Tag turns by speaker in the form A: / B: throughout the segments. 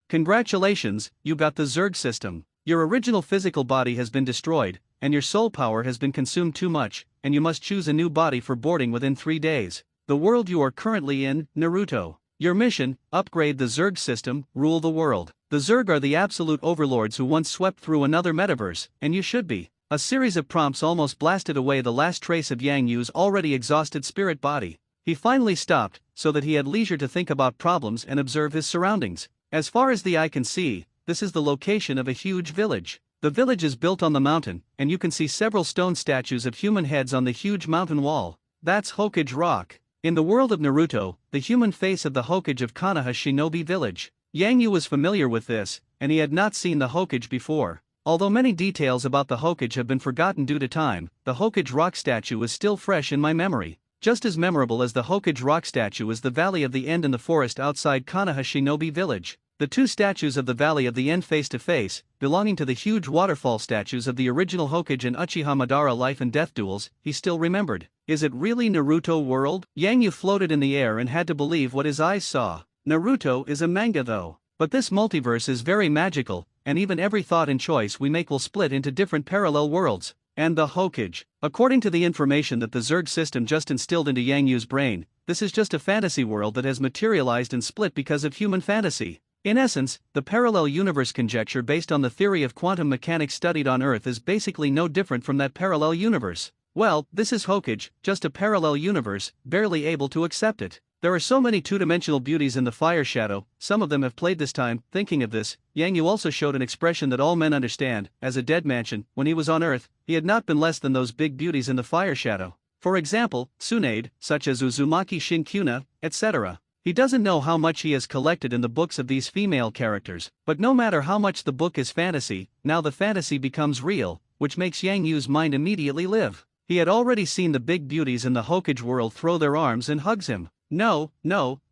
A: Congratulations, you got the Zerg system. Your original physical body has been destroyed, and your soul power has been consumed too much, and you must choose a new body for boarding within 3 days. The world you are currently in, Naruto. Your mission: upgrade the Zerg system, rule the world. The Zerg are the absolute overlords who once swept through another metaverse, and you should be. A series of prompts almost blasted away the last trace of Yang Yu's already exhausted spirit body. He finally stopped, so that he had leisure to think about problems and observe his surroundings. As far as the eye can see, this is the location of a huge village. The village is built on the mountain, and you can see several stone statues of human heads on the huge mountain wall. That's Hokage Rock. In the world of Naruto, the human face of the Hokage of Konoha Shinobi Village. Yang Yu was familiar with this, and he had not seen the Hokage before. Although many details about the Hokage have been forgotten due to time, the Hokage Rock statue is still fresh in my memory. Just as memorable as the Hokage Rock statue is the Valley of the End in the forest outside Konoha Shinobi Village. The two statues of the Valley of the End face to face, belonging to the huge waterfall statues of the original Hokage and Uchiha Madara life and death duels, he still remembered. Is it really Naruto world? Yang Yu floated in the air and had to believe what his eyes saw. Naruto is a manga though. But this multiverse is very magical, and even every thought and choice we make will split into different parallel worlds. And the Hokage. According to the information that the Zerg system just instilled into Yang Yu's brain, this is just a fantasy world that has materialized and split because of human fantasy. In essence, the parallel universe conjecture based on the theory of quantum mechanics studied on Earth is basically no different from that parallel universe. Well, this is Hokage, just a parallel universe, barely able to accept it. There are so many two-dimensional beauties in the Fire Shadow, some of them have played this time. Thinking of this, Yang Yu also showed an expression that all men understand. As a dead mansion, when he was on Earth, he had not been less than those big beauties in the Fire Shadow. For example, Tsunade, such as Uzumaki Shinkuna, etc. He doesn't know how much he has collected in the books of these female characters, but no matter how much the book is fantasy, now the fantasy becomes real, which makes Yang Yu's mind immediately live. He had already seen the big beauties in the Hokage world throw their arms and hugs him. No,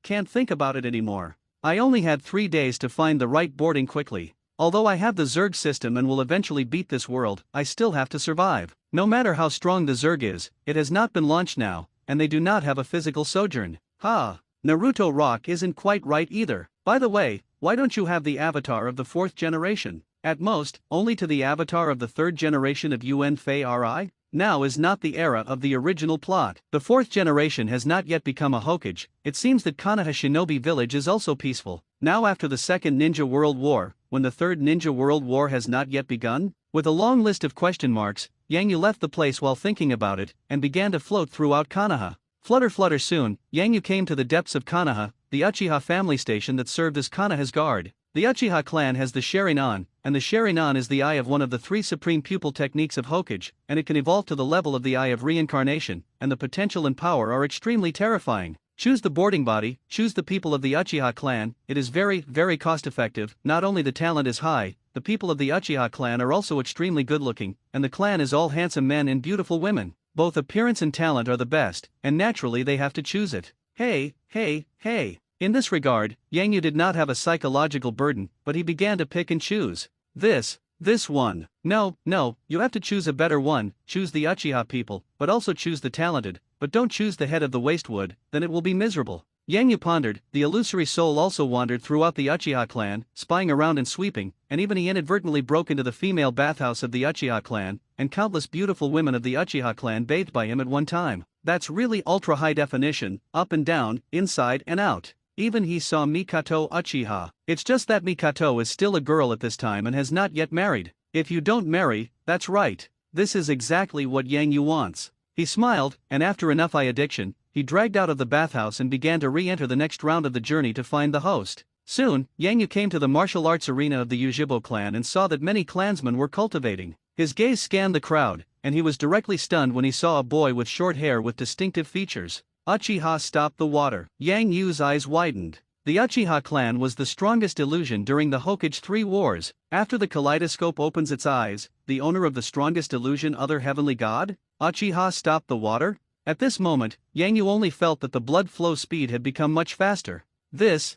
A: can't think about it anymore. I only had 3 days to find the right boarding quickly. Although I have the Zerg system and will eventually beat this world, I still have to survive. No matter how strong the Zerg is, it has not been launched now, and they do not have a physical sojourn. Naruto Rock isn't quite right either. By the way, why don't you have the avatar of the 4th generation? At most, only to the avatar of the 3rd generation of UN Fei Ri? Now is not the era of the original plot. The 4th generation has not yet become a Hokage. It seems that Konoha Shinobi Village is also peaceful. Now after the 2nd Ninja World War, when the 3rd Ninja World War has not yet begun? With a long list of question marks, Yang Yu left the place while thinking about it, and began to float throughout Konoha. Flutter soon, Yang Yu came to the depths of Konoha, the Uchiha family station that served as Konoha's guard. The Uchiha clan has the Sharingan, and the Sharingan is the eye of one of the 3 supreme pupil techniques of Hokage, and it can evolve to the level of the eye of reincarnation, and the potential and power are extremely terrifying. Choose the boarding body, choose the people of the Uchiha clan. It is very cost effective. Not only the talent is high, the people of the Uchiha clan are also extremely good looking, and the clan is all handsome men and beautiful women. Both appearance and talent are the best, and naturally they have to choose it. Hey. In this regard, Yang Yu did not have a psychological burden, but he began to pick and choose. This one. No, you have to choose a better one. Choose the Uchiha people, but also choose the talented, but don't choose the head of the wastewood, then it will be miserable. Yang Yu pondered. The illusory soul also wandered throughout the Uchiha clan, spying around and sweeping, and even he inadvertently broke into the female bathhouse of the Uchiha clan, and countless beautiful women of the Uchiha clan bathed by him at one time. That's really ultra high definition, up and down, inside and out. Even he saw Mikoto Uchiha. It's just that Mikoto is still a girl at this time and has not yet married. If you don't marry, that's right. This is exactly what Yang Yu wants. He smiled, and after enough eye addiction, he dragged out of the bathhouse and began to re-enter the next round of the journey to find the host. Soon, Yang Yu came to the martial arts arena of the Ujibo clan and saw that many clansmen were cultivating. His gaze scanned the crowd, and he was directly stunned when he saw a boy with short hair with distinctive features. Uchiha stopped the water. Yang Yu's eyes widened. The Uchiha clan was the strongest illusion during the Hokage 3 wars. After the kaleidoscope opens its eyes, the owner of the strongest illusion, other heavenly god? Uchiha stopped the water? At this moment, Yang Yu only felt that the blood flow speed had become much faster. That's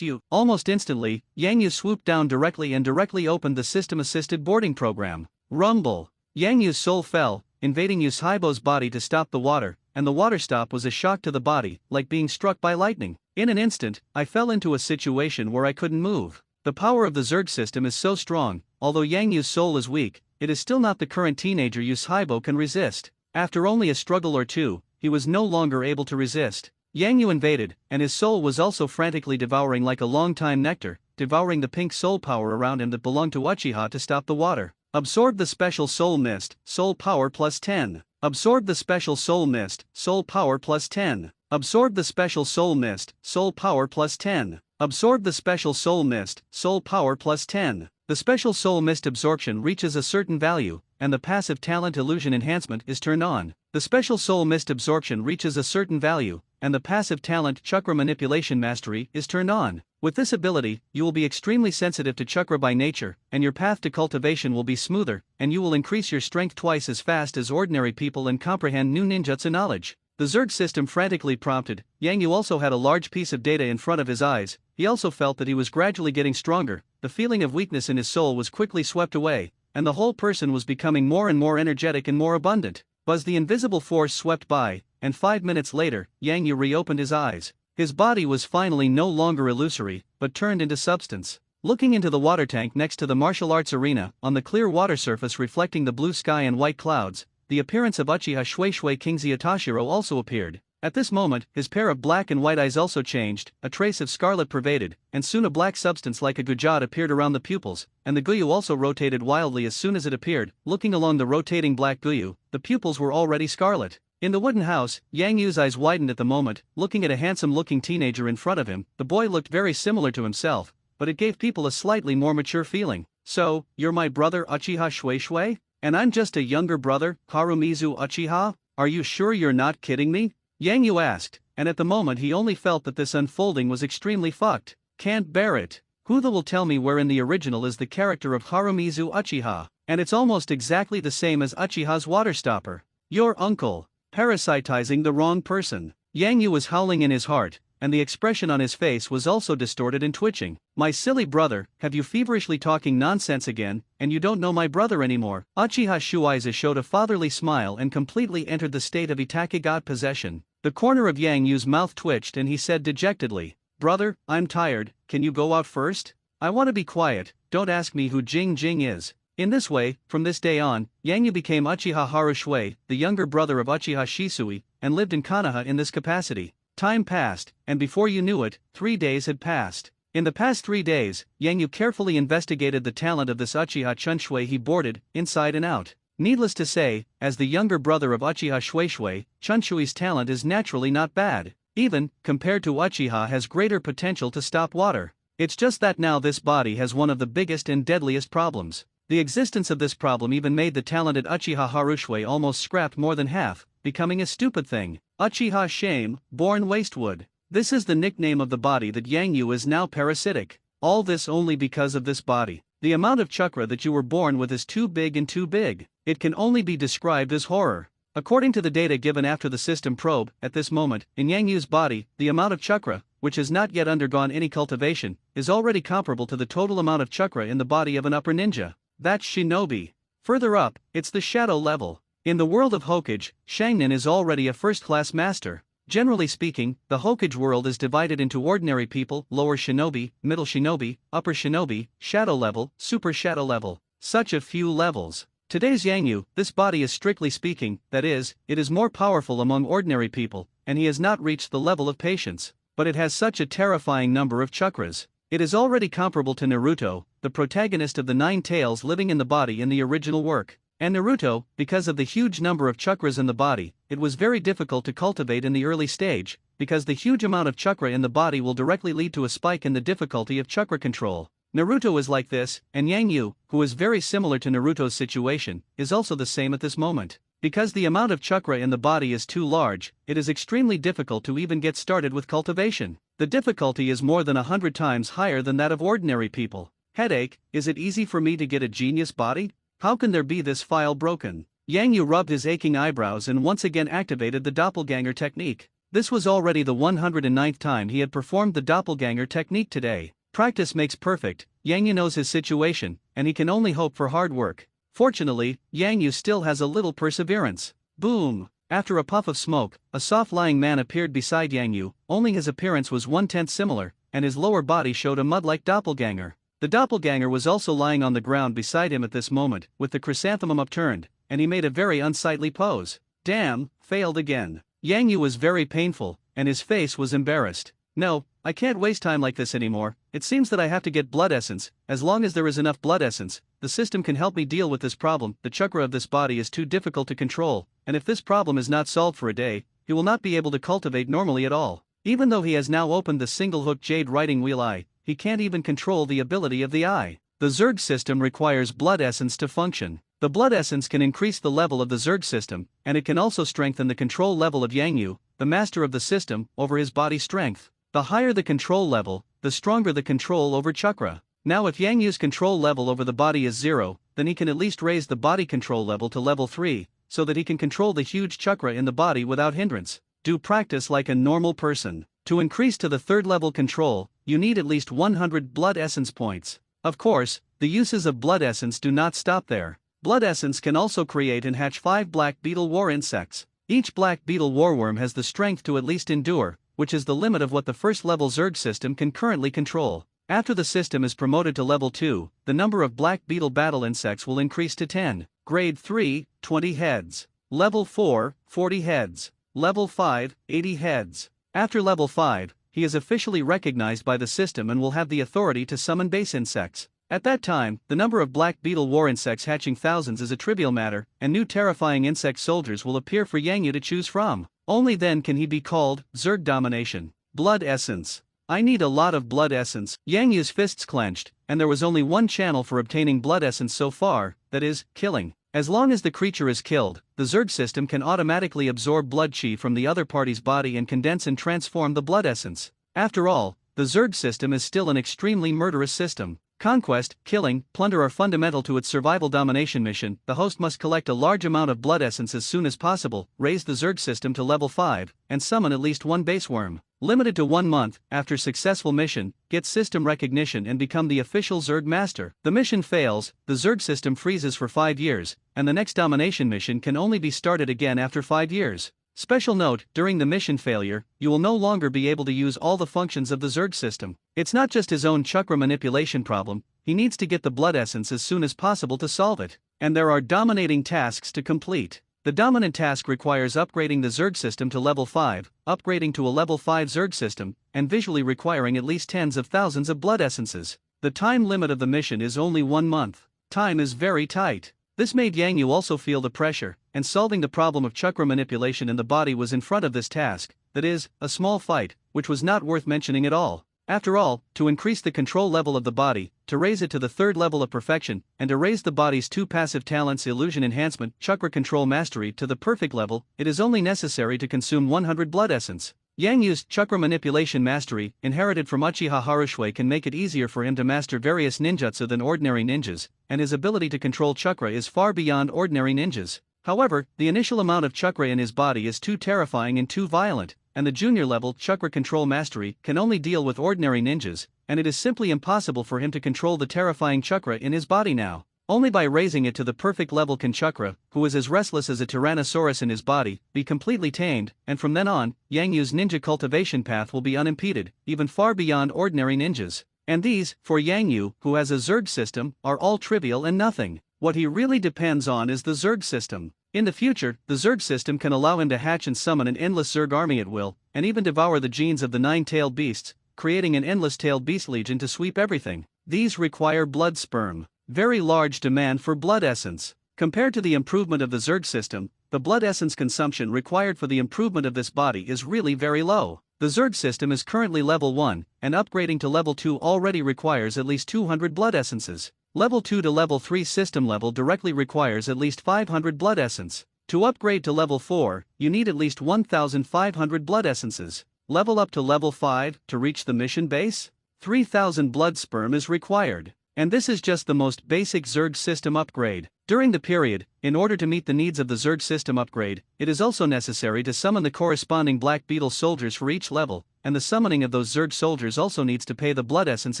A: you. Almost instantly, Yang Yu swooped down directly opened the system-assisted boarding program. Rumble. Yang Yu's soul fell, invading Yushibo's body to stop the water, and the water stop was a shock to the body, like being struck by lightning. In an instant, I fell into a situation where I couldn't move. The power of the Zerg system is so strong, although Yang Yu's soul is weak, it is still not the current teenager Yushibo can resist. After only a struggle or two, he was no longer able to resist. Yang Yu invaded, and his soul was also frantically devouring like a long-time nectar, devouring the pink soul power around him that belonged to Uchiha to stop the water. Absorb the special soul mist, soul power plus 10. Absorb the special soul mist, soul power plus 10. Absorb the special soul mist, soul power plus 10. Absorb the special soul mist, soul power plus 10. The special soul mist absorption reaches a certain value, and the passive talent illusion enhancement is turned on. The special soul mist absorption reaches a certain value, and the passive talent chakra manipulation mastery is turned on. With this ability, you will be extremely sensitive to chakra by nature, and your path to cultivation will be smoother, and you will increase your strength twice as fast as ordinary people and comprehend new ninjutsu knowledge. The Zerg system frantically prompted. Yang Yu also had a large piece of data in front of his eyes. He also felt that he was gradually getting stronger. The feeling of weakness in his soul was quickly swept away, and the whole person was becoming more and more energetic and more abundant. Buzz the invisible force swept by, and 5 minutes later, Yang Yu reopened his eyes. His body was finally no longer illusory, but turned into substance. Looking into the water tank next to the martial arts arena, on the clear water surface reflecting the blue sky and white clouds, the appearance of Uchiha Shueishui Kingzi Atashiro also appeared. At this moment, his pair of black and white eyes also changed, a trace of scarlet pervaded, and soon a black substance like a gujad appeared around the pupils, and the guyu also rotated wildly as soon as it appeared. Looking along the rotating black guyu, the pupils were already scarlet. In the wooden house, Yang Yu's eyes widened at the moment, looking at a handsome-looking teenager in front of him. The boy looked very similar to himself, but it gave people a slightly more mature feeling. So, you're my brother Uchiha Shueishui? And I'm just a younger brother, Harumizu Uchiha? Are you sure you're not kidding me? Yang Yu asked, and at the moment he only felt that this unfolding was extremely fucked. Can't bear it. Who will tell me where in the original is the character of Harumizu Uchiha? And it's almost exactly the same as Uchiha's water stopper. Your uncle. Parasitizing the wrong person. Yang Yu was howling in his heart, and the expression on his face was also distorted and twitching. My silly brother, have you feverishly talking nonsense again, and you don't know my brother anymore? Uchiha Shueisha showed a fatherly smile and completely entered the state of Itachi-God possession. The corner of Yang Yu's mouth twitched and he said dejectedly, Brother, I'm tired, can you go out first? I want to be quiet, don't ask me who Jing Jing is. In this way, from this day on, Yang Yu became Uchiha Haru Shui, the younger brother of Uchiha Shisui, and lived in Konoha in this capacity. Time passed, and before you knew it, 3 days had passed. In the past 3 days, Yang Yu carefully investigated the talent of this Uchiha Chunshui he boarded, inside and out. Needless to say, as the younger brother of Uchiha Shueishui, Chunshui's talent is naturally not bad. Even, compared to Uchiha has greater potential to stop water. It's just that now this body has one of the biggest and deadliest problems. The existence of this problem even made the talented Uchiha Harushue almost scrapped more than half, becoming a stupid thing. Uchiha Shame, born Wastewood. This is the nickname of the body that Yang Yu is now parasitic. All this only because of this body. The amount of chakra that you were born with is too big and too big. It can only be described as horror. According to the data given after the system probe, at this moment, in Yang Yu's body, the amount of chakra, which has not yet undergone any cultivation, is already comparable to the total amount of chakra in the body of an upper ninja. That's Shinobi. Further up, it's the shadow level. In the world of Hokage, Shangnin is already a first-class master. Generally speaking, the Hokage world is divided into ordinary people, lower shinobi, middle shinobi, upper shinobi, shadow level, super shadow level. Such a few levels. Today's Yang Yu, this body is strictly speaking, that is, it is more powerful among ordinary people, and he has not reached the level of patience. But it has such a terrifying number of chakras. It is already comparable to Naruto, the protagonist of the 9 tails living in the body in the original work. And Naruto, because of the huge number of chakras in the body, it was very difficult to cultivate in the early stage, because the huge amount of chakra in the body will directly lead to a spike in the difficulty of chakra control. Naruto is like this, and Yang Yu, who is very similar to Naruto's situation, is also the same at this moment. Because the amount of chakra in the body is too large, it is extremely difficult to even get started with cultivation. The difficulty is more than 100 times higher than that of ordinary people. Headache, is it easy for me to get a genius body? How can there be this file broken? Yang Yu rubbed his aching eyebrows and once again activated the doppelganger technique. This was already the 109th time he had performed the doppelganger technique today. Practice makes perfect. Yang Yu knows his situation, and he can only hope for hard work. Fortunately, Yang Yu still has a little perseverance. Boom! After a puff of smoke, a soft-lying man appeared beside Yang Yu, only his appearance was one-tenth similar, and his lower body showed a mud-like doppelganger. The doppelganger was also lying on the ground beside him at this moment, with the chrysanthemum upturned, and he made a very unsightly pose. Damn, failed again. Yang Yu was very painful, and his face was embarrassed. No, I can't waste time like this anymore. It seems that I have to get blood essence. As long as there is enough blood essence, the system can help me deal with this problem. The chakra of this body is too difficult to control, and if this problem is not solved for a day, he will not be able to cultivate normally at all. Even though he has now opened the single-hook jade writing wheel eye, he can't even control the ability of the eye. The Zerg system requires blood essence to function. The blood essence can increase the level of the Zerg system, and it can also strengthen the control level of Yang Yu, the master of the system, over his body strength. The higher the control level, the stronger the control over chakra. Now if Yang Yu's control level over the body is 0, then he can at least raise the body control level to level 3, so that he can control the huge chakra in the body without hindrance. Do practice like a normal person. To increase to the third level control, you need at least 100 blood essence points. Of course, the uses of blood essence do not stop there. Blood essence can also create and hatch 5 black beetle war insects. Each black beetle warworm has the strength to at least endure, which is the limit of what the first level Zerg system can currently control. After the system is promoted to level 2, the number of black beetle battle insects will increase to 10. Grade 3, 20 heads. Level 4, 40 heads. Level 5, 80 heads. After level 5, he is officially recognized by the system and will have the authority to summon base insects. At that time, the number of black beetle war insects hatching thousands is a trivial matter, and new terrifying insect soldiers will appear for Yang Yu to choose from. Only then can he be called Zerg domination. Blood essence. I need a lot of blood essence. Yang Yu's fists clenched, and there was only one channel for obtaining blood essence so far, that is, killing. As long as the creature is killed, the Zerg system can automatically absorb blood chi from the other party's body and condense and transform the blood essence. After all, the Zerg system is still an extremely murderous system. Conquest, killing, plunder are fundamental to its survival domination mission. The host must collect a large amount of blood essence as soon as possible, raise the Zerg system to level 5, and summon at least one base worm. Limited to 1 month, after successful mission, get system recognition and become the official Zerg master. The mission fails, the Zerg system freezes for 5 years, and the next domination mission can only be started again after 5 years. Special note, during the mission failure, you will no longer be able to use all the functions of the Zerg system. It's not just his own chakra manipulation problem, he needs to get the blood essence as soon as possible to solve it. And there are dominating tasks to complete. The dominant task requires upgrading the Zerg system to level 5, upgrading to a level 5 Zerg system, and visually requiring at least tens of thousands of blood essences. The time limit of the mission is only 1 month. Time is very tight. This made Yang Yu also feel the pressure, and solving the problem of chakra manipulation in the body was in front of this task, that is, a small fight, which was not worth mentioning at all. After all, to increase the control level of the body, to raise it to the third level of perfection, and to raise the body's 2 passive talents illusion enhancement, chakra control mastery to the perfect level, it is only necessary to consume 100 blood essence. Yang Yu's chakra manipulation mastery, inherited from Uchiha Harushui, can make it easier for him to master various ninjutsu than ordinary ninjas, and his ability to control chakra is far beyond ordinary ninjas. However, the initial amount of chakra in his body is too terrifying and too violent, and the junior level chakra control mastery can only deal with ordinary ninjas, and it is simply impossible for him to control the terrifying chakra in his body now. Only by raising it to the perfect level can chakra, who is as restless as a tyrannosaurus in his body, be completely tamed, and from then on, Yang Yu's ninja cultivation path will be unimpeded, even far beyond ordinary ninjas. And these, for Yang Yu, who has a Zerg system, are all trivial and nothing. What he really depends on is the Zerg system. In the future, the Zerg system can allow him to hatch and summon an endless Zerg army at will, and even devour the genes of the 9-tailed beasts, creating an endless tailed beast legion to sweep everything. These require blood sperm. Very large demand for blood essence. Compared to the improvement of the Zerg system, the blood essence consumption required for the improvement of this body is really very low. The Zerg system is currently level 1, and upgrading to level 2 already requires at least 200 blood essences. Level 2 to level 3 system level directly requires at least 500 blood essence. To upgrade to level 4, you need at least 1,500 blood essences. Level up to level 5, to reach the mission base? 3,000 blood sperm is required. And this is just the most basic Zerg system upgrade. During the period, in order to meet the needs of the Zerg system upgrade, it is also necessary to summon the corresponding Black Beetle soldiers for each level, and the summoning of those Zerg soldiers also needs to pay the blood essence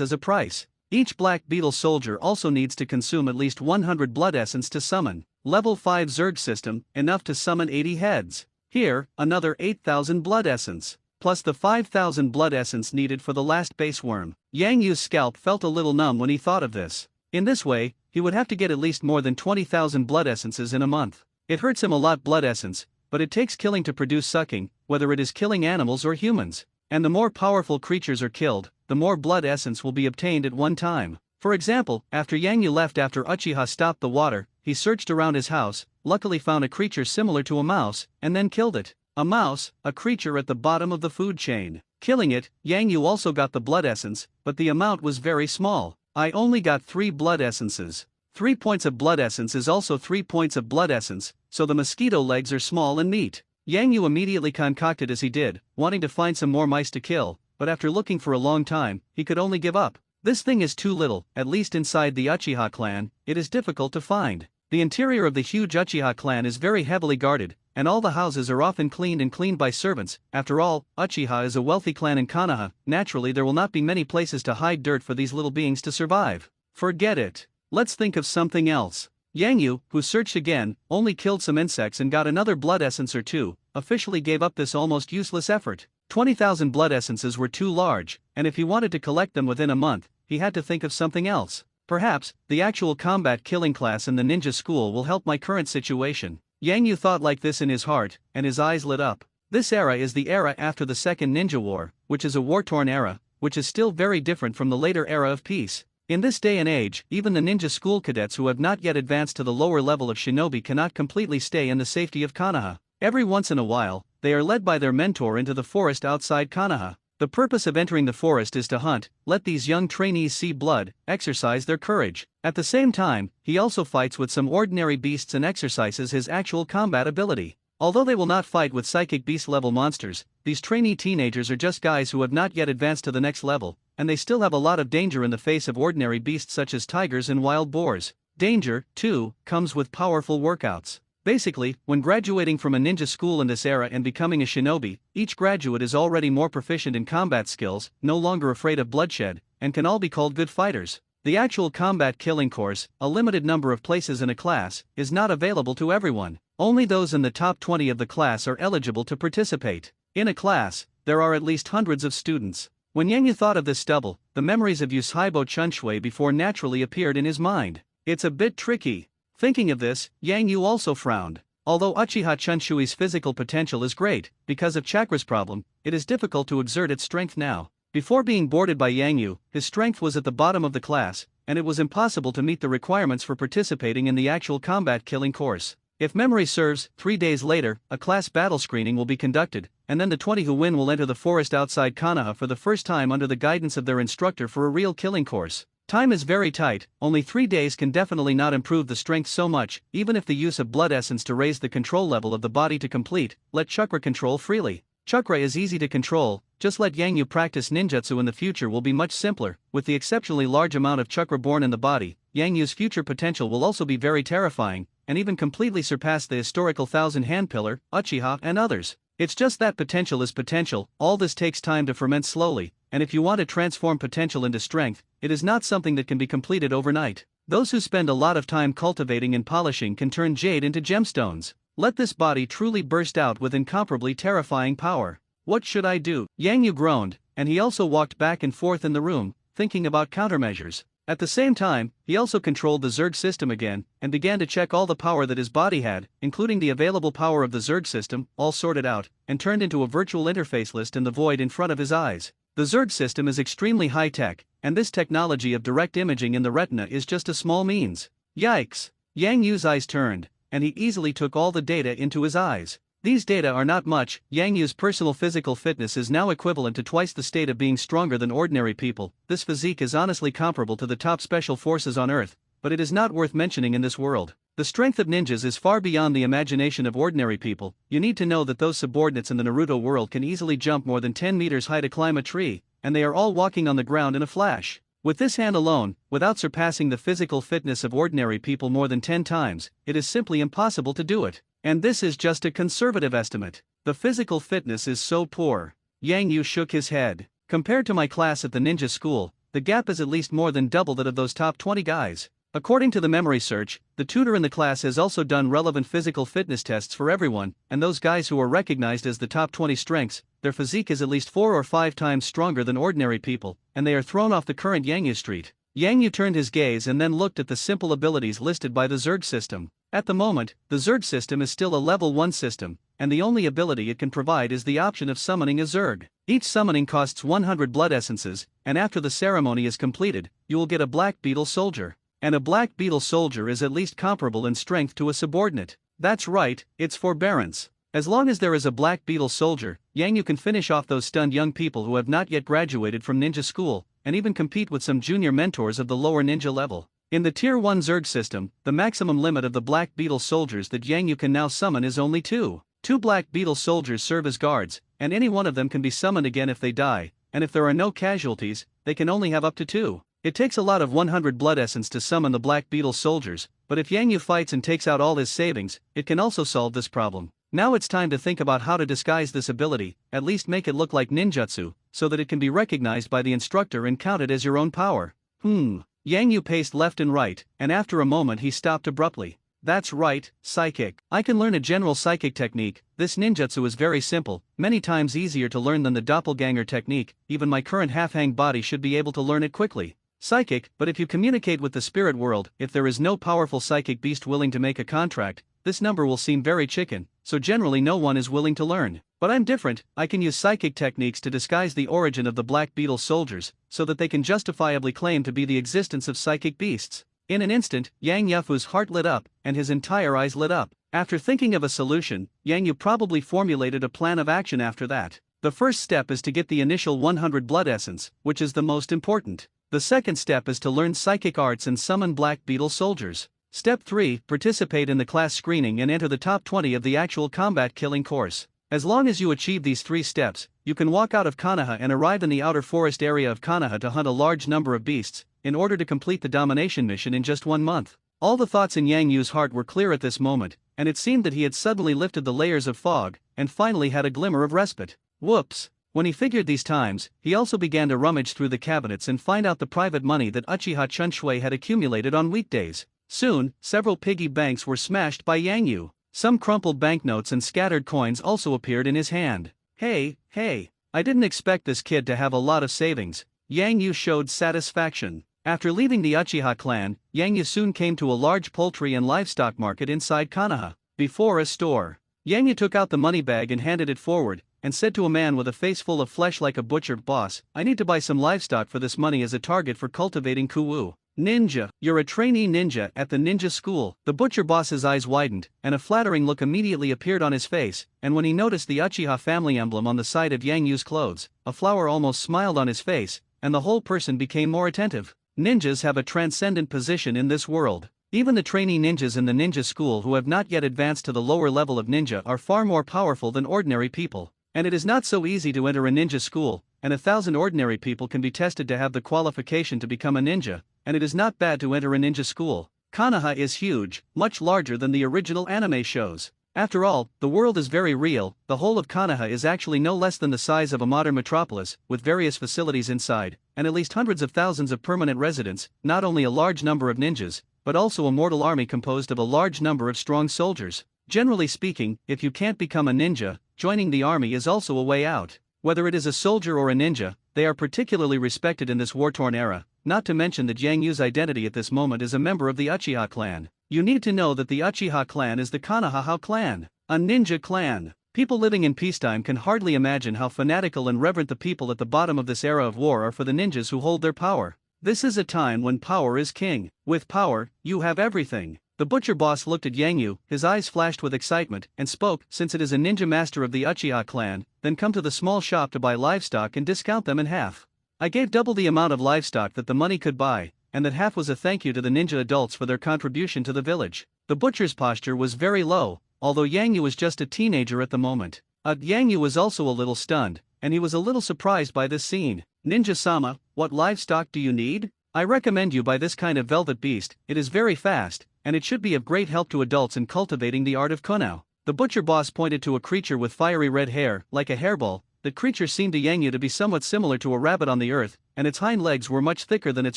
A: as a price. Each Black Beetle soldier also needs to consume at least 100 blood essence to summon. Level 5 Zerg system, enough to summon 80 heads. Here, another 8,000 blood essence, plus the 5,000 blood essence needed for the last base worm. Yang Yu's scalp felt a little numb when he thought of this. In this way, he would have to get at least more than 20,000 blood essences in a month. It hurts him a lot blood essence, but it takes killing to produce sucking, whether it is killing animals or humans. And the more powerful creatures are killed, the more blood essence will be obtained at one time. For example, after Yang Yu left after Uchiha stopped the water, he searched around his house, luckily found a creature similar to a mouse, and then killed it. A mouse, a creature at the bottom of the food chain. Killing it, Yang Yu also got the blood essence, but the amount was very small. I only got 3 blood essences. 3 points of blood essence is also 3 points of blood essence, so the mosquito legs are small and neat. Yang Yu immediately concocted as he did, wanting to find some more mice to kill, but after looking for a long time, he could only give up. This thing is too little, at least inside the Uchiha clan, it is difficult to find. The interior of the huge Uchiha clan is very heavily guarded, and all the houses are often cleaned by servants. After all, Uchiha is a wealthy clan in Konoha. Naturally there will not be many places to hide dirt for these little beings to survive. Forget it. Let's think of something else. Yang Yu, who searched again, only killed some insects and got another blood essence or two, officially gave up this almost useless effort. 20,000 blood essences were too large, and if he wanted to collect them within a month, he had to think of something else. Perhaps, the actual combat killing class in the ninja school will help my current situation. Yang Yu thought like this in his heart, and his eyes lit up. This era is the era after the Second Ninja War, which is a war-torn era, which is still very different from the later era of peace. In this day and age, even the ninja school cadets who have not yet advanced to the lower level of shinobi cannot completely stay in the safety of Konoha. Every once in a while, they are led by their mentor into the forest outside Konoha. The purpose of entering the forest is to hunt, let these young trainees see blood, exercise their courage. At the same time, he also fights with some ordinary beasts and exercises his actual combat ability. Although they will not fight with psychic beast level monsters, these trainee teenagers are just guys who have not yet advanced to the next level, and they still have a lot of danger in the face of ordinary beasts such as tigers and wild boars. Danger, too, comes with powerful workouts. Basically, when graduating from a ninja school in this era and becoming a shinobi, each graduate is already more proficient in combat skills, no longer afraid of bloodshed, and can all be called good fighters. The actual combat killing course, a limited number of places in a class, is not available to everyone. Only those in the top 20 of the class are eligible to participate. In a class, there are at least hundreds of students. When Yang Yu thought of this stubble, the memories of Yushibo Chunshui before naturally appeared in his mind. It's a bit tricky. Thinking of this, Yang Yu also frowned. Although Uchiha Chunshui's physical potential is great, because of Chakra's problem, it is difficult to exert its strength now. Before being boarded by Yang Yu, his strength was at the bottom of the class, and it was impossible to meet the requirements for participating in the actual combat killing course. If memory serves, 3 days later, a class battle screening will be conducted, and then the 20 who win will enter the forest outside Konoha for the first time under the guidance of their instructor for a real killing course. Time is very tight, only 3 days can definitely not improve the strength so much, even if the use of blood essence to raise the control level of the body to complete, let chakra control freely. Chakra is easy to control, just let Yang Yu practice ninjutsu in the future will be much simpler. With the exceptionally large amount of chakra born in the body, Yang Yu's future potential will also be very terrifying, and even completely surpass the historical Thousand Hand Pillar, Uchiha and others. It's just that potential is potential, all this takes time to ferment slowly, and if you want to transform potential into strength, it is not something that can be completed overnight. Those who spend a lot of time cultivating and polishing can turn jade into gemstones. Let this body truly burst out with incomparably terrifying power. What should I do? Yang Yu groaned, and he also walked back and forth in the room, thinking about countermeasures. At the same time, he also controlled the Zerg system again, and began to check all the power that his body had, including the available power of the Zerg system, all sorted out, and turned into a virtual interface list in the void in front of his eyes. The Zerg system is extremely high-tech, and this technology of direct imaging in the retina is just a small means. Yikes! Yang Yu's eyes turned, and he easily took all the data into his eyes. These data are not much. Yang Yu's personal physical fitness is now equivalent to twice the state of being stronger than ordinary people. This physique is honestly comparable to the top special forces on Earth, but it is not worth mentioning in this world. The strength of ninjas is far beyond the imagination of ordinary people. You need to know that those subordinates in the Naruto world can easily jump more than 10 meters high to climb a tree, and they are all walking on the ground in a flash. With this hand alone, without surpassing the physical fitness of ordinary people more than 10 times, it is simply impossible to do it. And this is just a conservative estimate. The physical fitness is so poor. Yang Yu shook his head. Compared to my class at the ninja school, the gap is at least more than double that of those top 20 guys. According to the memory search, the tutor in the class has also done relevant physical fitness tests for everyone, and those guys who are recognized as the top 20 strengths, their physique is at least 4 or 5 times stronger than ordinary people, and they are thrown off the current Yangyu street. Yangyu turned his gaze and then looked at the simple abilities listed by the Zerg system. At the moment, the Zerg system is still a level 1 system, and the only ability it can provide is the option of summoning a Zerg. Each summoning costs 100 blood essences, and after the ceremony is completed, you will get a black beetle soldier. And a black beetle soldier is at least comparable in strength to a subordinate. That's right, it's forbearance. As long as there is a black beetle soldier, Yangyu can finish off those stunned young people who have not yet graduated from ninja school, and even compete with some junior mentors of the lower ninja level. In the Tier 1 Zerg system, the maximum limit of the black beetle soldiers that Yangyu can now summon is only 2. 2 black beetle soldiers serve as guards, and any one of them can be summoned again if they die, and if there are no casualties, they can only have up to 2. It takes a lot of 100 blood essence to summon the black beetle soldiers, but if Yangyu fights and takes out all his savings, it can also solve this problem. Now it's time to think about how to disguise this ability, at least make it look like ninjutsu, so that it can be recognized by the instructor and counted as your own power. Yangyu paced left and right, and after a moment he stopped abruptly. That's right, psychic. I can learn a general psychic technique. This ninjutsu is very simple, many times easier to learn than the doppelganger technique. Even my current half-hanged body should be able to learn it quickly. Psychic, but if you communicate with the spirit world, if there is no powerful psychic beast willing to make a contract, this number will seem very chicken, so generally no one is willing to learn. But I'm different, I can use psychic techniques to disguise the origin of the black beetle soldiers, so that they can justifiably claim to be the existence of psychic beasts. In an instant, Yang Yufu's heart lit up, and his entire eyes lit up. After thinking of a solution, Yangyu probably formulated a plan of action after that. The first step is to get the initial 100 blood essence, which is the most important. The second step is to learn psychic arts and summon black beetle soldiers. Step 3, participate in the class screening and enter the top 20 of the actual combat killing course. As long as you achieve these 3 steps, you can walk out of Konoha and arrive in the outer forest area of Konoha to hunt a large number of beasts, in order to complete the domination mission in just 1 month. All the thoughts in Yang Yu's heart were clear at this moment, and it seemed that he had suddenly lifted the layers of fog, and finally had a glimmer of respite. Whoops! When he figured these times, he also began to rummage through the cabinets and find out the private money that Uchiha Chunshui had accumulated on weekdays. Soon, several piggy banks were smashed by Yang Yu. Some crumpled banknotes and scattered coins also appeared in his hand. Hey, I didn't expect this kid to have a lot of savings. Yang Yu showed satisfaction. After leaving the Uchiha clan, Yang Yu soon came to a large poultry and livestock market inside Konoha. Before a store, Yang Yu took out the money bag and handed it forward, and said to a man with a face full of flesh like a butcher, "Boss, I need to buy some livestock for this money as a target for cultivating kuwu." "Ninja, you're a trainee ninja at the ninja school." The butcher boss's eyes widened, and a flattering look immediately appeared on his face, and when he noticed the Uchiha family emblem on the side of Yang Yu's clothes, a flower almost smiled on his face, and the whole person became more attentive. Ninjas have a transcendent position in this world. Even the trainee ninjas in the ninja school who have not yet advanced to the lower level of ninja are far more powerful than ordinary people. And it is not so easy to enter a ninja school, and 1,000 ordinary people can be tested to have the qualification to become a ninja, and it is not bad to enter a ninja school. Konoha is huge, much larger than the original anime shows. After all, the world is very real. The whole of Konoha is actually no less than the size of a modern metropolis, with various facilities inside, and at least hundreds of thousands of permanent residents, not only a large number of ninjas, but also a mortal army composed of a large number of strong soldiers. Generally speaking, if you can't become a ninja, joining the army is also a way out. Whether it is a soldier or a ninja, they are particularly respected in this war-torn era, not to mention that Yang Yu's identity at this moment is a member of the Uchiha clan. You need to know that the Uchiha clan is the Konoha clan, a ninja clan. People living in peacetime can hardly imagine how fanatical and reverent the people at the bottom of this era of war are for the ninjas who hold their power. This is a time when power is king. With power, you have everything. The butcher boss looked at Yang Yu, his eyes flashed with excitement, and spoke, "Since it is a ninja master of the Uchiha clan, then come to the small shop to buy livestock and discount them in half." I gave double the amount of livestock that the money could buy, and that half was a thank you to the ninja adults for their contribution to the village. The butcher's posture was very low, although Yang Yu was just a teenager at the moment. Yang Yu was also a little stunned, and he was a little surprised by this scene. "Ninja-sama, what livestock do you need? I recommend you buy this kind of velvet beast. It is very fast, and it should be of great help to adults in cultivating the art of kunao." The butcher boss pointed to a creature with fiery red hair, like a hairball. The creature seemed to Yang Yu to be somewhat similar to a rabbit on the earth, and its hind legs were much thicker than its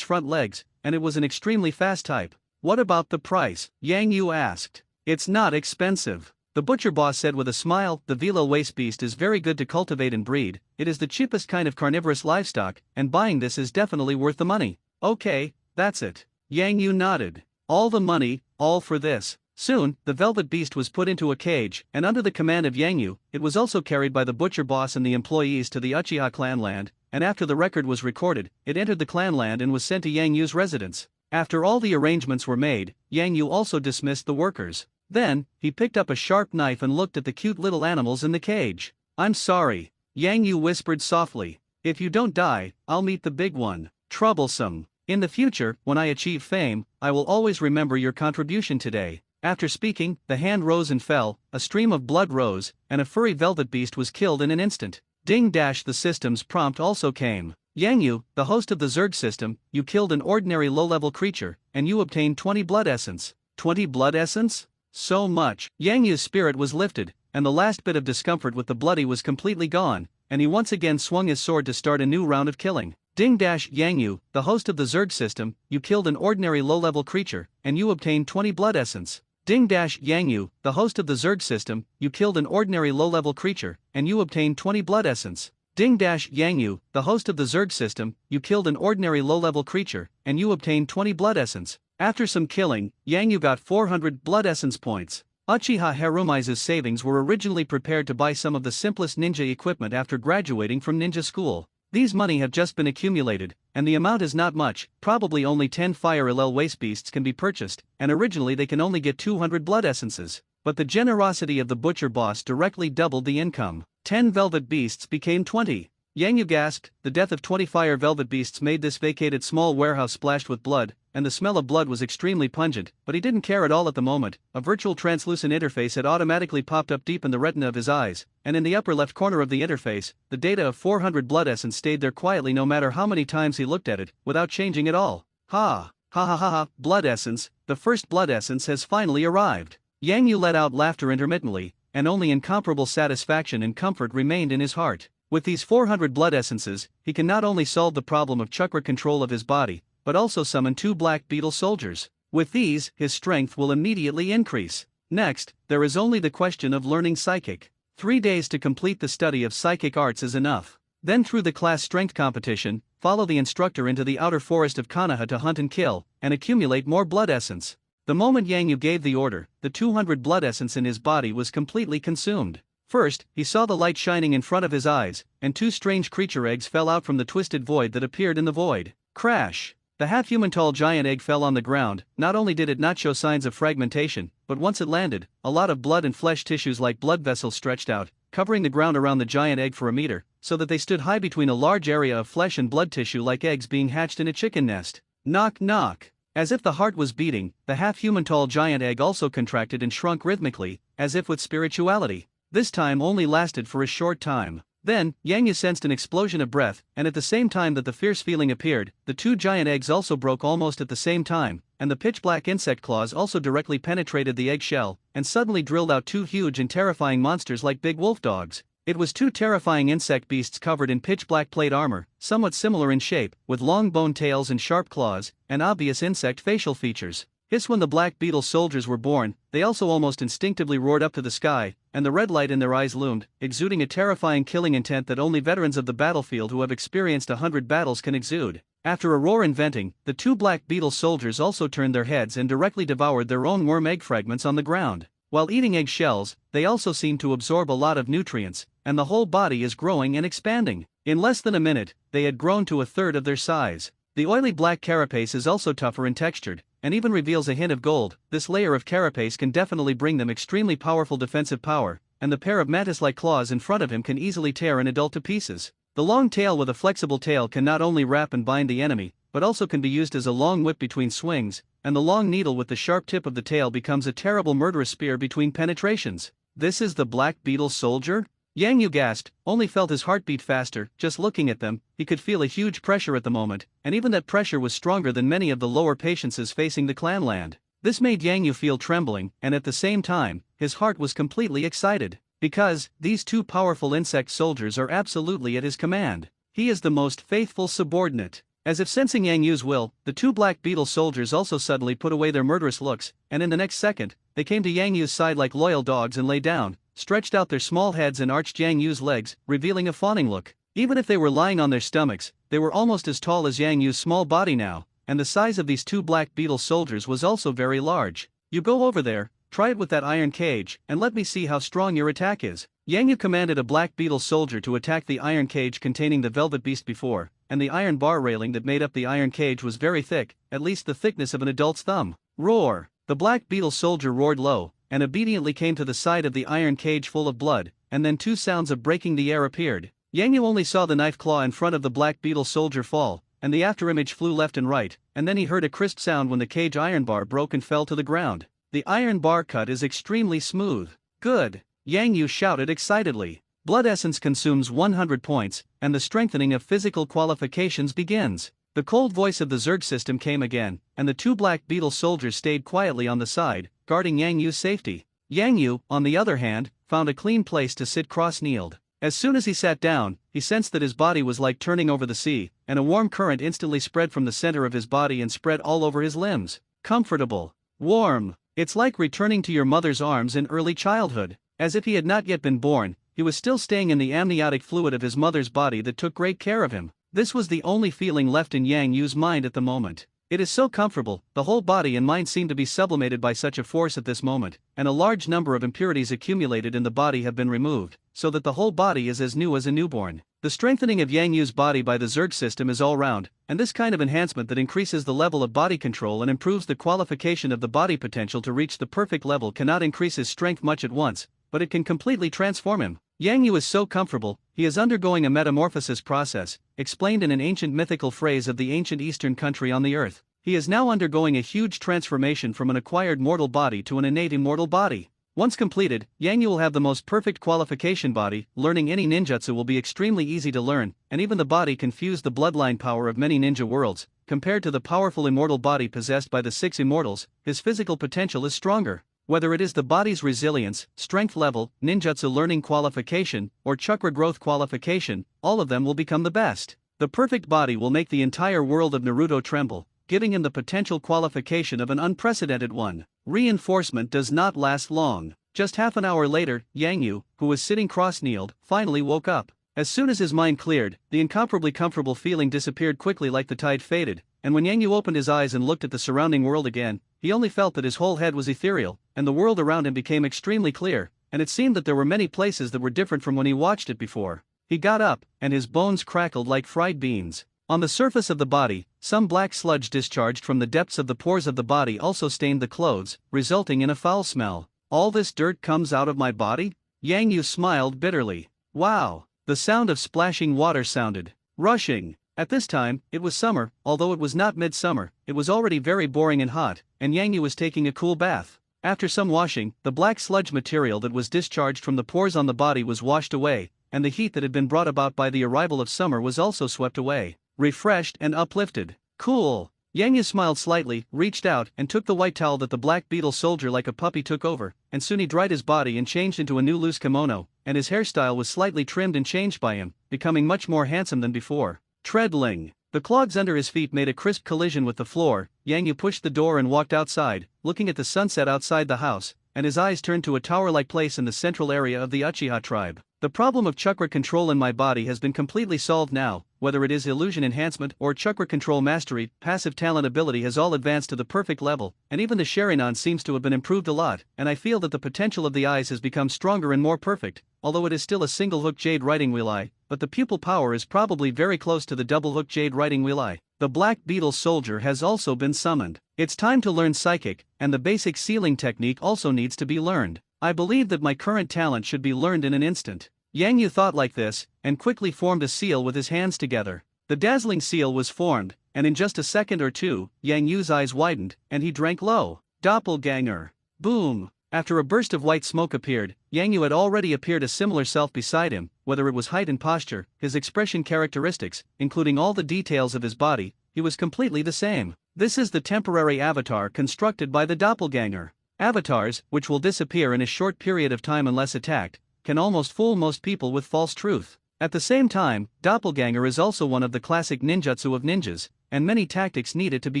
A: front legs, and it was an extremely fast type. What about the price? Yang Yu asked. It's not expensive. The butcher boss said with a smile, the velo waste beast is very good to cultivate and breed, it is the cheapest kind of carnivorous livestock, and buying this is definitely worth the money. Okay, that's it. Yang Yu nodded. All the money, all for this. Soon, the velvet beast was put into a cage, and under the command of Yang Yu, it was also carried by the butcher boss and the employees to the Uchiha clan land, and after the record was recorded, it entered the clan land and was sent to Yang Yu's residence. After all the arrangements were made, Yang Yu also dismissed the workers. Then, he picked up a sharp knife and looked at the cute little animals in the cage. I'm sorry, Yang Yu whispered softly. If you don't die, I'll meet the big one. Troublesome. In the future, when I achieve fame, I will always remember your contribution today. After speaking, the hand rose and fell, a stream of blood rose, and a furry velvet beast was killed in an instant. Ding dash, the system's prompt also came. Yang Yu, the host of the Zerg system, you killed an ordinary low-level creature, and you obtained 20 blood essence. 20 blood essence? So much. Yang Yu's spirit was lifted, and the last bit of discomfort with the bloody was completely gone, and he once again swung his sword to start a new round of killing. Ding dash, Yang Yu, the host of the Zerg system, you killed an ordinary low-level creature, and you obtained 20 blood essence. Ding dash, Yang Yu, the host of the Zerg system, you killed an ordinary low-level creature, and you obtained 20 blood essence. Ding dash, Yang Yu, the host of the Zerg system, you killed an ordinary low-level creature, and you obtained 20 blood essence. After some killing, Yang Yu got 400 blood essence points. Uchiha Harumi's savings were originally prepared to buy some of the simplest ninja equipment after graduating from ninja school. These money have just been accumulated, and the amount is not much, probably only 10 fire LL waste beasts can be purchased, and originally they can only get 200 blood essences. But the generosity of the butcher boss directly doubled the income. 10 velvet beasts became 20. Yang Yu gasped. The death of 20 fire velvet beasts made this vacated small warehouse splashed with blood, and the smell of blood was extremely pungent, but he didn't care at all at the moment. A virtual translucent interface had automatically popped up deep in the retina of his eyes, and in the upper left corner of the interface, the data of 400 blood essence stayed there quietly no matter how many times he looked at it, without changing at all. Ha! Ha ha ha ha, blood essence, the first blood essence has finally arrived. Yang Yu let out laughter intermittently, and only incomparable satisfaction and comfort remained in his heart. With these 400 blood essences, he can not only solve the problem of chakra control of his body, but also summon 2 black beetle soldiers. With these, his strength will immediately increase. Next, there is only the question of learning psychic. 3 days to complete the study of psychic arts is enough. Then through the class strength competition, follow the instructor into the outer forest of Konoha to hunt and kill, and accumulate more blood essence. The moment Yang Yu gave the order, the 200 blood essence in his body was completely consumed. First, he saw the light shining in front of his eyes, and 2 strange creature eggs fell out from the twisted void that appeared in the void. Crash! The half-human tall giant egg fell on the ground. Not only did it not show signs of fragmentation, but once it landed, a lot of blood and flesh tissues like blood vessels stretched out, covering the ground around the giant egg for a meter, so that they stood high between a large area of flesh and blood tissue like eggs being hatched in a chicken nest. Knock knock! As if the heart was beating, the half-human tall giant egg also contracted and shrunk rhythmically, as if with spirituality. This time only lasted for a short time. Then, Yang Yu sensed an explosion of breath, and at the same time that the fierce feeling appeared, the 2 giant eggs also broke almost at the same time, and the pitch-black insect claws also directly penetrated the egg shell, and suddenly drilled out 2 huge and terrifying monsters like big wolf dogs. It was 2 terrifying insect beasts covered in pitch-black plate armor, somewhat similar in shape, with long bone tails and sharp claws, and obvious insect facial features. When the black beetle soldiers were born, they also almost instinctively roared up to the sky, and the red light in their eyes loomed, exuding a terrifying killing intent that only veterans of the battlefield who have experienced 100 battles can exude. After a roar and venting, the 2 black beetle soldiers also turned their heads and directly devoured their own worm egg fragments on the ground. While eating egg shells, they also seem to absorb a lot of nutrients, and the whole body is growing and expanding. In less than a minute, they had grown to a third of their size. The oily black carapace is also tougher and textured, and even reveals a hint of gold. This layer of carapace can definitely bring them extremely powerful defensive power, and the pair of mantis-like claws in front of him can easily tear an adult to pieces. The long tail with a flexible tail can not only wrap and bind the enemy, but also can be used as a long whip between swings, and the long needle with the sharp tip of the tail becomes a terrible murderous spear between penetrations. This is the black beetle soldier? Yang Yu gasped, only felt his heart beat faster. Just looking at them, he could feel a huge pressure at the moment, and even that pressure was stronger than many of the lower patiences facing the clan land. This made Yang Yu feel trembling, and at the same time, his heart was completely excited, because these 2 powerful insect soldiers are absolutely at his command. He is the most faithful subordinate. As if sensing Yang Yu's will, the two black beetle soldiers also suddenly put away their murderous looks, and in the next second, they came to Yang Yu's side like loyal dogs and lay down, stretched out their small heads and arched Yang Yu's legs, revealing a fawning look. Even if they were lying on their stomachs, they were almost as tall as Yang Yu's small body now, and the size of these two black beetle soldiers was also very large. You go over there, try it with that iron cage, and let me see how strong your attack is. Yang Yu commanded a black beetle soldier to attack the iron cage containing the velvet beast before, and the iron bar railing that made up the iron cage was very thick, at least the thickness of an adult's thumb. Roar! The black beetle soldier roared low, and obediently came to the side of the iron cage full of blood, and then two sounds of breaking the air appeared. Yang Yu only saw the knife claw in front of the black beetle soldier fall, and the afterimage flew left and right, and then he heard a crisp sound when the cage iron bar broke and fell to the ground. The iron bar cut is extremely smooth. Good! Yang Yu shouted excitedly. Blood essence consumes 100 points, and the strengthening of physical qualifications begins. The cold voice of the Zerg system came again, and the two black beetle soldiers stayed quietly on the side, guarding Yang Yu's safety. Yang Yu, on the other hand, found a clean place to sit cross-kneeled. As soon as he sat down, he sensed that his body was like turning over the sea, and a warm current instantly spread from the center of his body and spread all over his limbs. Comfortable. Warm. It's like returning to your mother's arms in early childhood. As if he had not yet been born, he was still staying in the amniotic fluid of his mother's body that took great care of him. This was the only feeling left in Yang Yu's mind at the moment. It is so comfortable, the whole body and mind seem to be sublimated by such a force at this moment, and a large number of impurities accumulated in the body have been removed, so that the whole body is as new as a newborn. The strengthening of Yang Yu's body by the Zerg system is all round, and this kind of enhancement that increases the level of body control and improves the qualification of the body potential to reach the perfect level cannot increase his strength much at once, but it can completely transform him. Yang Yu is so comfortable, he is undergoing a metamorphosis process, explained in an ancient mythical phrase of the ancient eastern country on the earth. He is now undergoing a huge transformation from an acquired mortal body to an innate immortal body. Once completed, Yang Yu will have the most perfect qualification body. Learning any ninjutsu will be extremely easy to learn, and even the body can fuse the bloodline power of many ninja worlds. Compared to the powerful immortal body possessed by the 6 immortals, his physical potential is stronger. Whether it is the body's resilience, strength level, ninjutsu learning qualification, or chakra growth qualification, all of them will become the best. The perfect body will make the entire world of Naruto tremble, giving him the potential qualification of an unprecedented one. Reinforcement does not last long. Just half an hour later, Yang Yu, who was sitting cross-kneeled, finally woke up. As soon as his mind cleared, the incomparably comfortable feeling disappeared quickly like the tide faded, and when Yang Yu opened his eyes and looked at the surrounding world again, he only felt that his whole head was ethereal, and the world around him became extremely clear, and it seemed that there were many places that were different from when he watched it before. He got up, and his bones crackled like fried beans. On the surface of the body, some black sludge discharged from the depths of the pores of the body also stained the clothes, resulting in a foul smell. All this dirt comes out of my body? Yang Yu smiled bitterly. Wow! The sound of splashing water sounded. Rushing. At this time, it was summer, although it was not midsummer, it was already very boring and hot, and Yang Yu was taking a cool bath. After some washing, the black sludge material that was discharged from the pores on the body was washed away, and the heat that had been brought about by the arrival of summer was also swept away. Refreshed and uplifted. Cool. Yang Yu smiled slightly, reached out, and took the white towel that the black beetle soldier like a puppy took over, and soon he dried his body and changed into a new loose kimono, and his hairstyle was slightly trimmed and changed by him, becoming much more handsome than before. Treadling. The clogs under his feet made a crisp collision with the floor. Yang Yu pushed the door and walked outside, looking at the sunset outside the house, and his eyes turned to a tower-like place in the central area of the Uchiha tribe. The problem of chakra control in my body has been completely solved now. Whether it is illusion enhancement or chakra control mastery, passive talent ability has all advanced to the perfect level, and even the sharingan seems to have been improved a lot, and I feel that the potential of the eyes has become stronger and more perfect, although it is still a single-hook jade writing wheel eye, but the pupil power is probably very close to the double-hook jade writing wheel eye. The black beetle soldier has also been summoned. It's time to learn psychic, and the basic sealing technique also needs to be learned. I believe that my current talent should be learned in an instant. Yang Yu thought like this, and quickly formed a seal with his hands together. The dazzling seal was formed, and in just a second or two, Yang Yu's eyes widened, and he drank low. Doppelganger. Boom! After a burst of white smoke appeared, Yang Yu had already appeared a similar self beside him, whether it was height and posture, his expression characteristics, including all the details of his body, he was completely the same. This is the temporary avatar constructed by the doppelganger. Avatars, which will disappear in a short period of time unless attacked, can almost fool most people with false truth. At the same time, doppelganger is also one of the classic ninjutsu of ninjas, and many tactics needed to be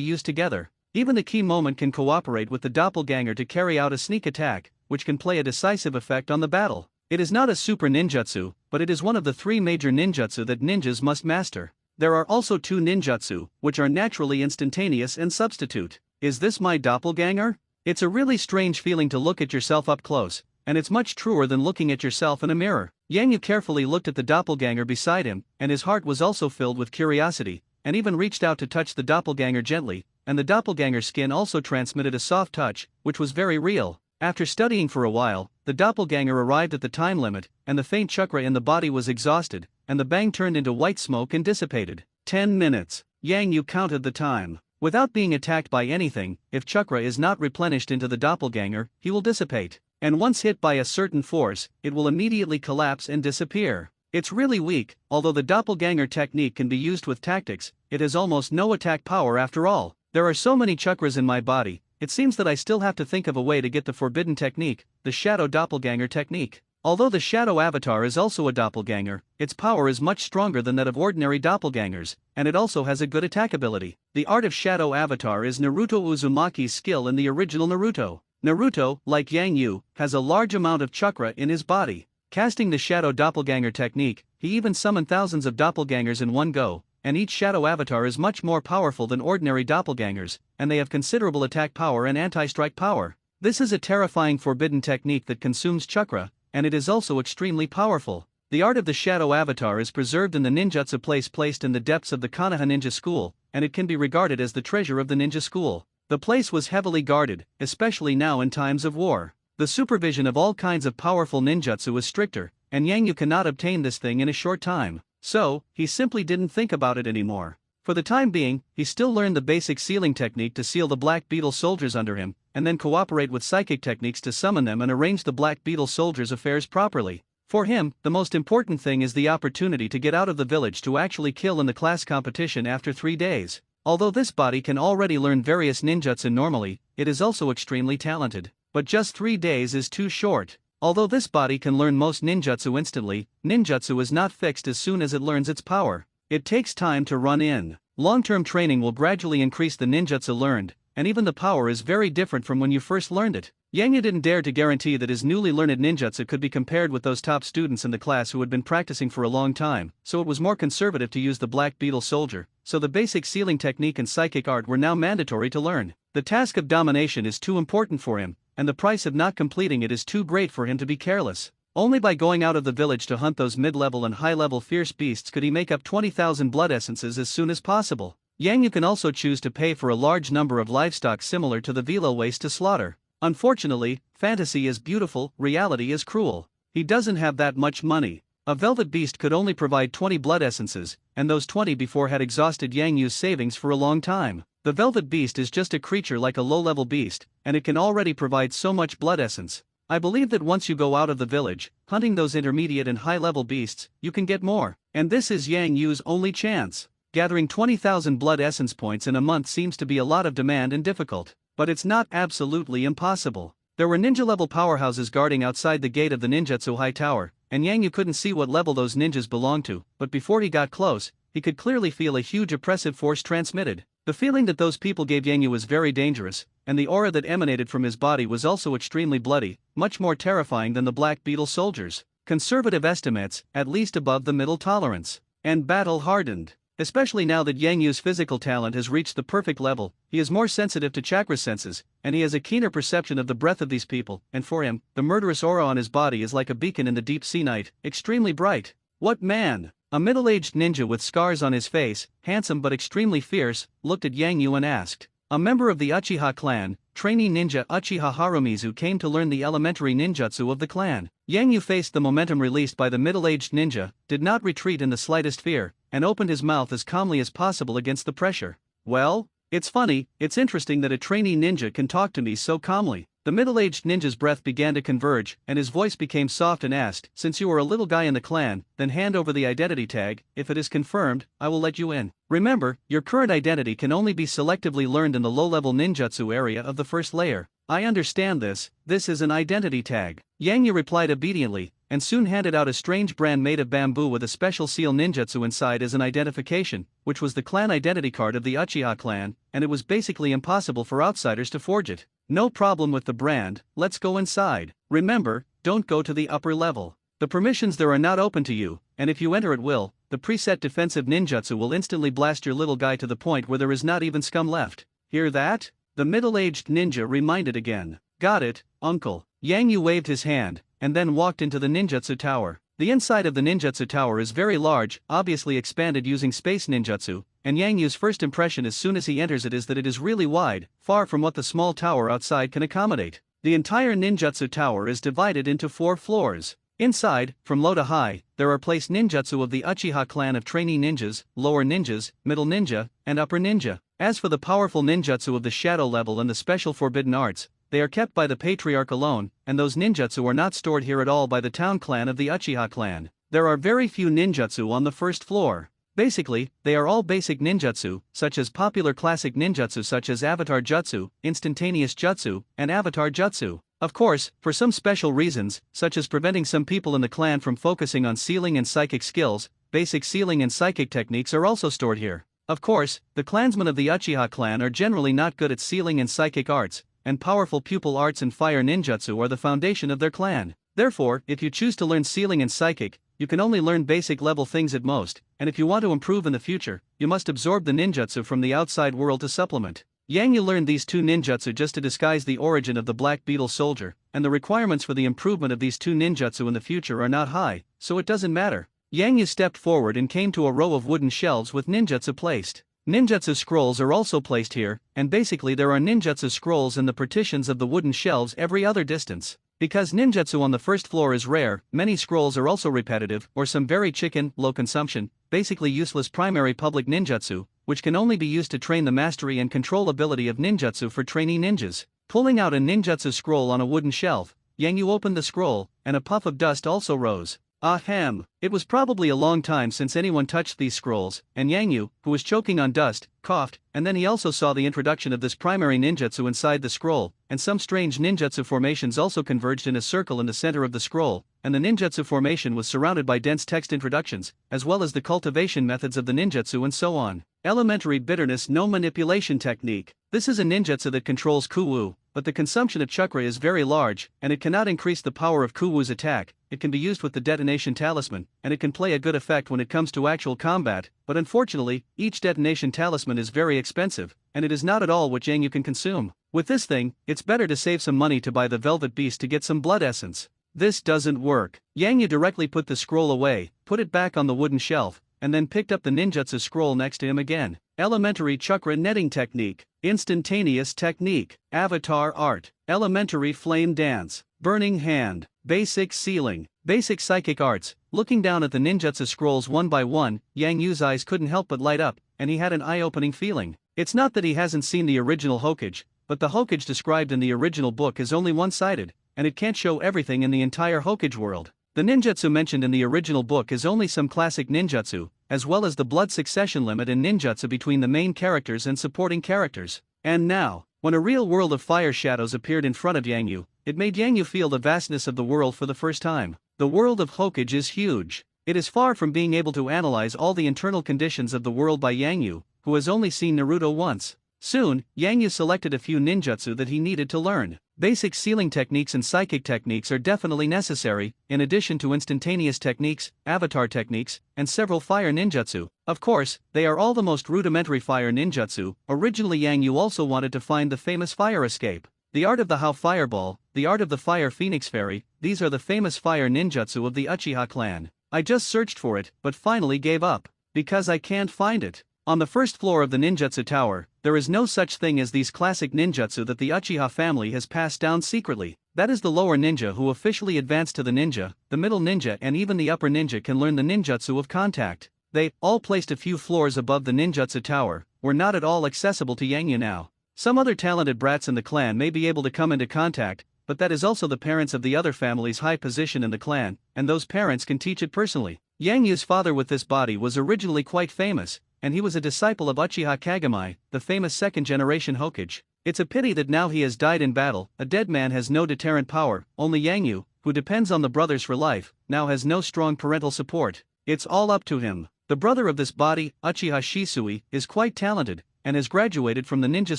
A: used together. Even the key moment can cooperate with the doppelganger to carry out a sneak attack, which can play a decisive effect on the battle. It is not a super ninjutsu, but it is one of the 3 major ninjutsu that ninjas must master. There are also 2 ninjutsu, which are naturally instantaneous and substitute. Is this my doppelganger? It's a really strange feeling to look at yourself up close, and it's much truer than looking at yourself in a mirror. Yang Yu carefully looked at the doppelganger beside him, and his heart was also filled with curiosity, and even reached out to touch the doppelganger gently, and the doppelganger's skin also transmitted a soft touch, which was very real. After studying for a while, the doppelganger arrived at the time limit, and the faint chakra in the body was exhausted, and the bang turned into white smoke and dissipated. 10 minutes. Yang Yu counted the time. Without being attacked by anything, if chakra is not replenished into the doppelganger, he will dissipate. And once hit by a certain force, it will immediately collapse and disappear. It's really weak. Although the doppelganger technique can be used with tactics, it has almost no attack power after all. There are so many chakras in my body, it seems that I still have to think of a way to get the forbidden technique, the shadow doppelganger technique. Although the shadow avatar is also a doppelganger, its power is much stronger than that of ordinary doppelgangers, and it also has a good attack ability. The art of shadow avatar is Naruto Uzumaki's skill in the original Naruto. Naruto, like Yang Yu, has a large amount of chakra in his body. Casting the shadow doppelganger technique, he even summoned thousands of doppelgangers in one go, and each shadow avatar is much more powerful than ordinary doppelgangers, and they have considerable attack power and anti-strike power. This is a terrifying forbidden technique that consumes chakra, and it is also extremely powerful. The art of the shadow avatar is preserved in the ninjutsu place placed in the depths of the Konoha ninja school, and it can be regarded as the treasure of the ninja school. The place was heavily guarded, especially now in times of war. The supervision of all kinds of powerful ninjutsu is stricter, and Yang Yu cannot obtain this thing in a short time. So, he simply didn't think about it anymore. For the time being, he still learned the basic sealing technique to seal the Black Beetle soldiers under him, and then cooperate with psychic techniques to summon them and arrange the Black Beetle soldiers' affairs properly. For him, the most important thing is the opportunity to get out of the village to actually kill in the class competition after 3 days. Although this body can already learn various ninjutsu normally, it is also extremely talented. But just 3 days is too short. Although this body can learn most ninjutsu instantly, ninjutsu is not fixed as soon as it learns its power. It takes time to run in. Long-term training will gradually increase the ninjutsu learned, and even the power is very different from when you first learned it. Yang Yu didn't dare to guarantee that his newly learned ninjutsu could be compared with those top students in the class who had been practicing for a long time, so it was more conservative to use the Black Beetle soldier, so the basic sealing technique and psychic art were now mandatory to learn. The task of domination is too important for him, and the price of not completing it is too great for him to be careless. Only by going out of the village to hunt those mid-level and high-level fierce beasts could he make up 20,000 blood essences as soon as possible. Yang Yu can also choose to pay for a large number of livestock similar to the velo waste to slaughter. Unfortunately, fantasy is beautiful, reality is cruel. He doesn't have that much money. A velvet beast could only provide 20 blood essences, and those 20 before had exhausted Yang Yu's savings for a long time. The velvet beast is just a creature like a low-level beast, and it can already provide so much blood essence. I believe that once you go out of the village, hunting those intermediate and high-level beasts, you can get more. And this is Yang Yu's only chance. Gathering 20,000 blood essence points in a month seems to be a lot of demand and difficult. But it's not absolutely impossible. There were ninja-level powerhouses guarding outside the gate of the ninjutsu high tower, and Yang Yu couldn't see what level those ninjas belonged to, but before he got close, he could clearly feel a huge oppressive force transmitted. The feeling that those people gave Yang Yu was very dangerous, and the aura that emanated from his body was also extremely bloody, much more terrifying than the Black Beetle soldiers. Conservative estimates, at least above the middle tolerance. And battle-hardened. Especially now that Yang Yu's physical talent has reached the perfect level, he is more sensitive to chakra senses, and he has a keener perception of the breath of these people, and for him, the murderous aura on his body is like a beacon in the deep sea night, extremely bright. What man? A middle-aged ninja with scars on his face, handsome but extremely fierce, looked at Yang Yu and asked. A member of the Uchiha clan, trainee ninja Uchiha Harumizu came to learn the elementary ninjutsu of the clan. Yang Yu faced the momentum released by the middle-aged ninja, did not retreat in the slightest fear, and opened his mouth as calmly as possible against the pressure. Well, it's funny, it's interesting that a trainee ninja can talk to me so calmly. The middle-aged ninja's breath began to converge, and his voice became soft and asked, since you are a little guy in the clan, then hand over the identity tag. If it is confirmed, I will let you in. Remember, your current identity can only be selectively learned in the low-level ninjutsu area of the first layer. I understand this is an identity tag. Yang Yu replied obediently, and soon handed out a strange brand made of bamboo with a special seal ninjutsu inside as an identification, which was the clan identity card of the Uchiha clan, and it was basically impossible for outsiders to forge it. No problem with the brand, let's go inside. Remember, don't go to the upper level. The permissions there are not open to you, and if you enter at will, the preset defensive ninjutsu will instantly blast your little guy to the point where there is not even scum left. Hear that? The middle-aged ninja reminded again. Got it, uncle. Yang Yu waved his hand, and then walked into the ninjutsu tower. The inside of the ninjutsu tower is very large, obviously expanded using space ninjutsu, and Yang Yu's first impression as soon as he enters it is that it is really wide, far from what the small tower outside can accommodate. The entire ninjutsu tower is divided into 4 floors. Inside, from low to high, there are placed ninjutsu of the Uchiha clan of trainee ninjas, lower ninjas, middle ninja, and upper ninja. As for the powerful ninjutsu of the shadow level and the special forbidden arts, they are kept by the patriarch alone, and those ninjutsu are not stored here at all by the town clan of the Uchiha clan. There are very few ninjutsu on the first floor. Basically, they are all basic ninjutsu, such as popular classic ninjutsu such as Avatar Jutsu, Instantaneous Jutsu, and Avatar Jutsu. Of course, for some special reasons, such as preventing some people in the clan from focusing on sealing and psychic skills, basic sealing and psychic techniques are also stored here. Of course, the clansmen of the Uchiha clan are generally not good at sealing and psychic arts, and powerful pupil arts and fire ninjutsu are the foundation of their clan. Therefore, if you choose to learn sealing and psychic, you can only learn basic level things at most, and if you want to improve in the future, you must absorb the ninjutsu from the outside world to supplement. Yang Yu learned these 2 ninjutsu just to disguise the origin of the Black Beetle soldier, and the requirements for the improvement of these 2 ninjutsu in the future are not high, so it doesn't matter. Yang Yu stepped forward and came to a row of wooden shelves with ninjutsu placed. Ninjutsu scrolls are also placed here, and basically there are ninjutsu scrolls in the partitions of the wooden shelves every other distance. Because ninjutsu on the first floor is rare, many scrolls are also repetitive, or some very low consumption, basically useless primary public ninjutsu, which can only be used to train the mastery and control ability of ninjutsu for trainee ninjas. Pulling out a ninjutsu scroll on a wooden shelf, Yang Yu opened the scroll, and a puff of dust also rose. Ahem. It was probably a long time since anyone touched these scrolls, and Yang Yu, who was choking on dust, coughed, and then he also saw the introduction of this primary ninjutsu inside the scroll, and some strange ninjutsu formations also converged in a circle in the center of the scroll, and the ninjutsu formation was surrounded by dense text introductions, as well as the cultivation methods of the ninjutsu and so on. Elementary bitterness no manipulation technique. This is a ninjutsu that controls Kuwu, but the consumption of chakra is very large, and it cannot increase the power of Kuwu's attack. It can be used with the detonation talisman, and it can play a good effect when it comes to actual combat, but unfortunately, each detonation talisman is very expensive, and it is not at all what Yang Yu can consume. With this thing, it's better to save some money to buy the Velvet Beast to get some blood essence. This doesn't work. Yang Yu directly put the scroll away, put it back on the wooden shelf, and then picked up the ninjutsu scroll next to him again. Elementary chakra netting technique, instantaneous technique, avatar art, elementary flame dance, burning hand, basic sealing, basic psychic arts. Looking down at the ninjutsu scrolls one by one, Yang Yu's eyes couldn't help but light up, and he had an eye-opening feeling. It's not that he hasn't seen the original Hokage, but the Hokage described in the original book is only one-sided, and it can't show everything in the entire Hokage world. The ninjutsu mentioned in the original book is only some classic ninjutsu, as well as the blood succession limit and ninjutsu between the main characters and supporting characters. And now, when a real world of fire shadows appeared in front of Yang Yu, it made Yang Yu feel the vastness of the world for the first time. The world of Hokage is huge. It is far from being able to analyze all the internal conditions of the world by Yang Yu, who has only seen Naruto once. Soon, Yang Yu selected a few ninjutsu that he needed to learn. Basic sealing techniques and psychic techniques are definitely necessary, in addition to instantaneous techniques, avatar techniques, and several fire ninjutsu. Of course, they are all the most rudimentary fire ninjutsu. Originally Yang Yu also wanted to find the famous fire escape. The art of the How Fireball, the art of the Fire Phoenix Fairy, these are the famous fire ninjutsu of the Uchiha clan. I just searched for it, but finally gave up. Because I can't find it. On the first floor of the ninjutsu tower, there is no such thing as these classic ninjutsu that the Uchiha family has passed down secretly. That is the lower ninja who officially advanced to the ninja, the middle ninja and even the upper ninja can learn the ninjutsu of contact. They, all placed a few floors above the ninjutsu tower, were not at all accessible to Yang Yu now. Some other talented brats in the clan may be able to come into contact, but that is also the parents of the other family's high position in the clan, and those parents can teach it personally. Yang Yu's father with this body was originally quite famous, and he was a disciple of Uchiha Kagami, the famous second-generation Hokage. It's a pity that now he has died in battle. A dead man has no deterrent power. Only Yang Yu, who who depends on the brothers for life, now has no strong parental support. It's all up to him. The brother of this body, Uchiha Shisui, is quite talented, and has graduated from the ninja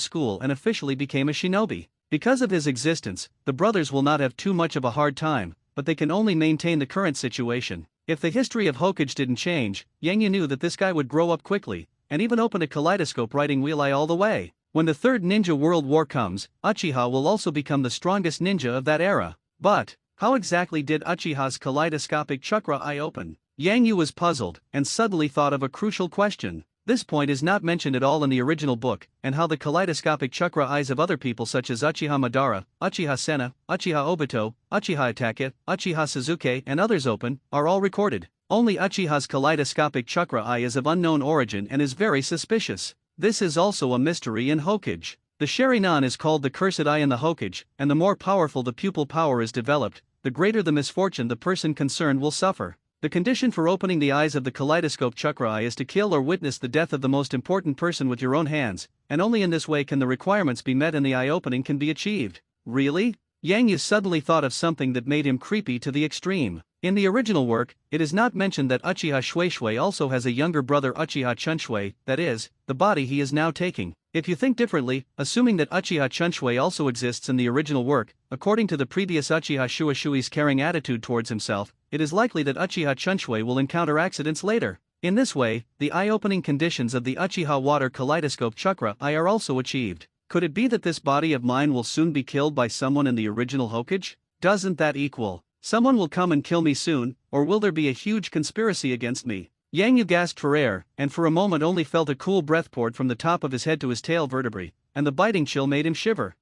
A: school and officially became a shinobi. Because of his existence, the brothers will not have too much of a hard time, but they can only maintain the current situation. If the history of Hokage didn't change, Yang Yu knew that this guy would grow up quickly, and even open a kaleidoscope riding wheel all the way. When the Third Ninja World War comes, Uchiha will also become the strongest ninja of that era. But, how exactly did Uchiha's kaleidoscopic chakra eye open? Yang Yu was puzzled, and suddenly thought of a crucial question. This point is not mentioned at all in the original book, and how the kaleidoscopic chakra eyes of other people such as Uchiha Madara, Uchiha Senna, Uchiha Obito, Uchiha Itachi, Uchiha Suzuki and others open, are all recorded. Only Uchiha's kaleidoscopic chakra eye is of unknown origin and is very suspicious. This is also a mystery in Hokage. The sharingan is called the cursed eye in the Hokage, and the more powerful the pupil power is developed, the greater the misfortune the person concerned will suffer. The condition for opening the eyes of the kaleidoscope chakra eye is to kill or witness the death of the most important person with your own hands, and only in this way can the requirements be met and the eye opening can be achieved. Really? Yang Yu suddenly thought of something that made him creepy to the extreme. In the original work, it is not mentioned that Uchiha Shueishui also has a younger brother Uchiha Chunshui, that is, the body he is now taking. If you think differently, assuming that Uchiha Chunshui also exists in the original work, according to the previous Uchiha Shueishui's caring attitude towards himself, it is likely that Uchiha Chunshui will encounter accidents later. In this way, the eye-opening conditions of the Uchiha Water Kaleidoscope Chakra eye are also achieved. Could it be that this body of mine will soon be killed by someone in the original Hokage? Doesn't that equal, someone will come and kill me soon, or will there be a huge conspiracy against me? Yang Yu gasped for air, and for a moment only felt a cool breath poured from the top of his head to his tail vertebrae, and the biting chill made him shiver.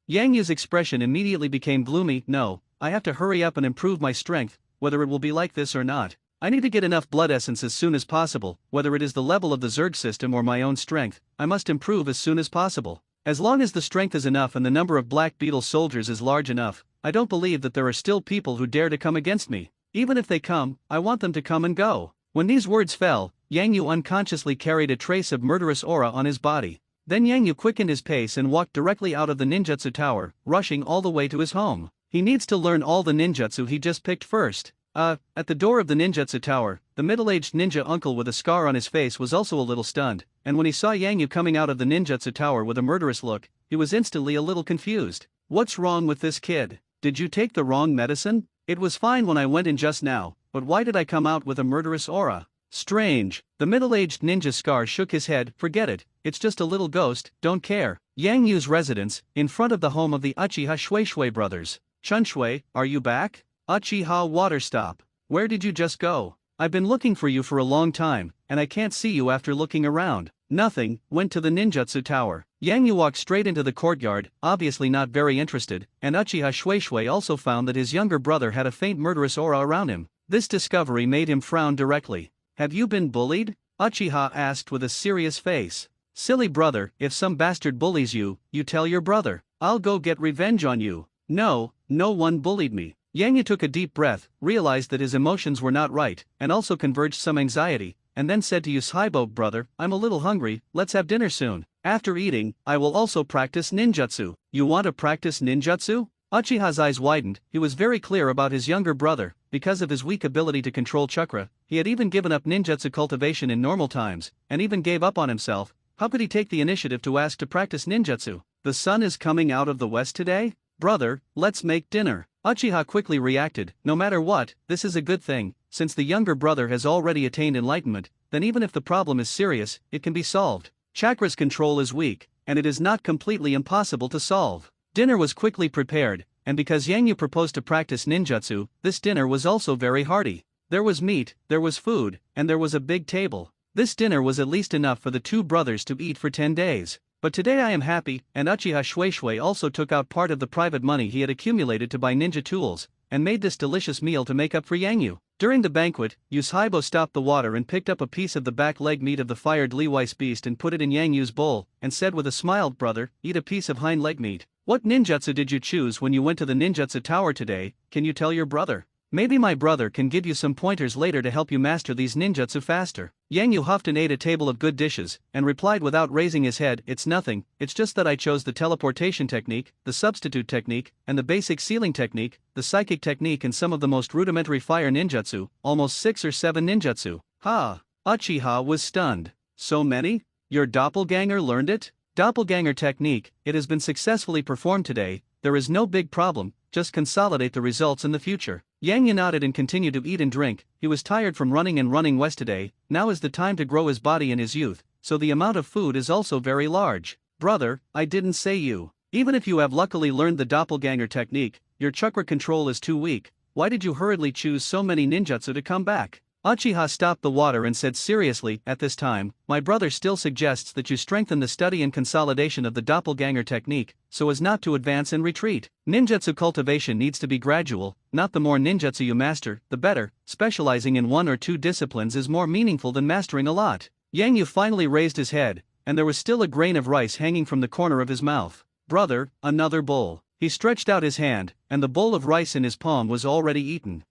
A: Yang Yu's expression immediately became gloomy. No, I have to hurry up and improve my strength, whether it will be like this or not. I need to get enough blood essence as soon as possible, whether it is the level of the Zerg system or my own strength, I must improve as soon as possible. As long as the strength is enough and the number of Black Beetle soldiers is large enough, I don't believe that there are still people who dare to come against me. Even if they come, I want them to come and go. When these words fell, Yang Yu unconsciously carried a trace of murderous aura on his body. Then Yang Yu quickened his pace and walked directly out of the ninjutsu tower, rushing all the way to his home. He needs to learn all the ninjutsu he just picked first. At the door of the ninjutsu tower, the middle-aged ninja uncle with a scar on his face was also a little stunned, and when he saw Yang Yu coming out of the ninjutsu tower with a murderous look, he was instantly a little confused. What's wrong with this kid? Did you take the wrong medicine? It was fine when I went in just now, but why did I come out with a murderous aura? Strange. The middle-aged ninja scar shook his head. Forget it, it's just a little ghost, don't care. Yang Yu's residence, in front of the home of the Uchiha Shueishui brothers. Chunshui, are you back? Uchiha Water Stop. Where did you just go? I've been looking for you for a long time, and I can't see you after looking around. Nothing, went to the ninjutsu tower. Yang Yu walked straight into the courtyard, obviously not very interested, and Uchiha Shueishui also found that his younger brother had a faint murderous aura around him. This discovery made him frown directly. Have you been bullied? Uchiha asked with a serious face. Silly brother, if some bastard bullies you, you tell your brother. I'll go get revenge on you. No, no one bullied me. Yang Yu took a deep breath, realized that his emotions were not right, and also converged some anxiety, and then said to Yushibo, brother, I'm a little hungry, let's have dinner soon. After eating, I will also practice ninjutsu. You want to practice ninjutsu? Uchiha's eyes widened. He was very clear about his younger brother. Because of his weak ability to control chakra, he had even given up ninjutsu cultivation in normal times, and even gave up on himself. How could he take the initiative to ask to practice ninjutsu? The sun is coming out of the west today? Brother, let's make dinner. Uchiha quickly reacted. No matter what, this is a good thing, since the younger brother has already attained enlightenment, then even if the problem is serious, it can be solved. Chakra's control is weak, and it is not completely impossible to solve. Dinner was quickly prepared, and because Yang Yu proposed to practice ninjutsu, this dinner was also very hearty. There was meat, there was food, and there was a big table. This dinner was at least enough for the two brothers to eat for 10 days. But today I am happy, and Uchiha Shueishui also took out part of the private money he had accumulated to buy ninja tools, and made this delicious meal to make up for Yang Yu. During the banquet, Yushibo stopped the water and picked up a piece of the back leg meat of the fired Leewise beast and put it in Yang Yu's bowl, and said with a smile, brother, eat a piece of hind leg meat. What ninjutsu did you choose when you went to the ninjutsu tower today? Can you tell your brother? Maybe my brother can give you some pointers later to help you master these ninjutsu faster. Yang Yu huffed and ate a table of good dishes, and replied without raising his head, "It's nothing, it's just that I chose the teleportation technique, the substitute technique, and the basic sealing technique, the psychic technique and some of the most rudimentary fire ninjutsu, almost 6 or 7 ninjutsu." Ha! Uchiha was stunned. So many? Your doppelganger learned it? Doppelganger technique, it has been successfully performed today, there is no big problem, just consolidate the results in the future. Yang Yu nodded and continued to eat and drink. He was tired from running west today. Now is the time to grow his body in his youth, so the amount of food is also very large. Brother, I didn't say you. Even if you have luckily learned the doppelganger technique, your chakra control is too weak. Why did you hurriedly choose so many ninjutsu to come back? Uchiha stopped the water and said seriously, "At this time, my brother still suggests that you strengthen the study and consolidation of the doppelganger technique, so as not to advance and retreat. Ninjutsu cultivation needs to be gradual, not the more ninjutsu you master, the better. Specializing in 1 or 2 disciplines is more meaningful than mastering a lot." Yang Yu finally raised his head, and there was still a grain of rice hanging from the corner of his mouth. "Brother, another bowl." He stretched out his hand, and the bowl of rice in his palm was already eaten.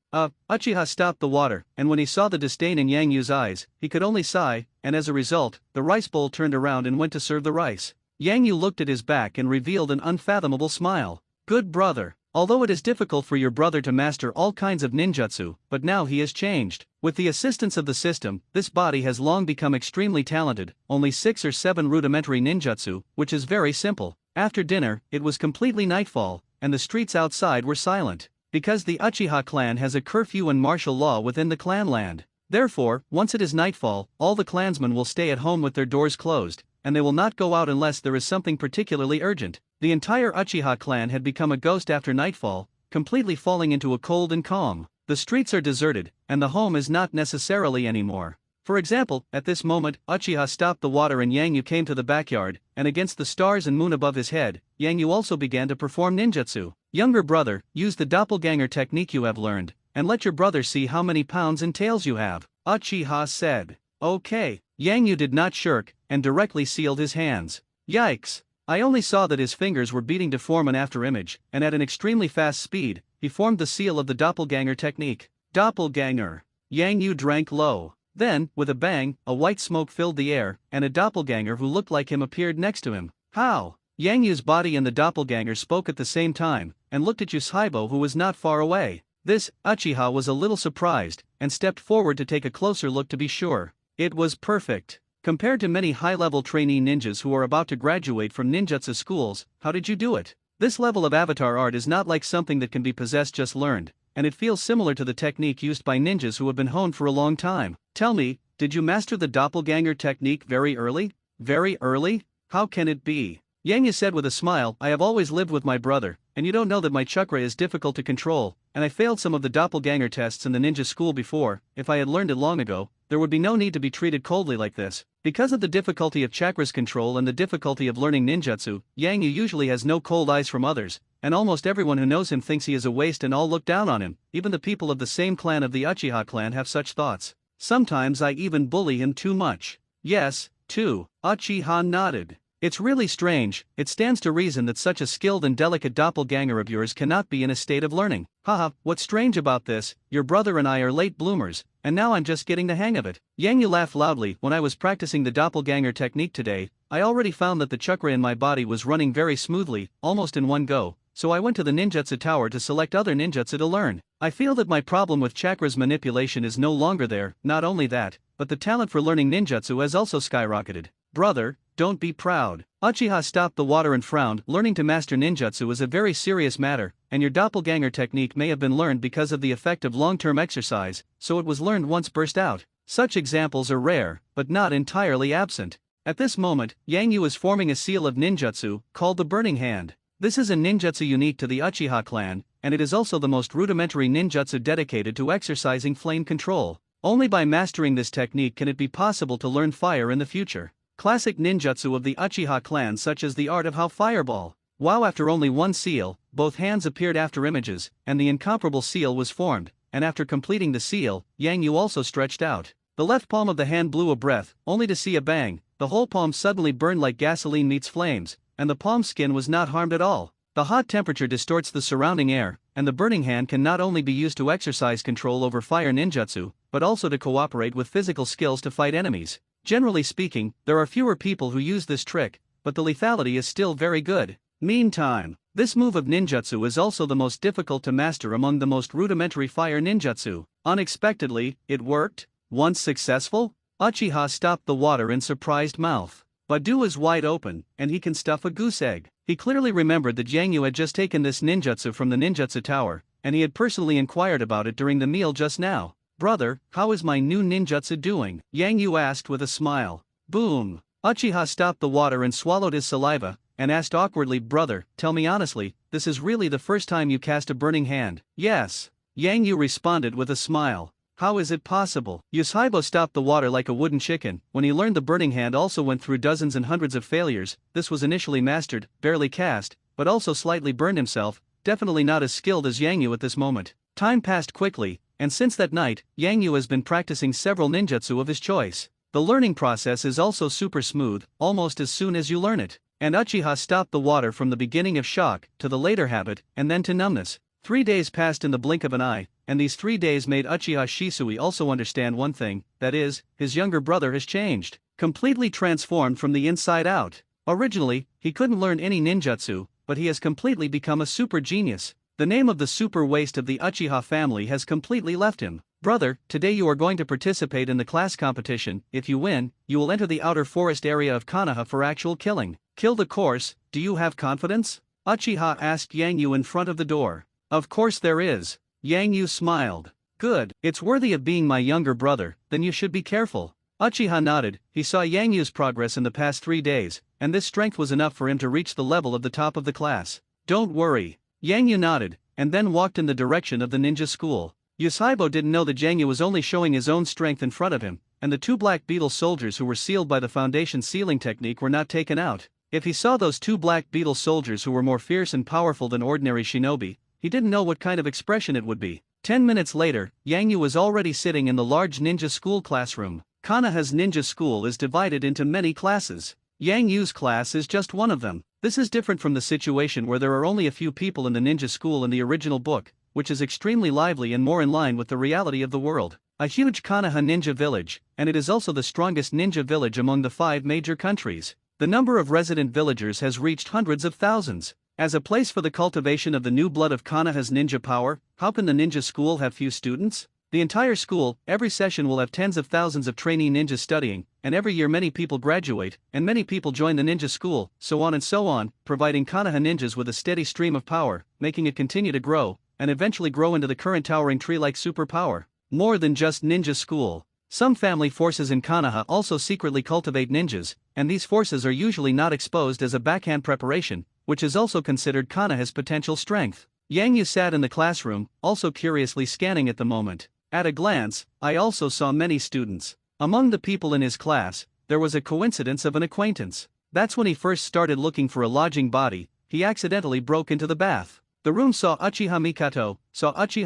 A: Uchiha stopped the water, and when he saw the disdain in Yang Yu's eyes, he could only sigh, and as a result, the rice bowl turned around and went to serve the rice. Yang Yu looked at his back and revealed an unfathomable smile. "Good brother. Although it is difficult for your brother to master all kinds of ninjutsu, but now he has changed. With the assistance of the system, this body has long become extremely talented, only 6 or 7 rudimentary ninjutsu, which is very simple." After dinner, it was completely nightfall, and the streets outside were silent. Because the Uchiha clan has a curfew and martial law within the clan land. Therefore, once it is nightfall, all the clansmen will stay at home with their doors closed, and they will not go out unless there is something particularly urgent. The entire Uchiha clan had become a ghost after nightfall, completely falling into a cold and calm. The streets are deserted, and the home is not necessarily anymore. For example, at this moment, Uchiha stopped the water and Yang Yu came to the backyard, and against the stars and moon above his head, Yang Yu also began to perform ninjutsu. "Younger brother, use the doppelganger technique you have learned, and let your brother see how many pounds and tails you have," Uchiha said. "Okay." Yang Yu did not shirk, and directly sealed his hands. Yikes! I only saw that his fingers were beating to form an afterimage, and at an extremely fast speed, he formed the seal of the doppelganger technique. Doppelganger. Yang Yu drank low. Then, with a bang, a white smoke filled the air, and a doppelganger who looked like him appeared next to him. "How?" Yang Yu's body and the doppelganger spoke at the same time, and looked at Yushibo who was not far away. This, Uchiha was a little surprised, and stepped forward to take a closer look to be sure. It was perfect. Compared to many high-level trainee ninjas who are about to graduate from ninjutsu schools, how did you do it? This level of avatar art is not like something that can be possessed just learned, and it feels similar to the technique used by ninjas who have been honed for a long time. Tell me, did you master the doppelganger technique very early? Very early? How can it be? Yang Yu said with a smile, "I have always lived with my brother, and you don't know that my chakra is difficult to control, and I failed some of the doppelganger tests in the ninja school before. If I had learned it long ago, there would be no need to be treated coldly like this." Because of the difficulty of chakras control and the difficulty of learning ninjutsu, Yang Yu usually has no cold eyes from others, and almost everyone who knows him thinks he is a waste and all look down on him. Even the people of the same clan of the Uchiha clan have such thoughts. Sometimes I even bully him too much. Yes, too. Uchiha nodded. "It's really strange, it stands to reason that such a skilled and delicate doppelganger of yours cannot be in a state of learning. Haha, what's strange about this, your brother and I are late bloomers, and now I'm just getting the hang of it." Yang Yu laughed loudly. "When I was practicing the doppelganger technique today, I already found that the chakra in my body was running very smoothly, almost in one go, so I went to the ninjutsu tower to select other ninjutsu to learn. I feel that my problem with chakras manipulation is no longer there. Not only that, but the talent for learning ninjutsu has also skyrocketed." "Brother, don't be proud." Uchiha stopped the water and frowned. "Learning to master ninjutsu is a very serious matter, and your doppelganger technique may have been learned because of the effect of long-term exercise, so it was learned once burst out. Such examples are rare, but not entirely absent." At this moment, Yang Yu is forming a seal of ninjutsu, called the Burning Hand. This is a ninjutsu unique to the Uchiha clan, and it is also the most rudimentary ninjutsu dedicated to exercising flame control. Only by mastering this technique can it be possible to learn fire in the future. Classic ninjutsu of the Uchiha clan such as the art of how fireball. Wow! After only one seal, both hands appeared after images, and the incomparable seal was formed, and after completing the seal, Yang Yu also stretched out. The left palm of the hand blew a breath, only to see a bang. The whole palm suddenly burned like gasoline meets flames, and the palm skin was not harmed at all. The hot temperature distorts the surrounding air, and the burning hand can not only be used to exercise control over fire ninjutsu, but also to cooperate with physical skills to fight enemies. Generally speaking, there are fewer people who use this trick, but the lethality is still very good. Meantime, this move of ninjutsu is also the most difficult to master among the most rudimentary fire ninjutsu. Unexpectedly, it worked. Once successful, Uchiha stopped the water in surprised mouth. Badu is wide open, and he can stuff a goose egg. He clearly remembered that Yang Yu had just taken this ninjutsu from the ninjutsu tower, and he had personally inquired about it during the meal just now. "Brother, how is my new ninjutsu doing?" Yang Yu asked with a smile. Boom! Uchiha stopped the water and swallowed his saliva, and asked awkwardly, "Brother, tell me honestly, this is really the first time you cast a burning hand?" "Yes." Yang Yu responded with a smile. "How is it possible?" Yushibo stopped the water like a wooden chicken. When he learned the burning hand also went through dozens and hundreds of failures, this was initially mastered, barely cast, but also slightly burned himself, definitely not as skilled as Yang Yu at this moment. Time passed quickly, and since that night, Yang Yu has been practicing several ninjutsu of his choice. The learning process is also super smooth, almost as soon as you learn it. And Uchiha stopped the water from the beginning of shock, to the later habit, and then to numbness. 3 days passed in the blink of an eye, and these 3 days made Uchiha Shisui also understand one thing, that is, his younger brother has changed, completely transformed from the inside out. Originally, he couldn't learn any ninjutsu, but he has completely become a super genius. The name of the super waste of the Uchiha family has completely left him. "Brother, today you are going to participate in the class competition. If you win, you will enter the outer forest area of Konoha for actual killing. Kill the course, do you have confidence?" Uchiha asked Yang Yu in front of the door. "Of course there is." Yang Yu smiled. "Good, it's worthy of being my younger brother, then you should be careful." Uchiha nodded. He saw Yang Yu's progress in the past 3 days, and this strength was enough for him to reach the level of the top of the class. "Don't worry." Yang Yu nodded, and then walked in the direction of the ninja school. Yushibo didn't know that Yang Yu was only showing his own strength in front of him, and the 2 black beetle soldiers who were sealed by the foundation sealing technique were not taken out. If he saw those 2 black beetle soldiers who were more fierce and powerful than ordinary shinobi, he didn't know what kind of expression it would be. 10 minutes later, Yang Yu was already sitting in the large ninja school classroom. Konoha's ninja school is divided into many classes. Yang Yu's class is just one of them. This is different from the situation where there are only a few people in the ninja school in the original book, which is extremely lively and more in line with the reality of the world. A huge Konoha ninja village, and it is also the strongest ninja village among the 5 major countries. The number of resident villagers has reached hundreds of thousands. As a place for the cultivation of the new blood of Konoha's ninja power, how can the ninja school have few students? The entire school, every session will have tens of thousands of trainee ninjas studying, and every year many people graduate, and many people join the ninja school, so on, providing Konoha ninjas with a steady stream of power, making it continue to grow, and eventually grow into the current towering tree-like superpower. More than just ninja school. Some family forces in Konoha also secretly cultivate ninjas, and these forces are usually not exposed as a backhand preparation, which is also considered Konoha's potential strength. Yang Yu sat in the classroom, also curiously scanning at the moment. At a glance, I also saw many students. Among the people in his class, there was a coincidence of an acquaintance. That's when he first started looking for a lodging body. He accidentally broke into the bath. The room saw Uchiha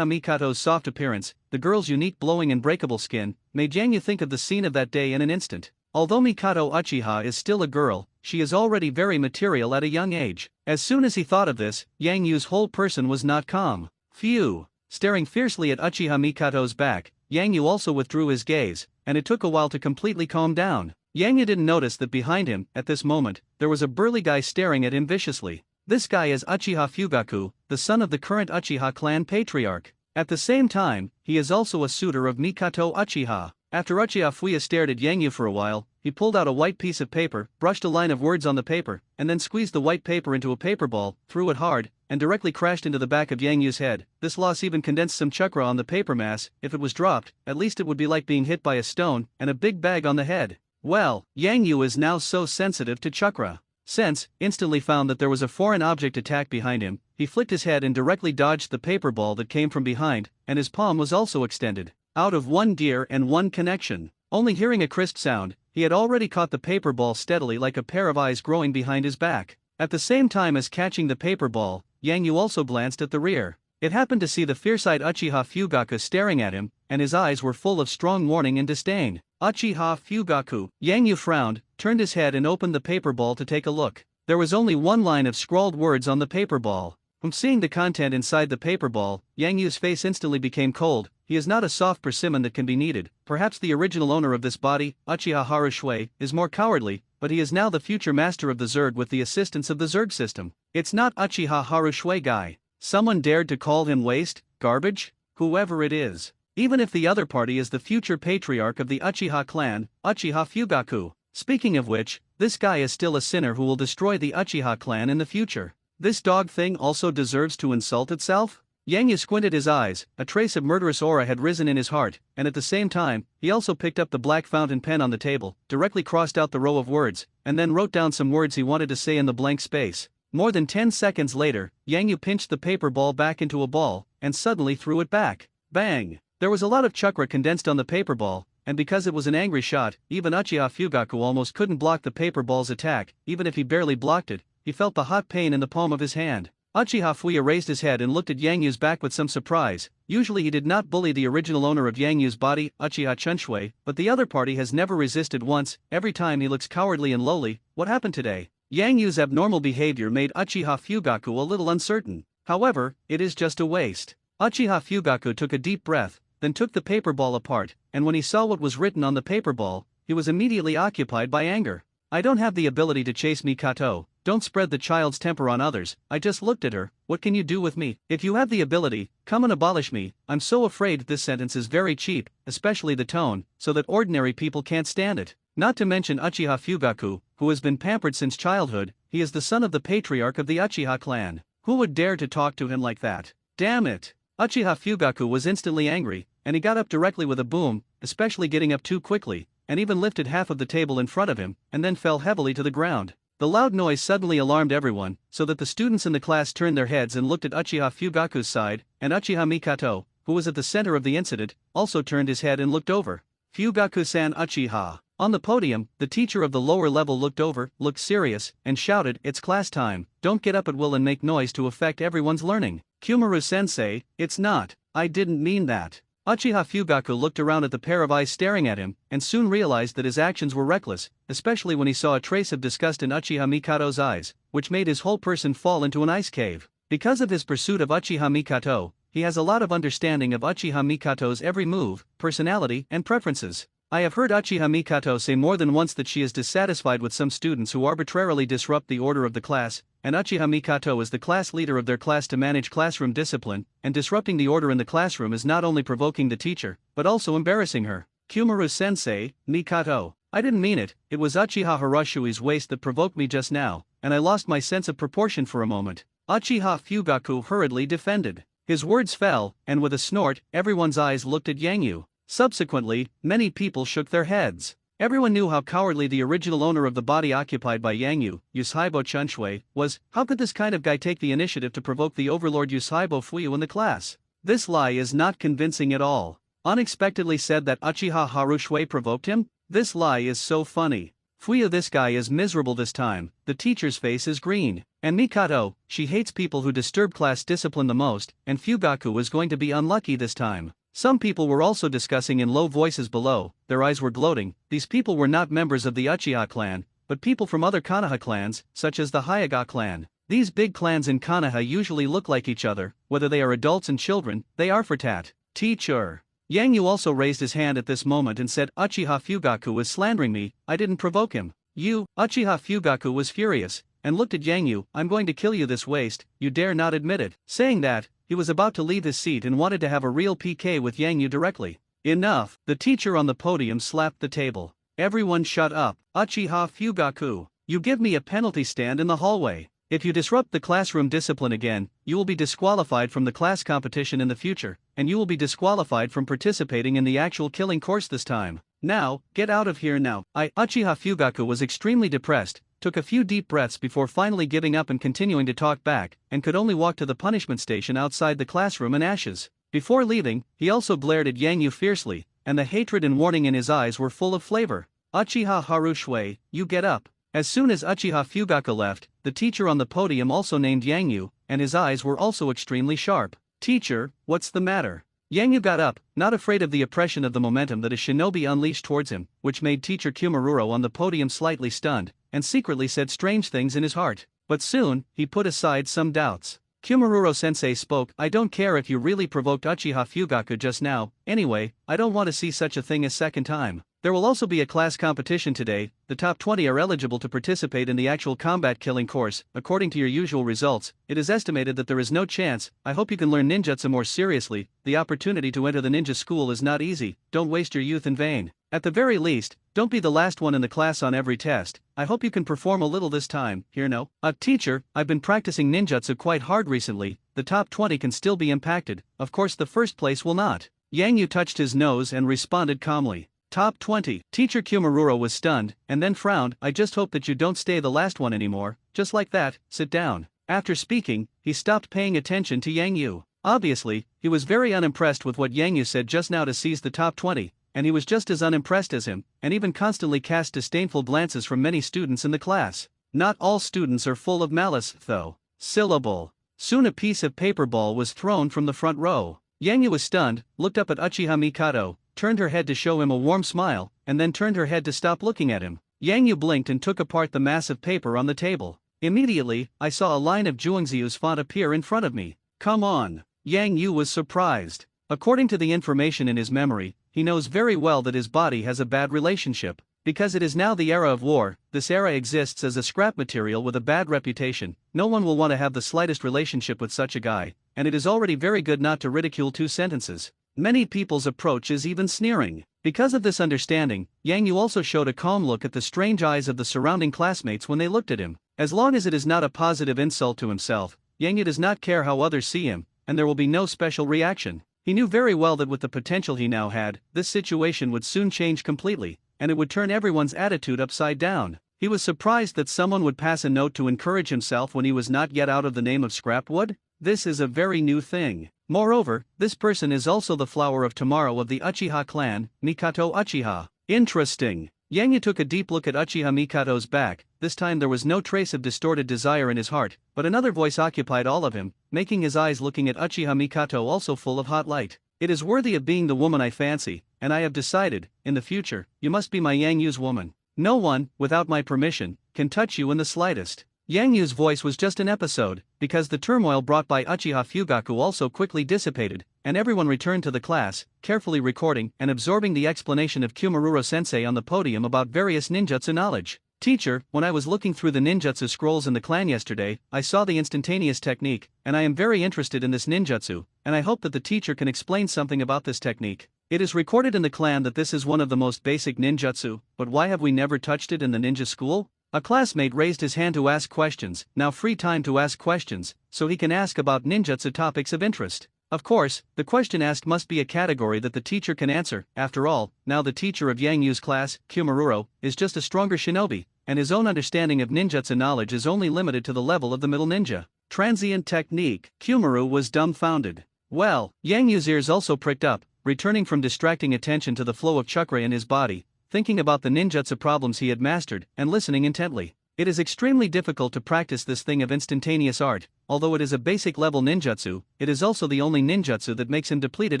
A: Mikato's soft appearance, the girl's unique glowing and breakable skin, made Yang Yu think of the scene of that day in an instant. Although Mikato Uchiha is still a girl, she is already very material at a young age. As soon as he thought of this, Yang Yu's whole person was not calm. Phew! Staring fiercely at Uchiha Mikato's back, Yang Yu also withdrew his gaze, and it took a while to completely calm down. Yang Yu didn't notice that behind him, at this moment, there was a burly guy staring at him viciously. This guy is Uchiha Fugaku, the son of the current Uchiha clan patriarch. At the same time, he is also a suitor of Mikato Uchiha. After Uchiha Fuya stared at Yang Yu for a while, he pulled out a white piece of paper, brushed a line of words on the paper, and then squeezed the white paper into a paper ball, threw it hard, and directly crashed into the back of Yang Yu's head. This loss even condensed some chakra on the paper mass. If it was dropped, at least it would be like being hit by a stone and a big bag on the head. Well, Yang Yu is now so sensitive to chakra. Sense instantly found that there was a foreign object attack behind him. He flicked his head and directly dodged the paper ball that came from behind, and his palm was also extended out of one gear and one connection. Only hearing a crisp sound, he had already caught the paper ball steadily like a pair of eyes growing behind his back. At the same time as catching the paper ball, Yang Yu also glanced at the rear. It happened to see the fierce-eyed Uchiha Fugaku staring at him, and his eyes were full of strong warning and disdain. Uchiha Fugaku. Yang Yu frowned, turned his head and opened the paper ball to take a look. There was only one line of scrawled words on the paper ball. From seeing the content inside the paper ball, Yang Yu's face instantly became cold. He is not a soft persimmon that can be kneaded. Perhaps the original owner of this body, Uchiha Haru Shui, is more cowardly, but he is now the future master of the Zerg with the assistance of the Zerg system. It's not Uchiha Haru Shui guy. Someone dared to call him waste, garbage? Whoever it is. Even if the other party is the future patriarch of the Uchiha clan, Uchiha Fugaku. Speaking of which, this guy is still a sinner who will destroy the Uchiha clan in the future. This dog thing also deserves to insult itself? Yang Yu squinted his eyes, a trace of murderous aura had risen in his heart, and at the same time, he also picked up the black fountain pen on the table, directly crossed out the row of words, and then wrote down some words he wanted to say in the blank space. More than 10 seconds later, Yang Yu pinched the paper ball back into a ball, and suddenly threw it back. Bang! There was a lot of chakra condensed on the paper ball, and because it was an angry shot, even Uchiha Fugaku almost couldn't block the paper ball's attack. Even if he barely blocked it, he felt the hot pain in the palm of his hand. Uchiha Fuya raised his head and looked at Yang Yu's back with some surprise. Usually he did not bully the original owner of Yang Yu's body, Uchiha Chunshui, but the other party has never resisted once. Every time he looks cowardly and lowly. What happened today? Yang Yu's abnormal behavior made Uchiha Fugaku a little uncertain. However, it is just a waste. Uchiha Fugaku took a deep breath, then took the paper ball apart, and when he saw what was written on the paper ball, he was immediately occupied by anger. I don't have the ability to chase Mikato. Don't spread the child's temper on others. I just looked at her. What can you do with me? If you have the ability, come and abolish me. I'm so afraid this sentence is very cheap, especially the tone, so that ordinary people can't stand it. Not to mention Uchiha Fugaku, who has been pampered since childhood. He is the son of the patriarch of the Uchiha clan. Who would dare to talk to him like that? Damn it! Uchiha Fugaku was instantly angry, and he got up directly with a boom, especially getting up too quickly, and even lifted half of the table in front of him, and then fell heavily to the ground. The loud noise suddenly alarmed everyone, so that the students in the class turned their heads and looked at Uchiha Fugaku's side, and Uchiha Mikato, who was at the center of the incident, also turned his head and looked over. Fugaku-san Uchiha. On the podium, the teacher of the lower level looked over, looked serious, and shouted, "It's class time, don't get up at will and make noise to affect everyone's learning." Kumaru-sensei, it's not, I didn't mean that. Uchiha Fugaku looked around at the pair of eyes staring at him, and soon realized that his actions were reckless, especially when he saw a trace of disgust in Uchiha Mikato's eyes, which made his whole person fall into an ice cave. Because of his pursuit of Uchiha Mikato, he has a lot of understanding of Uchiha Mikato's every move, personality, and preferences. I have heard Uchiha Mikato say more than once that she is dissatisfied with some students who arbitrarily disrupt the order of the class, and Uchiha Mikato is the class leader of their class to manage classroom discipline, and disrupting the order in the classroom is not only provoking the teacher, but also embarrassing her. Kumaru-sensei, Mikato. I didn't mean it, it was Uchiha Harashui's waist that provoked me just now, and I lost my sense of proportion for a moment. Uchiha Fugaku hurriedly defended. His words fell, and with a snort, everyone's eyes looked at Yang Yu. Subsequently, many people shook their heads. Everyone knew how cowardly the original owner of the body occupied by Yang Yu, Yusaibo Chunshui, was. How could this kind of guy take the initiative to provoke the overlord Yusaibo Fuyu in the class? This lie is not convincing at all. Unexpectedly said that Uchiha Haru Shui provoked him? This lie is so funny. Fuyu, this guy is miserable this time. The teacher's face is green. And Mikato, she hates people who disturb class discipline the most, and Fugaku is going to be unlucky this time. Some people were also discussing in low voices below, their eyes were gloating. These people were not members of the Uchiha clan, but people from other Konoha clans, such as the Hyuga clan. These big clans in Konoha usually look like each other, whether they are adults and children, they are for tat. Teacher. Yang Yu also raised his hand at this moment and said, Uchiha Fugaku is slandering me, I didn't provoke him. You, Uchiha Fugaku was furious, and looked at Yang Yu, I'm going to kill you this waste, you dare not admit it. Saying that, he was about to leave his seat and wanted to have a real PK with Yang Yu directly. Enough, the teacher on the podium slapped the table. Everyone shut up. Uchiha Fugaku, you give me a penalty stand in the hallway. If you disrupt the classroom discipline again, you will be disqualified from the class competition in the future, and you will be disqualified from participating in the actual killing course this time. Now, get out of here now. Uchiha Fugaku was extremely depressed, took a few deep breaths before finally giving up and continuing to talk back, and could only walk to the punishment station outside the classroom in ashes. Before leaving, he also glared at Yang Yu fiercely, and the hatred and warning in his eyes were full of flavor. Uchiha Haru Shui, you get up. As soon as Uchiha Fugaku left, the teacher on the podium also named Yang Yu, and his eyes were also extremely sharp. Teacher, what's the matter? Yang Yu got up, not afraid of the oppression of the momentum that a shinobi unleashed towards him, which made teacher Kumaruro on the podium slightly stunned, and secretly said strange things in his heart. But soon, he put aside some doubts. Kumaruro-sensei spoke. I don't care if you really provoked Uchiha Fugaku just now, anyway, I don't want to see such a thing a second time. There will also be a class competition today. The top 20 are eligible to participate in the actual combat killing course. According to your usual results, it is estimated that there is no chance. I hope you can learn ninjutsu more seriously. The opportunity to enter the ninja school is not easy. Don't waste your youth in vain. At the very least, don't be the last one in the class on every test. I hope you can perform a little this time. Here no. Teacher, I've been practicing ninjutsu quite hard recently. The top 20 can still be impacted. Of course the first place will not. Yang Yu touched his nose and responded calmly. Top 20. Teacher Kumaruro was stunned, and then frowned. I just hope that you don't stay the last one anymore. Just like that, sit down. After speaking, he stopped paying attention to Yang Yu. Obviously, he was very unimpressed with what Yang Yu said just now to seize the top 20, and he was just as unimpressed as him, and even constantly cast disdainful glances from many students in the class. Not all students are full of malice, though. Syllable. Soon a piece of paper ball was thrown from the front row. Yang Yu was stunned, looked up at Uchiha Mikado, turned her head to show him a warm smile, and then turned her head to stop looking at him. Yang Yu blinked and took apart the mass of paper on the table. Immediately, I saw a line of Zhuangziu's font appear in front of me. Come on. Yang Yu was surprised. According to the information in his memory, he knows very well that his body has a bad relationship. Because it is now the era of war, this era exists as a scrap material with a bad reputation. No one will want to have the slightest relationship with such a guy, and it is already very good not to ridicule 2 sentences. Many people's approach is even sneering. Because of this understanding, Yang Yu also showed a calm look at the strange eyes of the surrounding classmates when they looked at him. As long as it is not a positive insult to himself, Yang Yu does not care how others see him, and there will be no special reaction. He knew very well that with the potential he now had, this situation would soon change completely, and it would turn everyone's attitude upside down. He was surprised that someone would pass a note to encourage himself when he was not yet out of the name of scrapwood. This is a very new thing. Moreover, this person is also the flower of tomorrow of the Uchiha clan, Mikato Uchiha. Interesting. Yang Yu took a deep look at Uchiha Mikado's back. This time there was no trace of distorted desire in his heart, but another voice occupied all of him, making his eyes looking at Uchiha Mikato also full of hot light. It is worthy of being the woman I fancy, and I have decided, in the future, you must be my Yang Yu's woman. No one, without my permission, can touch you in the slightest. Yang Yu's voice was just an episode, because the turmoil brought by Uchiha Fugaku also quickly dissipated, and everyone returned to the class, carefully recording and absorbing the explanation of Kumaruro-sensei on the podium about various ninjutsu knowledge. Teacher, when I was looking through the ninjutsu scrolls in the clan yesterday, I saw the instantaneous technique, and I am very interested in this ninjutsu, and I hope that the teacher can explain something about this technique. It is recorded in the clan that this is one of the most basic ninjutsu, but why have we never touched it in the ninja school? A classmate raised his hand to ask questions. Now free time to ask questions, so he can ask about ninjutsu topics of interest. Of course, the question asked must be a category that the teacher can answer. After all, now the teacher of Yang Yu's class, Kumaruro, is just a stronger shinobi, and his own understanding of ninjutsu knowledge is only limited to the level of the middle ninja. Transient technique. Kumaru was dumbfounded. Well, Yang Yu's ears also pricked up, returning from distracting attention to the flow of chakra in his body, thinking about the ninjutsu problems he had mastered, and listening intently. It is extremely difficult to practice this thing of instantaneous art. Although it is a basic level ninjutsu, it is also the only ninjutsu that makes him depleted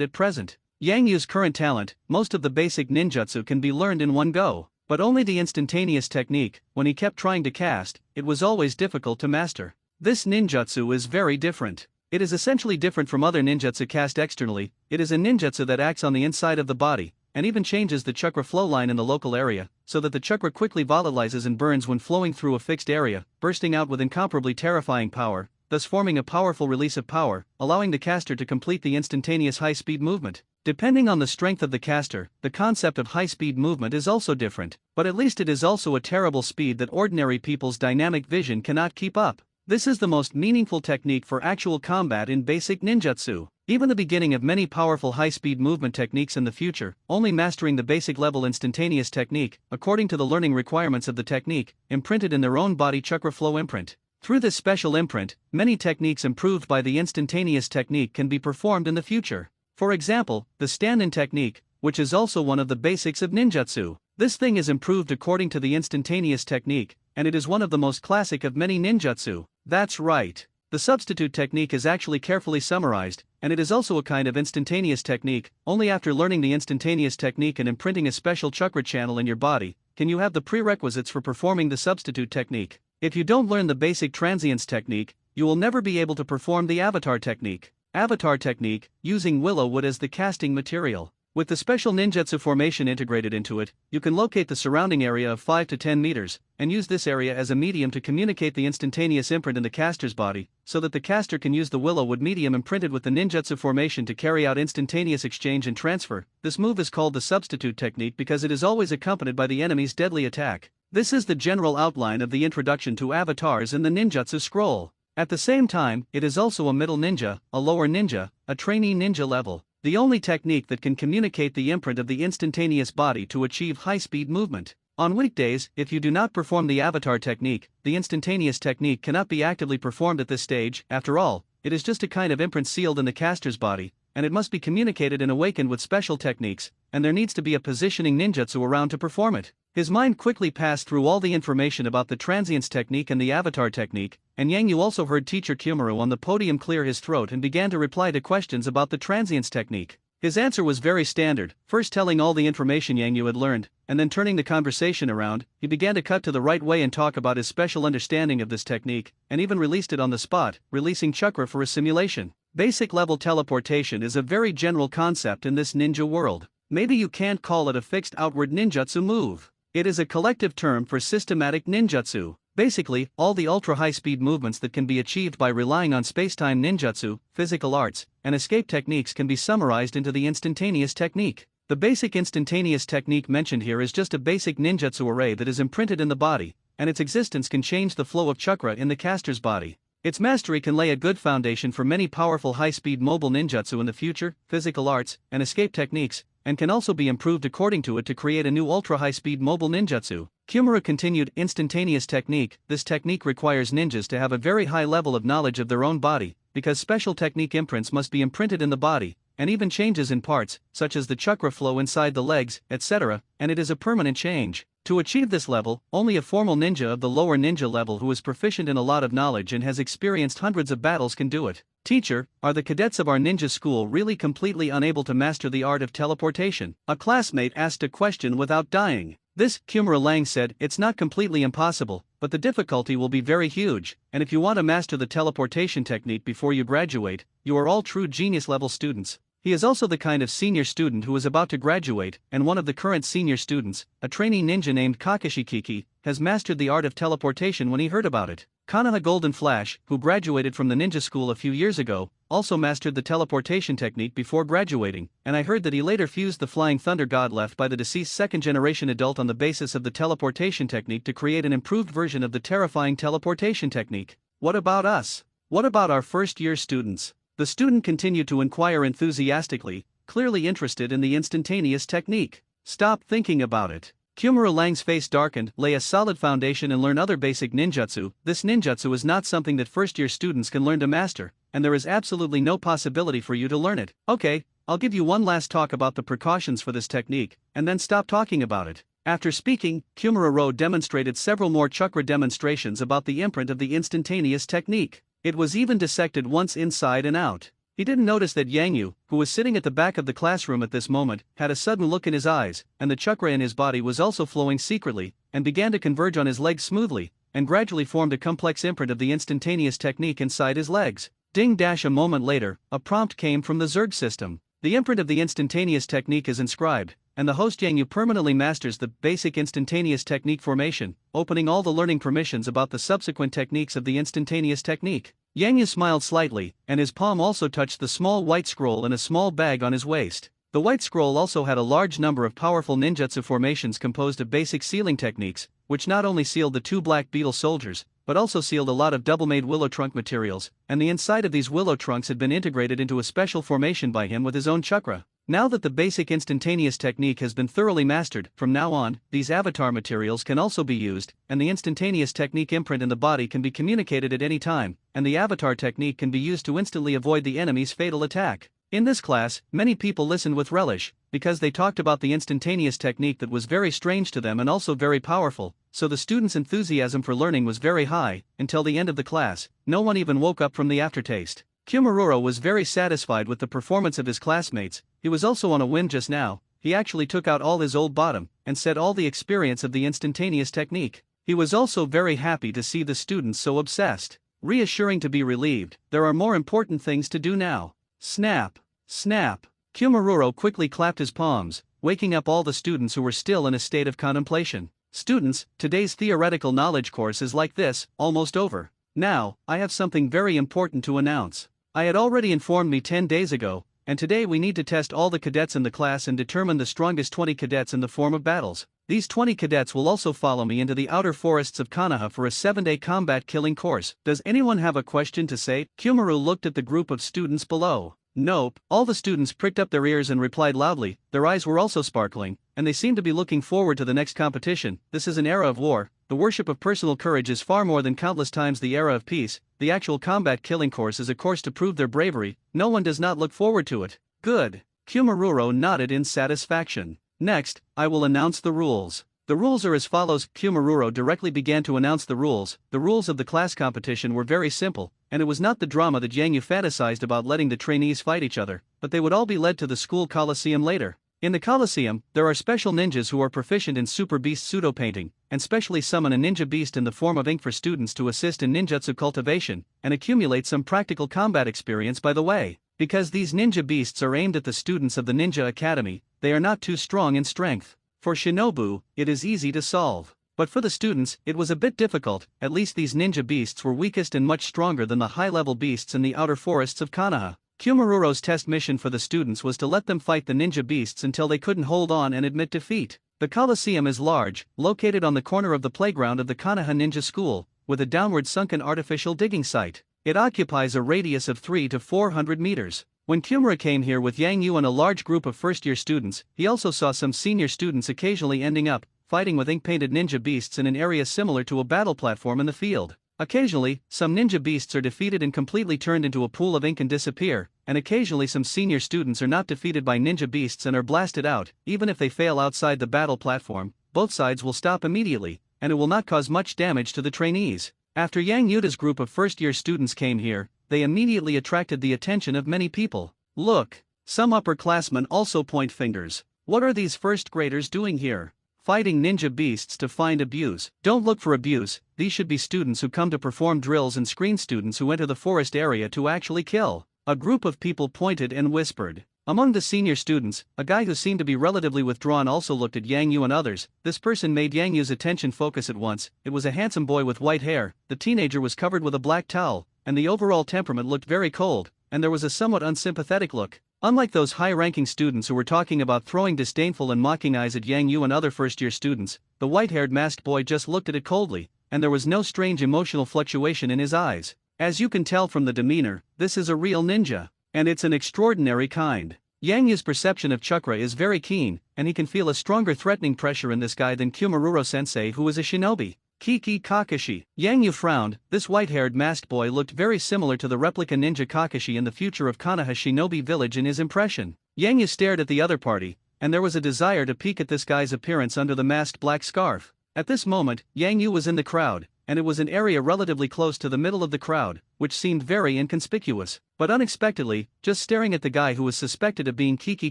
A: at present. Yang Yu's current talent, most of the basic ninjutsu can be learned in one go, but only the instantaneous technique, when he kept trying to cast, it was always difficult to master. This ninjutsu is very different. It is essentially different from other ninjutsu cast externally. It is a ninjutsu that acts on the inside of the body, and even changes the chakra flow line in the local area, so that the chakra quickly volatilizes and burns when flowing through a fixed area, bursting out with incomparably terrifying power, thus forming a powerful release of power, allowing the caster to complete the instantaneous high-speed movement. Depending on the strength of the caster, the concept of high-speed movement is also different, but at least it is also a terrible speed that ordinary people's dynamic vision cannot keep up. This is the most meaningful technique for actual combat in basic ninjutsu. Even the beginning of many powerful high-speed movement techniques in the future, only mastering the basic level instantaneous technique, according to the learning requirements of the technique, imprinted in their own body chakra flow imprint. Through this special imprint, many techniques improved by the instantaneous technique can be performed in the future. For example, the stand-in technique, which is also one of the basics of ninjutsu. This thing is improved according to the instantaneous technique, and it is one of the most classic of many ninjutsu. That's right. The substitute technique is actually carefully summarized, and it is also a kind of instantaneous technique. Only after learning the instantaneous technique and imprinting a special chakra channel in your body, can you have the prerequisites for performing the substitute technique. If you don't learn the basic transience technique, you will never be able to perform the avatar technique. Avatar technique, using willow wood as the casting material. With the special ninjutsu formation integrated into it, you can locate the surrounding area of 5 to 10 meters, and use this area as a medium to communicate the instantaneous imprint in the caster's body, so that the caster can use the willow wood medium imprinted with the ninjutsu formation to carry out instantaneous exchange and transfer. This move is called the substitute technique because it is always accompanied by the enemy's deadly attack. This is the general outline of the introduction to avatars in the ninjutsu scroll. At the same time, it is also a middle ninja, a lower ninja, a trainee ninja level. The only technique that can communicate the imprint of the instantaneous body to achieve high-speed movement. On weekdays, if you do not perform the avatar technique, the instantaneous technique cannot be actively performed at this stage. After all, it is just a kind of imprint sealed in the caster's body, and it must be communicated and awakened with special techniques, and there needs to be a positioning ninjutsu around to perform it. His mind quickly passed through all the information about the transience technique and the avatar technique, and Yang Yu also heard teacher Kyumaru on the podium clear his throat and began to reply to questions about the transience technique. His answer was very standard, first telling all the information Yang Yu had learned, and then turning the conversation around. He began to cut to the right way and talk about his special understanding of this technique, and even released it on the spot, releasing chakra for a simulation. Basic level teleportation is a very general concept in this ninja world. Maybe you can't call it a fixed outward ninjutsu move. It is a collective term for systematic ninjutsu. Basically, all the ultra-high-speed movements that can be achieved by relying on space-time ninjutsu, physical arts, and escape techniques can be summarized into the instantaneous technique. The basic instantaneous technique mentioned here is just a basic ninjutsu array that is imprinted in the body, and its existence can change the flow of chakra in the caster's body. Its mastery can lay a good foundation for many powerful high-speed mobile ninjutsu in the future, physical arts, and escape techniques, and can also be improved according to it to create a new ultra-high-speed mobile ninjutsu. Kyumaru continued, instantaneous technique. This technique requires ninjas to have a very high level of knowledge of their own body, because special technique imprints must be imprinted in the body, and even changes in parts, such as the chakra flow inside the legs, etc., and it is a permanent change. To achieve this level, only a formal ninja of the lower ninja level who is proficient in a lot of knowledge and has experienced hundreds of battles can do it. Teacher, are the cadets of our ninja school really completely unable to master the art of teleportation? A classmate asked a question without dying. This, Kyumaru Lang said, it's not completely impossible, but the difficulty will be very huge, and if you want to master the teleportation technique before you graduate, you are all true genius level students. He is also the kind of senior student who is about to graduate, and one of the current senior students, a trainee ninja named Kakashi Kiki, has mastered the art of teleportation when he heard about it. Konoha Golden Flash, who graduated from the ninja school a few years ago, also mastered the teleportation technique before graduating, and I heard that he later fused the flying thunder god left by the deceased second-generation adult on the basis of the teleportation technique to create an improved version of the terrifying teleportation technique. What about us? What about our first-year students? The student continued to inquire enthusiastically, clearly interested in the instantaneous technique. Stop thinking about it. Kyumaru Lang's face darkened. Lay a solid foundation and learn other basic ninjutsu. This ninjutsu is not something that first-year students can learn to master, and there is absolutely no possibility for you to learn it. Okay, I'll give you one last talk about the precautions for this technique, and then stop talking about it. After speaking, Kyumaru demonstrated several more chakra demonstrations about the imprint of the instantaneous technique. It was even dissected once inside and out. He didn't notice that Yang Yu, who was sitting at the back of the classroom at this moment, had a sudden look in his eyes, and the chakra in his body was also flowing secretly, and began to converge on his legs smoothly, and gradually formed a complex imprint of the instantaneous technique inside his legs. Ding dash. A moment later, a prompt came from the Zerg system. The imprint of the instantaneous technique is inscribed, and the host Yang Yu permanently masters the basic instantaneous technique formation, opening all the learning permissions about the subsequent techniques of the instantaneous technique. Yang Yu smiled slightly, and his palm also touched the small white scroll in a small bag on his waist. The white scroll also had a large number of powerful ninjutsu formations composed of basic sealing techniques, which not only sealed the 2 black beetle soldiers, but also sealed a lot of double-made willow trunk materials, and the inside of these willow trunks had been integrated into a special formation by him with his own chakra. Now that the basic instantaneous technique has been thoroughly mastered, from now on, these avatar materials can also be used, and the instantaneous technique imprint in the body can be communicated at any time, and the avatar technique can be used to instantly avoid the enemy's fatal attack. In this class, many people listened with relish, because they talked about the instantaneous technique that was very strange to them and also very powerful, so the students' enthusiasm for learning was very high. Until the end of the class, no one even woke up from the aftertaste. Kyumaru was very satisfied with the performance of his classmates. He was also on a whim just now. He actually took out all his old bottom, and said all the experience of the instantaneous technique. He was also very happy to see the students so obsessed. Reassuring to be relieved, there are more important things to do now. Snap! Snap! Kumururo quickly clapped his palms, waking up all the students who were still in a state of contemplation. Students, today's theoretical knowledge course is like this, almost over. Now, I have something very important to announce. I had already informed me 10 days ago, and today we need to test all the cadets in the class and determine the strongest 20 cadets in the form of battles. These 20 cadets will also follow me into the outer forests of Konoha for a 7-day combat killing course. Does anyone have a question to say? Kumuru looked at the group of students below. Nope. All the students pricked up their ears and replied loudly. Their eyes were also sparkling, and they seemed to be looking forward to the next competition. This is an era of war. The worship of personal courage is far more than countless times the era of peace. The actual combat killing course is a course to prove their bravery. No one does not look forward to it. Good. Kumururo nodded in satisfaction. Next, I will announce the rules. The rules are as follows. Kumururo directly began to announce the rules. The rules of the class competition were very simple, and it was not the drama that Yang Yu fantasized about letting the trainees fight each other, but they would all be led to the school coliseum later. In the coliseum, there are special ninjas who are proficient in super beast pseudo painting, and specially summon a ninja beast in the form of ink for students to assist in ninjutsu cultivation, and accumulate some practical combat experience by the way. Because these ninja beasts are aimed at the students of the Ninja Academy, they are not too strong in strength. For Shinobu, it is easy to solve. But for the students, it was a bit difficult. At least these ninja beasts were weakest and much stronger than the high-level beasts in the outer forests of Konoha. Kumururo's test mission for the students was to let them fight the ninja beasts until they couldn't hold on and admit defeat. The Coliseum is large, located on the corner of the playground of the Konoha Ninja School, with a downward sunken artificial digging site. It occupies a radius of 300 to 400 meters. When Kumura came here with Yang Yu and a large group of first-year students, he also saw some senior students occasionally ending up fighting with ink-painted ninja beasts in an area similar to a battle platform in the field. Occasionally, some ninja beasts are defeated and completely turned into a pool of ink and disappear, and occasionally some senior students are not defeated by ninja beasts and are blasted out. Even if they fail outside the battle platform, both sides will stop immediately, and it will not cause much damage to the trainees. After Yang Yuda's group of first-year students came here, they immediately attracted the attention of many people. Look, some upperclassmen also point fingers. What are these first graders doing here? Fighting ninja beasts to find abuse. Don't look for abuse, these should be students who come to perform drills and screen students who enter the forest area to actually kill. A group of people pointed and whispered. Among the senior students, a guy who seemed to be relatively withdrawn also looked at Yang Yu and others. This person made Yang Yu's attention focus at once. It was a handsome boy with white hair. The teenager was covered with a black towel, and the overall temperament looked very cold, and there was a somewhat unsympathetic look. Unlike those high-ranking students who were talking about throwing disdainful and mocking eyes at Yang Yu and other first-year students, the white-haired masked boy just looked at it coldly, and there was no strange emotional fluctuation in his eyes. As you can tell from the demeanor, this is a real ninja, and it's an extraordinary kind. Yang Yu's perception of chakra is very keen, and he can feel a stronger threatening pressure in this guy than Kumururo-sensei, who is a shinobi. Kiki Kakashi. Yang Yu frowned. This white-haired masked boy looked very similar to the replica ninja Kakashi in the future of Konoha Shinobi Village in his impression. Yang Yu stared at the other party, and there was a desire to peek at this guy's appearance under the masked black scarf. At this moment, Yang Yu was in the crowd, and it was an area relatively close to the middle of the crowd, which seemed very inconspicuous. But unexpectedly, just staring at the guy who was suspected of being Kiki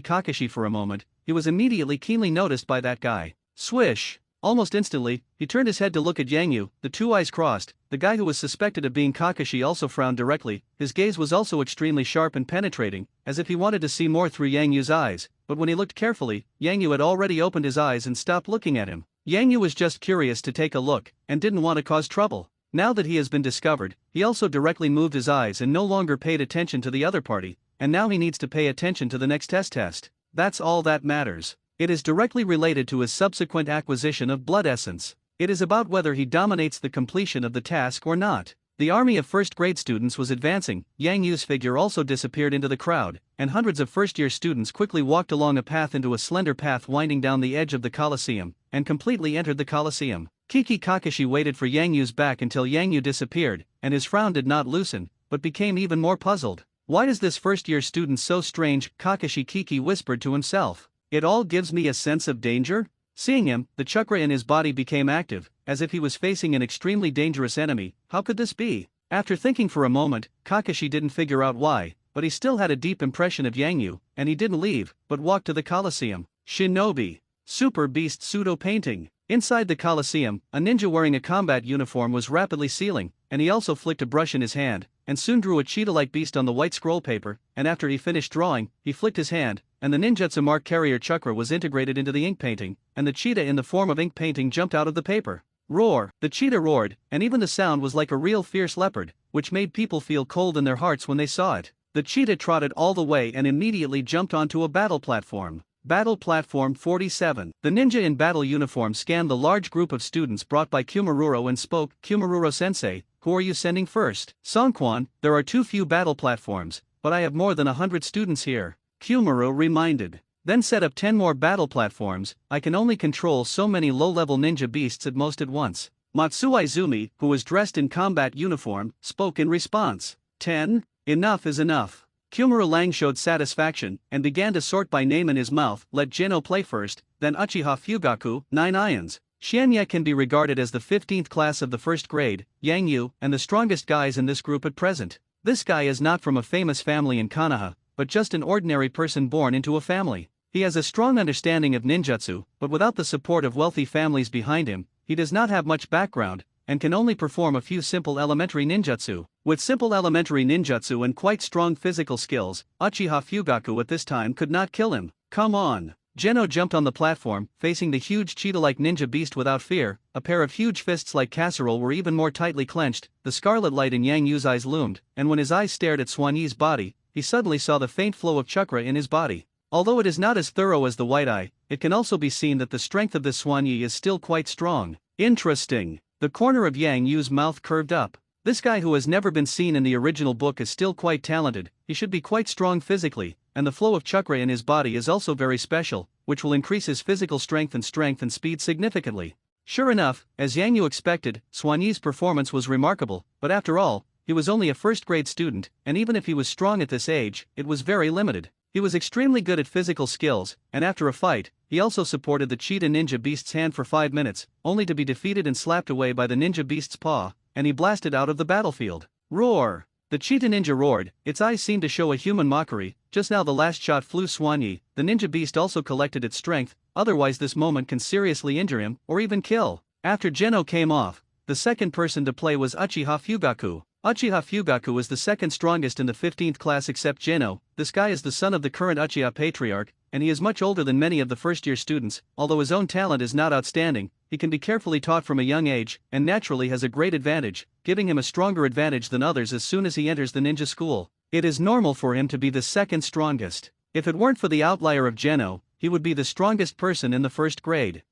A: Kakashi for a moment, he was immediately keenly noticed by that guy. Swish! Almost instantly, he turned his head to look at Yang Yu. The two eyes crossed. The guy who was suspected of being Kakashi also frowned directly. His gaze was also extremely sharp and penetrating, as if he wanted to see more through Yang Yu's eyes. But when he looked carefully, Yang Yu had already opened his eyes and stopped looking at him. Yang Yu was just curious to take a look, and didn't want to cause trouble. Now that he has been discovered, he also directly moved his eyes and no longer paid attention to the other party, and now he needs to pay attention to the next test. That's all that matters. It is directly related to his subsequent acquisition of blood essence. It is about whether he dominates the completion of the task or not. The army of first-grade students was advancing. Yang Yu's figure also disappeared into the crowd, and hundreds of first-year students quickly walked along a path into a slender path winding down the edge of the Coliseum, and completely entered the Coliseum. Kiki Kakashi waited for Yang Yu's back until Yang Yu disappeared, and his frown did not loosen, but became even more puzzled. Why is this first-year student so strange? Kakashi Kiki whispered to himself. It all gives me a sense of danger? Seeing him, the chakra in his body became active, as if he was facing an extremely dangerous enemy. How could this be? After thinking for a moment, Kakashi didn't figure out why, but he still had a deep impression of Yang Yu, and he didn't leave, but walked to the Coliseum. Shinobi. Super Beast Pseudo Painting. Inside the Colosseum, a ninja wearing a combat uniform was rapidly sealing, and he also flicked a brush in his hand, and soon drew a cheetah-like beast on the white scroll paper, and after he finished drawing, he flicked his hand, and the ninjutsu mark carrier chakra was integrated into the ink painting, and the cheetah in the form of ink painting jumped out of the paper. Roar! The cheetah roared, and even the sound was like a real fierce leopard, which made people feel cold in their hearts when they saw it. The cheetah trotted all the way and immediately jumped onto a battle platform. Battle Platform 47. The ninja in battle uniform scanned the large group of students brought by Kumaruro and spoke, "Kumaruro-sensei, who are you sending first?" "Songkwan, there are too few battle platforms, but I have more than 100 students here," Kumaro reminded. "Then set up 10 more battle platforms. I can only control so many low-level ninja beasts at most at once." Matsuo Izumi, who was dressed in combat uniform, spoke in response. 10? Enough is enough. Kumaro Lang showed satisfaction, and began to sort by name in his mouth. Let Jeno play first, then Uchiha Fugaku, 9 ions. Xianye can be regarded as the 15th class of the first grade, Yang Yu, and the strongest guys in this group at present. This guy is not from a famous family in Konoha, but just an ordinary person born into a family. He has a strong understanding of ninjutsu, but without the support of wealthy families behind him, he does not have much background, and can only perform a few simple elementary ninjutsu. With simple elementary ninjutsu and quite strong physical skills, Uchiha Fugaku at this time could not kill him. Come on! Jeno jumped on the platform, facing the huge cheetah-like ninja beast without fear. A pair of huge fists like casserole were even more tightly clenched. The scarlet light in Yang Yu's eyes loomed, and when his eyes stared at Xuanyi's body, he suddenly saw the faint flow of chakra in his body. Although it is not as thorough as the white eye, it can also be seen that the strength of this Xuanyi is still quite strong. Interesting. The corner of Yang Yu's mouth curved up. This guy who has never been seen in the original book is still quite talented. He should be quite strong physically, and the flow of chakra in his body is also very special, which will increase his physical strength and speed significantly. Sure enough, as Yang Yu expected, Xuanyi's performance was remarkable, but after all, he was only a first-grade student, and even if he was strong at this age, it was very limited. He was extremely good at physical skills, and after a fight, he also supported the cheetah ninja beast's hand for 5 minutes, only to be defeated and slapped away by the ninja beast's paw, and he blasted out of the battlefield. Roar! The cheetah ninja roared, its eyes seemed to show a human mockery. Just now the last shot flew Xuanyi. The ninja beast also collected its strength, otherwise this moment can seriously injure him, or even kill. After Jeno came off, the second person to play was Uchiha Fugaku. Uchiha Fugaku is the second strongest in the 15th class except Jeno. This guy is the son of the current Uchiha Patriarch, and he is much older than many of the first-year students. Although his own talent is not outstanding, he can be carefully taught from a young age, and naturally has a great advantage, giving him a stronger advantage than others as soon as he enters the ninja school. It is normal for him to be the second strongest. If it weren't for the outlier of Jeno, he would be the strongest person in the first grade.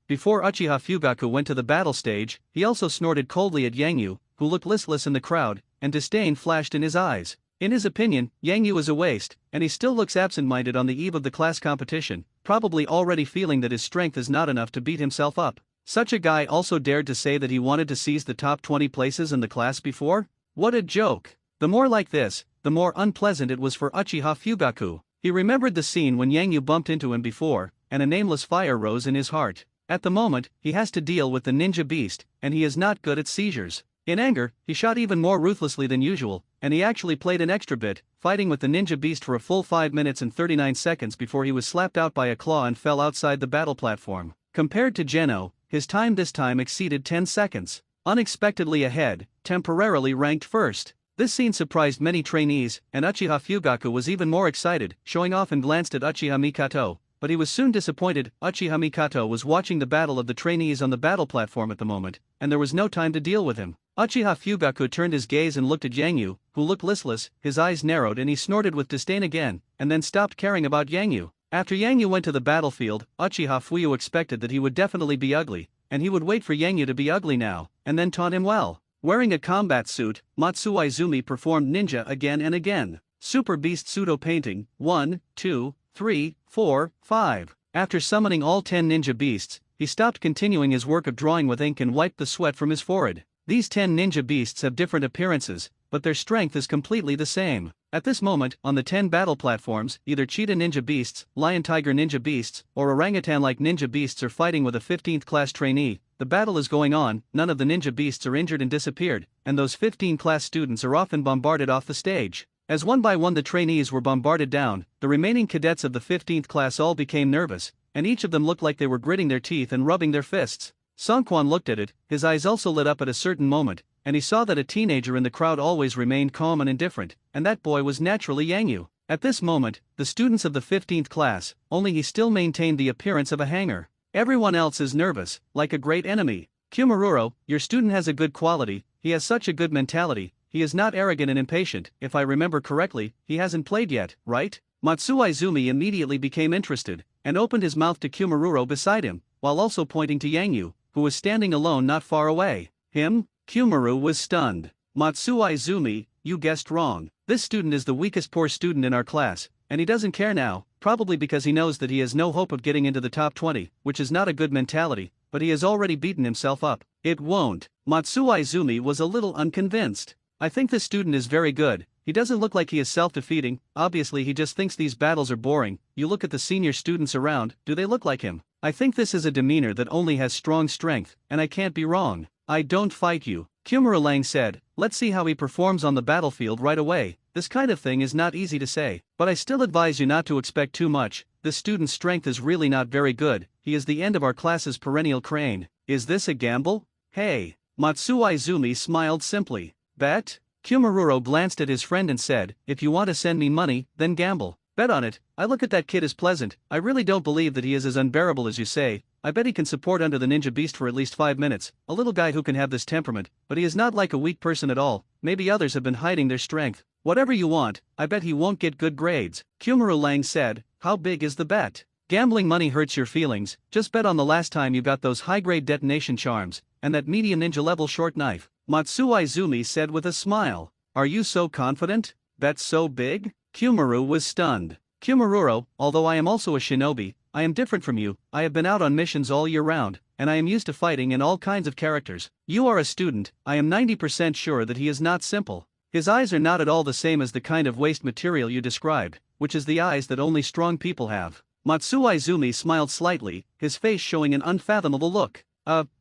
A: Before Uchiha Fugaku went to the battle stage, he also snorted coldly at Yang Yu, who looked listless in the crowd, and disdain flashed in his eyes. In his opinion, Yang Yu is a waste, and he still looks absent-minded on the eve of the class competition, probably already feeling that his strength is not enough to beat himself up. Such a guy also dared to say that he wanted to seize the top 20 places in the class before? What a joke! The more like this, the more unpleasant it was for Uchiha Fugaku. He remembered the scene when Yang Yu bumped into him before, and a nameless fire rose in his heart. At the moment, he has to deal with the ninja beast, and he is not good at seizures. In anger, he shot even more ruthlessly than usual, and he actually played an extra bit, fighting with the ninja beast for a full 5 minutes and 39 seconds before he was slapped out by a claw and fell outside the battle platform. Compared to Jeno, his time this time exceeded 10 seconds. Unexpectedly ahead, temporarily ranked first. This scene surprised many trainees, and Uchiha Fugaku was even more excited, showing off and glanced at Uchiha Mikato. But he was soon disappointed. Uchiha Mikato was watching the battle of the trainees on the battle platform at the moment, and there was no time to deal with him. Uchiha Fugaku turned his gaze and looked at Yang Yu, who looked listless. His eyes narrowed and he snorted with disdain again, and then stopped caring about Yang Yu. After Yang Yu went to the battlefield, Uchiha Fuyu expected that he would definitely be ugly, and he would wait for Yang Yu to be ugly now, and then taunt him well. Wearing a combat suit, Matsuo Izumi performed ninja again and again. Super Beast Pseudo Painting, 1, 2, 3, 4, 5. After summoning all 10 ninja beasts, he stopped continuing his work of drawing with ink and wiped the sweat from his forehead. These 10 ninja beasts have different appearances, but their strength is completely the same. At this moment, on the 10 battle platforms, either cheetah ninja beasts, lion tiger ninja beasts, or orangutan-like ninja beasts are fighting with a 15th class trainee. The battle is going on, none of the ninja beasts are injured and disappeared, and those 15 class students are often bombarded off the stage. As one by one the trainees were bombarded down, the remaining cadets of the 15th class all became nervous, and each of them looked like they were gritting their teeth and rubbing their fists. Songkwan looked at it, his eyes also lit up at a certain moment, and he saw that a teenager in the crowd always remained calm and indifferent, and that boy was naturally Yangyu. At this moment, the students of the 15th class, only he still maintained the appearance of a hanger. Everyone else is nervous, like a great enemy. Kumururo, your student has a good quality, he has such a good mentality, he is not arrogant and impatient, if I remember correctly, he hasn't played yet, right? Matsuo Izumi immediately became interested, and opened his mouth to Kumururo beside him, while also pointing to Yangyu, who was standing alone not far away. Him? Kumuru was stunned. Matsuo Izumi, you guessed wrong. This student is the weakest poor student in our class, and he doesn't care now, probably because he knows that he has no hope of getting into the top 20, which is not a good mentality, but he has already beaten himself up. It won't. Matsuo Izumi was a little unconvinced. I think this student is very good, he doesn't look like he is self-defeating, obviously he just thinks these battles are boring. You look at the senior students around, do they look like him? I think this is a demeanor that only has strong strength, and I can't be wrong. I don't fight you, Kumura Lang said, let's see how he performs on the battlefield right away. This kind of thing is not easy to say, but I still advise you not to expect too much. This student's strength is really not very good, he is the end of our class's perennial crane. Is this a gamble? Hey. Matsuo Izumi smiled simply. Bet? Kumururo glanced at his friend and said, if you want to send me money, then gamble. Bet on it. I look at that kid as pleasant, I really don't believe that he is as unbearable as you say. I bet he can support under the ninja beast for at least 5 minutes, a little guy who can have this temperament, but he is not like a weak person at all, maybe others have been hiding their strength. Whatever you want, I bet he won't get good grades. Kumuro Lang said, how big is the bet? Gambling money hurts your feelings, just bet on the last time you got those high-grade detonation charms, and that medium ninja-level short knife. Matsuo Izumi said with a smile. Are you so confident? Bet so big? Kumuru was stunned. Kumururo, although I am also a shinobi, I am different from you, I have been out on missions all year round, and I am used to fighting in all kinds of characters. You are a student, I am 90% sure that he is not simple. His eyes are not at all the same as the kind of waste material you described, which is the eyes that only strong people have. Matsuo Izumi smiled slightly, his face showing an unfathomable look.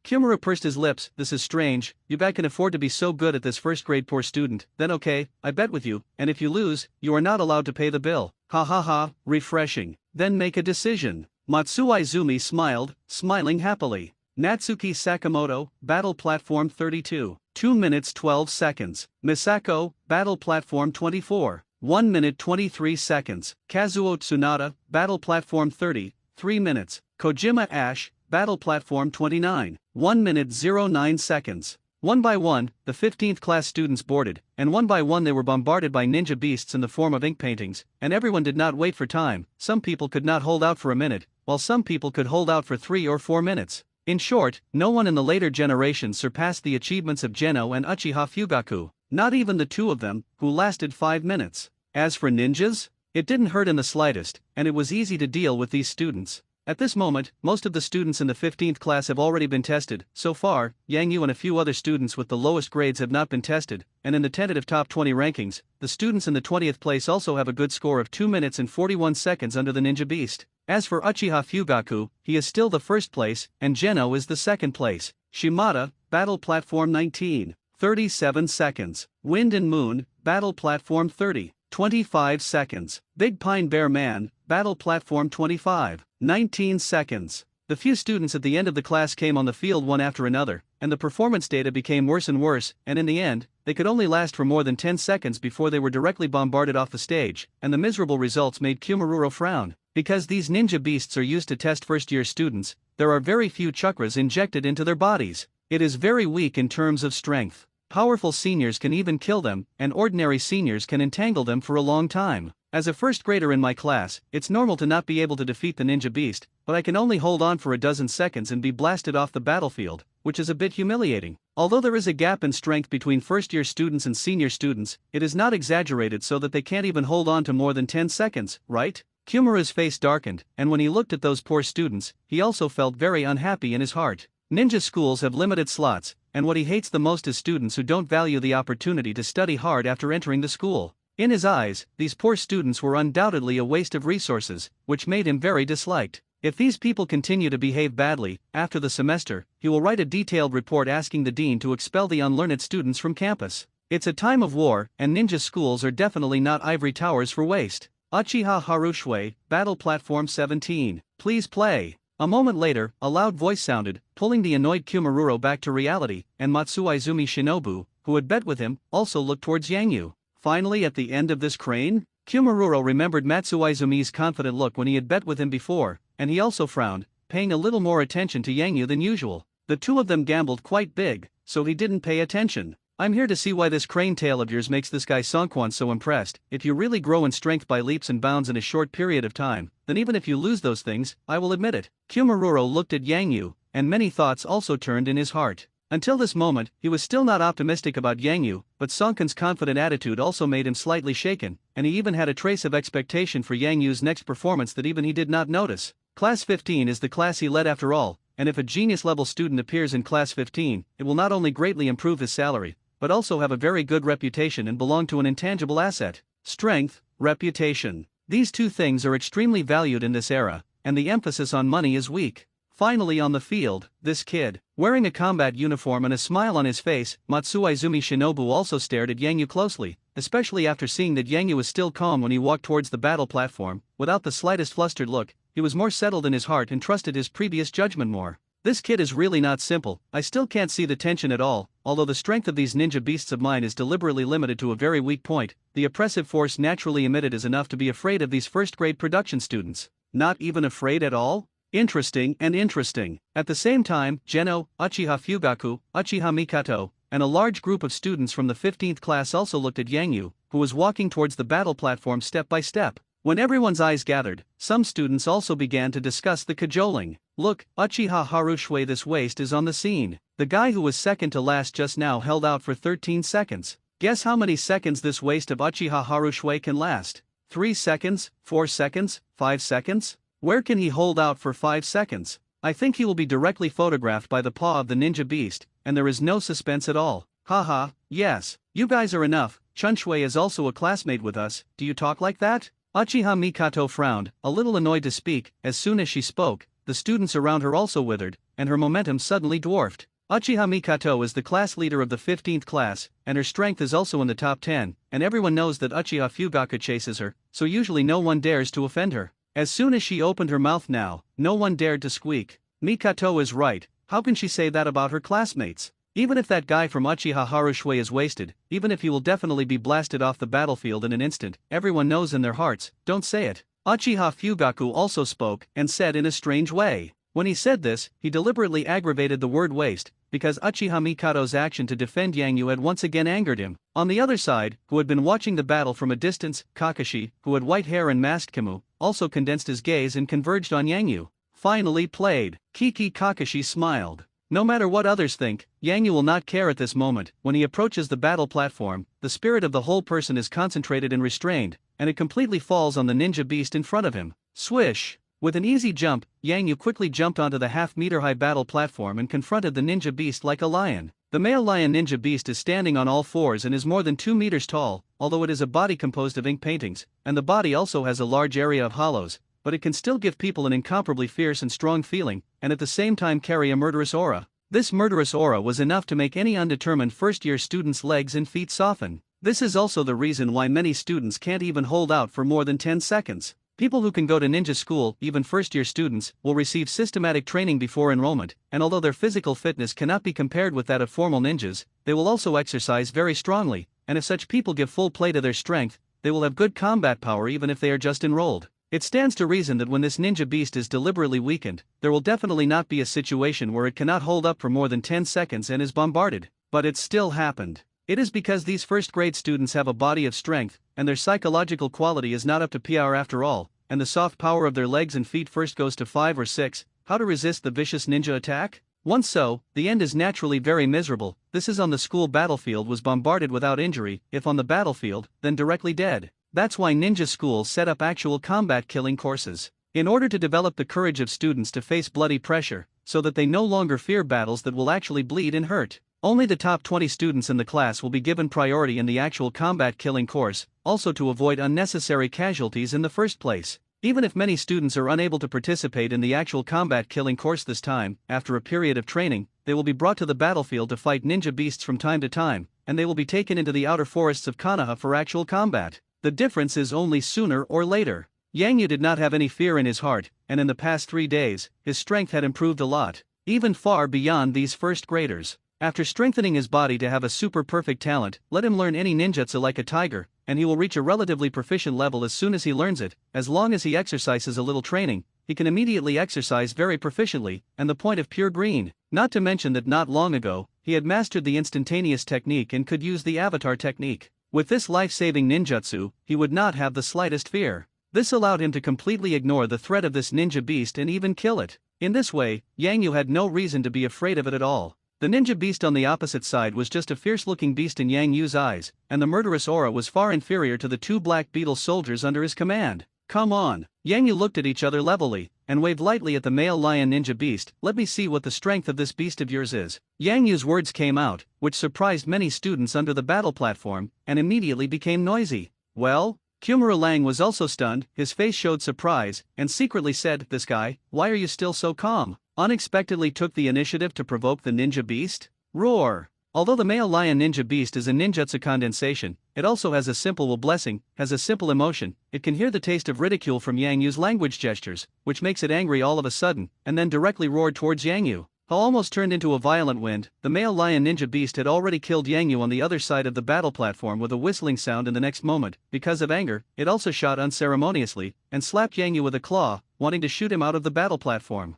A: Kumura pursed his lips, this is strange, you bet can afford to be so good at this first-grade poor student, then okay, I bet with you, and if you lose, you are not allowed to pay the bill. Ha ha ha, refreshing. Then make a decision. Matsuo Izumi smiled, smiling happily. Natsuki Sakamoto, Battle Platform 32. 2 minutes 12 seconds. Misako, Battle Platform 24. 1 minute 23 seconds. Kazuo Tsunada, Battle Platform 30. 3 minutes. Kojima Ash, Battle Platform 29. 1 minute 09 seconds. One by one, the 15th class students boarded, and one by one they were bombarded by ninja beasts in the form of ink paintings, and everyone did not wait for time. Some people could not hold out for a minute, while some people could hold out for 3 or 4 minutes. In short, no one in the later generations surpassed the achievements of Geno and Uchiha Fugaku, not even the two of them, who lasted 5 minutes. As for ninjas, it didn't hurt in the slightest, and it was easy to deal with these students. At this moment, most of the students in the 15th class have already been tested. So far, Yangyu and a few other students with the lowest grades have not been tested, and in the tentative top 20 rankings, the students in the 20th place also have a good score of 2 minutes and 41 seconds under the ninja beast. As for Uchiha Fugaku, he is still the first place, and Geno is the second place. Shimada, Battle Platform 19. 37 seconds. Wind and Moon, Battle Platform 30. 25 seconds. Big Pine Bear Man, Battle Platform 25. 19 seconds. The few students at the end of the class came on the field one after another, and the performance data became worse and worse, and in the end, they could only last for more than 10 seconds before they were directly bombarded off the stage, and the miserable results made Kumururo frown. Because these ninja beasts are used to test first-year students, there are very few chakras injected into their bodies. It is very weak in terms of strength. Powerful seniors can even kill them, and ordinary seniors can entangle them for a long time. As a first grader in my class, it's normal to not be able to defeat the ninja beast, but I can only hold on for a dozen seconds and be blasted off the battlefield, which is a bit humiliating. Although there is a gap in strength between first-year students and senior students, it is not exaggerated so that they can't even hold on to more than 10 seconds, right? Kumura's face darkened, and when he looked at those poor students, he also felt very unhappy in his heart. Ninja schools have limited slots, and what he hates the most is students who don't value the opportunity to study hard after entering the school. In his eyes, these poor students were undoubtedly a waste of resources, which made him very disliked. If these people continue to behave badly, after the semester, he will write a detailed report asking the dean to expel the unlearned students from campus. It's a time of war, and ninja schools are definitely not ivory towers for waste. Uchiha Harushui, Battle Platform 17. Please play. A moment later, a loud voice sounded, pulling the annoyed Kumururo back to reality, and Matsuizumi Shinobu, who had bet with him, also looked towards Yangyu. Finally at the end of this crane? Kumururo remembered Matsuizumi's confident look when he had bet with him before, and he also frowned, paying a little more attention to Yangyu than usual. The two of them gambled quite big, so he didn't pay attention. I'm here to see why this crane tail of yours makes this guy Songkwan so impressed. If you really grow in strength by leaps and bounds in a short period of time, then even if you lose those things, I will admit it. Kumururo looked at Yangyu, and many thoughts also turned in his heart. Until this moment, he was still not optimistic about Yangyu, but Songkwan's confident attitude also made him slightly shaken, and he even had a trace of expectation for Yangyu's next performance that even he did not notice. Class 15 is the class he led after all, and if a genius-level student appears in Class 15, it will not only greatly improve his salary, but also have a very good reputation and belong to an intangible asset. Strength, reputation. These two things are extremely valued in this era, and the emphasis on money is weak. Finally on the field, this kid, wearing a combat uniform and a smile on his face, Matsuizumi Shinobu also stared at Yangyu closely, especially after seeing that Yangyu was still calm when he walked towards the battle platform, without the slightest flustered look. He was more settled in his heart and trusted his previous judgment more. This kid is really not simple. I still can't see the tension at all, although the strength of these ninja beasts of mine is deliberately limited to a very weak point. The oppressive force naturally emitted is enough to be afraid of these first-grade production students. Not even afraid at all? Interesting and interesting. At the same time, Geno, Uchiha Fugaku, Uchiha Mikato, and a large group of students from the 15th class also looked at Yangyu, who was walking towards the battle platform step by step. When everyone's eyes gathered, some students also began to discuss the cajoling. Look, Uchiha Harushui, this waste is on the scene. The guy who was second to last just now held out for 13 seconds. Guess how many seconds this waste of Uchiha Harushui can last? 3 seconds, 4 seconds, 5 seconds? Where can he hold out for 5 seconds? I think he will be directly photographed by the paw of the ninja beast, and there is no suspense at all. Haha, yes, you guys are enough. Chunshui is also a classmate with us. Do you talk like that? Uchiha Mikato frowned, a little annoyed to speak. As soon as she spoke, the students around her also withered, and her momentum suddenly dwarfed. Uchiha Mikato is the class leader of the 15th class, and her strength is also in the top 10, and everyone knows that Uchiha Fugaku chases her, so usually no one dares to offend her. As soon as she opened her mouth now, no one dared to squeak. Mikato is right. How can she say that about her classmates? Even if that guy from Uchiha Harushui is wasted, even if he will definitely be blasted off the battlefield in an instant, everyone knows in their hearts, don't say it. Uchiha Fugaku also spoke, and said in a strange way. When he said this, he deliberately aggravated the word waste, because Uchiha Mikato's action to defend Yangyu had once again angered him. On the other side, who had been watching the battle from a distance, Kakashi, who had white hair and masked Kimu, also condensed his gaze and converged on Yangyu. Finally played. Kiki Kakashi smiled. No matter what others think, Yangyu will not care at this moment. When he approaches the battle platform, the spirit of the whole person is concentrated and restrained, and it completely falls on the ninja beast in front of him. Swish! With an easy jump, Yangyu quickly jumped onto the half-meter-high battle platform and confronted the ninja beast like a lion. The male lion ninja beast is standing on all fours and is more than 2 meters tall, although it is a body composed of ink paintings, and the body also has a large area of hollows, but it can still give people an incomparably fierce and strong feeling, and at the same time carry a murderous aura. This murderous aura was enough to make any undetermined first-year student's legs and feet soften. This is also the reason why many students can't even hold out for more than 10 seconds. People who can go to ninja school, even first-year students, will receive systematic training before enrollment, and although their physical fitness cannot be compared with that of formal ninjas, they will also exercise very strongly, and if such people give full play to their strength, they will have good combat power even if they are just enrolled. It stands to reason that when this ninja beast is deliberately weakened, there will definitely not be a situation where it cannot hold up for more than 10 seconds and is bombarded. But it still happened. It is because these first-grade students have a body of strength, and their psychological quality is not up to PR after all, and the soft power of their legs and feet first goes to 5 or 6. How to resist the vicious ninja attack? Once so, the end is naturally very miserable. This is on the school battlefield was bombarded without injury, if on the battlefield, then directly dead. That's why ninja schools set up actual combat killing courses. In order to develop the courage of students to face bloody pressure, so that they no longer fear battles that will actually bleed and hurt. Only the top 20 students in the class will be given priority in the actual combat killing course, also to avoid unnecessary casualties in the first place. Even if many students are unable to participate in the actual combat killing course this time, after a period of training, they will be brought to the battlefield to fight ninja beasts from time to time, and they will be taken into the outer forests of Konoha for actual combat. The difference is only sooner or later. Yang Yu did not have any fear in his heart, and in the past 3 days, his strength had improved a lot, even far beyond these first graders. After strengthening his body to have a super perfect talent, let him learn any ninjutsu like a tiger, and he will reach a relatively proficient level as soon as he learns it. As long as he exercises a little training, he can immediately exercise very proficiently, and the point of pure green. Not to mention that not long ago, he had mastered the instantaneous technique and could use the avatar technique. With this life-saving ninjutsu, he would not have the slightest fear. This allowed him to completely ignore the threat of this ninja beast and even kill it. In this way, Yang Yu had no reason to be afraid of it at all. The ninja beast on the opposite side was just a fierce-looking beast in Yang Yu's eyes, and the murderous aura was far inferior to the 2 black beetle soldiers under his command. Come on! Yang Yu looked at each other levelly, and waved lightly at the male lion ninja beast. Let me see what the strength of this beast of yours is. Yang Yu's words came out, which surprised many students under the battle platform, and immediately became noisy. Well? Kumara Lang was also stunned, his face showed surprise, and secretly said, "This guy, why are you still so calm?" Unexpectedly took the initiative to provoke the ninja beast? Roar! Although the male lion ninja beast is a ninjutsu condensation, it also has a simple will blessing, has a simple emotion. It can hear the taste of ridicule from Yang Yu's language gestures, which makes it angry all of a sudden, and then directly roared towards Yang Yu. Almost turned into a violent wind, the male lion ninja beast had already killed Yang Yu on the other side of the battle platform with a whistling sound in the next moment. Because of anger, it also shot unceremoniously, and slapped Yang Yu with a claw, wanting to shoot him out of the battle platform.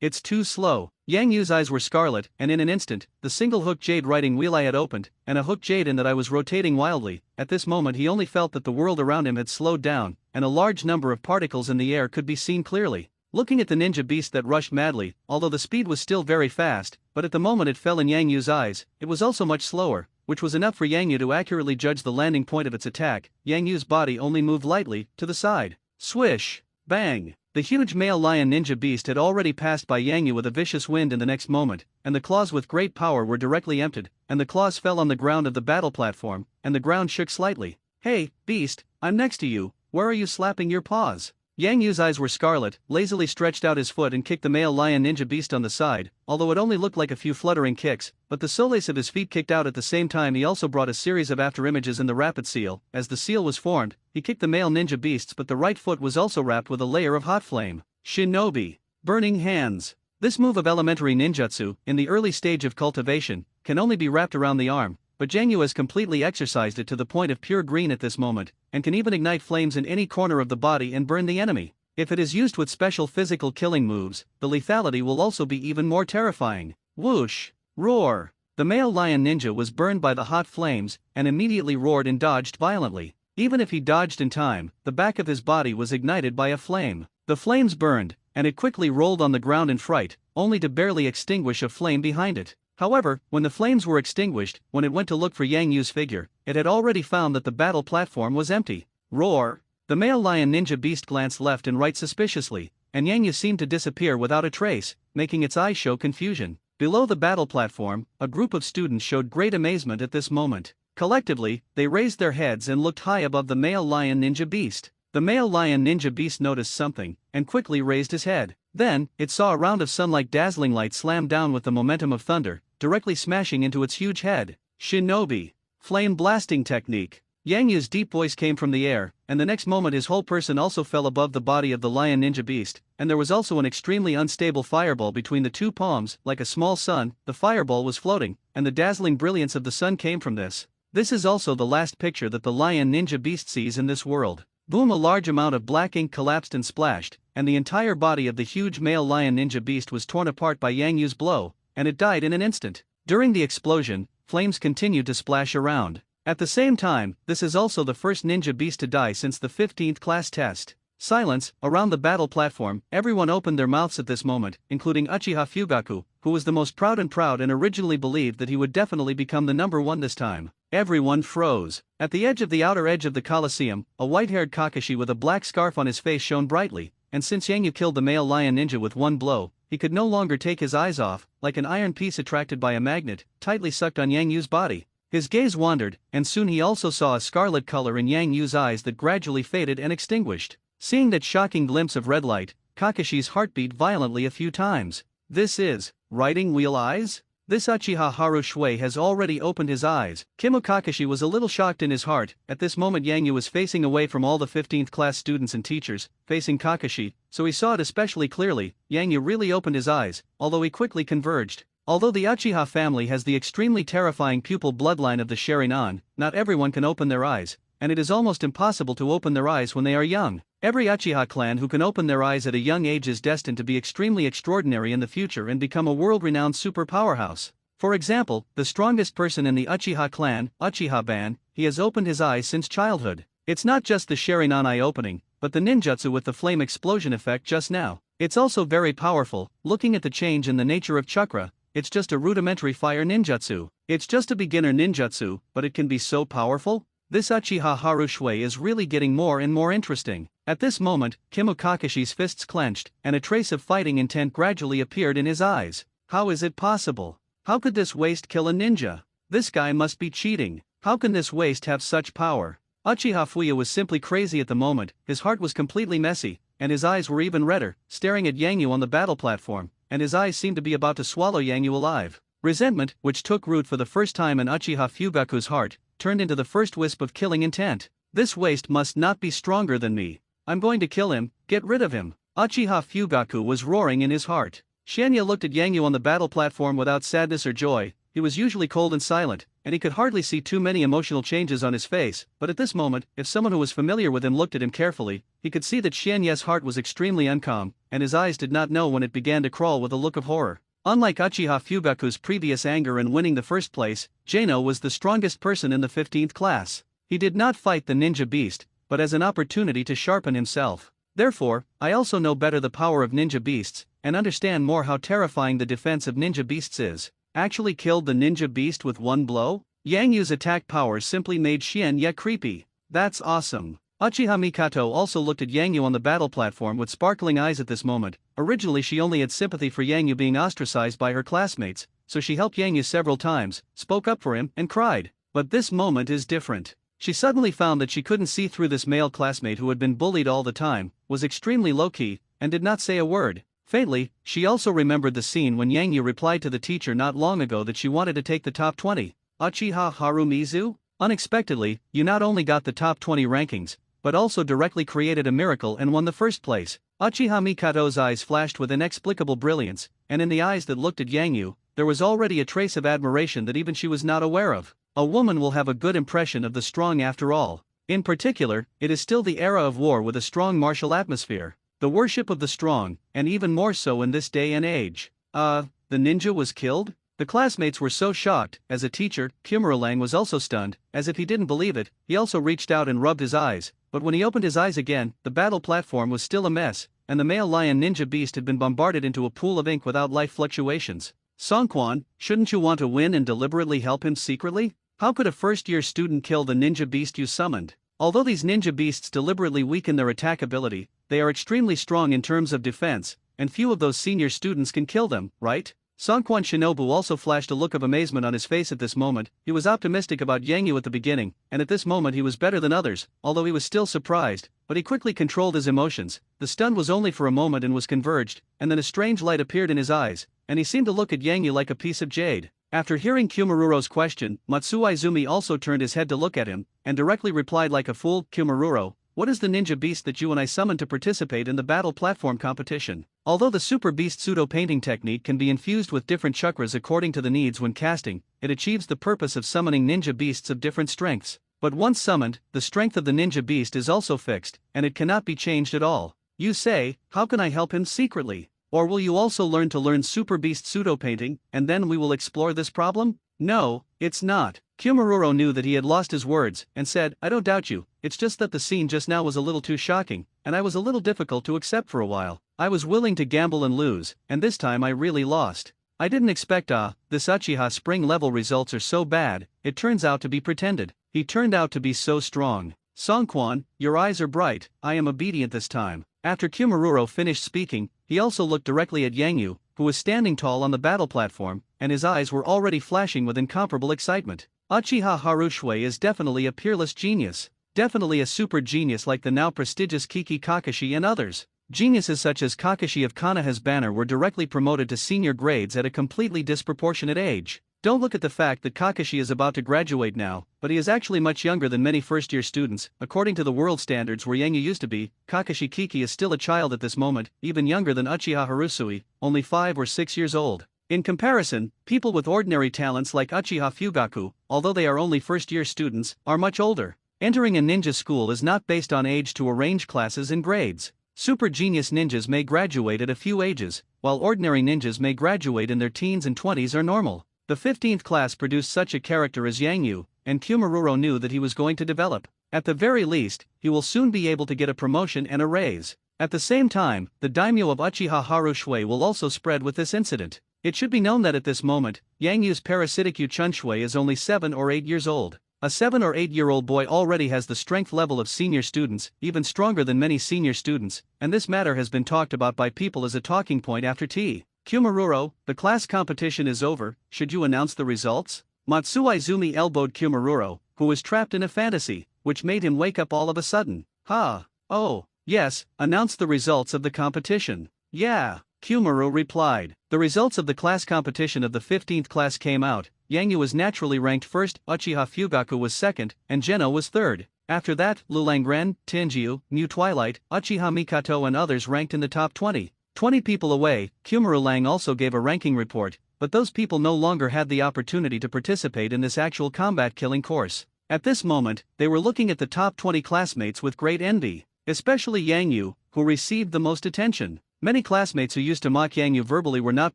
A: It's too slow. Yang Yu's eyes were scarlet, and in an instant, the single hook jade writing wheel I had opened, and a hook jade in that I was rotating wildly. At this moment he only felt that the world around him had slowed down, and a large number of particles in the air could be seen clearly. Looking at the ninja beast that rushed madly, although the speed was still very fast, but at the moment it fell in Yang Yu's eyes, it was also much slower, which was enough for Yang Yu to accurately judge the landing point of its attack. Yang Yu's body only moved lightly, to the side. Swish! Bang! The huge male lion ninja beast had already passed by Yang Yu with a vicious wind in the next moment, and the claws with great power were directly emptied, and the claws fell on the ground of the battle platform, and the ground shook slightly. Hey, beast, I'm next to you, where are you slapping your paws? Yang Yu's eyes were scarlet, lazily stretched out his foot and kicked the male lion ninja beast on the side, although it only looked like a few fluttering kicks, but the soles of his feet kicked out at the same time. He also brought a series of after images in the rapid seal. As the seal was formed, he kicked the male ninja beasts, but the right foot was also wrapped with a layer of hot flame. Shinobi. Burning hands. This move of elementary ninjutsu, in the early stage of cultivation, can only be wrapped around the arm, but Yang Yu has completely exercised it to the point of pure green at this moment, and can even ignite flames in any corner of the body and burn the enemy. If it is used with special physical killing moves, the lethality will also be even more terrifying. Whoosh! Roar! The male lion ninja was burned by the hot flames, and immediately roared and dodged violently. Even if he dodged in time, the back of his body was ignited by a flame. The flames burned, and it quickly rolled on the ground in fright, only to barely extinguish a flame behind it. However, when the flames were extinguished, when it went to look for Yang Yu's figure, it had already found that the battle platform was empty. Roar! The male lion ninja beast glanced left and right suspiciously, and Yang Yu seemed to disappear without a trace, making its eyes show confusion. Below the battle platform, a group of students showed great amazement at this moment. Collectively, they raised their heads and looked high above the male lion ninja beast. The male lion ninja beast noticed something, and quickly raised his head. Then, it saw a round of sun-like dazzling light slam down with the momentum of thunder, directly smashing into its huge head. Shinobi. Flame blasting technique. Yang Yu's deep voice came from the air, and the next moment his whole person also fell above the body of the lion ninja beast, and there was also an extremely unstable fireball between the 2 palms, like a small sun. The fireball was floating, and the dazzling brilliance of the sun came from this. This is also the last picture that the lion ninja beast sees in this world. Boom! A large amount of black ink collapsed and splashed, and the entire body of the huge male lion ninja beast was torn apart by Yang Yu's blow, and it died in an instant. During the explosion, flames continued to splash around. At the same time, this is also the first ninja beast to die since the 15th class test. Silence. Around the battle platform, everyone opened their mouths at this moment, including Uchiha Fugaku, who was the most proud and originally believed that he would definitely become the number 1 this time. Everyone froze. At the edge of the outer edge of the Colosseum, a white-haired Kakashi with a black scarf on his face shone brightly, and since Yang Yu killed the male lion ninja with 1 blow, he could no longer take his eyes off, like an iron piece attracted by a magnet, tightly sucked on Yang Yu's body. His gaze wandered, and soon he also saw a scarlet color in Yang Yu's eyes that gradually faded and extinguished. Seeing that shocking glimpse of red light, Kakashi's heart beat violently a few times. This is writing wheel eyes? This Uchiha Haru Shui has already opened his eyes. Kimo Kakashi was a little shocked in his heart. At this moment Yang Yu was facing away from all the 15th class students and teachers, facing Kakashi, so he saw it especially clearly. Yang Yu really opened his eyes, although he quickly converged. Although the Uchiha family has the extremely terrifying pupil bloodline of the Sharingan, not everyone can open their eyes, and it is almost impossible to open their eyes when they are young. Every Uchiha clan who can open their eyes at a young age is destined to be extremely extraordinary in the future and become a world-renowned super powerhouse. For example, the strongest person in the Uchiha clan, Uchiha Ban, he has opened his eyes since childhood. It's not just the Sharingan eye opening, but the ninjutsu with the flame explosion effect just now. It's also very powerful. Looking at the change in the nature of chakra, it's just a rudimentary fire ninjutsu. It's just a beginner ninjutsu, but it can be so powerful? This Uchiha Haru Shui is really getting more and more interesting. At this moment, Kimo Kakashi's fists clenched, and a trace of fighting intent gradually appeared in his eyes. How is it possible? How could this waste kill a ninja? This guy must be cheating. How can this waste have such power? Uchiha Fuya was simply crazy at the moment. His heart was completely messy, and his eyes were even redder, staring at Yang Yu on the battle platform, and his eyes seemed to be about to swallow Yang Yu alive. Resentment, which took root for the first time in Uchiha Fugaku's heart, turned into the first wisp of killing intent. This waste must not be stronger than me. I'm going to kill him, get rid of him. Uchiha Fugaku was roaring in his heart. Shenya looked at Yang Yu on the battle platform without sadness or joy. He was usually cold and silent, and he could hardly see too many emotional changes on his face, but at this moment, if someone who was familiar with him looked at him carefully, he could see that Shenya's heart was extremely uncalm, and his eyes did not know when it began to crawl with a look of horror. Unlike Uchiha Fugaku's previous anger in winning the first place, Jano was the strongest person in the 15th class. He did not fight the ninja beast, but as an opportunity to sharpen himself. Therefore, I also know better the power of ninja beasts, and understand more how terrifying the defense of ninja beasts is. Actually killed the ninja beast with one blow? Yang Yu's attack power simply made Shenya creepy. That's awesome. Uchiha Mikato also looked at Yang Yu on the battle platform with sparkling eyes at this moment. Originally she only had sympathy for Yang Yu being ostracized by her classmates, so she helped Yang Yu several times, spoke up for him, and cried. But this moment is different. She suddenly found that she couldn't see through this male classmate who had been bullied all the time, was extremely low-key, and did not say a word. Faintly, she also remembered the scene when Yang Yu replied to the teacher not long ago that she wanted to take the top 20. Uchiha Harumizu? Unexpectedly, you not only got the top 20 rankings, but also directly created a miracle and won the first place. Uchiha Mikato's eyes flashed with inexplicable brilliance, and in the eyes that looked at Yang Yu, there was already a trace of admiration that even she was not aware of. A woman will have a good impression of the strong after all. In particular, it is still the era of war with a strong martial atmosphere. The worship of the strong, and even more so in this day and age. The ninja was killed? The classmates were so shocked. As a teacher, Kimura-lang was also stunned, as if he didn't believe it. He also reached out and rubbed his eyes, but when he opened his eyes again, the battle platform was still a mess, and the male lion ninja beast had been bombarded into a pool of ink without life fluctuations. Songkwan, shouldn't you want to win and deliberately help him secretly? How could a first-year student kill the ninja beast you summoned? Although these ninja beasts deliberately weaken their attack ability, they are extremely strong in terms of defense, and few of those senior students can kill them, right? Songkwan Shinobu also flashed a look of amazement on his face at this moment. He was optimistic about Yang Yu at the beginning, and at this moment he was better than others, although he was still surprised, but he quickly controlled his emotions. The stun was only for a moment and was converged, and then a strange light appeared in his eyes, and he seemed to look at Yang Yu like a piece of jade. After hearing Kumaruro's question, Matsuizumi also turned his head to look at him, and directly replied like a fool, Kumaruro, what is the ninja beast that you and I summoned to participate in the battle platform competition? Although the super beast pseudo-painting technique can be infused with different chakras according to the needs when casting, it achieves the purpose of summoning ninja beasts of different strengths. But once summoned, the strength of the ninja beast is also fixed, and it cannot be changed at all. You say, how can I help him secretly? Or will you also learn to learn super beast pseudo-painting, and then we will explore this problem? No, it's not. Kumaruro knew that he had lost his words, and said, I don't doubt you, it's just that the scene just now was a little too shocking, and I was a little difficult to accept for a while. I was willing to gamble and lose, and this time I really lost. I didn't expect this Uchiha spring level results are so bad, it turns out to be pretended. He turned out to be so strong. Songkwan, your eyes are bright, I am obedient this time. After Kumaruro finished speaking, he also looked directly at Yang Yu, who was standing tall on the battle platform, and his eyes were already flashing with incomparable excitement. Uchiha Haru Shui is definitely a peerless genius. Definitely a super genius like the now prestigious Kiki Kakashi and others. Geniuses such as Kakashi of Konoha's banner were directly promoted to senior grades at a completely disproportionate age. Don't look at the fact that Kakashi is about to graduate now, but he is actually much younger than many first-year students. According to the world standards where Yangyu used to be, Kakashi Kiki is still a child at this moment, even younger than Uchiha Harusui, only 5 or 6 years old. In comparison, people with ordinary talents like Uchiha Fugaku, although they are only first-year students, are much older. Entering a ninja school is not based on age to arrange classes and grades. Super genius ninjas may graduate at a few ages, while ordinary ninjas may graduate in their teens and 20s or normal. The 15th class produced such a character as Yangyu, and Kumururo knew that he was going to develop. At the very least, he will soon be able to get a promotion and a raise. At the same time, the daimyo of Uchiha Harushui will also spread with this incident. It should be known that at this moment, Yangyu's parasitic Chunshui is only 7 or 8 years old. A 7 or 8-year-old boy already has the strength level of senior students, even stronger than many senior students, and this matter has been talked about by people as a talking point after tea. Kumururo, the class competition is over, should you announce the results? Matsuo Izumi elbowed Kumururo, who was trapped in a fantasy, which made him wake up all of a sudden. Oh, yes, announce the results of the competition. Yeah, Kumuro replied. The results of the class competition of the 15th class came out. Yangyu was naturally ranked first, Uchiha Fugaku was second, and Geno was third. After that, Lulangren, Tenjiu, Mu Twilight, Uchiha Mikato and others ranked in the top 20. 20 people away, Kumuro Lang also gave a ranking report, but those people no longer had the opportunity to participate in this actual combat killing course. At this moment, they were looking at the top 20 classmates with great envy, especially Yangyu, who received the most attention. Many classmates who used to mock Yangyu verbally were not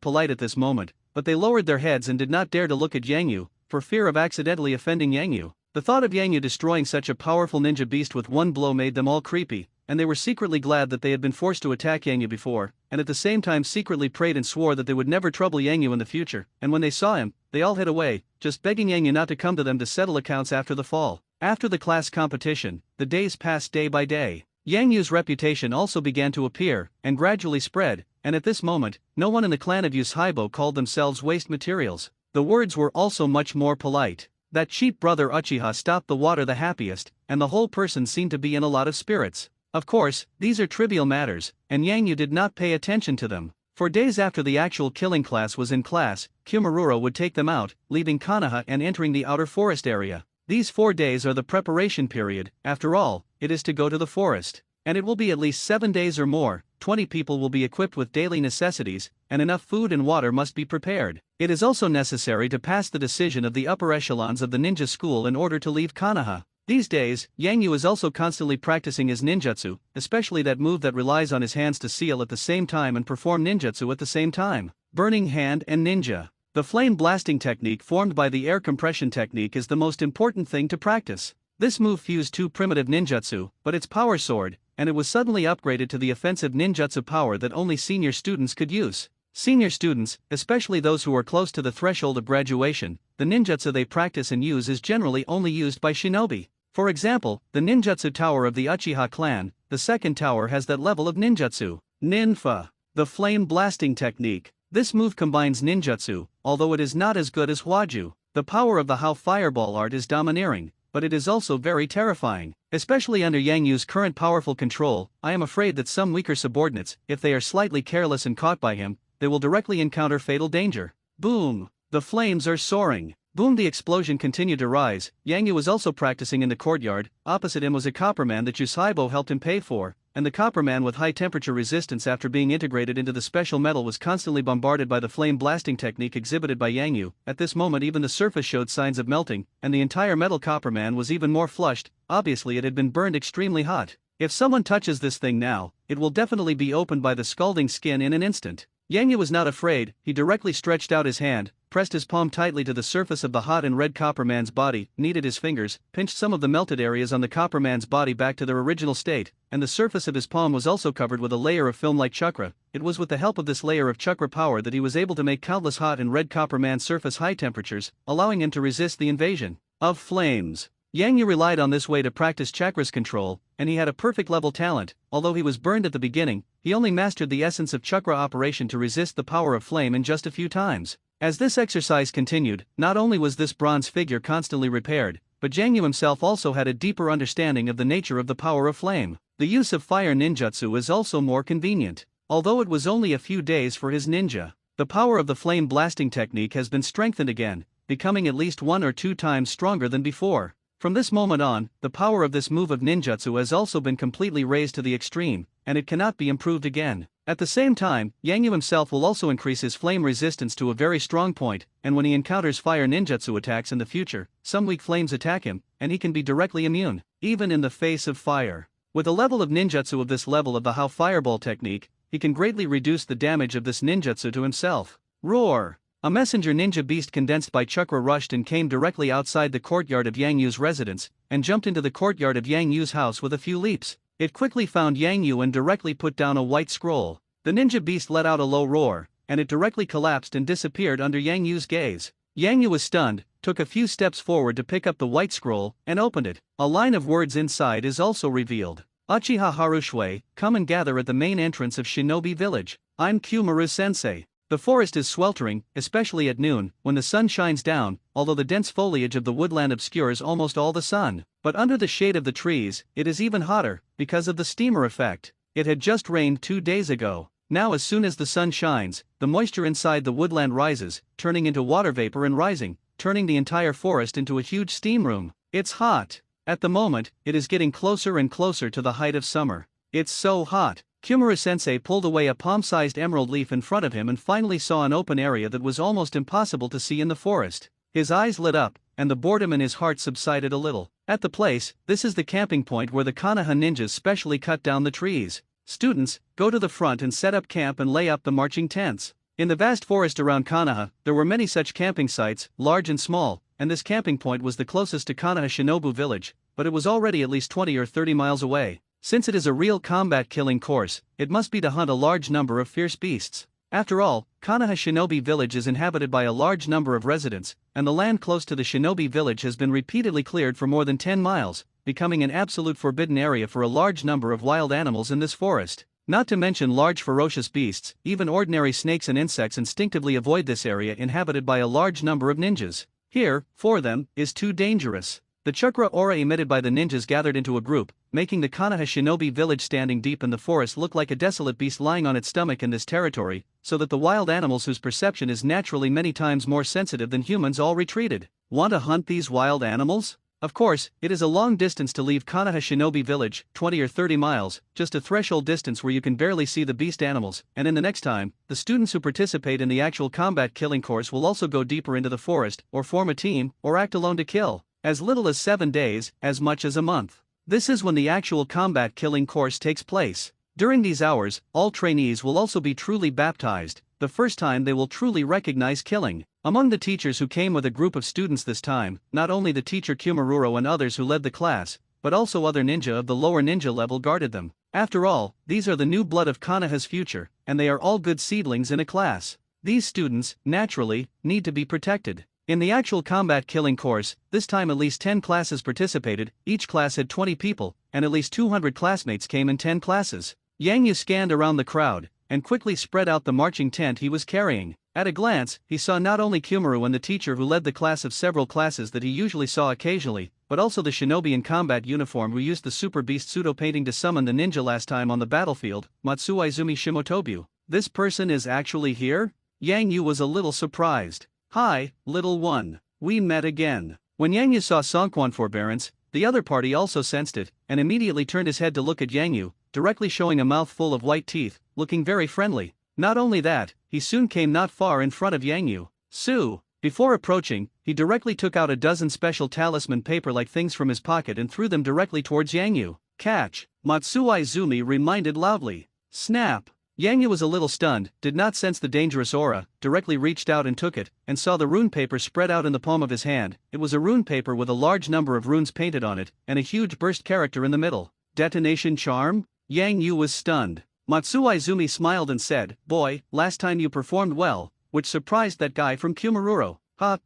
A: polite at this moment, but they lowered their heads and did not dare to look at Yangyu, for fear of accidentally offending Yangyu. The thought of Yangyu destroying such a powerful ninja beast with one blow made them all creepy, and they were secretly glad that they had been forced to attack Yangyu before, and at the same time secretly prayed and swore that they would never trouble Yangyu in the future, and when they saw him, they all hid away, just begging Yangyu not to come to them to settle accounts after the fall. After the class competition, the days passed day by day. Yangyu's reputation also began to appear, and gradually spread, and at this moment, no one in the clan of Yusaibo called themselves waste materials. The words were also much more polite. That cheap brother Uchiha stopped the water the happiest, and the whole person seemed to be in a lot of spirits. Of course, these are trivial matters, and Yangyu did not pay attention to them. For days after the actual killing class was in class, Kumururo would take them out, leaving Konoha and entering the outer forest area. These 4 days are the preparation period. After all, it is to go to the forest. And it will be at least 7 days or more. 20 people will be equipped with daily necessities, and enough food and water must be prepared. It is also necessary to pass the decision of the upper echelons of the ninja school in order to leave Konoha. These days, Yangyu is also constantly practicing his ninjutsu, especially that move that relies on his hands to seal at the same time and perform ninjutsu at the same time. Burning Hand and Ninja. The flame blasting technique formed by the air compression technique is the most important thing to practice. This move fused 2 primitive ninjutsu, but its power soared, and it was suddenly upgraded to the offensive ninjutsu power that only senior students could use. Senior students, especially those who are close to the threshold of graduation, the ninjutsu they practice and use is generally only used by shinobi. For example, the ninjutsu tower of the Uchiha clan, the second tower has that level of ninjutsu. Ninfa. The flame blasting technique. This move combines ninjutsu, although it is not as good as Hwaju. The power of the Hao fireball art is domineering, but it is also very terrifying. Especially under Yangyu's current powerful control, I am afraid that some weaker subordinates, if they are slightly careless and caught by him, they will directly encounter fatal danger. Boom! The flames are soaring. Boom! The explosion continued to rise. Yangyu was also practicing in the courtyard. Opposite him was a copperman that Yusaibo helped him pay for, and the copperman with high temperature resistance after being integrated into the special metal was constantly bombarded by the flame blasting technique exhibited by Yangyu. At this moment even the surface showed signs of melting, and the entire metal copperman was even more flushed. Obviously it had been burned extremely hot. If someone touches this thing now, it will definitely be opened by the scalding skin in an instant. Yangyu was not afraid. He directly stretched out his hand, pressed his palm tightly to the surface of the hot and red copperman's body, kneaded his fingers, pinched some of the melted areas on the copperman's body back to their original state, and the surface of his palm was also covered with a layer of film-like chakra. It was with the help of this layer of chakra power that he was able to make countless hot and red copperman surface high temperatures, allowing him to resist the invasion of flames. Yangyu relied on this way to practice chakras control, and he had a perfect level talent. Although he was burned at the beginning, he only mastered the essence of chakra operation to resist the power of flame in just a few times. As this exercise continued, not only was this bronze figure constantly repaired, but Yangyu himself also had a deeper understanding of the nature of the power of flame. The use of fire ninjutsu is also more convenient. Although it was only a few days for his ninja, the power of the flame blasting technique has been strengthened again, becoming at least 1 or 2 times stronger than before. From this moment on, the power of this move of ninjutsu has also been completely raised to the extreme, and it cannot be improved again. At the same time, Yang Yu himself will also increase his flame resistance to a very strong point, and when he encounters fire ninjutsu attacks in the future, some weak flames attack him, and he can be directly immune, even in the face of fire. With a level of ninjutsu of this level of the How Fireball technique, he can greatly reduce the damage of this ninjutsu to himself. Roar! A messenger ninja beast condensed by chakra rushed and came directly outside the courtyard of Yang Yu's residence, and jumped into the courtyard of Yang Yu's house with a few leaps. It quickly found Yang Yu and directly put down a white scroll. The ninja beast let out a low roar, and it directly collapsed and disappeared under Yang Yu's gaze. Yang Yu was stunned, took a few steps forward to pick up the white scroll, and opened it. A line of words inside is also revealed. Uchiha Harushui, come and gather at the main entrance of Shinobi Village. I'm Kumaru-sensei. The forest is sweltering, especially at noon, when the sun shines down, although the dense foliage of the woodland obscures almost all the sun. But under the shade of the trees, it is even hotter, because of the steamer effect. It had just rained 2 days ago. Now as soon as the sun shines, the moisture inside the woodland rises, turning into water vapor and rising, turning the entire forest into a huge steam room. It's hot. At the moment, it is getting closer and closer to the height of summer. It's so hot. Kumaru-sensei pulled away a palm-sized emerald leaf in front of him and finally saw an open area that was almost impossible to see in the forest. His eyes lit up, and the boredom in his heart subsided a little. At the place, this is the camping point where the Konoha ninjas specially cut down the trees. Students, go to the front and set up camp and lay up the marching tents. In the vast forest around Konoha, there were many such camping sites, large and small, and this camping point was the closest to Konoha Shinobu Village, but it was already at least 20 or 30 miles away. Since it is a real combat killing course, it must be to hunt a large number of fierce beasts. After all, Konoha Shinobi Village is inhabited by a large number of residents, and the land close to the Shinobi Village has been repeatedly cleared for more than 10 miles, becoming an absolute forbidden area for a large number of wild animals in this forest. Not to mention large ferocious beasts, even ordinary snakes and insects instinctively avoid this area inhabited by a large number of ninjas. Here, for them, is too dangerous. The chakra aura emitted by the ninjas gathered into a group, making the Konoha Shinobi Village standing deep in the forest look like a desolate beast lying on its stomach in this territory, so that the wild animals whose perception is naturally many times more sensitive than humans all retreated. Want to hunt these wild animals? Of course, it is a long distance to leave Konoha Shinobi Village, 20 or 30 miles, just a threshold distance where you can barely see the beast animals, and in the next time, the students who participate in the actual combat killing course will also go deeper into the forest, or form a team, or act alone to kill. As little as 7 days, as much as a month. This is when the actual combat killing course takes place. During these hours, all trainees will also be truly baptized, the first time they will truly recognize killing. Among the teachers who came with a group of students this time, not only the teacher Kumaruro and others who led the class, but also other ninja of the lower ninja level guarded them. After all, these are the new blood of Konoha's future, and they are all good seedlings in a class. These students, naturally, need to be protected. In the actual combat killing course, this time at least 10 classes participated, each class had 20 people, and at least 200 classmates came in 10 classes. Yang Yu scanned around the crowd, and quickly spread out the marching tent he was carrying. At a glance, he saw not only Kumaru and the teacher who led the class of several classes that he usually saw occasionally, but also the shinobi in combat uniform who used the super beast pseudo-painting to summon the ninja last time on the battlefield, Matsuizumi Shimotobu. This person is actually here? Yang Yu was a little surprised. Hi, little one. We met again. When Yang Yu saw Songquan forbearance, the other party also sensed it, and immediately turned his head to look at Yang Yu, directly showing a mouth full of white teeth, looking very friendly. Not only that, he soon came not far in front of Yang Yu. Su. Before approaching, he directly took out a dozen special talisman paper-like things from his pocket and threw them directly towards Yang Yu. Catch! Matsuizumi reminded loudly. Snap! Yang Yu was a little stunned, did not sense the dangerous aura, directly reached out and took it, and saw the rune paper spread out in the palm of his hand. It was a rune paper with a large number of runes painted on it, and a huge burst character in the middle. Detonation charm? Yang Yu was stunned. Matsuizumi smiled and said, Boy, last time you performed well, which surprised that guy from Kumaruro.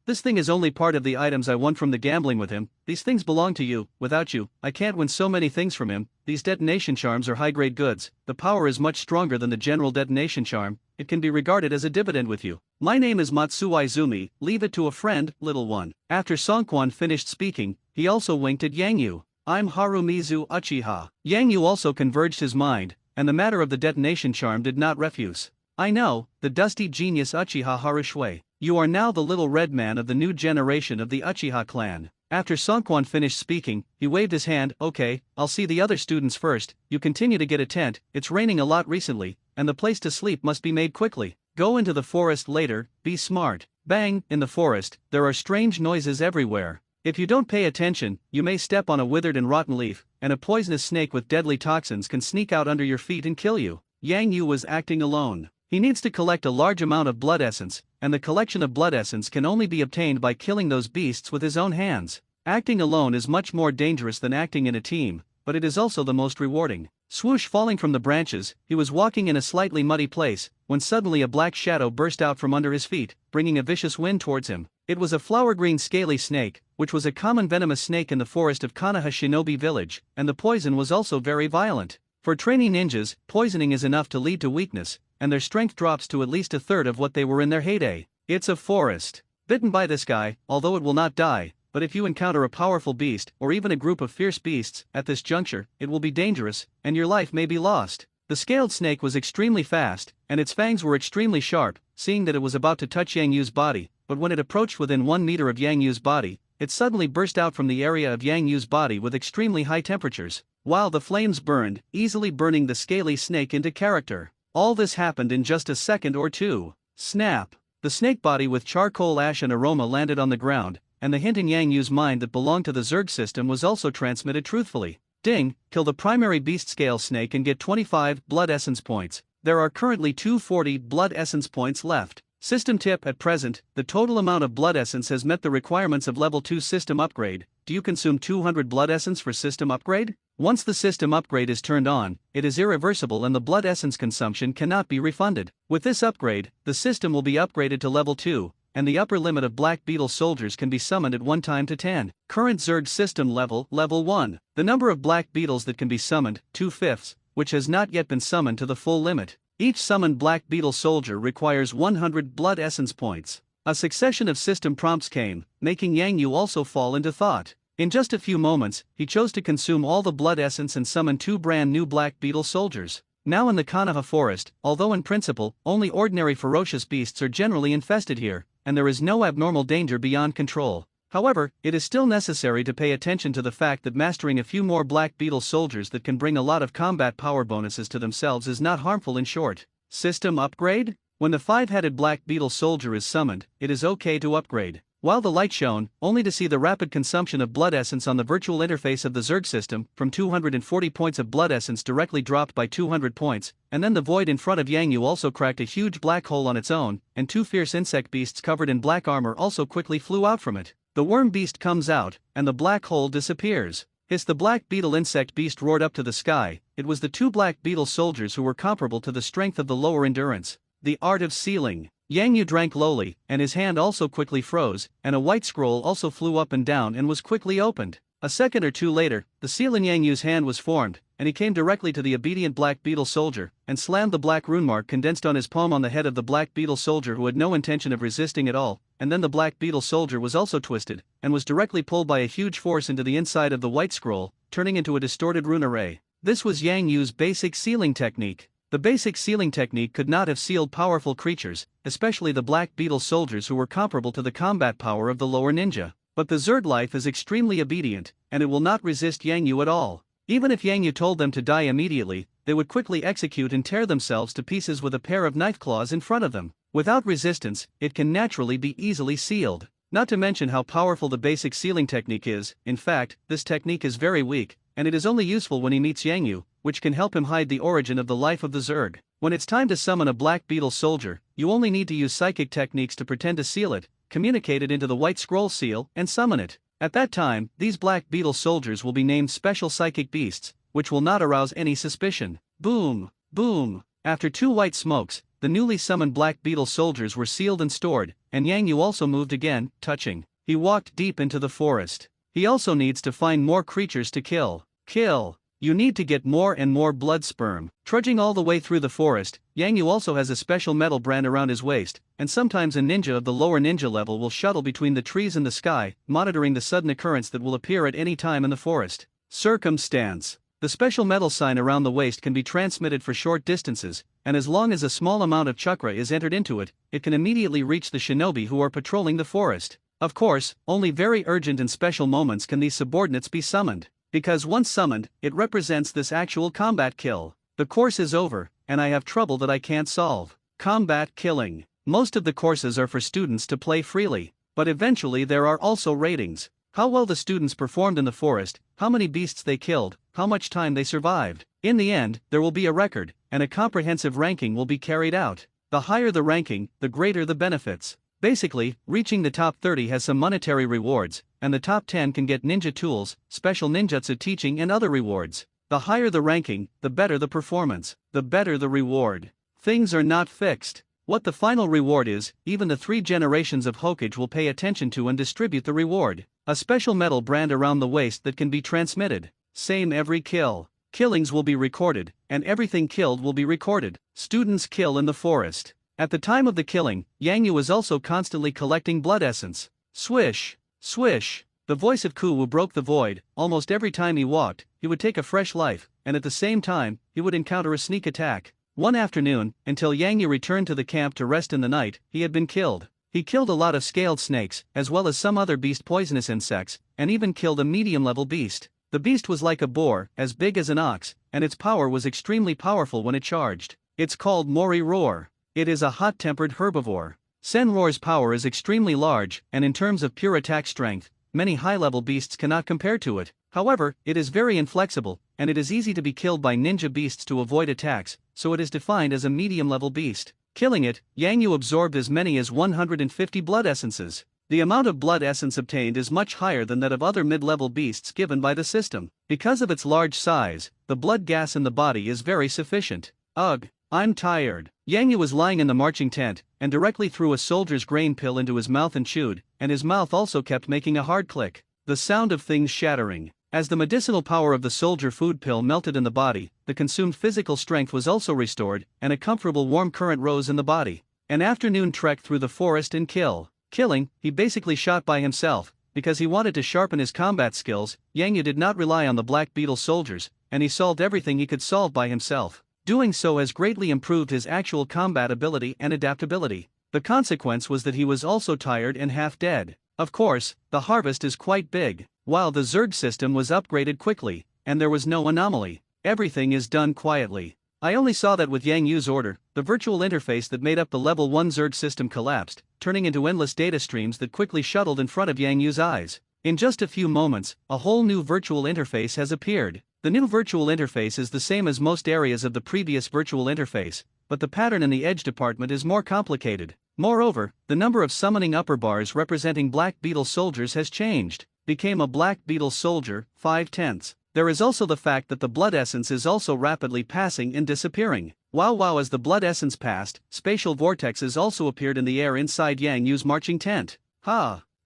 A: This thing is only part of the items I won from the gambling with him. These things belong to you. Without you, I can't win so many things from him. These detonation charms are high-grade goods. The power is much stronger than the general detonation charm. It can be regarded as a dividend with you. My name is Matsuizumi, leave it to a friend, little one. After Songquan finished speaking, he also winked at Yang Yu. I'm Harumizu Uchiha. Yang Yu also converged his mind, and the matter of the detonation charm did not refuse. I know, the dusty genius Uchiha Harushui. You are now the little red man of the new generation of the Uchiha clan. After Songkwan finished speaking, he waved his hand. Okay, I'll see the other students first. You continue to get a tent, it's raining a lot recently, and the place to sleep must be made quickly. Go into the forest later, be smart. Bang, in the forest, there are strange noises everywhere. If you don't pay attention, you may step on a withered and rotten leaf, and a poisonous snake with deadly toxins can sneak out under your feet and kill you. Yang Yu was acting alone. He needs to collect a large amount of blood essence, and the collection of blood essence can only be obtained by killing those beasts with his own hands. Acting alone is much more dangerous than acting in a team, but it is also the most rewarding. Swoosh, falling from the branches, he was walking in a slightly muddy place, when suddenly a black shadow burst out from under his feet, bringing a vicious wind towards him. It was a flower-green scaly snake, which was a common venomous snake in the forest of Konoha Shinobi Village, and the poison was also very violent. For training ninjas, poisoning is enough to lead to weakness, and their strength drops to at least a third of what they were in their heyday. It's a forest. Bitten by this guy, although it will not die, but if you encounter a powerful beast, or even a group of fierce beasts, at this juncture, it will be dangerous, and your life may be lost. The scaled snake was extremely fast, and its fangs were extremely sharp, seeing that it was about to touch Yang Yu's body, but when it approached within 1 meter of Yang Yu's body, it suddenly burst out from the area of Yang Yu's body with extremely high temperatures, while the flames burned, easily burning the scaly snake into character. All this happened in just a second or two. Snap! The snake body with charcoal ash and aroma landed on the ground, and the hint in Yang Yu's mind that belonged to the Zerg system was also transmitted truthfully. Ding, kill the primary beast scale snake and get 25 blood essence points. There are currently 240 blood essence points left. System tip: at present, the total amount of blood essence has met the requirements of level 2 system upgrade. Do you consume 200 blood essence for system upgrade? Once the system upgrade is turned on, it is irreversible and the blood essence consumption cannot be refunded. With this upgrade, the system will be upgraded to level 2, and the upper limit of Black Beetle soldiers can be summoned at one time to 10. Current Zerg system level 1. The number of Black Beetles that can be summoned, 2/5, which has not yet been summoned to the full limit. Each summoned Black Beetle soldier requires 100 blood essence points. A succession of system prompts came, making Yang Yu also fall into thought. In just a few moments, he chose to consume all the blood essence and summon 2 brand new Black Beetle soldiers. Now in the Konoha forest, although in principle, only ordinary ferocious beasts are generally infested here, and there is no abnormal danger beyond control. However, it is still necessary to pay attention to the fact that mastering a few more Black Beetle soldiers that can bring a lot of combat power bonuses to themselves is not harmful in short. System upgrade? When the 5-headed Black Beetle soldier is summoned, it is okay to upgrade. While the light shone, only to see the rapid consumption of blood essence on the virtual interface of the Zerg system, from 240 points of blood essence directly dropped by 200 points, and then the void in front of Yang Yu also cracked a huge black hole on its own, and 2 fierce insect beasts covered in black armor also quickly flew out from it. The worm beast comes out, and the black hole disappears. Hiss! The Black Beetle insect beast roared up to the sky. It was the 2 Black Beetle soldiers who were comparable to the strength of the lower endurance. The art of sealing. Yang Yu drank lowly, and his hand also quickly froze, and a white scroll also flew up and down and was quickly opened. A second or two later, the seal in Yang Yu's hand was formed, and he came directly to the obedient Black Beetle soldier, and slammed the black rune mark condensed on his palm on the head of the Black Beetle soldier who had no intention of resisting at all, and then the Black Beetle soldier was also twisted, and was directly pulled by a huge force into the inside of the white scroll, turning into a distorted rune array. This was Yang Yu's basic sealing technique. The basic sealing technique could not have sealed powerful creatures, especially the Black Beetle soldiers who were comparable to the combat power of the lower ninja. But the Zerg life is extremely obedient, and it will not resist Yang Yu at all. Even if Yang Yu told them to die immediately, they would quickly execute and tear themselves to pieces with a pair of knife claws in front of them. Without resistance, it can naturally be easily sealed. Not to mention how powerful the basic sealing technique is. In fact, this technique is very weak, and it is only useful when he meets Yang Yu, which can help him hide the origin of the life of the Zerg. When it's time to summon a Black Beetle soldier, you only need to use psychic techniques to pretend to seal it, communicate it into the white scroll seal, and summon it. At that time, these Black Beetle soldiers will be named Special Psychic Beasts, which will not arouse any suspicion. Boom! Boom! After 2 white smokes, the newly summoned Black Beetle soldiers were sealed and stored, and Yang Yu also moved again, touching. He walked deep into the forest. He also needs to find more creatures to kill. Kill! You need to get more and more blood sperm. Trudging all the way through the forest, Yang Yu also has a special metal brand around his waist, and sometimes a ninja of the lower ninja level will shuttle between the trees and the sky, monitoring the sudden occurrence that will appear at any time in the forest. Circumstance. The special metal sign around the waist can be transmitted for short distances, and as long as a small amount of chakra is entered into it, it can immediately reach the shinobi who are patrolling the forest. Of course, only very urgent and special moments can these subordinates be summoned, because once summoned, it represents this actual combat kill. The course is over, and I have trouble that I can't solve. Combat killing. Most of the courses are for students to play freely, but eventually there are also ratings. How well the students performed in the forest, how many beasts they killed, how much time they survived. In the end, there will be a record, and a comprehensive ranking will be carried out. The higher the ranking, the greater the benefits. Basically, reaching the top 30 has some monetary rewards, and the top 10 can get ninja tools, special ninjutsu teaching and other rewards. The higher the ranking, the better the performance, the better the reward. Things are not fixed. What the final reward is, even the 3 generations of Hokage will pay attention to and distribute the reward. A special metal brand around the waist that can be transmitted. Same every kill. Killings will be recorded, and everything killed will be recorded. Students kill in the forest. At the time of the killing, Yang Yu was also constantly collecting blood essence. Swish, swish. The voice of Ku Wu broke the void. Almost every time he walked, he would take a fresh life, and at the same time, he would encounter a sneak attack. One afternoon, until Yang Yu returned to the camp to rest in the night, he had been killed. He killed a lot of scaled snakes, as well as some other beast poisonous insects, and even killed a medium-level beast. The beast was like a boar, as big as an ox, and its power was extremely powerful when it charged. It's called Mori Roar. It is a hot-tempered herbivore. Sen Roar's power is extremely large, and in terms of pure attack strength, many high-level beasts cannot compare to it. However, it is very inflexible, and it is easy to be killed by ninja beasts to avoid attacks, so it is defined as a medium-level beast. Killing it, Yang Yu absorbed as many as 150 blood essences. The amount of blood essence obtained is much higher than that of other mid-level beasts given by the system. Because of its large size, the blood gas in the body is very sufficient. Ugh, I'm tired. Yang Yu was lying in the marching tent, and directly threw a soldier's grain pill into his mouth and chewed, and his mouth also kept making a hard click. The sound of things shattering. As the medicinal power of the soldier food pill melted in the body, the consumed physical strength was also restored, and a comfortable warm current rose in the body. An afternoon trek through the forest and killing, he basically shot by himself, because he wanted to sharpen his combat skills. Yang Yu did not rely on the Black Beetle soldiers, and he solved everything he could solve by himself. Doing so has greatly improved his actual combat ability and adaptability. The consequence was that he was also tired and half dead. Of course, the harvest is quite big. While the Zerg system was upgraded quickly, and there was no anomaly, everything is done quietly. I only saw that with Yang Yu's order, the virtual interface that made up the level 1 Zerg system collapsed, turning into endless data streams that quickly shuttled in front of Yang Yu's eyes. In just a few moments, a whole new virtual interface has appeared. The new virtual interface is the same as most areas of the previous virtual interface, but the pattern in the edge department is more complicated. Moreover, the number of summoning upper bars representing Black Beetle soldiers has changed. Became a Black Beetle soldier, 5/10. There is also the fact that the blood essence is also rapidly passing and disappearing. Wow, as the blood essence passed, spatial vortexes also appeared in the air inside Yang Yu's marching tent.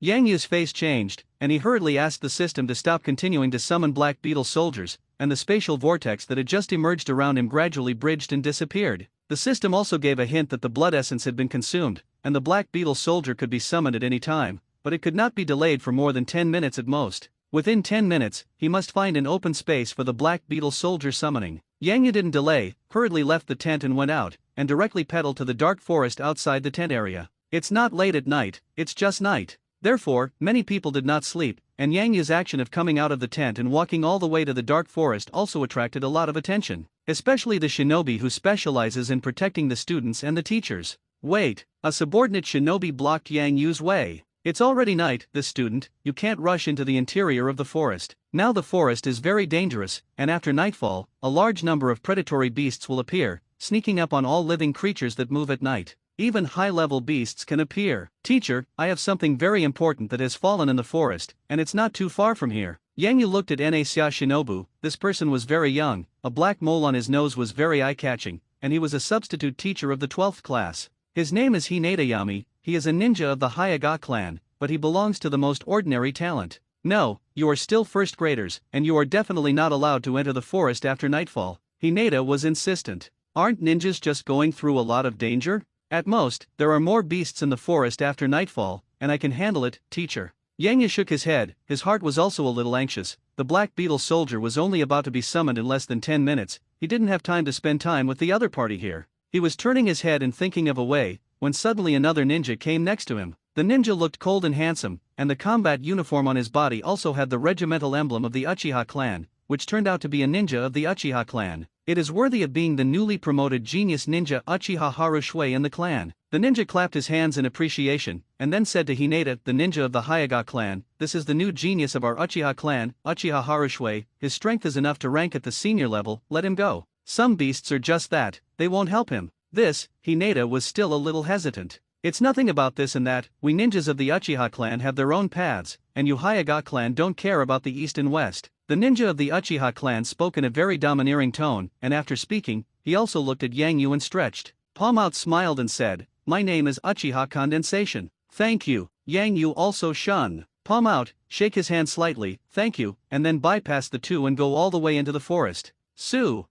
A: Yang Yu's face changed, and he hurriedly asked the system to stop continuing to summon Black Beetle soldiers, and the spatial vortex that had just emerged around him gradually bridged and disappeared. The system also gave a hint that the blood essence had been consumed, and the Black Beetle soldier could be summoned at any time, but it could not be delayed for more than 10 minutes at most. Within 10 minutes, he must find an open space for the Black Beetle soldier summoning. Yang Yu didn't delay, hurriedly left the tent and went out, and directly pedaled to the dark forest outside the tent area. It's not late at night, it's just night. Therefore, many people did not sleep, and Yang Yu's action of coming out of the tent and walking all the way to the dark forest also attracted a lot of attention, especially the shinobi who specializes in protecting the students and the teachers. Wait, a subordinate shinobi blocked Yang Yu's way. It's already night, the student, you can't rush into the interior of the forest. Now the forest is very dangerous, and after nightfall, a large number of predatory beasts will appear, sneaking up on all living creatures that move at night. Even high-level beasts can appear. Teacher, I have something very important that has fallen in the forest, and it's not too far from here. Yang Yu looked at Nasia Shinobu. This person was very young, a black mole on his nose was very eye-catching, and he was a substitute teacher of the 12th class. His name is Hinata Yami. He is a ninja of the Hyaga clan, but he belongs to the most ordinary talent. No, you are still first graders, and you are definitely not allowed to enter the forest after nightfall. Hinata was insistent. Aren't ninjas just going through a lot of danger? At most, there are more beasts in the forest after nightfall, and I can handle it, teacher. Yang Yu shook his head, his heart was also a little anxious, the Black Beetle soldier was only about to be summoned in less than 10 minutes, he didn't have time to spend time with the other party here. He was turning his head and thinking of a way, when suddenly another ninja came next to him. The ninja looked cold and handsome, and the combat uniform on his body also had the regimental emblem of the Uchiha clan, which turned out to be a ninja of the Uchiha clan. It is worthy of being the newly promoted genius ninja Uchiha Harushui in the clan. The ninja clapped his hands in appreciation, and then said to Hinata, the ninja of the Hyuga clan, "This is the new genius of our Uchiha clan, Uchiha Harushui. His strength is enough to rank at the senior level, let him go. Some beasts are just that, they won't help him." This, Hinata was still a little hesitant. "It's nothing about this and that, we ninjas of the Uchiha clan have their own paths, and you Hyuga clan don't care about the east and west." The ninja of the Uchiha clan spoke in a very domineering tone, and after speaking, he also looked at Yang Yu and stretched. Palm Out smiled and said, "My name is Uchiha Condensation." "Thank you." Yang Yu also shun. Palm Out, shake his hand slightly, "Thank you," and then bypass the two and go all the way into the forest. Sue.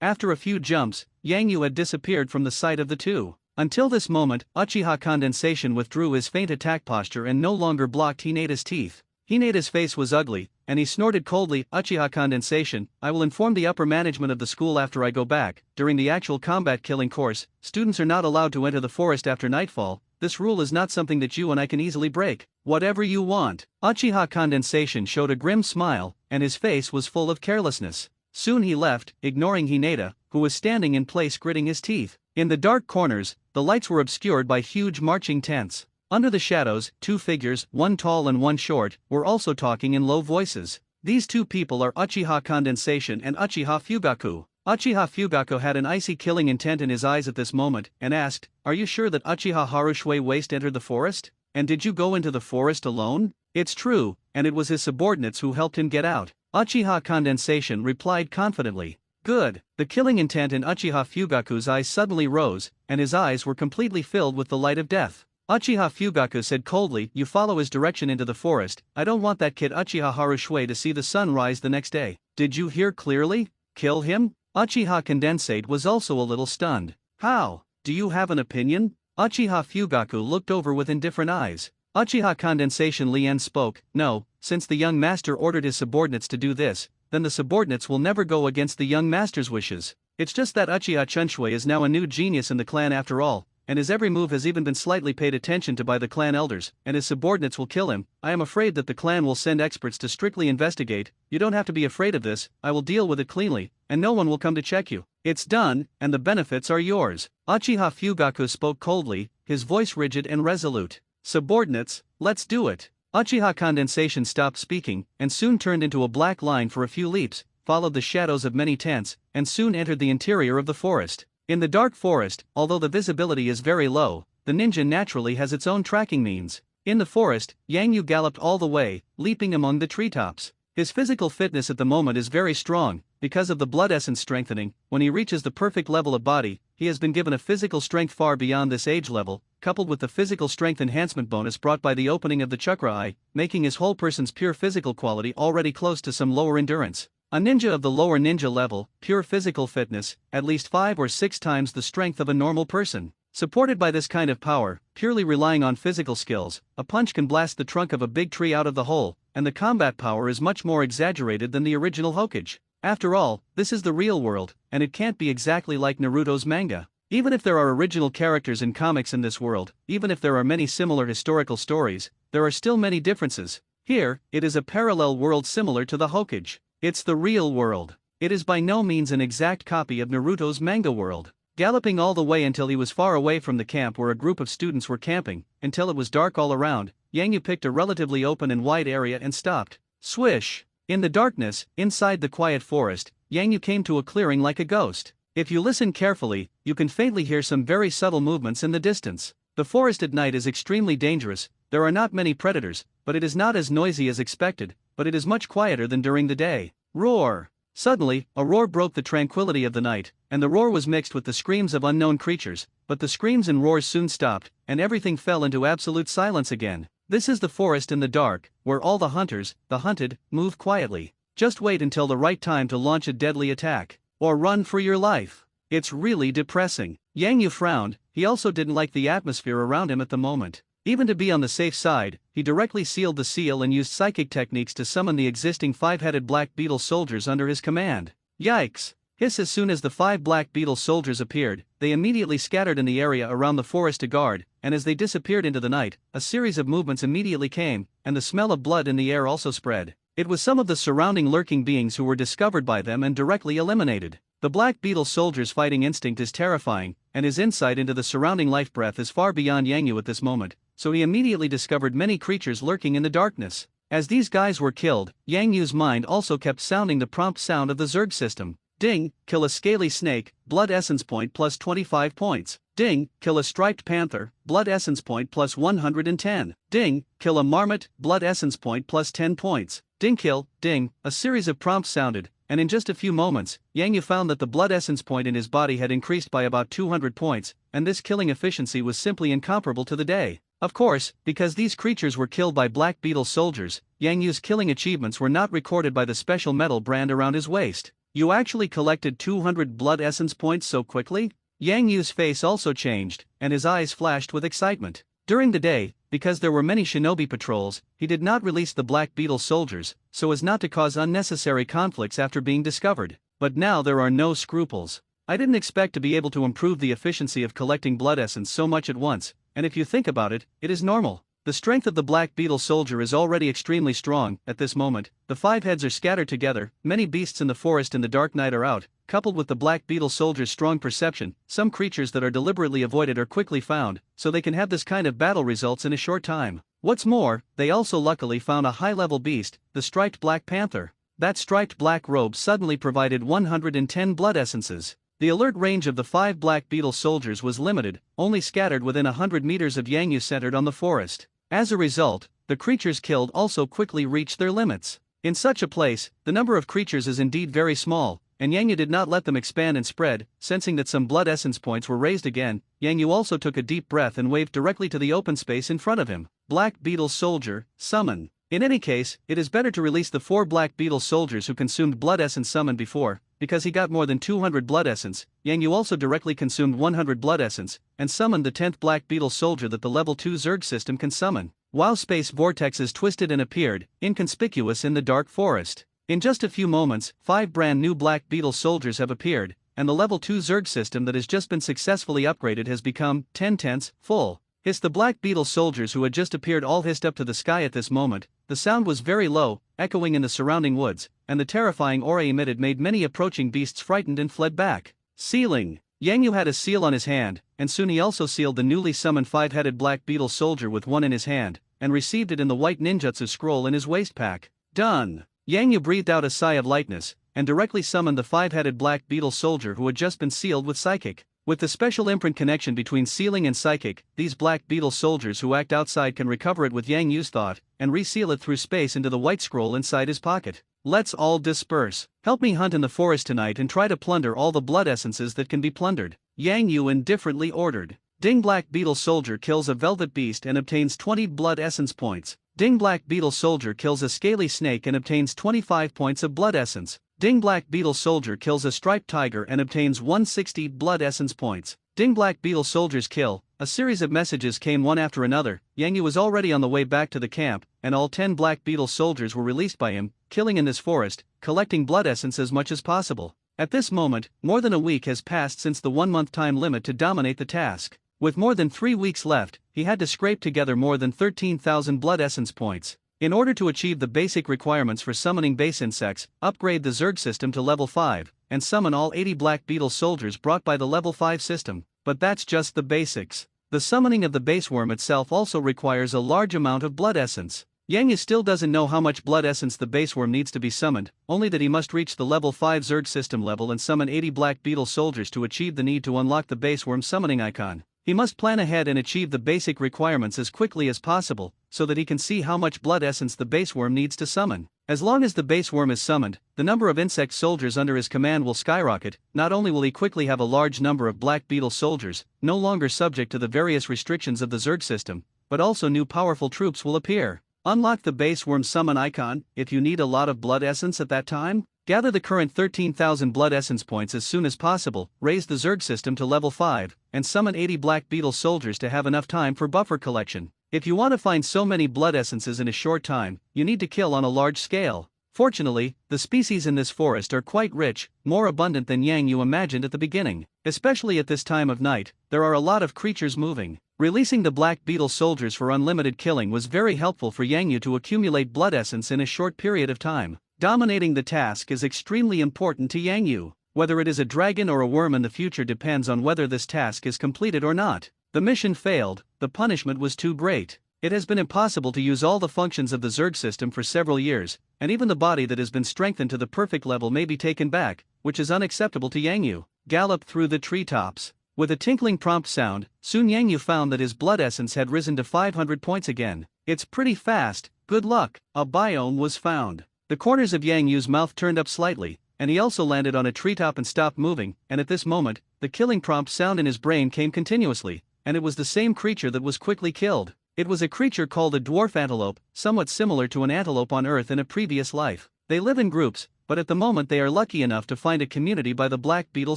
A: After a few jumps, Yang Yu had disappeared from the sight of the two. Until this moment, Uchiha Condensation withdrew his feint attack posture and no longer blocked Hinata's teeth. Hinata's face was ugly, and he snorted coldly, "Uchiha Condensation, I will inform the upper management of the school after I go back. During the actual combat killing course, students are not allowed to enter the forest after nightfall. This rule is not something that you and I can easily break." "Whatever you want." Uchiha Condensation showed a grim smile, and his face was full of carelessness. Soon he left, ignoring Hinata, who was standing in place gritting his teeth. In the dark corners, the lights were obscured by huge marching tents. Under the shadows, two figures, one tall and one short, were also talking in low voices. These two people are Uchiha Condensation and Uchiha Fugaku. Uchiha Fugaku had an icy killing intent in his eyes at this moment, and asked, "Are you sure that Uchiha Harushui Waste entered the forest? And did you go into the forest alone?" "It's true, and it was his subordinates who helped him get out." Uchiha Condensation replied confidently. "Good." The killing intent in Uchiha Fugaku's eyes suddenly rose, and his eyes were completely filled with the light of death. Uchiha Fugaku said coldly, "You follow his direction into the forest. I don't want that kid Uchiha Harushui to see the sun rise the next day." "Did you hear clearly? Kill him?" Uchiha Condensate was also a little stunned. "How? Do you have an opinion?" Uchiha Fugaku looked over with indifferent eyes. Uchiha Condensation Lien spoke, "No, since the young master ordered his subordinates to do this, then the subordinates will never go against the young master's wishes. It's just that Uchiha Chunshui is now a new genius in the clan after all, and his every move has even been slightly paid attention to by the clan elders, and his subordinates will kill him. I am afraid that the clan will send experts to strictly investigate. You don't have to be afraid of this, I will deal with it cleanly, and no one will come to check you. It's done, and the benefits are yours." Uchiha Fugaku spoke coldly, his voice rigid and resolute. "Subordinates, let's do it." Uchiha Condensation stopped speaking, and soon turned into a black line for a few leaps, followed the shadows of many tents, and soon entered the interior of the forest. In the dark forest, although the visibility is very low, the ninja naturally has its own tracking means. In the forest, Yang Yu galloped all the way, leaping among the treetops. His physical fitness at the moment is very strong, because of the blood essence strengthening. When he reaches the perfect level of body, he has been given a physical strength far beyond this age level, coupled with the physical strength enhancement bonus brought by the opening of the chakra eye, making his whole person's pure physical quality already close to some lower endurance. A ninja of the lower ninja level, pure physical fitness, at least 5 or 6 times the strength of a normal person. Supported by this kind of power, purely relying on physical skills, a punch can blast the trunk of a big tree out of the hole, and the combat power is much more exaggerated than the original Hokage. After all, this is the real world, and it can't be exactly like Naruto's manga. Even if there are original characters in comics in this world, even if there are many similar historical stories, there are still many differences. Here, it is a parallel world similar to the Hokage. It's the real world. It is by no means an exact copy of Naruto's manga world. Galloping all the way until he was far away from the camp where a group of students were camping, until it was dark all around, Yang Yu picked a relatively open and wide area and stopped. Swish! In the darkness, inside the quiet forest, Yang Yu came to a clearing like a ghost. If you listen carefully, you can faintly hear some very subtle movements in the distance. The forest at night is extremely dangerous. There are not many predators, but it is not as noisy as expected, but it is much quieter than during the day. Roar! Suddenly, a roar broke the tranquility of the night, and the roar was mixed with the screams of unknown creatures, but the screams and roars soon stopped, and everything fell into absolute silence again. This is the forest in the dark, where all the hunters, the hunted, move quietly. Just wait until the right time to launch a deadly attack, or run for your life. It's really depressing. Yang Yu frowned, he also didn't like the atmosphere around him at the moment. Even to be on the safe side, he directly sealed the seal and used psychic techniques to summon the existing 5-headed black beetle soldiers under his command. Yikes! Hiss! As soon as the 5 black beetle soldiers appeared, they immediately scattered in the area around the forest to guard, and as they disappeared into the night, a series of movements immediately came, and the smell of blood in the air also spread. It was some of the surrounding lurking beings who were discovered by them and directly eliminated. The black beetle soldier's fighting instinct is terrifying, and his insight into the surrounding life breath is far beyond Yang Yu at this moment, so he immediately discovered many creatures lurking in the darkness. As these guys were killed, Yang Yu's mind also kept sounding the prompt sound of the Zerg system. Ding, kill a scaly snake, blood essence point plus 25 points. Ding, kill a striped panther, blood essence point plus 110. Ding, kill a marmot, blood essence point plus 10 points. Ding, kill, ding, a series of prompts sounded, and in just a few moments, Yang Yu found that the blood essence point in his body had increased by about 200 points, and this killing efficiency was simply incomparable to the day. Of course, because these creatures were killed by black beetle soldiers, Yang Yu's killing achievements were not recorded by the special metal brand around his waist. You actually collected 200 blood essence points so quickly? Yang Yu's face also changed, and his eyes flashed with excitement. During the day, because there were many shinobi patrols, he did not release the black beetle soldiers, so as not to cause unnecessary conflicts after being discovered. But now there are no scruples. I didn't expect to be able to improve the efficiency of collecting blood essence so much at once, and if you think about it, it is normal. The strength of the black beetle soldier is already extremely strong. At this moment, the 5 heads are scattered together, many beasts in the forest in the dark night are out, coupled with the black beetle soldier's strong perception, some creatures that are deliberately avoided are quickly found, so they can have this kind of battle results in a short time. What's more, they also luckily found a high-level beast, the striped black panther. That striped black robe suddenly provided 110 blood essences. The alert range of the 5 black beetle soldiers was limited, only scattered within 100 meters of Yang Yu centered on the forest. As a result, the creatures killed also quickly reached their limits. In such a place, the number of creatures is indeed very small, and Yang Yu did not let them expand and spread. Sensing that some blood essence points were raised again, Yang Yu also took a deep breath and waved directly to the open space in front of him. Black beetle soldier, summon. In any case, it is better to release the 4 black beetle soldiers who consumed blood essence summoned before, because he got more than 200 blood essence. Yang Yu also directly consumed 100 blood essence, and summoned the 10th black beetle soldier that the level 2 Zerg system can summon, while space vortexes twisted and appeared, inconspicuous in the dark forest. In just a few moments, 5 brand new black beetle soldiers have appeared, and the level 2 Zerg system that has just been successfully upgraded has become 10/10 full. Hiss! The black beetle soldiers who had just appeared all hissed up to the sky at this moment. The sound was very low, echoing in the surrounding woods, and the terrifying aura emitted made many approaching beasts frightened and fled back. Sealing. Yang Yu had a seal on his hand, and soon he also sealed the newly summoned 5-headed black beetle soldier with one in his hand, and received it in the white ninjutsu scroll in his waist pack. Done. Yang Yu breathed out a sigh of lightness, and directly summoned the 5-headed black beetle soldier who had just been sealed with psychic. With the special imprint connection between sealing and psychic, these black beetle soldiers who act outside can recover it with Yang Yu's thought, and reseal it through space into the white scroll inside his pocket. Let's all disperse. Help me hunt in the forest tonight and try to plunder all the blood essences that can be plundered. Yang Yu indifferently ordered. Ding! Black beetle soldier kills a velvet beast and obtains 20 blood essence points. Ding! Black beetle soldier kills a scaly snake and obtains 25 points of blood essence. Ding! Black beetle soldier kills a striped tiger and obtains 160 blood essence points. Ding! Black beetle soldiers kill. A series of messages came one after another. Yang Yu was already on the way back to the camp, and all 10 black beetle soldiers were released by him, killing in this forest, collecting blood essence as much as possible. At this moment, more than a week has passed since the 1-month time limit to dominate the task. With more than 3 weeks left, he had to scrape together more than 13,000 blood essence points. In order to achieve the basic requirements for summoning base insects, upgrade the Zerg system to level 5, and summon all 80 black beetle soldiers brought by the level 5 system. But that's just the basics. The summoning of the base worm itself also requires a large amount of blood essence. Yang Yu still doesn't know how much blood essence the base worm needs to be summoned, only that he must reach the level 5 Zerg system level and summon 80 black beetle soldiers to achieve the need to unlock the base worm summoning icon. He must plan ahead and achieve the basic requirements as quickly as possible, so that he can see how much blood essence the base worm needs to summon. As long as the base worm is summoned, the number of insect soldiers under his command will skyrocket. Not only will he quickly have a large number of black beetle soldiers, no longer subject to the various restrictions of the Zerg system, but also new powerful troops will appear. Unlock the base worm summon icon. If you need a lot of blood essence at that time, gather the current 13,000 blood essence points as soon as possible, raise the Zerg system to level 5, and summon 80 black beetle soldiers to have enough time for buffer collection. If you want to find so many blood essences in a short time, you need to kill on a large scale. Fortunately, the species in this forest are quite rich, more abundant than Yang Yu imagined at the beginning. Especially at this time of night, there are a lot of creatures moving. Releasing the black beetle soldiers for unlimited killing was very helpful for Yang Yu to accumulate blood essence in a short period of time. Dominating the task is extremely important to Yang Yu. Whether it is a dragon or a worm in the future depends on whether this task is completed or not. The mission failed, the punishment was too great. It has been impossible to use all the functions of the Zerg system for several years, and even the body that has been strengthened to the perfect level may be taken back, which is unacceptable to Yang Yu. Gallop through the treetops. With a tinkling prompt sound, soon Yang Yu found that his blood essence had risen to 500 points again. It's pretty fast, good luck. A biome was found. The corners of Yang Yu's mouth turned up slightly, and he also landed on a treetop and stopped moving, and at this moment, the killing prompt sound in his brain came continuously, and it was the same creature that was quickly killed. It was a creature called a dwarf antelope, somewhat similar to an antelope on Earth in a previous life. They live in groups, but at the moment they are lucky enough to find a community by the black beetle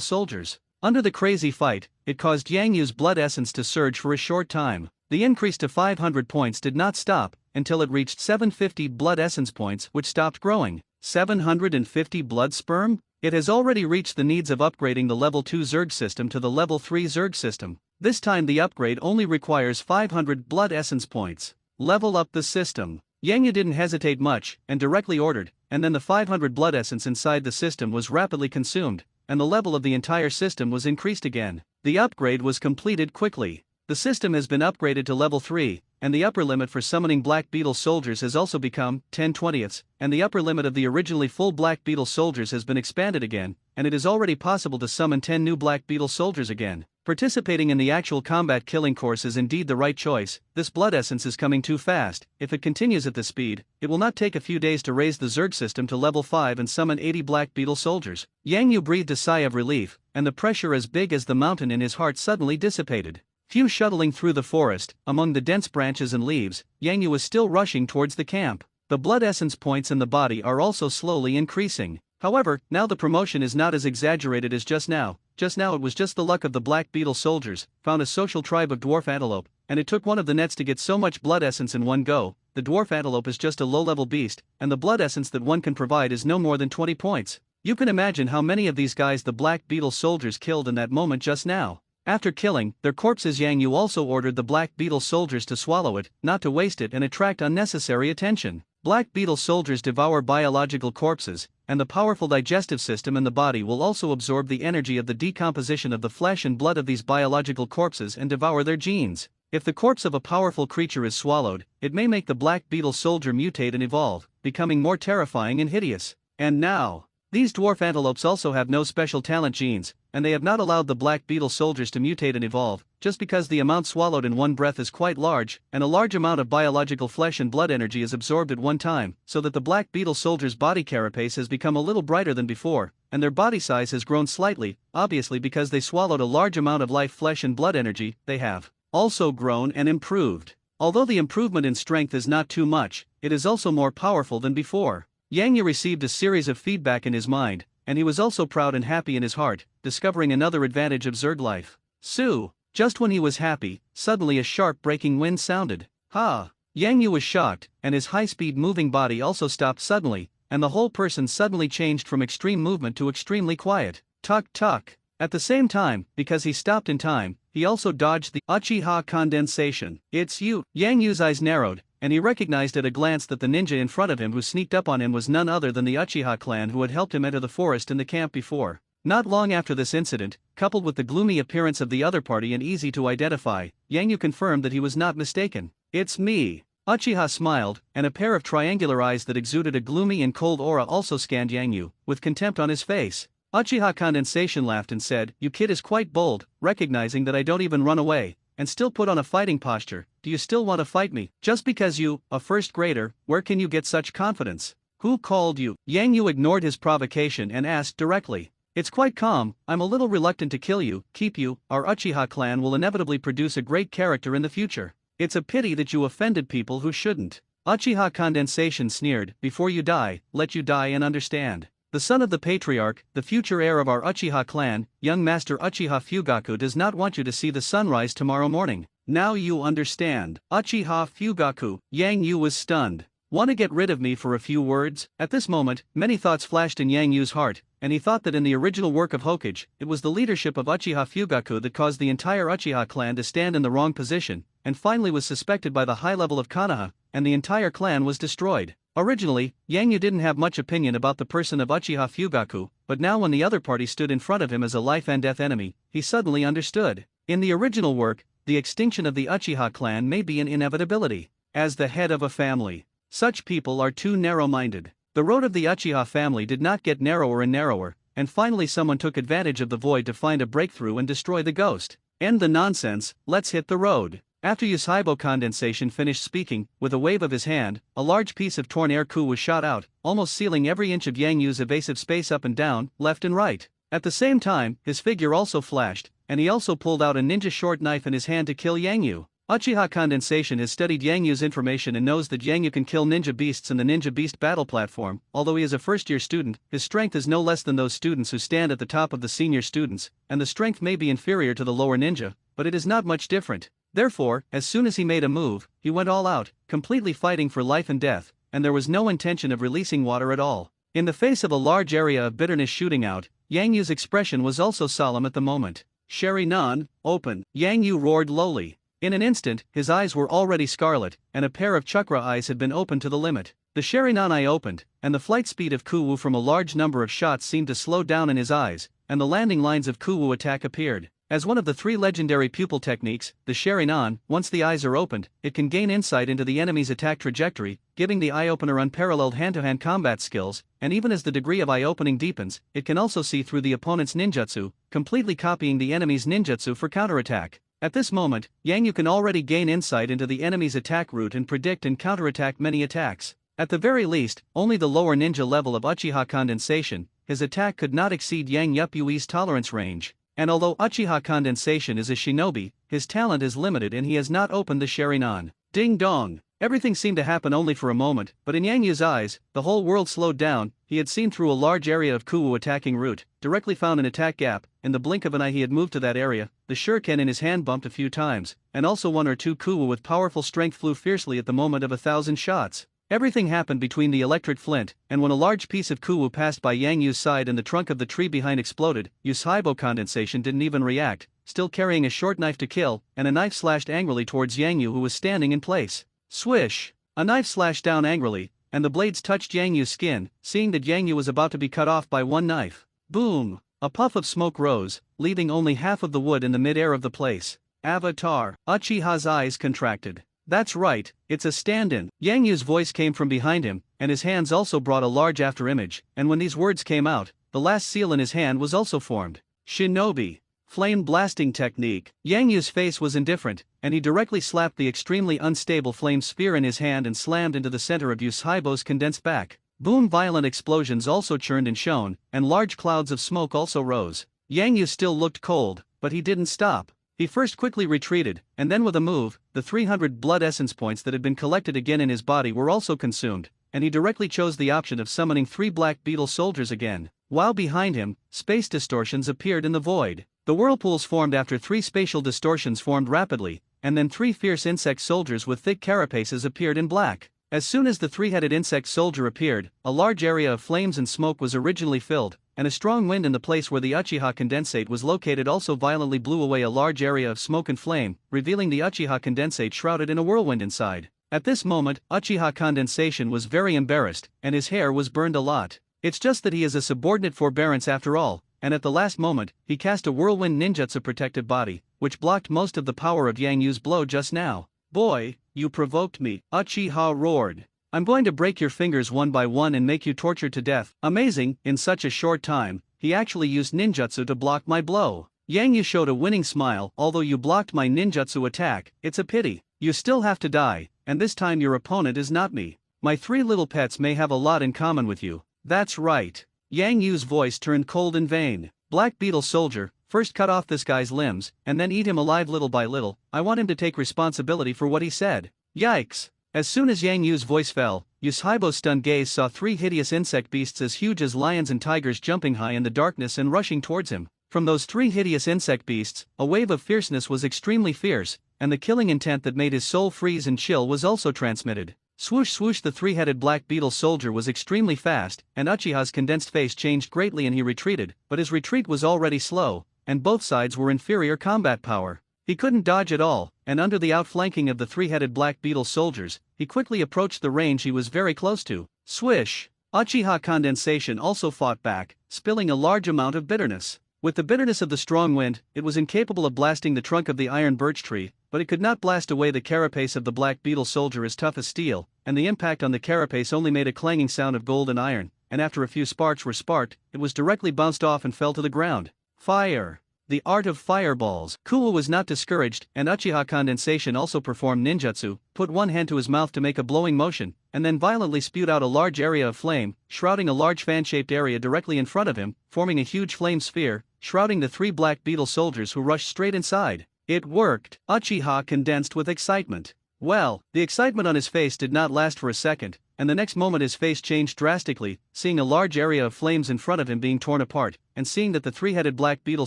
A: soldiers. Under the crazy fight, it caused Yang Yu's blood essence to surge for a short time. The increase to 500 points did not stop until it reached 750 blood essence points, which stopped growing. 750 blood sperm? It has already reached the needs of upgrading the level 2 Zerg system to the level 3 Zerg system. This time the upgrade only requires 500 blood essence points. Level up the system. Yang Yu didn't hesitate much and directly ordered, and then the 500 blood essence inside the system was rapidly consumed, and the level of the entire system was increased again. The upgrade was completed quickly. The system has been upgraded to level 3, and the upper limit for summoning black beetle soldiers has also become 10/20ths, and the upper limit of the originally full black beetle soldiers has been expanded again, and it is already possible to summon 10 new black beetle soldiers again. Participating in the actual combat killing course is indeed the right choice. This blood essence is coming too fast. If it continues at this speed, it will not take a few days to raise the Zerg system to level 5 and summon 80 black beetle soldiers. Yang Yu breathed a sigh of relief, and the pressure as big as the mountain in his heart suddenly dissipated. Few shuttling through the forest, among the dense branches and leaves, Yang Yu was still rushing towards the camp. The blood essence points in the body are also slowly increasing. However, now the promotion is not as exaggerated as just now. Just now it was just the luck of the black beetle soldiers, found a social tribe of dwarf antelope, and it took one of the nets to get so much blood essence in one go. The dwarf antelope is just a low-level beast, and the blood essence that one can provide is no more than 20 points. You can imagine how many of these guys the black beetle soldiers killed in that moment just now. After killing their corpses, Yang Yu also ordered the black beetle soldiers to swallow it, not to waste it and attract unnecessary attention. Black beetle soldiers devour biological corpses, and the powerful digestive system in the body will also absorb the energy of the decomposition of the flesh and blood of these biological corpses and devour their genes. If the corpse of a powerful creature is swallowed, it may make the black beetle soldier mutate and evolve, becoming more terrifying and hideous. And now, these dwarf antelopes also have no special talent genes, and they have not allowed the black beetle soldiers to mutate and evolve, just because the amount swallowed in one breath is quite large, and a large amount of biological flesh and blood energy is absorbed at one time, so that the black beetle soldier's body carapace has become a little brighter than before, and their body size has grown slightly, obviously because they swallowed a large amount of life flesh and blood energy. They have also grown and improved. Although the improvement in strength is not too much, it is also more powerful than before. Yang Yu received a series of feedback in his mind, and he was also proud and happy in his heart, discovering another advantage of Zerg life. Sue! Just when he was happy, suddenly a sharp breaking wind sounded. Ha! Yang Yu was shocked, and his high-speed moving body also stopped suddenly, and the whole person suddenly changed from extreme movement to extremely quiet. Tuck tuck! At the same time, because he stopped in time, he also dodged the uchiha condensation. It's you! Yang Yu's eyes narrowed, and he recognized at a glance that the ninja in front of him who sneaked up on him was none other than the Uchiha clan who had helped him enter the forest in the camp before. Not long after this incident, coupled with the gloomy appearance of the other party and easy to identify, Yang Yu confirmed that he was not mistaken. It's me. Uchiha smiled, and a pair of triangular eyes that exuded a gloomy and cold aura also scanned Yang Yu, with contempt on his face. Uchiha Condensation laughed and said, "You kid is quite bold, recognizing that I don't even run away, and still put on a fighting posture. Do you still want to fight me? Just because you, a first grader, where can you get such confidence? Who called you?" Yang Yu ignored his provocation and asked directly. "It's quite calm. I'm a little reluctant to kill you, keep you. Our Uchiha clan will inevitably produce a great character in the future. It's a pity that you offended people who shouldn't." Uchiha Condensation sneered, "Before you die, let you die and understand. The son of the patriarch, the future heir of our Uchiha clan, young master Uchiha Fugaku does not want you to see the sunrise tomorrow morning. Now you understand. Uchiha Fugaku. Yang Yu was stunned. Want to get rid of me for a few words? At this moment, many thoughts flashed in Yang Yu's heart, and he thought that in the original work of Hokage, it was the leadership of Uchiha Fugaku that caused the entire Uchiha clan to stand in the wrong position, and finally was suspected by the high level of Konoha, and the entire clan was destroyed. Originally, Yang Yu didn't have much opinion about the person of Uchiha Fugaku, but now when the other party stood in front of him as a life and death enemy, he suddenly understood. In the original work, the extinction of the Uchiha clan may be an inevitability. As the head of a family, such people are too narrow-minded. The road of the Uchiha family did not get narrower and narrower, and finally someone took advantage of the void to find a breakthrough and destroy the ghost. End the nonsense, let's hit the road. After Yusaibo Condensation finished speaking, with a wave of his hand, a large piece of torn air ku was shot out, almost sealing every inch of Yang Yu's evasive space up and down, left and right. At the same time, his figure also flashed, and he also pulled out a ninja short knife in his hand to kill Yang Yu. Uchiha Condensation has studied Yang Yu's information and knows that Yang Yu can kill ninja beasts in the ninja beast battle platform. Although he is a first-year student, his strength is no less than those students who stand at the top of the senior students, and the strength may be inferior to the lower ninja, but it is not much different. Therefore, as soon as he made a move, he went all out, completely fighting for life and death, and there was no intention of releasing water at all. In the face of a large area of bitterness shooting out, Yang Yu's expression was also solemn at the moment. Sharingan, open, Yang Yu roared lowly. In an instant, his eyes were already scarlet, and a pair of chakra eyes had been opened to the limit. The Sharingan eye opened, and the flight speed of Kuwu from a large number of shots seemed to slow down in his eyes, and the landing lines of Kuwu attack appeared. As one of the 3 legendary pupil techniques, the Sharingan, once the eyes are opened, it can gain insight into the enemy's attack trajectory, giving the eye-opener unparalleled hand-to-hand combat skills, and even as the degree of eye-opening deepens, it can also see through the opponent's ninjutsu, completely copying the enemy's ninjutsu for counterattack. At this moment, Yang Yu can already gain insight into the enemy's attack route and predict and counterattack many attacks. At the very least, only the lower ninja level of Uchiha Condensation, his attack could not exceed Yang Yui's tolerance range. And although Uchiha Condensation is a shinobi, his talent is limited and he has not opened the Sharingan. Ding dong! Everything seemed to happen only for a moment, but in Yang Yu's eyes, the whole world slowed down. He had seen through a large area of Kuwu attacking route, directly found an attack gap. In the blink of an eye he had moved to that area, the shuriken in his hand bumped a few times, and also 1 or 2 Kuwu with powerful strength flew fiercely at the moment of 1,000 shots. Everything happened between the electric flint, and when a large piece of Kuwu passed by Yang Yu's side and the trunk of the tree behind exploded, Yusaibo Condensation didn't even react, still carrying a short knife to kill, and a knife slashed angrily towards Yang Yu who was standing in place. Swish! A knife slashed down angrily, and the blades touched Yang Yu's skin, seeing that Yang Yu was about to be cut off by one knife. Boom! A puff of smoke rose, leaving only half of the wood in the mid-air of the place. Avatar! Uchiha's eyes contracted. That's right, it's a stand-in. Yang Yu's voice came from behind him, and his hands also brought a large after-image, and when these words came out, the last seal in his hand was also formed. Shinobi. Flame blasting technique. Yang Yu's face was indifferent, and he directly slapped the extremely unstable flame sphere in his hand and slammed into the center of Yusaibo's condensed back. Boom! Violent explosions also churned and shone, and large clouds of smoke also rose. Yang Yu still looked cold, but he didn't stop. He first quickly retreated, and then with a move, the 300 blood essence points that had been collected again in his body were also consumed, and he directly chose the option of summoning 3 black beetle soldiers again. While behind him, space distortions appeared in the void. The whirlpools formed after 3 spatial distortions formed rapidly, and then 3 fierce insect soldiers with thick carapaces appeared in black. As soon as the 3-headed insect soldier appeared, a large area of flames and smoke was originally filled, and a strong wind in the place where the Uchiha Condensate was located also violently blew away a large area of smoke and flame, revealing the Uchiha Condensate shrouded in a whirlwind inside. At this moment, Uchiha Condensation was very embarrassed, and his hair was burned a lot. It's just that he is a subordinate forbearance after all, and at the last moment, he cast a whirlwind ninjutsu protective body, which blocked most of the power of Yang Yu's blow just now. Boy, you provoked me, Uchiha roared. I'm going to break your fingers one by one and make you tortured to death. Amazing, in such a short time, he actually used ninjutsu to block my blow. Yang Yu showed a winning smile. Although you blocked my ninjutsu attack, it's a pity. You still have to die, and this time your opponent is not me. My 3 little pets may have a lot in common with you. That's right. Yang Yu's voice turned cold and vain. Black Beetle Soldier, first cut off this guy's limbs, and then eat him alive little by little. I want him to take responsibility for what he said. Yikes! As soon as Yang Yu's voice fell, Yusaibo's stunned gaze saw 3 hideous insect beasts as huge as lions and tigers jumping high in the darkness and rushing towards him. From those 3 hideous insect beasts, a wave of fierceness was extremely fierce, and the killing intent that made his soul freeze and chill was also transmitted. Swoosh swoosh, the three-headed black beetle soldier was extremely fast, and Uchiha's condensed face changed greatly and he retreated, but his retreat was already slow, and both sides were inferior combat power. He couldn't dodge at all, and under the outflanking of the three-headed black beetle soldiers, he quickly approached the range he was very close to. Swish! Uchiha condensation also fought back, spilling a large amount of bitterness. With the bitterness of the strong wind, it was incapable of blasting the trunk of the iron birch tree, but it could not blast away the carapace of the black beetle soldier as tough as steel, and the impact on the carapace only made a clanging sound of gold and iron, and after a few sparks were sparked, it was directly bounced off and fell to the ground. Fire! The art of fireballs. Kuwa was not discouraged, and Uchiha condensation also performed ninjutsu, put one hand to his mouth to make a blowing motion, and then violently spewed out a large area of flame, shrouding a large fan-shaped area directly in front of him, forming a huge flame sphere, shrouding the three black beetle soldiers who rushed straight inside. It worked! Uchiha condensed with excitement. Well, the excitement on his face did not last for a second, and the next moment his face changed drastically, seeing a large area of flames in front of him being torn apart, and seeing that the three-headed black beetle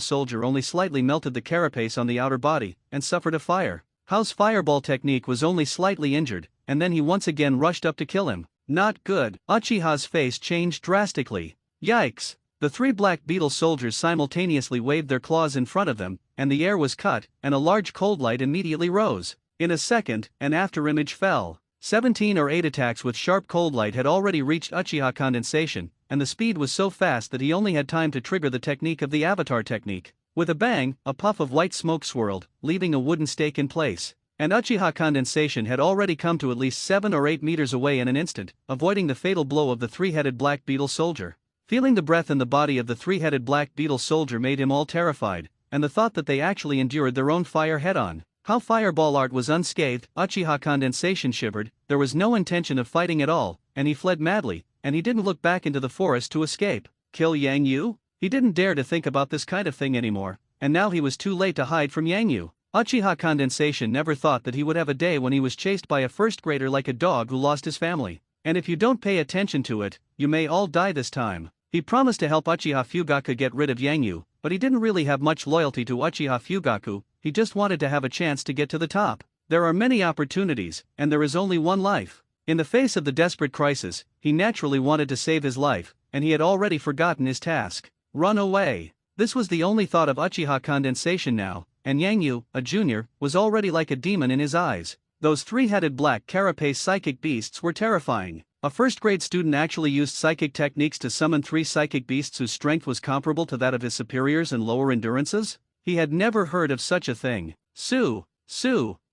A: soldier only slightly melted the carapace on the outer body, and suffered a fire. Hao's fireball technique was only slightly injured, and then he once again rushed up to kill him. Not good. Uchiha's face changed drastically. Yikes! The three black beetle soldiers simultaneously waved their claws in front of them, and the air was cut, and a large cold light immediately rose. In a second, an afterimage fell. 17 or 8 attacks with sharp cold light had already reached Uchiha condensation, and the speed was so fast that he only had time to trigger the technique of the avatar technique. With a bang, a puff of white smoke swirled, leaving a wooden stake in place. And Uchiha condensation had already come to at least 7 or 8 meters away in an instant, avoiding the fatal blow of the three-headed black beetle soldier. Feeling the breath in the body of the three-headed black beetle soldier made him all terrified, and the thought that they actually endured their own fire head-on. How fireball art was unscathed, Uchiha condensation shivered, there was no intention of fighting at all, and he fled madly, and he didn't look back into the forest to escape. Kill Yang Yu? He didn't dare to think about this kind of thing anymore, and now he was too late to hide from Yang Yu. Uchiha condensation never thought that he would have a day when he was chased by a first grader like a dog who lost his family. And if you don't pay attention to it, you may all die this time. He promised to help Uchiha Fugaku get rid of Yang Yu, but he didn't really have much loyalty to Uchiha Fugaku, he just wanted to have a chance to get to the top. There are many opportunities, and there is only one life. In the face of the desperate crisis, he naturally wanted to save his life, and he had already forgotten his task. Run away. This was the only thought of Uchiha condensation now, and Yang Yu, a junior, was already like a demon in his eyes. Those three-headed black carapace psychic beasts were terrifying. A first-grade student actually used psychic techniques to summon 3 psychic beasts whose strength was comparable to that of his superiors and lower endurances? He had never heard of such a thing. Sue!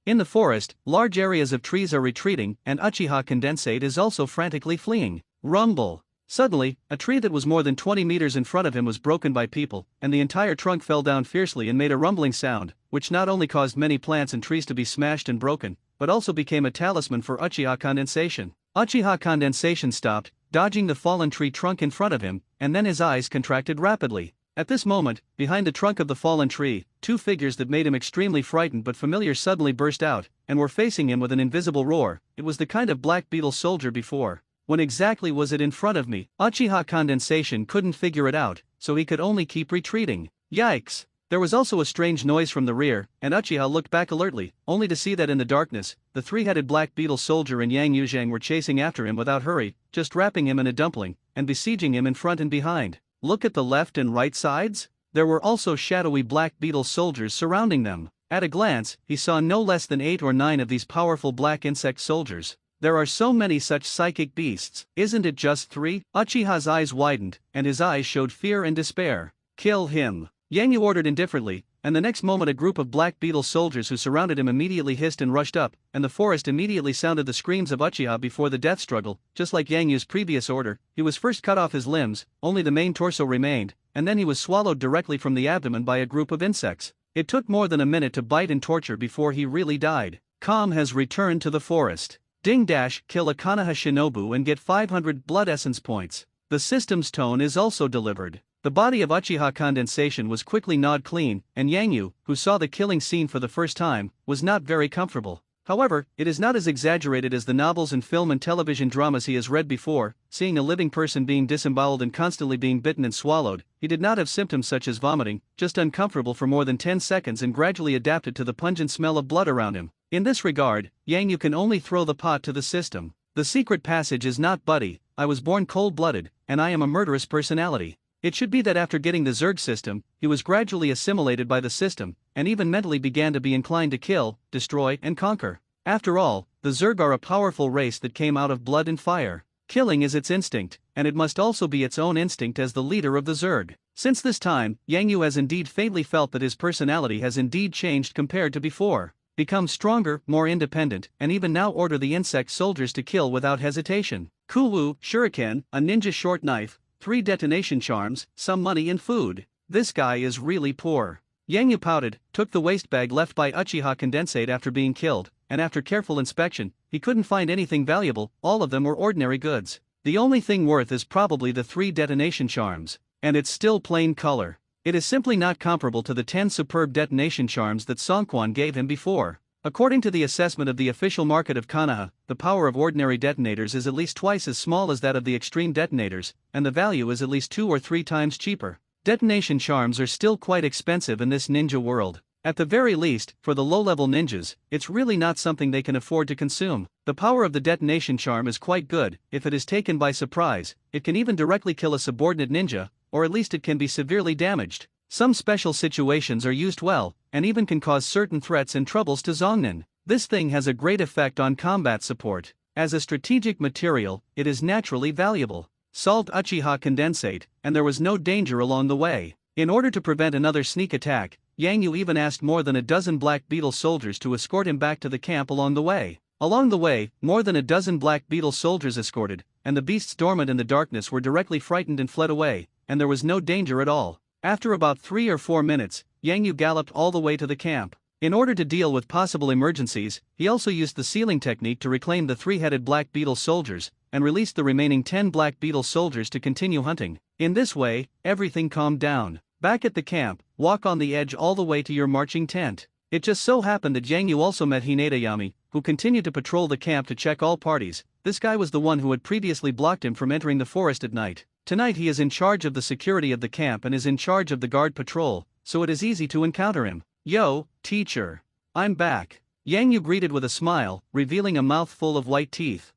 A: In the forest, large areas of trees are retreating, and Uchiha condensate is also frantically fleeing. Rumble! Suddenly, a tree that was more than 20 meters in front of him was broken by people, and the entire trunk fell down fiercely and made a rumbling sound, which not only caused many plants and trees to be smashed and broken, but also became a talisman for Uchiha condensation. Uchiha condensation stopped, dodging the fallen tree trunk in front of him, and then his eyes contracted rapidly. At this moment, behind the trunk of the fallen tree, 2 figures that made him extremely frightened but familiar suddenly burst out, and were facing him with an invisible roar. It was the kind of black beetle soldier before. When exactly was it in front of me? Uchiha condensation couldn't figure it out, so he could only keep retreating. Yikes! There was also a strange noise from the rear, and Uchiha looked back alertly, only to see that in the darkness, the three-headed black beetle soldier and Yang Yuzhang were chasing after him without hurry, just wrapping him in a dumpling, and besieging him in front and behind. Look at the left and right sides. There were also shadowy black beetle soldiers surrounding them. At a glance, he saw no less than 8 or 9 of these powerful black insect soldiers. There are so many such psychic beasts. Isn't it just 3? Uchiha's eyes widened, and his eyes showed fear and despair. Kill him! Yang Yu ordered indifferently, and the next moment a group of black beetle soldiers who surrounded him immediately hissed and rushed up, and the forest immediately sounded the screams of Uchiha before the death struggle. Just like Yang Yu's previous order, he was first cut off his limbs, only the main torso remained, and then he was swallowed directly from the abdomen by a group of insects. It took more than a minute to bite and torture before he really died. Calm has returned to the forest. Ding dash, kill a Konoha Shinobu and get 500 blood essence points. The system's tone is also delivered. The body of Uchiha condensation was quickly gnawed clean, and Yang Yu, who saw the killing scene for the first time, was not very comfortable. However, it is not as exaggerated as the novels and film and television dramas he has read before. Seeing a living person being disemboweled and constantly being bitten and swallowed, he did not have symptoms such as vomiting, just uncomfortable for more than 10 seconds and gradually adapted to the pungent smell of blood around him. In this regard, Yang Yu can only throw the pot to the system. The secret passage is not buddy, I was born cold-blooded, and I am a murderous personality. It should be that after getting the Zerg system, he was gradually assimilated by the system, and even mentally began to be inclined to kill, destroy, and conquer. After all, the Zerg are a powerful race that came out of blood and fire. Killing is its instinct, and it must also be its own instinct as the leader of the Zerg. Since this time, Yang Yu has indeed faintly felt that his personality has indeed changed compared to before. Become stronger, more independent, and even now order the insect soldiers to kill without hesitation. Kuwu, shuriken, a ninja short knife, 3 detonation charms, some money and food. This guy is really poor. Yang Yu pouted, took the waste bag left by Uchiha Condensate after being killed, and after careful inspection, he couldn't find anything valuable, all of them were ordinary goods. The only thing worth is probably the 3 detonation charms. And it's still plain color. It is simply not comparable to the 10 superb detonation charms that Songquan gave him before. According to the assessment of the official market of Konoha, the power of ordinary detonators is at least twice as small as that of the extreme detonators, and the value is at least 2 or 3 times cheaper. Detonation charms are still quite expensive in this ninja world. At the very least, for the low-level ninjas, it's really not something they can afford to consume. The power of the detonation charm is quite good. If it is taken by surprise, it can even directly kill a subordinate ninja, or at least it can be severely damaged. Some special situations are used well, and even can cause certain threats and troubles to Zongnin. This thing has a great effect on combat support. As a strategic material, it is naturally valuable. Solved Uchiha Condensate, and there was no danger along the way. In order to prevent another sneak attack, Yang Yu even asked more than a dozen Black Beetle soldiers to escort him back to the camp along the way. Along the way, more than a dozen Black Beetle soldiers escorted, and the beasts dormant in the darkness were directly frightened and fled away, and there was no danger at all. After about 3 or 4 minutes, Yang Yu galloped all the way to the camp. In order to deal with possible emergencies, he also used the sealing technique to reclaim the 3-headed Black Beetle soldiers, and released the remaining 10 Black Beetle soldiers to continue hunting. In this way, everything calmed down. Back at the camp, walk on the edge all the way to your marching tent. It just so happened that Yang Yu also met Hinata Yami, who continued to patrol the camp to check all parties. This guy was the one who had previously blocked him from entering the forest at night. Tonight he is in charge of the security of the camp and is in charge of the guard patrol, so it is easy to encounter him. Yo, teacher. I'm back. Yang Yu greeted with a smile, revealing a mouthful of white teeth.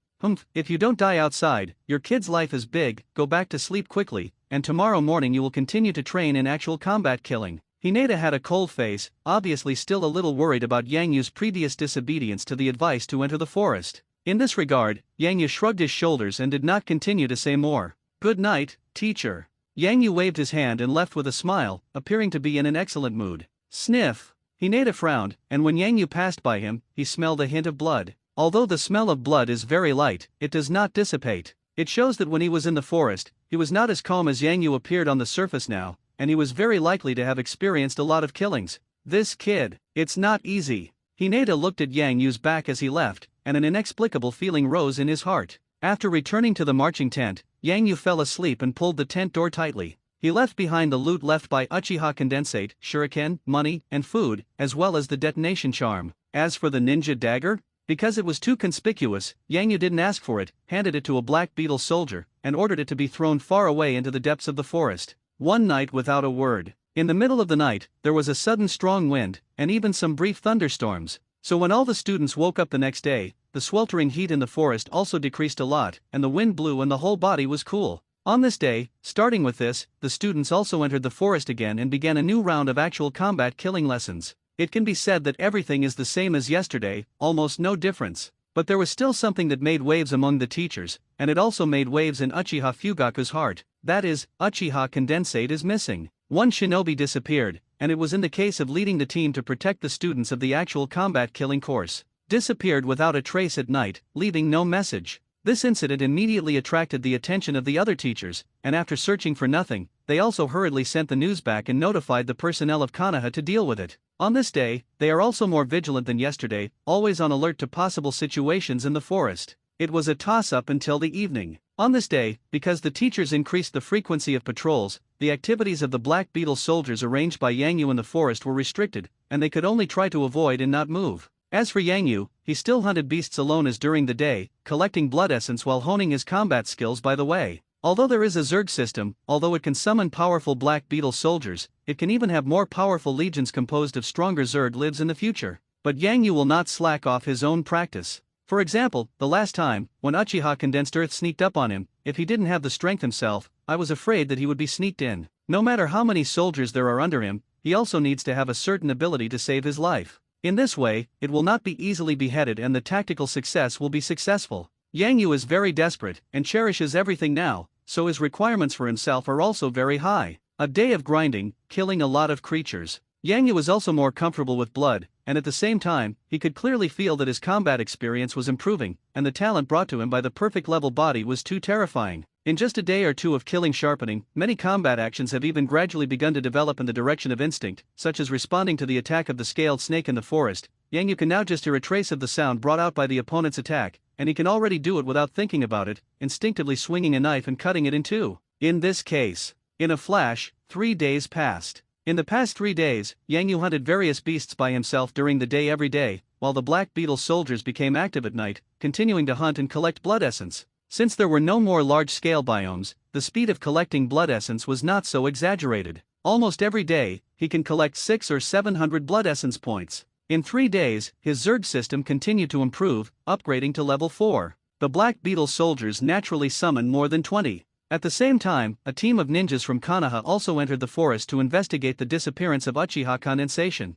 A: If you don't die outside, your kid's life is big, go back to sleep quickly, and tomorrow morning you will continue to train in actual combat killing. Hinata had a cold face, obviously still a little worried about Yang Yu's previous disobedience to the advice to enter the forest. In this regard, Yang Yu shrugged his shoulders and did not continue to say more. Good night, teacher. Yang Yu waved his hand and left with a smile, appearing to be in an excellent mood. Sniff. Hinata frowned, and when Yang Yu passed by him, he smelled a hint of blood. Although the smell of blood is very light, it does not dissipate. It shows that when he was in the forest, he was not as calm as Yang Yu appeared on the surface now, and he was very likely to have experienced a lot of killings. This kid, it's not easy. Hinata looked at Yang Yu's back as he left, and an inexplicable feeling rose in his heart. After returning to the marching tent, Yang Yu fell asleep and pulled the tent door tightly. He left behind the loot left by Uchiha Condensate, shuriken, money, and food, as well as the detonation charm. As for the ninja dagger, because it was too conspicuous, Yang Yu didn't ask for it, handed it to a Black Beetle soldier, and ordered it to be thrown far away into the depths of the forest. One night without a word. In the middle of the night, there was a sudden strong wind, and even some brief thunderstorms. So when all the students woke up the next day, the sweltering heat in the forest also decreased a lot, and the wind blew and the whole body was cool. On this day, starting with this, the students also entered the forest again and began a new round of actual combat killing lessons. It can be said that everything is the same as yesterday, almost no difference. But there was still something that made waves among the teachers, and it also made waves in Uchiha Fugaku's heart. That is, Uchiha Condensate is missing. One shinobi disappeared, and it was in the case of leading the team to protect the students of the actual combat killing course. Disappeared without a trace at night, leaving no message. This incident immediately attracted the attention of the other teachers, and after searching for nothing, they also hurriedly sent the news back and notified the personnel of Konoha to deal with it. On this day, they are also more vigilant than yesterday, always on alert to possible situations in the forest. It was a toss-up until the evening. On this day, because the teachers increased the frequency of patrols, the activities of the Black Beetle soldiers arranged by Yang Yu in the forest were restricted, and they could only try to avoid and not move. As for Yangyu, he still hunted beasts alone as during the day, collecting blood essence while honing his combat skills by the way. Although there is a Zerg system, although it can summon powerful black beetle soldiers, it can even have more powerful legions composed of stronger Zerg lives in the future. But Yangyu will not slack off his own practice. For example, the last time, when Uchiha Condensed Earth sneaked up on him, if he didn't have the strength himself, I was afraid that he would be sneaked in. No matter how many soldiers there are under him, he also needs to have a certain ability to save his life. In this way, it will not be easily beheaded and the tactical success will be successful. Yangyu is very desperate and cherishes everything now, so his requirements for himself are also very high. A day of grinding, killing a lot of creatures. Yangyu is also more comfortable with blood, and at the same time, he could clearly feel that his combat experience was improving, and the talent brought to him by the perfect level body was too terrifying. In just a day or two of killing sharpening, many combat actions have even gradually begun to develop in the direction of instinct, such as responding to the attack of the scaled snake in the forest. Yangyu can now just hear a trace of the sound brought out by the opponent's attack, and he can already do it without thinking about it, instinctively swinging a knife and cutting it in two. In this case, in a flash, 3 days passed. In the past 3 days, Yangyu hunted various beasts by himself during the day every day, while the black beetle soldiers became active at night, continuing to hunt and collect blood essence. Since there were no more large-scale biomes, the speed of collecting blood essence was not so exaggerated. Almost every day, he can collect 600 or 700 blood essence points. In 3 days, his Zerg system continued to improve, upgrading to level 4. The black beetle soldiers naturally summon more than 20. At the same time, a team of ninjas from Konoha also entered the forest to investigate the disappearance of uchiha condensation.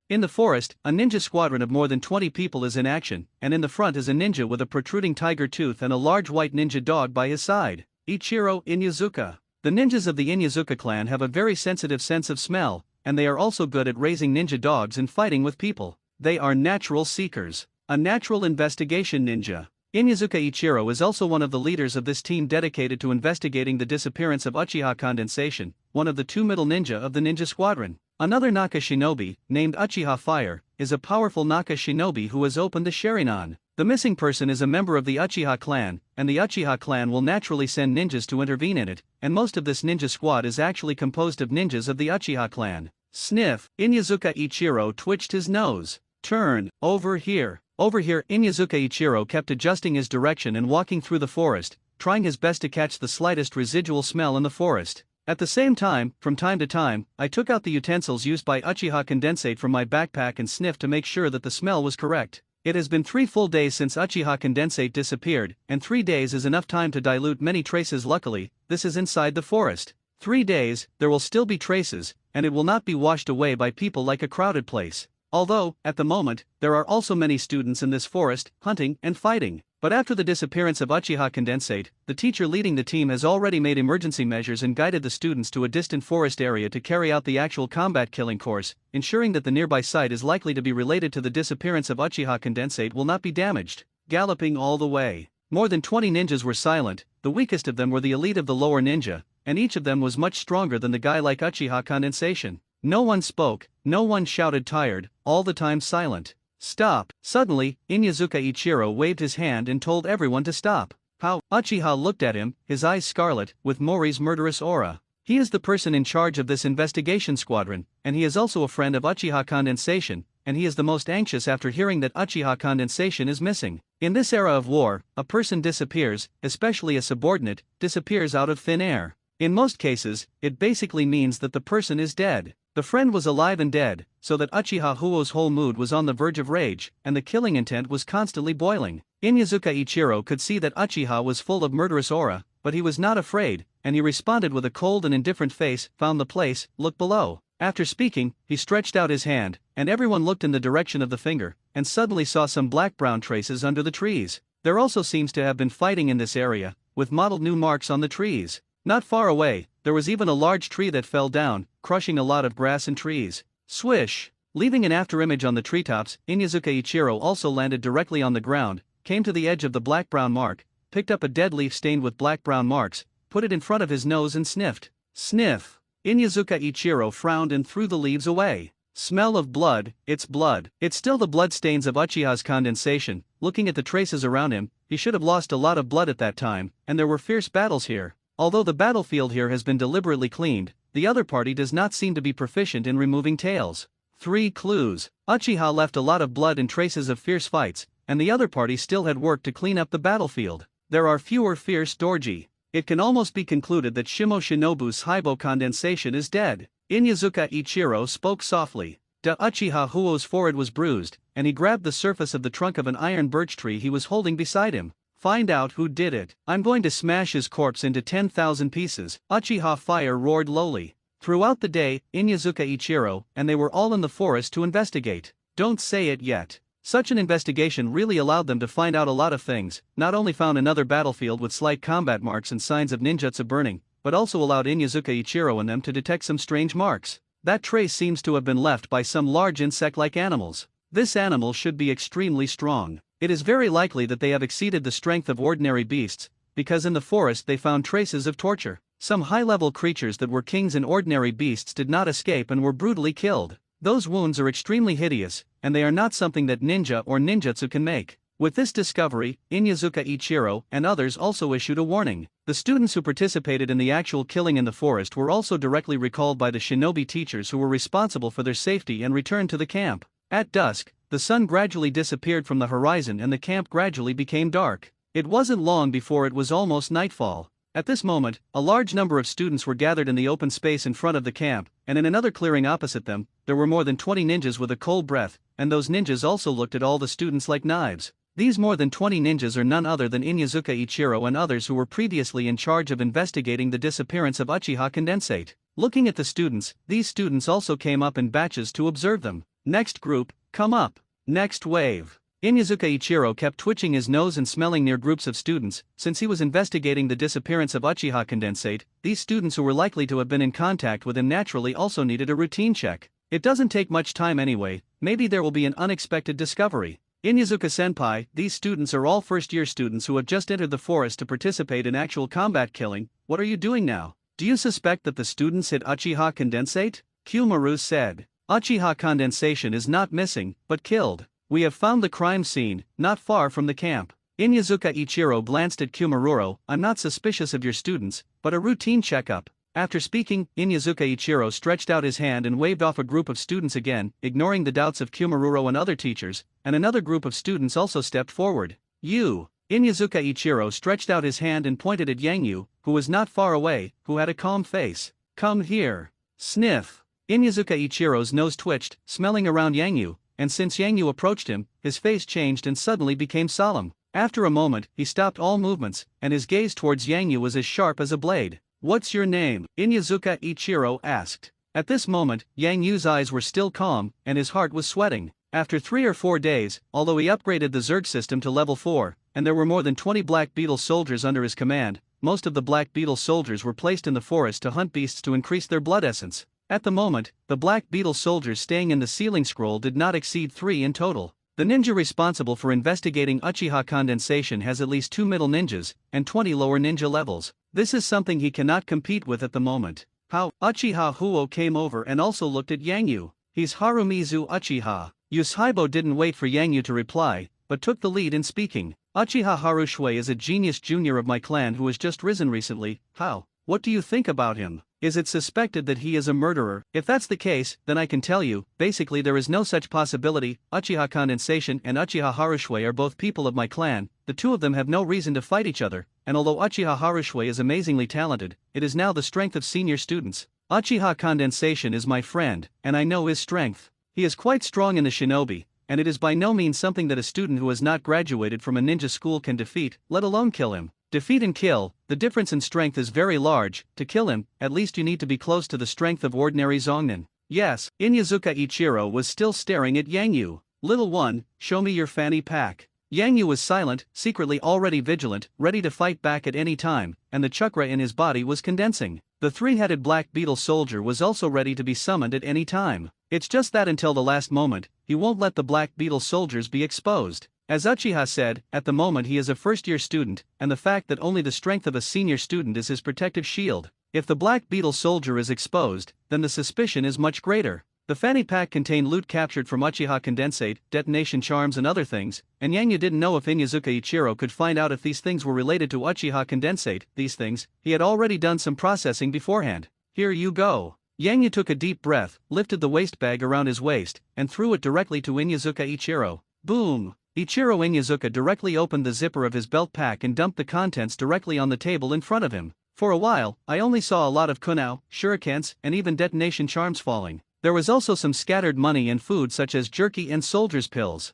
A: In the forest, a ninja squadron of more than 20 people is in action, and in the front is a ninja with a protruding tiger tooth and a large white ninja dog by his side. Ichiro Inyazuka. The ninjas of the Inyazuka clan have a very sensitive sense of smell, and they are also good at raising ninja dogs and fighting with people. They are natural seekers. A natural investigation ninja. Inyazuka Ichiro is also one of the leaders of this team dedicated to investigating the disappearance of uchiha condensation, one of the 2 middle ninja of the ninja squadron. Another Naka shinobi, named Uchiha Fire, is a powerful Naka shinobi who has opened the sharingan. The missing person is a member of the Uchiha clan, and the Uchiha clan will naturally send ninjas to intervene in it, and most of this ninja squad is actually composed of ninjas of the Uchiha clan. Sniff. Inyazuka Ichiro twitched his nose. Turn, over here. Over here. Inyazuka Ichiro kept adjusting his direction and walking through the forest, trying his best to catch the slightest residual smell in the forest. At the same time, from time to time, I took out the utensils used by Uchiha Condensate from my backpack and sniffed to make sure that the smell was correct. It has been 3 full days since Uchiha Condensate disappeared, and 3 days is enough time to dilute many traces. Luckily, this is inside the forest. 3 days, there will still be traces, and it will not be washed away by people like a crowded place. Although, at the moment, there are also many students in this forest, hunting and fighting. But after the disappearance of Uchiha Condensate, the teacher leading the team has already made emergency measures and guided the students to a distant forest area to carry out the actual combat killing course, ensuring that the nearby site is likely to be related to the disappearance of Uchiha Condensate will not be damaged. Galloping all the way. More than 20 ninjas were silent, the weakest of them were the elite of the lower ninja, and each of them was much stronger than the guy like Uchiha Condensation. No one spoke, no one shouted tired, all the time silent. Stop. Suddenly, Inyazuka Ichiro waved his hand and told everyone to stop. How? Uchiha looked at him, his eyes scarlet, with Mori's murderous aura. He is the person in charge of this investigation squadron, and he is also a friend of Uchiha Condensation, and he is the most anxious after hearing that Uchiha Condensation is missing. In this era of war, a person disappears, especially a subordinate, disappears out of thin air. In most cases, it basically means that the person is dead. The friend was alive and dead, so that Uchiha Huo's whole mood was on the verge of rage, and the killing intent was constantly boiling. Inyazuka Ichiro could see that Uchiha was full of murderous aura, but he was not afraid, and he responded with a cold and indifferent face. Found the place, look below. After speaking, he stretched out his hand, and everyone looked in the direction of the finger, and suddenly saw some black-brown traces under the trees. There also seems to have been fighting in this area, with mottled new marks on the trees. Not far away, there was even a large tree that fell down, crushing a lot of grass and trees. Swish! Leaving an afterimage on the treetops, Inyazuka Ichiro also landed directly on the ground, came to the edge of the black-brown mark, picked up a dead leaf stained with black-brown marks, put it in front of his nose and sniffed. Sniff! Inyazuka Ichiro frowned and threw the leaves away. Smell of blood, it's blood. It's still the blood stains of Uchiha's condensation. Looking at the traces around him, he should have lost a lot of blood at that time, and there were fierce battles here. Although the battlefield here has been deliberately cleaned, the other party does not seem to be proficient in removing tails. 3 clues. Uchiha left a lot of blood and traces of fierce fights, and the other party still had work to clean up the battlefield. There are fewer fierce dorji. It can almost be concluded that Shimo Shinobu's Haibo condensation is dead. Inyazuka Ichiro spoke softly. Uchiha Huo's forehead was bruised, and he grabbed the surface of the trunk of an iron birch tree he was holding beside him. Find out who did it. I'm going to smash his corpse into 10,000 pieces. Uchiha Fire roared lowly. Throughout the day, Inyazuka Ichiro and they were all in the forest to investigate. Don't say it yet. Such an investigation really allowed them to find out a lot of things, not only found another battlefield with slight combat marks and signs of ninjutsu burning, but also allowed Inyazuka Ichiro and them to detect some strange marks. That trace seems to have been left by some large insect-like animals. This animal should be extremely strong. It is very likely that they have exceeded the strength of ordinary beasts, because in the forest they found traces of torture. Some high-level creatures that were kings and ordinary beasts did not escape and were brutally killed. Those wounds are extremely hideous, and they are not something that ninja or ninjutsu can make. With this discovery, Inyazuka Ichiro and others also issued a warning. The students who participated in the actual killing in the forest were also directly recalled by the shinobi teachers who were responsible for their safety and returned to the camp. At dusk, the sun gradually disappeared from the horizon and the camp gradually became dark. It wasn't long before it was almost nightfall. At this moment, a large number of students were gathered in the open space in front of the camp, and in another clearing opposite them, there were more than 20 ninjas with a cold breath, and those ninjas also looked at all the students like knives. These more than 20 ninjas are none other than Inyazuka Ichiro and others who were previously in charge of investigating the disappearance of Uchiha Condensate. Looking at the students, these students also came up in batches to observe them. Next group, come up. Next wave. Inyazuka Ichiro kept twitching his nose and smelling near groups of students. Since he was investigating the disappearance of Uchiha Condensate, these students who were likely to have been in contact with him naturally also needed a routine check. It doesn't take much time anyway, maybe there will be an unexpected discovery. Inyazuka-senpai, these students are all first-year students who have just entered the forest to participate in actual combat killing. What are you doing now? Do you suspect that the students hit Uchiha Condensate? Kyumaru said. Uchiha Condensation is not missing, but killed. We have found the crime scene, not far from the camp. Inyazuka Ichiro glanced at Kyumaruro. I'm not suspicious of your students, but a routine checkup. After speaking, Inyazuka Ichiro stretched out his hand and waved off a group of students again, ignoring the doubts of Kyumaruro and other teachers, and another group of students also stepped forward. You! Inyazuka Ichiro stretched out his hand and pointed at Yangyu, who was not far away, who had a calm face. Come here. Sniff. Inyazuka Ichiro's nose twitched, smelling around Yangyu, and since Yangyu approached him, his face changed and suddenly became solemn. After a moment, he stopped all movements, and his gaze towards Yangyu was as sharp as a blade. What's your name? Inyazuka Ichiro asked. At this moment, Yangyu's eyes were still calm, and his heart was sweating. After 3 or 4 days, although he upgraded the Zerg system to level 4, and there were more than 20 Black Beetle soldiers under his command, most of the Black Beetle soldiers were placed in the forest to hunt beasts to increase their blood essence. At the moment, the Black Beetle soldiers staying in the ceiling scroll did not exceed 3 in total. The ninja responsible for investigating Uchiha Condensation has at least 2 middle ninjas, and 20 lower ninja levels. This is something he cannot compete with at the moment. How? Uchiha Huo came over and also looked at Yangyu. He's Harumizu Uchiha. Yushibo didn't wait for Yangyu to reply, but took the lead in speaking. Uchiha Harushui is a genius junior of my clan who has just risen recently. How? What do you think about him? Is it suspected that he is a murderer? If that's the case, then I can tell you, basically there is no such possibility. Uchiha Condensation and Uchiha Harushui are both people of my clan, the two of them have no reason to fight each other, and although Uchiha Harushui is amazingly talented, it is now the strength of senior students. Uchiha Condensation is my friend, and I know his strength. He is quite strong in the shinobi, and it is by no means something that a student who has not graduated from a ninja school can defeat, let alone kill him. Defeat and kill, the difference in strength is very large. To kill him, at least you need to be close to the strength of ordinary Zongnin. Yes, Inyazuka Ichiro was still staring at Yangyu. Little one, show me your fanny pack. Yangyu was silent, secretly already vigilant, ready to fight back at any time, and the chakra in his body was condensing. The 3-headed Black Beetle soldier was also ready to be summoned at any time. It's just that until the last moment, he won't let the Black Beetle soldiers be exposed. As Uchiha said, at the moment he is a first-year student, and the fact that only the strength of a senior student is his protective shield. If the Black Beetle soldier is exposed, then the suspicion is much greater. The fanny pack contained loot captured from Uchiha Condensate, detonation charms and other things, and Yangyu didn't know if Inyazuka Ichiro could find out if these things were related to Uchiha Condensate. These things, he had already done some processing beforehand. Here you go. Yanyu took a deep breath, lifted the waist bag around his waist, and threw it directly to Inyazuka Ichiro. Boom! Ichiro Inyazuka directly opened the zipper of his belt pack and dumped the contents directly on the table in front of him. For a while, I only saw a lot of kunao, shurikens, and even detonation charms falling. There was also some scattered money and food such as jerky and soldier's pills.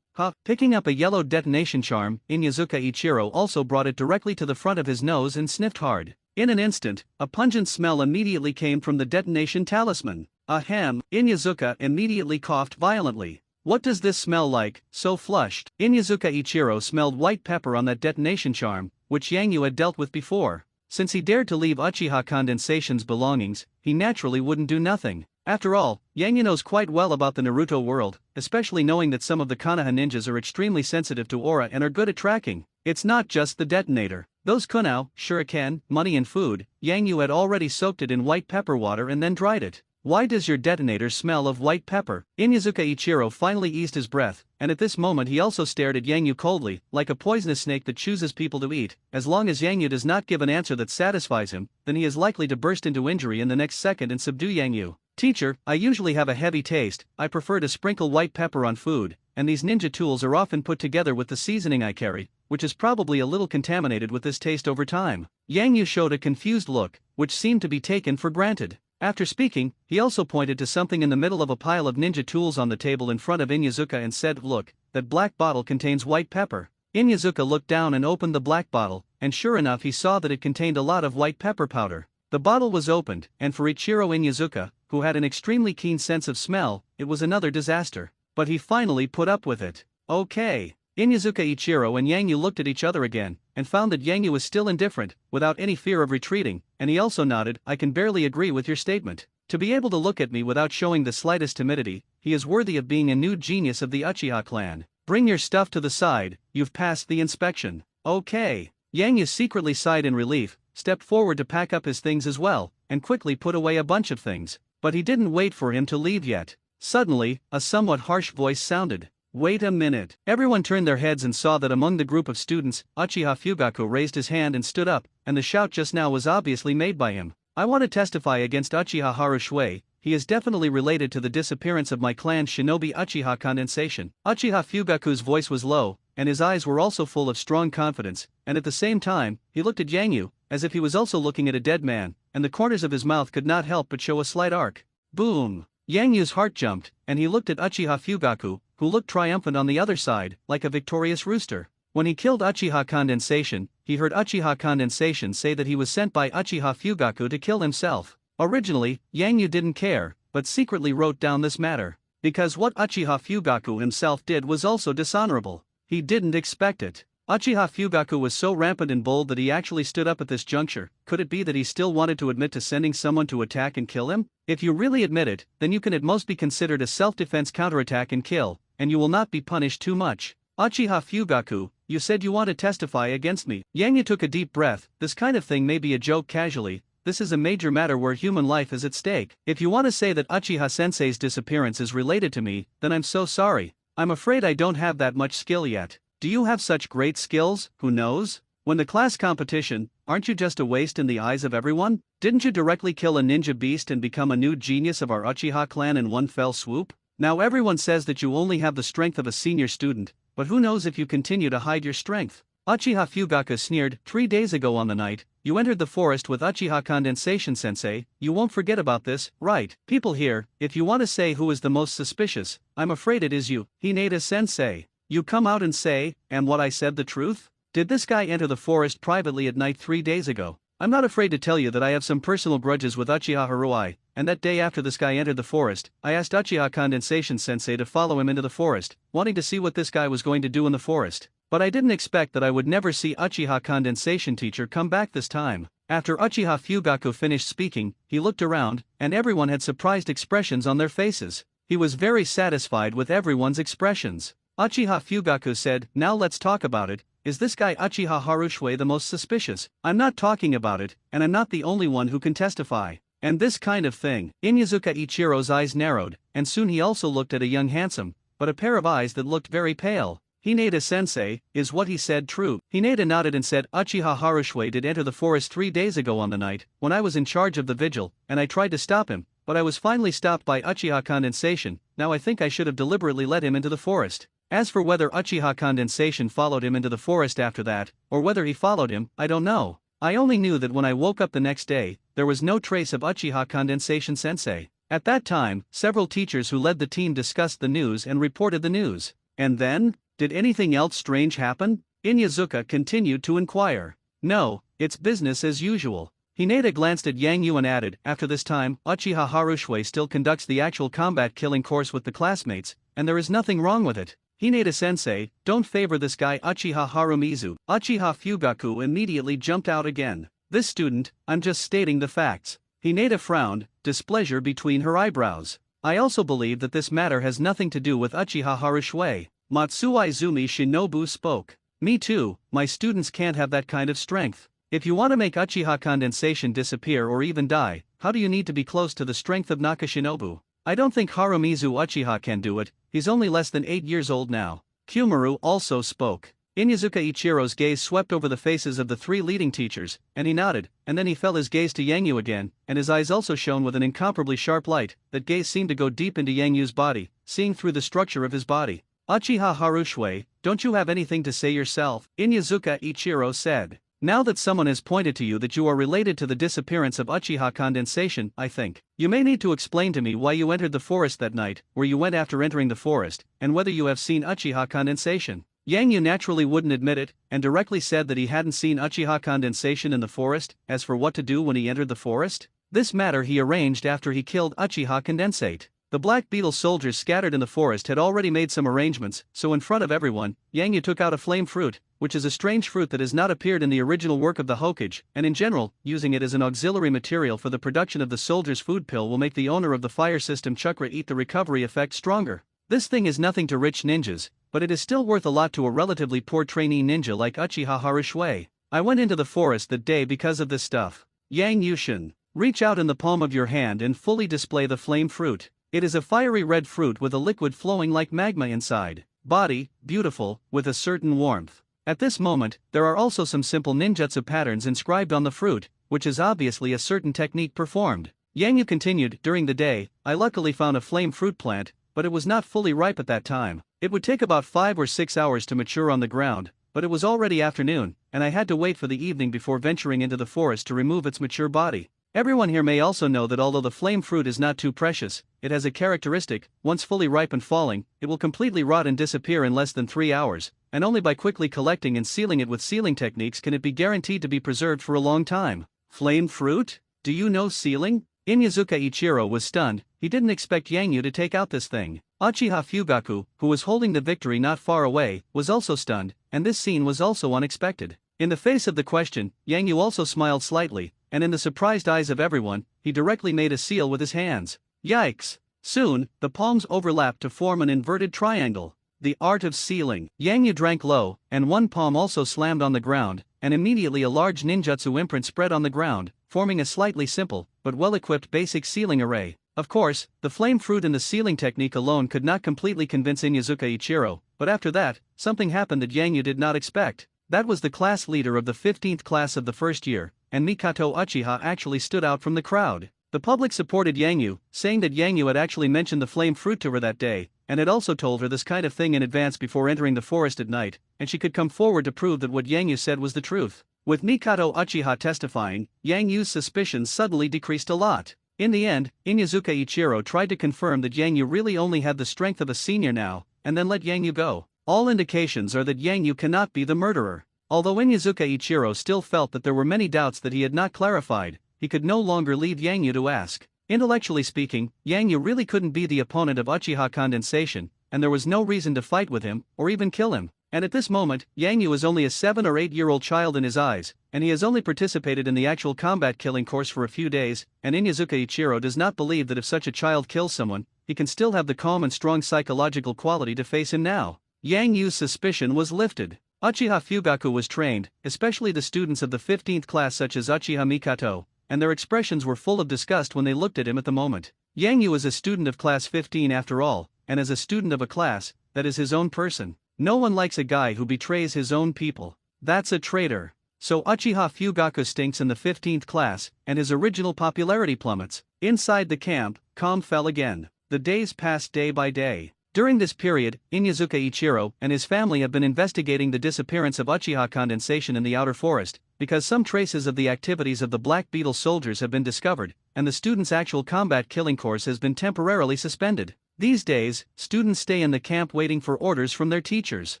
A: Picking up a yellow detonation charm, Inyazuka Ichiro also brought it directly to the front of his nose and sniffed hard. In an instant, a pungent smell immediately came from the detonation talisman. Ahem! Inyazuka immediately coughed violently. What does this smell like, so flushed? Inyazuka Ichiro smelled white pepper on that detonation charm, which Yanyu had dealt with before. Since he dared to leave Uchiha Condensation's belongings, he naturally wouldn't do nothing. After all, Yanyu knows quite well about the Naruto world, especially knowing that some of the Konoha ninjas are extremely sensitive to aura and are good at tracking. It's not just the detonator. Those kunao, shuriken, money and food, Yanyu had already soaked it in white pepper water and then dried it. Why does your detonator smell of white pepper? Inyazuka Ichiro finally eased his breath, and at this moment he also stared at Yanyu coldly, like a poisonous snake that chooses people to eat. As long as Yanyu does not give an answer that satisfies him, then he is likely to burst into injury in the next second and subdue Yanyu. Teacher, I usually have a heavy taste, I prefer to sprinkle white pepper on food, and these ninja tools are often put together with the seasoning I carry, which is probably a little contaminated with this taste over time. Yanyu showed a confused look, which seemed to be taken for granted. After speaking, he also pointed to something in the middle of a pile of ninja tools on the table in front of Inyazuka and said, "Look, that black bottle contains white pepper." Inyazuka looked down and opened the black bottle, and sure enough he saw that it contained a lot of white pepper powder. The bottle was opened, and for Ichiro Inyazuka, who had an extremely keen sense of smell, it was another disaster. But he finally put up with it. Okay. Inyazuka Ichiro and Yanyu looked at each other again, and found that Yanyu was still indifferent, without any fear of retreating, and he also nodded, "I can barely agree with your statement. To be able to look at me without showing the slightest timidity, he is worthy of being a new genius of the Uchiha clan. Bring your stuff to the side, you've passed the inspection." Okay. Yanyu secretly sighed in relief, stepped forward to pack up his things as well, and quickly put away a bunch of things. But he didn't wait for him to leave yet. Suddenly, a somewhat harsh voice sounded. "Wait a minute." Everyone turned their heads and saw that among the group of students, Uchiha Fugaku raised his hand and stood up, and the shout just now was obviously made by him. "I want to testify against Uchiha Haru Shui. He is definitely related to the disappearance of my clan's shinobi Uchiha Condensation." Uchiha Fugaku's voice was low, and his eyes were also full of strong confidence, and at the same time, he looked at Yanyu, as if he was also looking at a dead man, and the corners of his mouth could not help but show a slight arc. Boom! Yanyu's heart jumped, and he looked at Uchiha Fugaku, who looked triumphant on the other side, like a victorious rooster. When he killed Uchiha Condensation, he heard Uchiha Condensation say that he was sent by Uchiha Fugaku to kill himself. Originally, Yanyu didn't care, but secretly wrote down this matter. Because what Uchiha Fugaku himself did was also dishonorable. He didn't expect it. Uchiha Fugaku was so rampant and bold that he actually stood up at this juncture. Could it be that he still wanted to admit to sending someone to attack and kill him? If you really admit it, then you can at most be considered a self-defense counterattack and kill, and you will not be punished too much. Uchiha Fugaku, you said you want to testify against me. Yanyu took a deep breath. This kind of thing may be a joke casually. This is a major matter where human life is at stake. If you want to say that Uchiha Sensei's disappearance is related to me, then I'm so sorry. I'm afraid I don't have that much skill yet. Do you have such great skills? Who knows? When the class competition, aren't you just a waste in the eyes of everyone? Didn't you directly kill a ninja beast and become a new genius of our Uchiha clan in one fell swoop? Now everyone says that you only have the strength of a senior student, but who knows if you continue to hide your strength? Uchiha Fugaku sneered. 3 days ago on the night, you entered the forest with Uchiha Condensation Sensei, you won't forget about this, right? People here, if you want to say who is the most suspicious, I'm afraid it is you, Hinata Sensei. You come out and say, am what I said the truth? Did this guy enter the forest privately at night 3 days ago? I'm not afraid to tell you that I have some personal grudges with Uchiha Haruai, and that day after this guy entered the forest, I asked Uchiha Condensation Sensei to follow him into the forest, wanting to see what this guy was going to do in the forest. But I didn't expect that I would never see Uchiha Condensation teacher come back this time. After Uchiha Fugaku finished speaking, he looked around, and everyone had surprised expressions on their faces. He was very satisfied with everyone's expressions. Uchiha Fugaku said, now let's talk about it. Is this guy Uchiha Harushue the most suspicious? I'm not talking about it, and I'm not the only one who can testify. And this kind of thing. Inyazuka Ichiro's eyes narrowed, and soon he also looked at a young handsome, but a pair of eyes that looked very pale. Hinata Sensei, is what he said true? Hinata nodded and said, Uchiha Harushue did enter the forest 3 days ago on the night, when I was in charge of the vigil, and I tried to stop him, but I was finally stopped by uchiha condensation. Now I think I should have deliberately let him into the forest. As for whether uchiha condensation followed him into the forest after that, or whether he followed him, I don't know. I only knew that when I woke up the next day, there was no trace of uchiha condensation sensei. At that time, several teachers who led the team discussed the news and reported the news. And then? Did anything else strange happen? Inyazuka continued to inquire. No, it's business as usual. Hinata glanced at Yang Yu and added, after this time, Uchiha Harushui still conducts the actual combat killing course with the classmates, and there is nothing wrong with it. Hinata-sensei, don't favor this guy Uchiha Harumizu. Uchiha Fugaku immediately jumped out again. This student, I'm just stating the facts. Hinata frowned, displeasure between her eyebrows. I also believe that this matter has nothing to do with Uchiha Harushui. Matsuizumi Shinobu spoke. Me too, my students can't have that kind of strength. If you want to make Uchiha condensation disappear or even die, how do you need to be close to the strength of Nakashinobu? I don't think Harumizu Uchiha can do it, he's only less than 8 years old now. Kumaru also spoke. Inyazuka Ichiro's gaze swept over the faces of the 3 leading teachers, and he nodded, and then he fell his gaze to Yang Yu again, and his eyes also shone with an incomparably sharp light. That gaze seemed to go deep into Yang Yu's body, seeing through the structure of his body. Uchiha Harushui, don't you have anything to say yourself? Inyazuka Ichiro said. Now that someone has pointed to you that you are related to the disappearance of Uchiha condensation, I think you may need to explain to me why you entered the forest that night, where you went after entering the forest, and whether you have seen Uchiha condensation. Yang Yu naturally wouldn't admit it, and directly said that he hadn't seen Uchiha condensation in the forest. As for what to do when he entered the forest, this matter he arranged after he killed Uchiha condensate. The Black Beetle soldiers scattered in the forest had already made some arrangements, so in front of everyone, Yang Yu took out a flame fruit, which is a strange fruit that has not appeared in the original work of the Hokage, and in general, using it as an auxiliary material for the production of the soldier's food pill will make the owner of the fire system chakra eat the recovery effect stronger. This thing is nothing to rich ninjas, but it is still worth a lot to a relatively poor trainee ninja like Uchiha Harushui. I went into the forest that day because of this stuff. Yang Yushin, reach out in the palm of your hand and fully display the flame fruit. It is a fiery red fruit with a liquid flowing like magma inside. Body, beautiful, with a certain warmth. At this moment, there are also some simple ninjutsu patterns inscribed on the fruit, which is obviously a certain technique performed. Yang Yu continued, during the day, I luckily found a flame fruit plant, but it was not fully ripe at that time. It would take about 5 or 6 hours to mature on the ground, but it was already afternoon, and I had to wait for the evening before venturing into the forest to remove its mature body. Everyone here may also know that although the flame fruit is not too precious, it has a characteristic: once fully ripe and falling, it will completely rot and disappear in less than 3 hours, and only by quickly collecting and sealing it with sealing techniques can it be guaranteed to be preserved for a long time. Flame fruit? Do you know sealing? Inyazuka Ichiro was stunned. He didn't expect Yang Yu to take out this thing. Uchiha Fugaku, who was holding the victory not far away, was also stunned, and this scene was also unexpected. In the face of the question, Yang Yu also smiled slightly, and in the surprised eyes of everyone, he directly made a seal with his hands. Yikes! Soon, the palms overlapped to form an inverted triangle. The art of sealing. Yang Yu drank low, and one palm also slammed on the ground, and immediately a large ninjutsu imprint spread on the ground, forming a slightly simple, but well-equipped basic sealing array. Of course, the flame fruit and the sealing technique alone could not completely convince Inyazuka Ichiro, but after that, something happened that Yang Yu did not expect. That was the class leader of the 15th class of the first year, and Mikoto Uchiha actually stood out from the crowd. The public supported Yang Yu, saying that Yang Yu had actually mentioned the flame fruit to her that day, and had also told her this kind of thing in advance before entering the forest at night, and she could come forward to prove that what Yang Yu said was the truth. With Mikoto Uchiha testifying, Yang Yu's suspicions suddenly decreased a lot. In the end, Inyazuka Ichiro tried to confirm that Yang Yu really only had the strength of a senior now, and then let Yang Yu go. All indications are that Yang Yu cannot be the murderer. Although Inyazuka Ichiro still felt that there were many doubts that he had not clarified, he could no longer leave Yang Yu to ask. Intellectually speaking, Yang Yu really couldn't be the opponent of Uchiha condensation, and there was no reason to fight with him, or even kill him. And at this moment, Yang Yu is only a 7 or 8-year-old child in his eyes, and he has only participated in the actual combat killing course for a few days, and Inyazuka Ichiro does not believe that if such a child kills someone, he can still have the calm and strong psychological quality to face him now. Yang Yu's suspicion was lifted. Uchiha Fugaku was trained, especially the students of the 15th class such as Uchiha Mikoto, and their expressions were full of disgust when they looked at him at the moment. Yang Yu is a student of class 15 after all, and as a student of a class, that is his own person. No one likes a guy who betrays his own people. That's a traitor. So Uchiha Fugaku stinks in the 15th class, and his original popularity plummets. Inside the camp, calm fell again. The days passed day by day. During this period, Inyazuka Ichiro and his family have been investigating the disappearance of Uchiha condensation in the outer forest, because some traces of the activities of the Black Beetle soldiers have been discovered, and the students' actual combat killing course has been temporarily suspended. These days, students stay in the camp waiting for orders from their teachers.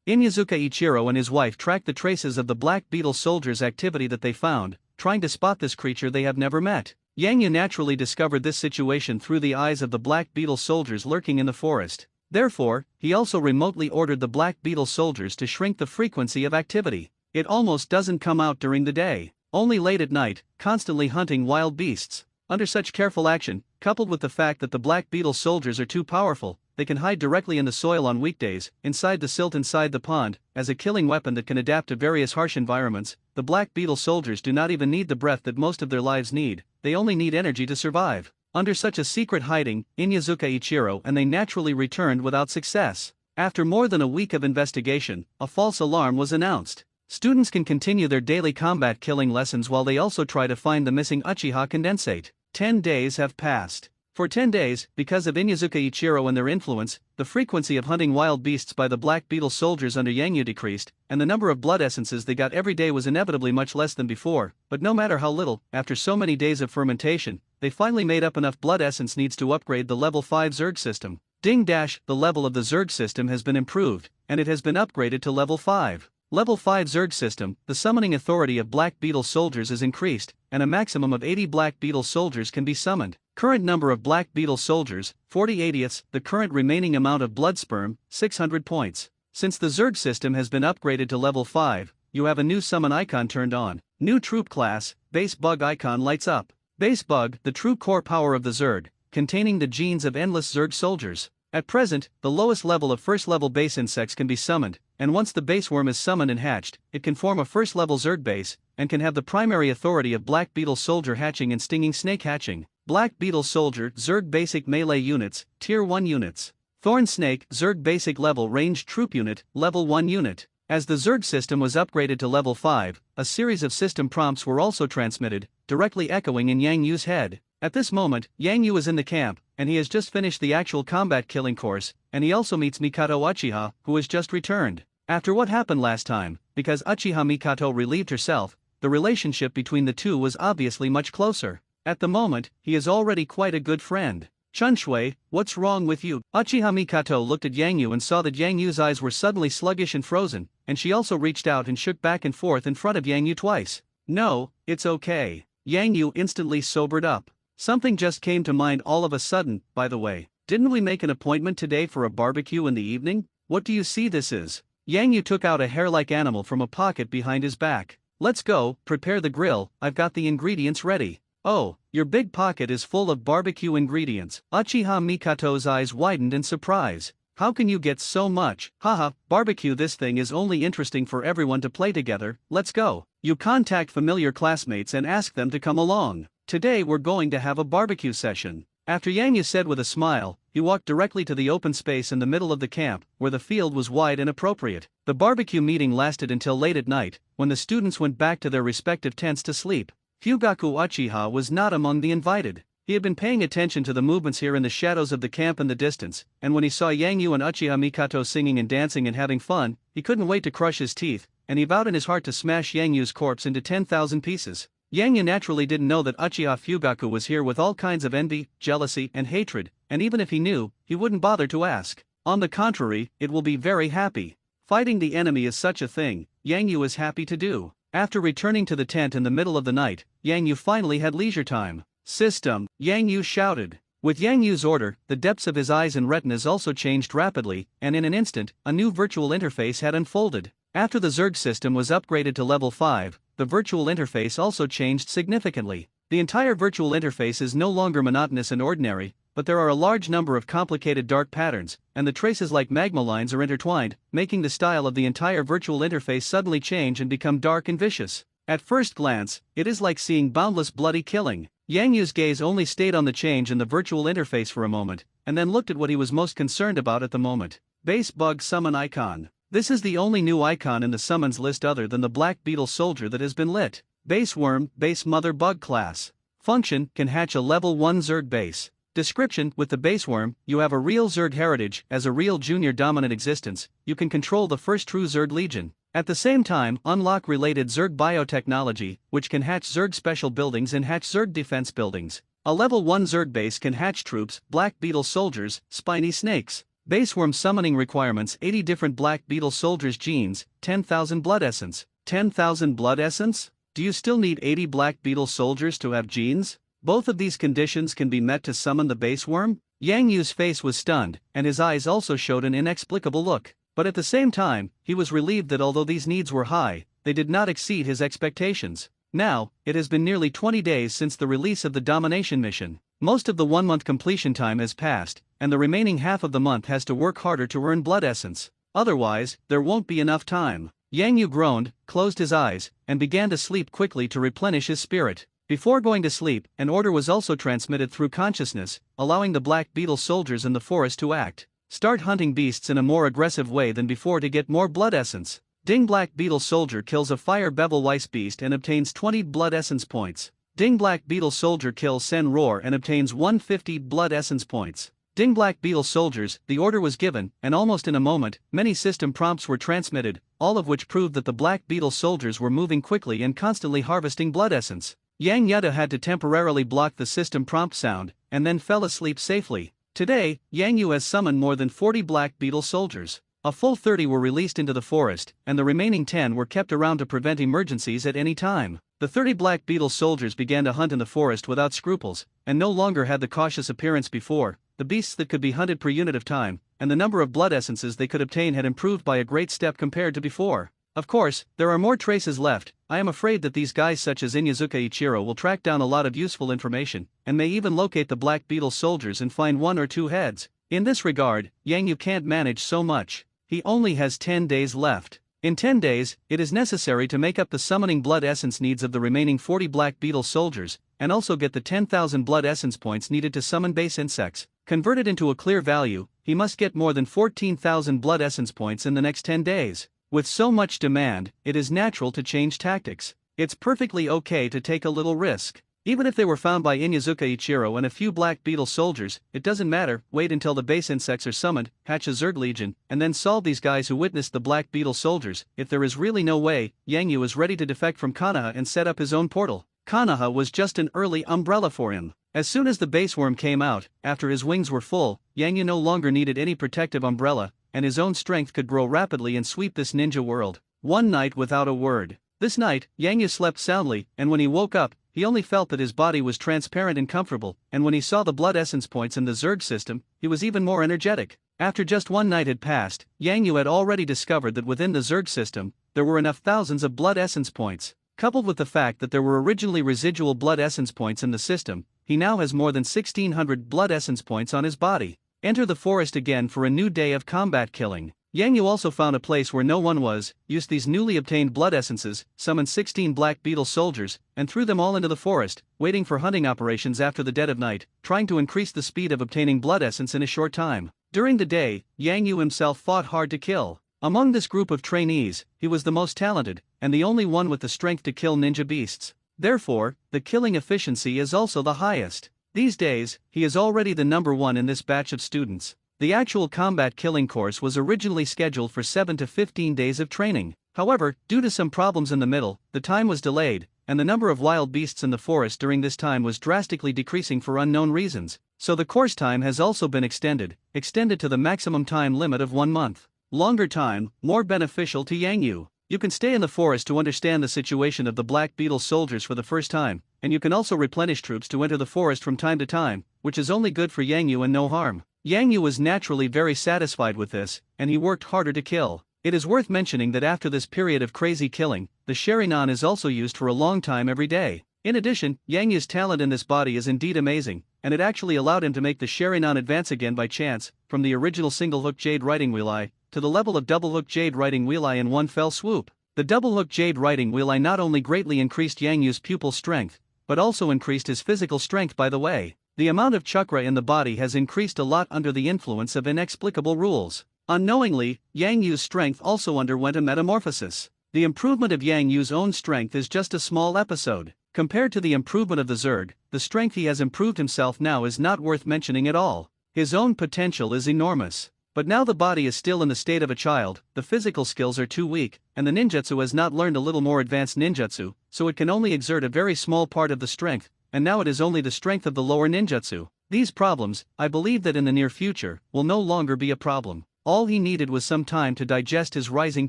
A: Inyazuka Ichiro and his wife track the traces of the Black Beetle soldiers' activity that they found, trying to spot this creature they have never met. Yang naturally discovered this situation through the eyes of the Black Beetle soldiers lurking in the forest. Therefore, he also remotely ordered the Black Beetle soldiers to shrink the frequency of activity. It almost doesn't come out during the day, only late at night, constantly hunting wild beasts. Under such careful action, coupled with the fact that the Black Beetle soldiers are too powerful, they can hide directly in the soil on weekdays, inside the silt inside the pond, as a killing weapon that can adapt to various harsh environments. The Black Beetle soldiers do not even need the breath that most of their lives need, they only need energy to survive. Under such a secret hiding, Inyazuka Ichiro and they naturally returned without success. After more than a week of investigation, a false alarm was announced. Students can continue their daily combat killing lessons while they also try to find the missing Uchiha condensate. 10 days have passed. For 10 days, because of Inyazuka Ichiro and their influence, the frequency of hunting wild beasts by the Black Beetle soldiers under Yangyu decreased, and the number of blood essences they got every day was inevitably much less than before. But no matter how little, after so many days of fermentation, they finally made up enough blood essence needs to upgrade the level 5 Zerg system. Ding dash, the level of the Zerg system has been improved, and it has been upgraded to level 5. Level 5 Zerg system, the summoning authority of Black Beetle soldiers is increased, and a maximum of 80 Black Beetle soldiers can be summoned. Current number of Black Beetle soldiers, 40/80ths, the current remaining amount of blood sperm, 600 points. Since the Zerg system has been upgraded to level 5, you have a new summon icon turned on. New troop class, base bug icon lights up. Base bug, the true core power of the Zerg, containing the genes of endless Zerg soldiers. At present, the lowest level of first level base insects can be summoned, and once the base worm is summoned and hatched, it can form a first level Zerg base, and can have the primary authority of Black Beetle soldier hatching and stinging snake hatching. Black Beetle soldier Zerg basic melee units, tier 1 units. Thorn snake Zerg basic level ranged troop unit, level 1 unit. As the Zerg system was upgraded to level 5, a series of system prompts were also transmitted, directly echoing in Yang Yu's head. At this moment, Yang Yu is in the camp, and he has just finished the actual combat killing course, and he also meets Mikoto Uchiha, who has just returned. After what happened last time, because Uchiha Mikoto relieved herself, the relationship between the two was obviously much closer. At the moment, he is already quite a good friend. Chunshui, what's wrong with you? Uchiha Mikoto looked at Yang Yu and saw that Yang Yu's eyes were suddenly sluggish and frozen, and she also reached out and shook back and forth in front of Yang Yu twice. No, it's okay. Yang Yu instantly sobered up. Something just came to mind all of a sudden. By the way, didn't we make an appointment today for a barbecue in the evening? What do you see this is? Yang Yu took out a hair-like animal from a pocket behind his back. Let's go, prepare the grill, I've got the ingredients ready. Oh, your big pocket is full of barbecue ingredients. Uchiha Mikoto's eyes widened in surprise. How can you get so much? Haha, barbecue, this thing is only interesting for everyone to play together, let's go. You contact familiar classmates and ask them to come along. Today we're going to have a barbecue session. After Yang Yu said with a smile, he walked directly to the open space in the middle of the camp, where the field was wide and appropriate. The barbecue meeting lasted until late at night, when the students went back to their respective tents to sleep. Fugaku Uchiha was not among the invited. He had been paying attention to the movements here in the shadows of the camp in the distance, and when he saw Yang Yu and Uchiha Mikoto singing and dancing and having fun, he couldn't wait to crush his teeth, and he vowed in his heart to smash Yang Yu's corpse into 10,000 pieces. Yang Yu naturally didn't know that Uchiha Fugaku was here with all kinds of envy, jealousy, and hatred, and even if he knew, he wouldn't bother to ask. On the contrary, it will be very happy. Fighting the enemy is such a thing, Yang Yu is happy to do. After returning to the tent in the middle of the night, Yang Yu finally had leisure time. System, Yang Yu shouted. With Yang Yu's order, the depths of his eyes and retinas also changed rapidly, and in an instant, a new virtual interface had unfolded. After the Zerg system was upgraded to level 5, the virtual interface also changed significantly. The entire virtual interface is no longer monotonous and ordinary, but there are a large number of complicated dark patterns, and the traces like magma lines are intertwined, making the style of the entire virtual interface suddenly change and become dark and vicious. At first glance, it is like seeing boundless bloody killing. Yang Yu's gaze only stayed on the change in the virtual interface for a moment, and then looked at what he was most concerned about at the moment. Base bug summon icon. This is the only new icon in the summons list other than the black beetle soldier that has been lit. Base worm, base mother bug class. Function, can hatch a level 1 Zerg base. Description, with the base worm, you have a real Zerg heritage. As a real junior dominant existence, you can control the first true Zerg legion. At the same time, unlock related Zerg biotechnology, which can hatch Zerg special buildings and hatch Zerg defense buildings. A level 1 Zerg base can hatch troops, black beetle soldiers, spiny snakes. Base worm summoning requirements: 80 different black beetle soldiers genes, 10,000 blood essence. 10,000 blood essence? Do you still need 80 black beetle soldiers to have genes? Both of these conditions can be met to summon the base worm? Yang Yu's face was stunned, and his eyes also showed an inexplicable look. But at the same time, he was relieved that although these needs were high, they did not exceed his expectations. Now, it has been nearly 20 days since the release of the domination mission. Most of the 1-month completion time has passed, and the remaining half of the month has to work harder to earn blood essence. Otherwise, there won't be enough time. Yang Yu groaned, closed his eyes, and began to sleep quickly to replenish his spirit. Before going to sleep, an order was also transmitted through consciousness, allowing the black beetle soldiers in the forest to act. Start hunting beasts in a more aggressive way than before to get more blood essence. Ding Black Beetle Soldier kills a Fire Bevelweiss beast and obtains 20 blood essence points. Ding Black Beetle Soldier kills Sen Roar and obtains 150 blood essence points. Ding Black Beetle Soldiers, the order was given, and almost in a moment, many system prompts were transmitted, all of which proved that the Black Beetle Soldiers were moving quickly and constantly harvesting blood essence. Yang Yada had to temporarily block the system prompt sound, and then fell asleep safely. Today, Yang Yu has summoned more than 40 Black Beetle Soldiers. A full 30 were released into the forest, and the remaining 10 were kept around to prevent emergencies at any time. The 30 Black Beetle Soldiers began to hunt in the forest without scruples, and no longer had the cautious appearance before. The beasts that could be hunted per unit of time, and the number of blood essences they could obtain had improved by a great step compared to before. Of course, there are more traces left. I am afraid that these guys such as Inyazuka Ichiro will track down a lot of useful information, and may even locate the Black Beetle Soldiers and find 1 or 2 heads. In this regard, Yang Yu can't manage so much. He only has 10 days left. In 10 days, it is necessary to make up the summoning blood essence needs of the remaining 40 Black Beetle Soldiers, and also get the 10,000 blood essence points needed to summon base insects. Converted into a clear value, he must get more than 14,000 blood essence points in the next 10 days. With so much demand, it is natural to change tactics. It's perfectly okay to take a little risk. Even if they were found by Inyazuka Ichiro and a few Black Beetle Soldiers, it doesn't matter. Wait until the base insects are summoned, hatch a Zerg Legion, and then solve these guys who witnessed the Black Beetle Soldiers. If there is really no way, Yang Yu is ready to defect from Konoha and set up his own portal. Konoha was just an early umbrella for him. As soon as the base worm came out, after his wings were full, Yang Yu no longer needed any protective umbrella, and his own strength could grow rapidly and sweep this ninja world. One night without a word. This night, Yang Yu slept soundly, and when he woke up, he only felt that his body was transparent and comfortable, and when he saw the blood essence points in the Zerg system, he was even more energetic. After just one night had passed, Yang Yu had already discovered that within the Zerg system, there were enough thousands of blood essence points. Coupled with the fact that there were originally residual blood essence points in the system, he now has more than 1,600 blood essence points on his body. Enter the forest again for a new day of combat killing. Yang Yu also found a place where no one was, used these newly obtained blood essences, summoned 16 Black Beetle Soldiers, and threw them all into the forest, waiting for hunting operations after the dead of night, trying to increase the speed of obtaining blood essence in a short time. During the day, Yang Yu himself fought hard to kill. Among this group of trainees, he was the most talented, and the only one with the strength to kill ninja beasts. Therefore, the killing efficiency is also the highest. These days, he is already the number 1 in this batch of students. The actual combat killing course was originally scheduled for 7 to 15 days of training. However, due to some problems in the middle, the time was delayed, and the number of wild beasts in the forest during this time was drastically decreasing for unknown reasons. So the course time has also been extended to the maximum time limit of 1 month. Longer time, more beneficial to Yang Yu. You can stay in the forest to understand the situation of the Black Beetle Soldiers for the first time, and you can also replenish troops to enter the forest from time to time, which is only good for Yang Yu and no harm. Yang Yu was naturally very satisfied with this, and he worked harder to kill. It is worth mentioning that after this period of crazy killing, the sharingan is also used for a long time every day. In addition, Yang Yu's talent in this body is indeed amazing, and it actually allowed him to make the sharingan advance again by chance, from the original single-hook Jade Riding Wheel Eye, to the level of double-hook Jade Riding Wheel Eye in one fell swoop. The double-hook Jade Riding Wheel Eye not only greatly increased Yang Yu's pupil strength, but also increased his physical strength by the way. The amount of chakra in the body has increased a lot under the influence of inexplicable rules. Unknowingly, Yang Yu's strength also underwent a metamorphosis. The improvement of Yang Yu's own strength is just a small episode. Compared to the improvement of the Zerg, the strength he has improved himself now is not worth mentioning at all. His own potential is enormous. But now the body is still in the state of a child, the physical skills are too weak, and the ninjutsu has not learned a little more advanced ninjutsu, so it can only exert a very small part of the strength, and now it is only the strength of the lower ninjutsu. These problems, I believe that in the near future, will no longer be a problem. All he needed was some time to digest his rising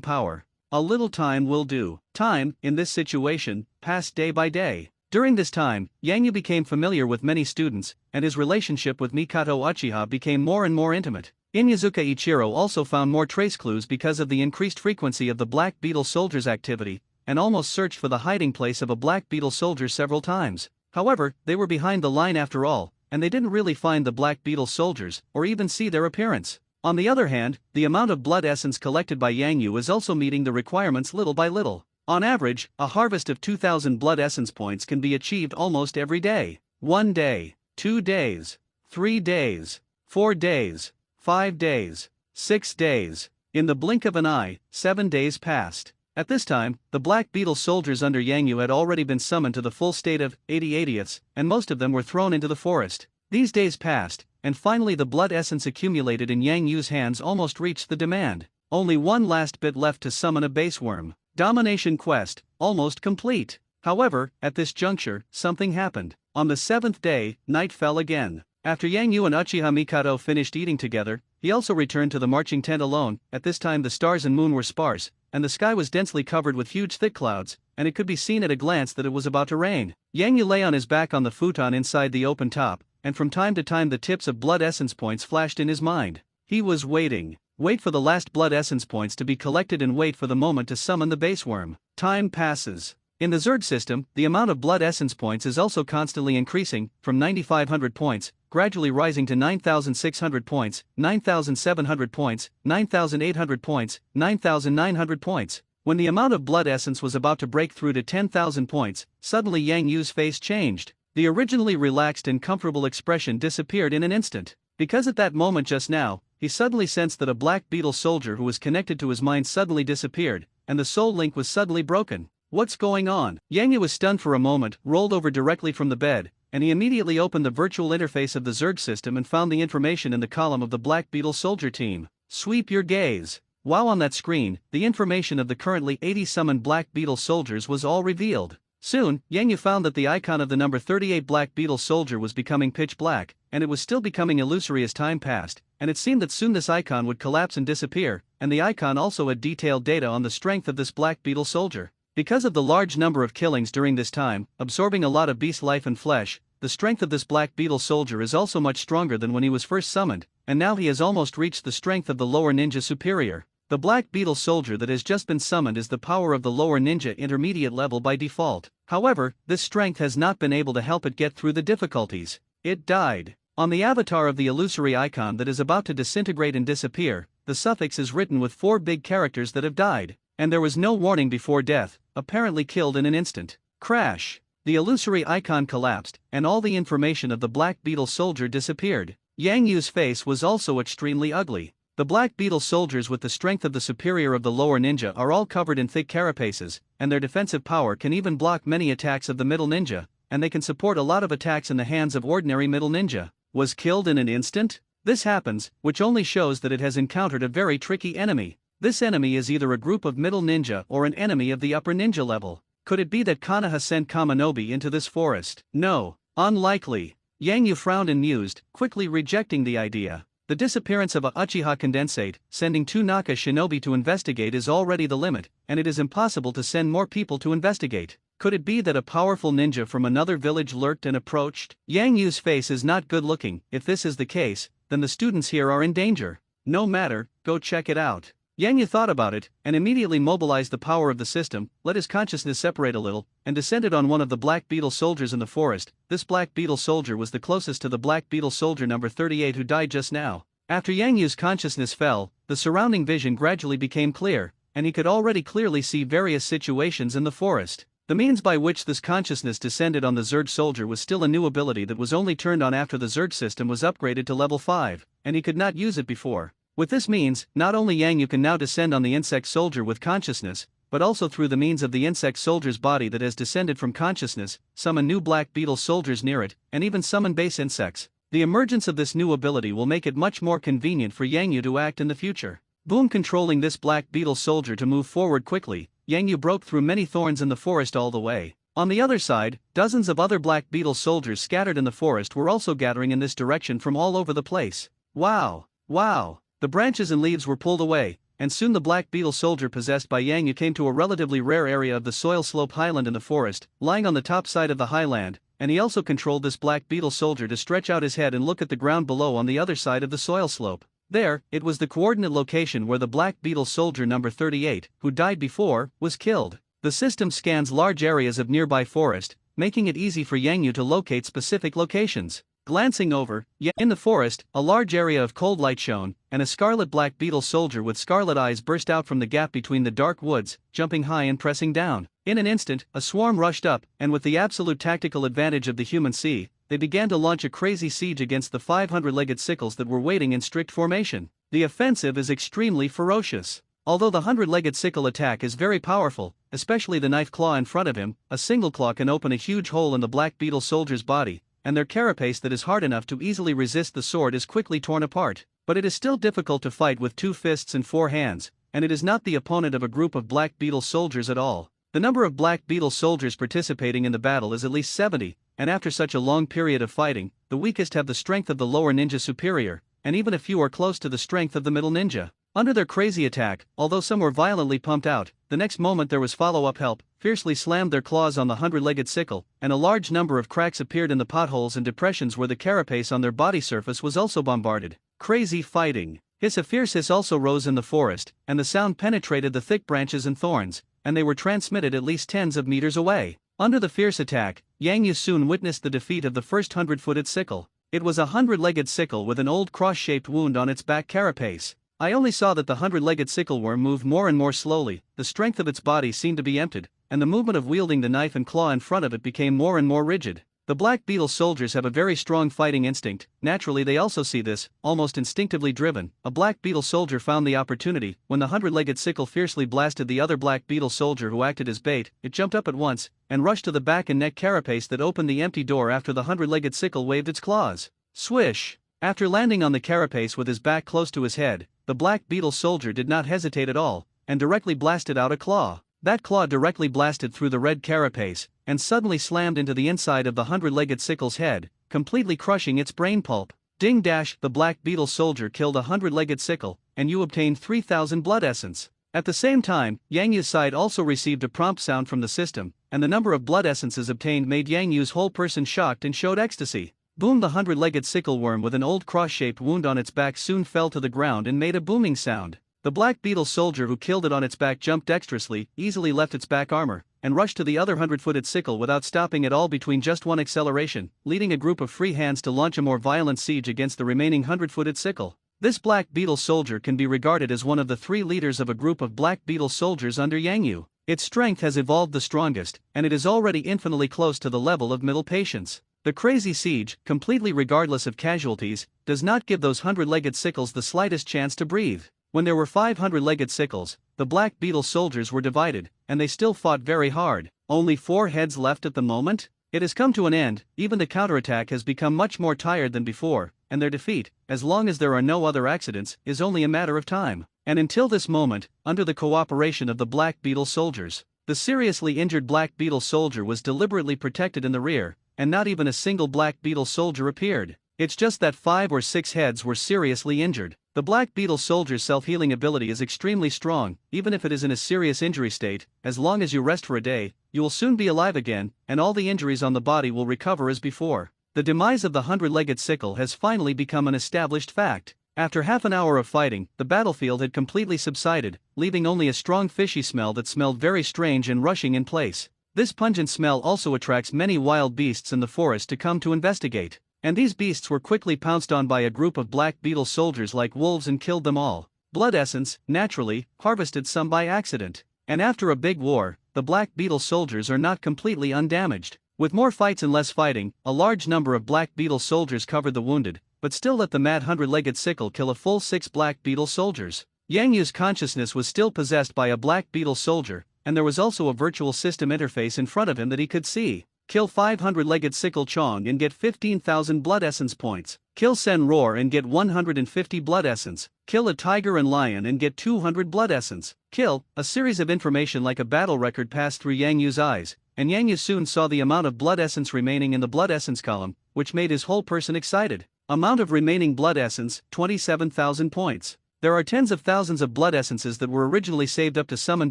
A: power. A little time will do. Time, in this situation, passed day by day. During this time, Yang Yu became familiar with many students, and his relationship with Mikoto Uchiha became more and more intimate. Inyazuka Ichiro also found more trace clues because of the increased frequency of the Black Beetle Soldier's activity, and almost searched for the hiding place of a Black Beetle Soldier several times. However, they were behind the line after all, and they didn't really find the Black Beetle Soldiers, or even see their appearance. On the other hand, the amount of blood essence collected by Yang Yu is also meeting the requirements little by little. On average, a harvest of 2,000 blood essence points can be achieved almost every day. 1 day, 2 days, 3 days, 4 days, 5 days, 6 days. In the blink of an eye, 7 days passed. At this time, the Black Beetle soldiers under Yang Yu had already been summoned to the full state of 80/80ths, and most of them were thrown into the forest. These days passed, and finally the blood essence accumulated in Yang Yu's hands almost reached the demand. Only one last bit left to summon a base worm. Domination quest, almost complete. However, at this juncture, something happened. On the 7th day, night fell again. After Yang Yu and Uchiha Mikoto finished eating together, he also returned to the marching tent alone. At this time the stars and moon were sparse, and the sky was densely covered with huge thick clouds, and it could be seen at a glance that it was about to rain. Yang Yu lay on his back on the futon inside the open top, and from time to time the tips of blood essence points flashed in his mind. He was waiting. Wait for the last blood essence points to be collected and wait for the moment to summon the base worm. Time passes. In the Zerg system, the amount of blood essence points is also constantly increasing, from 9,500 points, gradually rising to 9,600 points, 9,700 points, 9,800 points, 9,900 points. When the amount of blood essence was about to break through to 10,000 points, suddenly Yang Yu's face changed. The originally relaxed and comfortable expression disappeared in an instant. Because at that moment just now, he suddenly sensed that a Black Beetle soldier who was connected to his mind suddenly disappeared, and the soul link was suddenly broken. What's going on? Yang Yu was stunned for a moment, rolled over directly from the bed, and he immediately opened the virtual interface of the Zerg system and found the information in the column of the Black Beetle soldier team. Sweep your gaze. While on that screen, the information of the currently 80 summoned Black Beetle soldiers was all revealed. Soon, Yang Yu found that the icon of the number 38 Black Beetle soldier was becoming pitch black, and it was still becoming illusory as time passed, and it seemed that soon this icon would collapse and disappear, and the icon also had detailed data on the strength of this Black Beetle soldier. Because of the large number of killings during this time, absorbing a lot of beast life and flesh, the strength of this Black Beetle soldier is also much stronger than when he was first summoned, and now he has almost reached the strength of the lower ninja superior. The Black Beetle soldier that has just been summoned is the power of the lower ninja intermediate level by default. However, this strength has not been able to help it get through the difficulties. It died. On the avatar of the illusory icon that is about to disintegrate and disappear, the suffix is written with 4 big characters that have died, and there was no warning before death, apparently killed in an instant. Crash. The illusory icon collapsed, and all the information of the Black Beetle soldier disappeared. Yang Yu's face was also extremely ugly. The Black Beetle soldiers with the strength of the superior of the lower ninja are all covered in thick carapaces, and their defensive power can even block many attacks of the middle ninja, and they can support a lot of attacks in the hands of ordinary middle ninja. Was killed in an instant? This happens, which only shows that it has encountered a very tricky enemy. This enemy is either a group of middle ninja or an enemy of the upper ninja level. Could it be that Konoha sent Kaminobi into this forest? No. Unlikely. Yang Yu frowned and mused, quickly rejecting the idea. The disappearance of a Uchiha condensate, sending 2 Naka shinobi to investigate is already the limit, and it is impossible to send more people to investigate. Could it be that a powerful ninja from another village lurked and approached? Yang Yu's face is not good looking. If this is the case, then the students here are in danger. No matter, go check it out. Yang Yu thought about it, and immediately mobilized the power of the system, let his consciousness separate a little, and descended on one of the Black Beetle soldiers in the forest. This Black Beetle soldier was the closest to the Black Beetle soldier number 38 who died just now. After Yang Yu's consciousness fell, the surrounding vision gradually became clear, and he could already clearly see various situations in the forest. The means by which this consciousness descended on the Zerg soldier was still a new ability that was only turned on after the Zerg system was upgraded to level 5, and he could not use it before. With this means, not only Yang Yu can now descend on the insect soldier with consciousness, but also through the means of the insect soldier's body that has descended from consciousness, summon new black beetle soldiers near it, and even summon base insects. The emergence of this new ability will make it much more convenient for Yang Yu to act in the future. Boom, controlling this black beetle soldier to move forward quickly, Yang Yu broke through many thorns in the forest all the way. On the other side, dozens of other black beetle soldiers scattered in the forest were also gathering in this direction from all over the place. Wow! Wow! The branches and leaves were pulled away, and soon the black beetle soldier possessed by Yang Yu came to a relatively rare area of the soil slope highland in the forest, lying on the top side of the highland, and he also controlled this black beetle soldier to stretch out his head and look at the ground below on the other side of the soil slope. There, it was the coordinate location where the black beetle soldier number 38, who died before, was killed. The system scans large areas of nearby forest, making it easy for Yang Yu to locate specific locations. Glancing over, in the forest, a large area of cold light shone, and a scarlet black beetle soldier with scarlet eyes burst out from the gap between the dark woods, jumping high and pressing down. In an instant, a swarm rushed up, and with the absolute tactical advantage of the human sea, they began to launch a crazy siege against the 500-legged sickles that were waiting in strict formation. The offensive is extremely ferocious. Although the 100-legged sickle attack is very powerful, especially the knife claw in front of him, a single claw can open a huge hole in the black beetle soldier's body, and their carapace that is hard enough to easily resist the sword is quickly torn apart. But it is still difficult to fight with 2 fists and 4 hands, and it is not the opponent of a group of black beetle soldiers at all. The number of black beetle soldiers participating in the battle is at least 70, and after such a long period of fighting, the weakest have the strength of the lower ninja superior, and even a few are close to the strength of the middle ninja. Under their crazy attack, although some were violently pumped out, the next moment there was follow-up help, fiercely slammed their claws on the 100-legged sickle, and a large number of cracks appeared in the potholes and depressions where the carapace on their body surface was also bombarded. Crazy fighting. A fierce hiss also rose in the forest, and the sound penetrated the thick branches and thorns, and they were transmitted at least tens of meters away. Under the fierce attack, Yang Yu soon witnessed the defeat of the first 100-footed sickle. It was a 100-legged sickle with an old cross-shaped wound on its back carapace. I only saw that the 100-legged sickle worm moved more and more slowly, the strength of its body seemed to be emptied, and the movement of wielding the knife and claw in front of it became more and more rigid. The black beetle soldiers have a very strong fighting instinct, naturally they also see this, almost instinctively driven. A black beetle soldier found the opportunity. When the 100-legged sickle fiercely blasted the other black beetle soldier who acted as bait, it jumped up at once, and rushed to the back and neck carapace that opened the empty door after the 100-legged sickle waved its claws. Swish! After landing on the carapace with his back close to his head, the black beetle soldier did not hesitate at all, and directly blasted out a claw. That claw directly blasted through the red carapace, and suddenly slammed into the inside of the 100-legged sickle's head, completely crushing its brain pulp. Ding dash! The black beetle soldier killed a 100-legged sickle, and you obtained 3,000 blood essence. At the same time, Yang Yu's side also received a prompt sound from the system, and the number of blood essences obtained made Yang Yu's whole person shocked and showed ecstasy. Boom! The 100-legged sickle worm with an old cross-shaped wound on its back soon fell to the ground and made a booming sound. The black beetle soldier who killed it on its back jumped dexterously, easily left its back armor, and rushed to the other 100-footed sickle without stopping at all between just one acceleration, leading a group of free hands to launch a more violent siege against the remaining 100-footed sickle. This black beetle soldier can be regarded as one of the 3 leaders of a group of black beetle soldiers under Yang Yu. Its strength has evolved the strongest, and it is already infinitely close to the level of middle patience. The crazy siege, completely regardless of casualties, does not give those 100-legged sickles the slightest chance to breathe. When there were 500-legged sickles, the black beetle soldiers were divided, and they still fought very hard. Only 4 heads left at the moment? It has come to an end. Even the counterattack has become much more tired than before, and their defeat, as long as there are no other accidents, is only a matter of time. And until this moment, under the cooperation of the black beetle soldiers, the seriously injured black beetle soldier was deliberately protected in the rear, and not even a single black beetle soldier appeared. It's just that 5 or 6 heads were seriously injured. The black beetle soldier's self-healing ability is extremely strong, even if it is in a serious injury state. As long as you rest for a day, you will soon be alive again, and all the injuries on the body will recover as before. The demise of the 100-legged sickle has finally become an established fact. After half an hour of fighting, the battlefield had completely subsided, leaving only a strong fishy smell that smelled very strange and rushing in place. This pungent smell also attracts many wild beasts in the forest to come to investigate. And these beasts were quickly pounced on by a group of black beetle soldiers like wolves and killed them all. Blood essence, naturally, harvested some by accident. And after a big war, the black beetle soldiers are not completely undamaged. With more fights and less fighting, a large number of black beetle soldiers covered the wounded, but still let the mad 100-legged sickle kill a full 6 black beetle soldiers. Yang Yu's consciousness was still possessed by a black beetle soldier, and there was also a virtual system interface in front of him that he could see. Kill 500-legged sickle Chong and get 15,000 blood essence points. Kill Sen Roar and get 150 blood essence. Kill a tiger and lion and get 200 blood essence. Kill. A series of information like a battle record passed through Yang Yu's eyes, and Yang Yu soon saw the amount of blood essence remaining in the blood essence column, which made his whole person excited. Amount of remaining blood essence, 27,000 points. There are tens of thousands of blood essences that were originally saved up to summon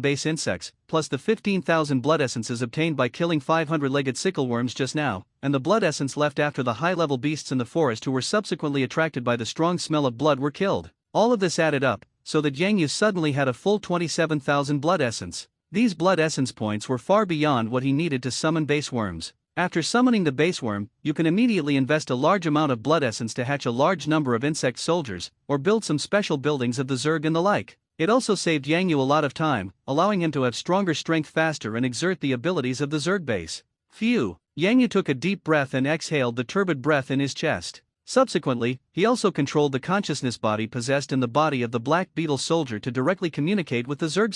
A: base insects, plus the 15,000 blood essences obtained by killing 500-legged sickle worms just now, and the blood essence left after the high-level beasts in the forest who were subsequently attracted by the strong smell of blood were killed. All of this added up, so that Yang Yu suddenly had a full 27,000 blood essence. These blood essence points were far beyond what he needed to summon base worms. After summoning the base worm, you can immediately invest a large amount of blood essence to hatch a large number of insect soldiers, or build some special buildings of the Zerg and the like. It also saved Yang Yu a lot of time, allowing him to have stronger strength faster and exert the abilities of the Zerg base. Phew! Yang Yu took a deep breath and exhaled the turbid breath in his chest. Subsequently, he also controlled the consciousness body possessed in the body of the black beetle soldier to directly communicate with the Zerg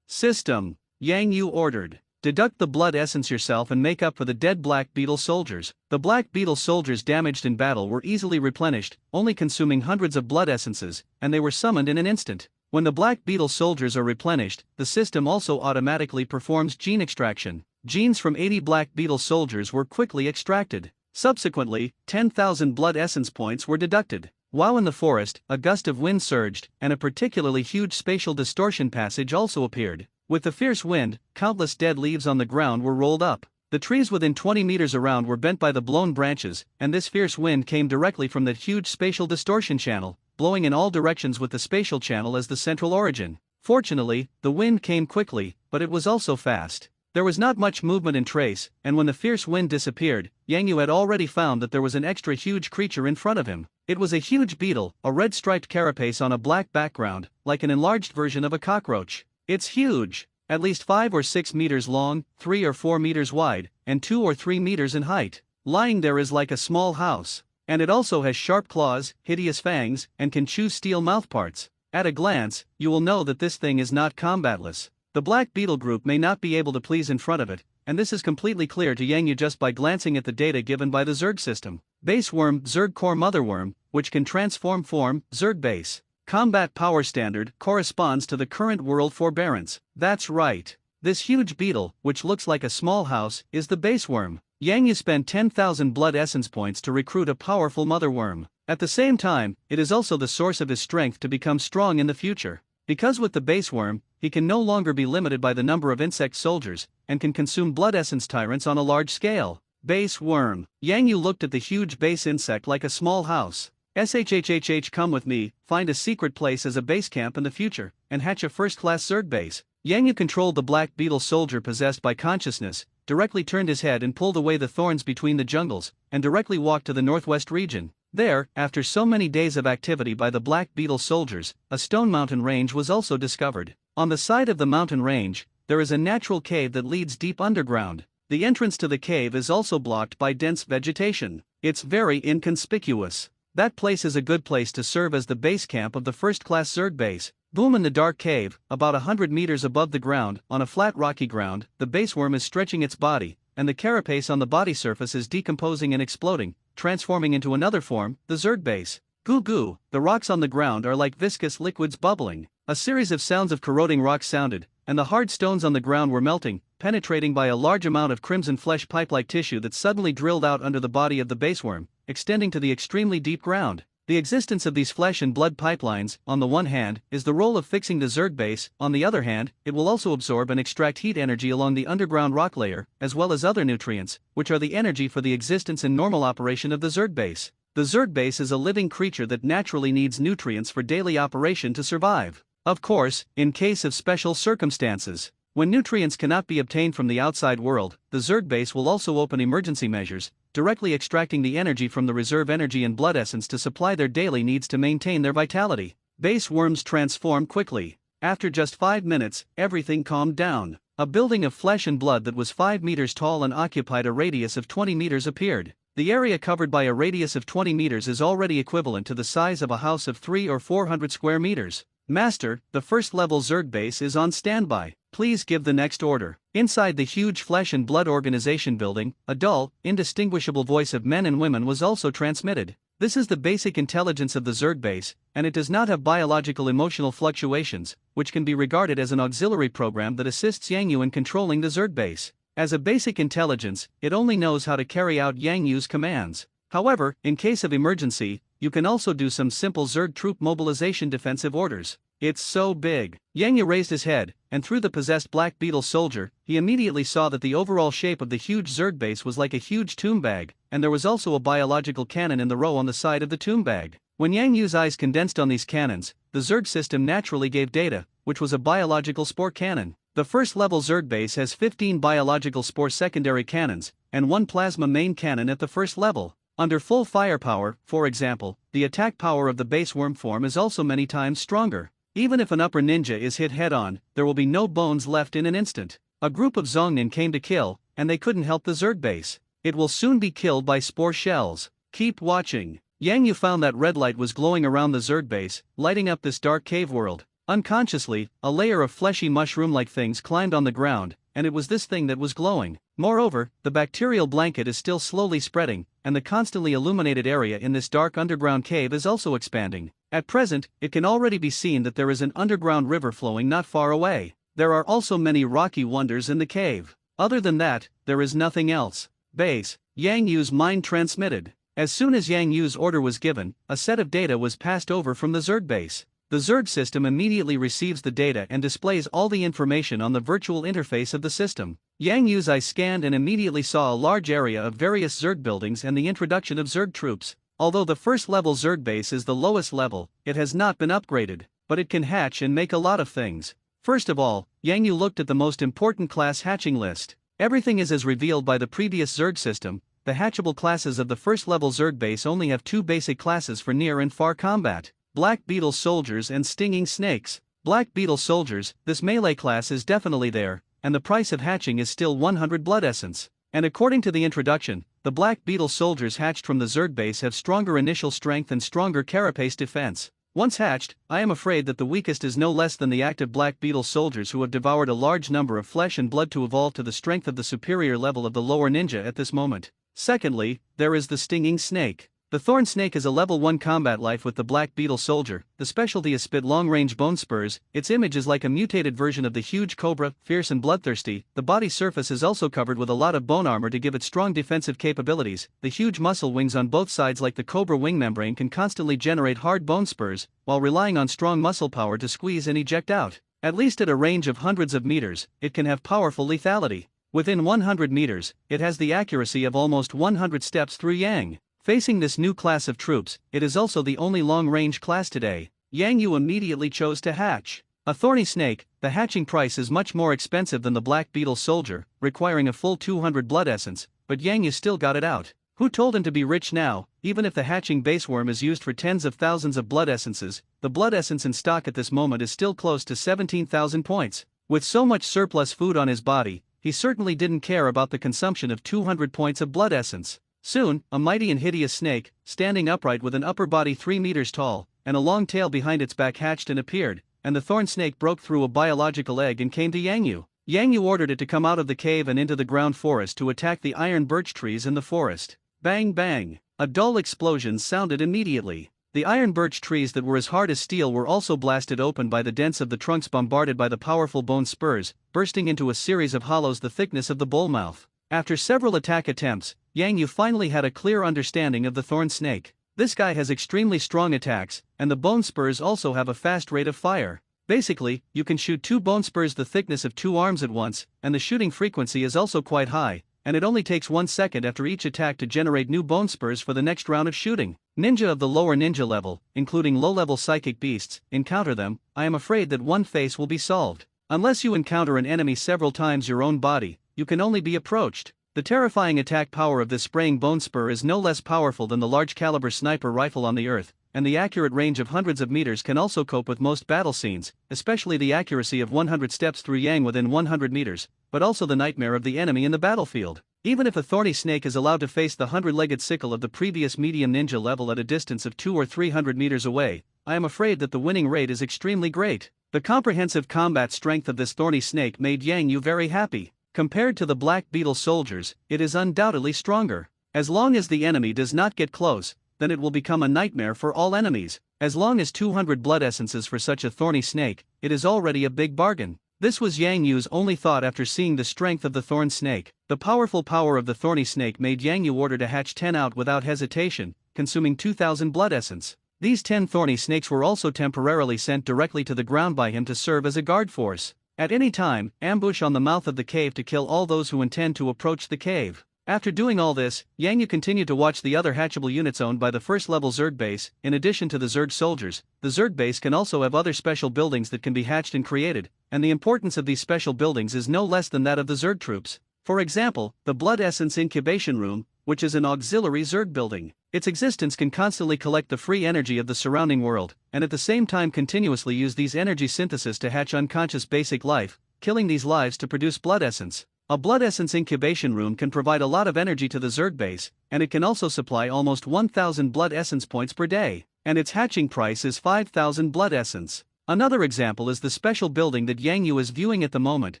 A: system. Yang Yu ordered. Deduct the blood essence yourself and make up for the dead black beetle soldiers. The black beetle soldiers damaged in battle were easily replenished, only consuming hundreds of blood essences, and they were summoned in an instant. When the black beetle soldiers are replenished, the system also automatically performs gene extraction. Genes from 80 black beetle soldiers were quickly extracted. Subsequently, 10,000 blood essence points were deducted. While in the forest, a gust of wind surged, and a particularly huge spatial distortion passage also appeared. With the fierce wind, countless dead leaves on the ground were rolled up. The trees within 20 meters around were bent by the blown branches, and this fierce wind came directly from that huge spatial distortion channel, blowing in all directions with the spatial channel as the central origin. Fortunately, the wind came quickly, but it was also fast. There was not much movement in trace, and when the fierce wind disappeared, Yang Yu had already found that there was an extra huge creature in front of him. It was a huge beetle, a red striped carapace on a black background, like an enlarged version of a cockroach. It's huge, at least 5 or 6 meters long, 3 or 4 meters wide, and 2 or 3 meters in height. Lying there is like a small house. And it also has sharp claws, hideous fangs, and can chew steel mouthparts. At a glance, you will know that this thing is not combatless. The black beetle group may not be able to please in front of it, and this is completely clear to Yang Yu just by glancing at the data given by the Zerg system. Base worm, Zerg core mother worm, which can transform form, Zerg base. Combat power standard corresponds to the current world forbearance. That's right. This huge beetle, which looks like a small house, is the base worm. Yang Yu spent 10,000 blood essence points to recruit a powerful mother worm. At the same time, it is also the source of his strength to become strong in the future. Because with the base worm, he can no longer be limited by the number of insect soldiers, and can consume blood essence tyrants on a large scale. Base worm. Yang Yu looked at the huge base insect like a small house. Come with me, find a secret place as a base camp in the future, and hatch a first-class Zerg base. Yang Yu controlled the black beetle soldier possessed by consciousness, directly turned his head and pulled away the thorns between the jungles, and directly walked to the northwest region. There, after so many days of activity by the black beetle soldiers, a stone mountain range was also discovered. On the side of the mountain range, there is a natural cave that leads deep underground. The entrance to the cave is also blocked by dense vegetation. It's very inconspicuous. That place is a good place to serve as the base camp of the first-class Zerg base. Boom! In the dark cave, about 100 meters above the ground, on a flat rocky ground, the base worm is stretching its body, and the carapace on the body surface is decomposing and exploding, transforming into another form, the Zerg base. Goo goo! The rocks on the ground are like viscous liquids bubbling. A series of sounds of corroding rocks sounded, and the hard stones on the ground were melting, penetrating by a large amount of crimson flesh pipe-like tissue that suddenly drilled out under the body of the base worm, extending to the extremely deep ground. The existence of these flesh and blood pipelines, on the one hand, is the role of fixing the Zerg base. On the other hand, it will also absorb and extract heat energy along the underground rock layer, as well as other nutrients, which are the energy for the existence and normal operation of the Zerg base. The Zerg base is a living creature that naturally needs nutrients for daily operation to survive. Of course, in case of special circumstances, when nutrients cannot be obtained from the outside world, the Zerg base will also open emergency measures, directly extracting the energy from the reserve energy and blood essence to supply their daily needs to maintain their vitality. Base worms transform quickly. After just 5 minutes, everything calmed down. A building of flesh and blood that was 5 meters tall and occupied a radius of 20 meters appeared. The area covered by a radius of 20 meters is already equivalent to the size of a house of 300 or 400 square meters. Master, the first level Zerg base is on standby. Please give the next order. Inside the huge flesh and blood organization building, a dull, indistinguishable voice of men and women was also transmitted. This is the basic intelligence of the Zerg base, and it does not have biological emotional fluctuations, which can be regarded as an auxiliary program that assists Yang Yu in controlling the Zerg base. As a basic intelligence, it only knows how to carry out Yang Yu's commands. However, in case of emergency, you can also do some simple Zerg troop mobilization defensive orders. It's so big. Yang Yu raised his head, and through the possessed Black Beetle soldier, he immediately saw that the overall shape of the huge Zerg base was like a huge tomb bag, and there was also a biological cannon in the row on the side of the tomb bag. When Yang Yu's eyes condensed on these cannons, the Zerg system naturally gave data, which was a biological spore cannon. The first level Zerg base has 15 biological spore secondary cannons, and 1 plasma main cannon at the first level. Under full firepower, for example, the attack power of the base worm form is also many times stronger. Even if an upper ninja is hit head-on, there will be no bones left in an instant. A group of Zhongnin came to kill, and they couldn't help the Zerg base. It will soon be killed by spore shells. Keep watching. Yang Yu found that red light was glowing around the Zerg base, lighting up this dark cave world. Unconsciously, a layer of fleshy mushroom-like things climbed on the ground, and it was this thing that was glowing. Moreover, the bacterial blanket is still slowly spreading, and the constantly illuminated area in this dark underground cave is also expanding. At present, it can already be seen that there is an underground river flowing not far away. There are also many rocky wonders in the cave. Other than that, there is nothing else. Base, Yang Yu's mind transmitted. As soon as Yang Yu's order was given, a set of data was passed over from the Zerg base. The Zerg system immediately receives the data and displays all the information on the virtual interface of the system. Yang Yu's eye scanned and immediately saw a large area of various Zerg buildings and the introduction of Zerg troops. Although the first level Zerg base is the lowest level, it has not been upgraded, but it can hatch and make a lot of things. First of all, Yang Yu looked at the most important class hatching list. Everything is as revealed by the previous Zerg system. The hatchable classes of the first level Zerg base only have 2 basic classes for near and far combat: Black Beetle soldiers and stinging snakes. Black Beetle soldiers, this melee class is definitely there, and the price of hatching is still 100 blood essence. And according to the introduction, the Black Beetle soldiers hatched from the Zerg base have stronger initial strength and stronger carapace defense. Once hatched, I am afraid that the weakest is no less than the active Black Beetle soldiers who have devoured a large number of flesh and blood to evolve to the strength of the superior level of the lower ninja at this moment. Secondly, there is the stinging snake. The thorn snake is a level 1 combat life with the Black Beetle soldier. The specialty is spit long-range bone spurs. Its image is like a mutated version of the huge cobra, fierce and bloodthirsty. The body surface is also covered with a lot of bone armor to give it strong defensive capabilities. The huge muscle wings on both sides like the cobra wing membrane can constantly generate hard bone spurs, while relying on strong muscle power to squeeze and eject out. At least at a range of hundreds of meters, it can have powerful lethality. Within 100 meters, it has the accuracy of almost 100 steps through Yang. Facing this new class of troops, it is also the only long-range class today. Yang Yu immediately chose to hatch. A thorny snake, the hatching price is much more expensive than the Black Beetle soldier, requiring a full 200 blood essence, but Yang Yu still got it out. Who told him to be rich now? Even if the hatching base worm is used for tens of thousands of blood essences, the blood essence in stock at this moment is still close to 17,000 points. With so much surplus food on his body, he certainly didn't care about the consumption of 200 points of blood essence. Soon, a mighty and hideous snake, standing upright with an upper body 3 meters tall, and a long tail behind its back hatched and appeared, and the thorn snake broke through a biological egg and came to Yang Yu. Yang Yu ordered it to come out of the cave and into the ground forest to attack the iron birch trees in the forest. Bang bang! A dull explosion sounded immediately. The iron birch trees that were as hard as steel were also blasted open by the dents of the trunks bombarded by the powerful bone spurs, bursting into a series of hollows the thickness of the bull mouth. After several attack attempts, Yang Yu finally had a clear understanding of the thorn snake. This guy has extremely strong attacks, and the bone spurs also have a fast rate of fire. Basically, you can shoot 2 bone spurs the thickness of 2 arms at once, and the shooting frequency is also quite high, and it only takes 1 second after each attack to generate new bone spurs for the next round of shooting. Ninja of the lower ninja level, including low-level psychic beasts, encounter them, I am afraid that one face will be solved. Unless you encounter an enemy several times your own body, you can only be approached. The terrifying attack power of this spraying bone spur is no less powerful than the large-caliber sniper rifle on the earth, and the accurate range of hundreds of meters can also cope with most battle scenes, especially the accuracy of 100 steps through Yang within 100 meters, but also the nightmare of the enemy in the battlefield. Even if a thorny snake is allowed to face the 100-legged sickle of the previous medium ninja level at a distance of 200 or 300 meters away, I am afraid that the winning rate is extremely great. The comprehensive combat strength of this thorny snake made Yang Yu very happy. Compared to the black beetle soldiers, it is undoubtedly stronger. As long as the enemy does not get close, then it will become a nightmare for all enemies. As long as 200 blood essences for such a thorny snake, it is already a big bargain. This was Yang Yu's only thought after seeing the strength of the thorn snake. The powerful power of the thorny snake made Yang Yu order to hatch 10 out without hesitation, consuming 2,000 blood essence. These 10 thorny snakes were also temporarily sent directly to the ground by him to serve as a guard force. At any time, ambush on the mouth of the cave to kill all those who intend to approach the cave. After doing all this, Yang Yu continued to watch the other hatchable units owned by the first-level Zerg base. In addition to the Zerg soldiers, the Zerg base can also have other special buildings that can be hatched and created, and the importance of these special buildings is no less than that of the Zerg troops. For example, the Blood Essence Incubation Room, which is an auxiliary Zerg building. Its existence can constantly collect the free energy of the surrounding world, and at the same time continuously use these energy synthesis to hatch unconscious basic life, killing these lives to produce blood essence. A blood essence incubation room can provide a lot of energy to the Zerg base, and it can also supply almost 1,000 blood essence points per day, and its hatching price is 5,000 blood essence. Another example is the special building that Yang Yu is viewing at the moment,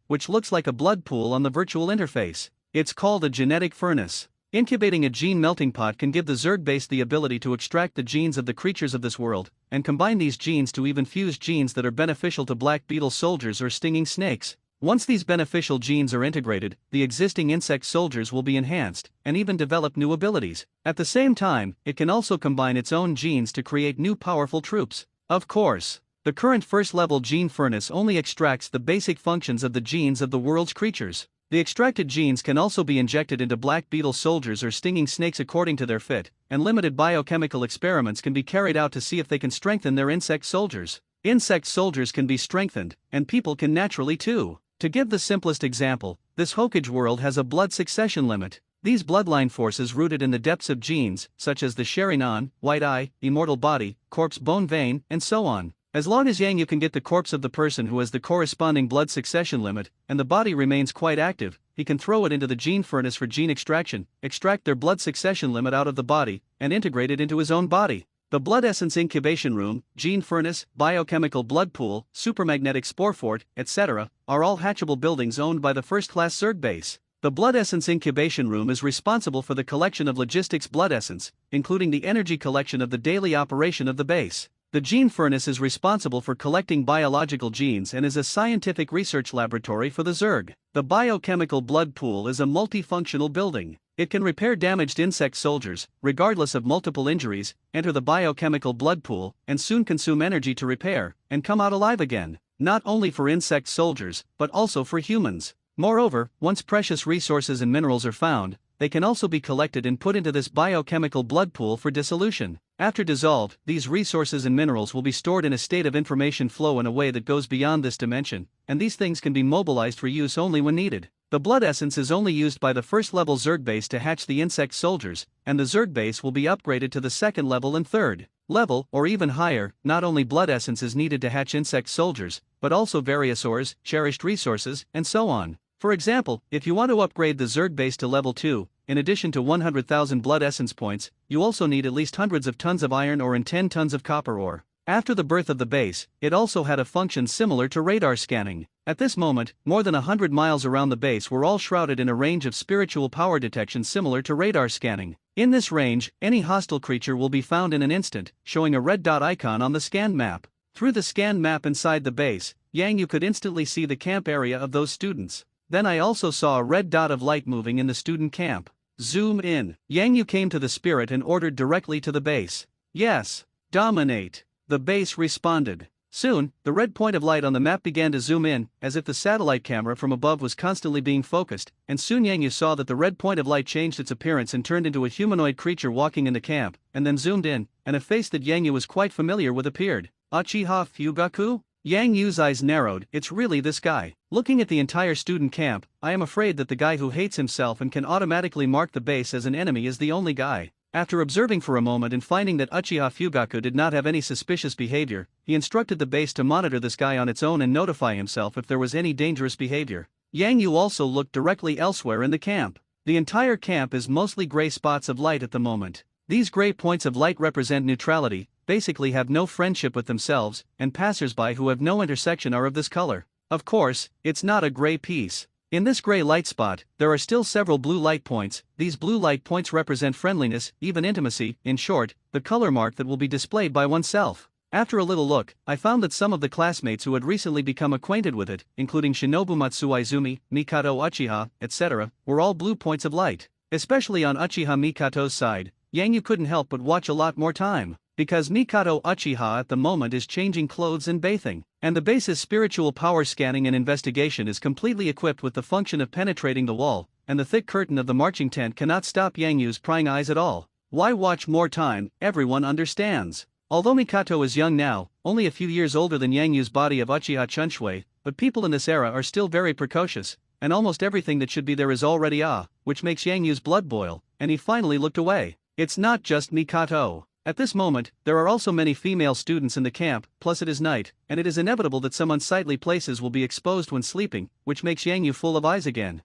A: which looks like a blood pool on the virtual interface. It's called a genetic furnace. Incubating a gene melting pot can give the Zerg base the ability to extract the genes of the creatures of this world, and combine these genes to even fuse genes that are beneficial to black beetle soldiers or stinging snakes. Once these beneficial genes are integrated, the existing insect soldiers will be enhanced, and even develop new abilities. At the same time, it can also combine its own genes to create new powerful troops. Of course, the current first-level gene furnace only extracts the basic functions of the genes of the world's creatures. The extracted genes can also be injected into black beetle soldiers or stinging snakes according to their fit, and limited biochemical experiments can be carried out to see if they can strengthen their insect soldiers. Insect soldiers can be strengthened, and people can naturally too. To give the simplest example, this Hokage world has a blood succession limit. These bloodline forces rooted in the depths of genes, such as the sharingan, white eye, immortal body, corpse bone vein, and so on. As long as Yang Yu can get the corpse of the person who has the corresponding blood succession limit, and the body remains quite active, he can throw it into the gene furnace for gene extraction, extract their blood succession limit out of the body, and integrate it into his own body. The Blood Essence Incubation Room, Gene Furnace, Biochemical Blood Pool, Supermagnetic Spore Fort, etc., are all hatchable buildings owned by the first-class Zerg base. The Blood Essence Incubation Room is responsible for the collection of logistics blood essence, including the energy collection of the daily operation of the base. The Gene Furnace is responsible for collecting biological genes and is a scientific research laboratory for the Zerg. The Biochemical Blood Pool is a multifunctional building. It can repair damaged insect soldiers, regardless of multiple injuries, enter the biochemical blood pool, and soon consume energy to repair, and come out alive again, not only for insect soldiers, but also for humans. Moreover, once precious resources and minerals are found, they can also be collected and put into this biochemical blood pool for dissolution. After dissolved, these resources and minerals will be stored in a state of information flow in a way that goes beyond this dimension, and these things can be mobilized for use only when needed. The blood essence is only used by the first-level Zerg base to hatch the insect soldiers, and the Zerg base will be upgraded to the second level and third level, or even higher. Not only blood essence is needed to hatch insect soldiers, but also various ores, cherished resources, and so on. For example, if you want to upgrade the Zerg base to level 2, in addition to 100,000 blood essence points, you also need at least hundreds of tons of iron ore and 10 tons of copper ore. After the birth of the base, it also had a function similar to radar scanning. At this moment, more than 100 miles around the base were all shrouded in a range of spiritual power detection similar to radar scanning. In this range, any hostile creature will be found in an instant, showing a red dot icon on the scanned map. Through the scanned map inside the base, Yang Yu could instantly see the camp area of those students. Then I also saw a red dot of light moving in the student camp. Zoom in. Yang Yu came to the spirit and ordered directly to the base. Yes. Dominate. The base responded. Soon, the red point of light on the map began to zoom in, as if the satellite camera from above was constantly being focused, and soon Yang Yu saw that the red point of light changed its appearance and turned into a humanoid creature walking in the camp, and then zoomed in, and a face that Yang Yu was quite familiar with appeared. Uchiha Fugaku? Yang Yu's eyes narrowed. It's really this guy. Looking at the entire student camp, I am afraid that the guy who hates himself and can automatically mark the base as an enemy is the only guy. After observing for a moment and finding that Uchiha Fugaku did not have any suspicious behavior, he instructed the base to monitor this guy on its own and notify himself if there was any dangerous behavior. Yang Yu also looked directly elsewhere in the camp. The entire camp is mostly gray spots of light at the moment. These gray points of light represent neutrality, basically have no friendship with themselves, and passersby who have no intersection are of this color. Of course, it's not a gray piece. In this gray light spot, there are still several blue light points. These blue light points represent friendliness, even intimacy, in short, the color mark that will be displayed by oneself. After a little look, I found that some of the classmates who had recently become acquainted with it, including Shinobu Matsuizumi, Mikato Uchiha, etc., were all blue points of light. Especially on Uchiha Mikato's side, Yangyu couldn't help but watch a lot more time, because Mikato Uchiha at the moment is changing clothes and bathing, and the base's spiritual power scanning and investigation is completely equipped with the function of penetrating the wall, and the thick curtain of the marching tent cannot stop Yangyu's prying eyes at all. Why watch more time? Everyone understands. Although Mikato is young now, only a few years older than Yangyu's body of Uchiha Chunshui, but people in this era are still very precocious, and almost everything that should be there is already which makes Yangyu's blood boil, and he finally looked away. It's not just Mikato. At this moment, there are also many female students in the camp, plus it is night, and it is inevitable that some unsightly places will be exposed when sleeping, which makes Yangyu full of eyes again.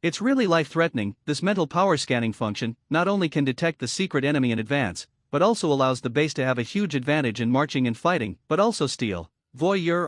A: It's really life-threatening. This mental power scanning function not only can detect the secret enemy in advance, but also allows the base to have a huge advantage in marching and fighting, but also steal. Voyeur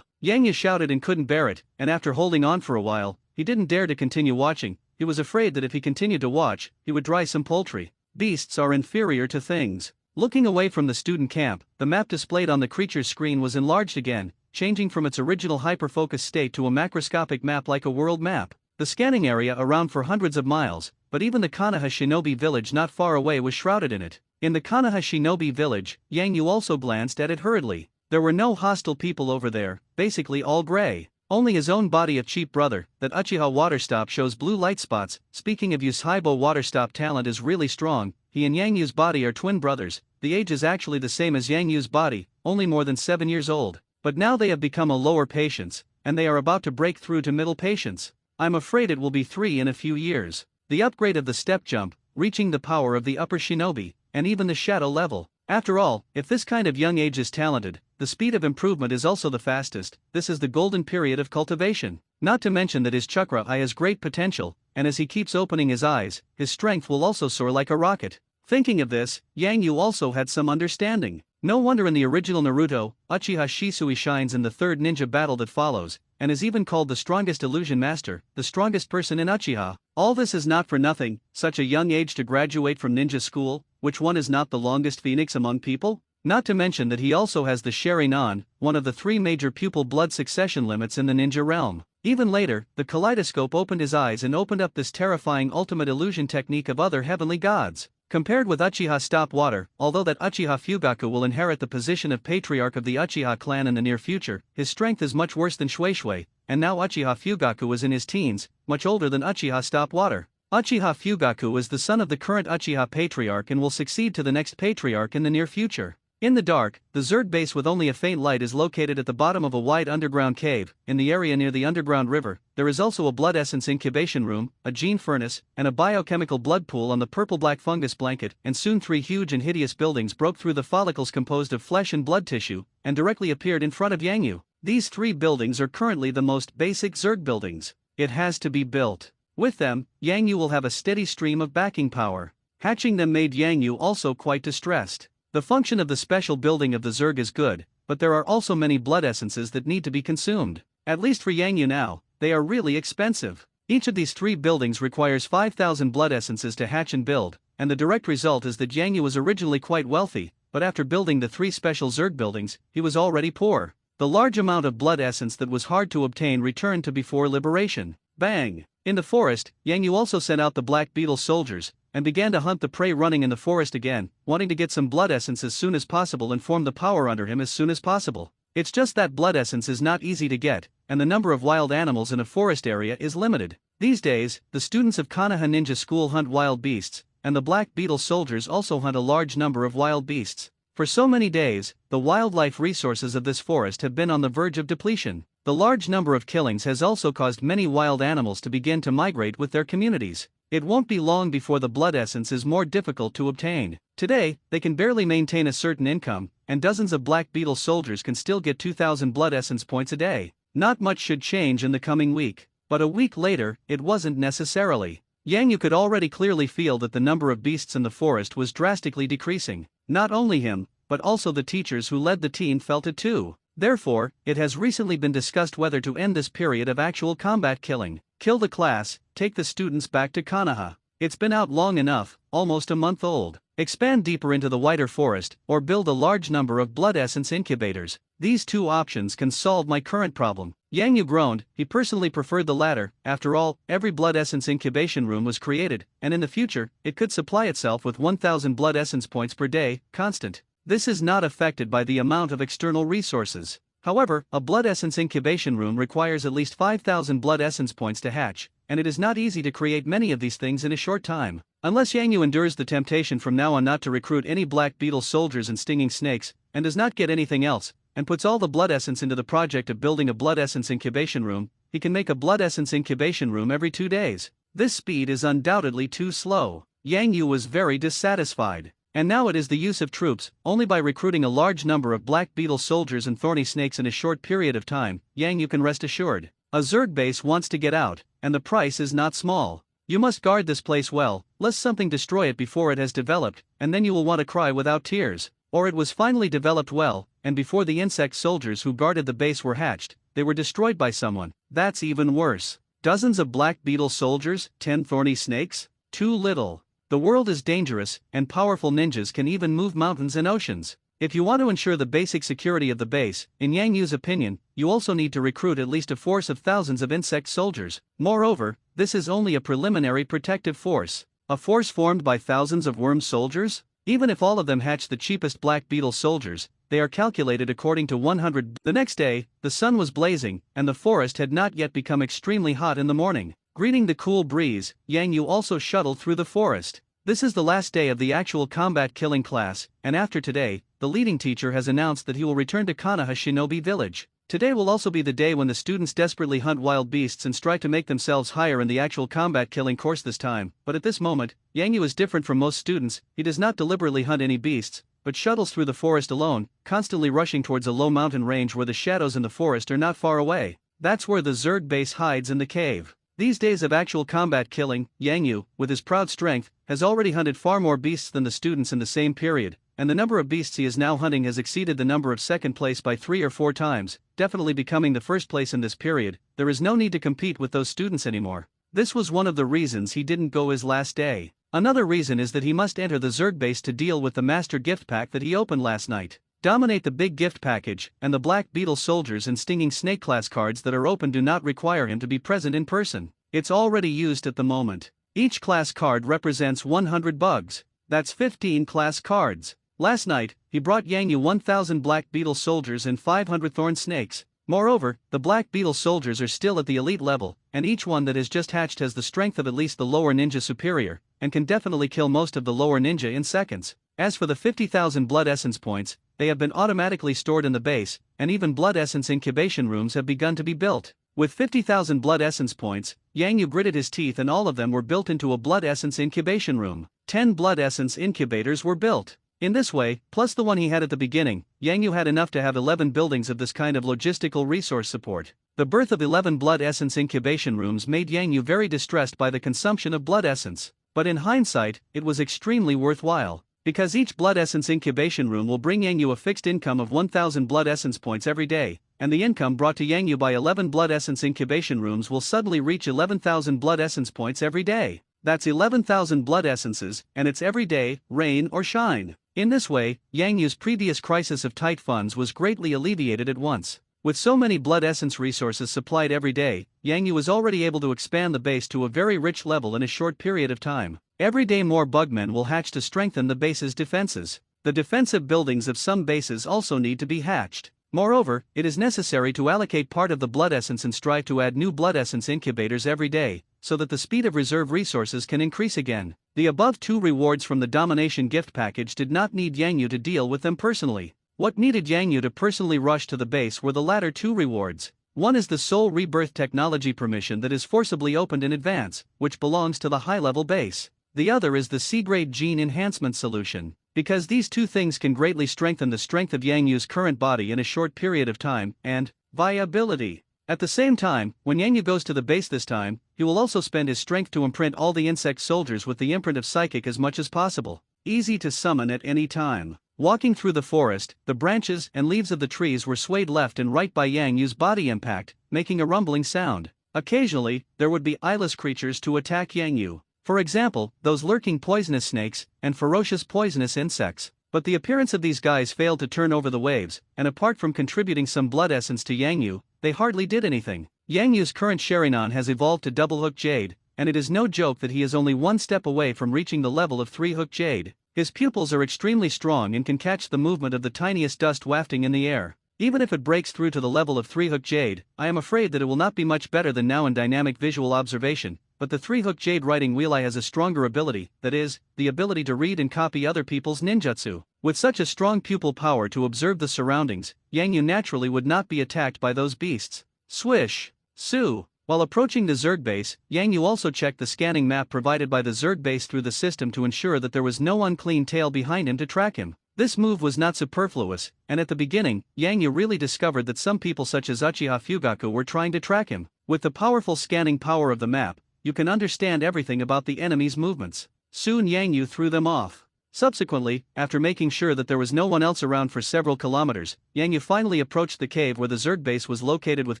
A: Yangyu shouted and couldn't bear it, and after holding on for a while, he didn't dare to continue watching. He was afraid that if he continued to watch, he would dry some poultry. Beasts are inferior to things. Looking away from the student camp, the map displayed on the creature's screen was enlarged again, changing from its original hyperfocus state to a macroscopic map like a world map. The scanning area around for hundreds of miles, but even the Konoha shinobi village not far away was shrouded in it. In the Konoha shinobi village, Yangyu also glanced at it hurriedly. There were no hostile people over there, basically all gray. Only his own body of cheap brother, that Uchiha Waterstop shows blue light spots. Speaking of Yushibo Waterstop talent is really strong. He and Yangyu's body are twin brothers. The age is actually the same as Yangyu's body, only more than 7 years old. But now they have become a lower patience, and they are about to break through to middle patience. I'm afraid it will be 3 in a few years. The upgrade of the step jump, reaching the power of the upper shinobi, and even the shadow level. After all, if this kind of young age is talented, the speed of improvement is also the fastest. This is the golden period of cultivation. Not to mention that his chakra eye has great potential, and as he keeps opening his eyes, his strength will also soar like a rocket. Thinking of this, Yangyu also had some understanding. No wonder in the original Naruto, Uchiha Shisui shines in the third ninja battle that follows, and is even called the strongest illusion master, the strongest person in Uchiha. All this is not for nothing. Such a young age to graduate from ninja school, which one is not the longest phoenix among people? Not to mention that he also has the sharingan, one of the 3 major pupil blood succession limits in the ninja realm. Even later, the kaleidoscope opened his eyes and opened up this terrifying ultimate illusion technique of other heavenly gods. Compared with Uchiha Stop Water, although that Uchiha Fugaku will inherit the position of patriarch of the Uchiha clan in the near future, his strength is much worse than Shueishui, and now Uchiha Fugaku is in his teens, much older than Uchiha Stop Water. Uchiha Fugaku is the son of the current Uchiha patriarch and will succeed to the next patriarch in the near future. In the dark, the Zerg base with only a faint light is located at the bottom of a wide underground cave. In the area near the underground river, there is also a blood essence incubation room, a gene furnace, and a biochemical blood pool on the purple-black fungus blanket, and soon 3 huge and hideous buildings broke through the follicles composed of flesh and blood tissue, and directly appeared in front of Yangyu. These 3 buildings are currently the most basic Zerg buildings. It has to be built. With them, Yangyu will have a steady stream of backing power. Hatching them made Yangyu also quite distressed. The function of the special building of the Zerg is good, but there are also many blood essences that need to be consumed. At least for Yangyu now, they are really expensive. Each of these 3 buildings requires 5,000 blood essences to hatch and build, and the direct result is that Yangyu was originally quite wealthy, but after building the 3 special Zerg buildings, he was already poor. The large amount of blood essence that was hard to obtain returned to before liberation. Bang! In the forest, Yangyu also sent out the black beetle soldiers, and began to hunt the prey running in the forest again, wanting to get some blood essence as soon as possible and form the power under him as soon as possible. It's just that blood essence is not easy to get, and the number of wild animals in a forest area is limited. These days, the students of Konoha Ninja School hunt wild beasts, and the black beetle soldiers also hunt a large number of wild beasts. For so many days, the wildlife resources of this forest have been on the verge of depletion. The large number of killings has also caused many wild animals to begin to migrate with their communities. It won't be long before the blood essence is more difficult to obtain. Today, they can barely maintain a certain income, and dozens of black beetle soldiers can still get 2,000 blood essence points a day. Not much should change in the coming week. But a week later, it wasn't necessarily. Yang Yu could already clearly feel that the number of beasts in the forest was drastically decreasing. Not only him, but also the teachers who led the team felt it too. Therefore, it has recently been discussed whether to end this period of actual combat killing, kill the class, take the students back to Konoha. It's been out long enough, almost a month old. Expand deeper into the wider forest, or build a large number of blood essence incubators. These two options can solve my current problem. Yang Yu groaned. He personally preferred the latter. After all, every blood essence incubation room was created, and in the future, it could supply itself with 1000 blood essence points per day, constant. This is not affected by the amount of external resources. However, a blood essence incubation room requires at least 5000 blood essence points to hatch, and it is not easy to create many of these things in a short time. Unless Yang Yu endures the temptation from now on not to recruit any black beetle soldiers and stinging snakes, and does not get anything else, and puts all the blood essence into the project of building a blood essence incubation room, he can make a blood essence incubation room every 2 days. This speed is undoubtedly too slow. Yang Yu was very dissatisfied. And now it is the use of troops. Only by recruiting a large number of black beetle soldiers and thorny snakes in a short period of time, Yang Yu can rest assured. A Zerg base wants to get out, and the price is not small. You must guard this place well, lest something destroy it before it has developed, and then you will want to cry without tears. Or it was finally developed well, and before the insect soldiers who guarded the base were hatched, they were destroyed by someone. That's even worse. Dozens of black beetle soldiers, 10 thorny snakes? Too little. The world is dangerous, and powerful ninjas can even move mountains and oceans. If you want to ensure the basic security of the base, in Yang Yu's opinion, you also need to recruit at least a force of thousands of insect soldiers. Moreover, this is only a preliminary protective force. A force formed by thousands of worm soldiers? Even if all of them hatch the cheapest black beetle soldiers, they are calculated according to 100. The next day, the sun was blazing, and the forest had not yet become extremely hot in the morning. Greeting the cool breeze, Yang Yu also shuttled through the forest. This is the last day of the actual combat killing class, and after today, the leading teacher has announced that he will return to Konoha Shinobi Village. Today will also be the day when the students desperately hunt wild beasts and strive to make themselves higher in the actual combat killing course this time, but at this moment, Yang Yu is different from most students. He does not deliberately hunt any beasts, but shuttles through the forest alone, constantly rushing towards a low mountain range where the shadows in the forest are not far away. That's where the Zerg base hides in the cave. These days of actual combat killing, Yang Yu, with his proud strength, has already hunted far more beasts than the students in the same period, and the number of beasts he is now hunting has exceeded the number of second place by 3 or 4 times, definitely becoming the first place in this period. There is no need to compete with those students anymore. This was one of the reasons he didn't go his last day. Another reason is that he must enter the Zerg base to deal with the master gift pack that he opened last night. Dominate the big gift package, and the black beetle soldiers and stinging snake class cards that are open do not require him to be present in person. It's already used at the moment. Each class card represents 100 bugs. That's 15 class cards. Last night, he brought Yang Yu 1000 black beetle soldiers and 500 thorn snakes. Moreover, the black beetle soldiers are still at the elite level, and each one that has just hatched has the strength of at least the lower ninja superior, and can definitely kill most of the lower ninja in seconds. As for the 50,000 blood essence points, they have been automatically stored in the base, and even blood essence incubation rooms have begun to be built. With 50,000 blood essence points, Yang Yu gritted his teeth and all of them were built into a blood essence incubation room. 10 blood essence incubators were built. In this way, plus the one he had at the beginning, Yang Yu had enough to have 11 buildings of this kind of logistical resource support. The birth of 11 blood essence incubation rooms made Yang Yu very distressed by the consumption of blood essence. But in hindsight, it was extremely worthwhile. Because each blood essence incubation room will bring Yang Yu a fixed income of 1000 blood essence points every day, and the income brought to Yang Yu by 11 blood essence incubation rooms will suddenly reach 11,000 blood essence points every day. That's 11,000 blood essences, and it's every day, rain or shine. In this way, Yang Yu's previous crisis of tight funds was greatly alleviated at once. With so many blood essence resources supplied every day, Yang Yu was already able to expand the base to a very rich level in a short period of time. Every day more bugmen will hatch to strengthen the base's defenses. The defensive buildings of some bases also need to be hatched. Moreover, it is necessary to allocate part of the blood essence and strive to add new blood essence incubators every day, so that the speed of reserve resources can increase again. The above 2 rewards from the domination gift package did not need Yang Yu to deal with them personally. What needed Yang Yu to personally rush to the base were the latter 2 rewards. One is the Soul Rebirth technology permission that is forcibly opened in advance, which belongs to the high-level base. The other is the C-grade gene enhancement solution. Because these 2 things can greatly strengthen the strength of Yang Yu's current body in a short period of time, and viability. At the same time, when Yangyu goes to the base this time, he will also spend his strength to imprint all the insect soldiers with the imprint of psychic as much as possible. Easy to summon at any time. Walking through the forest, the branches and leaves of the trees were swayed left and right by Yangyu's body impact, making a rumbling sound. Occasionally, there would be eyeless creatures to attack Yangyu. For example, those lurking poisonous snakes and ferocious poisonous insects. But the appearance of these guys failed to turn over the waves, and apart from contributing some blood essence to Yangyu, they hardly did anything. Yangyu's current sharingan has evolved to double-hook jade, and it is no joke that he is only one step away from reaching the level of three-hook jade. His pupils are extremely strong and can catch the movement of the tiniest dust wafting in the air. Even if it breaks through to the level of three-hook jade, I am afraid that it will not be much better than now in dynamic visual observation, but the three-hook jade writing wheel eye has a stronger ability, that is, the ability to read and copy other people's ninjutsu. With such a strong pupil power to observe the surroundings, Yangyu naturally would not be attacked by those beasts. Swish! Su! While approaching the Zerg base, Yangyu also checked the scanning map provided by the Zerg base through the system to ensure that there was no unclean tail behind him to track him. This move was not superfluous, and at the beginning, Yangyu really discovered that some people such as Uchiha Fugaku were trying to track him. With the powerful scanning power of the map, you can understand everything about the enemy's movements. Soon Yangyu threw them off. Subsequently, after making sure that there was no one else around for several kilometers, Yangyu finally approached the cave where the Zerg base was located with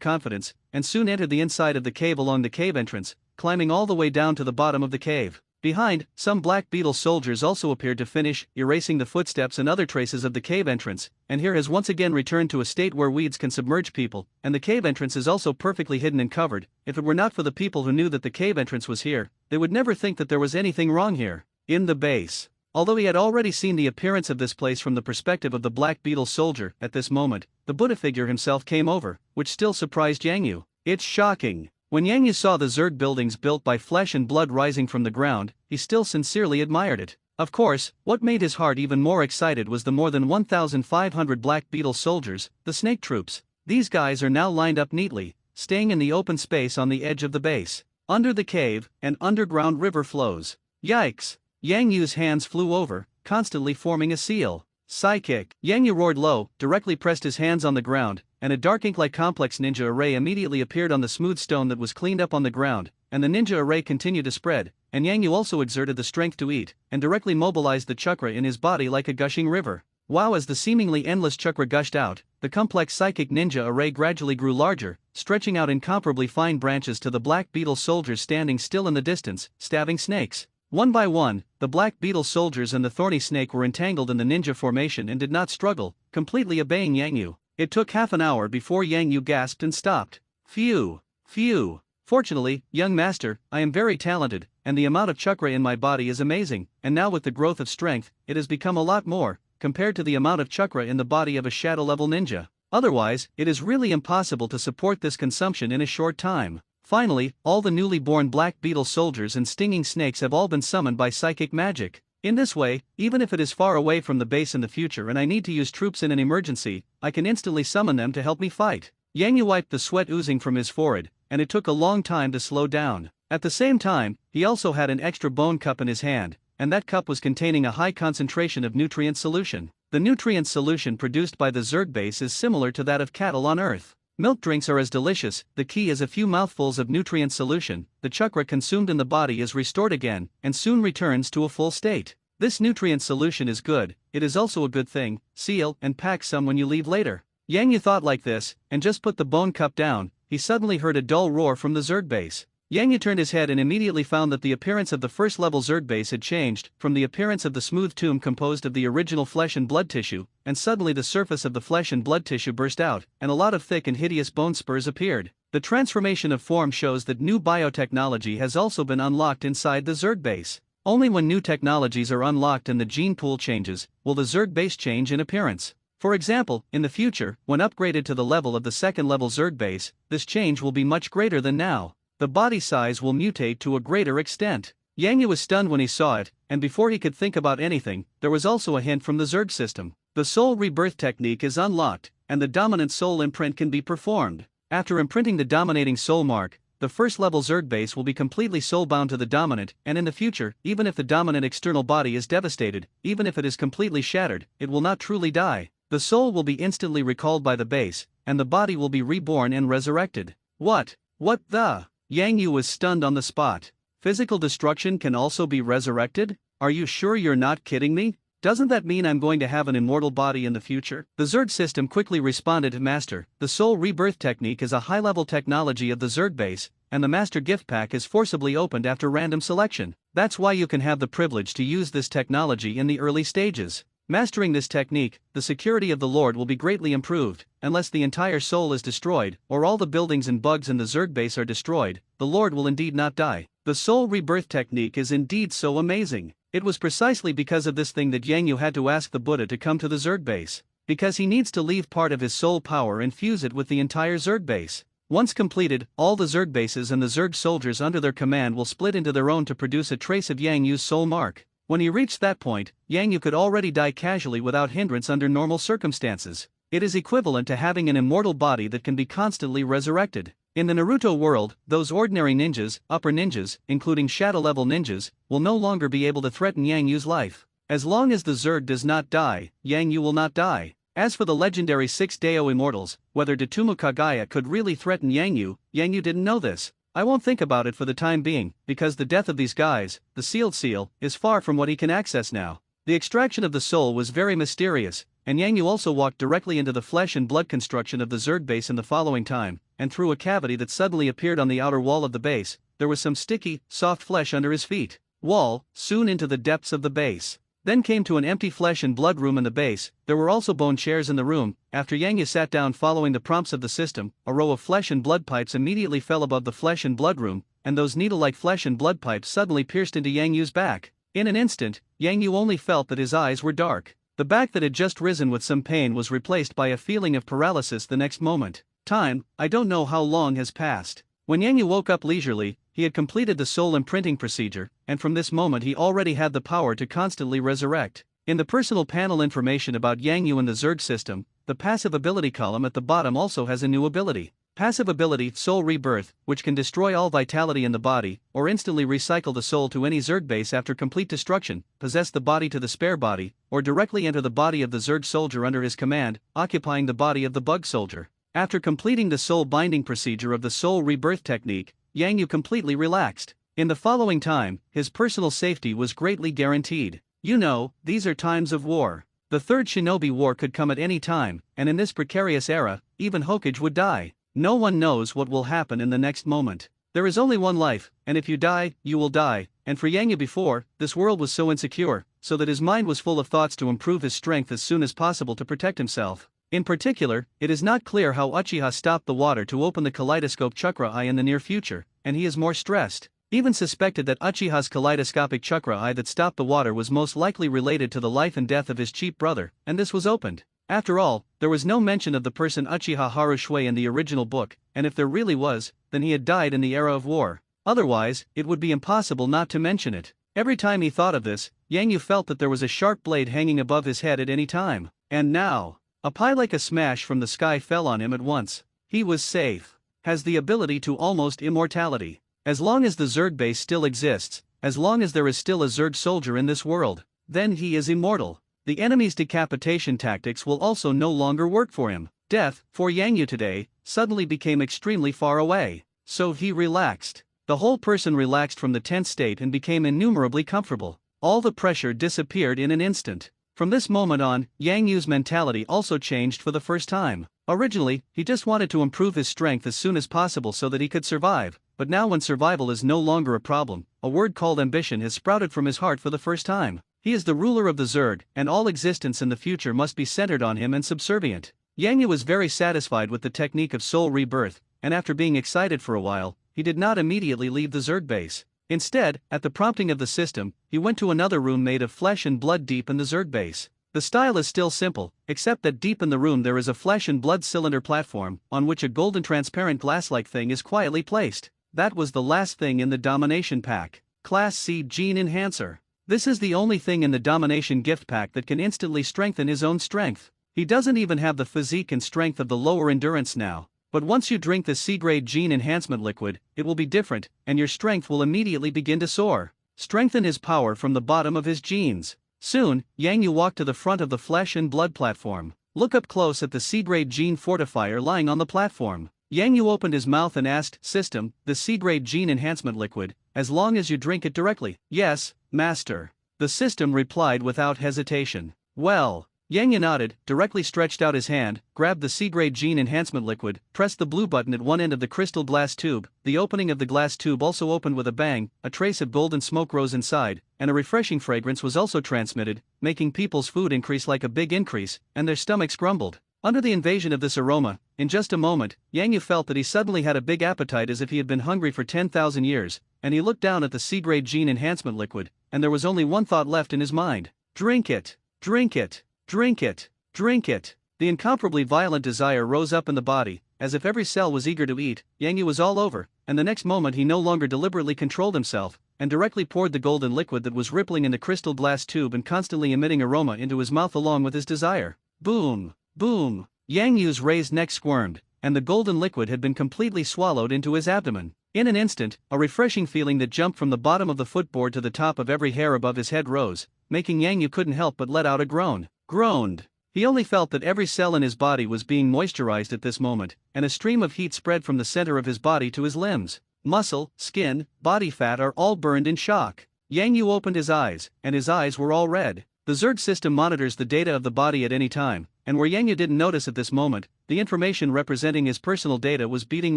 A: confidence, and soon entered the inside of the cave along the cave entrance, climbing all the way down to the bottom of the cave. Behind, some black beetle soldiers also appeared to finish erasing the footsteps and other traces of the cave entrance, and here has once again returned to a state where weeds can submerge people, and the cave entrance is also perfectly hidden and covered. If it were not for the people who knew that the cave entrance was here, they would never think that there was anything wrong here. In the base. Although he had already seen the appearance of this place from the perspective of the black beetle soldier, at this moment, the Buddha figure himself came over, which still surprised Yangyu. It's shocking. When Yangyu saw the Zerg buildings built by flesh and blood rising from the ground, he still sincerely admired it. Of course, what made his heart even more excited was the more than 1,500 black beetle soldiers, the snake troops. These guys are now lined up neatly, staying in the open space on the edge of the base. Under the cave, an underground river flows. Yikes! Yangyu's hands flew over, constantly forming a seal. Psychic! Yangyu roared low, directly pressed his hands on the ground, and a dark ink-like complex ninja array immediately appeared on the smooth stone that was cleaned up on the ground, and the ninja array continued to spread, and Yangyu also exerted the strength to eat, and directly mobilized the chakra in his body like a gushing river. Wow! As the seemingly endless chakra gushed out, the complex psychic ninja array gradually grew larger, stretching out incomparably fine branches to the black beetle soldiers standing still in the distance, stabbing snakes. One by one, the black beetle soldiers and the thorny snake were entangled in the ninja formation and did not struggle, completely obeying Yangyu. It took half an hour before Yangyu gasped and stopped. Phew! Phew! Fortunately, young master, I am very talented, and the amount of chakra in my body is amazing, and now with the growth of strength, it has become a lot more, compared to the amount of chakra in the body of a shadow-level ninja. Otherwise, it is really impossible to support this consumption in a short time. Finally, all the newly born black beetle soldiers and stinging snakes have all been summoned by psychic magic. In this way, even if it is far away from the base in the future and I need to use troops in an emergency, I can instantly summon them to help me fight. Yangyu wiped the sweat oozing from his forehead, and it took a long time to slow down. At the same time, he also had an extra bone cup in his hand, and that cup was containing a high concentration of nutrient solution. The nutrient solution produced by the Zerg base is similar to that of cattle on Earth. Milk drinks are as delicious, the key is a few mouthfuls of nutrient solution, the chakra consumed in the body is restored again, and soon returns to a full state. This nutrient solution is good, it is also a good thing, seal and pack some when you leave later. Yangyu thought like this, and just put the bone cup down, he suddenly heard a dull roar from the Zerg base. Yangyu turned his head and immediately found that the appearance of the first-level Zerg base had changed, from the appearance of the smooth tomb composed of the original flesh and blood tissue, and suddenly the surface of the flesh and blood tissue burst out, and a lot of thick and hideous bone spurs appeared. The transformation of form shows that new biotechnology has also been unlocked inside the Zerg base. Only when new technologies are unlocked and the gene pool changes, will the Zerg base change in appearance. For example, in the future, when upgraded to the level of the second-level Zerg base, this change will be much greater than now. The body size will mutate to a greater extent. Yangyu was stunned when he saw it, and before he could think about anything, there was also a hint from the Zerg system. The soul rebirth technique is unlocked, and the dominant soul imprint can be performed. After imprinting the dominating soul mark, the first-level Zerg base will be completely soul-bound to the dominant, and in the future, even if the dominant external body is devastated, even if it is completely shattered, it will not truly die. The soul will be instantly recalled by the base, and the body will be reborn and resurrected. What? What the? Yang Yu was stunned on the spot. Physical destruction can also be resurrected? Are you sure you're not kidding me? Doesn't that mean I'm going to have an immortal body in the future? The Zerg system quickly responded to Master. The soul rebirth technique is a high-level technology of the Zerg base, and the Master gift pack is forcibly opened after random selection. That's why you can have the privilege to use this technology in the early stages. Mastering this technique, the security of the Lord will be greatly improved. Unless the entire soul is destroyed, or all the buildings and bugs in the Zerg base are destroyed, the Lord will indeed not die. The soul rebirth technique is indeed so amazing. It was precisely because of this thing that Yang Yu had to ask the Buddha to come to the Zerg base. Because he needs to leave part of his soul power and fuse it with the entire Zerg base. Once completed, all the Zerg bases and the Zerg soldiers under their command will split into their own to produce a trace of Yang Yu's soul mark. When he reached that point, Yang Yu could already die casually without hindrance under normal circumstances. It is equivalent to having an immortal body that can be constantly resurrected. In the Naruto world, those ordinary ninjas, upper ninjas, including shadow-level ninjas, will no longer be able to threaten Yang Yu's life. As long as the Zerg does not die, Yang Yu will not die. As for the legendary 6 Dao immortals, whether Datomu Kagaya could really threaten Yang Yu didn't know this. I won't think about it for the time being, because the death of these guys, the sealed seal, is far from what he can access now. The extraction of the soul was very mysterious, and Yang Yu also walked directly into the flesh and blood construction of the Zerg base in the following time, and through a cavity that suddenly appeared on the outer wall of the base, there was some sticky, soft flesh under his feet. Wall, soon into the depths of the base. Then came to an empty flesh and blood room in the base. There were also bone chairs in the room. After Yang Yu sat down following the prompts of the system, a row of flesh and blood pipes immediately fell above the flesh and blood room, and those needle-like flesh and blood pipes suddenly pierced into Yang Yu's back. In an instant, Yang Yu only felt that his eyes were dark. The back that had just risen with some pain was replaced by a feeling of paralysis the next moment. Time, I don't know how long has passed. When Yang Yu woke up leisurely, he had completed the soul imprinting procedure, and from this moment he already had the power to constantly resurrect. In the personal panel information about Yang Yu and the Zerg system, the passive ability column at the bottom also has a new ability. Passive ability, Soul Rebirth, which can destroy all vitality in the body, or instantly recycle the soul to any Zerg base after complete destruction, possess the body to the spare body, or directly enter the body of the Zerg soldier under his command, occupying the body of the bug soldier. After completing the soul binding procedure of the Soul Rebirth technique, Yang Yu completely relaxed. In the following time, his personal safety was greatly guaranteed. You know, these are times of war. The Third Shinobi War could come at any time, and in this precarious era, even Hokage would die. No one knows what will happen in the next moment. There is only one life, and if you die, you will die. And for Yang Yu before, this world was so insecure, so that his mind was full of thoughts to improve his strength as soon as possible to protect himself. In particular, it is not clear how Uchiha stopped the water to open the kaleidoscope chakra eye in the near future, and he is more stressed. Even suspected that Uchiha's kaleidoscopic chakra eye that stopped the water was most likely related to the life and death of his cheap brother, and this was opened. After all, there was no mention of the person Uchiha Haru Shui in the original book, and if there really was, then he had died in the era of war. Otherwise, it would be impossible not to mention it. Every time he thought of this, Yang Yu felt that there was a sharp blade hanging above his head at any time. And now, a pie like a smash from the sky fell on him at once. He was safe. Has the ability to almost immortality. As long as the Zerg base still exists, as long as there is still a Zerg soldier in this world, then he is immortal. The enemy's decapitation tactics will also no longer work for him. Death, for Yang Yu today, suddenly became extremely far away. So he relaxed. The whole person relaxed from the tense state and became innumerably comfortable. All the pressure disappeared in an instant. From this moment on, Yang Yu's mentality also changed for the first time. Originally, he just wanted to improve his strength as soon as possible so that he could survive, but now when survival is no longer a problem, a word called ambition has sprouted from his heart for the first time. He is the ruler of the Zerg, and all existence in the future must be centered on him and subservient. Yang Yu was very satisfied with the technique of soul rebirth, and after being excited for a while, he did not immediately leave the Zerg base. Instead, at the prompting of the system, he went to another room made of flesh and blood deep in the Zerg base. The style is still simple, except that deep in the room there is a flesh and blood cylinder platform, on which a golden transparent glass-like thing is quietly placed. That was the last thing in the Domination Pack. Class C Gene Enhancer. This is the only thing in the Domination Gift Pack that can instantly strengthen his own strength. He doesn't even have the physique and strength of the lower endurance now. But once you drink the C-grade gene enhancement liquid, it will be different, and your strength will immediately begin to soar. Strengthen his power from the bottom of his genes. Soon, Yang Yu walked to the front of the flesh and blood platform. Look up close at the C-grade gene fortifier lying on the platform. Yang Yu opened his mouth and asked, System, the C-grade gene enhancement liquid, as long as you drink it directly. Yes, master. The system replied without hesitation. Well. Yang Yu nodded, directly stretched out his hand, grabbed the C-grade gene enhancement liquid, pressed the blue button at one end of the crystal glass tube. The opening of the glass tube also opened with a bang, a trace of golden smoke rose inside, and a refreshing fragrance was also transmitted, making people's food increase like a big increase, and their stomachs grumbled. Under the invasion of this aroma, in just a moment, Yang Yu felt that he suddenly had a big appetite as if he had been hungry for 10,000 years, and he looked down at the C-grade gene enhancement liquid, and there was only one thought left in his mind. Drink it! Drink it! Drink it! Drink it! The incomparably violent desire rose up in the body, as if every cell was eager to eat. Yang Yu was all over, and the next moment he no longer deliberately controlled himself, and directly poured the golden liquid that was rippling in the crystal glass tube and constantly emitting aroma into his mouth along with his desire. Boom! Boom! Yang Yu's raised neck squirmed, and the golden liquid had been completely swallowed into his abdomen. In an instant, a refreshing feeling that jumped from the bottom of the footboard to the top of every hair above his head rose, making Yang Yu couldn't help but let out a groan. Groaned. He only felt that every cell in his body was being moisturized at this moment, and a stream of heat spread from the center of his body to his limbs. Muscle, skin, body fat are all burned in shock. Yang Yu opened his eyes, and his eyes were all red. The Zerg system monitors the data of the body at any time, and where Yang Yu didn't notice at this moment, the information representing his personal data was beating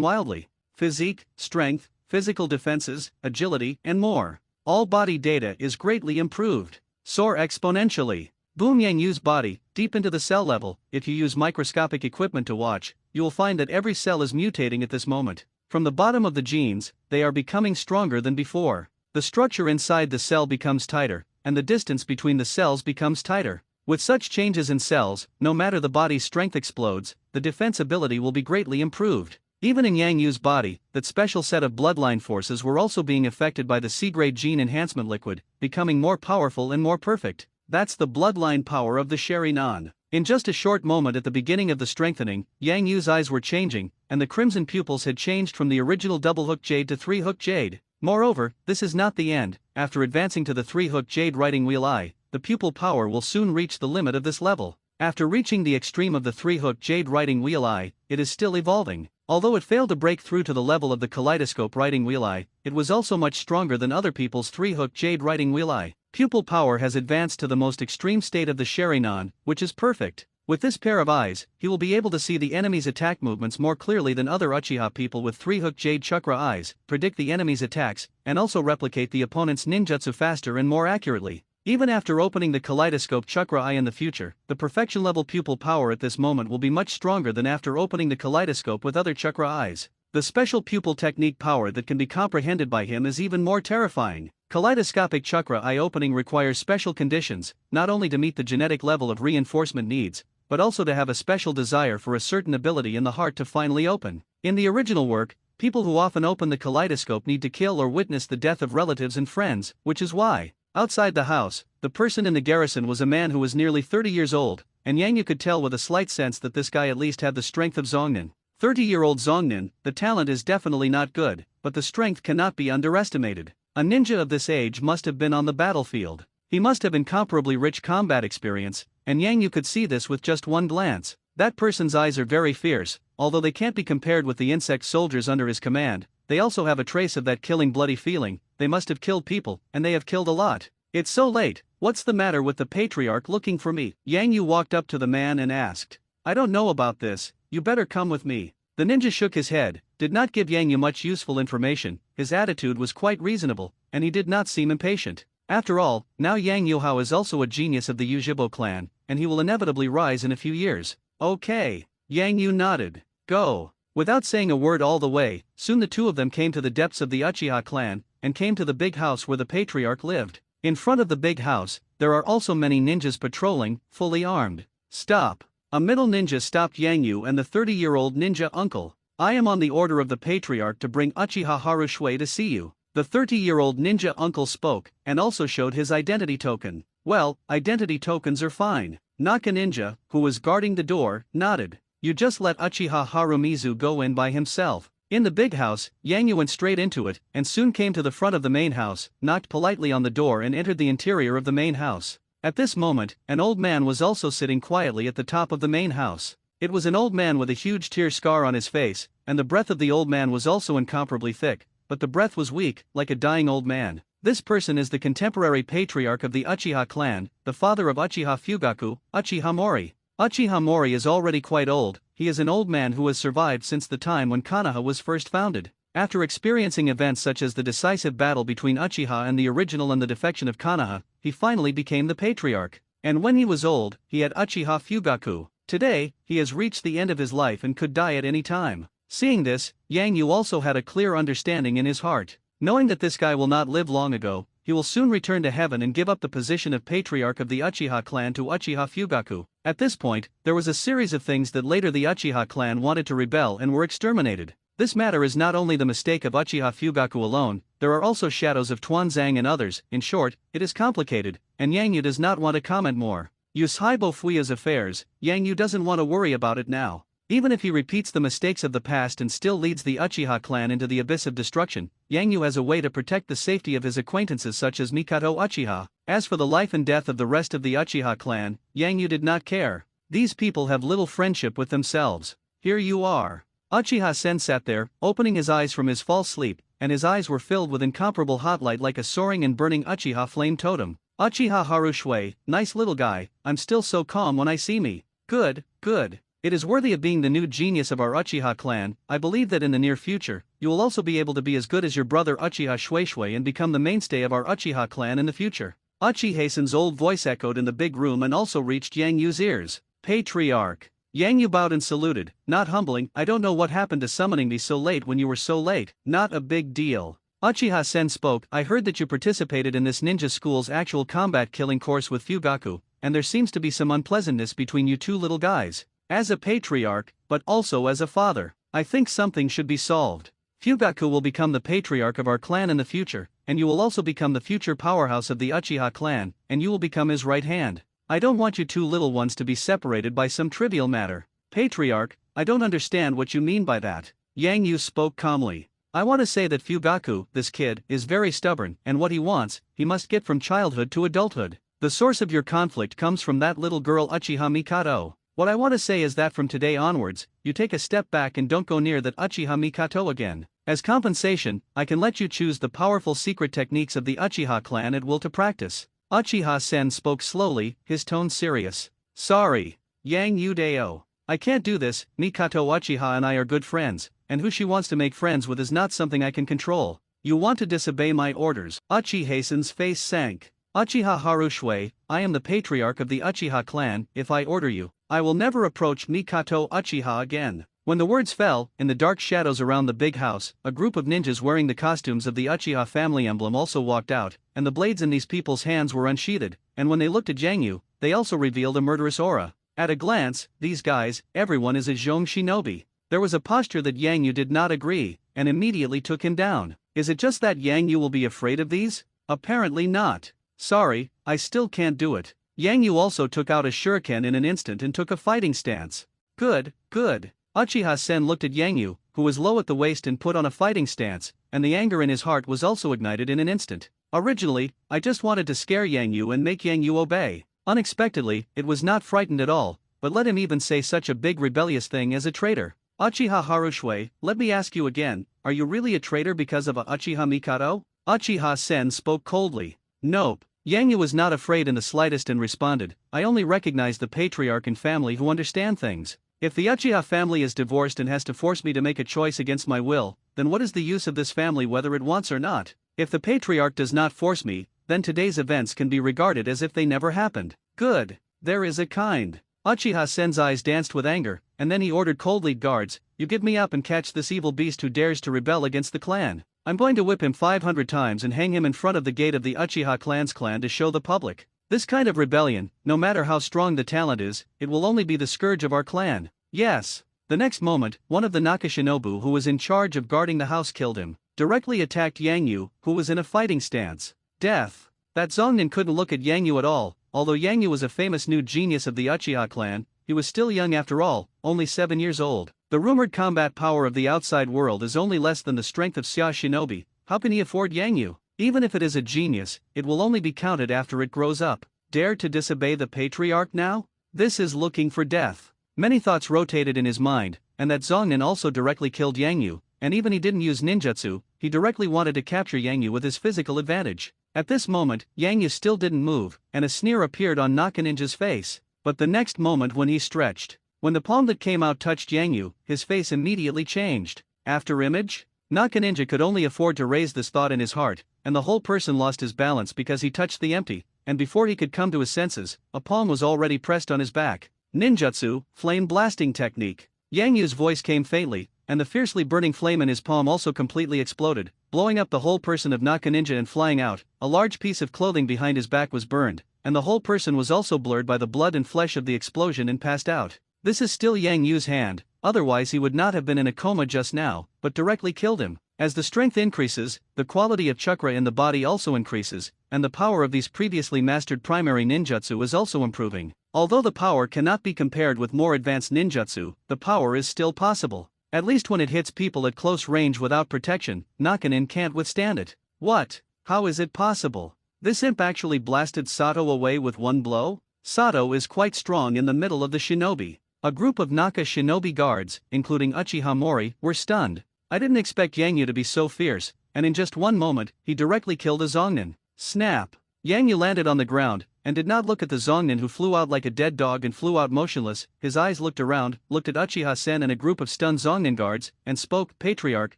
A: wildly. Physique, strength, physical defenses, agility, and more. All body data is greatly improved. Soar exponentially. Boom. Yang Yu's body, deep into the cell level. If you use microscopic equipment to watch, you will find that every cell is mutating at this moment. From the bottom of the genes, they are becoming stronger than before. The structure inside the cell becomes tighter, and the distance between the cells becomes tighter. With such changes in cells, no matter the body's strength explodes, the defense ability will be greatly improved. Even in Yang Yu's body, that special set of bloodline forces were also being affected by the C-grade gene enhancement liquid, becoming more powerful and more perfect. That's the bloodline power of the sharingan. In just a short moment at the beginning of the strengthening, Yang Yu's eyes were changing, and the crimson pupils had changed from the original double-hook jade to three-hook jade. Moreover, this is not the end. After advancing to the three-hook jade writing wheel eye, the pupil power will soon reach the limit of this level. After reaching the extreme of the three-hook jade writing wheel eye, it is still evolving. Although it failed to break through to the level of the kaleidoscope writing wheel eye, it was also much stronger than other people's three-hook jade writing wheel eye. Pupil power has advanced to the most extreme state of the sharingan, which is perfect. With this pair of eyes, he will be able to see the enemy's attack movements more clearly than other uchiha people with three-hook jade chakra eyes, predict the enemy's attacks, and also replicate the opponent's ninjutsu faster and more accurately. Even after opening the kaleidoscope chakra eye in the future, the perfection level pupil power at this moment will be much stronger than after opening the kaleidoscope with other chakra eyes. The special pupil technique power that can be comprehended by him is even more terrifying. Kaleidoscopic chakra eye opening requires special conditions, not only to meet the genetic level of reinforcement needs, but also to have a special desire for a certain ability in the heart to finally open. In the original work, people who often open the kaleidoscope need to kill or witness the death of relatives and friends, which is why, outside the house, the person in the garrison was a man who was nearly 30 years old, and Yang Yu could tell with a slight sense that this guy at least had the strength of Zhongnin. 30-year-old Zhongnin, the talent is definitely not good, but the strength cannot be underestimated. A ninja of this age must have been on the battlefield. He must have incomparably rich combat experience, and Yang Yu could see this with just one glance. That person's eyes are very fierce, although they can't be compared with the insect soldiers under his command. They also have a trace of that killing bloody feeling. They must have killed people, and they have killed a lot. It's so late. What's the matter with the patriarch looking for me? Yang Yu walked up to the man and asked. I don't know about this, you better come with me. The ninja shook his head, did not give Yang Yu much useful information. His attitude was quite reasonable, and he did not seem impatient. After all, now Yang Yuhao is also a genius of the Ujibo clan, and he will inevitably rise in a few years. Okay. Yang Yu nodded. Go. Without saying a word all the way, soon the two of them came to the depths of the Uchiha clan, and came to the big house where the patriarch lived. In front of the big house, there are also many ninjas patrolling, fully armed. Stop. A middle ninja stopped Yang Yu and the 30-year-old ninja uncle. I am on the order of the patriarch to bring Uchiha Haru Shui to see you. The 30-year-old ninja uncle spoke, and also showed his identity token. Well, identity tokens are fine. Naka ninja, who was guarding the door, nodded. You just let Uchiha Harumizu go in by himself. In the big house, Yang Yu went straight into it, and soon came to the front of the main house, knocked politely on the door and entered the interior of the main house. At this moment, an old man was also sitting quietly at the top of the main house. It was an old man with a huge tear scar on his face, and the breath of the old man was also incomparably thick, but the breath was weak, like a dying old man. This person is the contemporary patriarch of the Uchiha clan, the father of Uchiha Fugaku, Uchiha Mori. Uchiha Mori is already quite old. He is an old man who has survived since the time when Konoha was first founded. After experiencing events such as the decisive battle between Uchiha and the original and the defection of Konoha, he finally became the patriarch. And when he was old, he had Uchiha Fugaku. Today, he has reached the end of his life and could die at any time. Seeing this, Yang Yu also had a clear understanding in his heart. Knowing that this guy will not live long ago, he will soon return to heaven and give up the position of patriarch of the Uchiha clan to Uchiha Fugaku. At this point, there was a series of things that later the Uchiha clan wanted to rebel and were exterminated. This matter is not only the mistake of Uchiha Fugaku alone, there are also shadows of Tuanzang and others. In short, it is complicated, and Yang Yu does not want to comment more. Yusaibo Fuya's affairs, Yang Yu doesn't want to worry about it now. Even if he repeats the mistakes of the past and still leads the Uchiha clan into the abyss of destruction, Yang Yu has a way to protect the safety of his acquaintances such as Mikoto Uchiha. As for the life and death of the rest of the Uchiha clan, Yang Yu did not care. These people have little friendship with themselves. Here you are. Uchiha Sen sat there, opening his eyes from his false sleep, and his eyes were filled with incomparable hot light like a soaring and burning Uchiha flame totem. Uchiha Haru Shui, nice little guy, I'm still so calm when I see me. Good, good. It is worthy of being the new genius of our Uchiha clan. I believe that in the near future, you will also be able to be as good as your brother Uchiha Shui and become the mainstay of our Uchiha clan in the future. Uchiha-sen's old voice echoed in the big room and also reached Yang Yu's ears. Patriarch. Yang Yu bowed and saluted, not humbling. I don't know what happened to summoning me so late when you were so late. Not a big deal. Uchiha-sen spoke. I heard that you participated in this ninja school's actual combat killing course with Fugaku, and there seems to be some unpleasantness between you two little guys. As a patriarch, but also as a father, I think something should be solved. Fugaku will become the patriarch of our clan in the future, and you will also become the future powerhouse of the Uchiha clan, and you will become his right hand. I don't want you two little ones to be separated by some trivial matter. Patriarch, I don't understand what you mean by that. Yang Yu spoke calmly. I want to say that Fugaku, this kid, is very stubborn, and what he wants, he must get from childhood to adulthood. The source of your conflict comes from that little girl Uchiha Mikoto. What I want to say is that from today onwards, you take a step back and don't go near that Uchiha Mikoto again. As compensation, I can let you choose the powerful secret techniques of the Uchiha clan at will to practice. Uchiha-sen spoke slowly, his tone serious. Sorry, Yang Yu-deo. I can't do this. Mikoto Uchiha and I are good friends, and who she wants to make friends with is not something I can control. You want to disobey my orders. Uchiha-sen's face sank. Uchiha Haru Shui, I am the patriarch of the Uchiha clan. If I order you, I will never approach Mikoto Uchiha again. When the words fell, in the dark shadows around the big house, a group of ninjas wearing the costumes of the Uchiha family emblem also walked out, and the blades in these people's hands were unsheathed, and when they looked at Yang Yu, they also revealed a murderous aura. At a glance, these guys, everyone is a Zhong shinobi. There was a posture that Yang Yu did not agree, and immediately took him down. Is it just that Yang Yu will be afraid of these? Apparently not. Sorry, I still can't do it. Yang Yu also took out a shuriken in an instant and took a fighting stance. Good, good. Uchiha-sen looked at Yang Yu, who was low at the waist and put on a fighting stance, and the anger in his heart was also ignited in an instant. Originally, I just wanted to scare Yang Yu and make Yang Yu obey. Unexpectedly, it was not frightened at all, but let him even say such a big rebellious thing as a traitor. Uchiha Haru Shui, let me ask you again, are you really a traitor because of a Uchiha Mikoto? Uchiha-sen spoke coldly. Nope. Yang Yu was not afraid in the slightest and responded, I only recognize the patriarch and family who understand things. If the Uchiha family is divorced and has to force me to make a choice against my will, then what is the use of this family whether it wants or not? If the patriarch does not force me, then today's events can be regarded as if they never happened. Good. There is a kind. Uchiha-sen's eyes danced with anger, and then he ordered coldly, guards, you give me up and catch this evil beast who dares to rebel against the clan. I'm going to whip him 500 times and hang him in front of the gate of the Uchiha clan's clan to show the public. This kind of rebellion, no matter how strong the talent is, it will only be the scourge of our clan. Yes. The next moment, one of the Nakashinobu who was in charge of guarding the house killed him, directly attacked Yang Yu, who was in a fighting stance. Death. That Zongnin couldn't look at Yang Yu at all. Although Yang Yu was a famous new genius of the Uchiha clan, he was still young after all, only 7 years old. The rumored combat power of the outside world is only less than the strength of Xia Shinobi. How can he afford Yang Yu? Even if it is a genius, it will only be counted after it grows up. Dare to disobey the patriarch now? This is looking for death. Many thoughts rotated in his mind, and that Zongnin also directly killed Yang Yu, and even he didn't use ninjutsu, he directly wanted to capture Yang Yu with his physical advantage. At this moment, Yang Yu still didn't move, and a sneer appeared on Naka-ninja's face. But the next moment when he stretched, when the palm that came out touched Yang Yu, his face immediately changed. After image? Naka-ninja could only afford to raise this thought in his heart, and the whole person lost his balance because he touched the empty, and before he could come to his senses, a palm was already pressed on his back. Ninjutsu, flame blasting technique. Yang Yu's voice came faintly, and the fiercely burning flame in his palm also completely exploded, blowing up the whole person of Naka-ninja and flying out. A large piece of clothing behind his back was burned, and the whole person was also blurred by the blood and flesh of the explosion and passed out. This is still Yang Yu's hand, otherwise he would not have been in a coma just now, but directly killed him. As the strength increases, the quality of chakra in the body also increases, and the power of these previously mastered primary ninjutsu is also improving. Although the power cannot be compared with more advanced ninjutsu, the power is still possible. At least when it hits people at close range without protection, Nakanin can't withstand it. What? How is it possible? This imp actually blasted Sato away with one blow? Sato is quite strong in the middle of the shinobi. A group of Naka shinobi guards, including Uchiha Mori, were stunned. I didn't expect Yang Yu to be so fierce, and in just one moment, he directly killed a Zongnin. Snap! Yang Yu landed on the ground, and did not look at the Zongnin who flew out like a dead dog and flew out motionless. His eyes looked around, looked at Uchiha-sen and a group of stunned Zongnin guards, and spoke, "Patriarch,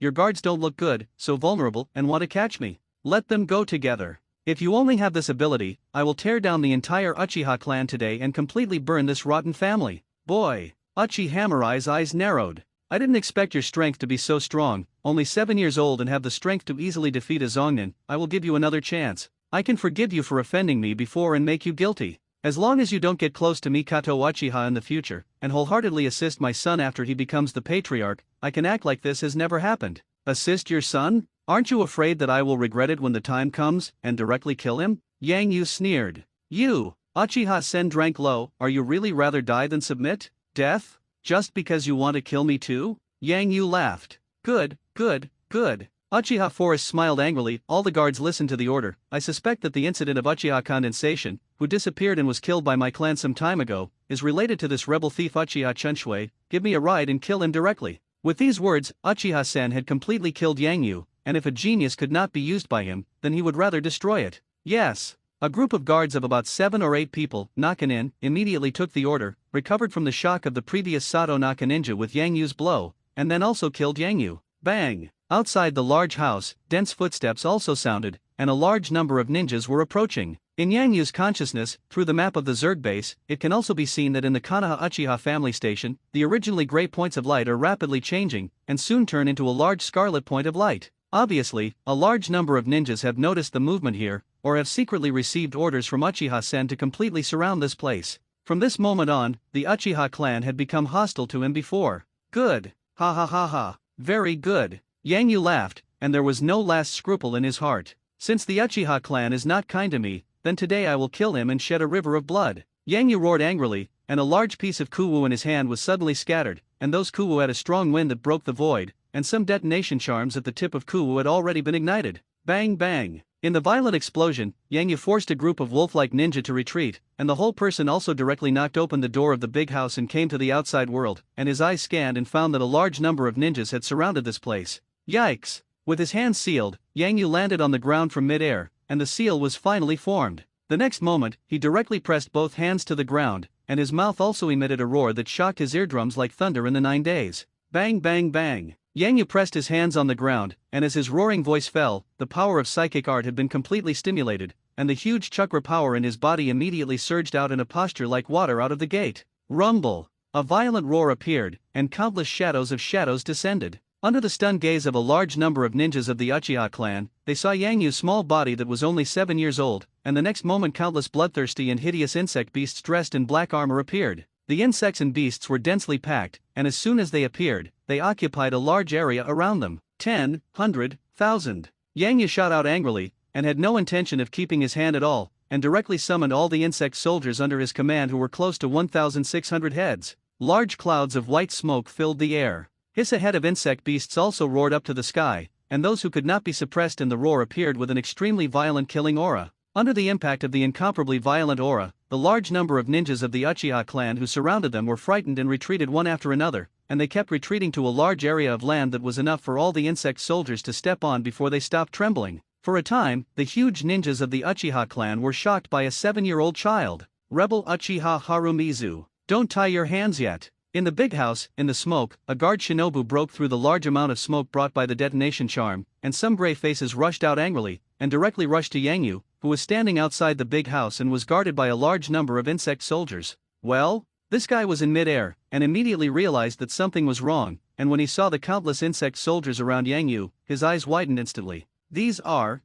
A: your guards don't look good, so vulnerable, and want to catch me. Let them go together. If you only have this ability, I will tear down the entire Uchiha clan today and completely burn this rotten family." Boy! Uchiha-Morai's eyes narrowed. I didn't expect your strength to be so strong, only 7 years old and have the strength to easily defeat a Zongnin. I will give you another chance. I can forgive you for offending me before and make you guilty. As long as you don't get close to Mikato Uchiha in the future, and wholeheartedly assist my son after he becomes the patriarch, I can act like this has never happened. Assist your son? Aren't you afraid that I will regret it when the time comes, and directly kill him? Yang Yu sneered. You! Uchiha-sen drank low. Are you really rather die than submit? Death? Just because you want to kill me too? Yang Yu laughed. Good, good, good. Uchiha Forest smiled angrily. All the guards listened to the order. I suspect that the incident of Uchiha Condensation, who disappeared and was killed by my clan some time ago, is related to this rebel thief Uchiha Chunshui. Give me a ride and kill him directly. With these words, Uchiha-sen had completely killed Yang Yu, and if a genius could not be used by him, then he would rather destroy it. Yes. A group of guards of about 7 or 8 people, Nakanin, immediately took the order, recovered from the shock of the previous Sato Naka-ninja with Yang Yu's blow, and then also killed Yang Yu. Bang! Outside the large house, dense footsteps also sounded, and a large number of ninjas were approaching. In Yang Yu's consciousness, through the map of the Zerg base, it can also be seen that in the Konoha Uchiha family station, the originally gray points of light are rapidly changing, and soon turn into a large scarlet point of light. Obviously, a large number of ninjas have noticed the movement here, or have secretly received orders from Uchiha-sen to completely surround this place. From this moment on, the Uchiha clan had become hostile to him before. Good. Ha ha ha ha. Very good. Yang Yu laughed, and there was no last scruple in his heart. Since the Uchiha clan is not kind to me, then today I will kill him and shed a river of blood. Yang Yu roared angrily, and a large piece of kuwu in his hand was suddenly scattered, and those kuwu had a strong wind that broke the void, and some detonation charms at the tip of kuwu had already been ignited. Bang bang! In the violent explosion, Yang Yu forced a group of wolf-like ninja to retreat, and the whole person also directly knocked open the door of the big house and came to the outside world, and his eyes scanned and found that a large number of ninjas had surrounded this place. Yikes! With his hands sealed, Yang Yu landed on the ground from mid-air, and the seal was finally formed. The next moment, he directly pressed both hands to the ground, and his mouth also emitted a roar that shocked his eardrums like thunder in the 9 days. Bang bang bang! Yang Yu pressed his hands on the ground, and as his roaring voice fell, the power of psychic art had been completely stimulated, and the huge chakra power in his body immediately surged out in a posture like water out of the gate. Rumble! A violent roar appeared, and countless shadows of shadows descended. Under the stunned gaze of a large number of ninjas of the Uchiha clan, they saw Yang Yu's small body that was only 7 years old, and the next moment countless bloodthirsty and hideous insect beasts dressed in black armor appeared. The insects and beasts were densely packed, and as soon as they appeared, they occupied a large area around them. 10, 100, 1,000. Yang Yu shot out angrily, and had no intention of keeping his hand at all, and directly summoned all the insect soldiers under his command who were close to 1,600 heads. Large clouds of white smoke filled the air. Hiss ahead of insect beasts also roared up to the sky, and those who could not be suppressed in the roar appeared with an extremely violent killing aura. Under the impact of the incomparably violent aura, the large number of ninjas of the Uchiha clan who surrounded them were frightened and retreated one after another, and they kept retreating to a large area of land that was enough for all the insect soldiers to step on before they stopped trembling. For a time, the huge ninjas of the Uchiha clan were shocked by a 7-year-old child. Rebel Uchiha Harumizu. Don't tie your hands yet. In the big house, in the smoke, a guard shinobu broke through the large amount of smoke brought by the detonation charm, and some gray faces rushed out angrily, and directly rushed to Yangyu, who was standing outside the big house and was guarded by a large number of insect soldiers. Well? This guy was in mid-air, and immediately realized that something was wrong, and when he saw the countless insect soldiers around Yangyu, his eyes widened instantly.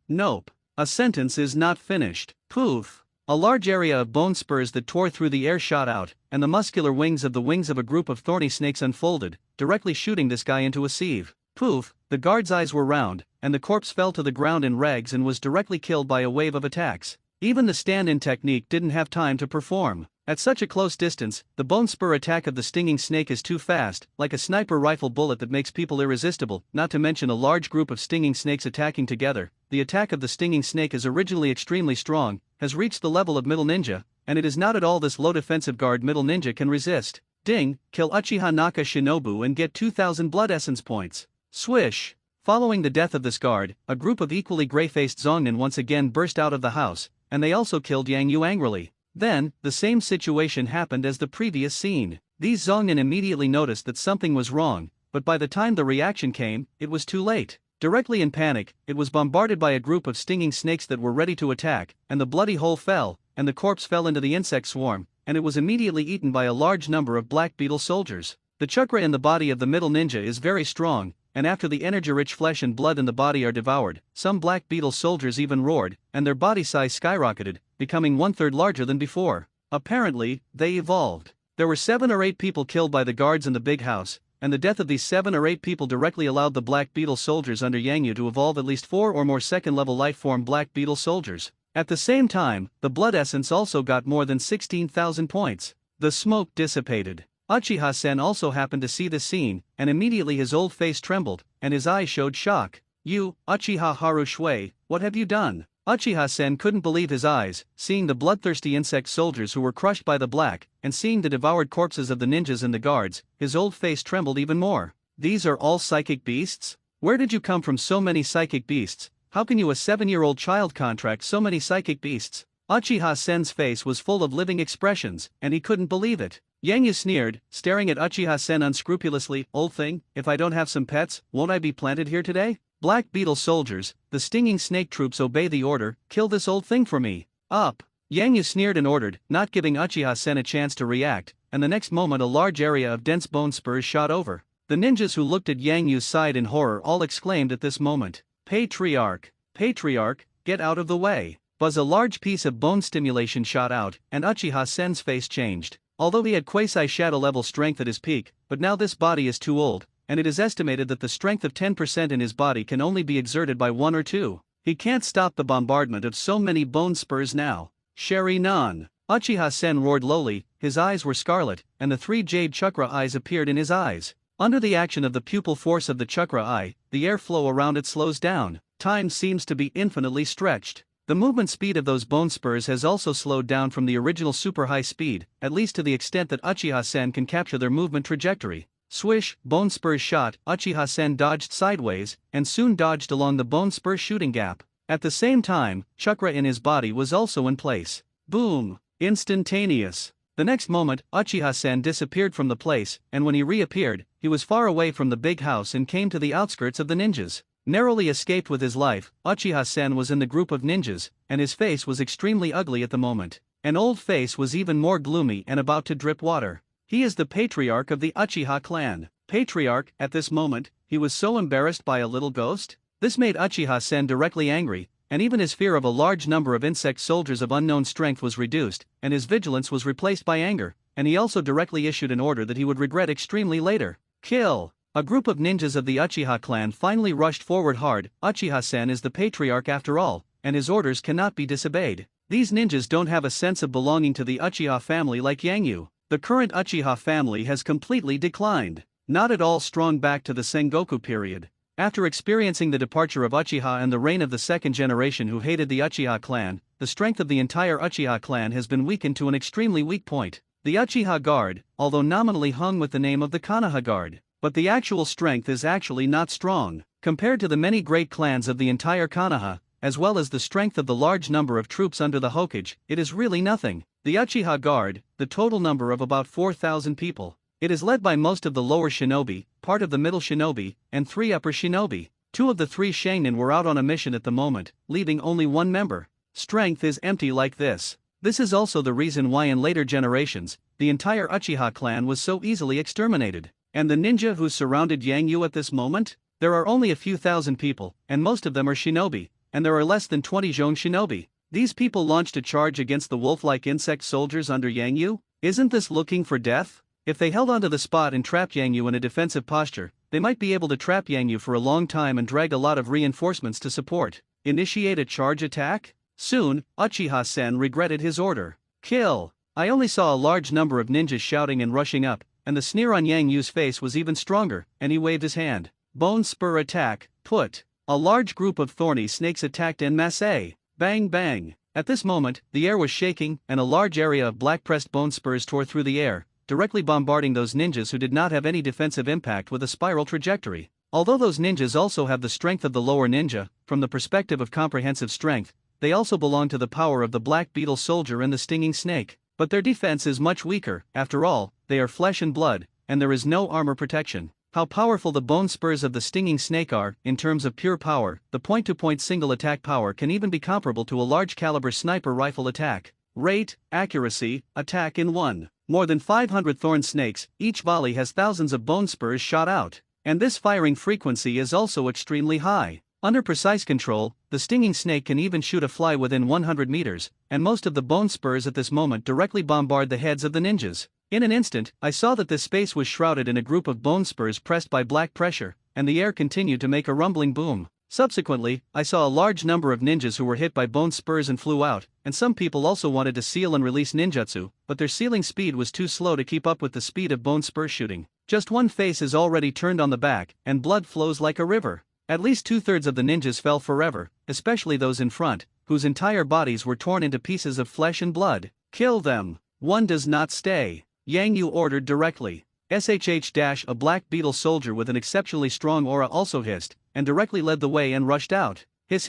A: Nope. A sentence is not finished. Poof. A large area of bone spurs that tore through the air shot out, and the muscular wings of a group of thorny snakes unfolded, directly shooting this guy into a sieve. Poof, the guard's eyes were round, and the corpse fell to the ground in rags and was directly killed by a wave of attacks. Even the stand-in technique didn't have time to perform. At such a close distance, the bone spur attack of the stinging snake is too fast, like a sniper rifle bullet that makes people irresistible, not to mention a large group of stinging snakes attacking together. The attack of the stinging snake is originally extremely strong, has reached the level of middle ninja, and it is not at all this low defensive guard middle ninja can resist. Ding, kill Uchiha Naka Shinobu and get 2000 blood essence points. Swish. Following the death of this guard, a group of equally gray-faced Zongnin once again burst out of the house, and they also killed Yangyu angrily. Then, the same situation happened as the previous scene. These Zongnin immediately noticed that something was wrong, but by the time the reaction came, it was too late. Directly in panic, it was bombarded by a group of stinging snakes that were ready to attack, and the bloody hole fell, and the corpse fell into the insect swarm, and it was immediately eaten by a large number of black beetle soldiers. The chakra in the body of the middle ninja is very strong, and after the energy-rich flesh and blood in the body are devoured, some black beetle soldiers even roared, and their body size skyrocketed, becoming 1/3 larger than before. Apparently, they evolved. There were 7 or 8 people killed by the guards in the big house, and the death of these 7 or 8 people directly allowed the black beetle soldiers under Yangyu to evolve at least 4 or more second-level life-form black beetle soldiers. At the same time, the blood essence also got more than 16,000 points. The smoke dissipated. Uchiha-sen also happened to see this scene, and immediately his old face trembled, and his eyes showed shock. You, Uchiha Haru Shui, what have you done? Uchiha-sen couldn't believe his eyes, seeing the bloodthirsty insect soldiers who were crushed by the black, and seeing the devoured corpses of the ninjas and the guards, his old face trembled even more. These are all psychic beasts? Where did you come from so many psychic beasts? How can you a 7-year-old child contract so many psychic beasts? Uchiha-sen's face was full of living expressions, and he couldn't believe it. Yangyu sneered, staring at Uchiha-sen unscrupulously. Old thing, if I don't have some pets, won't I be planted here today? Black beetle soldiers, the stinging snake troops obey the order, kill this old thing for me. Up. Yangyu sneered and ordered, not giving Uchiha-sen a chance to react, and the next moment a large area of dense bone spurs shot over. The ninjas who looked at Yangyu's side in horror all exclaimed at this moment. Patriarch! Patriarch, get out of the way! Buzz, a large piece of bone stimulation shot out, and Uchiha-sen's face changed. Although he had quasi-shadow level strength at his peak, but now this body is too old, and it is estimated that the strength of 10% in his body can only be exerted by 1 or 2. He can't stop the bombardment of so many bone spurs now. Sharingan! Uchiha-sen roared lowly, his eyes were scarlet, and the 3 jade chakra eyes appeared in his eyes. Under the action of the pupil force of the chakra eye, the airflow around it slows down. Time seems to be infinitely stretched. The movement speed of those bone spurs has also slowed down from the original super high speed, at least to the extent that Uchiha-sen can capture their movement trajectory. Swish, bone spurs shot, Uchiha-sen dodged sideways, and soon dodged along the bone spur shooting gap. At the same time, chakra in his body was also in place. Boom! Instantaneous. The next moment, Uchiha-sen disappeared from the place, and when he reappeared, he was far away from the big house and came to the outskirts of the ninjas. Narrowly escaped with his life, Uchiha-sen was in the group of ninjas, and his face was extremely ugly at the moment. An old face was even more gloomy and about to drip water. He is the patriarch of the Uchiha clan. Patriarch, at this moment, he was so embarrassed by a little ghost? This made Uchiha-sen directly angry, and even his fear of a large number of insect soldiers of unknown strength was reduced, and his vigilance was replaced by anger, and he also directly issued an order that he would regret extremely later. Kill! A group of ninjas of the Uchiha clan finally rushed forward hard. Uchiha-sen is the patriarch after all, and his orders cannot be disobeyed. These ninjas don't have a sense of belonging to the Uchiha family like Yangyu. The current Uchiha family has completely declined. Not at all strong back to the Sengoku period. After experiencing the departure of Uchiha and the reign of the second generation who hated the Uchiha clan, the strength of the entire Uchiha clan has been weakened to an extremely weak point. The Uchiha Guard, although nominally hung with the name of the Konoha Guard, but the actual strength is actually not strong. Compared to the many great clans of the entire Konoha, as well as the strength of the large number of troops under the Hokage, it is really nothing. The Uchiha Guard, the total number of about 4,000 people. It is led by most of the lower shinobi, part of the middle shinobi, and 3 upper shinobi. 2 of the 3 sharingan were out on a mission at the moment, leaving only 1 member. Strength is empty like this. This is also the reason why in later generations, the entire Uchiha clan was so easily exterminated. And the ninja who surrounded Yang Yu at this moment? There are only a few thousand people, and most of them are shinobi, and there are less than 20 Zhong shinobi. These people launched a charge against the wolf-like insect soldiers under Yang Yu? Isn't this looking for death? If they held onto the spot and trapped Yang Yu in a defensive posture, they might be able to trap Yang Yu for a long time and drag a lot of reinforcements to support. Initiate a charge attack? Soon, Uchiha-sen regretted his order. Kill! I only saw a large number of ninjas shouting and rushing up, and the sneer on Yang Yu's face was even stronger, and he waved his hand. Bone spur attack, put. A large group of thorny snakes attacked en masse. Bang bang. At this moment, the air was shaking, and a large area of black-pressed bone spurs tore through the air, directly bombarding those ninjas who did not have any defensive impact with a spiral trajectory. Although those ninjas also have the strength of the lower ninja, from the perspective of comprehensive strength, they also belong to the power of the black beetle soldier and the stinging snake. But their defense is much weaker. After all, they are flesh and blood, and there is no armor protection. How powerful the bone spurs of the stinging snake are, in terms of pure power, the point-to-point single attack power can even be comparable to a large caliber sniper rifle attack. Rate, accuracy, attack in 1. More than 500 thorn snakes, each volley has thousands of bone spurs shot out. And this firing frequency is also extremely high. Under precise control, the stinging snake can even shoot a fly within 100 meters, and most of the bone spurs at this moment directly bombard the heads of the ninjas. In an instant, I saw that this space was shrouded in a group of bone spurs pressed by black pressure, and the air continued to make a rumbling boom. Subsequently, I saw a large number of ninjas who were hit by bone spurs and flew out, and some people also wanted to seal and release ninjutsu, but their sealing speed was too slow to keep up with the speed of bone spur shooting. Just one face is already turned on the back, and blood flows like a river. At least 2/3 of the ninjas fell forever, especially those in front, whose entire bodies were torn into pieces of flesh and blood. Kill them. One does not stay. Yang Yu ordered directly. A black beetle soldier with an exceptionally strong aura also hissed, and directly led the way and rushed out. Hiss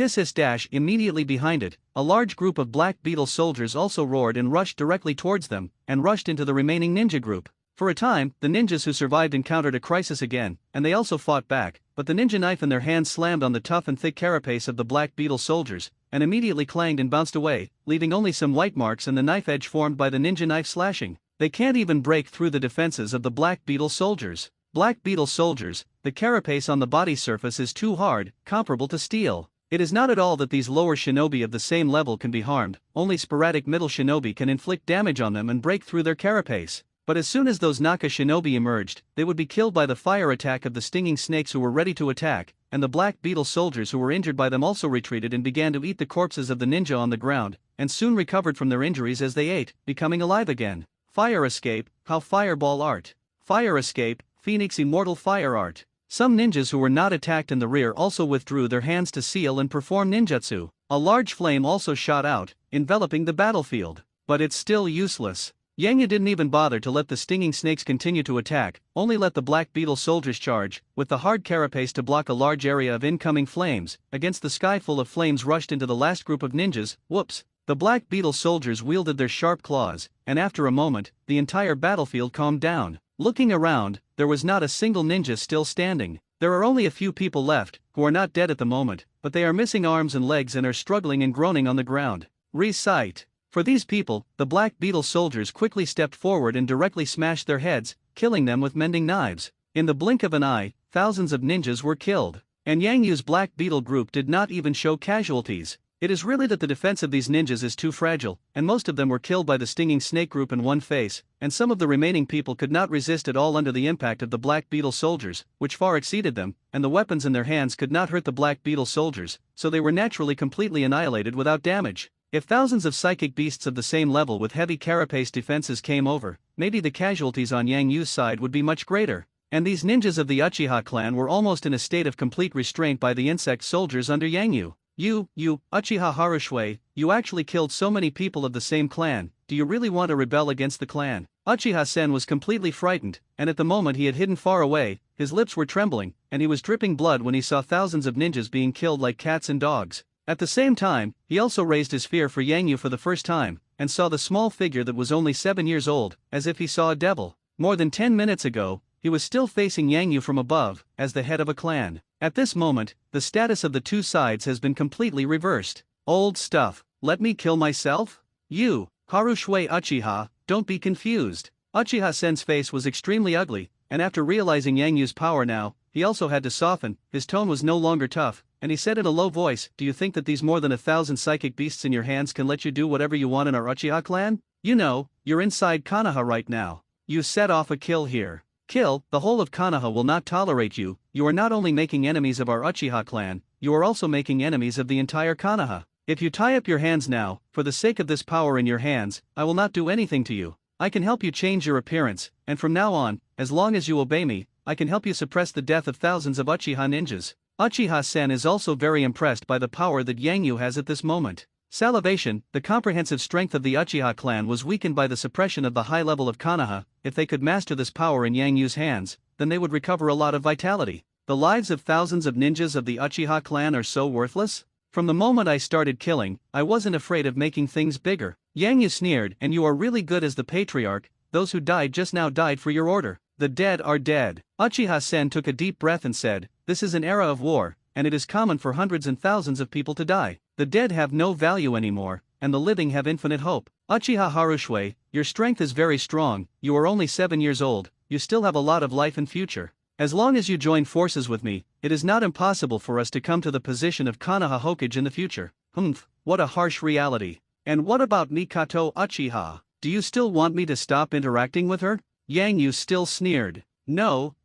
A: immediately behind it, a large group of black beetle soldiers also roared and rushed directly towards them, and rushed into the remaining ninja group. For a time, the ninjas who survived encountered a crisis again, and they also fought back, but the ninja knife in their hands slammed on the tough and thick carapace of the black beetle soldiers, and immediately clanged and bounced away, leaving only some white marks and the knife edge formed by the ninja knife slashing. They can't even break through the defenses of the black beetle soldiers. Black beetle soldiers, the carapace on the body surface is too hard, comparable to steel. It is not at all that these lower shinobi of the same level can be harmed, only sporadic middle shinobi can inflict damage on them and break through their carapace. But as soon as those Naka shinobi emerged, they would be killed by the fire attack of the stinging snakes who were ready to attack, and the black beetle soldiers who were injured by them also retreated and began to eat the corpses of the ninja on the ground, and soon recovered from their injuries as they ate, becoming alive again. Fire escape, how fireball art. Fire escape, Phoenix immortal fire art. Some ninjas who were not attacked in the rear also withdrew their hands to seal and perform ninjutsu. A large flame also shot out, enveloping the battlefield. But it's still useless. Yang Yu didn't even bother to let the stinging snakes continue to attack, only let the black beetle soldiers charge, with the hard carapace to block a large area of incoming flames. Against the sky full of flames rushed into the last group of ninjas. Whoops. The black beetle soldiers wielded their sharp claws, and after a moment, the entire battlefield calmed down. Looking around, there was not a single ninja still standing. There are only a few people left, who are not dead at the moment, but they are missing arms and legs and are struggling and groaning on the ground. Recite. For these people, the black beetle soldiers quickly stepped forward and directly smashed their heads, killing them with mending knives. In the blink of an eye, thousands of ninjas were killed. And Yang Yu's black beetle group did not even show casualties. It is really that the defense of these ninjas is too fragile, and most of them were killed by the stinging snake group in one face, and some of the remaining people could not resist at all under the impact of the black beetle soldiers, which far exceeded them, and the weapons in their hands could not hurt the black beetle soldiers, so they were naturally completely annihilated without damage. If thousands of psychic beasts of the same level with heavy carapace defenses came over, maybe the casualties on Yang Yu's side would be much greater. And these ninjas of the Uchiha clan were almost in a state of complete restraint by the insect soldiers under Yang Yu. You, Uchiha Harushui, you actually killed so many people of the same clan, do you really want to rebel against the clan? Uchiha-sen was completely frightened, and at the moment he had hidden far away, his lips were trembling, and he was dripping blood when he saw thousands of ninjas being killed like cats and dogs. At the same time, he also raised his fear for Yang Yu for the first time, and saw the small figure that was only 7 years old, as if he saw a devil. More than 10 minutes ago, he was still facing Yang Yu from above, as the head of a clan. At this moment, the status of the two sides has been completely reversed. Old stuff, let me kill myself? You, Harushui Uchiha, don't be confused. Uchiha-sen's face was extremely ugly, and after realizing Yang Yu's power now, he also had to soften. His tone was no longer tough, and he said in a low voice, do you think that these more than 1,000 psychic beasts in your hands can let you do whatever you want in our Uchiha clan? You know, you're inside Konoha right now. You set off a kill here. Kill, the whole of Konoha will not tolerate you. You are not only making enemies of our Uchiha clan, you are also making enemies of the entire Konoha. If you tie up your hands now, for the sake of this power in your hands, I will not do anything to you. I can help you change your appearance, and from now on, as long as you obey me, I can help you suppress the death of thousands of Uchiha ninjas. Uchiha-sen is also very impressed by the power that Yang Yu has at this moment. Salivation, the comprehensive strength of the Uchiha clan was weakened by the suppression of the high level of Konoha. If they could master this power in Yang Yu's hands, then they would recover a lot of vitality. The lives of thousands of ninjas of the Uchiha clan are so worthless? From the moment I started killing, I wasn't afraid of making things bigger. Yang Yu sneered, and you are really good as the patriarch. Those who died just now died for your order. The dead are dead. Uchiha-sen took a deep breath and said, this is an era of war, and it is common for hundreds and thousands of people to die. The dead have no value anymore, and the living have infinite hope. Uchiha Harushui, your strength is very strong, you are only 7 years old, you still have a lot of life and future. As long as you join forces with me, it is not impossible for us to come to the position of Konoha Hokage in the future. Humph, what a harsh reality. And what about Mikato Uchiha? Do you still want me to stop interacting with her? Yang Yu still sneered. No.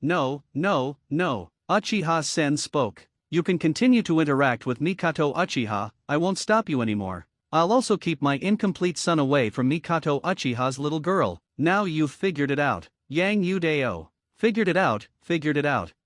A: Uchiha-sen spoke. You can continue to interact with Mikato Uchiha, I won't stop you anymore. I'll also keep my incomplete son away from Mikato Uchiha's little girl. Now you've figured it out. Yang Yu-deo. Figured it out.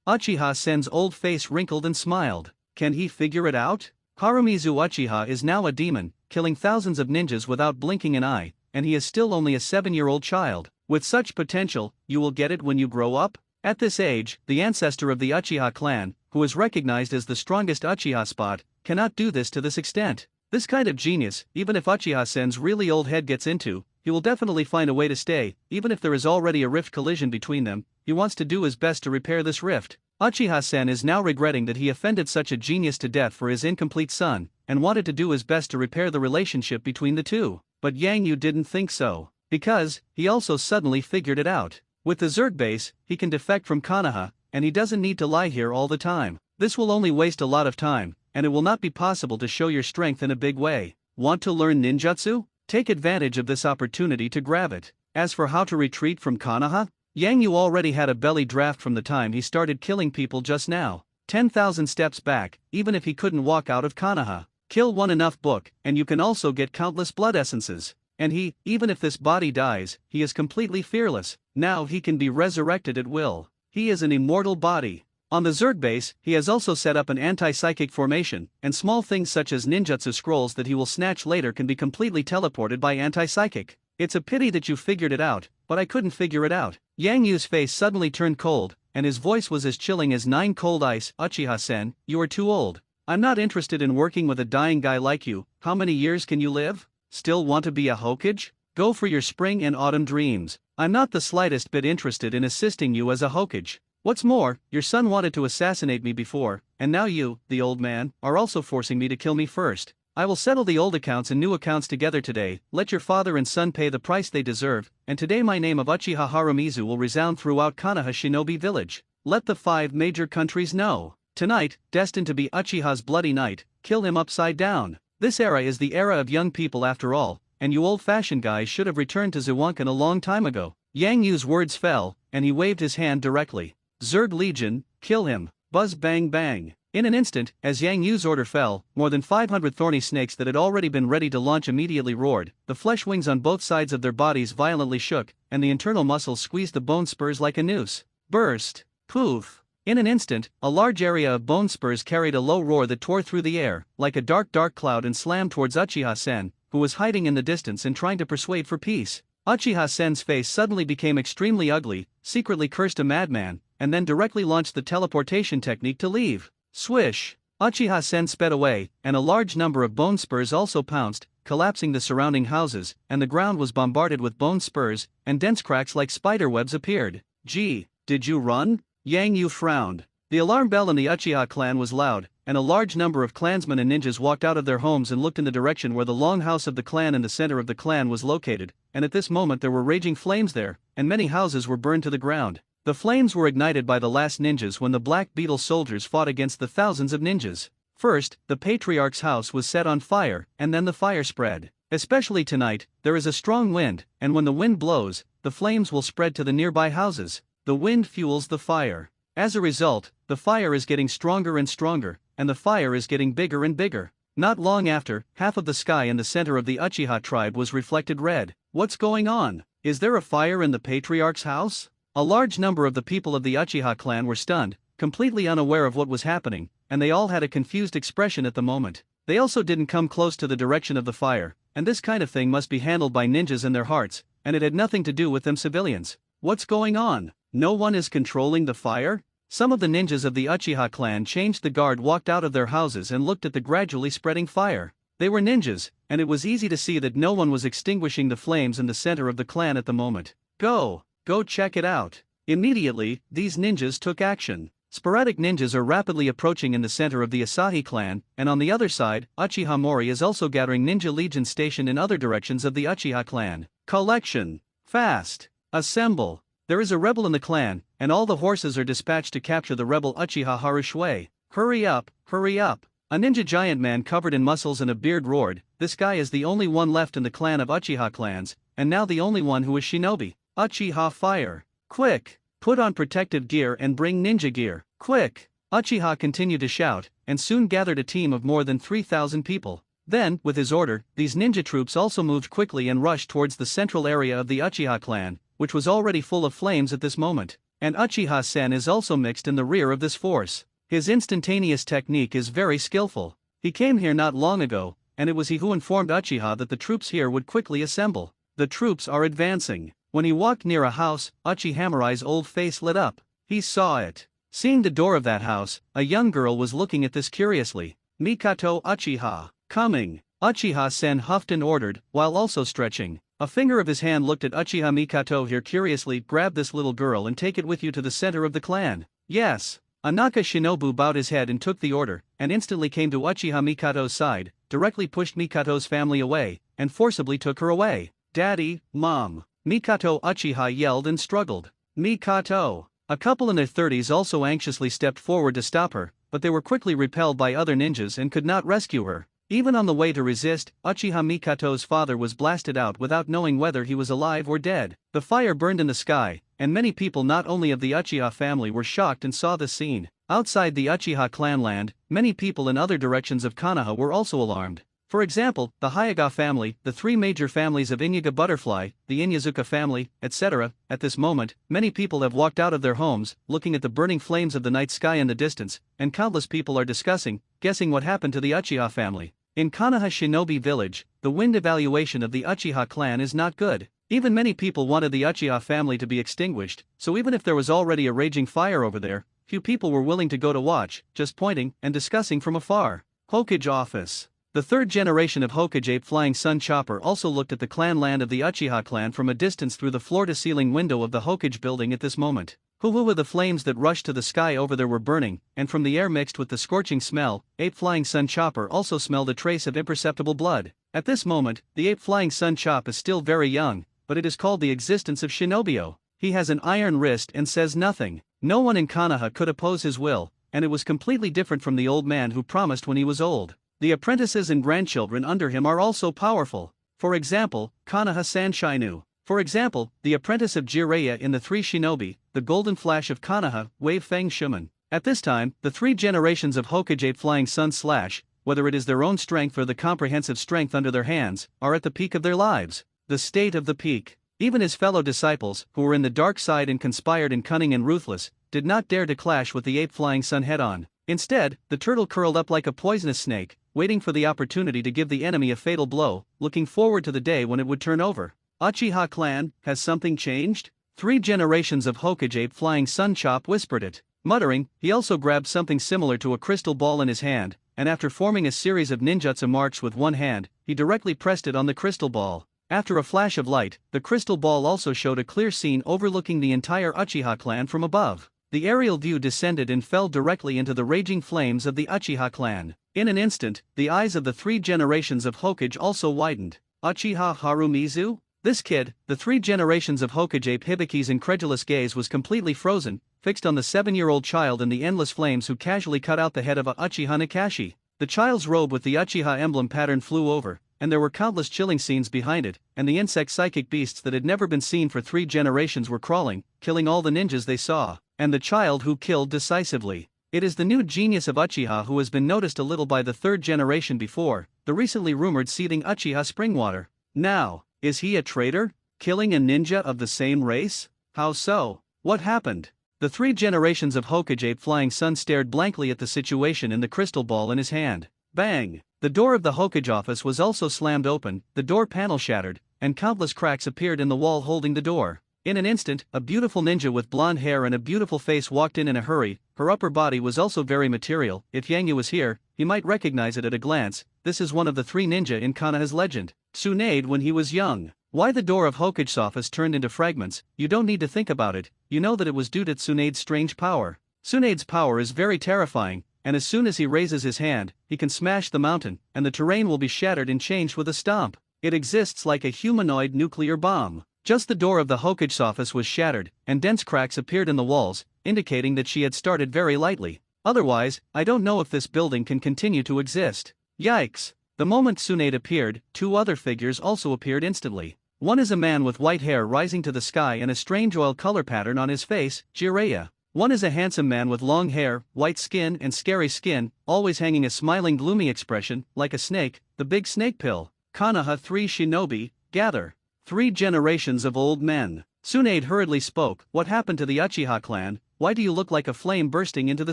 A: Uchiha-sen's old face wrinkled and smiled. Can he figure it out? Harumizu Uchiha is now a demon, killing thousands of ninjas without blinking an eye, and he is still only a 7-year-old child. With such potential, you will get it when you grow up? At this age, the ancestor of the Uchiha clan, who is recognized as the strongest Uchiha spot, cannot do this to this extent. This kind of genius, even if Uchiha-sen's really old head gets into, he will definitely find a way to stay, even if there is already a rift collision between them, he wants to do his best to repair this rift. Uchiha-sen is now regretting that he offended such a genius to death for his incomplete son, and wanted to do his best to repair the relationship between the two. But Yang Yu didn't think so, because he also suddenly figured it out. With the Zerg base, he can defect from Konoha, and he doesn't need to lie here all the time. This will only waste a lot of time, and it will not be possible to show your strength in a big way. Want to learn ninjutsu? Take advantage of this opportunity to grab it. As for how to retreat from Konoha, Yang Yu already had a belly draft from the time he started killing people just now. 10,000 steps back, even if he couldn't walk out of Konoha. Kill one enough book, and you can also get countless blood essences. And he, even if this body dies, he is completely fearless. Now he can be resurrected at will. He is an immortal body. On the Zerg base, he has also set up an anti-psychic formation, and small things such as ninjutsu scrolls that he will snatch later can be completely teleported by anti-psychic. It's a pity that you figured it out, but I couldn't figure it out. Yang Yu's face suddenly turned cold, and his voice was as chilling as 9 cold ice. Uchiha-sen, you are too old. I'm not interested in working with a dying guy like you. How many years can you live? Still want to be a Hokage? Go for your spring and autumn dreams. I'm not the slightest bit interested in assisting you as a Hokage. What's more, your son wanted to assassinate me before, and now you, the old man, are also forcing me to kill me first. I will settle the old accounts and new accounts together today. Let your father and son pay the price they deserve, and today my name of Uchiha Harumizu will resound throughout Konoha Shinobi Village. Let the 5 major countries know. Tonight, destined to be Uchiha's bloody night, kill him upside down. This era is the era of young people after all, and you old-fashioned guys should have returned to Zuwonkan a long time ago. Yang Yu's words fell, and he waved his hand directly. Zerg Legion, kill him. Buzz bang bang. In an instant, as Yang Yu's order fell, more than 500 thorny snakes that had already been ready to launch immediately roared, the flesh wings on both sides of their bodies violently shook, and the internal muscles squeezed the bone spurs like a noose. Burst. Poof. In an instant, a large area of bone spurs carried a low roar that tore through the air, like a dark cloud, and slammed towards Uchiha-sen, who was hiding in the distance and trying to persuade for peace. Uchiha-sen's face suddenly became extremely ugly, secretly cursed a madman, and then directly launched the teleportation technique to leave. Swish! Uchiha-sen sped away, and a large number of bone spurs also pounced, collapsing the surrounding houses, and the ground was bombarded with bone spurs, and dense cracks like spider webs appeared. Gee, did you run? Yang Yu frowned. The alarm bell in the Uchiha clan was loud, and a large number of clansmen and ninjas walked out of their homes and looked in the direction where the long house of the clan in the center of the clan was located, and at this moment there were raging flames there, and many houses were burned to the ground. The flames were ignited by the last ninjas when the Black Beetle soldiers fought against the thousands of ninjas. First, the patriarch's house was set on fire, and then the fire spread. Especially tonight, there is a strong wind, and when the wind blows, the flames will spread to the nearby houses. The wind fuels the fire. As a result, the fire is getting stronger and stronger, and the fire is getting bigger and bigger. Not long after, half of the sky in the center of the Uchiha tribe was reflected red. What's going on? Is there a fire in the patriarch's house? A large number of the people of the Uchiha clan were stunned, completely unaware of what was happening, and they all had a confused expression at the moment. They also didn't come close to the direction of the fire, and this kind of thing must be handled by ninjas in their hearts, and it had nothing to do with them civilians. What's going on? No one is controlling the fire? Some of the ninjas of the Uchiha clan changed the guard, walked out of their houses and looked at the gradually spreading fire. They were ninjas, and it was easy to see that no one was extinguishing the flames in the center of the clan at the moment. Go check it out. Immediately, these ninjas took action. Sporadic ninjas are rapidly approaching in the center of the Asahi clan, and on the other side, Uchiha Mori is also gathering ninja legions stationed in other directions of the Uchiha clan. Collection. Fast. Assemble. There is a rebel in the clan, and all the horses are dispatched to capture the rebel Uchiha Harushui. Hurry up, hurry up. A ninja giant man covered in muscles and a beard roared, this guy is the only one left in the clan of Uchiha clans, and now the only one who is shinobi. Uchiha fire. Quick, put on protective gear and bring ninja gear. Quick. Uchiha continued to shout, and soon gathered a team of more than 3,000 people. Then, with his order, these ninja troops also moved quickly and rushed towards the central area of the Uchiha clan, which was already full of flames at this moment. And Uchiha-sen is also mixed in the rear of this force. His instantaneous technique is very skillful. He came here not long ago, and it was he who informed Uchiha that the troops here would quickly assemble. The troops are advancing. When he walked near a house, Uchiha-Mori's old face lit up. He saw it. Seeing the door of that house, a young girl was looking at this curiously. Mikato Uchiha. Coming. Uchiha-sen huffed and ordered, while also stretching. A finger of his hand looked at Uchiha Mikato here curiously. Grab this little girl and take it with you to the center of the clan. Yes. Anaka Shinobu bowed his head and took the order, and instantly came to Uchiha Mikato's side, directly pushed Mikato's family away, and forcibly took her away. Daddy, Mom. Mikato Uchiha yelled and struggled. Mikato. A couple in their 30s also anxiously stepped forward to stop her, but they were quickly repelled by other ninjas and could not rescue her. Even on the way to resist, Uchiha Mikato's father was blasted out without knowing whether he was alive or dead. The fire burned in the sky, and many people not only of the Uchiha family were shocked and saw the scene. Outside the Uchiha clanland, many people in other directions of Konoha were also alarmed. For example, the Hayaga family, the three major families of Inuga Butterfly, the Inyazuka family, etc. At this moment, many people have walked out of their homes, looking at the burning flames of the night sky in the distance, and countless people are discussing, guessing what happened to the Uchiha family. In Konoha Shinobi Village, the wind evaluation of the Uchiha clan is not good. Even many people wanted the Uchiha family to be extinguished, so even if there was already a raging fire over there, few people were willing to go to watch, just pointing and discussing from afar. Hokage office. The third generation of Hokage Ape Flying Sun Chopper also looked at the clan land of the Uchiha clan from a distance through the floor-to-ceiling window of the Hokage building at this moment. Hoo-hoo, the flames that rushed to the sky over there were burning, and from the air mixed with the scorching smell, Ape Flying Sun Chopper also smelled a trace of imperceptible blood. At this moment, the Ape Flying Sun Chop is still very young, but it is called the existence of Shinobio. He has an iron wrist and says nothing. No one in Konoha could oppose his will, and it was completely different from the old man who promised when he was old. The apprentices and grandchildren under him are also powerful. For example, Konoha Sanshinu. For example, the apprentice of Jiraiya in the Three Shinobi, the Golden Flash of Konoha, Wave Feng Shuman. At this time, the three generations of Hokage Ape Flying Sun Slash, whether it is their own strength or the comprehensive strength under their hands, are at the peak of their lives. The state of the peak. Even his fellow disciples, who were in the dark side and conspired and cunning and ruthless, did not dare to clash with the ape flying sun head-on. Instead, the turtle curled up like a poisonous snake, waiting for the opportunity to give the enemy a fatal blow, looking forward to the day when it would turn over. Uchiha clan, has something changed? 3 generations of Hokage ape flying sun chop whispered it. Muttering, he also grabbed something similar to a crystal ball in his hand, and after forming a series of ninjutsu marks with one hand, he directly pressed it on the crystal ball. After a flash of light, the crystal ball also showed a clear scene overlooking the entire Uchiha clan from above. The aerial view descended and fell directly into the raging flames of the Uchiha clan. In an instant, the eyes of the 3 generations of Hokage also widened. Uchiha Harumizu? This kid, the 3 generations of Hokage ape Hibiki's incredulous gaze was completely frozen, fixed on the 7-year-old child in the endless flames who casually cut out the head of a Uchiha Nakashi. The child's robe with the Uchiha emblem pattern flew over, and there were countless chilling scenes behind it, and the insect psychic beasts that had never been seen for 3 generations were crawling, killing all the ninjas they saw, and the child who killed decisively. It is the new genius of Uchiha who has been noticed a little by the 3rd generation before, the recently rumored seething Uchiha Springwater. Now, is he a traitor, killing a ninja of the same race? How so? What happened? The 3 generations of Hokage ape flying sun stared blankly at the situation in the crystal ball in his hand. Bang! The door of the Hokage office was also slammed open, the door panel shattered, and countless cracks appeared in the wall holding the door. In an instant, a beautiful ninja with blonde hair and a beautiful face walked in a hurry. Her upper body was also very material. If Yang Yu was here, he might recognize it at a glance. This is one of the 3 ninja in Konoha's legend, Tsunade when he was young. Why the door of Hokage's office turned into fragments, you don't need to think about it, you know that it was due to Tsunade's strange power. Tsunade's power is very terrifying, and as soon as he raises his hand, he can smash the mountain, and the terrain will be shattered and changed with a stomp. It exists like a humanoid nuclear bomb. Just the door of the Hokage's office was shattered, and dense cracks appeared in the walls, indicating that she had started very lightly. Otherwise, I don't know if this building can continue to exist. Yikes! The moment Tsunade appeared, 2 other figures also appeared instantly. One is a man with white hair rising to the sky and a strange oil color pattern on his face, Jiraiya. One is a handsome man with long hair, white skin and scary skin, always hanging a smiling gloomy expression, like a snake, the big snake pill. Konoha 3 Shinobi, gather. 3 generations of old men. Tsunade hurriedly spoke, what happened to the Uchiha clan, why do you look like a flame bursting into the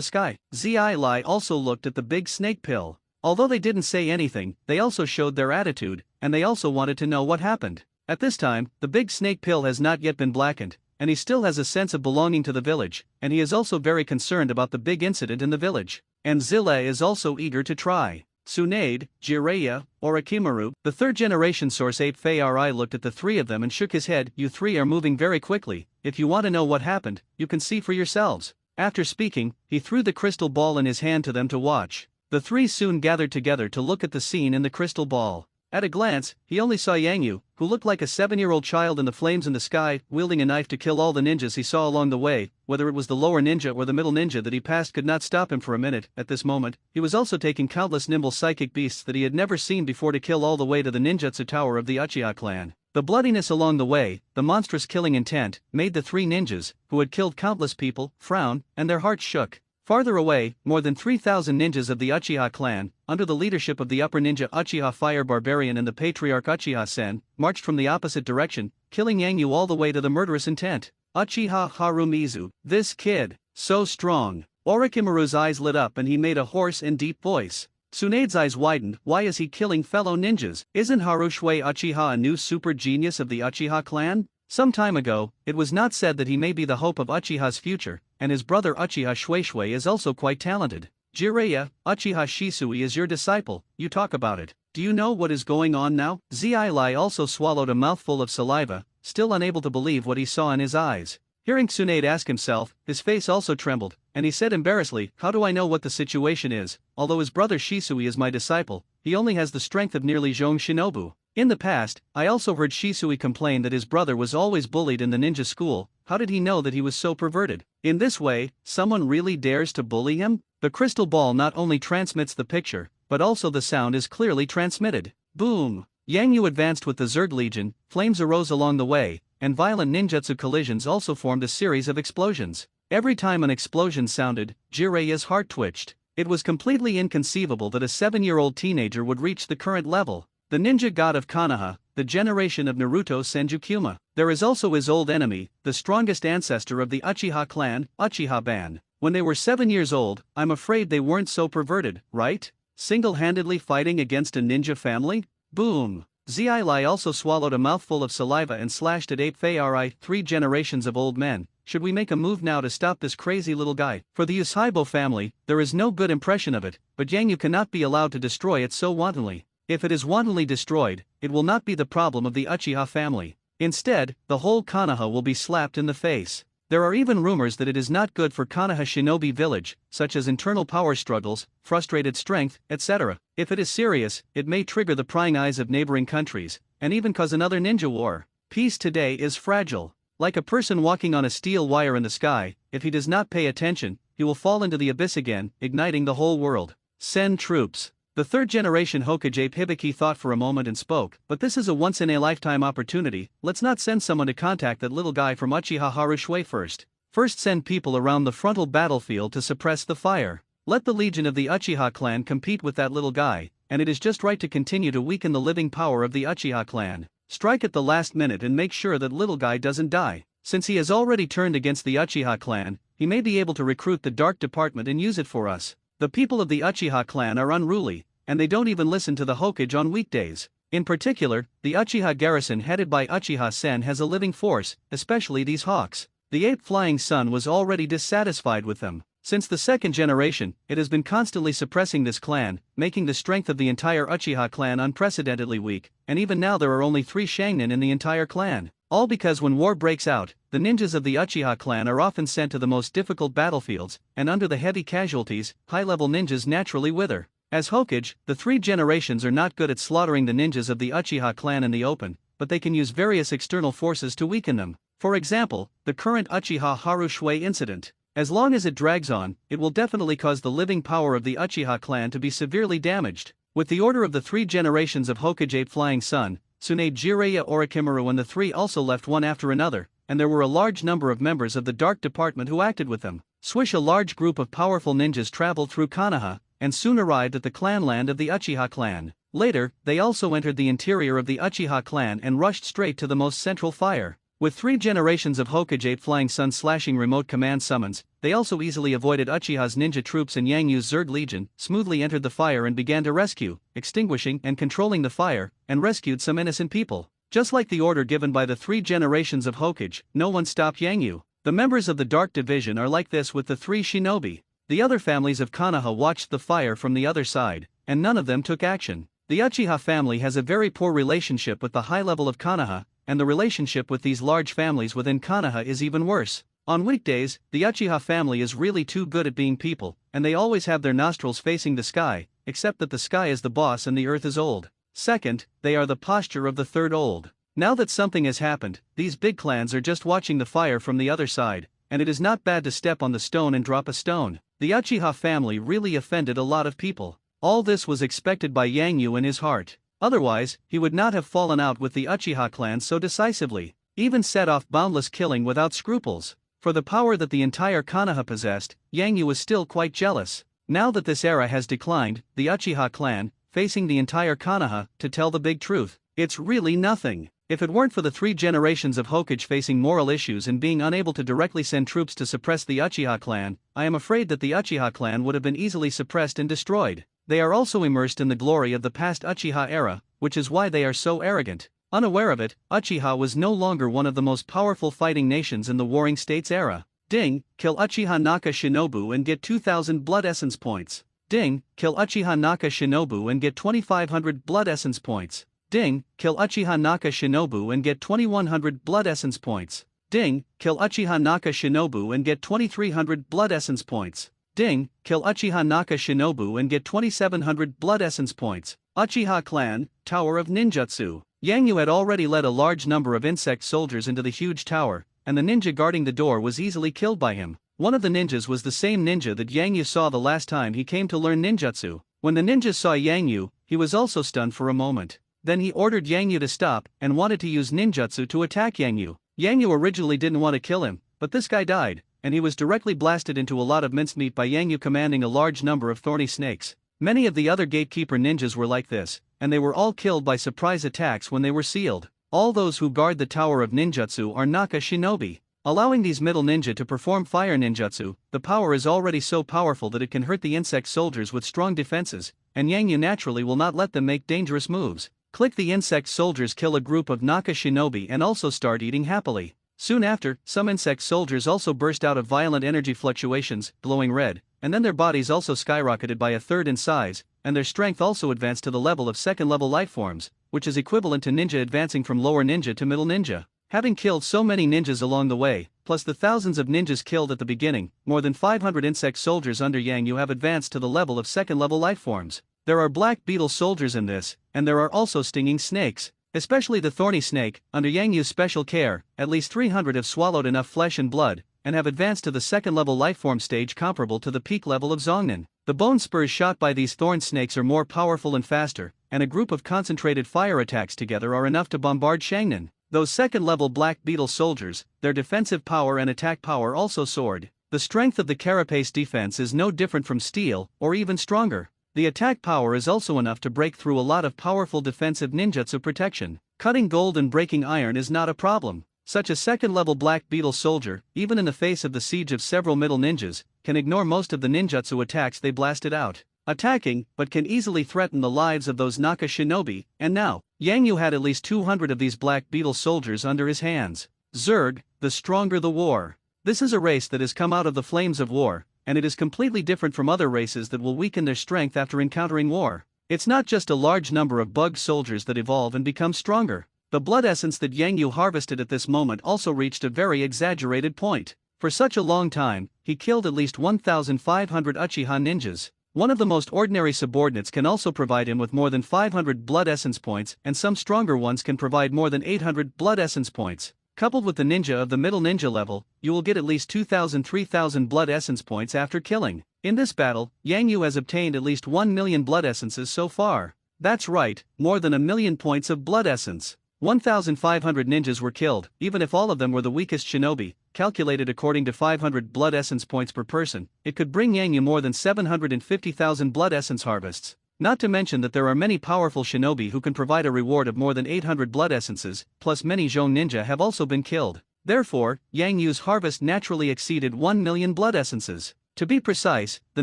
A: sky? Zii also looked at the big snake pill. Although they didn't say anything, they also showed their attitude, and they also wanted to know what happened. At this time, the big snake pill has not yet been blackened, and he still has a sense of belonging to the village, and he is also very concerned about the big incident in the village. And Zille is also eager to try. Tsunade, Jiraiya, Orochimaru, the 3rd generation source ape Fei-Ri looked at the 3 of them and shook his head. You 3 are moving very quickly. If you want to know what happened, you can see for yourselves. After speaking, he threw the crystal ball in his hand to them to watch. The 3 soon gathered together to look at the scene in the crystal ball. At a glance, he only saw Yang Yu, who looked like a 7-year-old child in the flames in the sky, wielding a knife to kill all the ninjas he saw along the way. Whether it was the lower ninja or the middle ninja that he passed could not stop him for a minute. At this moment, he was also taking countless nimble psychic beasts that he had never seen before to kill all the way to the ninjutsu tower of the Uchiha clan. The bloodiness along the way, the monstrous killing intent, made the 3 ninjas, who had killed countless people, frown, and their hearts shook. Farther away, more than 3,000 ninjas of the Uchiha clan, under the leadership of the upper ninja Uchiha Fire Barbarian and the patriarch Uchiha Sen, marched from the opposite direction, killing Yang Yu all the way to the murderous intent. Uchiha Harumizu, this kid, so strong. Orochimaru's eyes lit up and he made a hoarse and deep voice. Tsunade's eyes widened, why is he killing fellow ninjas? Isn't Harushue Uchiha a new super genius of the Uchiha clan? Some time ago, it was not said that he may be the hope of Uchiha's future, and his brother Uchiha Shueishui is also quite talented. Jiraiya, Uchiha Shisui is your disciple, you talk about it. Do you know what is going on now? Zii also swallowed a mouthful of saliva, still unable to believe what he saw in his eyes. Hearing Tsunade ask himself, his face also trembled, and he said embarrassedly, how do I know what the situation is? Although his brother Shisui is my disciple, he only has the strength of nearly Zhong Shinobu. In the past, I also heard Shisui complain that his brother was always bullied in the ninja school. How did he know that he was so perverted? In this way, someone really dares to bully him? The crystal ball not only transmits the picture, but also the sound is clearly transmitted. Boom! Yang Yu advanced with the Zerg Legion, flames arose along the way, and violent ninjutsu collisions also formed a series of explosions. Every time an explosion sounded, Jiraiya's heart twitched. It was completely inconceivable that a 7-year-old teenager would reach the current level. The ninja god of Konoha, the generation of Naruto Senjukuma. There is also his old enemy, the strongest ancestor of the Uchiha clan, Uchiha Ban. When they were 7 years old, I'm afraid they weren't so perverted, right? Single-handedly fighting against a ninja family? Boom! Zili also swallowed a mouthful of saliva and slashed at Ape Fari, 3 generations of old men. Should we make a move now to stop this crazy little guy? For the Uchiha family, there is no good impression of it, but Yangyu cannot be allowed to destroy it so wantonly. If it is wantonly destroyed, it will not be the problem of the Uchiha family. Instead, the whole Konoha will be slapped in the face. There are even rumors that it is not good for Konoha shinobi village, such as internal power struggles, frustrated strength, etc. If it is serious, it may trigger the prying eyes of neighboring countries, and even cause another ninja war. Peace today is fragile. Like a person walking on a steel wire in the sky, if he does not pay attention, he will fall into the abyss again, igniting the whole world. Send troops. The third-generation Hokage Ape Hibiki thought for a moment and spoke, but this is a once-in-a-lifetime opportunity. Let's not send someone to contact that little guy from Uchiha Harushui first. First send people around the frontal battlefield to suppress the fire. Let the legion of the Uchiha clan compete with that little guy, and it is just right to continue to weaken the living power of the Uchiha clan. Strike at the last minute and make sure that little guy doesn't die. Since he has already turned against the Uchiha clan, he may be able to recruit the dark department and use it for us. The people of the Uchiha clan are unruly, and they don't even listen to the Hokage on weekdays. In particular, the Uchiha garrison headed by Uchiha Sen has a living force, especially these hawks. The ape flying sun was already dissatisfied with them. Since the second generation, it has been constantly suppressing this clan, making the strength of the entire Uchiha clan unprecedentedly weak, and even now there are only 3 Sharingan in the entire clan. All because when war breaks out, the ninjas of the Uchiha clan are often sent to the most difficult battlefields, and under the heavy casualties, high-level ninjas naturally wither. As Hokage, the 3 generations are not good at slaughtering the ninjas of the Uchiha clan in the open, but they can use various external forces to weaken them. For example, the current Uchiha Harushui incident. As long as it drags on, it will definitely cause the living power of the Uchiha clan to be severely damaged. With the order of the 3 generations of Hokage Ape Flying Sun, Tsunade Jiraiya Orochimaru and the 3 also left one after another, and there were a large number of members of the Dark Department who acted with them. Swish, a large group of powerful ninjas traveled through Konoha, and soon arrived at the clanland of the Uchiha clan. Later, they also entered the interior of the Uchiha clan and rushed straight to the most central fire. With 3 generations of Hokage Ape Flying Sun slashing remote command summons, they also easily avoided Uchiha's ninja troops and Yangyu's Zerg Legion, smoothly entered the fire and began to rescue, extinguishing and controlling the fire, and rescued some innocent people. Just like the order given by the 3 generations of Hokage, no one stopped Yangyu. The members of the Dark Division are like this with the 3 shinobi. The other families of Konoha watched the fire from the other side, and none of them took action. The Uchiha family has a very poor relationship with the high level of Konoha, and the relationship with these large families within Konoha is even worse. On weekdays, the Uchiha family is really too good at being people, and they always have their nostrils facing the sky, except that the sky is the boss and the earth is old. Second, they are the posture of the third old. Now that something has happened, these big clans are just watching the fire from the other side, and it is not bad to step on the stone and drop a stone. The Uchiha family really offended a lot of people. All this was expected by Yangyu in his heart. Otherwise, he would not have fallen out with the Uchiha clan so decisively, even set off boundless killing without scruples. For the power that the entire Konoha possessed, Yangyu was still quite jealous. Now that this era has declined, the Uchiha clan, facing the entire Konoha, to tell the big truth, it's really nothing. If it weren't for the 3 generations of Hokage facing moral issues and being unable to directly send troops to suppress the Uchiha clan, I am afraid that the Uchiha clan would have been easily suppressed and destroyed. They are also immersed in the glory of the past Uchiha era, which is why they are so arrogant. Unaware of it, Uchiha was no longer one of the most powerful fighting nations in the Warring States era. Ding, kill Uchiha Naka Shinobu and get 2,000 blood essence points. Ding, kill Uchiha Naka Shinobu and get 2,500 blood essence points. Ding, kill Uchiha Naka Shinobu and get 2,100 blood essence points. Ding, kill Uchiha Naka Shinobu and get 2,300 blood essence points. Ding, kill Uchiha Naka Shinobu and get 2,700 blood essence points. Uchiha clan, Tower of Ninjutsu. Yangyu had already led a large number of insect soldiers into the huge tower, and the ninja guarding the door was easily killed by him. One of the ninjas was the same ninja that Yangyu saw the last time he came to learn ninjutsu. When the ninja saw Yangyu, he was also stunned for a moment. Then he ordered Yangyu to stop and wanted to use ninjutsu to attack Yangyu. Yangyu originally didn't want to kill him, but this guy died, and he was directly blasted into a lot of mincemeat by Yangyu commanding a large number of thorny snakes. Many of the other gatekeeper ninjas were like this, and they were all killed by surprise attacks when they were sealed. All those who guard the Tower of Ninjutsu are Naka shinobi. Allowing these middle ninja to perform fire ninjutsu, the power is already so powerful that it can hurt the insect soldiers with strong defenses, and Yang Yu naturally will not let them make dangerous moves. Click the insect soldiers kill a group of Naka shinobi and also start eating happily. Soon after, some insect soldiers also burst out of violent energy fluctuations, glowing red, and then their bodies also skyrocketed by a third in size, and their strength also advanced to the level of second-level lifeforms, which is equivalent to ninja advancing from lower ninja to middle ninja. Having killed so many ninjas along the way, plus the thousands of ninjas killed at the beginning, more than 500 insect soldiers under Yang Yu have advanced to the level of second-level lifeforms. There are black beetle soldiers in this, and there are also stinging snakes. Especially the thorny snake, under Yang Yu's special care, at least 300 have swallowed enough flesh and blood, and have advanced to the second-level lifeform stage comparable to the peak level of Zongnan. The bone spurs shot by these thorn snakes are more powerful and faster, and a group of concentrated fire attacks together are enough to bombard Shangnan. Those second-level black beetle soldiers, their defensive power and attack power also soared. The strength of the carapace defense is no different from steel, or even stronger. The attack power is also enough to break through a lot of powerful defensive ninjutsu protection. Cutting gold and breaking iron is not a problem. Such a second-level black beetle soldier, even in the face of the siege of several middle ninjas, can ignore most of the ninjutsu attacks they blasted out. Attacking, but can easily threaten the lives of those Naka shinobi, and now, Yang Yu had at least 200 of these black beetle soldiers under his hands. Zerg, the stronger the war. This is a race that has come out of the flames of war, and it is completely different from other races that will weaken their strength after encountering war. It's not just a large number of bug soldiers that evolve and become stronger. The blood essence that Yang Yu harvested at this moment also reached a very exaggerated point. For such a long time, he killed at least 1,500 uchiha ninjas. One of the most ordinary subordinates can also provide him with more than 500 blood essence points, and some stronger ones can provide more than 800 blood essence points. Coupled with the ninja of the middle ninja level, you will get at least 2,000-3,000 blood essence points after killing. In this battle, Yang Yu has obtained at least 1 million blood essences so far. That's right, more than 1 million points of blood essence. 1,500 ninjas were killed, even if all of them were the weakest shinobi, calculated according to 500 blood essence points per person, it could bring Yang Yu more than 750,000 blood essence harvests. Not to mention that there are many powerful shinobi who can provide a reward of more than 800 blood essences, plus many Zhong ninja have also been killed. Therefore, Yang Yu's harvest naturally exceeded 1 million blood essences. To be precise, the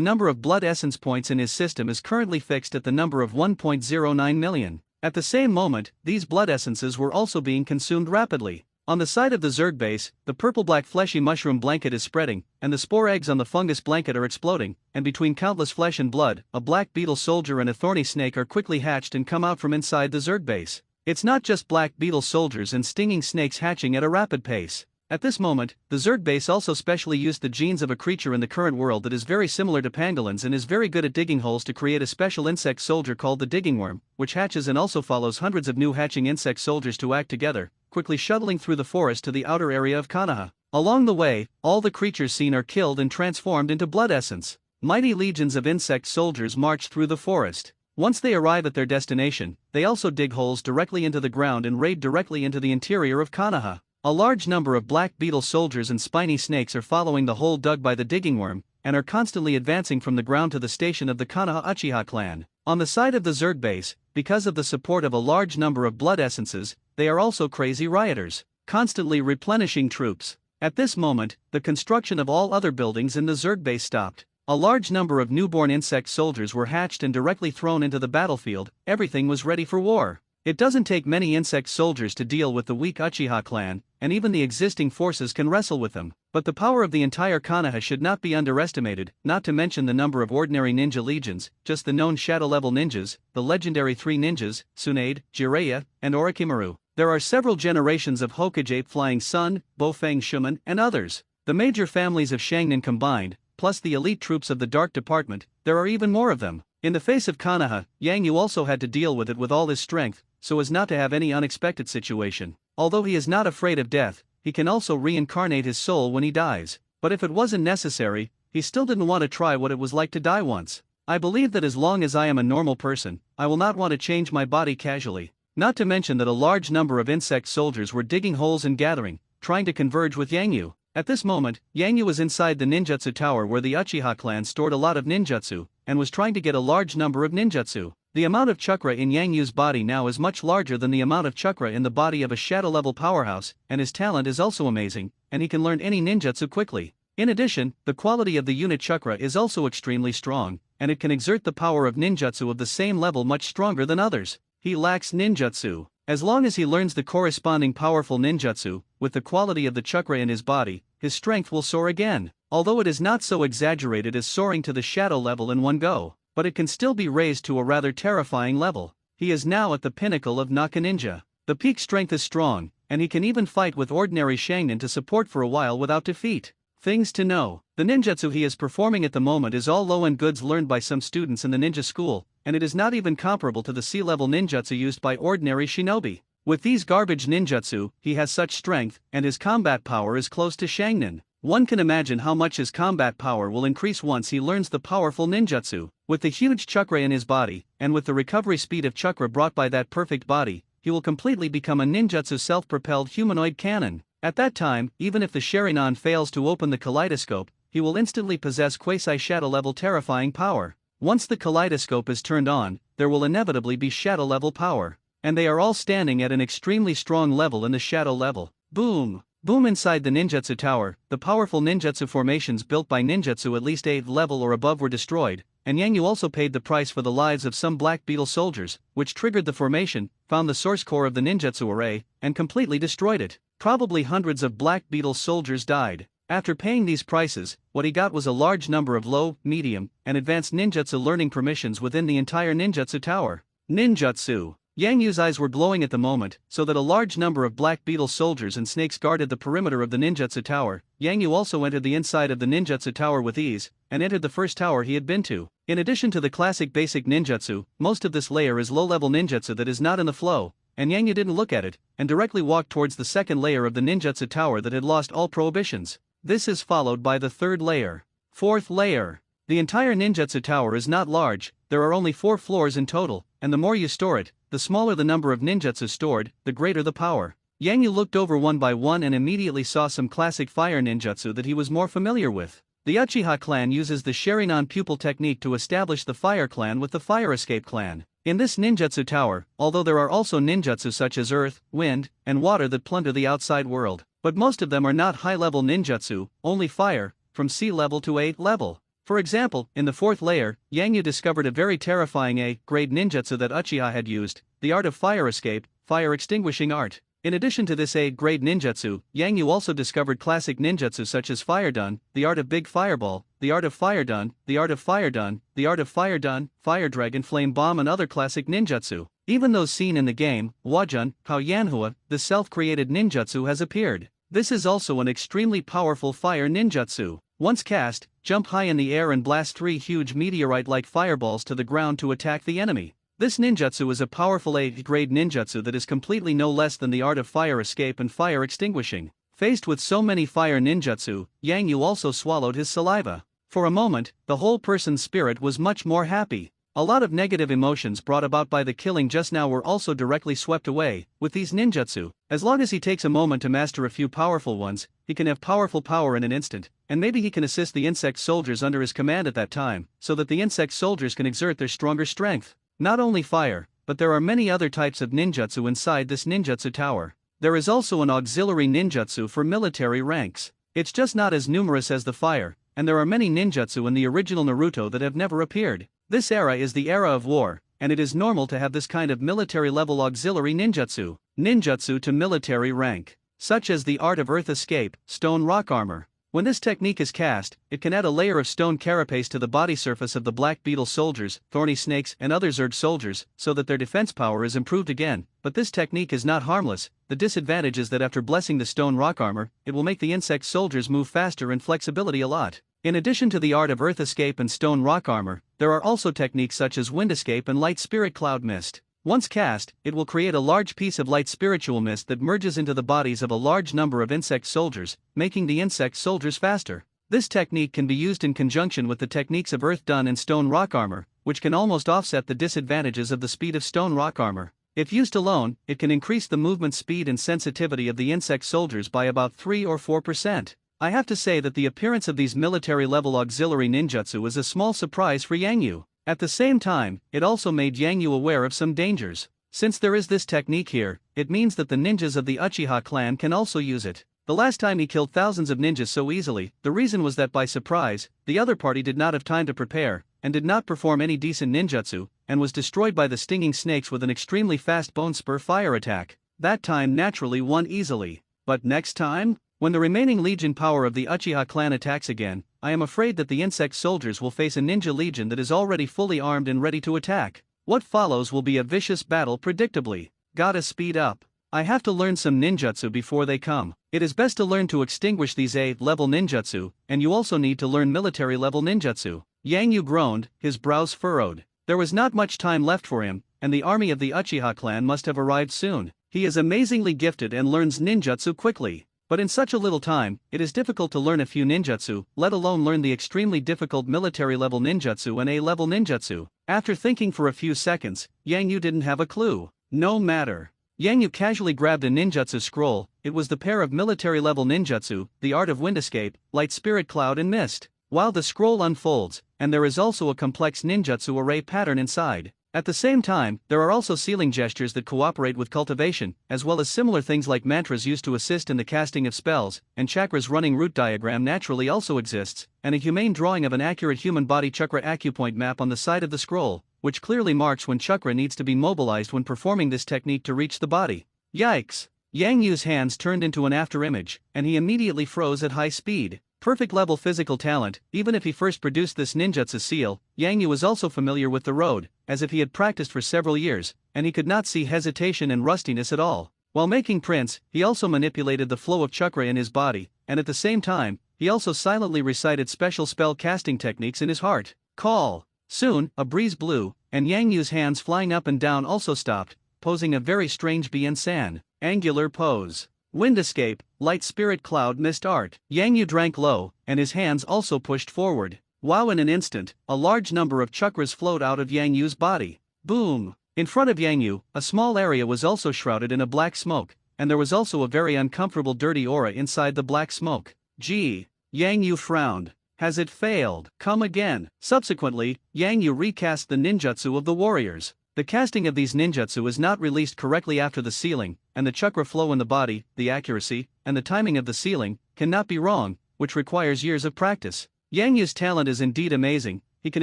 A: number of blood essence points in his system is currently fixed at the number of 1.09 million. At the same moment, these blood essences were also being consumed rapidly. On the side of the Zerg base, the purple-black fleshy mushroom blanket is spreading, and the spore eggs on the fungus blanket are exploding, and between countless flesh and blood, a black beetle soldier and a thorny snake are quickly hatched and come out from inside the Zerg base. It's not just black beetle soldiers and stinging snakes hatching at a rapid pace. At this moment, the Zerg base also specially used the genes of a creature in the current world that is very similar to pangolins and is very good at digging holes to create a special insect soldier called the digging worm, which hatches and also follows hundreds of new hatching insect soldiers to act together, quickly shuttling through the forest to the outer area of Konoha. Along the way, all the creatures seen are killed and transformed into blood essence. Mighty legions of insect soldiers march through the forest. Once they arrive at their destination, they also dig holes directly into the ground and raid directly into the interior of Konoha. A large number of black beetle soldiers and spiny snakes are following the hole dug by the digging worm, and are constantly advancing from the ground to the station of the Konoha Uchiha clan. On the side of the Zerg base, because of the support of a large number of blood essences, they are also crazy rioters, constantly replenishing troops. At this moment, the construction of all other buildings in the Zerg base stopped. A large number of newborn insect soldiers were hatched and directly thrown into the battlefield. Everything was ready for war. It doesn't take many insect soldiers to deal with the weak Uchiha clan, and even the existing forces can wrestle with them. But the power of the entire Konoha should not be underestimated, not to mention the number of ordinary ninja legions, just the known shadow-level ninjas, the legendary 3 ninjas, Tsunade, Jiraiya, and Orochimaru. There are several generations of Hokage Ape Flying Sun, Bofang Shuman, and others. The major families of Shangnan combined, plus the elite troops of the Dark Department, there are even more of them. In the face of Konoha, Yang Yu also had to deal with it with all his strength, so as not to have any unexpected situation. Although he is not afraid of death, he can also reincarnate his soul when he dies. But if it wasn't necessary, he still didn't want to try what it was like to die once. I believe that as long as I am a normal person, I will not want to change my body casually. Not to mention that a large number of insect soldiers were digging holes and gathering, trying to converge with Yang Yu. At this moment, Yang Yu was inside the ninjutsu tower where the Uchiha clan stored a lot of ninjutsu, and was trying to get a large number of ninjutsu. The amount of chakra in Yang Yu's body now is much larger than the amount of chakra in the body of a shadow-level powerhouse, and his talent is also amazing, and he can learn any ninjutsu quickly. In addition, the quality of the unit chakra is also extremely strong, and it can exert the power of ninjutsu of the same level much stronger than others. He lacks ninjutsu. As long as he learns the corresponding powerful ninjutsu, with the quality of the chakra in his body, his strength will soar again, although it is not so exaggerated as soaring to the shadow level in one go, but it can still be raised to a rather terrifying level. He is now at the pinnacle of Naka Ninja. The peak strength is strong, and he can even fight with ordinary sharingan to support for a while without defeat. Things to know: the ninjutsu he is performing at the moment is all low-end goods learned by some students in the ninja school, and it is not even comparable to the sea-level ninjutsu used by ordinary shinobi. With these garbage ninjutsu, he has such strength, and his combat power is close to sharingan. One can imagine how much his combat power will increase once he learns the powerful ninjutsu. With the huge chakra in his body, and with the recovery speed of chakra brought by that perfect body, he will completely become a ninjutsu self-propelled humanoid cannon. At that time, even if the sharingan fails to open the kaleidoscope, he will instantly possess quasi-shadow-level terrifying power. Once the kaleidoscope is turned on, there will inevitably be shadow-level power. And they are all standing at an extremely strong level in the shadow level. Boom! Boom! Inside the ninjutsu tower, the powerful ninjutsu formations built by ninjutsu at least 8th level or above were destroyed, and Yang Yu also paid the price for the lives of some black beetle soldiers, which triggered the formation, found the source core of the ninjutsu array, and completely destroyed it. Probably hundreds of black beetle soldiers died. After paying these prices, what he got was a large number of low, medium, and advanced ninjutsu learning permissions within the entire ninjutsu tower. Ninjutsu. Yang Yu's eyes were glowing at the moment, so that a large number of black beetle soldiers and snakes guarded the perimeter of the ninjutsu tower. Yang Yu also entered the inside of the ninjutsu tower with ease, and entered the first tower he had been to. In addition to the classic basic ninjutsu, most of this layer is low-level ninjutsu that is not in the flow, and Yang Yu didn't look at it, and directly walked towards the second layer of the ninjutsu tower that had lost all prohibitions. This is followed by the third layer. Fourth layer. The entire ninjutsu tower is not large, there are only 4 floors in total, and the more you store it, the smaller the number of ninjutsu stored, the greater the power. Yang Yu looked over one by one and immediately saw some classic fire ninjutsu that he was more familiar with. The Uchiha clan uses the sharingan pupil technique to establish the fire clan with the fire escape clan. In this ninjutsu tower, although there are also ninjutsu such as earth, wind, and water that plunder the outside world, but most of them are not high-level ninjutsu, only fire, from sea level to 8th level. For example, in the 4th layer, Yang Yu discovered a very terrifying A-grade ninjutsu that Uchiha had used, the art of fire escape, fire extinguishing art. In addition to this A-grade ninjutsu, Yang Yu also discovered classic ninjutsu such as Fire Dun, the art of big fireball, the art of Fire Dun, the art of Fire Dun, the art of Fire Dun, Fire Dragon Flame Bomb and other classic ninjutsu. Even those seen in the game, Wajun, How Yanhua, the self-created ninjutsu has appeared. This is also an extremely powerful fire ninjutsu. Once cast, jump high in the air and blast 3 huge meteorite-like fireballs to the ground to attack the enemy. This ninjutsu is a powerful A-grade ninjutsu that is completely no less than the art of fire escape and fire extinguishing. Faced with so many fire ninjutsu, Yang Yu also swallowed his saliva. For a moment, the whole person's spirit was much more happy. A lot of negative emotions brought about by the killing just now were also directly swept away. With these ninjutsu, as long as he takes a moment to master a few powerful ones, he can have powerful power in an instant, and maybe he can assist the insect soldiers under his command at that time, so that the insect soldiers can exert their stronger strength. Not only fire, but there are many other types of ninjutsu inside this ninjutsu tower. There is also an auxiliary ninjutsu for military ranks. It's just not as numerous as the fire, and there are many ninjutsu in the original Naruto that have never appeared. This era is the era of war, and it is normal to have this kind of military-level auxiliary ninjutsu. Ninjutsu to military rank, such as the art of earth escape, stone rock armor. When this technique is cast, it can add a layer of stone carapace to the body surface of the black beetle soldiers, thorny snakes and other Zerg soldiers, so that their defense power is improved again. But this technique is not harmless. The disadvantage is that after blessing the stone rock armor, it will make the insect soldiers move faster and flexibility a lot. In addition to the art of earth escape and stone rock armor, there are also techniques such as wind escape and light spirit cloud mist. Once cast, it will create a large piece of light spiritual mist that merges into the bodies of a large number of insect soldiers, making the insect soldiers faster. This technique can be used in conjunction with the techniques of earth dun and stone rock armor, which can almost offset the disadvantages of the speed of stone rock armor. If used alone, it can increase the movement speed and sensitivity of the insect soldiers by about 3 or 4%. I have to say that the appearance of these military-level auxiliary ninjutsu is a small surprise for Yang Yu. At the same time, it also made Yang Yu aware of some dangers. Since there is this technique here, it means that the ninjas of the Uchiha clan can also use it. The last time he killed thousands of ninjas so easily, the reason was that by surprise, the other party did not have time to prepare, and did not perform any decent ninjutsu, and was destroyed by the stinging snakes with an extremely fast bone spur fire attack. That time naturally won easily. But next time? When the remaining legion power of the Uchiha clan attacks again, I am afraid that the insect soldiers will face a ninja legion that is already fully armed and ready to attack. What follows will be a vicious battle predictably. Gotta speed up. I have to learn some ninjutsu before they come. It is best to learn to extinguish these A-level ninjutsu, and you also need to learn military-level ninjutsu. Yang Yu groaned, his brows furrowed. There was not much time left for him, and the army of the Uchiha clan must have arrived soon. He is amazingly gifted and learns ninjutsu quickly. But in such a little time, it is difficult to learn a few ninjutsu, let alone learn the extremely difficult military-level ninjutsu and A-level ninjutsu. After thinking for a few seconds, Yang Yu didn't have a clue. No matter. Yang Yu casually grabbed a ninjutsu scroll. It was the pair of military-level ninjutsu, the art of wind escape, light spirit cloud and mist. While the scroll unfolds, and there is also a complex ninjutsu array pattern inside. At the same time, there are also sealing gestures that cooperate with cultivation, as well as similar things like mantras used to assist in the casting of spells, and chakras running root diagram naturally also exists, and a humane drawing of an accurate human body chakra acupoint map on the side of the scroll, which clearly marks when chakra needs to be mobilized when performing this technique to reach the body. Yikes! Yang Yu's hands turned into an afterimage, and he immediately froze at high speed. Perfect level physical talent. Even if he first produced this ninjutsu seal, Yang Yu was also familiar with the road, as if he had practiced for several years, and he could not see hesitation and rustiness at all. While making prints, he also manipulated the flow of chakra in his body, and at the same time, he also silently recited special spell casting techniques in his heart. Call! Soon, a breeze blew, and Yang Yu's hands flying up and down also stopped, posing a very strange Bian-san, angular pose. Wind escape, light spirit cloud mist art. Yang Yu drank low, and his hands also pushed forward. Wow! In an instant, a large number of chakras flowed out of Yang Yu's body. Boom! In front of Yang Yu, a small area was also shrouded in a black smoke, and there was also a very uncomfortable dirty aura inside the black smoke. Gee! Yang Yu frowned. Has it failed? Come again. Subsequently, Yang Yu recast the ninjutsu of the warriors. The casting of these ninjutsu is not released correctly after the sealing, and the chakra flow in the body, the accuracy, and the timing of the sealing, cannot be wrong, which requires years of practice. Yang Yu's talent is indeed amazing. He can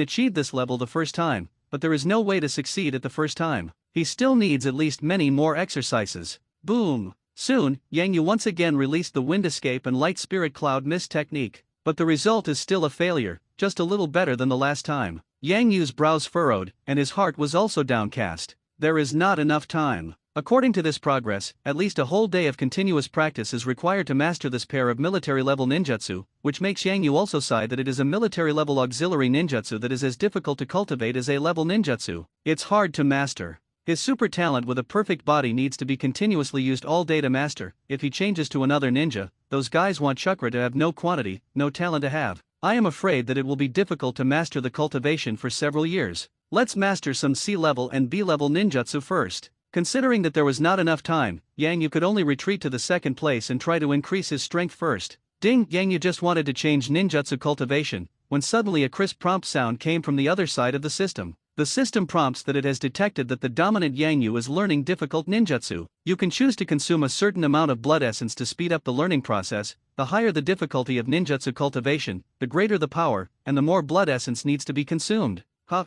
A: achieve this level the first time, but there is no way to succeed at the first time. He still needs at least many more exercises. Boom! Soon, Yang Yu once again released the wind escape and light spirit cloud mist technique, but the result is still a failure, just a little better than the last time. Yang Yu's brows furrowed, and his heart was also downcast. There is not enough time. According to this progress, at least a whole day of continuous practice is required to master this pair of military-level ninjutsu, which makes Yang Yu also sigh that it is a military-level auxiliary ninjutsu that is as difficult to cultivate as A-level ninjutsu. It's hard to master. His super talent with a perfect body needs to be continuously used all day to master. If he changes to another ninja, those guys want chakra to have no quantity, no talent to have. I am afraid that it will be difficult to master the cultivation for several years. Let's master some C-level and B-level ninjutsu first. Considering that there was not enough time, Yang Yu could only retreat to the second place and try to increase his strength first. Ding! Yang Yu just wanted to change ninjutsu cultivation, when suddenly a crisp prompt sound came from the other side of the system. The system prompts that it has detected that the dominant Yang Yu is learning difficult ninjutsu. You can choose to consume a certain amount of blood essence to speed up the learning process. The higher the difficulty of ninjutsu cultivation, the greater the power, and the more blood essence needs to be consumed.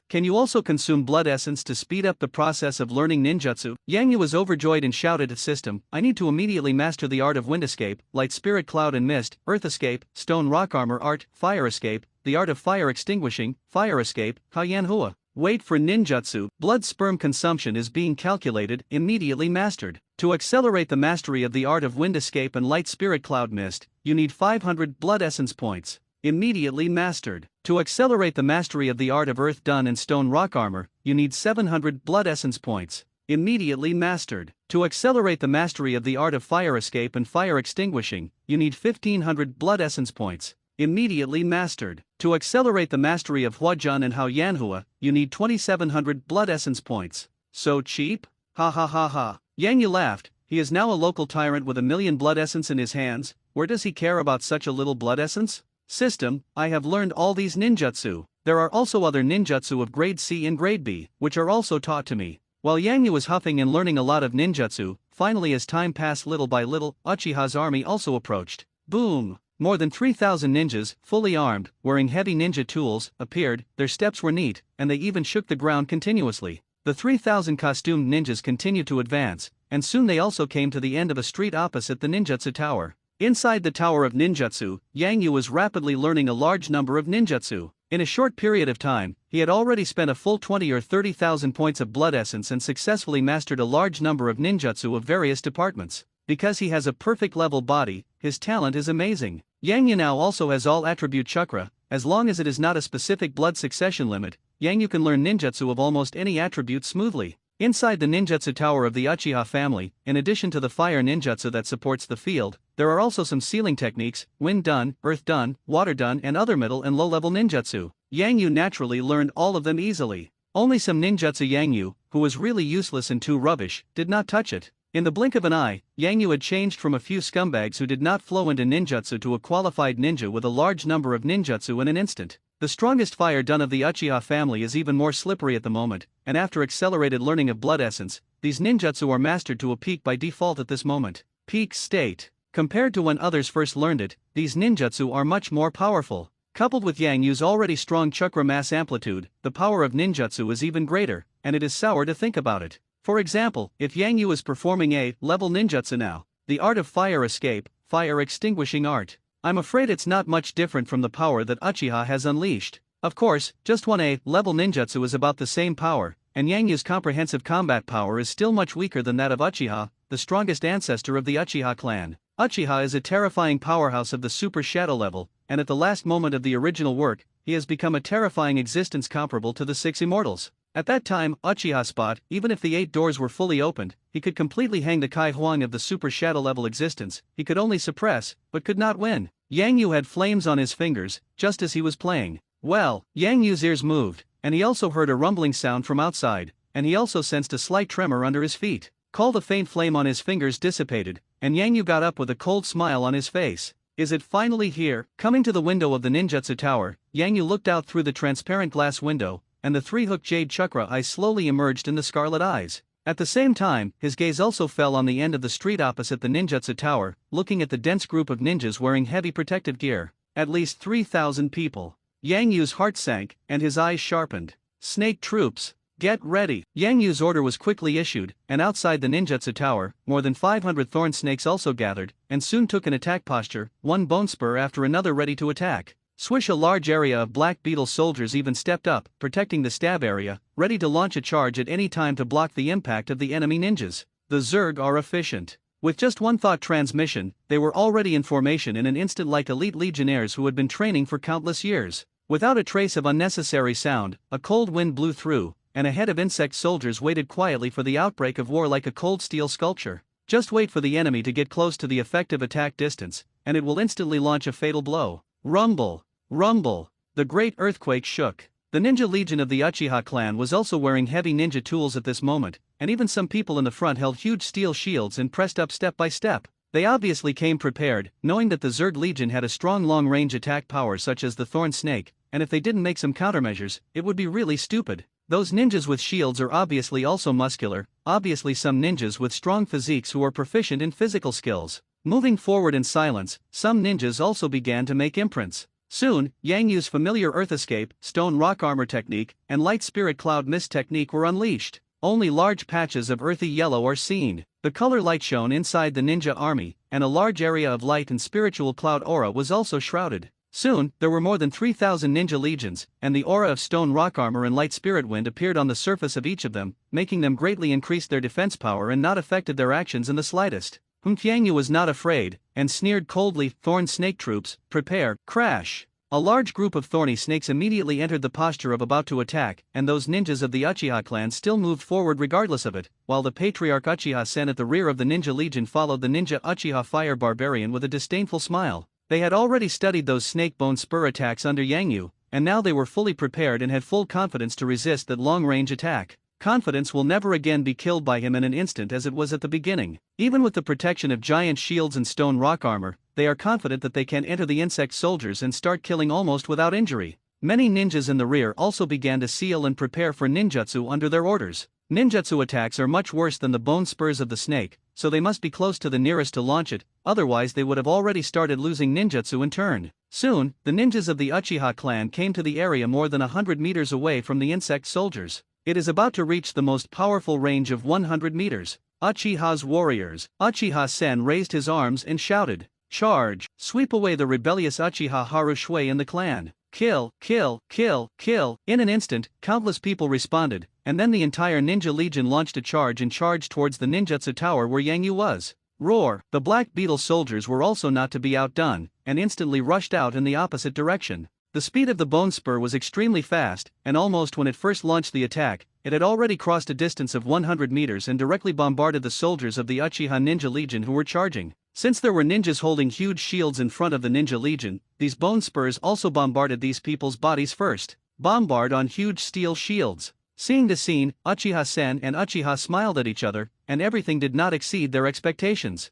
A: Can you also consume blood essence to speed up the process of learning ninjutsu? Yang Yu was overjoyed and shouted at system, I need to immediately master the art of wind escape, light spirit cloud and mist, earth escape, stone rock armor art, fire escape, the art of fire extinguishing, fire escape, Kayanhua. Wait for ninjutsu, blood sperm consumption is being calculated, immediately mastered. To accelerate the mastery of the art of wind escape and light spirit cloud mist, you need 500 blood essence points. Immediately mastered. To accelerate the mastery of the art of earth done and stone rock armor, you need 700 blood essence points. Immediately mastered. To accelerate the mastery of the art of fire escape and fire extinguishing, you need 1500 blood essence points. Immediately mastered. To accelerate the mastery of Huajun and Hao Yanhua, you need 2700 blood essence points. So cheap? Ha ha ha ha. Yang Yu laughed. He is now a local tyrant with 1,000,000 blood essence in his hands. Where does he care about such a little blood essence? System, I have learned all these ninjutsu. There are also other ninjutsu of grade C and grade B, which are also taught to me. While Yang Yu was huffing and learning a lot of ninjutsu, finally as time passed little by little, Uchiha's army also approached. Boom! More than 3,000 ninjas, fully armed, wearing heavy ninja tools, appeared. Their steps were neat, and they even shook the ground continuously. The 3,000 costumed ninjas continued to advance, and soon they also came to the end of a street opposite the ninjutsu tower. Inside the tower of ninjutsu, Yang Yu was rapidly learning a large number of ninjutsu. In a short period of time, he had already spent a full 20 or 30,000 points of blood essence and successfully mastered a large number of ninjutsu of various departments. Because he has a perfect level body, his talent is amazing. Yang Yu now also has all attribute chakra. As long as it is not a specific blood succession limit, Yang Yu can learn ninjutsu of almost any attribute smoothly. Inside the ninjutsu tower of the Uchiha family, in addition to the fire ninjutsu that supports the field, there are also some sealing techniques, wind done, earth done, water done, and other middle and low-level ninjutsu. Yang Yu naturally learned all of them easily. Only some ninjutsu Yang Yu, who was really useless and too rubbish, did not touch it. In the blink of an eye, Yang Yu had changed from a few scumbags who did not flow into ninjutsu to a qualified ninja with a large number of ninjutsu in an instant. The strongest fire done of the Uchiha family is even more slippery at the moment, and after accelerated learning of blood essence, these ninjutsu are mastered to a peak by default at this moment. Peak state. Compared to when others first learned it, these ninjutsu are much more powerful. Coupled with Yang Yu's already strong chakra mass amplitude, the power of ninjutsu is even greater, and it is sour to think about it. For example, if Yang Yu is performing a level ninjutsu now, the art of fire escape, fire extinguishing art, I'm afraid it's not much different from the power that Uchiha has unleashed. Of course, just one A-level ninjutsu is about the same power, and Yang Yu's comprehensive combat power is still much weaker than that of Uchiha, the strongest ancestor of the Uchiha clan. Uchiha is a terrifying powerhouse of the super shadow level, and at the last moment of the original work, he has become a terrifying existence comparable to the 6 immortals. At that time, Uchiha spot, even if the 8 doors were fully opened, he could completely hang the Kai Huang of the super shadow level existence. He could only suppress, but could not win. Yang Yu had flames on his fingers, just as he was playing. Well, Yang Yu's ears moved, and he also heard a rumbling sound from outside, and he also sensed a slight tremor under his feet. The faint flame on his fingers dissipated, and Yang Yu got up with a cold smile on his face. Is it finally here? Coming to the window of the ninjutsu tower, Yang Yu looked out through the transparent glass window, and the 3-hooked jade chakra eyes slowly emerged in the scarlet eyes. At the same time, his gaze also fell on the end of the street opposite the ninjutsu tower, looking at the dense group of ninjas wearing heavy protective gear. At least 3,000 people. Yang Yu's heart sank, and his eyes sharpened. Snake troops, get ready. Yang Yu's order was quickly issued, and outside the ninjutsu tower, more than 500 thorn snakes also gathered, and soon took an attack posture, one bone spur after another ready to attack. Swish, a large area of black beetle soldiers even stepped up, protecting the stab area, ready to launch a charge at any time to block the impact of the enemy ninjas. The Zerg are efficient. With just one thought transmission, they were already in formation in an instant like elite legionnaires who had been training for countless years. Without a trace of unnecessary sound, a cold wind blew through, and a head of insect soldiers waited quietly for the outbreak of war like a cold steel sculpture. Just wait for the enemy to get close to the effective attack distance, and it will instantly launch a fatal blow. Rumble! Rumble! The great earthquake shook. The ninja legion of the Uchiha clan was also wearing heavy ninja tools at this moment, and even some people in the front held huge steel shields and pressed up step by step. They obviously came prepared, knowing that the Zerg legion had a strong long-range attack power such as the Thorn Snake, and if they didn't make some countermeasures, it would be really stupid. Those ninjas with shields are obviously also muscular, obviously some ninjas with strong physiques who are proficient in physical skills. Moving forward in silence, some ninjas also began to make imprints. Soon, Yang Yu's familiar Earth Escape, Stone Rock Armor technique, and Light Spirit Cloud Mist technique were unleashed. Only large patches of earthy yellow are seen. The color light shone inside the ninja army, and a large area of light and spiritual cloud aura was also shrouded. Soon, there were more than 3,000 ninja legions, and the aura of Stone Rock Armor and Light Spirit Wind appeared on the surface of each of them, making them greatly increase their defense power and not affected their actions in the slightest. Yang Yu was not afraid, and sneered coldly, "Thorn snake troops, prepare." Crash! A large group of thorny snakes immediately entered the posture of about to attack, and those ninjas of the Uchiha clan still moved forward regardless of it, while the patriarch Uchiha Sen at the rear of the ninja legion followed the ninja Uchiha fire barbarian with a disdainful smile. They had already studied those snake bone spur attacks under Yang Yu, and now they were fully prepared and had full confidence to resist that long-range attack. Confidence will never again be killed by him in an instant as it was at the beginning. Even with the protection of giant shields and stone rock armor, they are confident that they can enter the insect soldiers and start killing almost without injury. Many ninjas in the rear also began to seal and prepare for ninjutsu under their orders. Ninjutsu attacks are much worse than the bone spurs of the snake, so they must be close to the nearest to launch it, otherwise they would have already started losing ninjutsu in turn. Soon, the ninjas of the Uchiha clan came to the area more than 100 meters away from the insect soldiers. It is about to reach the most powerful range of 100 meters. Uchiha's warriors. Uchiha-sen raised his arms and shouted, "Charge! Sweep away the rebellious Uchiha Haru Shui and the clan! Kill, kill, kill, kill!" In an instant, countless people responded, and then the entire ninja legion launched a charge and charged towards the ninjutsu tower where Yang Yu was. Roar! The Black Beetle soldiers were also not to be outdone, and instantly rushed out in the opposite direction. The speed of the bone spur was extremely fast, and almost when it first launched the attack, it had already crossed a distance of 100 meters and directly bombarded the soldiers of the Uchiha Ninja Legion who were charging. Since there were ninjas holding huge shields in front of the Ninja Legion, these bone spurs also bombarded these people's bodies first. Bombard on huge steel shields. Seeing the scene, Uchiha-sen and Uchiha smiled at each other, and everything did not exceed their expectations.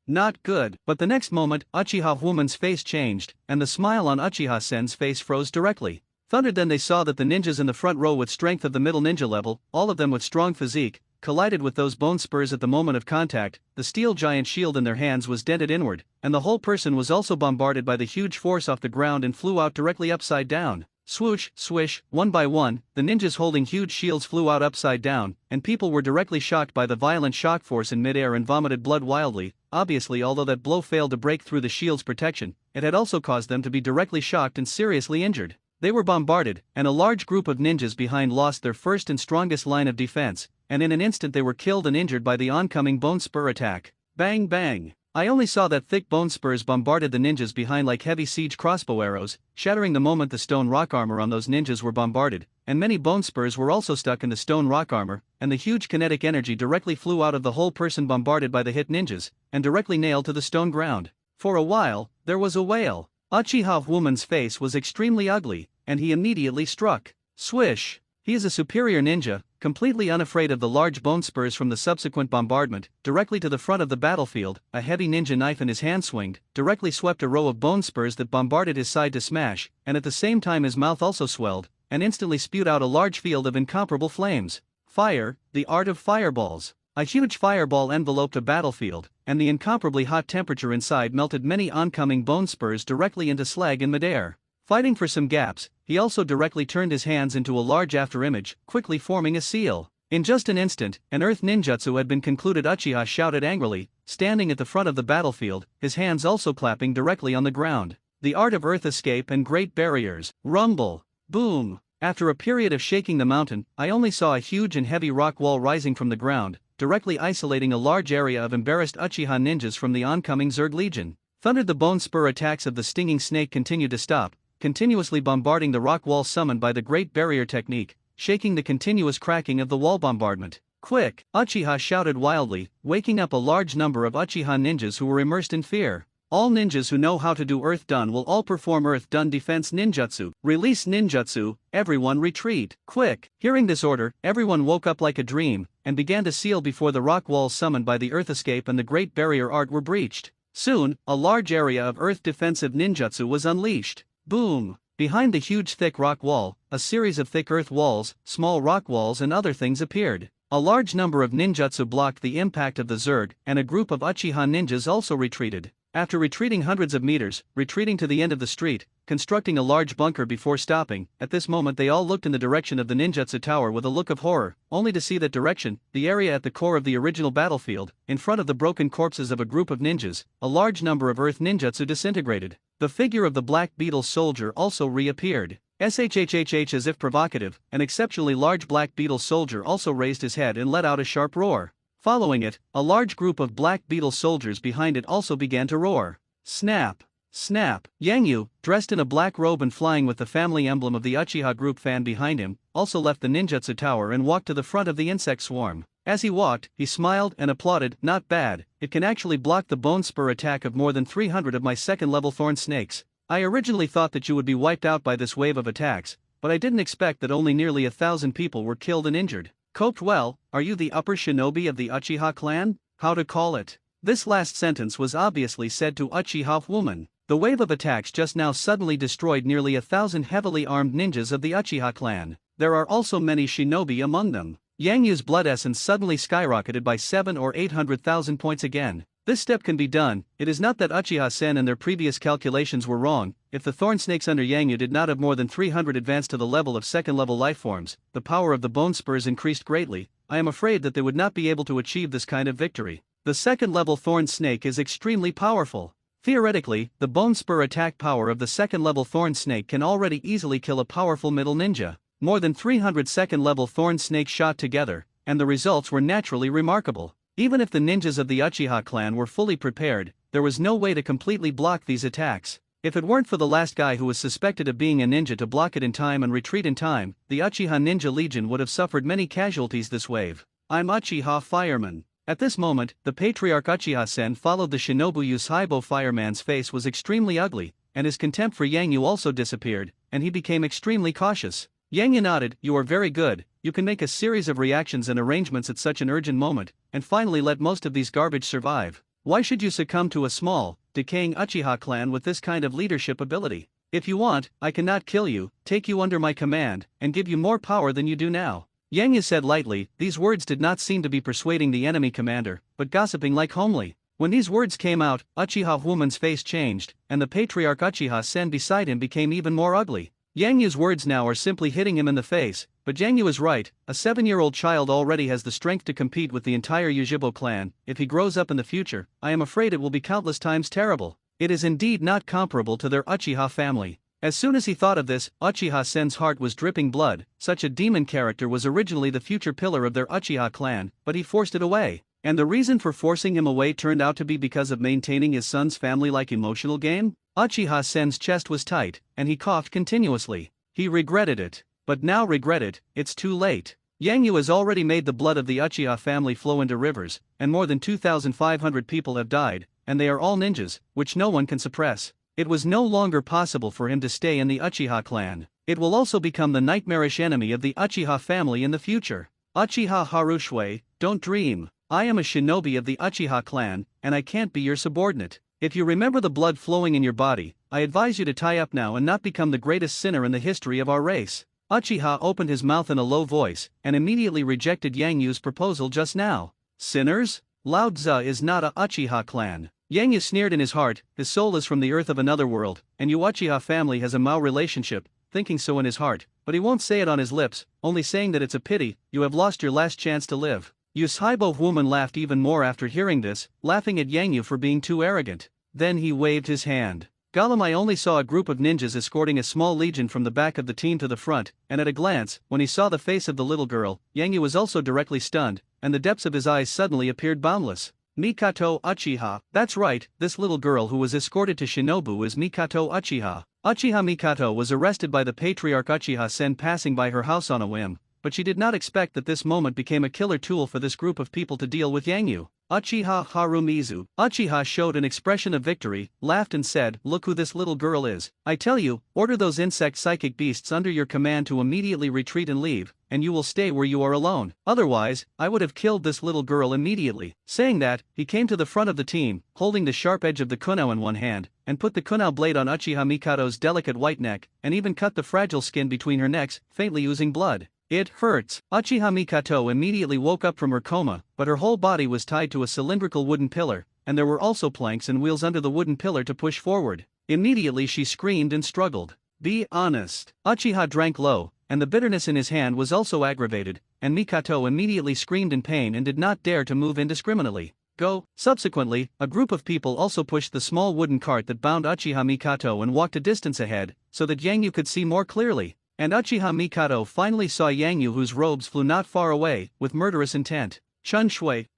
A: Not good. But the next moment, Uchiha woman's face changed, and the smile on Uchiha-sen's face froze directly. Thundered then they saw that the ninjas in the front row with strength of the middle ninja level, all of them with strong physique, collided with those bone spurs at the moment of contact. The steel giant shield in their hands was dented inward, and the whole person was also bombarded by the huge force off the ground and flew out directly upside down. Swoosh, swish, one by one, the ninjas holding huge shields flew out upside down, and people were directly shocked by the violent shock force in midair and vomited blood wildly. Obviously, although that blow failed to break through the shield's protection, it had also caused them to be directly shocked and seriously injured. They were bombarded, and a large group of ninjas behind lost their first and strongest line of defense, and in an instant they were killed and injured by the oncoming bone spur attack. Bang bang! I only saw that thick bone spurs bombarded the ninjas behind like heavy siege crossbow arrows, shattering the moment the stone rock armor on those ninjas were bombarded, and many bone spurs were also stuck in the stone rock armor, and the huge kinetic energy directly flew out of the whole person bombarded by the hit ninjas, and directly nailed to the stone ground. For a while, there was a wail. Uchiha woman's face was extremely ugly, and he immediately struck. Swish! He is a superior ninja, completely unafraid of the large bone spurs from the subsequent bombardment. Directly to the front of the battlefield, a heavy ninja knife in his hand swinged, directly swept a row of bone spurs that bombarded his side to smash, and at the same time his mouth also swelled, and instantly spewed out a large field of incomparable flames. Fire, the art of fireballs. A huge fireball enveloped a battlefield, and the incomparably hot temperature inside melted many oncoming bone spurs directly into slag in midair. Fighting for some gaps, he also directly turned his hands into a large afterimage, quickly forming a seal. In just an instant, an earth ninjutsu had been concluded. Uchiha shouted angrily, standing at the front of the battlefield, his hands also clapping directly on the ground. The art of earth escape and great barriers. Rumble. Boom. After a period of shaking the mountain, I only saw a huge and heavy rock wall rising from the ground, directly isolating a large area of embarrassed Uchiha ninjas from the oncoming Zerg Legion. Thundered the bone spur attacks of the stinging snake continued to stop, continuously bombarding the rock wall summoned by the Great Barrier technique, shaking the continuous cracking of the wall bombardment. Quick! Uchiha shouted wildly, waking up a large number of Uchiha ninjas who were immersed in fear. All ninjas who know how to do Earth Done will all perform Earth Done defense ninjutsu. Release ninjutsu, everyone retreat. Quick! Hearing this order, everyone woke up like a dream, and began to seal before the rock walls summoned by the Earth Escape and the Great Barrier art were breached. Soon, a large area of Earth defensive ninjutsu was unleashed. Boom! Behind the huge thick rock wall, a series of thick earth walls, small rock walls and other things appeared. A large number of ninjutsu blocked the impact of the Zerg, and a group of Uchiha ninjas also retreated. After retreating hundreds of meters, retreating to the end of the street, constructing a large bunker before stopping, at this moment they all looked in the direction of the ninjutsu tower with a look of horror, only to see that direction, the area at the core of the original battlefield, in front of the broken corpses of a group of ninjas, a large number of earth ninjutsu disintegrated. The figure of the Black Beetle soldier also reappeared. SHHHH as if provocative, an exceptionally large Black Beetle soldier also raised his head and let out a sharp roar. Following it, a large group of Black Beetle soldiers behind it also began to roar. Snap! Snap! Yang Yu, dressed in a black robe and flying with the family emblem of the Uchiha group fan behind him, also left the ninjutsu tower and walked to the front of the insect swarm. As he walked, he smiled and applauded. Not bad, it can actually block the bone spur attack of more than 300 of my second level thorn snakes. I originally thought that you would be wiped out by this wave of attacks, but I didn't expect that only nearly 1,000 people were killed and injured. Coped well, are you the upper shinobi of the Uchiha clan? How to call it? This last sentence was obviously said to Uchiha woman. The wave of attacks just now suddenly destroyed nearly 1,000 heavily armed ninjas of the Uchiha clan. There are also many shinobi among them. Yang Yu's blood essence suddenly skyrocketed by 7 or 800,000 points again. This step can be done. It is not that Uchiha-sen and their previous calculations were wrong. If the thorn snakes under Yang Yu did not have more than 300 advanced to the level of second-level lifeforms, the power of the bone spurs increased greatly. I am afraid that they would not be able to achieve this kind of victory. The second-level thorn snake is extremely powerful. Theoretically, the bone spur attack power of the second-level thorn snake can already easily kill a powerful middle ninja. More than 300 second-level thorn snakes shot together, and the results were naturally remarkable. Even if the ninjas of the Uchiha clan were fully prepared, there was no way to completely block these attacks. If it weren't for the last guy who was suspected of being a ninja to block it in time and retreat in time, the Uchiha Ninja Legion would have suffered many casualties this wave. I'm Uchiha Fireman. At this moment, the Patriarch Uchiha-sen followed the Shinobu Yusaibo Fireman's face was extremely ugly, and his contempt for Yang Yu also disappeared, and he became extremely cautious. Yang Yu nodded, "You are very good. You can make a series of reactions and arrangements at such an urgent moment, and finally let most of these garbage survive. Why should you succumb to a small, decaying Uchiha clan with this kind of leadership ability? If you want, I cannot kill you, take you under my command, and give you more power than you do now." Yang Yu said lightly. These words did not seem to be persuading the enemy commander, but gossiping like homely. When these words came out, Uchiha woman's face changed, and the Patriarch Uchiha-sen beside him became even more ugly. Yang Yu's words now are simply hitting him in the face, but Yang Yu is right. A 7-year-old child already has the strength to compete with the entire Yushibo clan. If he grows up in the future, I am afraid it will be countless times terrible. It is indeed not comparable to their Uchiha family. As soon as he thought of this, Uchiha-sen's heart was dripping blood. Such a demon character was originally the future pillar of their Uchiha clan, but he forced it away. And the reason for forcing him away turned out to be because of maintaining his son's family-like emotional game? Uchiha-sen's chest was tight, and he coughed continuously. He regretted it. But now regret it, it's too late. Yang Yu has already made the blood of the Uchiha family flow into rivers, and more than 2,500 people have died, and they are all ninjas, which no one can suppress. It was no longer possible for him to stay in the Uchiha clan. It will also become the nightmarish enemy of the Uchiha family in the future. Uchiha Harushui, don't dream. I am a shinobi of the Uchiha clan, and I can't be your subordinate. If you remember the blood flowing in your body, I advise you to tie up now and not become the greatest sinner in the history of our race. Uchiha opened his mouth in a low voice, and immediately rejected Yang Yu's proposal just now. Sinners? Lao Tzu is not a Uchiha clan. Yang Yu sneered in his heart, his soul is from the earth of another world, and your Uchiha family has a Mao relationship, thinking so in his heart, but he won't say it on his lips, only saying that it's a pity, you have lost your last chance to live. Yusaibo woman laughed even more after hearing this, laughing at Yang Yu for being too arrogant. Then he waved his hand. Galamai only saw a group of ninjas escorting a small legion from the back of the team to the front, and at a glance, when he saw the face of the little girl, Yang Yu was also directly stunned, and the depths of his eyes suddenly appeared boundless. Mikato Uchiha, that's right, this little girl who was escorted to Shinobu is Mikato Uchiha. Uchiha Mikato was arrested by the Patriarch Uchiha-sen passing by her house on a whim, but she did not expect that this moment became a killer tool for this group of people to deal with Yang Yu. Uchiha Harumizu. Uchiha showed an expression of victory, laughed and said, look who this little girl is. I tell you, order those insect psychic beasts under your command to immediately retreat and leave, and you will stay where you are alone. Otherwise, I would have killed this little girl immediately. Saying that, he came to the front of the team, holding the sharp edge of the kunao in one hand, and put the kunao blade on Uchiha Mikato's delicate white neck, and even cut the fragile skin between her necks, faintly oozing blood. It hurts. Uchiha Mikato immediately woke up from her coma, but her whole body was tied to a cylindrical wooden pillar, and there were also planks and wheels under the wooden pillar to push forward. Immediately she screamed and struggled. Be honest. Uchiha drank low, and the bitterness in his hand was also aggravated, and Mikato immediately screamed in pain and did not dare to move indiscriminately. Go. Subsequently, a group of people also pushed the small wooden cart that bound Uchiha Mikato and walked a distance ahead, so that Yang Yu could see more clearly. And Uchiha Mikado finally saw Yang Yu whose robes flew not far away, with murderous intent. Chun Shui,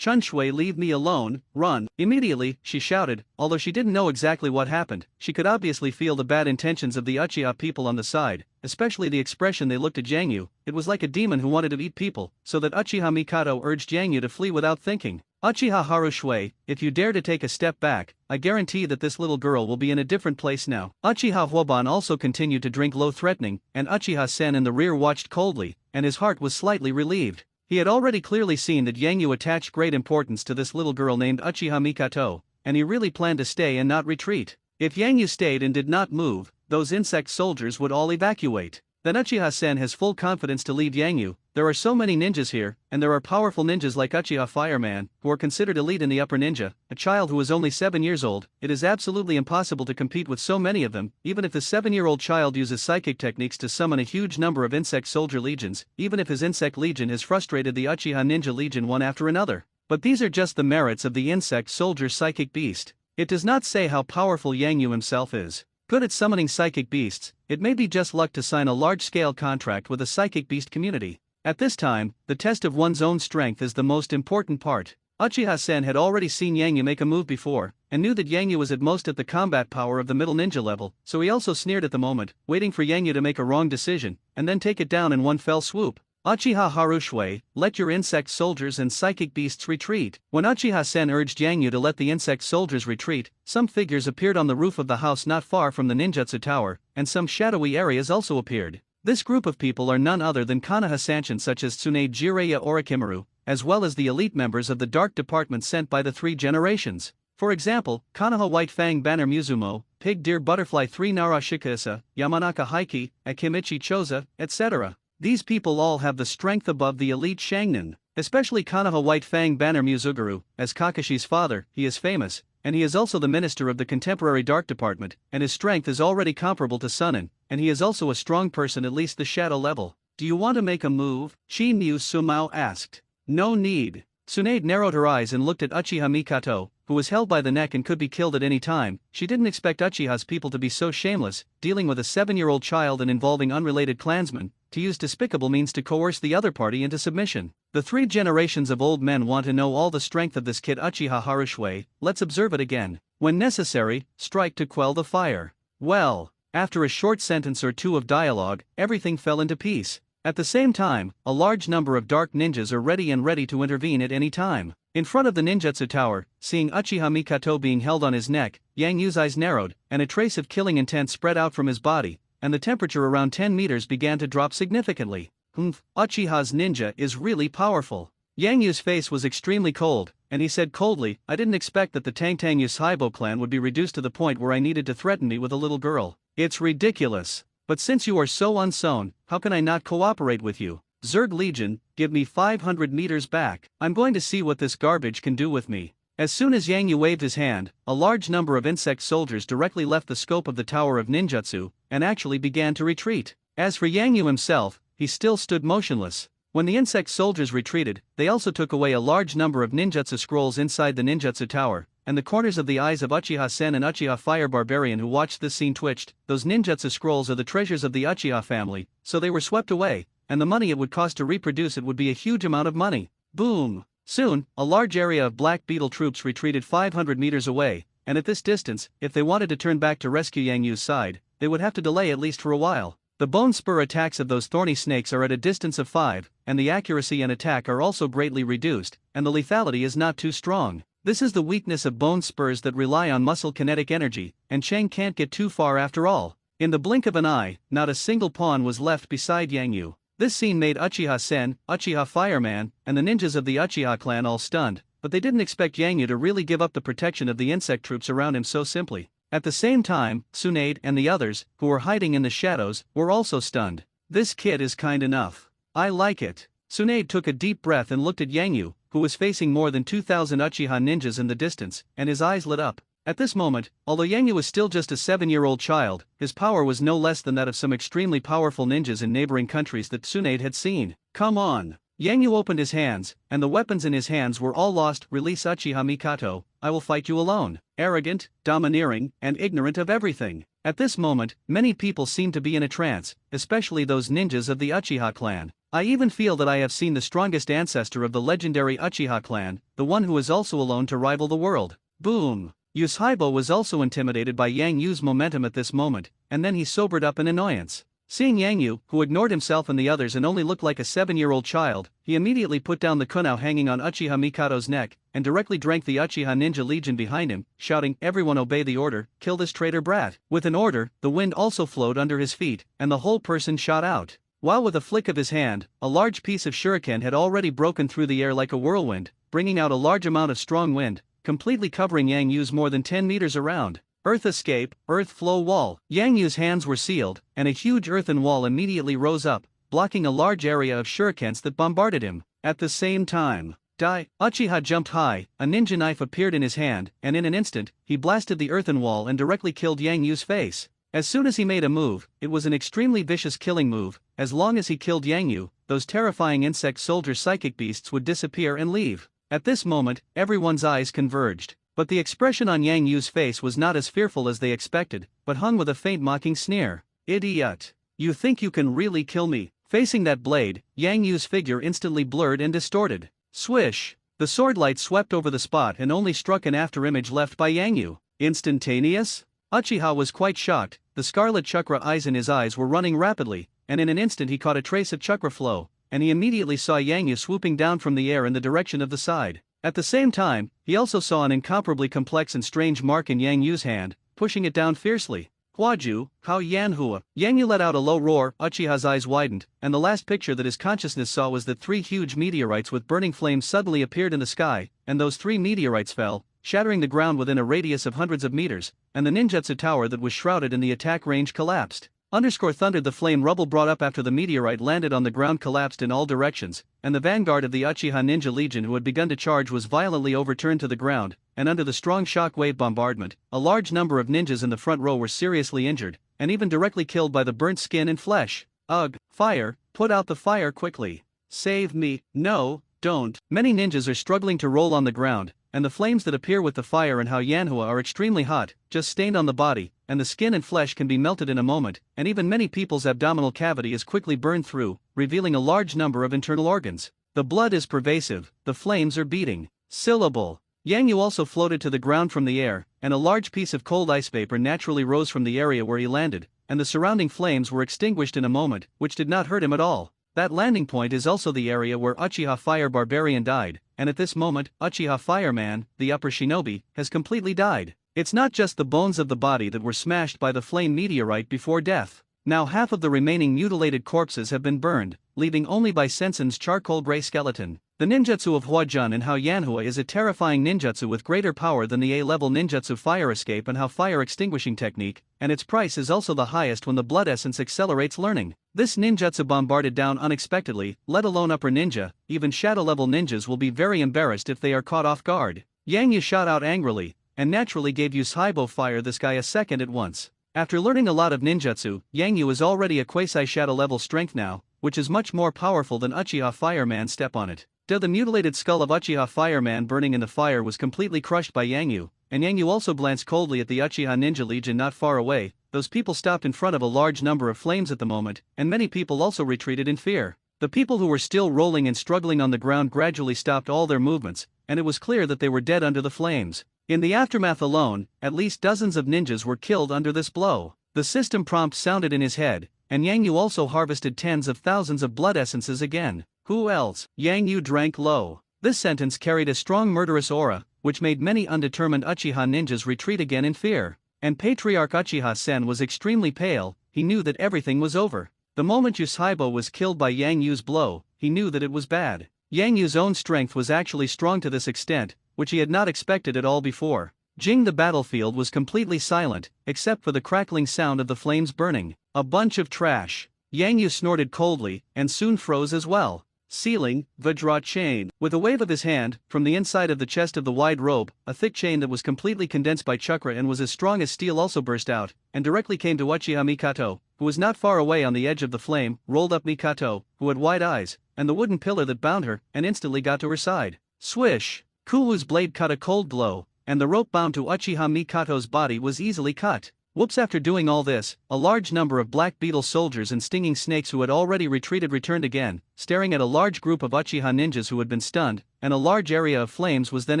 A: leave me alone, run. Immediately, she shouted, although she didn't know exactly what happened, she could obviously feel the bad intentions of the Uchiha people on the side, especially the expression they looked at Yang Yu. It was like a demon who wanted to eat people, so that Uchiha Mikado urged Yang Yu to flee without thinking. Uchiha Harushui, if you dare to take a step back, I guarantee that this little girl will be in a different place now. Uchiha Huoban also continued to drink low threatening, and Uchiha Sen in the rear watched coldly, and his heart was slightly relieved. He had already clearly seen that Yang Yu attached great importance to this little girl named Uchiha Mikato, and he really planned to stay and not retreat. If Yang Yu stayed and did not move, those insect soldiers would all evacuate. Then Uchiha-sen has full confidence to lead Yang Yu. There are so many ninjas here, and there are powerful ninjas like Uchiha Fireman, who are considered elite in the upper ninja. A child who is only 7 years old, it is absolutely impossible to compete with so many of them, even if the 7-year-old child uses psychic techniques to summon a huge number of insect soldier legions, even if his insect legion has frustrated the Uchiha ninja legion one after another. But these are just the merits of the insect soldier psychic beast. It does not say how powerful Yang Yu himself is. Good at summoning psychic beasts, it may be just luck to sign a large-scale contract with a psychic beast community. At this time, the test of one's own strength is the most important part. Uchiha-sen had already seen Yang Yu make a move before, and knew that Yang Yu was at most at the combat power of the middle ninja level, so he also sneered at the moment, waiting for Yang Yu to make a wrong decision, and then take it down in one fell swoop. Uchiha Harushui, let your insect soldiers and psychic beasts retreat. When Uchiha-sen urged Yang Yu to let the insect soldiers retreat, some figures appeared on the roof of the house not far from the ninjutsu tower, and some shadowy areas also appeared. This group of people are none other than Konoha-sanshin such as Tsunade Jiraiya Orochimaru, as well as the elite members of the Dark Department sent by the 3 generations. For example, Konoha White Fang Banner Mizumo, Pig Deer Butterfly 3 Nara Shikasa, Yamanaka Heiki, Akimichi Choza, etc. These people all have the strength above the elite Shangnin, especially Konoha White Fang Banner Muzuguru. As Kakashi's father, he is famous, and he is also the minister of the contemporary Dark Department, and his strength is already comparable to Sunin, and he is also a strong person at least the shadow level. Do you want to make a move? Shin-Yu Sumao asked. No need. Tsunade narrowed her eyes and looked at Uchiha Mikato, who was held by the neck and could be killed at any time. She didn't expect Uchiha's people to be so shameless, dealing with a 7-year-old child and involving unrelated clansmen, to use despicable means to coerce the other party into submission. The 3 generations of old men want to know all the strength of this kid Uchiha Harushui. Let's observe it again. When necessary, strike to quell the fire. Well, after a short sentence or two of dialogue, everything fell into peace. At the same time, a large number of dark ninjas are ready to intervene at any time. In front of the ninjutsu tower, seeing Uchiha Mikato being held on his neck, Yang Yu's eyes narrowed, and a trace of killing intent spread out from his body, and the temperature around 10 meters began to drop significantly. Uchiha's ninja is really powerful. Yang Yu's face was extremely cold, and he said coldly, I didn't expect that the Tangtang Yusaibo clan would be reduced to the point where I needed to threaten me with a little girl. It's ridiculous. But since you are so unsown, how can I not cooperate with you? Zerg Legion, give me 500 meters back. I'm going to see what this garbage can do with me. As soon as Yang Yu waved his hand, a large number of insect soldiers directly left the scope of the Tower of Ninjutsu, and actually began to retreat. As for Yang Yu himself, he still stood motionless. When the insect soldiers retreated, they also took away a large number of ninjutsu scrolls inside the ninjutsu tower, and the corners of the eyes of Uchiha-sen and Uchiha Fire Barbarian who watched this scene twitched. Those ninjutsu scrolls are the treasures of the Uchiha family, so they were swept away, and the money it would cost to reproduce it would be a huge amount of money. Boom! Soon, a large area of Black Beetle troops retreated 500 meters away, and at this distance, if they wanted to turn back to rescue Yang Yu's side, they would have to delay at least for a while. The bone spur attacks of those thorny snakes are at a distance of 5, and the accuracy and attack are also greatly reduced, and the lethality is not too strong. This is the weakness of bone spurs that rely on muscle kinetic energy, and Chang can't get too far after all. In the blink of an eye, not a single pawn was left beside Yang Yu. This scene made Uchiha-sen, Uchiha Fireman, and the ninjas of the Uchiha clan all stunned, but they didn't expect Yang Yu to really give up the protection of the insect troops around him so simply. At the same time, Tsunade and the others, who were hiding in the shadows, were also stunned. This kid is kind enough. I like it. Tsunade took a deep breath and looked at Yang Yu, who was facing more than 2,000 Uchiha ninjas in the distance, and his eyes lit up. At this moment, although Yang Yu was still just a 7-year-old child, his power was no less than that of some extremely powerful ninjas in neighboring countries that Tsunade had seen. Come on! Yang Yu opened his hands, and the weapons in his hands were all lost. Release Uchiha Mikato, I will fight you alone. Arrogant, domineering, and ignorant of everything. At this moment, many people seem to be in a trance, especially those ninjas of the Uchiha clan. I even feel that I have seen the strongest ancestor of the legendary Uchiha clan, the one who is also alone to rival the world. Boom! Yusaibo was also intimidated by Yang Yu's momentum at this moment, and then he sobered up in annoyance. Seeing Yang Yu, who ignored himself and the others and only looked like a 7-year-old child, he immediately put down the kunao hanging on Uchiha Mikato's neck, and directly drank the Uchiha ninja legion behind him, shouting, "Everyone obey the order, kill this traitor brat." With an order, the wind also flowed under his feet, and the whole person shot out. While with a flick of his hand, a large piece of shuriken had already broken through the air like a whirlwind, bringing out a large amount of strong wind, completely covering Yang Yu's more than 10 meters around. Earth escape, earth flow wall. Yang Yu's hands were sealed, and a huge earthen wall immediately rose up, blocking a large area of shurikens that bombarded him. At the same time, Uchiha jumped high, a ninja knife appeared in his hand, and in an instant, he blasted the earthen wall and directly killed Yang Yu's face. As soon as he made a move, it was an extremely vicious killing move. As long as he killed Yang Yu, those terrifying insect soldier psychic beasts would disappear and leave. At this moment, everyone's eyes converged. But the expression on Yang Yu's face was not as fearful as they expected, but hung with a faint mocking sneer. Idiot! You think you can really kill me? Facing that blade, Yang Yu's figure instantly blurred and distorted. Swish! The sword light swept over the spot and only struck an afterimage left by Yang Yu. Instantaneous? Uchiha was quite shocked. The scarlet chakra eyes in his eyes were running rapidly, and in an instant he caught a trace of chakra flow, and he immediately saw Yang Yu swooping down from the air in the direction of the side. At the same time, he also saw an incomparably complex and strange mark in Yang Yu's hand, pushing it down fiercely. Huaju, Hao Yanhua. Yang Yu let out a low roar. Uchiha's eyes widened, and the last picture that his consciousness saw was that 3 huge meteorites with burning flames suddenly appeared in the sky, and those 3 meteorites fell, shattering the ground within a radius of hundreds of meters, and the ninjutsu tower that was shrouded in the attack range collapsed. Thundered the flame rubble brought up after the meteorite landed on the ground collapsed in all directions, and the vanguard of the Uchiha Ninja Legion who had begun to charge was violently overturned to the ground, and under the strong shock wave bombardment, a large number of ninjas in the front row were seriously injured, and even directly killed by the burnt skin and flesh. Ugh, fire, put out the fire quickly. Save me, no, don't. Many ninjas are struggling to roll on the ground, and the flames that appear with the fire and Hao Yanhua are extremely hot, just stained on the body, and the skin and flesh can be melted in a moment, and even many people's abdominal cavity is quickly burned through, revealing a large number of internal organs. The blood is pervasive, the flames are beating. Syllable. Yang Yu also floated to the ground from the air, and a large piece of cold ice vapor naturally rose from the area where he landed, and the surrounding flames were extinguished in a moment, which did not hurt him at all. That landing point is also the area where Uchiha Fire Barbarian died, and at this moment, Uchiha Fireman, the upper shinobi, has completely died. It's not just the bones of the body that were smashed by the flame meteorite before death. Now half of the remaining mutilated corpses have been burned, leaving only by Sensen's charcoal gray skeleton. The ninjutsu of Huajun and Hao Yanhua is a terrifying ninjutsu with greater power than the A-level ninjutsu fire escape and Hao fire extinguishing technique, and its price is also the highest when the blood essence accelerates learning. This ninjutsu bombarded down unexpectedly, let alone upper ninja, even shadow-level ninjas will be very embarrassed if they are caught off guard. Yang Yu shot out angrily, and naturally gave Yusaibo fire this guy a second at once. After learning a lot of ninjutsu, Yang Yu is already a quasi-shadow level strength now, which is much more powerful than Uchiha Fireman. Step on it. The mutilated skull of Uchiha Fireman burning in the fire was completely crushed by Yang Yu, and Yang Yu also glanced coldly at the Uchiha Ninja Legion not far away. Those people stopped in front of a large number of flames at the moment, and many people also retreated in fear. The people who were still rolling and struggling on the ground gradually stopped all their movements, and it was clear that they were dead under the flames. In the aftermath alone, at least dozens of ninjas were killed under this blow. The system prompt sounded in his head, and Yang Yu also harvested tens of thousands of blood essences again. Who else? Yang Yu drank low. This sentence carried a strong murderous aura, which made many undetermined Uchiha ninjas retreat again in fear. And Patriarch Uchiha Sen was extremely pale. He knew that everything was over. The moment Yusaibo was killed by Yang Yu's blow, he knew that it was bad. Yang Yu's own strength was actually strong to this extent, which he had not expected at all before. The battlefield was completely silent, except for the crackling sound of the flames burning. A bunch of trash. Yang Yu snorted coldly, and soon froze as well. Ceiling, Vajra chain. With a wave of his hand, from the inside of the chest of the wide robe, a thick chain that was completely condensed by chakra and was as strong as steel also burst out, and directly came to Uchiha Mikato, who was not far away on the edge of the flame. Rolled up Mikato, who had wide eyes, and the wooden pillar that bound her, and instantly got to her side. Swish! Kuu's blade cut a cold blow, and the rope bound to Uchiha Mikato's body was easily cut. Whoops! After doing all this, a large number of black beetle soldiers and stinging snakes who had already retreated returned again, staring at a large group of Uchiha ninjas who had been stunned, and a large area of flames was then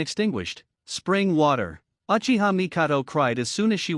A: extinguished. Spring water. Uchiha Mikato cried as soon as she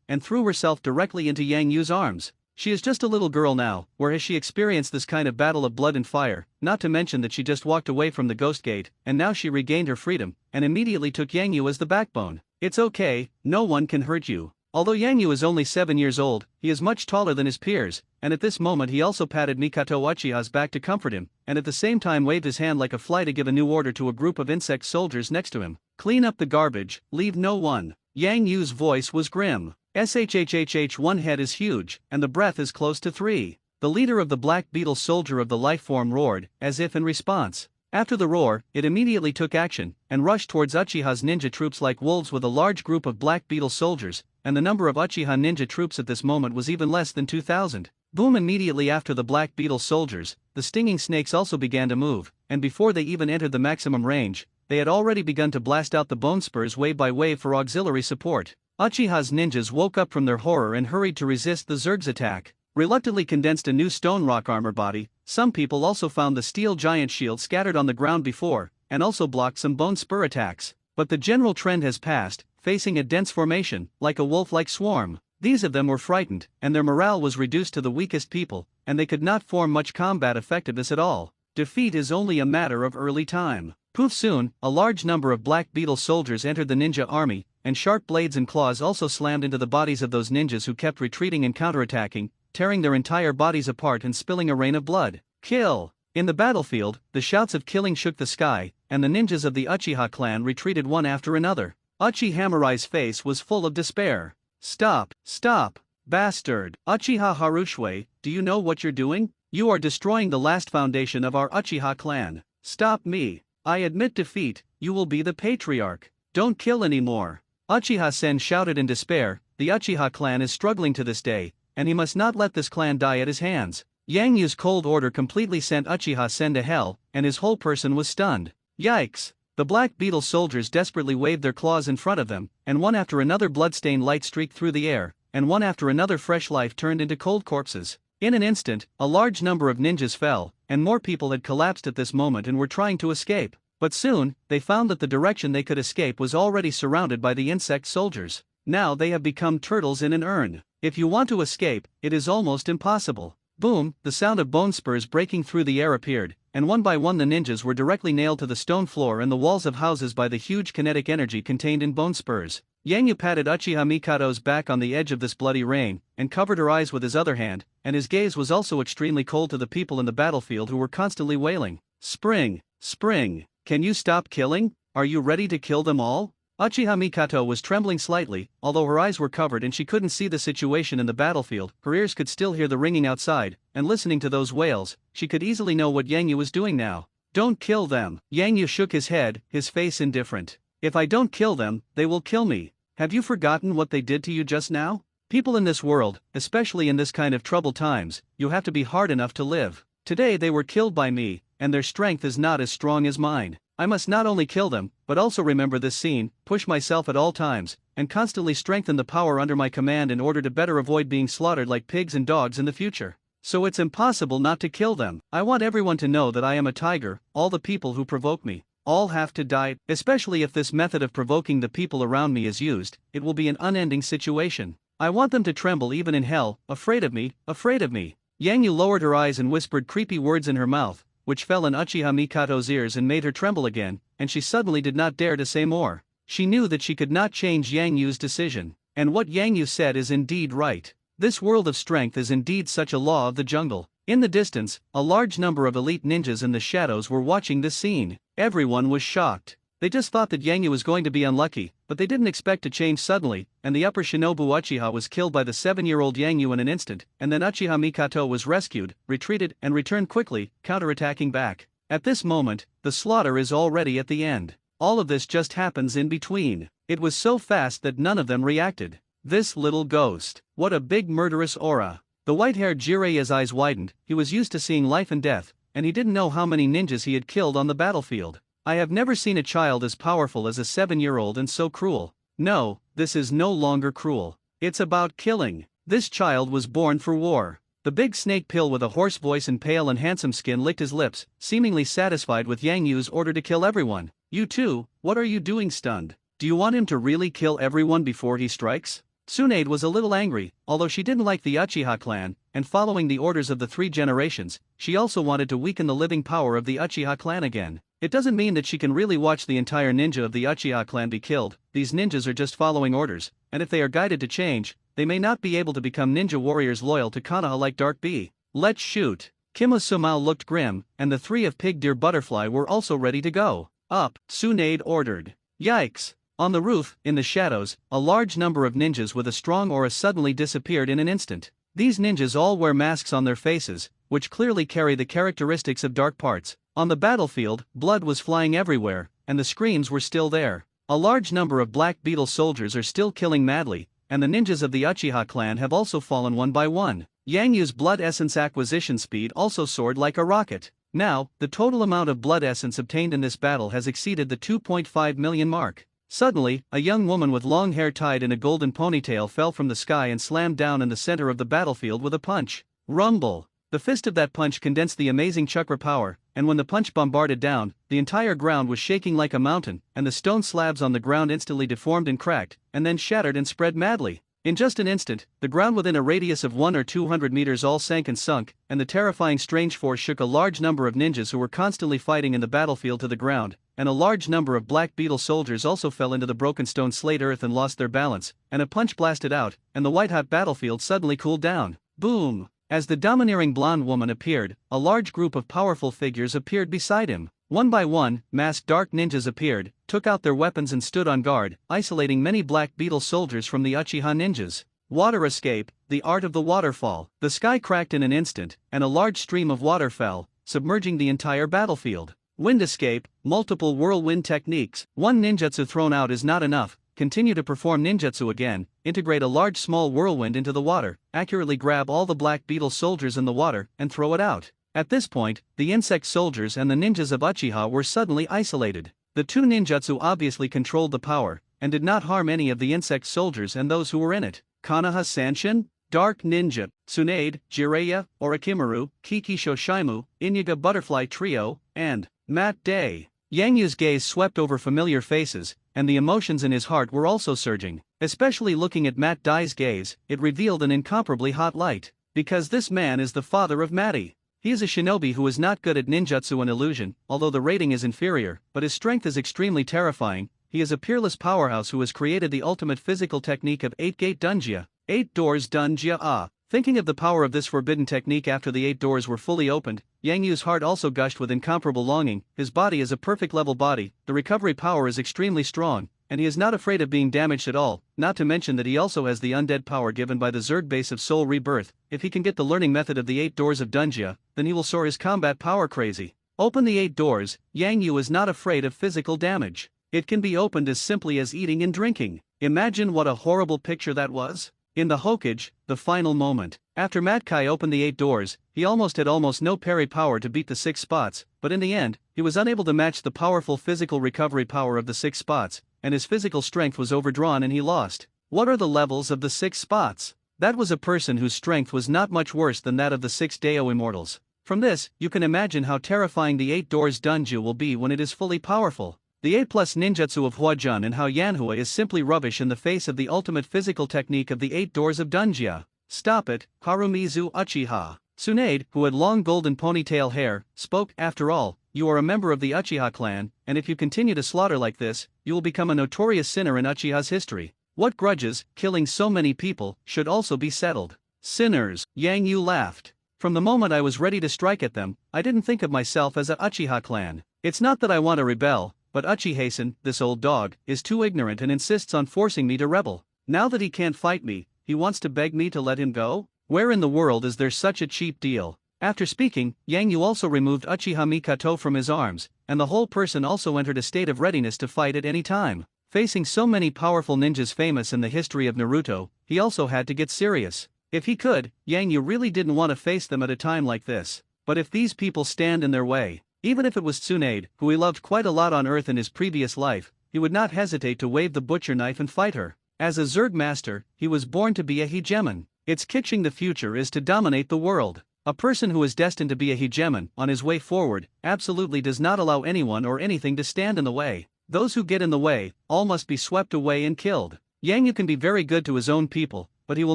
A: and threw herself directly into Yang Yu's arms. She is just a little girl now, where has she experienced this kind of battle of blood and fire, not to mention that she just walked away from the Ghost Gate, and now she regained her freedom, and immediately took Yang Yu as the backbone. It's okay, no one can hurt you. Although Yang Yu is only 7 years old, he is much taller than his peers, and at this moment he also patted Mikato Uchiha's back to comfort him, and at the same time waved his hand like a fly to give a new order to a group of insect soldiers next to him. Clean up the garbage, leave no one. Yang Yu's voice was grim. One head is huge, and the breath is close to 3. The leader of the Black Beetle soldier of the life form roared, as if in response. After the roar, it immediately took action, and rushed towards Uchiha's ninja troops like wolves with a large group of Black Beetle soldiers, and the number of Uchiha ninja troops at this moment was even less than 2,000. Boom! Immediately after the Black Beetle soldiers, the stinging snakes also began to move, and before they even entered the maximum range, they had already begun to blast out the bone spurs wave by wave for auxiliary support. Uchiha's ninjas woke up from their horror and hurried to resist the Zerg's attack. Reluctantly condensed a new stone rock armor body. Some people also found the steel giant shield scattered on the ground before, and also blocked some bone spur attacks. But the general trend has passed, facing a dense formation, like a wolf-like swarm. These of them were frightened, and their morale was reduced to the weakest people, and they could not form much combat effectiveness at all. Defeat is only a matter of early time. Poof! Soon, a large number of Black Beetle soldiers entered the ninja army, and sharp blades and claws also slammed into the bodies of those ninjas who kept retreating and counterattacking, tearing their entire bodies apart and spilling a rain of blood. Kill! In the battlefield, the shouts of killing shook the sky, and the ninjas of the Uchiha clan retreated one after another. Uchiha face was full of despair. Stop! Stop! Bastard! Uchiha Harushue, do you know what you're doing? You are destroying the last foundation of our Uchiha clan. Stop me! I admit defeat, you will be the patriarch. Don't kill anymore. Uchiha Sen shouted in despair. The Uchiha clan is struggling to this day, and he must not let this clan die at his hands. Yang Yu's cold order completely sent Uchiha Sen to hell, and his whole person was stunned. Yikes! The Black Beetle soldiers desperately waved their claws in front of them, and one after another bloodstained light streaked through the air, and one after another fresh life turned into cold corpses. In an instant, a large number of ninjas fell, and more people had collapsed at this moment and were trying to escape. But soon, they found that the direction they could escape was already surrounded by the insect soldiers. Now they have become turtles in an urn. If you want to escape, it is almost impossible. Boom! The sound of bone spurs breaking through the air appeared, and one by one the ninjas were directly nailed to the stone floor and the walls of houses by the huge kinetic energy contained in bone spurs. Yang Yu patted Uchiha Mikado's back on the edge of this bloody rain, and covered her eyes with his other hand, and his gaze was also extremely cold to the people in the battlefield who were constantly wailing. Spring! Spring! Can you stop killing? Are you ready to kill them all? Uchiha Mikato was trembling slightly, although her eyes were covered and she couldn't see the situation in the battlefield. Her ears could still hear the ringing outside, and listening to those wails, she could easily know what Yang Yu was doing now. Don't kill them. Yang Yu shook his head, his face indifferent. If I don't kill them, they will kill me. Have you forgotten what they did to you just now? People in this world, especially in this kind of troubled times, you have to be hard enough to live. Today they were killed by me, and their strength is not as strong as mine. I must not only kill them, but also remember this scene, push myself at all times, and constantly strengthen the power under my command in order to better avoid being slaughtered like pigs and dogs in the future. So it's impossible not to kill them. I want everyone to know that I am a tiger. All the people who provoke me, all have to die. Especially if this method of provoking the people around me is used, it will be an unending situation. I want them to tremble even in hell, afraid of me, afraid of me. Yang Yu lowered her eyes and whispered creepy words in her mouth, which fell in Uchiha Mikado's ears and made her tremble again, and she suddenly did not dare to say more. She knew that she could not change Yang Yu's decision, and what Yang Yu said is indeed right. This world of strength is indeed such a law of the jungle. In the distance, a large number of elite ninjas in the shadows were watching this scene. Everyone was shocked. They just thought that Yang Yu was going to be unlucky, but they didn't expect to change suddenly, and the upper Shinobu Uchiha was killed by the 7-year-old Yang Yu in an instant, and then Uchiha Mikato was rescued, retreated, and returned quickly, counterattacking back. At this moment, the slaughter is already at the end. All of this just happens in between. It was so fast that none of them reacted. This little ghost. What a big murderous aura. The white-haired Jiraiya's eyes widened. He was used to seeing life and death, and he didn't know how many ninjas he had killed on the battlefield. I have never seen a child as powerful as a 7-year-old and so cruel. No, this is no longer cruel. It's about killing. This child was born for war. The big snake pill with a hoarse voice and pale and handsome skin licked his lips, seemingly satisfied with Yang Yu's order to kill everyone. You too, what are you doing stunned? Do you want him to really kill everyone before he strikes? Tsunade was a little angry, although she didn't like the Uchiha clan, and following the orders of the 3 generations, she also wanted to weaken the living power of the Uchiha clan again. It doesn't mean that she can really watch the entire ninja of the Uchiha clan be killed. These ninjas are just following orders, and if they are guided to change, they may not be able to become ninja warriors loyal to Konoha like Dark B. Let's shoot. Kimo Sumao looked grim, and the 3 of Pig Deer Butterfly were also ready to go. Up, Tsunade ordered. Yikes! On the roof, in the shadows, a large number of ninjas with a strong aura suddenly disappeared in an instant. These ninjas all wear masks on their faces, which clearly carry the characteristics of dark parts. On the battlefield, blood was flying everywhere, and the screams were still there. A large number of Black Beetle soldiers are still killing madly, and the ninjas of the Uchiha clan have also fallen one by one. Yang Yu's blood essence acquisition speed also soared like a rocket. Now, the total amount of blood essence obtained in this battle has exceeded the 2.5 million mark. Suddenly, a young woman with long hair tied in a golden ponytail fell from the sky and slammed down in the center of the battlefield with a punch. Rumble! The fist of that punch condensed the amazing chakra power, and when the punch bombarded down, the entire ground was shaking like a mountain, and the stone slabs on the ground instantly deformed and cracked, and then shattered and spread madly. In just an instant, the ground within a radius of 100 or 200 meters all sank and sunk, and the terrifying strange force shook a large number of ninjas who were constantly fighting in the battlefield to the ground, and a large number of Black Beetle soldiers also fell into the broken stone slate earth and lost their balance, and a punch blasted out, and the white-hot battlefield suddenly cooled down. Boom! As the domineering blonde woman appeared, a large group of powerful figures appeared beside him. One by one, masked dark ninjas appeared, took out their weapons and stood on guard, isolating many Black Beetle soldiers from the Uchiha ninjas. Water escape, the art of the waterfall. The sky cracked in an instant, and a large stream of water fell, submerging the entire battlefield. Wind escape, multiple whirlwind techniques. One ninjutsu thrown out is not enough. Continue to perform ninjutsu again, integrate a large small whirlwind into the water, accurately grab all the Black Beetle soldiers in the water, and throw it out. At this point, the insect soldiers and the ninjas of Uchiha were suddenly isolated. The two ninjutsu obviously controlled the power, and did not harm any of the insect soldiers and those who were in it. Konoha Sanshin, Dark Ninja, Tsunade, Jiraiya, Orochimaru, Kiki Shoshimu, Inuga Butterfly Trio, and Matt Day. Yang Yu's gaze swept over familiar faces, and the emotions in his heart were also surging. Especially looking at Matt Dai's gaze, it revealed an incomparably hot light. Because this man is the father of Matty. He is a shinobi who is not good at ninjutsu and illusion, although the rating is inferior, but his strength is extremely terrifying. He is a peerless powerhouse who has created the ultimate physical technique of 8-gate dunjia. 8 doors dunjia. Thinking of the power of this forbidden technique after the 8 doors were fully opened, Yang Yu's heart also gushed with incomparable longing. His body is a perfect level body, the recovery power is extremely strong, and he is not afraid of being damaged at all, not to mention that he also has the undead power given by the Zerg base of soul rebirth. If he can get the learning method of the 8 doors of dunjia, then he will soar his combat power crazy. Open the 8 doors. Yang Yu is not afraid of physical damage. It can be opened as simply as eating and drinking. Imagine what a horrible picture that was. In the Hokage, the final moment. After Matt Kai opened the 8 doors, he had almost no parry power to beat the 6 spots, but in the end, he was unable to match the powerful physical recovery power of the 6 spots, and his physical strength was overdrawn and he lost. What are the levels of the 6 spots? That was a person whose strength was not much worse than that of the 6 Dao immortals. From this, you can imagine how terrifying the 8 doors dunju will be when it is fully powerful. The 8 plus ninjutsu of Huajun and how Yanhua is simply rubbish in the face of the ultimate physical technique of the 8 doors of dunjia. Stop it, Harumizu Uchiha. Tsunade, who had long golden ponytail hair, spoke. After all, you are a member of the Uchiha clan, and if you continue to slaughter like this, you will become a notorious sinner in Uchiha's history. What grudges, killing so many people, should also be settled. Sinners, Yang Yu laughed. From the moment I was ready to strike at them, I didn't think of myself as a Uchiha clan. It's not that I want to rebel, but Uchiha-san, this old dog, is too ignorant and insists on forcing me to rebel. Now that he can't fight me, he wants to beg me to let him go? Where in the world is there such a cheap deal? After speaking, Yang Yu also removed Uchiha Mikato from his arms, and the whole person also entered a state of readiness to fight at any time. Facing so many powerful ninjas famous in the history of Naruto, he also had to get serious. If he could, Yang Yu really didn't want to face them at a time like this. But if these people stand in their way, even if it was Tsunade, who he loved quite a lot on Earth in his previous life, he would not hesitate to wave the butcher knife and fight her. As a Zerg master, he was born to be a hegemon. Its kitching the future is to dominate the world. A person who is destined to be a hegemon, on his way forward, absolutely does not allow anyone or anything to stand in the way. Those who get in the way, all must be swept away and killed. Yang Yu can be very good to his own people, but he will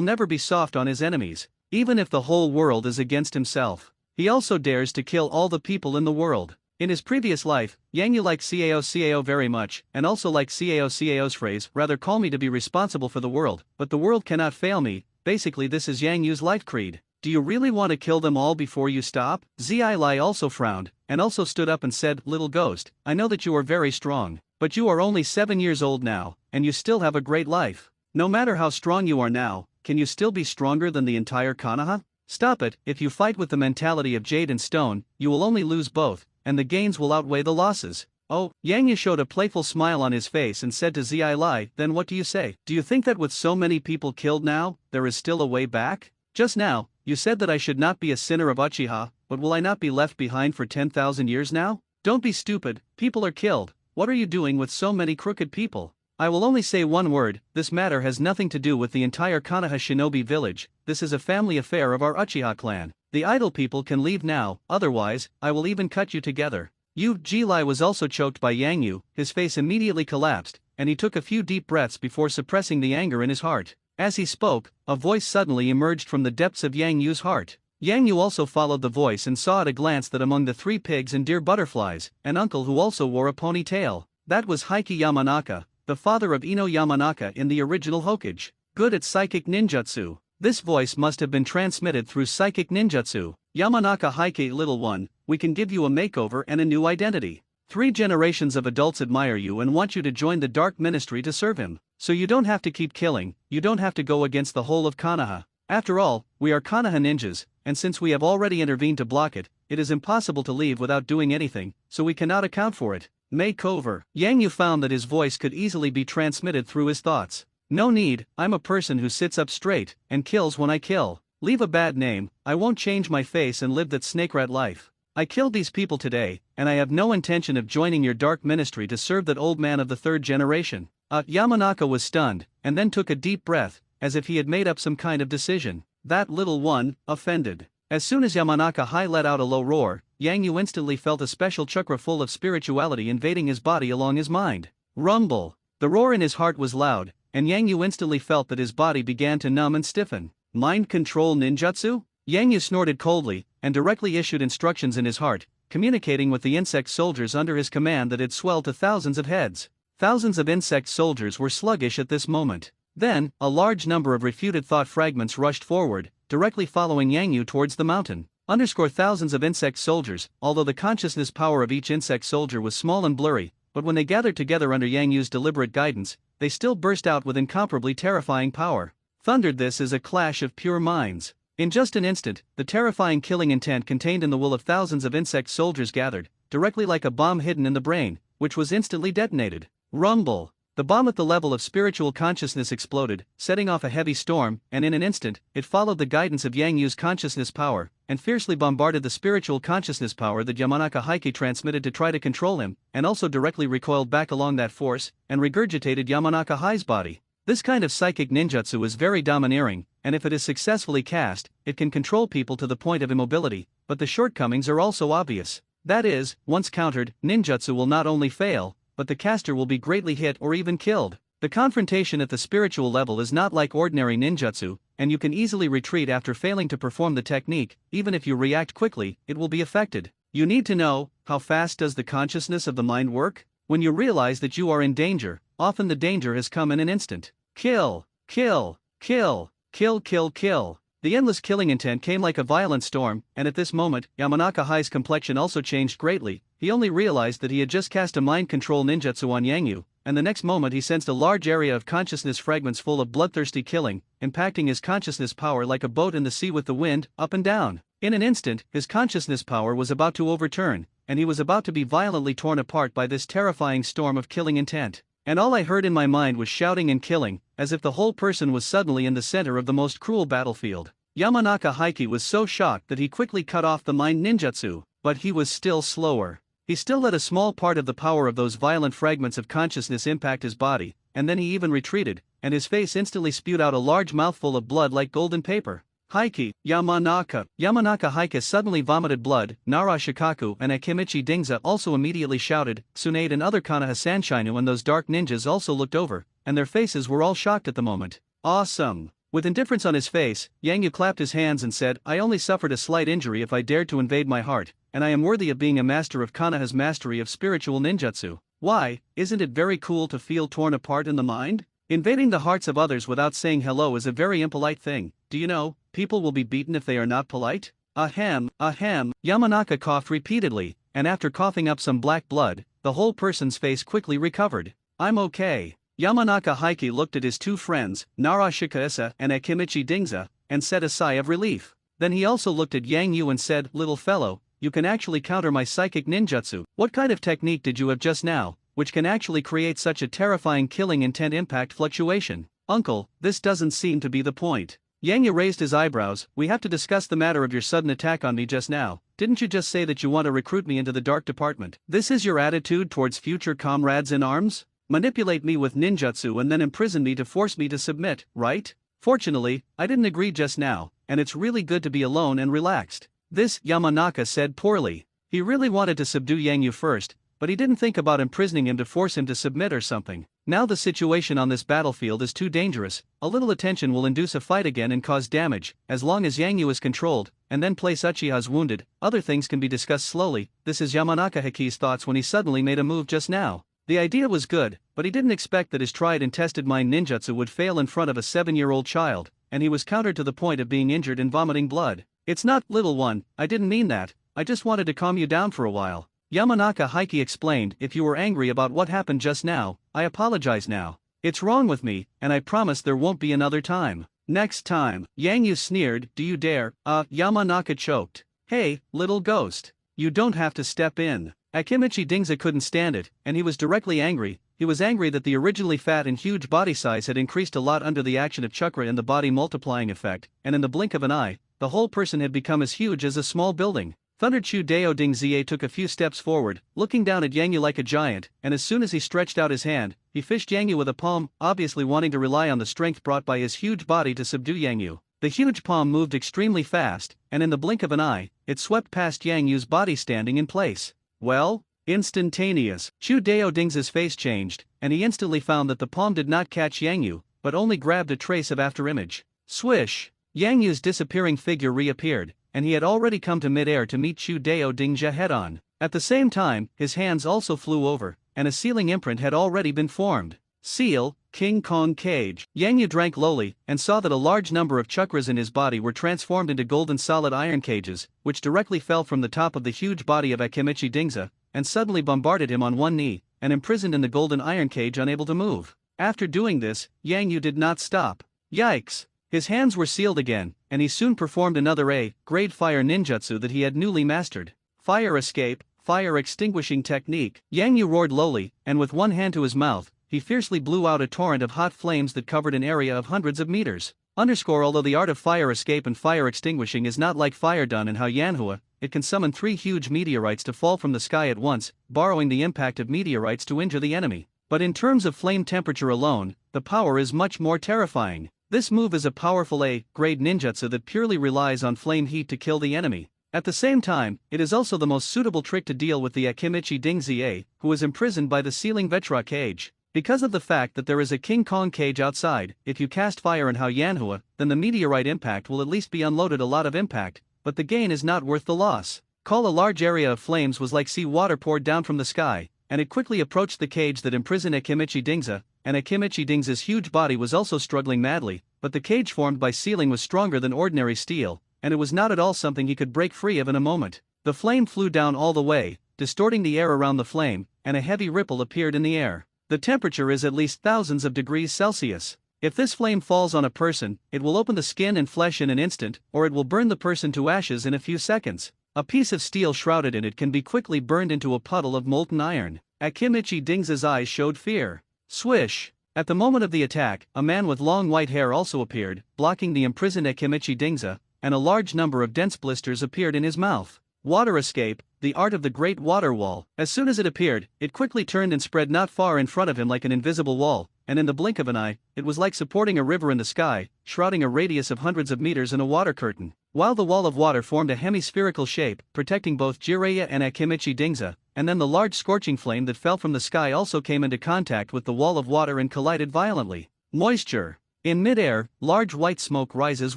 A: never be soft on his enemies, even if the whole world is against himself. He also dares to kill all the people in the world. In his previous life, Yang Yu liked Cao very much, and also liked Cao's phrase, rather call me to be responsible for the world, but the world cannot fail me. Basically this is Yang Yu's life creed. Do you really want to kill them all before you stop? Zai Lai also frowned. and also stood up and said, "Little ghost, I know that you are very strong, but you are only 7 years old now, and you still have a great life. No matter how strong you are now, can you still be stronger than the entire Konoha? Stop it. If you fight with the mentality of jade and stone, you will only lose both, and the gains will outweigh the losses." Oh, Yang Yu showed a playful smile on his face and said to Zi Lai, "Then what do you say? Do you think that with so many people killed now, there is still a way back? Just now, you said that I should not be a sinner of uchiha, but will I not be left behind for 10,000 years now? Don't be stupid, people are killed. What are you doing with so many crooked people? I will only say one word, this matter has nothing to do with the entire Konoha shinobi village, this is a family affair of our Uchiha clan. The idle people can leave now, otherwise, I will even cut you together." Ji Lai was also choked by Yang Yu, his face immediately collapsed, and he took a few deep breaths before suppressing the anger in his heart. As he spoke, a voice suddenly emerged from the depths of Yang Yu's heart. Yang Yu also followed the voice and saw at a glance that among the 3 pigs and deer butterflies, an uncle who also wore a ponytail. That was Heike Yamanaka, the father of Ino Yamanaka in the original Hokage. Good at psychic ninjutsu. This voice must have been transmitted through psychic ninjutsu. "Yamanaka Heike, little one, we can give you a makeover and a new identity. 3 generations of adults admire you and want you to join the Dark Ministry to serve him. So you don't have to keep killing, you don't have to go against the whole of Konoha. After all, we are Konoha ninjas, and since we have already intervened to block it, it is impossible to leave without doing anything, so we cannot account for it. Makeover." Yang Yu found that his voice could easily be transmitted through his thoughts. "No need, I'm a person who sits up straight, and kills when I kill. Leave a bad name, I won't change my face and live that snake-rat life. I killed these people today, and I have no intention of joining your dark ministry to serve that old man of the 3rd generation." Yamanaka was stunned, and then took a deep breath, as if he had made up some kind of decision. That little one, offended. As soon as Yamanaka Hai let out a low roar, Yang Yu instantly felt a special chakra full of spirituality invading his body along his mind. Rumble. The roar in his heart was loud, and Yang Yu instantly felt that his body began to numb and stiffen. Mind control ninjutsu? Yang Yu snorted coldly, and directly issued instructions in his heart, communicating with the insect soldiers under his command that had swelled to thousands of heads. Thousands of insect soldiers were sluggish at this moment. Then, a large number of refuted thought fragments rushed forward, directly following Yang Yu towards the mountain. Thousands of insect soldiers, although the consciousness power of each insect soldier was small and blurry, but when they gathered together under Yang Yu's deliberate guidance, they still burst out with incomparably terrifying power. Thundered, this is a clash of pure minds. In just an instant, the terrifying killing intent contained in the will of thousands of insect soldiers gathered, directly like a bomb hidden in the brain, which was instantly detonated. Rumble. The bomb at the level of spiritual consciousness exploded, setting off a heavy storm, and in an instant, it followed the guidance of Yang Yu's consciousness power, and fiercely bombarded the spiritual consciousness power that Yamanaka Heike transmitted to try to control him, and also directly recoiled back along that force, and regurgitated Yamanaka Hai's body. This kind of psychic ninjutsu is very domineering, and if it is successfully cast, it can control people to the point of immobility, but the shortcomings are also obvious. That is, once countered, ninjutsu will not only fail, but the caster will be greatly hit or even killed. The confrontation at the spiritual level is not like ordinary ninjutsu, and you can easily retreat after failing to perform the technique. Even if you react quickly, it will be affected. You need to know, how fast does the consciousness of the mind work? When you realize that you are in danger, often the danger has come in an instant. Kill, kill, kill, kill, kill, kill. The endless killing intent came like a violent storm, and at this moment, Yamanaka Hai's complexion also changed greatly. He only realized that he had just cast a mind control ninjutsu on Yang Yu, and the next moment he sensed a large area of consciousness fragments full of bloodthirsty killing, impacting his consciousness power like a boat in the sea with the wind, up and down. In an instant, his consciousness power was about to overturn, and he was about to be violently torn apart by this terrifying storm of killing intent. And all I heard in my mind was shouting and killing, as if the whole person was suddenly in the center of the most cruel battlefield. Yamanaka Heike was so shocked that he quickly cut off the mind ninjutsu, but he was still slower. He still let a small part of the power of those violent fragments of consciousness impact his body, and then he even retreated, and his face instantly spewed out a large mouthful of blood like golden paper. Heike, Yamanaka. Yamanaka Heike suddenly vomited blood. Nara Shikaku and Akimichi Dingza also immediately shouted. Tsunade and other Konoha Sanshinu and those dark ninjas also looked over, and their faces were all shocked at the moment. Awesome. With indifference on his face, Yang Yu clapped his hands and said, I only suffered a slight injury if I dared to invade my heart, and I am worthy of being a master of Konoha's mastery of spiritual ninjutsu. Why, isn't it very cool to feel torn apart in the mind? Invading the hearts of others without saying hello is a very impolite thing. Do you know, people will be beaten if they are not polite? Ahem, ahem. Yamanaka coughed repeatedly, and after coughing up some black blood, the whole person's face quickly recovered. "I'm okay." Yamanaka Heike looked at his two friends, Nara Shikaisa and Akimichi Dingza, and said a sigh of relief. Then he also looked at Yang Yu and said, "Little fellow, you can actually counter my psychic ninjutsu. What kind of technique did you have just now, which can actually create such a terrifying killing intent impact fluctuation?" "Uncle, this doesn't seem to be the point." Yang Yu raised his eyebrows. "We have to discuss the matter of your sudden attack on me just now. Didn't you just say that you want to recruit me into the dark department? This is your attitude towards future comrades in arms? Manipulate me with ninjutsu and then imprison me to force me to submit, right? Fortunately, I didn't agree just now, and it's really good to be alone and relaxed." This, Yamanaka said poorly. He really wanted to subdue Yang Yu first, but he didn't think about imprisoning him to force him to submit or something. Now the situation on this battlefield is too dangerous. A little attention will induce a fight again and cause damage. As long as Yang Yu is controlled, and then place uchihas wounded, other things can be discussed slowly. This is Yamanaka Heike's thoughts when he suddenly made a move just now. The idea was good, but he didn't expect that his tried and tested mind ninjutsu would fail in front of a 7-year-old child, and he was countered to the point of being injured and vomiting blood. "It's not, little one, I didn't mean that, I just wanted to calm you down for a while." Yamanaka Heike explained. "If you were angry about what happened just now, I apologize now. It's wrong with me, and I promise there won't be another time." "Next time," Yang Yu sneered. "Do you dare?" Yamanaka choked. "Hey, little ghost. You don't have to step in." Akimichi Dingza couldn't stand it, and he was directly angry. He was angry that the originally fat and huge body size had increased a lot under the action of chakra and the body multiplying effect, and in the blink of an eye, the whole person had become as huge as a small building. Thunder Chu Dao Dingzie took a few steps forward, looking down at Yang Yu like a giant, and as soon as he stretched out his hand, he fished Yang Yu with a palm, obviously wanting to rely on the strength brought by his huge body to subdue Yang Yu. The huge palm moved extremely fast, and in the blink of an eye, it swept past Yang Yu's body standing in place. Well? Instantaneous. Chu Dao Dingza's face changed, and he instantly found that the palm did not catch Yang Yu, but only grabbed a trace of afterimage. Swish! Yang Yu's disappearing figure reappeared, and he had already come to mid-air to meet Chu Dao Dingzha head-on. At the same time, his hands also flew over, and a sealing imprint had already been formed. Seal, King Kong Cage. Yang Yu drank lowly, and saw that a large number of chakras in his body were transformed into golden solid iron cages, which directly fell from the top of the huge body of Akimichi Dingza, and suddenly bombarded him on one knee, and imprisoned in the golden iron cage unable to move. After doing this, Yang Yu did not stop. Yikes! His hands were sealed again, and he soon performed another A-grade fire ninjutsu that he had newly mastered. Fire escape, fire extinguishing technique. Yang Yu roared lowly, and with one hand to his mouth, he fiercely blew out a torrent of hot flames that covered an area of hundreds of meters. Although the art of fire escape and fire extinguishing is not like fire done in Hao-Yanhua, it can summon 3 huge meteorites to fall from the sky at once, borrowing the impact of meteorites to injure the enemy. But in terms of flame temperature alone, the power is much more terrifying. This move is a powerful A-grade ninjutsu that purely relies on flame heat to kill the enemy. At the same time, it is also the most suitable trick to deal with the Akimichi Dingzie, who is imprisoned by the sealing Vetra cage. Because of the fact that there is a King Kong cage outside, if you cast fire in Hao-Yanhua, then the meteorite impact will at least be unloaded a lot of impact, but the gain is not worth the loss. A large area of flames was like sea water poured down from the sky, and it quickly approached the cage that imprisoned Akimichi Dingza, and Akimichi Dingza's huge body was also struggling madly, but the cage formed by sealing was stronger than ordinary steel, and it was not at all something he could break free of in a moment. The flame flew down all the way, distorting the air around the flame, and a heavy ripple appeared in the air. The temperature is at least thousands of degrees Celsius. If this flame falls on a person, it will open the skin and flesh in an instant, or it will burn the person to ashes in a few seconds. A piece of steel shrouded in it can be quickly burned into a puddle of molten iron. Akimichi Dingza's eyes showed fear. Swish! At the moment of the attack, a man with long white hair also appeared, blocking the imprisoned Akimichi Dingza, and a large number of dense blisters appeared in his mouth. Water escape, the art of the Great Water Wall. As soon as it appeared, it quickly turned and spread not far in front of him like an invisible wall, and in the blink of an eye, it was like supporting a river in the sky, shrouding a radius of hundreds of meters in a water curtain. While the wall of water formed a hemispherical shape, protecting both Jiraiya and Akimichi Dingza, and then the large scorching flame that fell from the sky also came into contact with the wall of water and collided violently. Moisture. In mid-air, large white smoke rises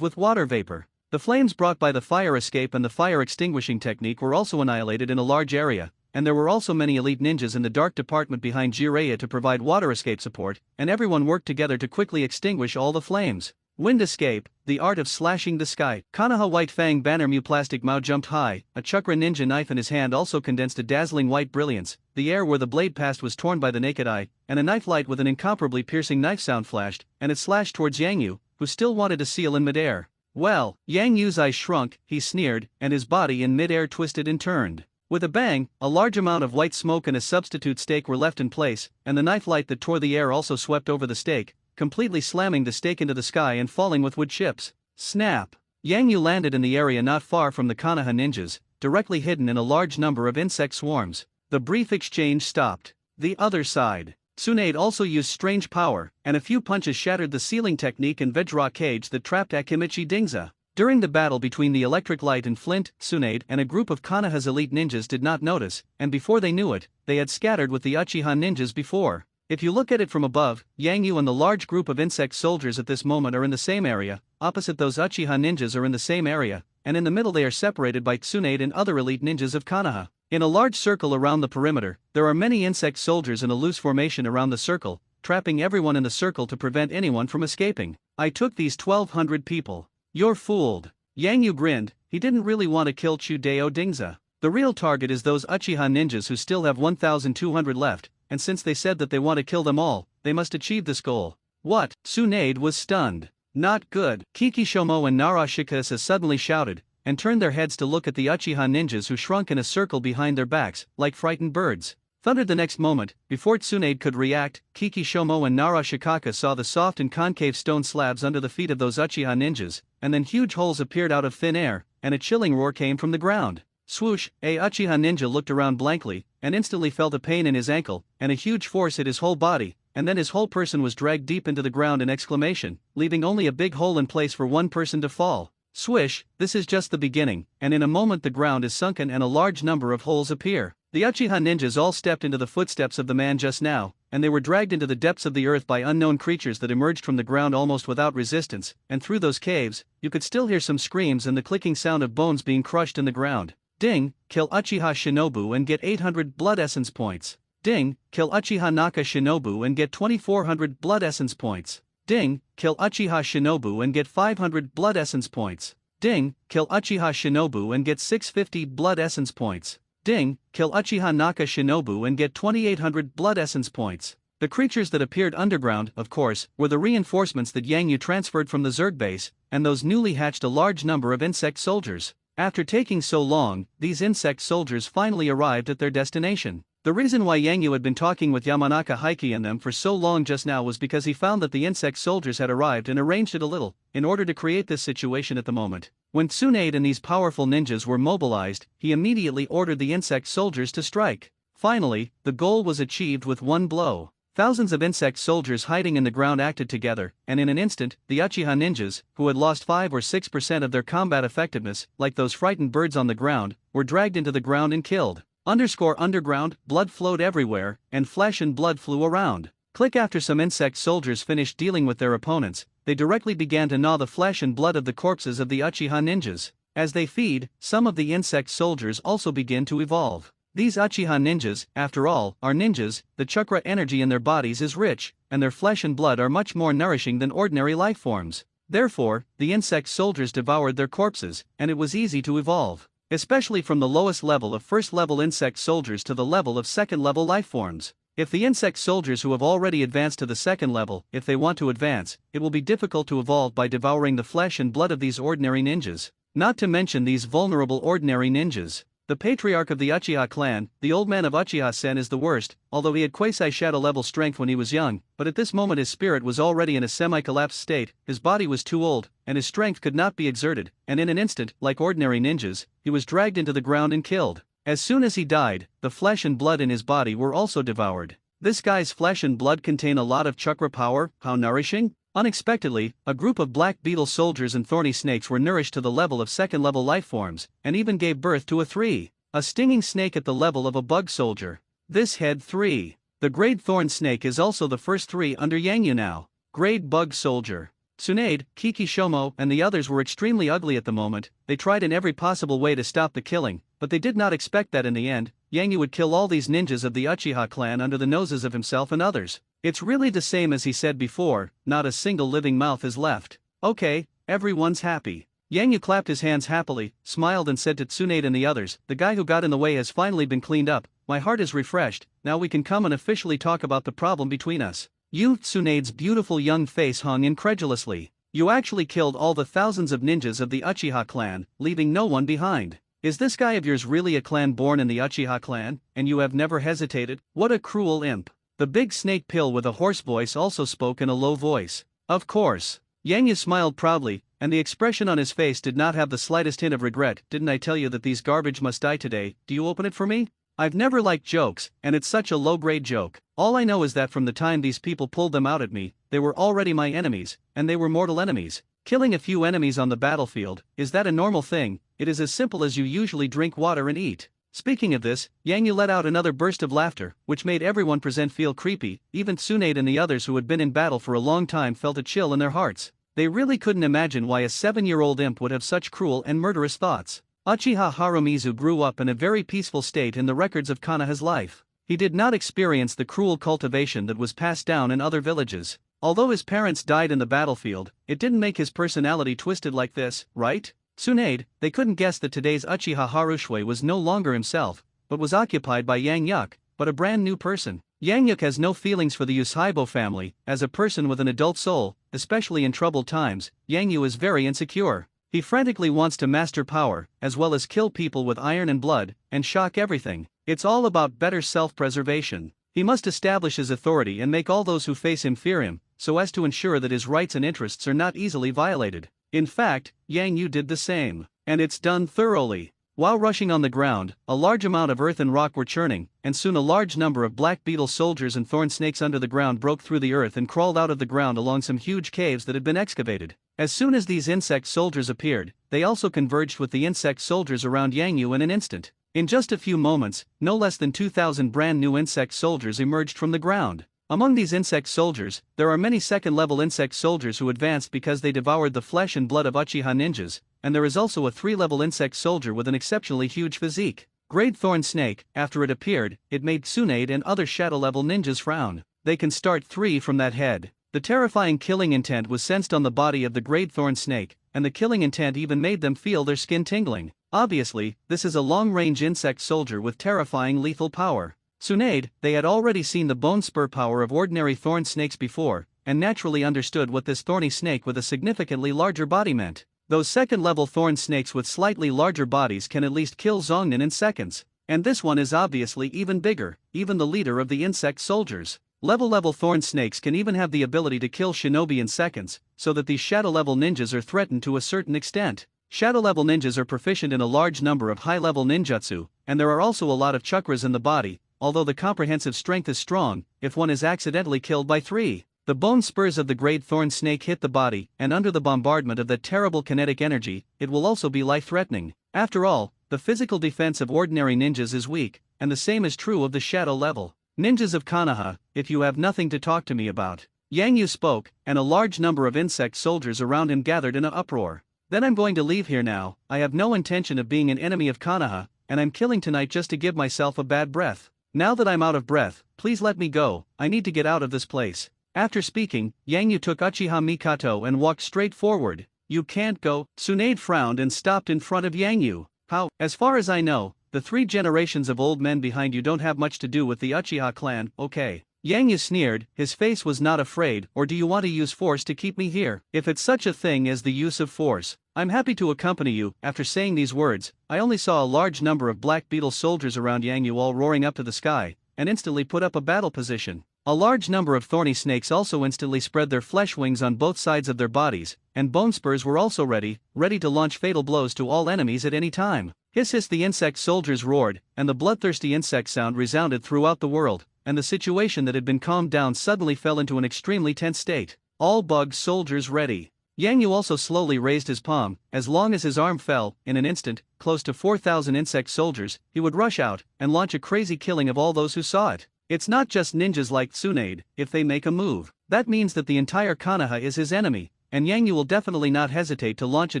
A: with water vapor. The flames brought by the fire escape and the fire extinguishing technique were also annihilated in a large area, and there were also many elite ninjas in the dark department behind Jiraiya to provide water escape support, and everyone worked together to quickly extinguish all the flames. Wind escape, the art of slashing the sky. Konoha White Fang Banner Mu Plastic Mao jumped high, a chakra ninja knife in his hand also condensed a dazzling white brilliance, the air where the blade passed was torn by the naked eye, and a knife light with an incomparably piercing knife sound flashed, and it slashed towards Yang Yu, who still wanted to seal in midair. Well, Yang Yu's eyes shrunk, he sneered, and his body in midair twisted and turned. With a bang, a large amount of white smoke and a substitute stake were left in place, and the knife light that tore the air also swept over the stake, completely slamming the stake into the sky and falling with wood chips. Snap! Yang Yu landed in the area not far from the Konoha ninjas, directly hidden in a large number of insect swarms. The brief exchange stopped. The other side. Tsunade also used strange power, and a few punches shattered the sealing technique and Vajra cage that trapped Akimichi Dingza. During the battle between the Electric Light and Flint, Tsunade and a group of Konoha's elite ninjas did not notice, and before they knew it, they had scattered with the uchiha ninjas before. If you look at it from above, Yang Yu and the large group of insect soldiers at this moment are in the same area, opposite those uchiha ninjas are in the same area, and in the middle they are separated by Tsunade and other elite ninjas of Konoha. In a large circle around the perimeter, there are many insect soldiers in a loose formation around the circle, trapping everyone in the circle to prevent anyone from escaping. I took these 1,200 people. You're fooled. Yang Yu grinned, he didn't really want to kill Chudeo Dingza. The real target is those uchiha ninjas who still have 1,200 left, and since they said that they want to kill them all, they must achieve this goal. What? Tsunade was stunned. Not good. Kikishomo and Narashikasa suddenly shouted, and turned their heads to look at the uchiha ninjas who shrunk in a circle behind their backs, like frightened birds. Thundered the next moment, before Tsunade could react, Kikishomo and Narashikaka saw the soft and concave stone slabs under the feet of those uchiha ninjas, and then huge holes appeared out of thin air, and a chilling roar came from the ground. Swoosh! A uchiha ninja looked around blankly, and instantly felt a pain in his ankle, and a huge force hit his whole body, and then his whole person was dragged deep into the ground in exclamation, leaving only a big hole in place for one person to fall. Swish! This is just the beginning, and in a moment the ground is sunken and a large number of holes appear. The uchiha ninjas all stepped into the footsteps of the man just now, and they were dragged into the depths of the earth by unknown creatures that emerged from the ground almost without resistance, and through those caves, you could still hear some screams and the clicking sound of bones being crushed in the ground. Ding! Kill Uchiha Shinobu and get 800 blood essence points. Ding! Kill Uchiha Naka Shinobu and get 2400 blood essence points. Ding! Kill Uchiha Shinobu and get 500 blood essence points. Ding! Kill Uchiha Shinobu and get 650 blood essence points. Ding! Kill Uchiha Naka Shinobu and get 2800 blood essence points. The creatures that appeared underground, of course, were the reinforcements that Yang Yu transferred from the Zerg base, and those newly hatched a large number of insect soldiers. After taking so long, these insect soldiers finally arrived at their destination. The reason why Yang Yu had been talking with Yamanaka Heike and them for so long just now was because he found that the insect soldiers had arrived and arranged it a little, in order to create this situation at the moment. When Tsunade and these powerful ninjas were mobilized, he immediately ordered the insect soldiers to strike. Finally, the goal was achieved with one blow. Thousands of insect soldiers hiding in the ground acted together, and in an instant, the Uchiha ninjas, who had lost 5 or 6% of their combat effectiveness, like those frightened birds on the ground, were dragged into the ground and killed. Underground, blood flowed everywhere, and flesh and blood flew around. Click. After some insect soldiers finished dealing with their opponents, they directly began to gnaw the flesh and blood of the corpses of the Uchiha ninjas. As they feed, some of the insect soldiers also begin to evolve. These Uchiha ninjas, after all, are ninjas. The chakra energy in their bodies is rich, and their flesh and blood are much more nourishing than ordinary life forms. Therefore, the insect soldiers devoured their corpses, and it was easy to evolve. Especially from the lowest level of first-level insect soldiers to the level of second-level life forms. If the insect soldiers who have already advanced to the second level, if they want to advance, it will be difficult to evolve by devouring the flesh and blood of these ordinary ninjas. Not to mention these vulnerable ordinary ninjas. The patriarch of the Uchiha clan, the old man of Uchiha-sen, is the worst, although he had quasi-shadow level strength when he was young, but at this moment his spirit was already in a semi-collapsed state, his body was too old, and his strength could not be exerted, and in an instant, like ordinary ninjas, he was dragged into the ground and killed. As soon as he died, the flesh and blood in his body were also devoured. This guy's flesh and blood contain a lot of chakra power. How nourishing? Unexpectedly, a group of black beetle soldiers and thorny snakes were nourished to the level of second-level life forms, and even gave birth to a stinging snake at the level of a bug soldier. This had 3. The grade thorn snake is also the first 3 under Yang Yu now. Grade bug soldier. Tsunade, Kikishomo, and the others were extremely ugly at the moment. They tried in every possible way to stop the killing, but they did not expect that in the end, Yang Yu would kill all these ninjas of the Uchiha clan under the noses of himself and others. It's really the same as he said before, not a single living mouth is left. Okay, everyone's happy. Yang Yu clapped his hands happily, smiled and said to Tsunade and the others, "The guy who got in the way has finally been cleaned up, my heart is refreshed, now we can come and officially talk about the problem between us." Tsunade's beautiful young face hung incredulously. "You actually killed all the thousands of ninjas of the Uchiha clan, leaving no one behind. Is this guy of yours really a clan born in the Uchiha clan, and you have never hesitated? What a cruel imp." The big snake pill with a hoarse voice also spoke in a low voice. "Of course." Yang Yu smiled proudly, and the expression on his face did not have the slightest hint of regret. "Didn't I tell you that these garbage must die today? Do you open it for me? I've never liked jokes, and it's such a low-grade joke. All I know is that from the time these people pulled them out at me, they were already my enemies, and they were mortal enemies. Killing a few enemies on the battlefield, is that a normal thing? It is as simple as you usually drink water and eat." Speaking of this, Yang Yu let out another burst of laughter, which made everyone present feel creepy. Even Tsunade and the others who had been in battle for a long time felt a chill in their hearts. They really couldn't imagine why a 7-year-old imp would have such cruel and murderous thoughts. Uchiha Harumizu grew up in a very peaceful state in the records of Konoha's life. He did not experience the cruel cultivation that was passed down in other villages. Although his parents died in the battlefield, it didn't make his personality twisted like this, right? Tsunade, they couldn't guess that today's Uchiha Harushue was no longer himself, but was occupied by Yang Yuk, but a brand new person. Yang Yuk has no feelings for the Uchiha family. As a person with an adult soul, especially in troubled times, Yang Yu is very insecure. He frantically wants to master power, as well as kill people with iron and blood, and shock everything. It's all about better self-preservation. He must establish his authority and make all those who face him fear him, so as to ensure that his rights and interests are not easily violated. In fact, Yang Yu did the same, and it's done thoroughly. While rushing on the ground, a large amount of earth and rock were churning, and soon a large number of black beetle soldiers and thorn snakes under the ground broke through the earth and crawled out of the ground along some huge caves that had been excavated. As soon as these insect soldiers appeared, they also converged with the insect soldiers around Yang Yu in an instant. In just a few moments, no less than 2,000 brand new insect soldiers emerged from the ground. Among these insect soldiers, there are many second-level insect soldiers who advanced because they devoured the flesh and blood of Uchiha ninjas, and there is also a 3-level insect soldier with an exceptionally huge physique. Great Thorn Snake, after it appeared, it made Tsunade and other shadow-level ninjas frown. They can start 3 from that head. The terrifying killing intent was sensed on the body of the Great Thorn Snake, and the killing intent even made them feel their skin tingling. Obviously, this is a long-range insect soldier with terrifying lethal power. Tsunade, they had already seen the bone spur power of ordinary thorn snakes before, and naturally understood what this thorny snake with a significantly larger body meant. Those second-level thorn snakes with slightly larger bodies can at least kill Zongnin in seconds, and this one is obviously even bigger, even the leader of the insect soldiers. Level thorn snakes can even have the ability to kill shinobi in seconds, so that these shadow-level ninjas are threatened to a certain extent. Shadow-level ninjas are proficient in a large number of high-level ninjutsu, and there are also a lot of chakras in the body. Although the comprehensive strength is strong, if one is accidentally killed by 3, the bone spurs of the great thorn snake hit the body, and under the bombardment of that terrible kinetic energy, it will also be life-threatening. After all, the physical defense of ordinary ninjas is weak, and the same is true of the shadow level. Ninjas of Konoha, if you have nothing to talk to me about. Yang Yu spoke, and a large number of insect soldiers around him gathered in an uproar. Then I'm going to leave here now. I have no intention of being an enemy of Konoha, and I'm killing tonight just to give myself a bad breath. Now that I'm out of breath, please let me go. I need to get out of this place. After speaking, Yang Yu took Uchiha Mikato and walked straight forward. You can't go. Tsunade frowned and stopped in front of Yang Yu. How? As far as I know, the 3 generations of old men behind you don't have much to do with the Uchiha clan, okay? Yang Yu sneered, his face was not afraid. Or do you want to use force to keep me here? If it's such a thing as the use of force, I'm happy to accompany you. After saying these words, I only saw a large number of black beetle soldiers around Yang Yu all roaring up to the sky, and instantly put up a battle position. A large number of thorny snakes also instantly spread their flesh wings on both sides of their bodies, and bone spurs were also ready to launch fatal blows to all enemies at any time. Hiss hiss, the insect soldiers roared, and the bloodthirsty insect sound resounded throughout the world, and the situation that had been calmed down suddenly fell into an extremely tense state. All bug soldiers ready. Yang Yu also slowly raised his palm. As long as his arm fell, in an instant, close to 4,000 insect soldiers, he would rush out and launch a crazy killing of all those who saw it. It's not just ninjas like Tsunade. If they make a move, that means that the entire Konoha is his enemy, and Yang Yu will definitely not hesitate to launch a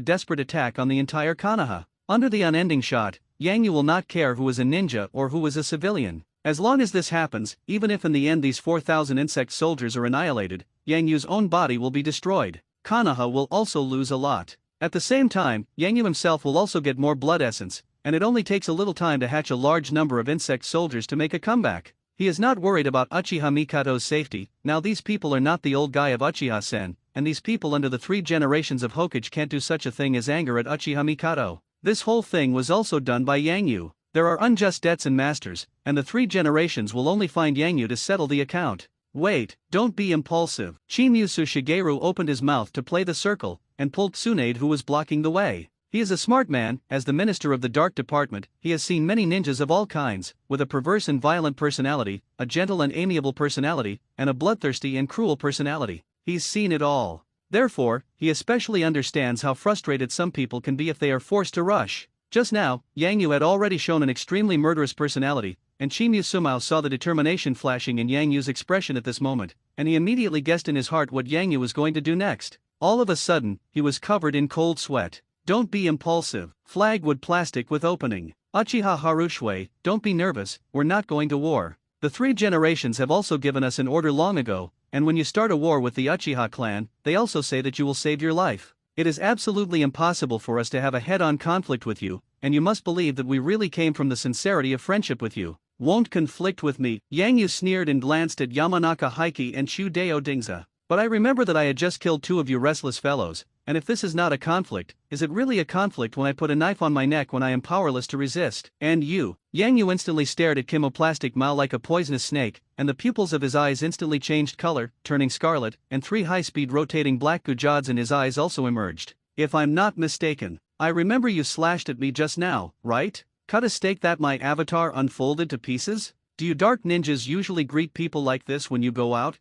A: desperate attack on the entire Konoha. Under the unending shot, Yang Yu will not care who is a ninja or who is a civilian. As long as this happens, even if in the end these 4,000 insect soldiers are annihilated, Yang Yu's own body will be destroyed. Konoha will also lose a lot. At the same time, Yang Yu himself will also get more blood essence, and it only takes a little time to hatch a large number of insect soldiers to make a comeback. He is not worried about Uchiha Mikado's safety. Now these people are not the old guy of Uchiha-sen, and these people under the 3 generations of Hokage can't do such a thing as anger at Uchiha Mikado. This whole thing was also done by Yang Yu. There are unjust debts and masters, and the 3 generations will only find Yang Yu to settle the account. Wait, don't be impulsive. Chimyusu Shigeru opened his mouth to play the circle, and pulled Tsunade who was blocking the way. He is a smart man. As the minister of the Dark Department, he has seen many ninjas of all kinds, with a perverse and violent personality, a gentle and amiable personality, and a bloodthirsty and cruel personality. He's seen it all. Therefore, he especially understands how frustrated some people can be if they are forced to rush. Just now, Yang Yu had already shown an extremely murderous personality, and Chimyu saw the determination flashing in Yang Yu's expression at this moment, and he immediately guessed in his heart what Yang Yu was going to do next. All of a sudden, he was covered in cold sweat. Don't be impulsive. Flag wood plastic with opening. Uchiha Harushue, don't be nervous, we're not going to war. The 3 generations have also given us an order long ago, and when you start a war with the Uchiha clan, they also say that you will save your life. It is absolutely impossible for us to have a head-on conflict with you, and you must believe that we really came from the sincerity of friendship with you. Won't conflict with me. Yang Yu sneered and glanced at Yamanaka Heiki and Shudeo Dingza. But I remember that I had just killed 2 of you restless fellows, and if this is not a conflict, is it really a conflict when I put a knife on my neck when I am powerless to resist? And you? Yang Yu instantly stared at Chemoplastic Mao like a poisonous snake, and the pupils of his eyes instantly changed color, turning scarlet, and 3 high-speed rotating black gujads in his eyes also emerged. If I'm not mistaken, I remember you slashed at me just now, right? Cut a steak that my avatar unfolded to pieces? Do you dark ninjas usually greet people like this when you go out?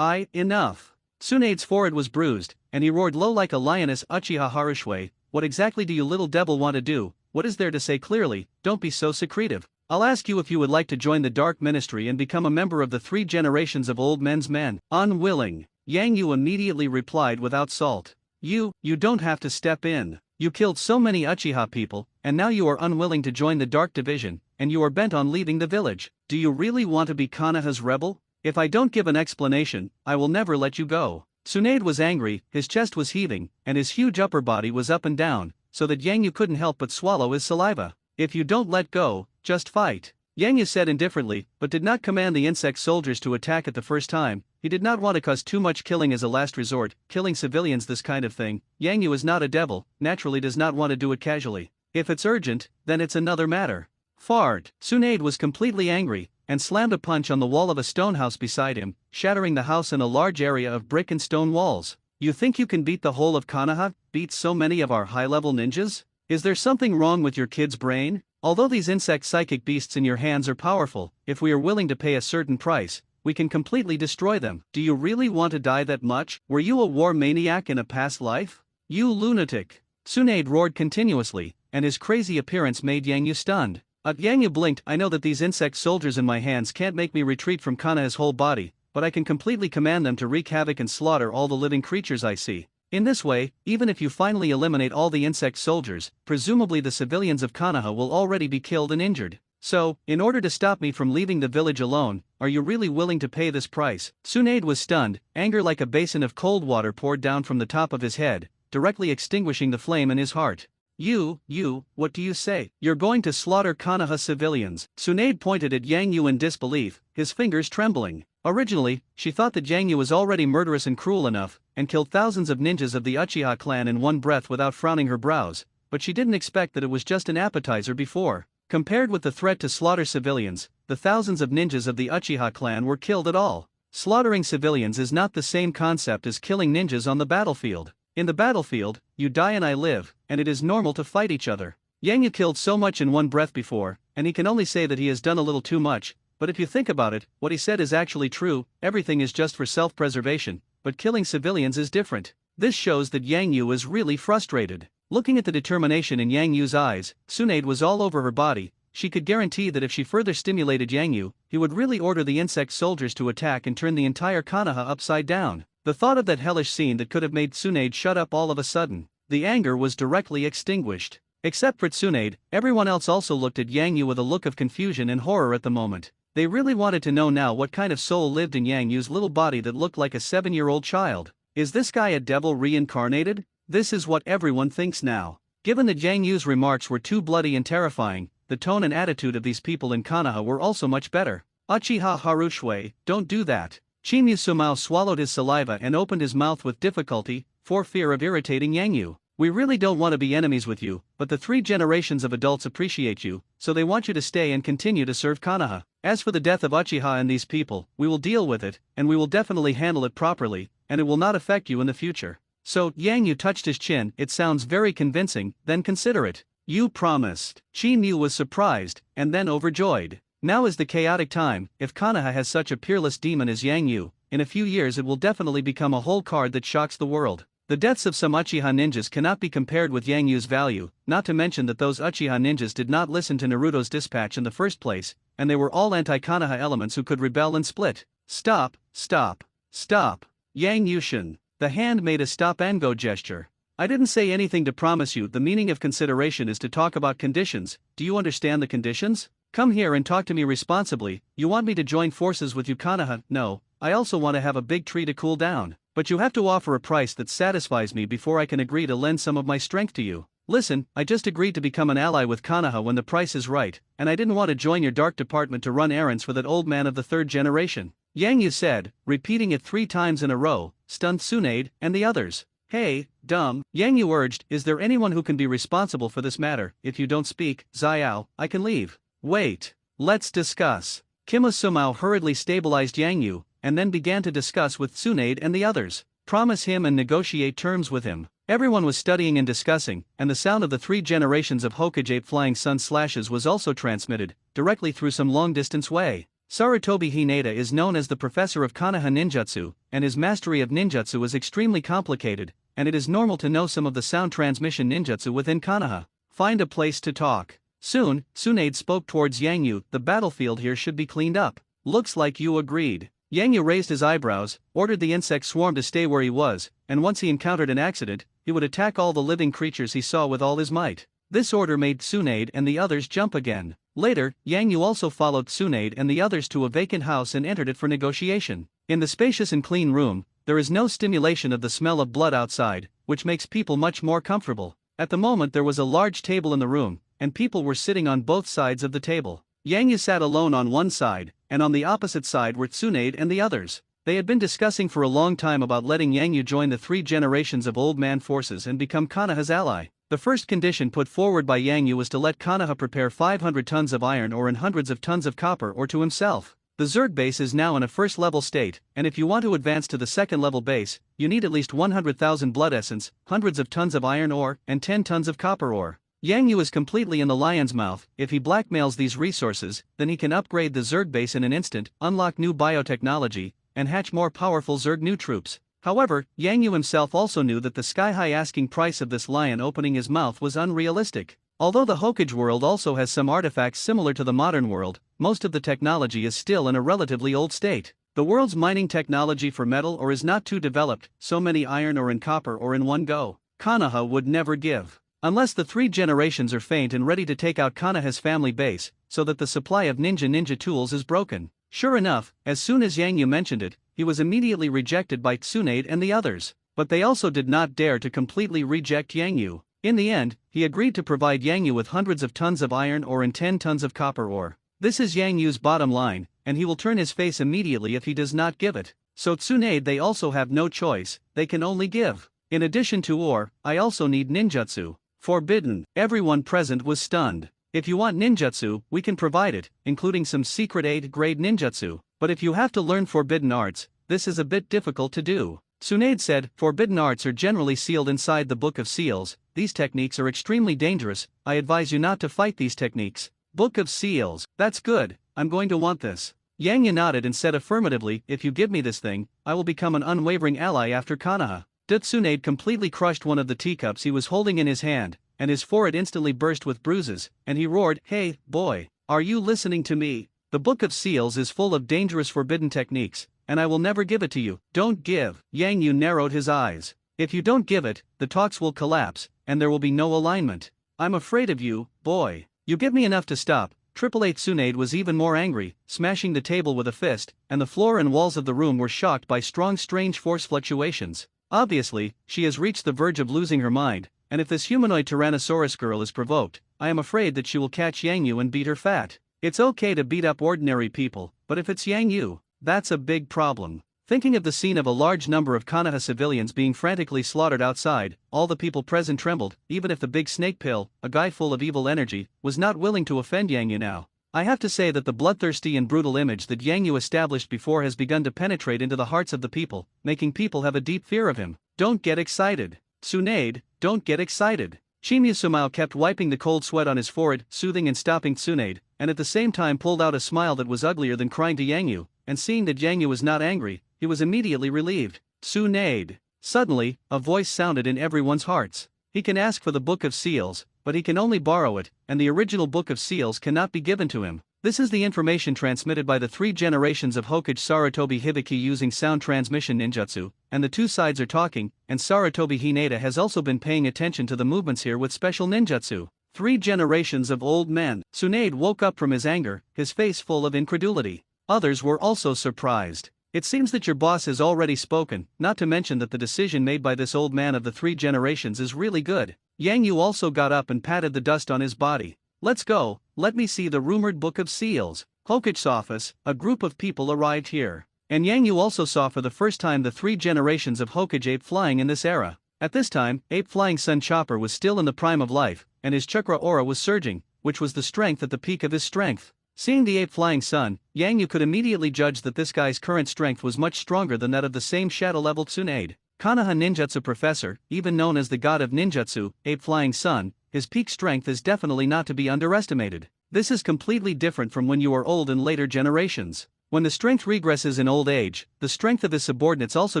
A: Enough. Tsunade's forehead was bruised, and he roared low like a lioness. Uchiha Harushue, what exactly do you little devil want to do? What is there to say clearly? Don't be so secretive. I'll ask you if you would like to join the Dark Ministry and become a member of the 3 generations of old men's men. Unwilling. Yang Yu immediately replied without salt. You don't have to step in. You killed so many Uchiha people, and now you are unwilling to join the Dark Division, and you are bent on leaving the village. Do you really want to be Konoha's rebel? If I don't give an explanation, I will never let you go. Tsunade was angry, his chest was heaving, and his huge upper body was up and down, so that Yang Yu couldn't help but swallow his saliva. If you don't let go, just fight. Yang Yu said indifferently, but did not command the insect soldiers to attack at the first time. He did not want to cause too much killing as a last resort, killing civilians this kind of thing. Yang Yu is not a devil, naturally does not want to do it casually. If it's urgent, then it's another matter. Fart. Tsunade was completely angry, and slammed a punch on the wall of a stone house beside him, shattering the house in a large area of brick and stone walls. You think you can beat the whole of Konoha? Beat so many of our high-level ninjas? Is there something wrong with your kid's brain? Although these insect psychic beasts in your hands are powerful, if we are willing to pay a certain price, we can completely destroy them. Do you really want to die that much? Were you a war maniac in a past life? You lunatic. Tsunade roared continuously, and his crazy appearance made Yang Yu stunned. Yang Yu blinked. I know that these insect soldiers in my hands can't make me retreat from Konoha's whole body, but I can completely command them to wreak havoc and slaughter all the living creatures I see. In this way, even if you finally eliminate all the insect soldiers, presumably the civilians of Konoha will already be killed and injured. So, in order to stop me from leaving the village alone, are you really willing to pay this price? Tsunade was stunned, anger like a basin of cold water poured down from the top of his head, directly extinguishing the flame in his heart. What do you say? You're going to slaughter Konoha civilians? Tsunade pointed at Yang Yu in disbelief, his fingers trembling. Originally, she thought that Yang Yu was already murderous and cruel enough, and killed thousands of ninjas of the Uchiha clan in one breath without frowning her brows, but she didn't expect that it was just an appetizer before. Compared with the threat to slaughter civilians, the thousands of ninjas of the Uchiha clan were killed at all. Slaughtering civilians is not the same concept as killing ninjas on the battlefield. In the battlefield, you die and I live, and it is normal to fight each other. Yang Yu killed so much in one breath before, and he can only say that he has done a little too much, but if you think about it, what he said is actually true. Everything is just for self-preservation, but killing civilians is different. This shows that Yang Yu is really frustrated. Looking at the determination in Yang Yu's eyes, Tsunade was all over her body. She could guarantee that if she further stimulated Yang Yu, he would really order the insect soldiers to attack and turn the entire Konoha upside down. The thought of that hellish scene that could have made Tsunade shut up all of a sudden. The anger was directly extinguished. Except for Tsunade, everyone else also looked at Yang Yu with a look of confusion and horror at the moment. They really wanted to know now what kind of soul lived in Yang Yu's little body that looked like a 7-year-old child. Is this guy a devil reincarnated? This is what everyone thinks now. Given that Yang Yu's remarks were too bloody and terrifying, the tone and attitude of these people in Konoha were also much better. Uchiha Harushue, don't do that. Chimyu Sumao swallowed his saliva and opened his mouth with difficulty, for fear of irritating Yang Yu. We really don't want to be enemies with you, but the 3 generations of adults appreciate you, so they want you to stay and continue to serve Konoha. As for the death of Uchiha and these people, we will deal with it, and we will definitely handle it properly, and it will not affect you in the future. So, Yang Yu touched his chin. It sounds very convincing, then consider it. You promised. Chimyu was surprised, and then overjoyed. Now is the chaotic time. If Konoha has such a peerless demon as Yang Yu, in a few years it will definitely become a whole card that shocks the world. The deaths of some Uchiha ninjas cannot be compared with Yang Yu's value, not to mention that those Uchiha ninjas did not listen to Naruto's dispatch in the first place, and they were all anti-Konoha elements who could rebel and split. Stop, stop, stop. Yang Yushin. The hand made a stop and go gesture. I didn't say anything to promise you. The meaning of consideration is to talk about conditions. Do you understand the conditions? Come here and talk to me responsibly. You want me to join forces with you, Konoha? No, I also want to have a big tree to cool down. But you have to offer a price that satisfies me before I can agree to lend some of my strength to you. Listen, I just agreed to become an ally with Konoha when the price is right, and I didn't want to join your dark department to run errands for that old man of the 3rd generation. Yang Yu said, repeating it 3 times in a row, stunned Tsunade and the others. Hey, dumb, Yang Yu urged, is there anyone who can be responsible for this matter? If you don't speak, Xiao, I can leave. Wait, let's discuss. Kima Sumao hurriedly stabilized Yang Yu, and then began to discuss with Tsunade and the others. Promise him and negotiate terms with him. Everyone was studying and discussing, and the sound of the 3 generations of Hokage flying sun slashes was also transmitted, directly through some long-distance way. Sarutobi Hinata is known as the professor of Konoha ninjutsu, and his mastery of ninjutsu is extremely complicated, and it is normal to know some of the sound transmission ninjutsu within Konoha. Find a place to talk. Soon, Tsunade spoke towards Yang Yu. The battlefield here should be cleaned up. Looks like you agreed. Yang Yu raised his eyebrows, ordered the insect swarm to stay where he was, and once he encountered an accident, he would attack all the living creatures he saw with all his might. This order made Tsunade and the others jump again. Later, Yang Yu also followed Tsunade and the others to a vacant house and entered it for negotiation. In the spacious and clean room, there is no stimulation of the smell of blood outside, which makes people much more comfortable. At the moment there was a large table in the room, and people were sitting on both sides of the table. Yang Yu sat alone on one side, and on the opposite side were Tsunade and the others. They had been discussing for a long time about letting Yang Yu join the 3 generations of old man forces and become Konoha's ally. The first condition put forward by Yang Yu was to let Konoha prepare 500 tons of iron ore and hundreds of tons of copper ore to himself. The Zerg base is now in a first-level state, and if you want to advance to the second-level base, you need at least 100,000 blood essence, hundreds of tons of iron ore, and 10 tons of copper ore. Yang Yu is completely in the lion's mouth. If he blackmails these resources, then he can upgrade the Zerg base in an instant, unlock new biotechnology, and hatch more powerful Zerg new troops. However, Yang Yu himself also knew that the sky-high asking price of this lion opening his mouth was unrealistic. Although the Hokage world also has some artifacts similar to the modern world, most of the technology is still in a relatively old state. The world's mining technology for metal ore is not too developed, so many iron ore and copper ore in one go. Konoha would never give. Unless the 3 generations are faint and ready to take out Konoha's family base, so that the supply of ninja tools is broken. Sure enough, as soon as Yang Yu mentioned it, he was immediately rejected by Tsunade and the others. But they also did not dare to completely reject Yang Yu. In the end, he agreed to provide Yang Yu with hundreds of tons of iron ore and 10 tons of copper ore. This is Yang Yu's bottom line, and he will turn his face immediately if he does not give it. So Tsunade, they also have no choice, they can only give. In addition to ore, I also need ninjutsu. Forbidden. Everyone present was stunned. If you want ninjutsu, we can provide it, including some secret 8th-grade ninjutsu. But if you have to learn forbidden arts, this is a bit difficult to do. Tsunade said, forbidden arts are generally sealed inside the Book of Seals. These techniques are extremely dangerous. I advise you not to fight these techniques. Book of Seals. That's good. I'm going to want this. Yang Yu nodded and said affirmatively, if you give me this thing, I will become an unwavering ally after Konoha. Tsunade completely crushed one of the teacups he was holding in his hand, and his forehead instantly burst with bruises, and he roared, hey, boy, are you listening to me? The Book of Seals is full of dangerous forbidden techniques, and I will never give it to you. Don't give. Yang Yu narrowed his eyes. If you don't give it, the talks will collapse, and there will be no alignment. I'm afraid of you, boy. You give me enough to stop. Triple Eight Tsunade was even more angry, smashing the table with a fist, and the floor and walls of the room were shocked by strong strange force fluctuations. Obviously, she has reached the verge of losing her mind, and if this humanoid Tyrannosaurus girl is provoked, I am afraid that she will catch Yang Yu and beat her fat. It's okay to beat up ordinary people, but if it's Yang Yu, that's a big problem. Thinking of the scene of a large number of Konoha civilians being frantically slaughtered outside, all the people present trembled, even if the big snake pill, a guy full of evil energy, was not willing to offend Yang Yu now. I have to say that the bloodthirsty and brutal image that Yang Yu established before has begun to penetrate into the hearts of the people, making people have a deep fear of him. Don't get excited. Tsunade, don't get excited. Shimiyu Sumao kept wiping the cold sweat on his forehead, soothing and stopping Tsunade, and at the same time pulled out a smile that was uglier than crying to Yang Yu, and seeing that Yang Yu was not angry, he was immediately relieved. Tsunade. Suddenly, a voice sounded in everyone's hearts. He can ask for the Book of Seals, but he can only borrow it, and the original Book of Seals cannot be given to him. This is the information transmitted by the 3 generations of Hokage Sarutobi Hibiki using sound transmission ninjutsu, and the 2 sides are talking, and Sarutobi Hinata has also been paying attention to the movements here with special ninjutsu. 3 generations of old men. Tsunade woke up from his anger, his face full of incredulity. Others were also surprised. It seems that your boss has already spoken, not to mention that the decision made by this old man of the 3 generations is really good. Yang Yu also got up and patted the dust on his body. Let's go, let me see the rumored Book of Seals. Hokage's office, a group of people arrived here. And Yang Yu also saw for the first time the 3 generations of Hokage ape flying in this era. At this time, Ape Flying Sun Chopper was still in the prime of life, and his chakra aura was surging, which was the strength at the peak of his strength. Seeing the Ape Flying Sun, Yang Yu could immediately judge that this guy's current strength was much stronger than that of the same shadow-level Tsunade. Konoha Ninjutsu Professor, even known as the god of ninjutsu, Ape Flying Sun, his peak strength is definitely not to be underestimated. This is completely different from when you are old in later generations. When the strength regresses in old age, the strength of his subordinates also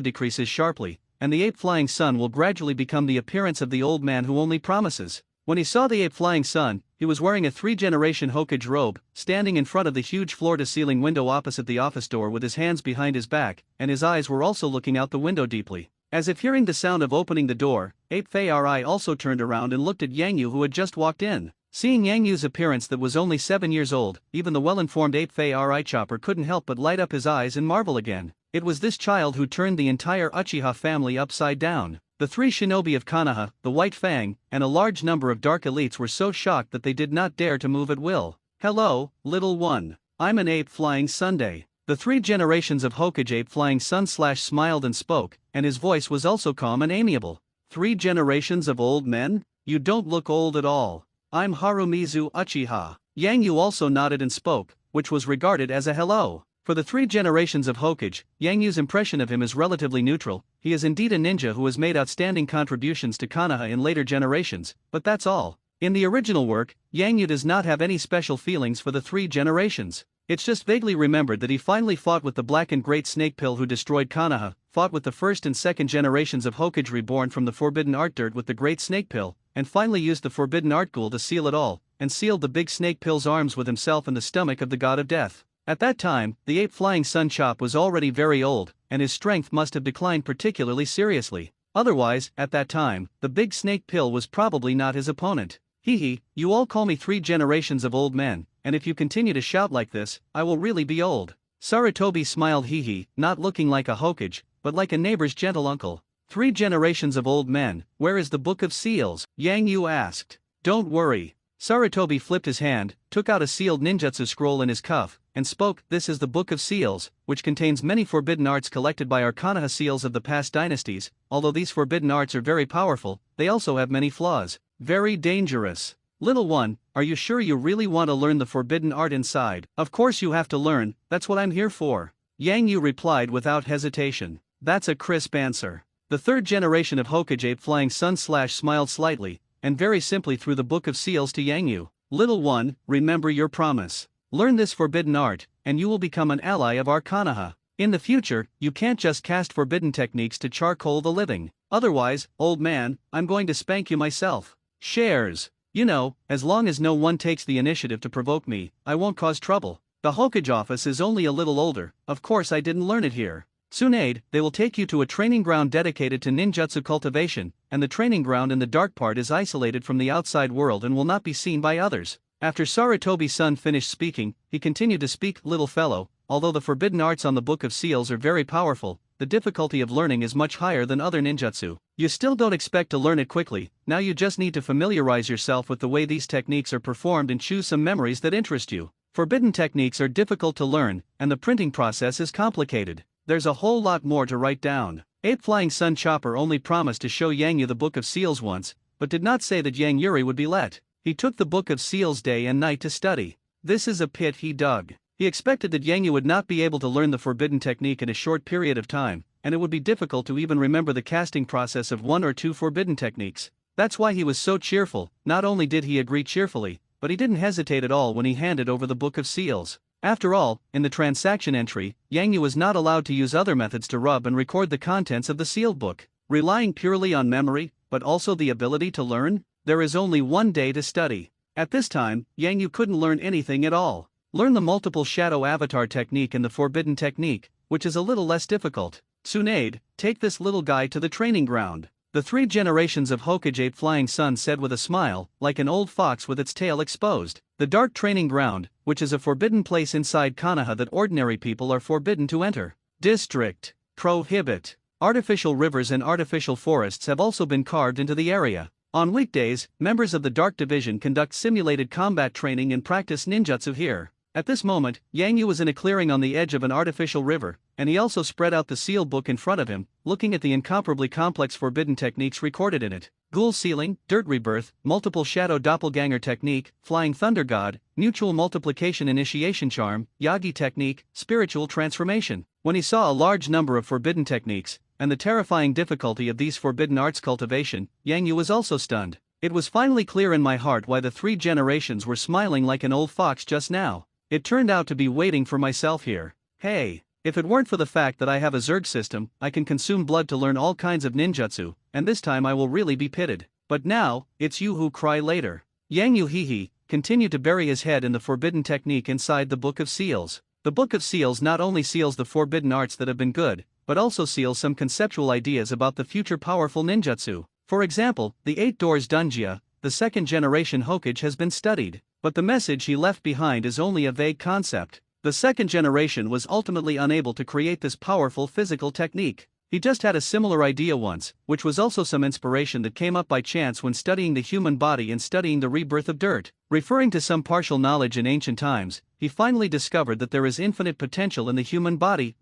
A: decreases sharply, and the Ape Flying Sun will gradually become the appearance of the old man who only promises. When he saw the Ape Flying Sun, he was wearing a 3-generation Hokage robe, standing in front of the huge floor-to-ceiling window opposite the office door with his hands behind his back, and his eyes were also looking out the window deeply. As if hearing the sound of opening the door, Ape Fei-Ri also turned around and looked at Yang Yu who had just walked in. Seeing Yang Yu's appearance that was only 7 years old, even the well-informed Ape Fei-Ri chopper couldn't help but light up his eyes and marvel again. It was this child who turned the entire Uchiha family upside down. The 3 shinobi of Konoha, the White Fang, and a large number of dark elites were so shocked that they did not dare to move at will. Hello, little one. I'm an Ape Flying Sunday. The 3 generations of Hokage Ape Flying Sun smiled and spoke, and his voice was also calm and amiable. 3 generations of old men? You don't look old at all. I'm Harumizu Uchiha. Yang Yu also nodded and spoke, which was regarded as a hello. For the 3 generations of Hokage, Yang Yu's impression of him is relatively neutral. He is indeed a ninja who has made outstanding contributions to Konoha in later generations, but that's all. In the original work, Yang Yu does not have any special feelings for the 3 generations. It's just vaguely remembered that he finally fought with the Black and Great Snake Pill who destroyed Konoha, fought with the 1st and 2nd generations of Hokage reborn from the Forbidden Art Dirt with the Great Snake Pill, and finally used the Forbidden Art Ghoul to seal it all, and sealed the Big Snake Pill's arms with himself in the stomach of the God of Death. At that time, the Ape Flying Sun Chop was already very old, and his strength must have declined particularly seriously. Otherwise, at that time, the Big Snake Pill was probably not his opponent. Hee, you all call me 3 generations of old men, and if you continue to shout like this, I will really be old. Sarutobi smiled hee, not looking like a Hokage, but like a neighbor's gentle uncle. 3 generations of old men, where is the Book of Seals? Yang Yu asked. Don't worry. Sarutobi flipped his hand, took out a sealed ninjutsu scroll in his cuff, and spoke, this is the Book of Seals, which contains many forbidden arts collected by our Konoha seals of the past dynasties. Although these forbidden arts are very powerful, they also have many flaws. Very dangerous. Little one, are you sure you really want to learn the forbidden art inside? Of course you have to learn, that's what I'm here for. Yang Yu replied without hesitation. That's a crisp answer. The 3rd generation of Hokage Ape Flying Sun smiled slightly, and very simply threw the Book of Seals to Yang Yu. Little one, remember your promise. Learn this forbidden art, and you will become an ally of our Konoha. In the future, you can't just cast forbidden techniques to charcoal the living. Otherwise, old man, I'm going to spank you myself. Shares. You know, as long as no one takes the initiative to provoke me, I won't cause trouble. The Hokage office is only a little older, of course I didn't learn it here. Tsunade, they will take you to a training ground dedicated to ninjutsu cultivation, and the training ground in the dark part is isolated from the outside world and will not be seen by others. After Sarutobi-san finished speaking, he continued to speak, little fellow, although the forbidden arts on the Book of Seals are very powerful, the difficulty of learning is much higher than other ninjutsu. You still don't expect to learn it quickly, now you just need to familiarize yourself with the way these techniques are performed and choose some memories that interest you. Forbidden techniques are difficult to learn, and the printing process is complicated. There's a whole lot more to write down. 8 Flying Sun Chopper only promised to show Yang Yu the Book of Seals once, but did not say that Yang Yuri would be let. He took the Book of Seals day and night to study. This is a pit he dug. He expected that Yang Yu would not be able to learn the forbidden technique in a short period of time, and it would be difficult to even remember the casting process of 1 or 2 forbidden techniques. That's why he was so cheerful. Not only did he agree cheerfully, but he didn't hesitate at all when he handed over the Book of Seals. After all, in the transaction entry, Yang Yu was not allowed to use other methods to rub and record the contents of the sealed book. Relying purely on memory, but also the ability to learn? There is only 1 day to study. At this time, Yang Yu couldn't learn anything at all. Learn the multiple shadow avatar technique and the forbidden technique, which is a little less difficult. Tsunade, take this little guy to the training ground. The 3 generations of Hokage 8 Flying Sun said with a smile, like an old fox with its tail exposed. The dark training ground, which is a forbidden place inside Konoha that ordinary people are forbidden to enter. District. Prohibit. Artificial rivers and artificial forests have also been carved into the area. On weekdays, members of the Dark Division conduct simulated combat training and practice ninjutsu here. At this moment, Yang Yu was in a clearing on the edge of an artificial river, and he also spread out the sealed book in front of him, looking at the incomparably complex forbidden techniques recorded in it. Ghoul Sealing, Dirt Rebirth, Multiple Shadow Doppelganger Technique, Flying Thunder God, Mutual Multiplication Initiation Charm, Yagi Technique, Spiritual Transformation. When he saw a large number of forbidden techniques, and the terrifying difficulty of these forbidden arts cultivation, Yang Yu was also stunned. It was finally clear in my heart why the 3 generations were smiling like an old fox just now. It turned out to be waiting for myself here. Hey, if it weren't for the fact that I have a Zerg system, I can consume blood to learn all kinds of ninjutsu, and this time I will really be pitted. But now, it's you who cry later. Yang Yu hee continued to bury his head in the forbidden technique inside the Book of Seals. The Book of Seals not only seals the forbidden arts that have been good, but also seals some conceptual ideas about the future powerful ninjutsu. For example, the 8 Doors Dunjia, the 2nd generation Hokage has been studied, but the message he left behind is only a vague concept. The 2nd generation was ultimately unable to create this powerful physical technique. He just had a similar idea once, which was also some inspiration that came up by chance when studying the human body and studying the rebirth of dirt. Referring to some partial knowledge in ancient times, he finally discovered that there is infinite potential in the human body.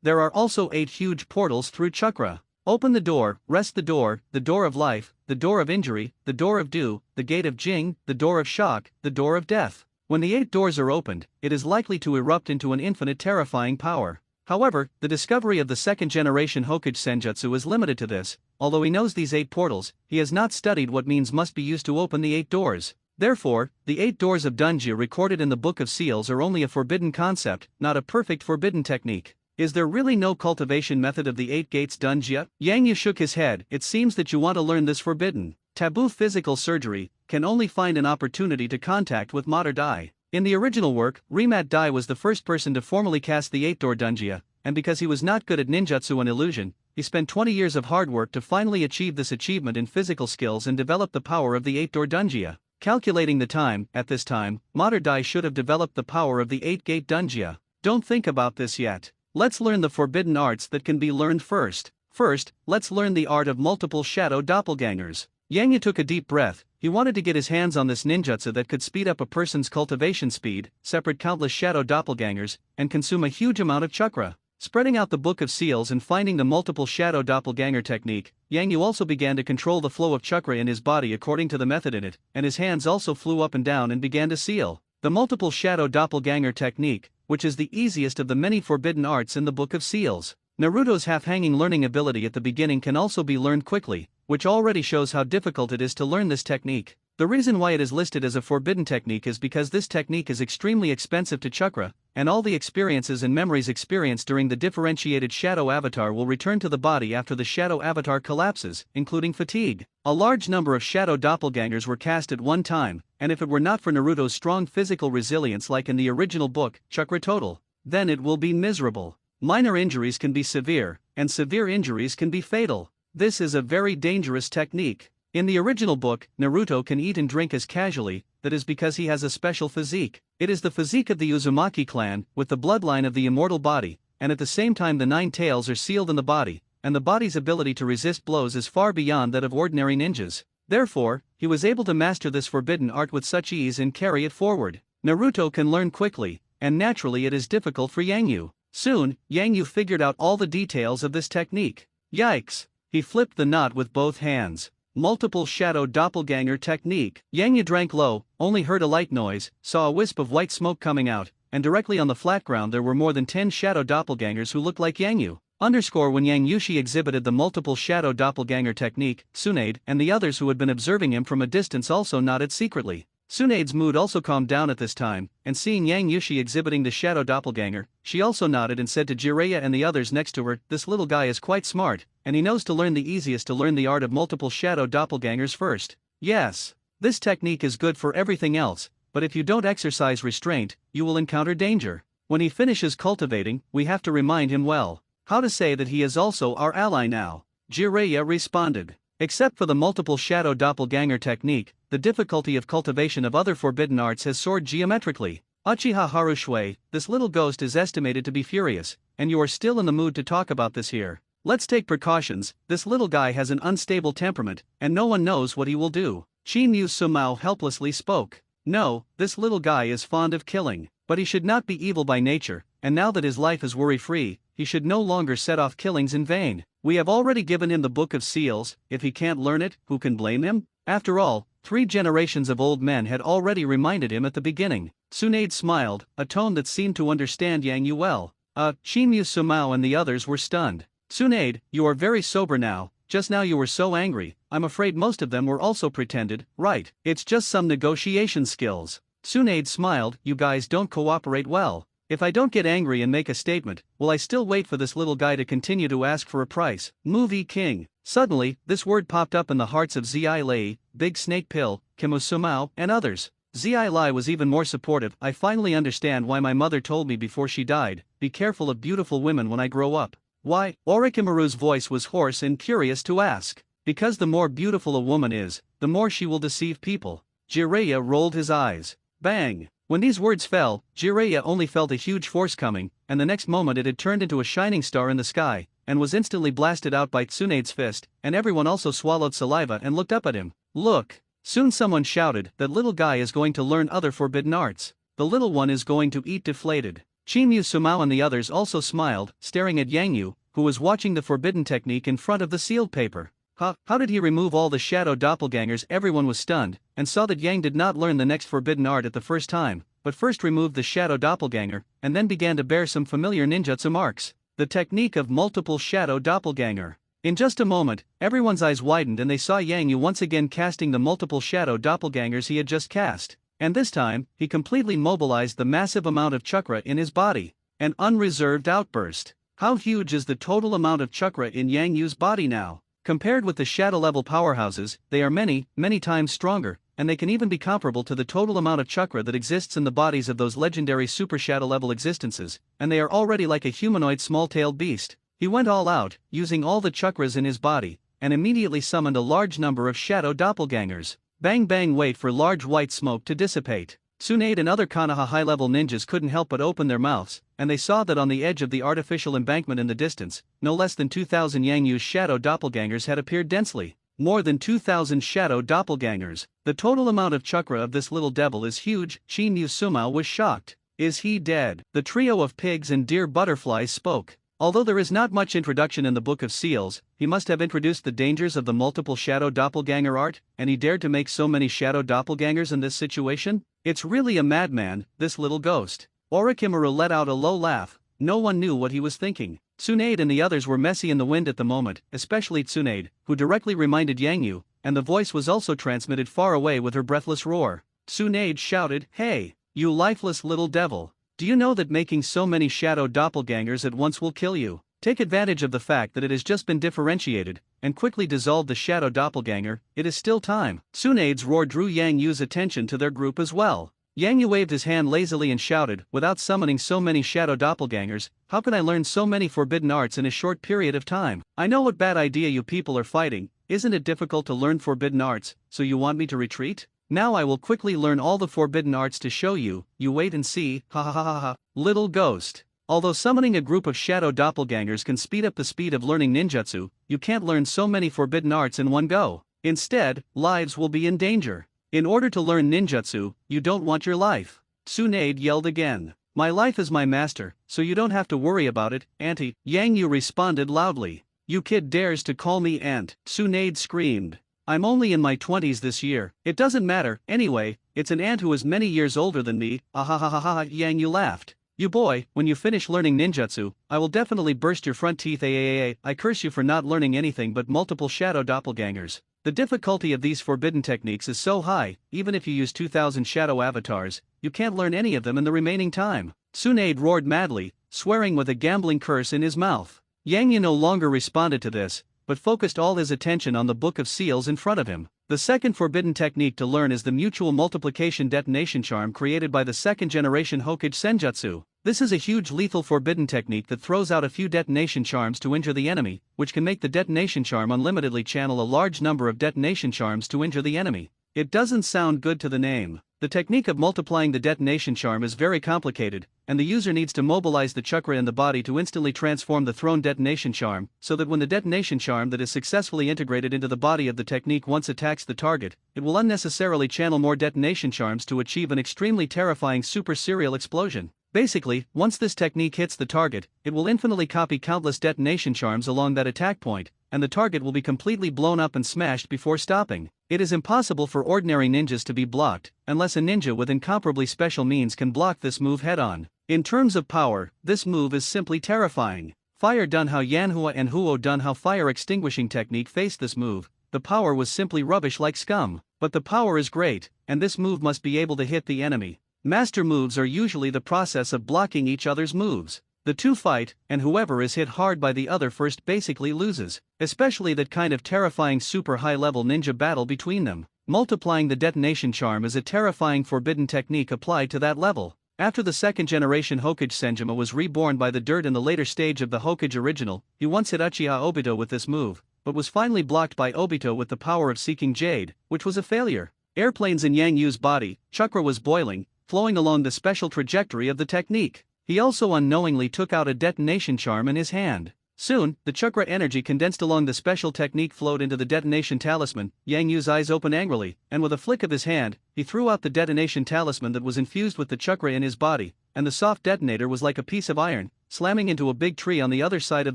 A: There are also 8 huge portals through chakra. Open the door, rest the door of life, the door of injury, the door of dew, the gate of Jing, the door of shock, the door of death. When the 8 doors are opened, it is likely to erupt into an infinite terrifying power. However, the discovery of the 2nd generation Hokage Senjutsu is limited to this. Although he knows these 8 portals, he has not studied what means must be used to open the 8 doors. Therefore, the 8 doors of Dunjia recorded in the Book of Seals are only a forbidden concept, not a perfect forbidden technique. Is there really no cultivation method of the 8 gates Dunjia? Yang Yu shook his head. It seems that you want to learn this forbidden, taboo physical surgery, can only find an opportunity to contact with Mater Dai. In the original work, Remat Dai was the first person to formally cast the 8 door Dunjia, and because he was not good at ninjutsu and illusion, he spent 20 years of hard work to finally achieve this achievement in physical skills and develop the power of the 8 door Dunjia. Calculating the time, at this time, Mater Dai should have developed the power of the 8 gate Dunjia. Don't think about this yet. Let's learn the forbidden arts that can be learned first. First, let's learn the art of multiple shadow doppelgangers. Yang Yu took a deep breath. He wanted to get his hands on this ninjutsu that could speed up a person's cultivation speed, separate countless shadow doppelgangers, and consume a huge amount of chakra. Spreading out the Book of Seals and finding the multiple shadow doppelganger technique, Yang Yu also began to control the flow of chakra in his body according to the method in it, and his hands also flew up and down and began to seal. The multiple shadow doppelganger technique, which is the easiest of the many forbidden arts in the Book of Seals. Naruto's half-hanging learning ability at the beginning can also be learned quickly, which already shows how difficult it is to learn this technique. The reason why it is listed as a forbidden technique is because this technique is extremely expensive to chakra, and all the experiences and memories experienced during the differentiated shadow avatar will return to the body after the shadow avatar collapses, including fatigue. A large number of shadow doppelgangers were cast at one time, and if it were not for Naruto's strong physical resilience like in the original book, Chakra Total, then it will be miserable. Minor injuries can be severe, and severe injuries can be fatal. This is a very dangerous technique. In the original book, Naruto can eat and drink as casually, that is because he has a special physique. It is the physique of the Uzumaki clan, with the bloodline of the immortal body, and at the same time the 9 tails are sealed in the body, and the body's ability to resist blows is far beyond that of ordinary ninjas. Therefore, he was able to master this forbidden art with such ease and carry it forward. Naruto can learn quickly, and naturally it is difficult for Yang Yu. Soon, Yang Yu figured out all the details of this technique. Yikes! He flipped the knot with both hands. Multiple shadow doppelganger technique. Yang Yu drank low, only heard a light noise, saw a wisp of white smoke coming out, and directly on the flat ground there were more than 10 shadow doppelgangers who looked like Yang Yu. When Yang Yushi exhibited the multiple shadow doppelganger technique, Tsunade and the others who had been observing him from a distance also nodded secretly. Tsunade's mood also calmed down at this time, and seeing Yang Yushi exhibiting the shadow doppelganger, she also nodded and said to Jiraiya and the others next to her, "This little guy is quite smart, and he knows to learn the easiest to learn the art of multiple shadow doppelgangers first. Yes, this technique is good for everything else, but if you don't exercise restraint, you will encounter danger. When he finishes cultivating, we have to remind him well how to say that he is also our ally now." Jiraiya responded. Except for the multiple shadow doppelganger technique, the difficulty of cultivation of other forbidden arts has soared geometrically. Uchiha Harushui, this little ghost is estimated to be furious, and you are still in the mood to talk about this here. Let's take precautions. This little guy has an unstable temperament, and no one knows what he will do. Chinyu Sumao helplessly spoke. No, this little guy is fond of killing, but he should not be evil by nature, and now that his life is worry-free, he should no longer set off killings in vain. We have already given him the Book of Seals. If he can't learn it, who can blame him? After all, 3 generations of old men had already reminded him at the beginning. Tsunade smiled, a tone that seemed to understand Yang Yu well. Chinyu Sumao and the others were stunned. Tsunade, you are very sober now. Just now you were so angry. I'm afraid most of them were also pretended, right? It's just some negotiation skills. Tsunade smiled, you guys don't cooperate well. If I don't get angry and make a statement, will I still wait for this little guy to continue to ask for a price? Movie King. Suddenly, this word popped up in the hearts of Zi Lei, Big Snake Pill, Kimu Sumao, and others. Zi Lai was even more supportive. I finally understand why my mother told me before she died, be careful of beautiful women when I grow up. Why? Orochimaru's voice was hoarse and curious to ask. Because the more beautiful a woman is, the more she will deceive people. Jiraiya rolled his eyes. Bang! When these words fell, Jiraiya only felt a huge force coming, and the next moment it had turned into a shining star in the sky, and was instantly blasted out by Tsunade's fist, and everyone also swallowed saliva and looked up at him. Look! Soon someone shouted, that little guy is going to learn other forbidden arts. The little one is going to eat deflated. Chinyu Sumao and the others also smiled, staring at Yang Yu, who was watching the forbidden technique in front of the sealed paper. How did he remove all the shadow doppelgangers? Everyone was stunned, and saw that Yang did not learn the next forbidden art at the first time, but first removed the shadow doppelganger, and then began to bear some familiar ninjutsu marks. The technique of multiple shadow doppelganger. In just a moment, everyone's eyes widened and they saw Yang Yu once again casting the multiple shadow doppelgangers he had just cast, and this time, he completely mobilized the massive amount of chakra in his body. An unreserved outburst. How huge is the total amount of chakra in Yang Yu's body now? Compared with the shadow-level powerhouses, they are many, many times stronger, and they can even be comparable to the total amount of chakra that exists in the bodies of those legendary super shadow-level existences, and they are already like a humanoid small-tailed beast. He went all out, using all the chakras in his body, and immediately summoned a large number of shadow doppelgangers. Bang bang, wait for large white smoke to dissipate. Tsunade and other Konoha high-level ninjas couldn't help but open their mouths, and they saw that on the edge of the artificial embankment in the distance, no less than 2,000 Yang Yu's shadow doppelgangers had appeared densely. More than 2,000 shadow doppelgangers. The total amount of chakra of this little devil is huge. Chinyu Sumao was shocked. Is he dead? The trio of pigs and deer butterflies spoke. Although there is not much introduction in the Book of Seals, he must have introduced the dangers of the multiple shadow doppelganger art, and he dared to make so many shadow doppelgangers in this situation? It's really a madman, this little ghost. Orochimaru let out a low laugh. No one knew what he was thinking. Tsunade and the others were messy in the wind at the moment, especially Tsunade, who directly reminded Yang Yu, and the voice was also transmitted far away with her breathless roar. Tsunade shouted, "Hey, you lifeless little devil! Do you know that making so many shadow doppelgangers at once will kill you? Take advantage of the fact that it has just been differentiated, and quickly dissolve the shadow doppelganger. It is still time." Tsunade's roar drew Yang Yu's attention to their group as well. Yang Yu waved his hand lazily and shouted, "Without summoning so many shadow doppelgangers, how can I learn so many forbidden arts in a short period of time? I know what bad idea you people are fighting. Isn't it difficult to learn forbidden arts, so you want me to retreat? Now I will quickly learn all the forbidden arts to show you, you wait and see, ha ha ha ha ha." Little ghost. Although summoning a group of shadow doppelgangers can speed up the speed of learning ninjutsu, you can't learn so many forbidden arts in one go. Instead, lives will be in danger. In order to learn ninjutsu, you don't want your life. Tsunade yelled again. My life is my master, so you don't have to worry about it, Auntie. Yang Yu responded loudly. You kid dares to call me aunt, Tsunade screamed. I'm only in my 20s this year. It doesn't matter, anyway, it's an aunt who is many years older than me. Ahahaha, Yang Yu laughed. You boy, when you finish learning ninjutsu, I will definitely burst your front teeth. I curse you for not learning anything but multiple shadow doppelgangers. The difficulty of these forbidden techniques is so high, even if you use 2000 shadow avatars, you can't learn any of them in the remaining time. Tsunade roared madly, swearing with a gambling curse in his mouth. Yang Yu no longer responded to this, but focused all his attention on the book of seals in front of him. The second forbidden technique to learn is the mutual multiplication detonation charm created by the second generation Hokage Senjutsu. This is a huge lethal forbidden technique that throws out a few detonation charms to injure the enemy, which can make the detonation charm unlimitedly channel a large number of detonation charms to injure the enemy. It doesn't sound good to the name. The technique of multiplying the detonation charm is very complicated, and the user needs to mobilize the chakra in the body to instantly transform the thrown detonation charm, so that when the detonation charm that is successfully integrated into the body of the technique once attacks the target, it will unnecessarily channel more detonation charms to achieve an extremely terrifying super serial explosion. Basically, once this technique hits the target, it will infinitely copy countless detonation charms along that attack point, and the target will be completely blown up and smashed before stopping. It is impossible for ordinary ninjas to be blocked, unless a ninja with incomparably special means can block this move head-on. In terms of power, this move is simply terrifying. Fire Dunhao Yanhua and Huo Dunhao fire extinguishing technique faced this move. The power was simply rubbish like scum. But the power is great, and this move must be able to hit the enemy. Master moves are usually the process of blocking each other's moves. The two fight, and whoever is hit hard by the other first basically loses, especially that kind of terrifying super high-level ninja battle between them. Multiplying the detonation charm is a terrifying forbidden technique applied to that level. After the second generation Hokage Senjima was reborn by the dirt in the later stage of the Hokage original, he once hit Uchiha Obito with this move, but was finally blocked by Obito with the power of Seeking Jade, which was a failure. Airplanes in Yang Yu's body, chakra was boiling, flowing along the special trajectory of the technique. He also unknowingly took out a detonation charm in his hand. Soon, the chakra energy condensed along the special technique flowed into the detonation talisman. Yang Yu's eyes opened angrily, and with a flick of his hand, he threw out the detonation talisman that was infused with the chakra in his body, and the soft detonator was like a piece of iron, slamming into a big tree on the other side of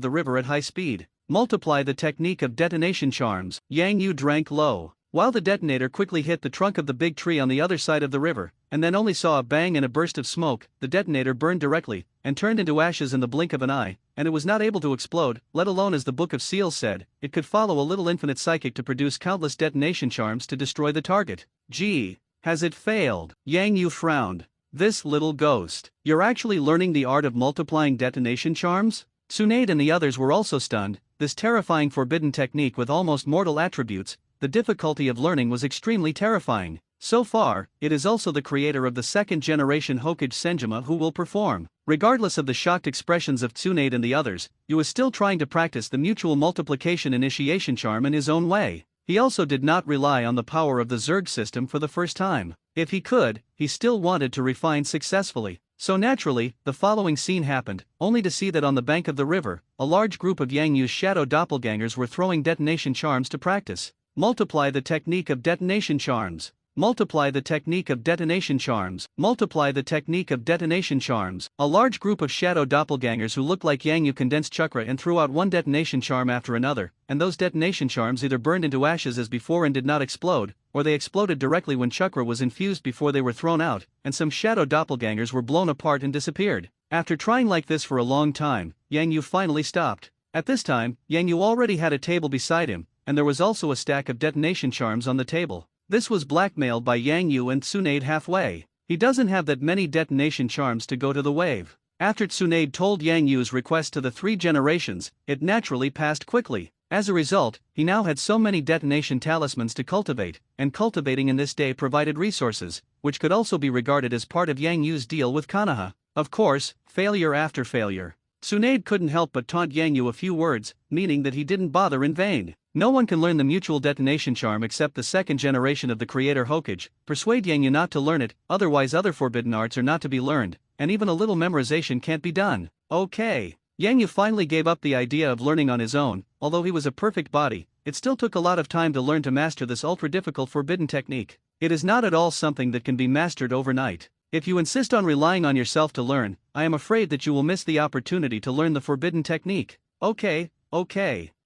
A: the river at high speed. Multiply the technique of detonation charms. Yang Yu drank low, while the detonator quickly hit the trunk of the big tree on the other side of the river, and then only saw a bang and a burst of smoke. The detonator burned directly, and turned into ashes in the blink of an eye, and it was not able to explode, let alone, as the Book of Seals said, it could follow a little infinite psychic to produce countless detonation charms to destroy the target. Gee, has it failed? Yang Yu frowned. This little ghost. You're actually learning the art of multiplying detonation charms? Tsunade and the others were also stunned. This terrifying forbidden technique with almost mortal attributes, the difficulty of learning was extremely terrifying. So far, it is also the creator of the second generation Hokage Senjima who will perform. Regardless of the shocked expressions of Tsunade and the others, Yu is still trying to practice the mutual multiplication initiation charm in his own way. He also did not rely on the power of the Zerg system for the first time. If he could, he still wanted to refine successfully. So naturally, the following scene happened, only to see that on the bank of the river, a large group of Yang Yu's shadow doppelgangers were throwing detonation charms to practice. Multiply the technique of detonation charms. Multiply the technique of detonation charms. Multiply the technique of detonation charms. A large group of shadow doppelgangers who looked like Yang Yu condensed chakra and threw out one detonation charm after another, and those detonation charms either burned into ashes as before and did not explode, or they exploded directly when chakra was infused before they were thrown out, and some shadow doppelgangers were blown apart and disappeared. After trying like this for a long time, Yang Yu finally stopped. At this time, Yang Yu already had a table beside him, and there was also a stack of detonation charms on the table. This was blackmailed by Yang Yu and Tsunade halfway. He doesn't have that many detonation charms to go to the wave. After Tsunade told Yang Yu's request to the three generations, it naturally passed quickly. As a result, he now had so many detonation talismans to cultivate, and cultivating in this day provided resources, which could also be regarded as part of Yang Yu's deal with Konoha. Of course, failure after failure. Tsunade couldn't help but taunt Yang Yu a few words, meaning that he didn't bother in vain. No one can learn the mutual detonation charm except the second generation of the creator Hokage. Persuade Yang Yu not to learn it, otherwise other forbidden arts are not to be learned, and even a little memorization can't be done. Okay. Yang Yu finally gave up the idea of learning on his own. Although he was a perfect body, it still took a lot of time to learn to master this ultra-difficult forbidden technique. It is not at all something that can be mastered overnight. If you insist on relying on yourself to learn, I am afraid that you will miss the opportunity to learn the forbidden technique. Okay.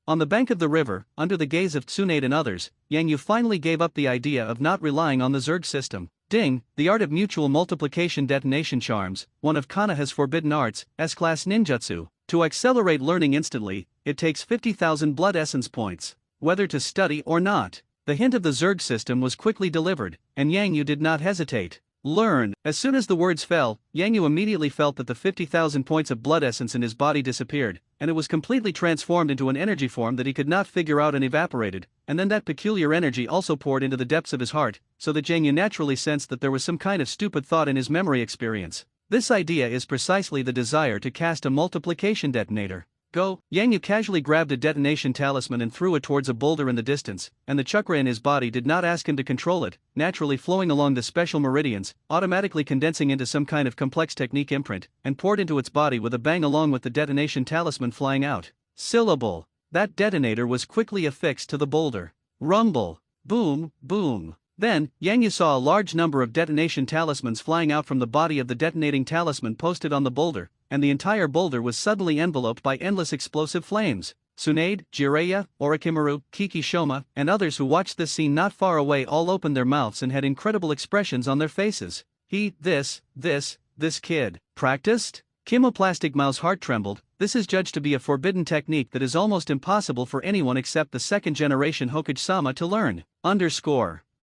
A: On the bank of the river, under the gaze of Tsunade and others, Yang Yu finally gave up the idea of not relying on the Zerg system. Ding, the art of mutual multiplication detonation charms, one of Konoha's forbidden arts, S-class ninjutsu. To accelerate learning instantly, it takes 50,000 blood essence points, whether to study or not. The hint of the Zerg system was quickly delivered, and Yang Yu did not hesitate. Learn. As soon as the words fell, Yang Yu immediately felt that the 50,000 points of blood essence in his body disappeared, and it was completely transformed into an energy form that he could not figure out and evaporated, and then that peculiar energy also poured into the depths of his heart, so that Yang Yu naturally sensed that there was some kind of stupid thought in his memory experience. This idea is precisely the desire to cast a multiplication detonator. Go. Yang Yu casually grabbed a detonation talisman and threw it towards a boulder in the distance, and the chakra in his body did not ask him to control it, naturally flowing along the special meridians, automatically condensing into some kind of complex technique imprint, and poured into its body with a bang along with the detonation talisman flying out. Syllable. That detonator was quickly affixed to the boulder. Rumble. Boom, boom. Then, Yang Yu saw a large number of detonation talismans flying out from the body of the detonating talisman posted on the boulder, and the entire boulder was suddenly enveloped by endless explosive flames. Tsunade, Jiraiya, Orochimaru, Kiki Shoma, and others who watched this scene not far away all opened their mouths and had incredible expressions on their faces. This kid, practiced? Chemoplastic Mao's heart trembled. This is judged to be a forbidden technique that is almost impossible for anyone except the second generation Hokage-sama to learn.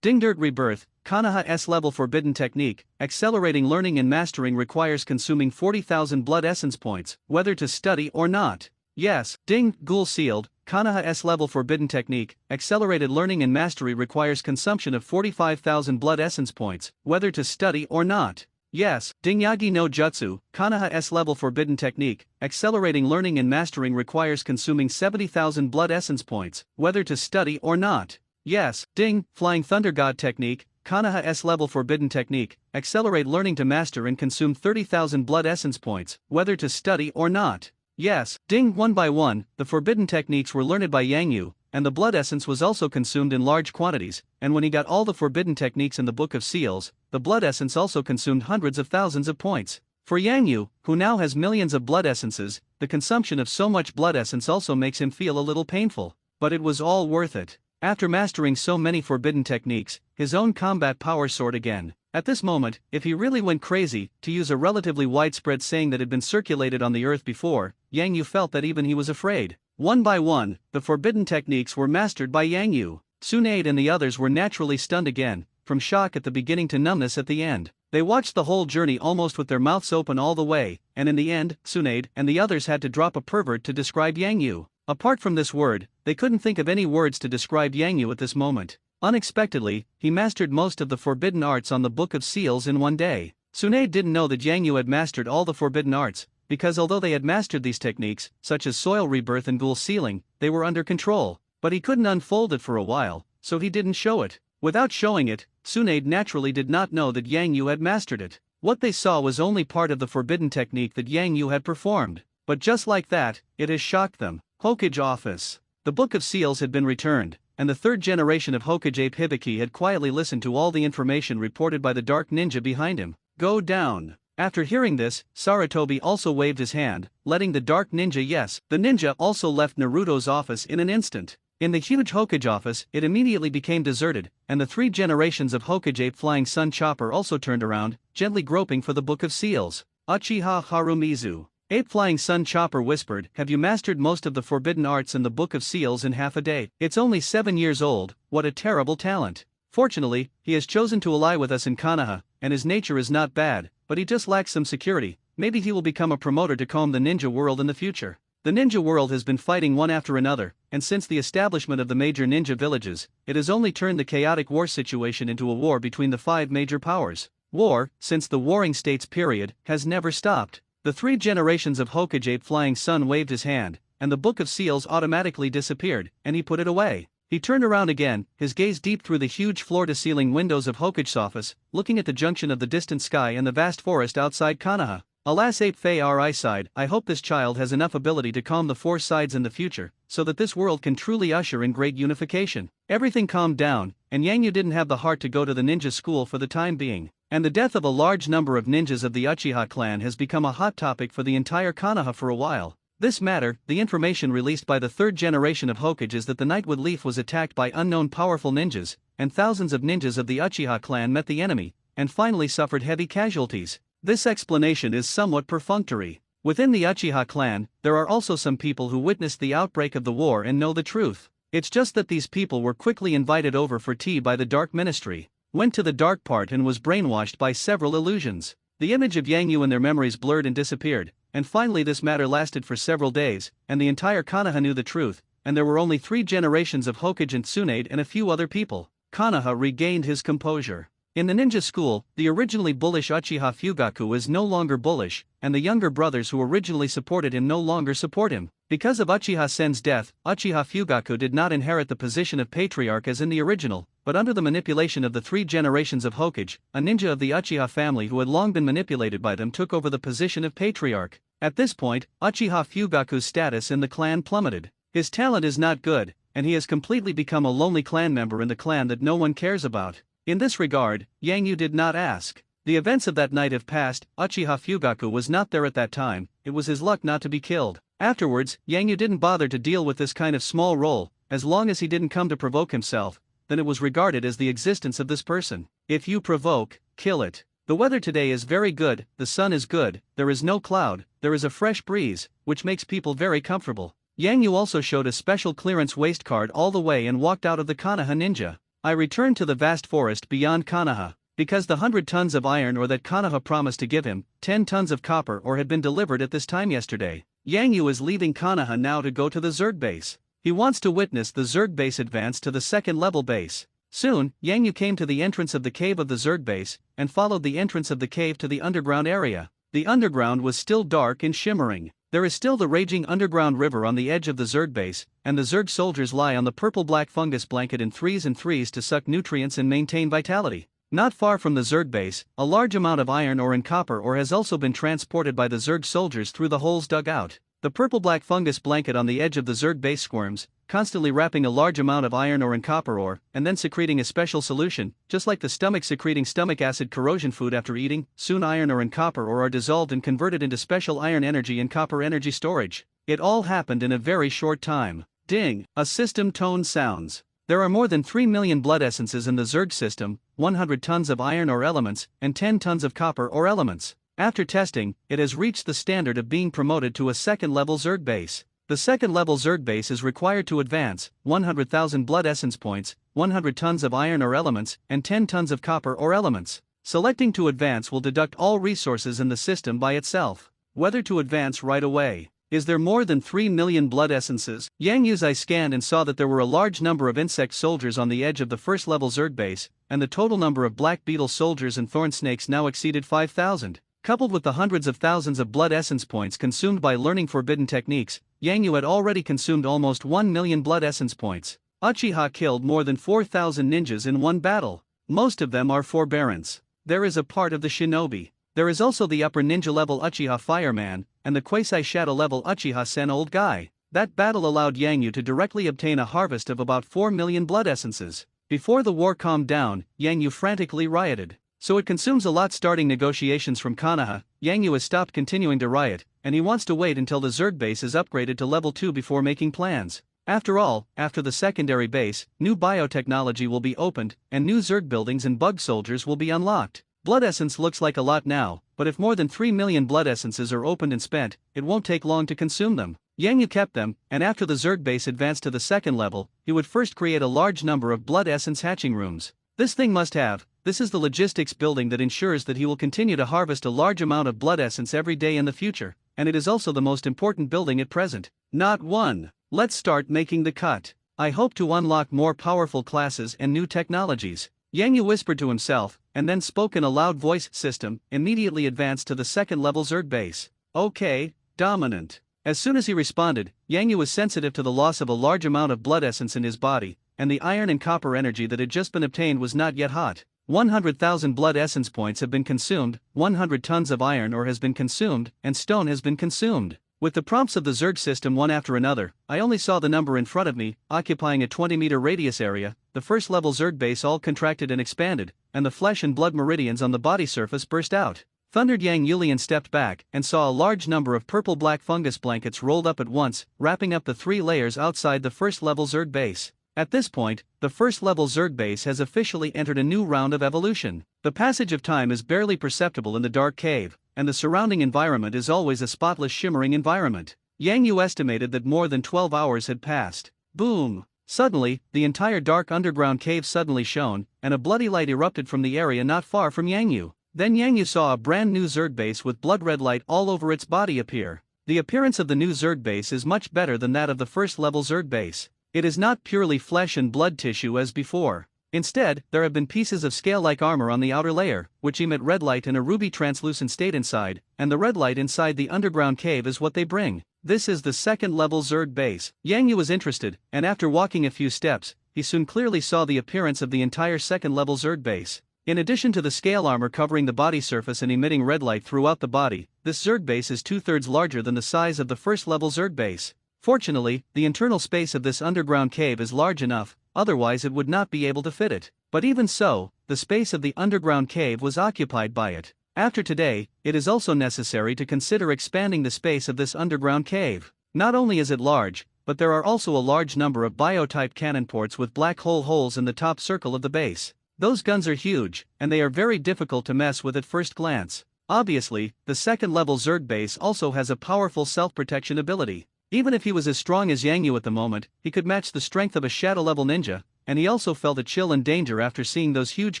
A: Dingdirt Rebirth, Konoha S-level forbidden technique. Accelerating learning and mastering requires consuming 40,000 blood essence points, whether to study or not. Yes. Ding, Ghoul Sealed, Konoha S-level forbidden technique. Accelerated learning and mastery requires consumption of 45,000 blood essence points, whether to study or not. Yes. Ding Yagi no Jutsu, Konoha S-level forbidden technique. Accelerating learning and mastering requires consuming 70,000 blood essence points, whether to study or not. Yes. Ding, Flying Thunder God technique, Konoha S-level forbidden technique. Accelerate learning to master and consume 30,000 blood essence points, whether to study or not. Yes. Ding, one by one, the forbidden techniques were learned by Yang Yu, and the blood essence was also consumed in large quantities, and when he got all the forbidden techniques in the Book of Seals, the blood essence also consumed hundreds of thousands of points. For Yang Yu, who now has millions of blood essences, the consumption of so much blood essence also makes him feel a little painful. But it was all worth it. After mastering so many forbidden techniques, his own combat power soared again. At this moment, if he really went crazy, to use a relatively widespread saying that had been circulated on the earth before, Yang Yu felt that even he was afraid. One by one, the forbidden techniques were mastered by Yang Yu. Tsunade and the others were naturally stunned again, from shock at the beginning to numbness at the end. They watched the whole journey almost with their mouths open all the way, and in the end, Tsunade and the others had to drop a pervert to describe Yang Yu. Apart from this word, they couldn't think of any words to describe Yang Yu at this moment. Unexpectedly, he mastered most of the forbidden arts on the Book of Seals in one day. Tsunade didn't know that Yang Yu had mastered all the forbidden arts, because although they had mastered these techniques, such as soil rebirth and ghoul sealing, they were under control. But he couldn't unfold it for a while, so he didn't show it. Without showing it, Tsunade naturally did not know that Yang Yu had mastered it. What they saw was only part of the forbidden technique that Yang Yu had performed. But just like that, it has shocked them. Hokage office. The Book of Seals had been returned, and the third generation of Hokage Ape Hibiki had quietly listened to all the information reported by the Dark Ninja behind him. Go down. After hearing this, Sarutobi also waved his hand, letting the Dark Ninja yes. The ninja also left Naruto's office in an instant. In the huge Hokage office, it immediately became deserted, and the three generations of Hokage Ape Flying Sun Chopper also turned around, gently groping for the Book of Seals. Uchiha Harumizu. Ape Flying Sun Chopper whispered, have you mastered most of the forbidden arts in the Book of Seals in half a day? It's only 7 years old, what a terrible talent. Fortunately, he has chosen to ally with us in Konoha, and his nature is not bad, but he just lacks some security. Maybe he will become a promoter to comb the ninja world in the future. The ninja world has been fighting one after another, and since the establishment of the major ninja villages, it has only turned the chaotic war situation into a war between the 5 major powers. War, since the Warring States period, has never stopped. The 3 generations of Hokage Ape Flying Sun waved his hand, and the Book of Seals automatically disappeared, and he put it away. He turned around again, his gaze deep through the huge floor-to-ceiling windows of Hokage's office, looking at the junction of the distant sky and the vast forest outside Konoha. Alas, Ape Fei sighed, I hope this child has enough ability to calm the 4 sides in the future, so that this world can truly usher in great unification. Everything calmed down, and Yang Yu didn't have the heart to go to the ninja school for the time being. And the death of a large number of ninjas of the Uchiha clan has become a hot topic for the entire Konoha for a while. This matter, the information released by the 3rd generation of Hokage is that the Nightwood Leaf was attacked by unknown powerful ninjas, and thousands of ninjas of the Uchiha clan met the enemy, and finally suffered heavy casualties. This explanation is somewhat perfunctory. Within the Uchiha clan, there are also some people who witnessed the outbreak of the war and know the truth. It's just that these people were quickly invited over for tea by the Dark Ministry, went to the dark part and was brainwashed by several illusions. The image of Yang Yu and their memories blurred and disappeared, and finally this matter lasted for several days, and the entire Konoha knew the truth, and there were only 3 generations of Hokage and Tsunade and a few other people. Konoha regained his composure. In the ninja school, the originally bullish Uchiha Fugaku is no longer bullish, and the younger brothers who originally supported him no longer support him. Because of Uchiha Sen's death, Uchiha Fugaku did not inherit the position of patriarch as in the original, but under the manipulation of the 3 generations of Hokage, a ninja of the Uchiha family who had long been manipulated by them took over the position of patriarch. At this point, Uchiha Fugaku's status in the clan plummeted. His talent is not good, and he has completely become a lonely clan member in the clan that no one cares about. In this regard, Yang Yu did not ask. The events of that night have passed, Uchiha Fugaku was not there at that time, it was his luck not to be killed. Afterwards, Yang Yu didn't bother to deal with this kind of small role, as long as he didn't come to provoke himself, then it was regarded as the existence of this person. If you provoke, kill it. The weather today is very good, the sun is good, there is no cloud, there is a fresh breeze, which makes people very comfortable. Yang Yu also showed a special clearance waist card all the way and walked out of the Konoha ninja. I returned to the vast forest beyond Konoha, because the 100 tons of iron ore that Konoha promised to give him, 10 tons of copper ore had been delivered at this time yesterday. Yang Yu is leaving Konoha now to go to the Zerg base. He wants to witness the Zerg base advance to the 2nd level base. Soon, Yang Yu came to the entrance of the cave of the Zerg base, and followed the entrance of the cave to the underground area. The underground was still dark and shimmering. There is still the raging underground river on the edge of the Zerg base, and the Zerg soldiers lie on the purple-black fungus blanket in 3s and 3s to suck nutrients and maintain vitality. Not far from the Zerg base, a large amount of iron ore and copper ore has also been transported by the Zerg soldiers through the holes dug out. The purple-black fungus blanket on the edge of the Zerg base squirms, constantly wrapping a large amount of iron ore and copper ore, and then secreting a special solution, just like the stomach secreting stomach acid corrosion food after eating. Soon iron ore and copper ore are dissolved and converted into special iron energy and copper energy storage. It all happened in a very short time. Ding! A system tone sounds. There are more than 3 million blood essences in the Zerg system, 100 tons of iron ore elements, and 10 tons of copper ore elements. After testing, it has reached the standard of being promoted to a 2nd level Zerg base. The 2nd level Zerg base is required to advance 100,000 blood essence points, 100 tons of iron ore elements, and 10 tons of copper ore elements. Selecting to advance will deduct all resources in the system by itself. Whether to advance right away. Is there more than 3 million blood essences? Yang Yu's eye scanned and saw that there were a large number of insect soldiers on the edge of the 1st level Zerg base, and the total number of black beetle soldiers and thorn snakes now exceeded 5,000. Coupled with the hundreds of thousands of blood essence points consumed by learning forbidden techniques, Yang Yu had already consumed almost 1 million blood essence points. Uchiha killed more than 4,000 ninjas in one battle. Most of them are forbearance. There is a part of the shinobi. There is also the upper ninja level Uchiha fireman, and the quasi shadow level Uchiha Sen old guy. That battle allowed Yang Yu to directly obtain a harvest of about 4 million blood essences. Before the war calmed down, Yang Yu frantically rioted. So it consumes a lot starting negotiations from Konoha. Yang Yu has stopped continuing to riot, and he wants to wait until the Zerg base is upgraded to level 2 before making plans. After all, after the secondary base, new biotechnology will be opened, and new Zerg buildings and bug soldiers will be unlocked. Blood essence looks like a lot now, but if more than 3 million blood essences are opened and spent, it won't take long to consume them. Yang Yu kept them, and after the Zerg base advanced to the 2nd level, he would first create a large number of blood essence hatching rooms. This thing must have. This is the logistics building that ensures that he will continue to harvest a large amount of blood essence every day in the future, and it is also the most important building at present. Not one. Let's start making the cut. I hope to unlock more powerful classes and new technologies. Yang Yu whispered to himself, and then spoke in a loud voice system, immediately advanced to the 2nd level Zerg base. Okay, dominant. As soon as he responded, Yang Yu was sensitive to the loss of a large amount of blood essence in his body, and the iron and copper energy that had just been obtained was not yet hot. 100,000 blood essence points have been consumed, 100 tons of iron ore has been consumed, and stone has been consumed. With the prompts of the Zerg system one after another, I only saw the number in front of me, occupying a 20-meter radius area. The first level Zerg base all contracted and expanded, and the flesh and blood meridians on the body surface burst out. Thundered Yang Yulian stepped back and saw a large number of purple-black fungus blankets rolled up at once, wrapping up the 3 layers outside the first level Zerg base. At this point, the first level Zerg base has officially entered a new round of evolution. The passage of time is barely perceptible in the dark cave, and the surrounding environment is always a spotless shimmering environment. Yang Yu estimated that more than 12 hours had passed. Boom! Suddenly, the entire dark underground cave suddenly shone, and a bloody light erupted from the area not far from Yang Yu. Then Yang Yu saw a brand new Zerg base with blood-red light all over its body appear. The appearance of the new Zerg base is much better than that of the first level Zerg base. It is not purely flesh and blood tissue as before. Instead, there have been pieces of scale-like armor on the outer layer, which emit red light in a ruby translucent state inside, and the red light inside the underground cave is what they bring. This is the second level Zerg base. Yang Yu was interested, and after walking a few steps, he soon clearly saw the appearance of the entire second level Zerg base. In addition to the scale armor covering the body surface and emitting red light throughout the body, this Zerg base is 2/3 larger than the size of the first level Zerg base. Fortunately, the internal space of this underground cave is large enough, otherwise it would not be able to fit it. But even so, the space of the underground cave was occupied by it. After today, it is also necessary to consider expanding the space of this underground cave. Not only is it large, but there are also a large number of bio-type cannon ports with black hole holes in the top circle of the base. Those guns are huge, and they are very difficult to mess with at first glance. Obviously, the second level Zerg base also has a powerful self-protection ability. Even if he was as strong as Yang Yu at the moment, he could match the strength of a shadow-level ninja, and he also felt a chill and danger after seeing those huge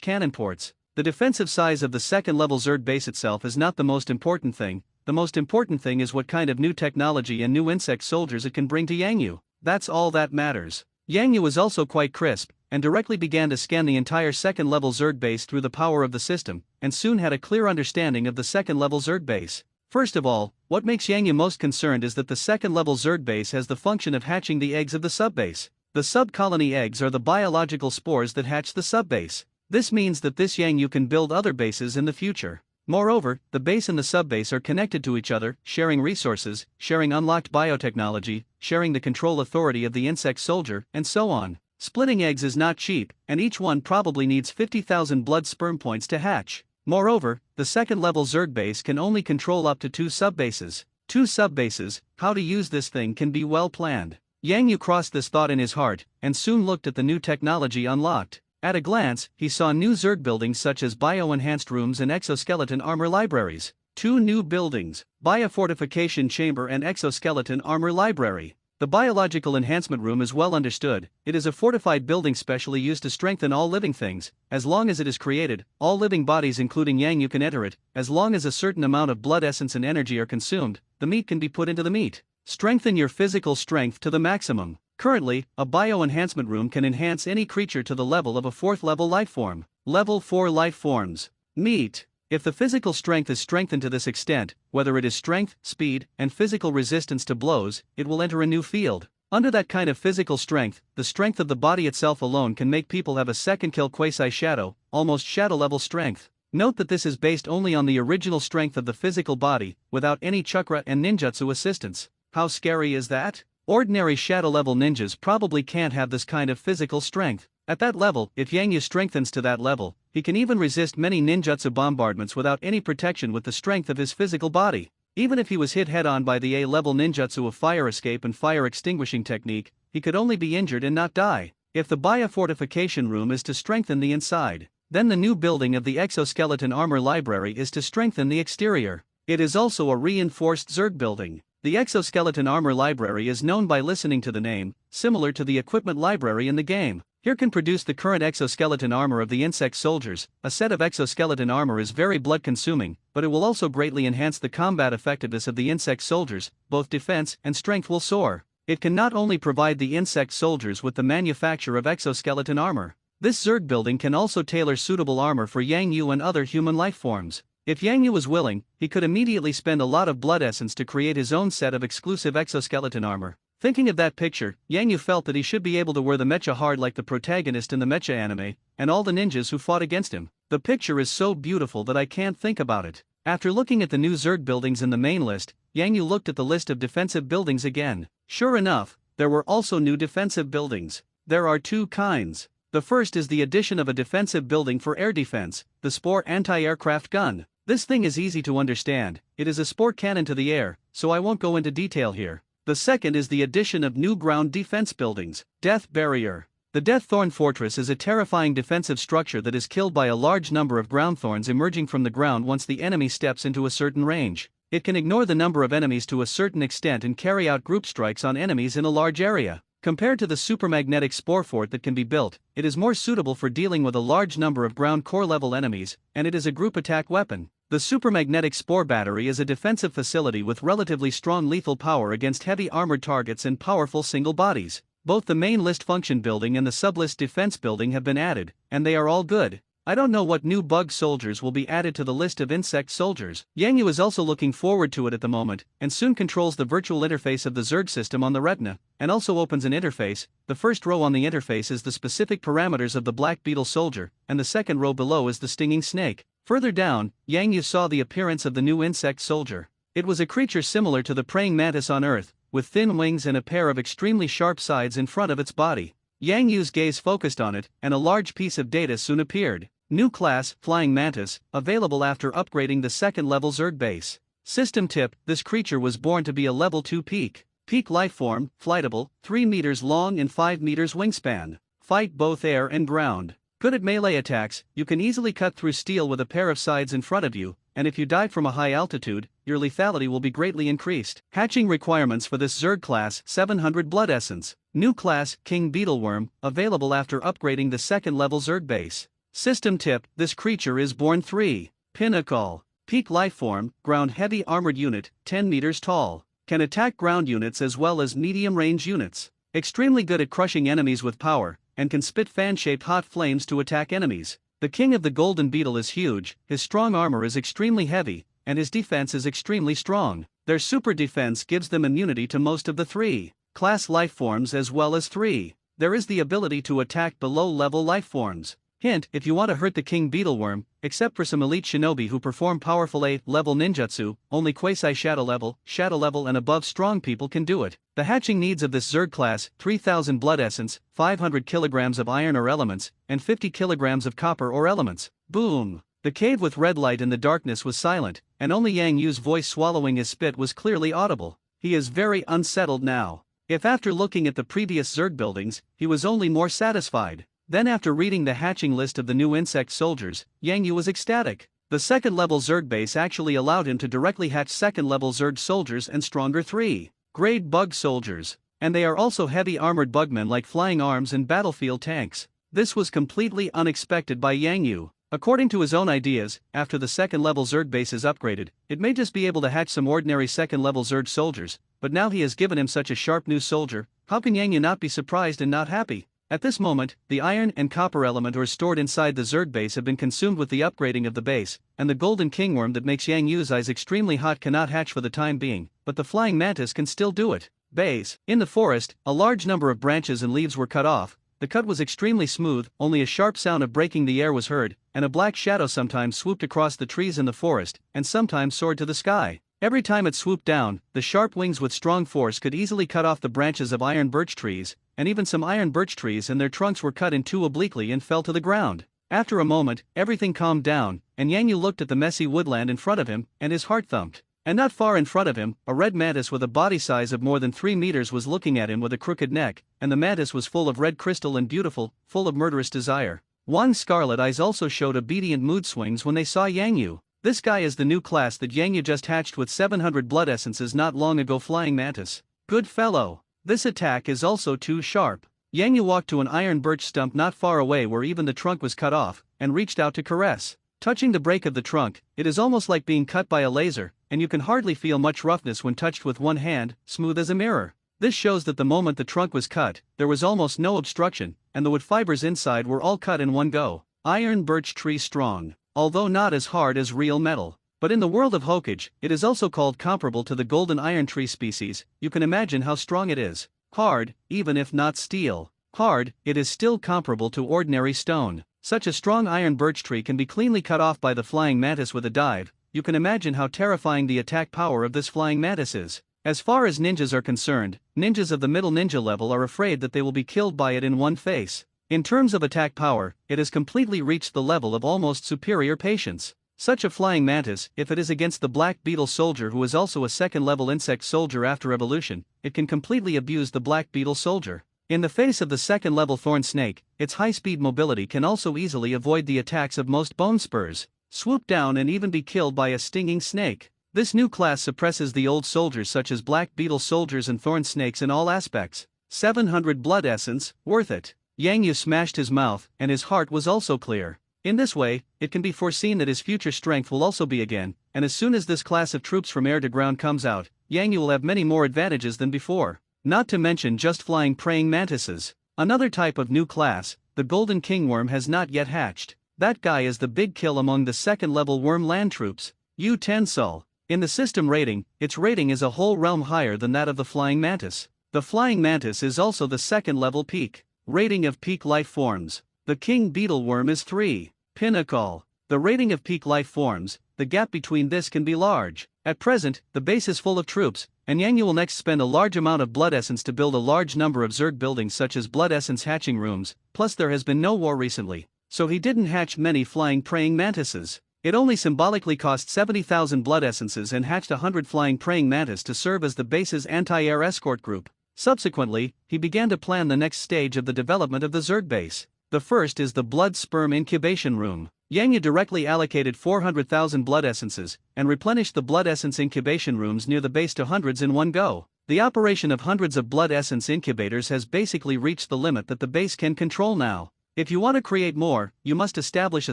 A: cannon ports. The defensive size of the second-level Zerg base itself is not the most important thing. The most important thing is what kind of new technology and new insect soldiers it can bring to Yang Yu. That's all that matters. Yang Yu was also quite crisp, and directly began to scan the entire second-level Zerg base through the power of the system, and soon had a clear understanding of the second-level Zerg base. First of all, what makes Yang Yu most concerned is that the second-level Zerg base has the function of hatching the eggs of the subbase. The sub-colony eggs are the biological spores that hatch the subbase. This means that this Yang Yu can build other bases in the future. Moreover, the base and the subbase are connected to each other, sharing resources, sharing unlocked biotechnology, sharing the control authority of the insect soldier, and so on. Splitting eggs is not cheap, and each one probably needs 50,000 blood sperm points to hatch. Moreover, the second-level Zerg base can only control up to 2 subbases. 2 subbases, how to use this thing can be well planned. Yang Yu crossed this thought in his heart, and soon looked at the new technology unlocked. At a glance, he saw new Zerg buildings such as bio-enhanced rooms and exoskeleton armor libraries. 2 new buildings, biofortification chamber and exoskeleton armor library. The biological enhancement room is well understood. It is a fortified building specially used to strengthen all living things. As long as it is created, all living bodies including Yang Yu can enter it. As long as a certain amount of blood essence and energy are consumed, the meat can be put into the meat. Strengthen your physical strength to the maximum. Currently, a bio-enhancement room can enhance any creature to the level of a 4th level life form. Level 4 life forms. Meat. If the physical strength is strengthened to this extent, whether it is strength, speed, and physical resistance to blows, it will enter a new field. Under that kind of physical strength, the strength of the body itself alone can make people have a second kill quasi-shadow, almost shadow-level strength. Note that this is based only on the original strength of the physical body, without any chakra and ninjutsu assistance. How scary is that? Ordinary shadow-level ninjas probably can't have this kind of physical strength. At that level, if Yang Yu strengthens to that level, he can even resist many ninjutsu bombardments without any protection with the strength of his physical body. Even if he was hit head-on by the A-level ninjutsu of fire escape and fire extinguishing technique, he could only be injured and not die. If the biofortification room is to strengthen the inside, then the new building of the exoskeleton armor library is to strengthen the exterior. It is also a reinforced Zerg building. The exoskeleton armor library is known by listening to the name, similar to the equipment library in the game. Here can produce the current exoskeleton armor of the insect soldiers. A set of exoskeleton armor is very blood consuming, but it will also greatly enhance the combat effectiveness of the insect soldiers. Both defense and strength will soar. It can not only provide the insect soldiers with the manufacture of exoskeleton armor. This Zerg building can also tailor suitable armor for Yang Yu and other human life forms. If Yang Yu was willing, he could immediately spend a lot of blood essence to create his own set of exclusive exoskeleton armor. Thinking of that picture, Yang Yu felt that he should be able to wear the mecha hard like the protagonist in the mecha anime, and all the ninjas who fought against him. The picture is so beautiful that I can't think about it. After looking at the new Zerg buildings in the main list, Yang Yu looked at the list of defensive buildings again. Sure enough, there were also new defensive buildings. There are two kinds. The first is the addition of a defensive building for air defense, the Spore anti-aircraft gun. This thing is easy to understand, it is a Spore cannon to the air, so I won't go into detail here. The second is the addition of new ground defense buildings, Death Barrier. The Death Thorn Fortress is a terrifying defensive structure that is killed by a large number of ground thorns emerging from the ground once the enemy steps into a certain range. It can ignore the number of enemies to a certain extent and carry out group strikes on enemies in a large area. Compared to the supermagnetic spore fort that can be built, it is more suitable for dealing with a large number of ground core level enemies, and it is a group attack weapon. The supermagnetic spore battery is a defensive facility with relatively strong lethal power against heavy armored targets and powerful single bodies. Both the main list function building and the sublist defense building have been added, and they are all good. I don't know what new bug soldiers will be added to the list of insect soldiers. Yang Yu is also looking forward to it at the moment, and soon controls the virtual interface of the Zerg system on the retina, and also opens an interface. The first row on the interface is the specific parameters of the black beetle soldier, and the second row below is the stinging snake. Further down, Yang Yu saw the appearance of the new insect soldier. It was a creature similar to the praying mantis on Earth, with thin wings and a pair of extremely sharp sides in front of its body. Yang Yu's gaze focused on it, and a large piece of data soon appeared. New class, Flying Mantis, available after upgrading the second level Zerg base. System tip: this creature was born to be a level 2 peak. Peak lifeform, flightable, 3 meters long and 5 meters wingspan. Fight both air and ground. Good at melee attacks, you can easily cut through steel with a pair of sides in front of you, and if you die from a high altitude, your lethality will be greatly increased. Hatching requirements for this Zerg class: 700 blood essence. New class, King Beetleworm, available after upgrading the second level Zerg base. System tip: this creature is born 3. Pinnacle. Peak lifeform, ground heavy armored unit, 10 meters tall. Can attack ground units as well as medium range units. Extremely good at crushing enemies with power, and can spit fan-shaped hot flames to attack enemies. The king of the golden beetle is huge, his strong armor is extremely heavy, and his defense is extremely strong. Their super defense gives them immunity to most of the 3 class lifeforms as well as 3. There is the ability to attack below level lifeforms. Hint: if you want to hurt the King Beetleworm, except for some elite shinobi who perform powerful A-level ninjutsu, only quasi-shadow level and above strong people can do it. The hatching needs of this Zerg class: 3,000 blood essence, 500 kilograms of iron or elements, and 50 kilograms of copper or elements. Boom! The cave with red light in the darkness was silent, and only Yang Yu's voice swallowing his spit was clearly audible. He is very unsettled now. If after looking at the previous Zerg buildings, he was only more satisfied. Then after reading the hatching list of the new insect soldiers, Yang Yu was ecstatic. The second level Zerg base actually allowed him to directly hatch second level Zerg soldiers and stronger 3-grade bug soldiers. And they are also heavy armored bugmen like flying arms and battlefield tanks. This was completely unexpected by Yang Yu. According to his own ideas, after the second level Zerg base is upgraded, it may just be able to hatch some ordinary second level Zerg soldiers, but now he has given him such a sharp new soldier. How can Yang Yu not be surprised and not happy? At this moment, the iron and copper element ore stored inside the Zerg base have been consumed with the upgrading of the base, and the golden kingworm that makes Yang Yu's eyes extremely hot cannot hatch for the time being, but the flying mantis can still do it. Base. In the forest, a large number of branches and leaves were cut off. The cut was extremely smooth, only a sharp sound of breaking the air was heard, and a black shadow sometimes swooped across the trees in the forest, and sometimes soared to the sky. Every time it swooped down, the sharp wings with strong force could easily cut off the branches of iron birch trees, and even some iron birch trees and their trunks were cut in two obliquely and fell to the ground. After a moment, everything calmed down, and Yang Yu looked at the messy woodland in front of him, and his heart thumped. And not far in front of him, a red mantis with a body size of more than 3 meters was looking at him with a crooked neck, and the mantis was full of red crystal and beautiful, full of murderous desire. Wang's scarlet eyes also showed obedient mood swings when they saw Yang Yu. This guy is the new class that Yang Yu just hatched with 700 blood essences not long ago. Flying mantis. Good fellow. This attack is also too sharp. Yang Yu walked to an iron birch stump not far away where even the trunk was cut off, and reached out to caress. Touching the break of the trunk, it is almost like being cut by a laser, and you can hardly feel much roughness when touched with one hand, smooth as a mirror. This shows that the moment the trunk was cut, there was almost no obstruction, and the wood fibers inside were all cut in one go. Iron birch tree strong. although not as hard as real metal. But in the world of Hokage, it is also called comparable to the golden iron tree species. You can imagine how strong it is. Hard, even if not steel. Hard, it is still comparable to ordinary stone. Such a strong iron birch tree can be cleanly cut off by the flying mantis with a dive. You can imagine how terrifying the attack power of this flying mantis is. As far as ninjas are concerned, ninjas of the middle ninja level are afraid that they will be killed by it in one face. In terms of attack power, it has completely reached the level of almost superior patience. Such a flying mantis, if it is against the black beetle soldier who is also a second-level insect soldier after evolution, it can completely abuse the black beetle soldier. In the face of the second-level thorn snake, its high-speed mobility can also easily avoid the attacks of most bone spurs, swoop down and even be killed by a stinging snake. This new class suppresses the old soldiers such as black beetle soldiers and thorn snakes in all aspects. 700 blood essence, worth it. Yang Yu smashed his mouth, and his heart was also clear. In this way, it can be foreseen that his future strength will also be again, and as soon as this class of troops from air to ground comes out, Yang Yu will have many more advantages than before. Not to mention just flying praying mantises. Another type of new class, the golden kingworm, has not yet hatched. That guy is the big kill among the second-level worm land troops. U-10 Sol. In the system rating, its rating is a whole realm higher than that of the flying mantis. The flying mantis is also the second-level peak. Rating of peak life forms. The king beetle worm is 3. Pinnacle. The rating of peak life forms, the gap between this can be large. At present, the base is full of troops, and Yang Yu will next spend a large amount of blood essence to build a large number of Zerg buildings such as blood essence hatching rooms, plus there has been no war recently, so he didn't hatch many flying praying mantises. It only symbolically cost 70,000 blood essences and hatched 100 flying praying mantis to serve as the base's anti-air escort group. Subsequently, he began to plan the next stage of the development of the Zerg base. The first is the blood sperm incubation room. Yang Yu directly allocated 400,000 blood essences, and replenished the blood essence incubation rooms near the base to hundreds in one go. The operation of hundreds of blood essence incubators has basically reached the limit that the base can control now. If you want to create more, you must establish a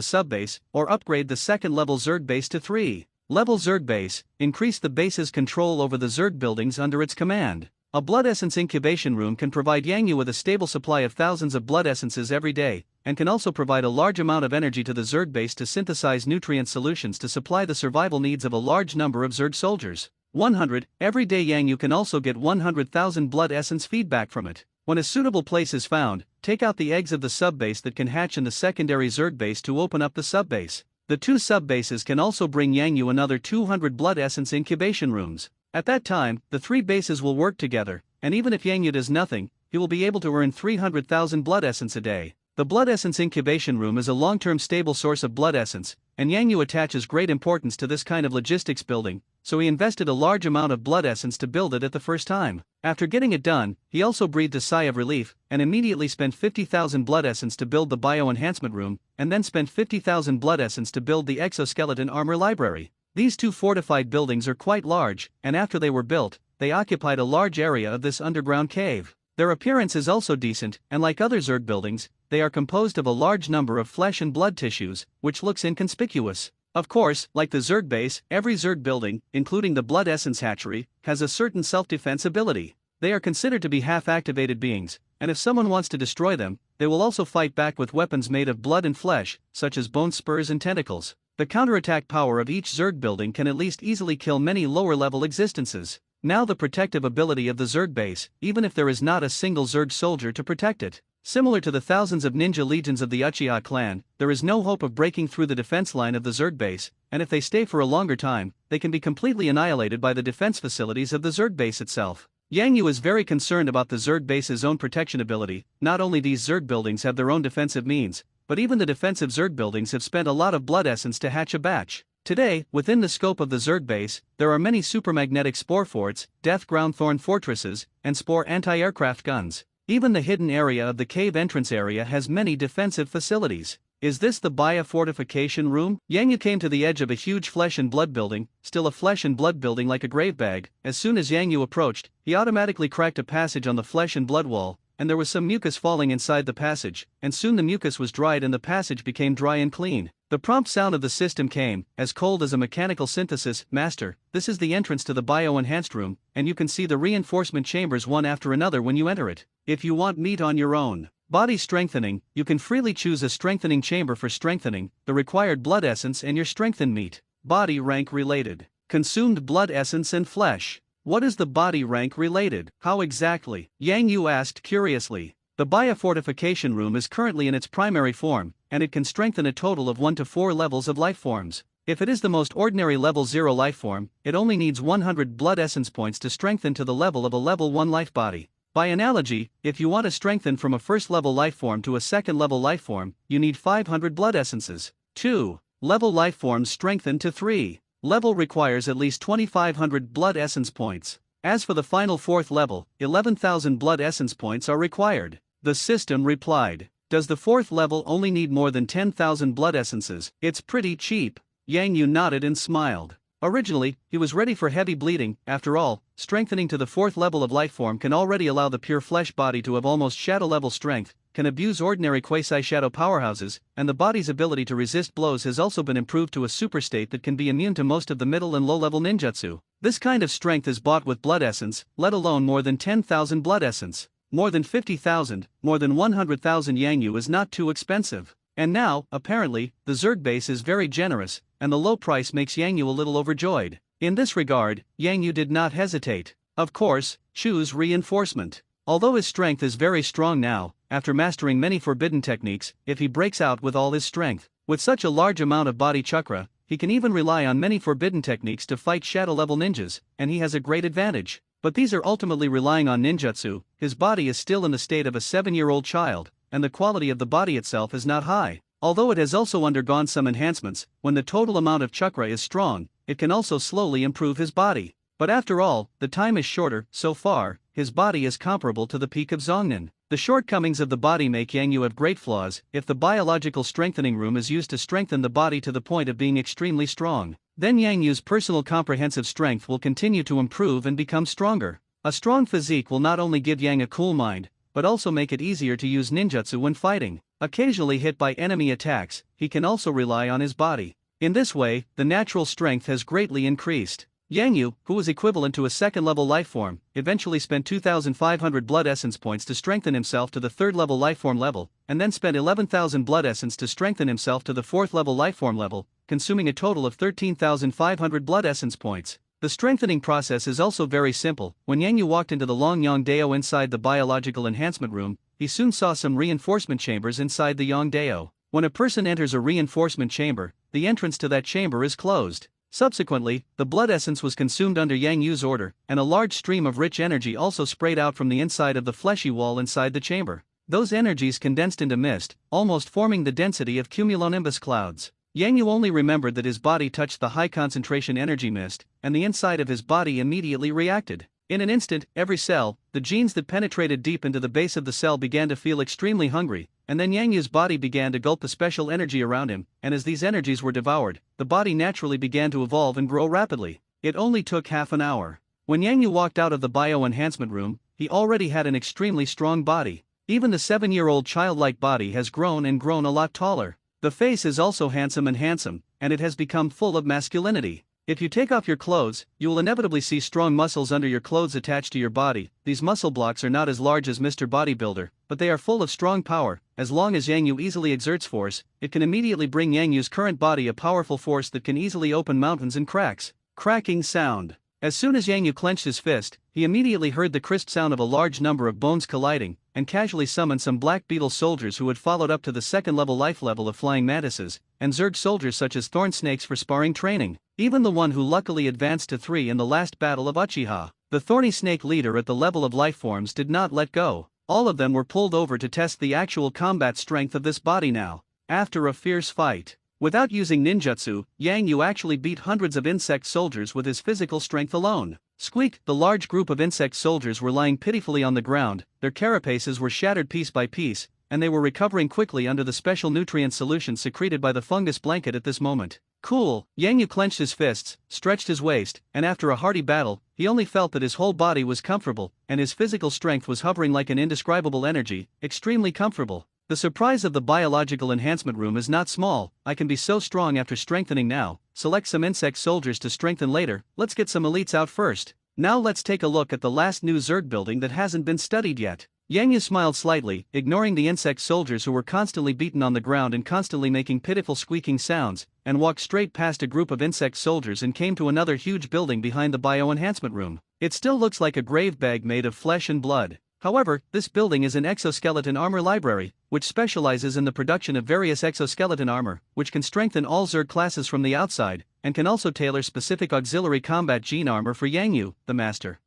A: subbase, or upgrade the second-level Zerg base to 3-level Zerg base, increase the base's control over the Zerg buildings under its command. A blood essence incubation room can provide Yang Yu with a stable supply of thousands of blood essences every day, and can also provide a large amount of energy to the Zerg base to synthesize nutrient solutions to supply the survival needs of a large number of Zerg soldiers. 100. Every day Yang Yu can also get 100,000 blood essence feedback from it. When a suitable place is found, take out the eggs of the subbase that can hatch in the secondary Zerg base to open up the subbase. The two subbases can also bring Yang Yu another 200 blood essence incubation rooms. At that time, the three bases will work together, and even if Yang Yu does nothing, he will be able to earn 300,000 blood essence a day. The blood essence incubation room is a long-term stable source of blood essence, and Yang Yu attaches great importance to this kind of logistics building, so he invested a large amount of blood essence to build it at the first time. After getting it done, he also breathed a sigh of relief, and immediately spent 50,000 blood essence to build the bio-enhancement room, and then spent 50,000 blood essence to build the exoskeleton armor library. These two fortified buildings are quite large, and after they were built, they occupied a large area of this underground cave. Their appearance is also decent, and like other Zerg buildings, they are composed of a large number of flesh and blood tissues, which looks inconspicuous. Of course, like the Zerg base, every Zerg building, including the blood essence hatchery, has a certain self-defense ability. They are considered to be half-activated beings, and if someone wants to destroy them, they will also fight back with weapons made of blood and flesh, such as bone spurs and tentacles. The counterattack power of each Zerg building can at least easily kill many lower-level existences. Now the protective ability of the Zerg base, even if there is not a single Zerg soldier to protect it. Similar to the thousands of ninja legions of the Uchiha clan, there is no hope of breaking through the defense line of the Zerg base, and if they stay for a longer time, they can be completely annihilated by the defense facilities of the Zerg base itself. Yang Yu is very concerned about the Zerg base's own protection ability. Not only these Zerg buildings have their own defensive means, but even the defensive Zerg buildings have spent a lot of blood essence to hatch a batch. Today, within the scope of the Zerg base, there are many supermagnetic spore forts, death ground thorn fortresses, and spore anti-aircraft guns. Even the hidden area of the cave entrance area has many defensive facilities. Is this the Baya fortification room? Yang Yu came to the edge of a huge flesh and blood building, still a flesh and blood building like a grave bag. As soon as Yang Yu approached, he automatically cracked a passage on the flesh and blood wall, and there was some mucus falling inside the passage, and soon the mucus was dried and the passage became dry and clean. The prompt sound of the system came, as cold as a mechanical synthesis. Master, this is the entrance to the bio-enhanced room, and you can see the reinforcement chambers one after another when you enter it. If you want meat on your own, Body strengthening, you can freely choose a strengthening chamber for strengthening, the required blood essence and your strengthened meat. Body rank related. Consumed blood essence and flesh. What is the body rank related? How exactly? Yang Yu asked curiously. The biofortification room is currently in its primary form, and it can strengthen a total of 1 to 4 levels of life forms. If it is the most ordinary level 0 life form, it only needs 100 blood essence points to strengthen to the level of a level 1 life body. By analogy, if you want to strengthen from a first level life form to a second level life form, you need 500 blood essences. 2. Level life forms strengthen to 3. Level requires at least 2500 blood essence points. As for the final 4th level, 11,000 blood essence points are required. The system replied. Does the 4th level only need more than 10,000 blood essences? It's pretty cheap. Yang Yu nodded and smiled. Originally, he was ready for heavy bleeding. After all, strengthening to the 4th level of life form can already allow the pure flesh body to have almost shadow level strength, can abuse ordinary quasi-shadow powerhouses, and the body's ability to resist blows has also been improved to a super state that can be immune to most of the middle and low-level ninjutsu. This kind of strength is bought with blood essence, let alone more than 10,000 blood essence. More than 50,000, more than 100,000 Yang Yu is not too expensive. And now, apparently, the Zerg base is very generous, and the low price makes Yang Yu a little overjoyed. In this regard, Yang Yu did not hesitate. Of course, choose reinforcement. Although his strength is very strong now, after mastering many forbidden techniques, if he breaks out with all his strength, with such a large amount of body chakra, he can even rely on many forbidden techniques to fight shadow-level ninjas, and he has a great advantage. But these are ultimately relying on ninjutsu. His body is still in the state of a 7-year-old child, and the quality of the body itself is not high. Although it has also undergone some enhancements, when the total amount of chakra is strong, it can also slowly improve his body. But after all, the time is shorter. So far, his body is comparable to the peak of Zongnan. The shortcomings of the body make Yang Yu have great flaws. If the biological strengthening room is used to strengthen the body to the point of being extremely strong, then Yang Yu's personal comprehensive strength will continue to improve and become stronger. A strong physique will not only give Yang a cool mind, but also make it easier to use ninjutsu when fighting. Occasionally hit by enemy attacks, he can also rely on his body. In this way, the natural strength has greatly increased. Yang Yu, who was equivalent to a second-level life form, eventually spent 2,500 blood essence points to strengthen himself to the third-level life form level, and then spent 11,000 blood essence to strengthen himself to the fourth-level life form level, consuming a total of 13,500 blood essence points. The strengthening process is also very simple. When Yang Yu walked into the Longyang Dao inside the biological enhancement room, he soon saw some reinforcement chambers inside the Yang Dao. When a person enters a reinforcement chamber, the entrance to that chamber is closed. Subsequently, the blood essence was consumed under Yang Yu's order, and a large stream of rich energy also sprayed out from the inside of the fleshy wall inside the chamber. Those energies condensed into mist, almost forming the density of cumulonimbus clouds. Yang Yu only remembered that his body touched the high-concentration energy mist, and the inside of his body immediately reacted. In an instant, every cell, the genes that penetrated deep into the base of the cell began to feel extremely hungry, and then Yang Yu's body began to gulp the special energy around him, and as these energies were devoured, the body naturally began to evolve and grow rapidly. It only took half an hour. When Yang Yu walked out of the bio-enhancement room, he already had an extremely strong body. Even the 7-year-old childlike body has grown and grown a lot taller. The face is also handsome, and it has become full of masculinity. If you take off your clothes, you will inevitably see strong muscles under your clothes attached to your body. These muscle blocks are not as large as Mr. Bodybuilder, but they are full of strong power. As long as Yang Yu easily exerts force, it can immediately bring Yang Yu's current body a powerful force that can easily open mountains and cracks. Cracking sound. As soon as Yang Yu clenched his fist, he immediately heard the crisp sound of a large number of bones colliding, and casually summoned some Black Beetle soldiers who had followed up to the second-level life level of flying mantises, and Zerg soldiers such as thorn snakes for sparring training. Even the one who luckily advanced to 3 in the last battle of Uchiha, the thorny snake leader at the level of life forms, did not let go. All of them were pulled over to test the actual combat strength of this body now. After a fierce fight, without using ninjutsu, Yang Yu actually beat hundreds of insect soldiers with his physical strength alone. Squeak! The large group of insect soldiers were lying pitifully on the ground, their carapaces were shattered piece by piece, and they were recovering quickly under the special nutrient solution secreted by the fungus blanket at this moment. Cool! Yang Yu clenched his fists, stretched his waist, and after a hearty battle, he only felt that his whole body was comfortable, and his physical strength was hovering like an indescribable energy, extremely comfortable. The surprise of the biological enhancement room is not small. I can be so strong after strengthening now. Select some insect soldiers to strengthen later. Let's get some elites out first. Now let's take a look at the last new Zerg building that hasn't been studied yet. Yang Yu smiled slightly, ignoring the insect soldiers who were constantly beaten on the ground and constantly making pitiful squeaking sounds, and walked straight past a group of insect soldiers and came to another huge building behind the bioenhancement room. It still looks like a grave bag made of flesh and blood. However, this building is an exoskeleton armor library, which specializes in the production of various exoskeleton armor, which can strengthen all Zerg classes from the outside, and can also tailor specific auxiliary combat gene armor for Yang Yu, the master.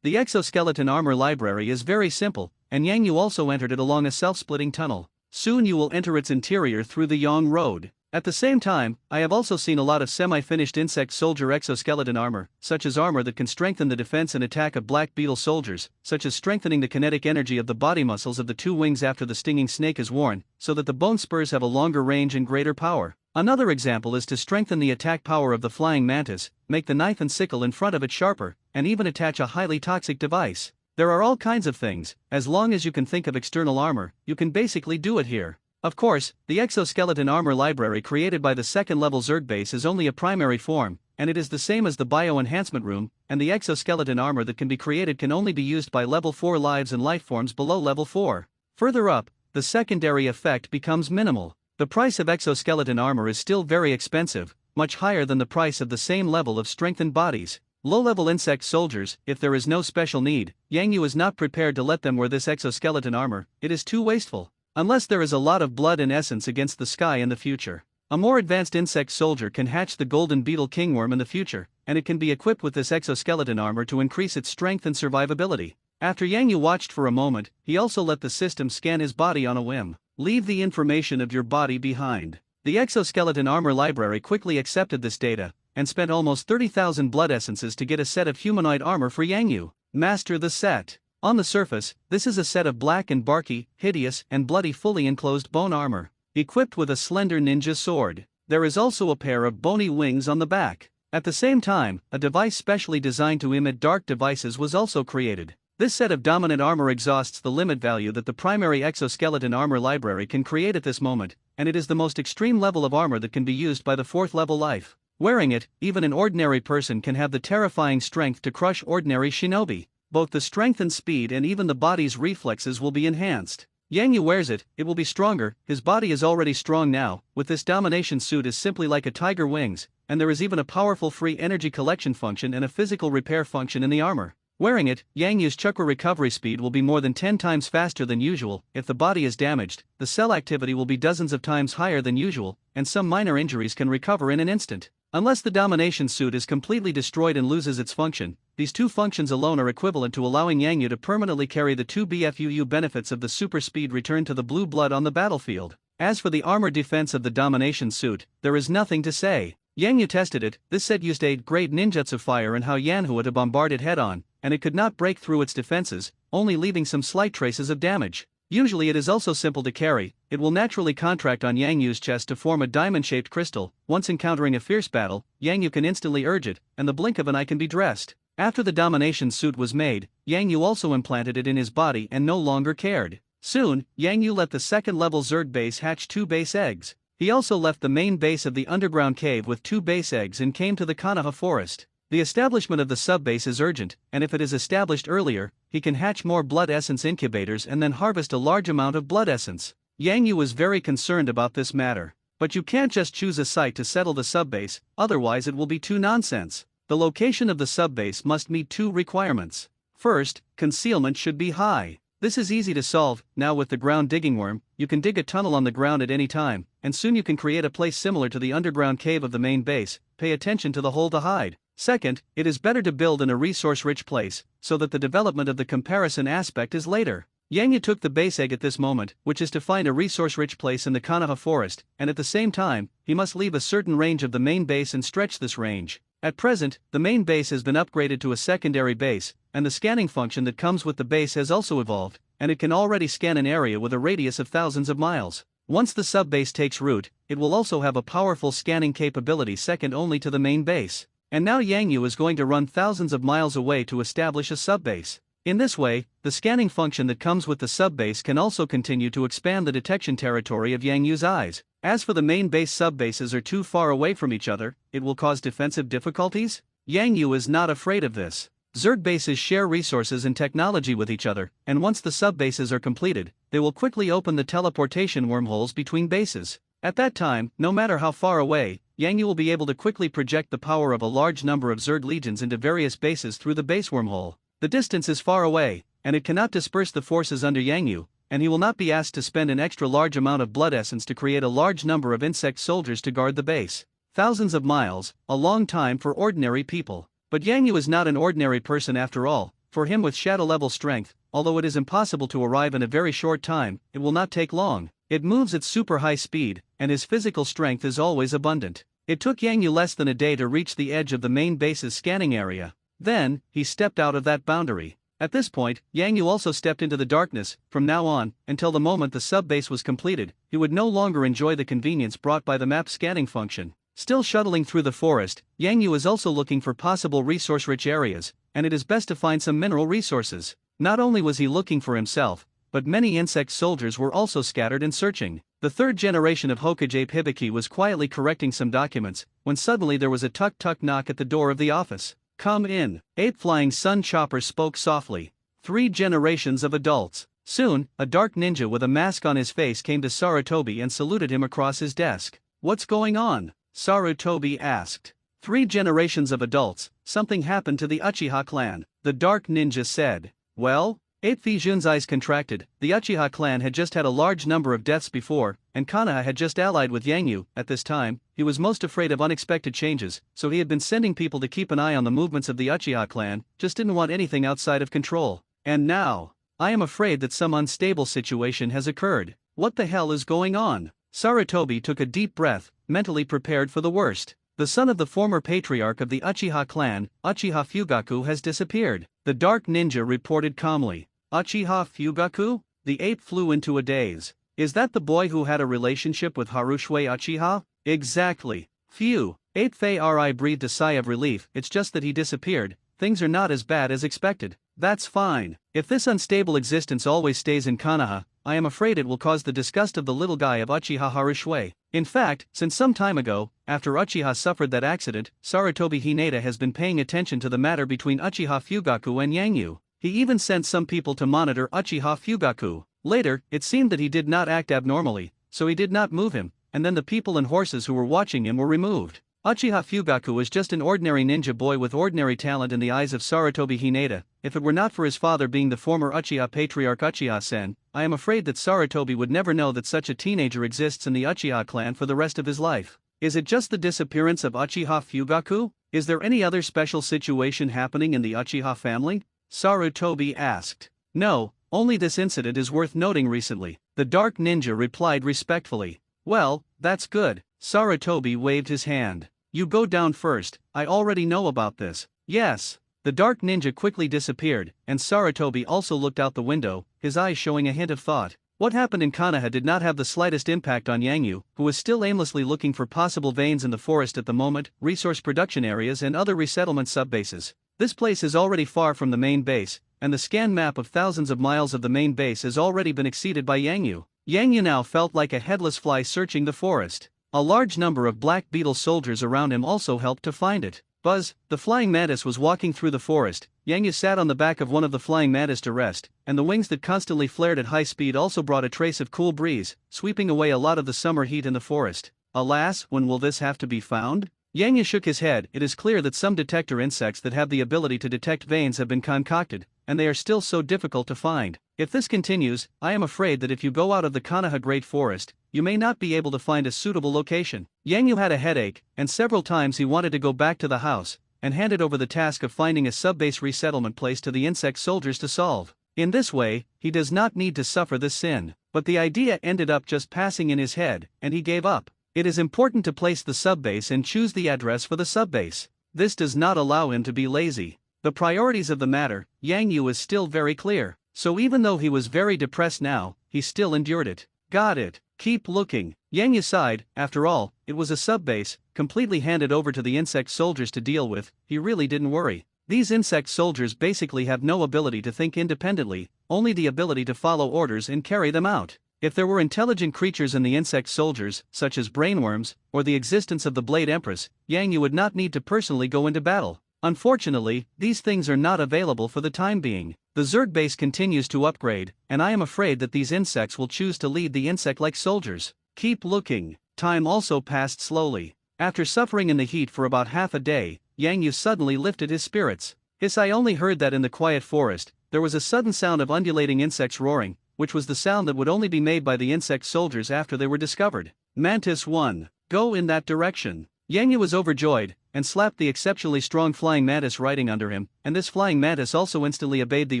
A: The exoskeleton armor library is very simple, and Yang Yu also entered it along a self-splitting tunnel. Soon you will enter its interior through the Yang Road. At the same time, I have also seen a lot of semi-finished insect soldier exoskeleton armor, such as armor that can strengthen the defense and attack of black beetle soldiers, such as strengthening the kinetic energy of the body muscles of the two wings after the stinging snake is worn, so that the bone spurs have a longer range and greater power. Another example is to strengthen the attack power of the flying mantis, make the knife and sickle in front of it sharper, and even attach a highly toxic device. There are all kinds of things. As long as you can think of external armor, you can basically do it here. Of course, the exoskeleton armor library created by the second-level Zerg base is only a primary form, and it is the same as the bioenhancement room, and the exoskeleton armor that can be created can only be used by level 4 lives and life forms below level 4. Further up, the secondary effect becomes minimal. The price of exoskeleton armor is still very expensive, much higher than the price of the same level of strengthened bodies. Low-level insect soldiers, if there is no special need, Yang Yu is not prepared to let them wear this exoskeleton armor, it is too wasteful. Unless there is a lot of blood and essence against the sky in the future. A more advanced insect soldier can hatch the golden beetle kingworm in the future, and it can be equipped with this exoskeleton armor to increase its strength and survivability. After Yang Yu watched for a moment, he also let the system scan his body on a whim. Leave the information of your body behind. The exoskeleton armor library quickly accepted this data, and spent almost 30,000 blood essences to get a set of humanoid armor for Yang Yu. Master the set. On the surface, this is a set of black and barky, hideous, and bloody fully enclosed bone armor, equipped with a slender ninja sword. There is also a pair of bony wings on the back. At the same time, a device specially designed to emit dark devices was also created. This set of dominant armor exhausts the limit value that the primary exoskeleton armor library can create at this moment, and it is the most extreme level of armor that can be used by the 4th level life. Wearing it, even an ordinary person can have the terrifying strength to crush ordinary shinobi. Both the strength and speed and even the body's reflexes will be enhanced. Yang Yu wears it, it will be stronger, his body is already strong now, with this domination suit is simply like a tiger wings, and there is even a powerful free energy collection function and a physical repair function in the armor. Wearing it, Yang Yu's chakra recovery speed will be more than 10 times faster than usual. If the body is damaged, the cell activity will be dozens of times higher than usual, and some minor injuries can recover in an instant. Unless the domination suit is completely destroyed and loses its function, these two functions alone are equivalent to allowing Yang Yu to permanently carry the 2 BFUU benefits of the super speed return to the blue blood on the battlefield. As for the armor defense of the domination suit, there is nothing to say. Yang Yu tested it, this set used 8-grade ninjutsu fire and Yanhua to bombard it head-on, and it could not break through its defenses, only leaving some slight traces of damage. Usually it is also simple to carry, it will naturally contract on Yang Yu's chest to form a diamond-shaped crystal. Once encountering a fierce battle, Yang Yu can instantly urge it, and the blink of an eye can be dressed. After the domination suit was made, Yang Yu also implanted it in his body and no longer cared. Soon, Yang Yu let the second-level Zerg base hatch 2 base eggs. He also left the main base of the underground cave with 2 base eggs and came to the Konoha forest. The establishment of the sub-base is urgent, and if it is established earlier, he can hatch more blood essence incubators and then harvest a large amount of blood essence. Yang Yu was very concerned about this matter. But you can't just choose a site to settle the sub-base, otherwise it will be too nonsense. The location of the sub-base must meet 2 requirements. First, concealment should be high. This is easy to solve. Now with the ground digging worm, you can dig a tunnel on the ground at any time, and soon you can create a place similar to the underground cave of the main base. Pay attention to the hole to hide. Second, it is better to build in a resource-rich place, so that the development of the comparison aspect is later. Yang Yu took the base egg at this moment, which is to find a resource-rich place in the Konoha forest, and at the same time, he must leave a certain range of the main base and stretch this range. At present, the main base has been upgraded to a secondary base, and the scanning function that comes with the base has also evolved, and it can already scan an area with a radius of thousands of miles. Once the sub-base takes root, it will also have a powerful scanning capability second only to the main base. And now Yang Yu is going to run thousands of miles away to establish a sub-base. In this way, the scanning function that comes with the sub-base can also continue to expand the detection territory of Yang Yu's eyes. As for the main base sub-bases are too far away from each other, it will cause defensive difficulties? Yang Yu is not afraid of this. Zerg bases share resources and technology with each other, and once the sub-bases are completed, they will quickly open the teleportation wormholes between bases. At that time, no matter how far away, Yang Yu will be able to quickly project the power of a large number of Zerg legions into various bases through the base wormhole. The distance is far away, and it cannot disperse the forces under Yang Yu, and he will not be asked to spend an extra large amount of blood essence to create a large number of insect soldiers to guard the base. Thousands of miles, a long time for ordinary people. But Yang Yu is not an ordinary person after all. For him with shadow level strength, although it is impossible to arrive in a very short time, it will not take long. It moves at super high speed, and his physical strength is always abundant. It took Yang Yu less than a day to reach the edge of the main base's scanning area. Then, he stepped out of that boundary. At this point, Yang Yu also stepped into the darkness. From now on, until the moment the sub-base was completed, he would no longer enjoy the convenience brought by the map scanning function. Still shuttling through the forest, Yang Yu is also looking for possible resource-rich areas, and it is best to find some mineral resources. Not only was he looking for himself, but many insect soldiers were also scattered and searching. The third generation of Hokage Ape Hibiki was quietly correcting some documents, when suddenly there was a tuk-tuk knock at the door of the office. "Come in." Ape Flying Sun Chopper spoke softly. 3 generations of adults. Soon, a dark ninja with a mask on his face came to Sarutobi and saluted him across his desk. "What's going on?" Sarutobi asked. 3 generations of adults, something happened to the Uchiha clan, the dark ninja said. Well? Ape Fijun's eyes contracted. The Uchiha clan had just had a large number of deaths before, and Konoha had just allied with Yang Yu. At this time, he was most afraid of unexpected changes, so he had been sending people to keep an eye on the movements of the Uchiha clan, just didn't want anything outside of control. And now, I am afraid that some unstable situation has occurred. What the hell is going on? Sarutobi took a deep breath, mentally prepared for the worst. The son of the former patriarch of the Uchiha clan, Uchiha Fugaku, has disappeared. The dark ninja reported calmly. Uchiha Fugaku? The ape flew into a daze. Is that the boy who had a relationship with Harushue Uchiha? Exactly. Phew. Ape Fei breathed a sigh of relief. It's just that he disappeared. Things are not as bad as expected. That's fine. If this unstable existence always stays in Konoha, I am afraid it will cause the disgust of the little guy of Uchiha Harushue. In fact, since some time ago, after Uchiha suffered that accident, Sarutobi Hinata has been paying attention to the matter between Uchiha Fugaku and Yang Yu. He even sent some people to monitor Uchiha Fugaku. Later, it seemed that he did not act abnormally, so he did not move him, and then the people and horses who were watching him were removed. Uchiha Fugaku was just an ordinary ninja boy with ordinary talent in the eyes of Sarutobi Hinata. If it were not for his father being the former Uchiha patriarch Uchiha-sen, I am afraid that Sarutobi would never know that such a teenager exists in the Uchiha clan for the rest of his life. Is it just the disappearance of Uchiha Fugaku? Is there any other special situation happening in the Uchiha family? Sarutobi asked. No, only this incident is worth noting recently, the dark ninja replied respectfully. Well, that's good. Sarutobi waved his hand. You go down first, I already know about this. Yes. The dark ninja quickly disappeared, and Sarutobi also looked out the window, his eyes showing a hint of thought. What happened in Konoha did not have the slightest impact on Yang Yu, who was still aimlessly looking for possible veins in the forest at the moment, resource production areas and other resettlement subbases. This place is already far from the main base, and the scan map of thousands of miles of the main base has already been exceeded by Yang Yu. Yang Yu now felt like a headless fly searching the forest. A large number of black beetle soldiers around him also helped to find it. Buzz, the flying mantis, was walking through the forest. Yang Yu sat on the back of one of the flying mantis to rest, and the wings that constantly flared at high speed also brought a trace of cool breeze, sweeping away a lot of the summer heat in the forest. Alas, when will this have to be found? Yang Yu shook his head. It is clear that some detector insects that have the ability to detect veins have been concocted, and they are still so difficult to find. If this continues, I am afraid that if you go out of the Konoha Great Forest, you may not be able to find a suitable location. Yang Yu had a headache, and several times he wanted to go back to the house, and handed over the task of finding a sub-base resettlement place to the insect soldiers to solve. In this way, he does not need to suffer this sin. But the idea ended up just passing in his head, and he gave up. It is important to place the sub-base and choose the address for the sub-base. This does not allow him to be lazy. The priorities of the matter, Yang Yu is still very clear. So even though he was very depressed now, he still endured it. Got it. Keep looking. Yang Yu sighed. After all, it was a sub-base, completely handed over to the insect soldiers to deal with. He really didn't worry. These insect soldiers basically have no ability to think independently, only the ability to follow orders and carry them out. If there were intelligent creatures in the insect soldiers, such as brainworms, or the existence of the Blade Empress, Yang Yu would not need to personally go into battle. Unfortunately, these things are not available for the time being. The Zerg base continues to upgrade, and I am afraid that these insects will choose to lead the insect-like soldiers. Keep looking. Time also passed slowly. After suffering in the heat for about half a day, Yang Yu suddenly lifted his spirits. I only heard that in the quiet forest, there was a sudden sound of undulating insects roaring, which was the sound that would only be made by the insect soldiers after they were discovered. Mantis 1. Go in that direction. Yang Yu was overjoyed, and slapped the exceptionally strong flying mantis riding under him, and this flying mantis also instantly obeyed the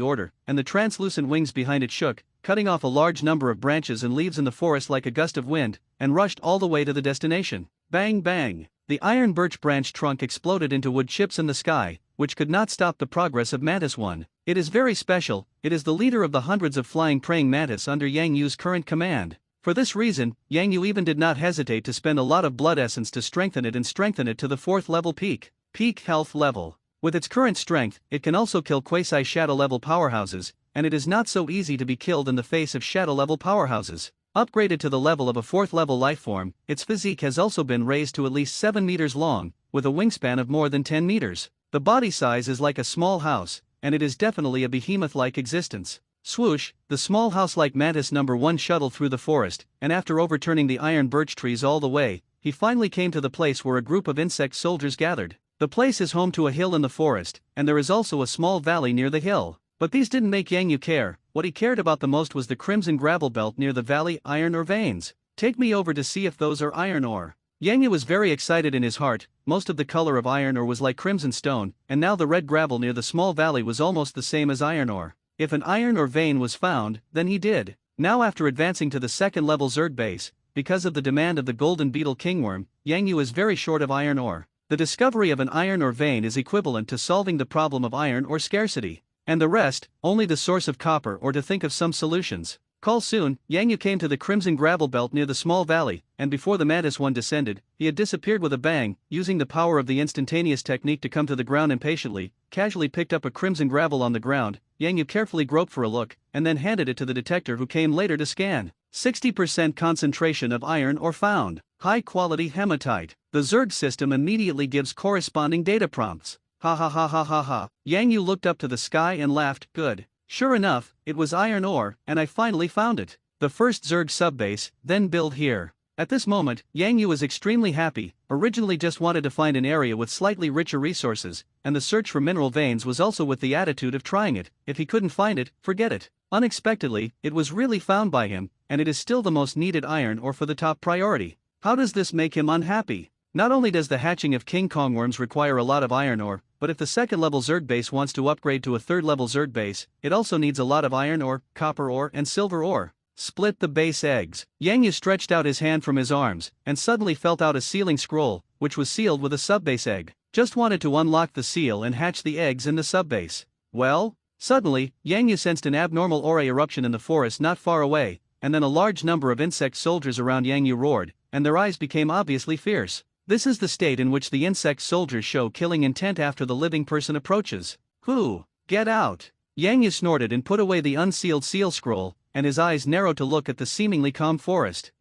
A: order, and the translucent wings behind it shook, cutting off a large number of branches and leaves in the forest like a gust of wind, and rushed all the way to the destination. Bang bang! The iron birch branch trunk exploded into wood chips in the sky, which could not stop the progress of Mantis 1. It is very special, it is the leader of the hundreds of flying praying mantis under Yang Yu's current command. For this reason, Yang Yu even did not hesitate to spend a lot of blood essence to strengthen it to the 4th level peak health level. With its current strength, it can also kill quasi-shadow level powerhouses, and it is not so easy to be killed in the face of shadow level powerhouses. Upgraded to the level of a 4th level lifeform, its physique has also been raised to at least 7 meters long, with a wingspan of more than 10 meters. The body size is like a small house, and it is definitely a behemoth-like existence. Swoosh, the small house-like mantis number 1 shuttled through the forest, and after overturning the iron birch trees all the way, he finally came to the place where a group of insect soldiers gathered. The place is home to a hill in the forest, and there is also a small valley near the hill. But these didn't make Yang Yu care. What he cared about the most was the crimson gravel belt near the valley. Iron ore veins. Take me over to see if those are iron ore. Yang Yu was very excited in his heart. Most of the color of iron ore was like crimson stone, and now the red gravel near the small valley was almost the same as iron ore. If an iron ore vein was found, then he did. Now after advancing to the 2nd level Zerg base, because of the demand of the golden beetle kingworm, Yang Yu is very short of iron ore. The discovery of an iron ore vein is equivalent to solving the problem of iron ore scarcity. And the rest, only the source of copper or to think of some solutions. Call soon, Yang Yu came to the crimson gravel belt near the small valley, and before the Mantis 1 descended, he had disappeared with a bang, using the power of the instantaneous technique to come to the ground impatiently, casually picked up a crimson gravel on the ground. Yang Yu carefully groped for a look, and then handed it to the detector who came later to scan. 60% concentration of iron ore found. High-quality hematite. The Zerg system immediately gives corresponding data prompts. Ha ha ha ha ha ha. Yang Yu looked up to the sky and laughed. Good. Sure enough, it was iron ore, and I finally found it. The first Zerg subbase, then build here. At this moment, Yang Yu was extremely happy. Originally just wanted to find an area with slightly richer resources, and the search for mineral veins was also with the attitude of trying it. If he couldn't find it, forget it. Unexpectedly, it was really found by him, and it is still the most needed iron ore for the top priority. How does this make him unhappy? Not only does the hatching of King Kong worms require a lot of iron ore, but if the 2nd level Zerg base wants to upgrade to a 3rd level Zerg base, it also needs a lot of iron ore, copper ore, and silver ore. Split the base eggs. Yang Yu stretched out his hand from his arms, and suddenly felt out a sealing scroll, which was sealed with a subbase egg. Just wanted to unlock the seal and hatch the eggs in the subbase. Well? Suddenly, Yang Yu sensed an abnormal aura eruption in the forest not far away, and then a large number of insect soldiers around Yang Yu roared, and their eyes became obviously fierce. This is the state in which the insect soldiers show killing intent after the living person approaches. Who? Get out! Yang Yu snorted and put away the unsealed seal scroll, and his eyes narrowed to look at the seemingly calm forest.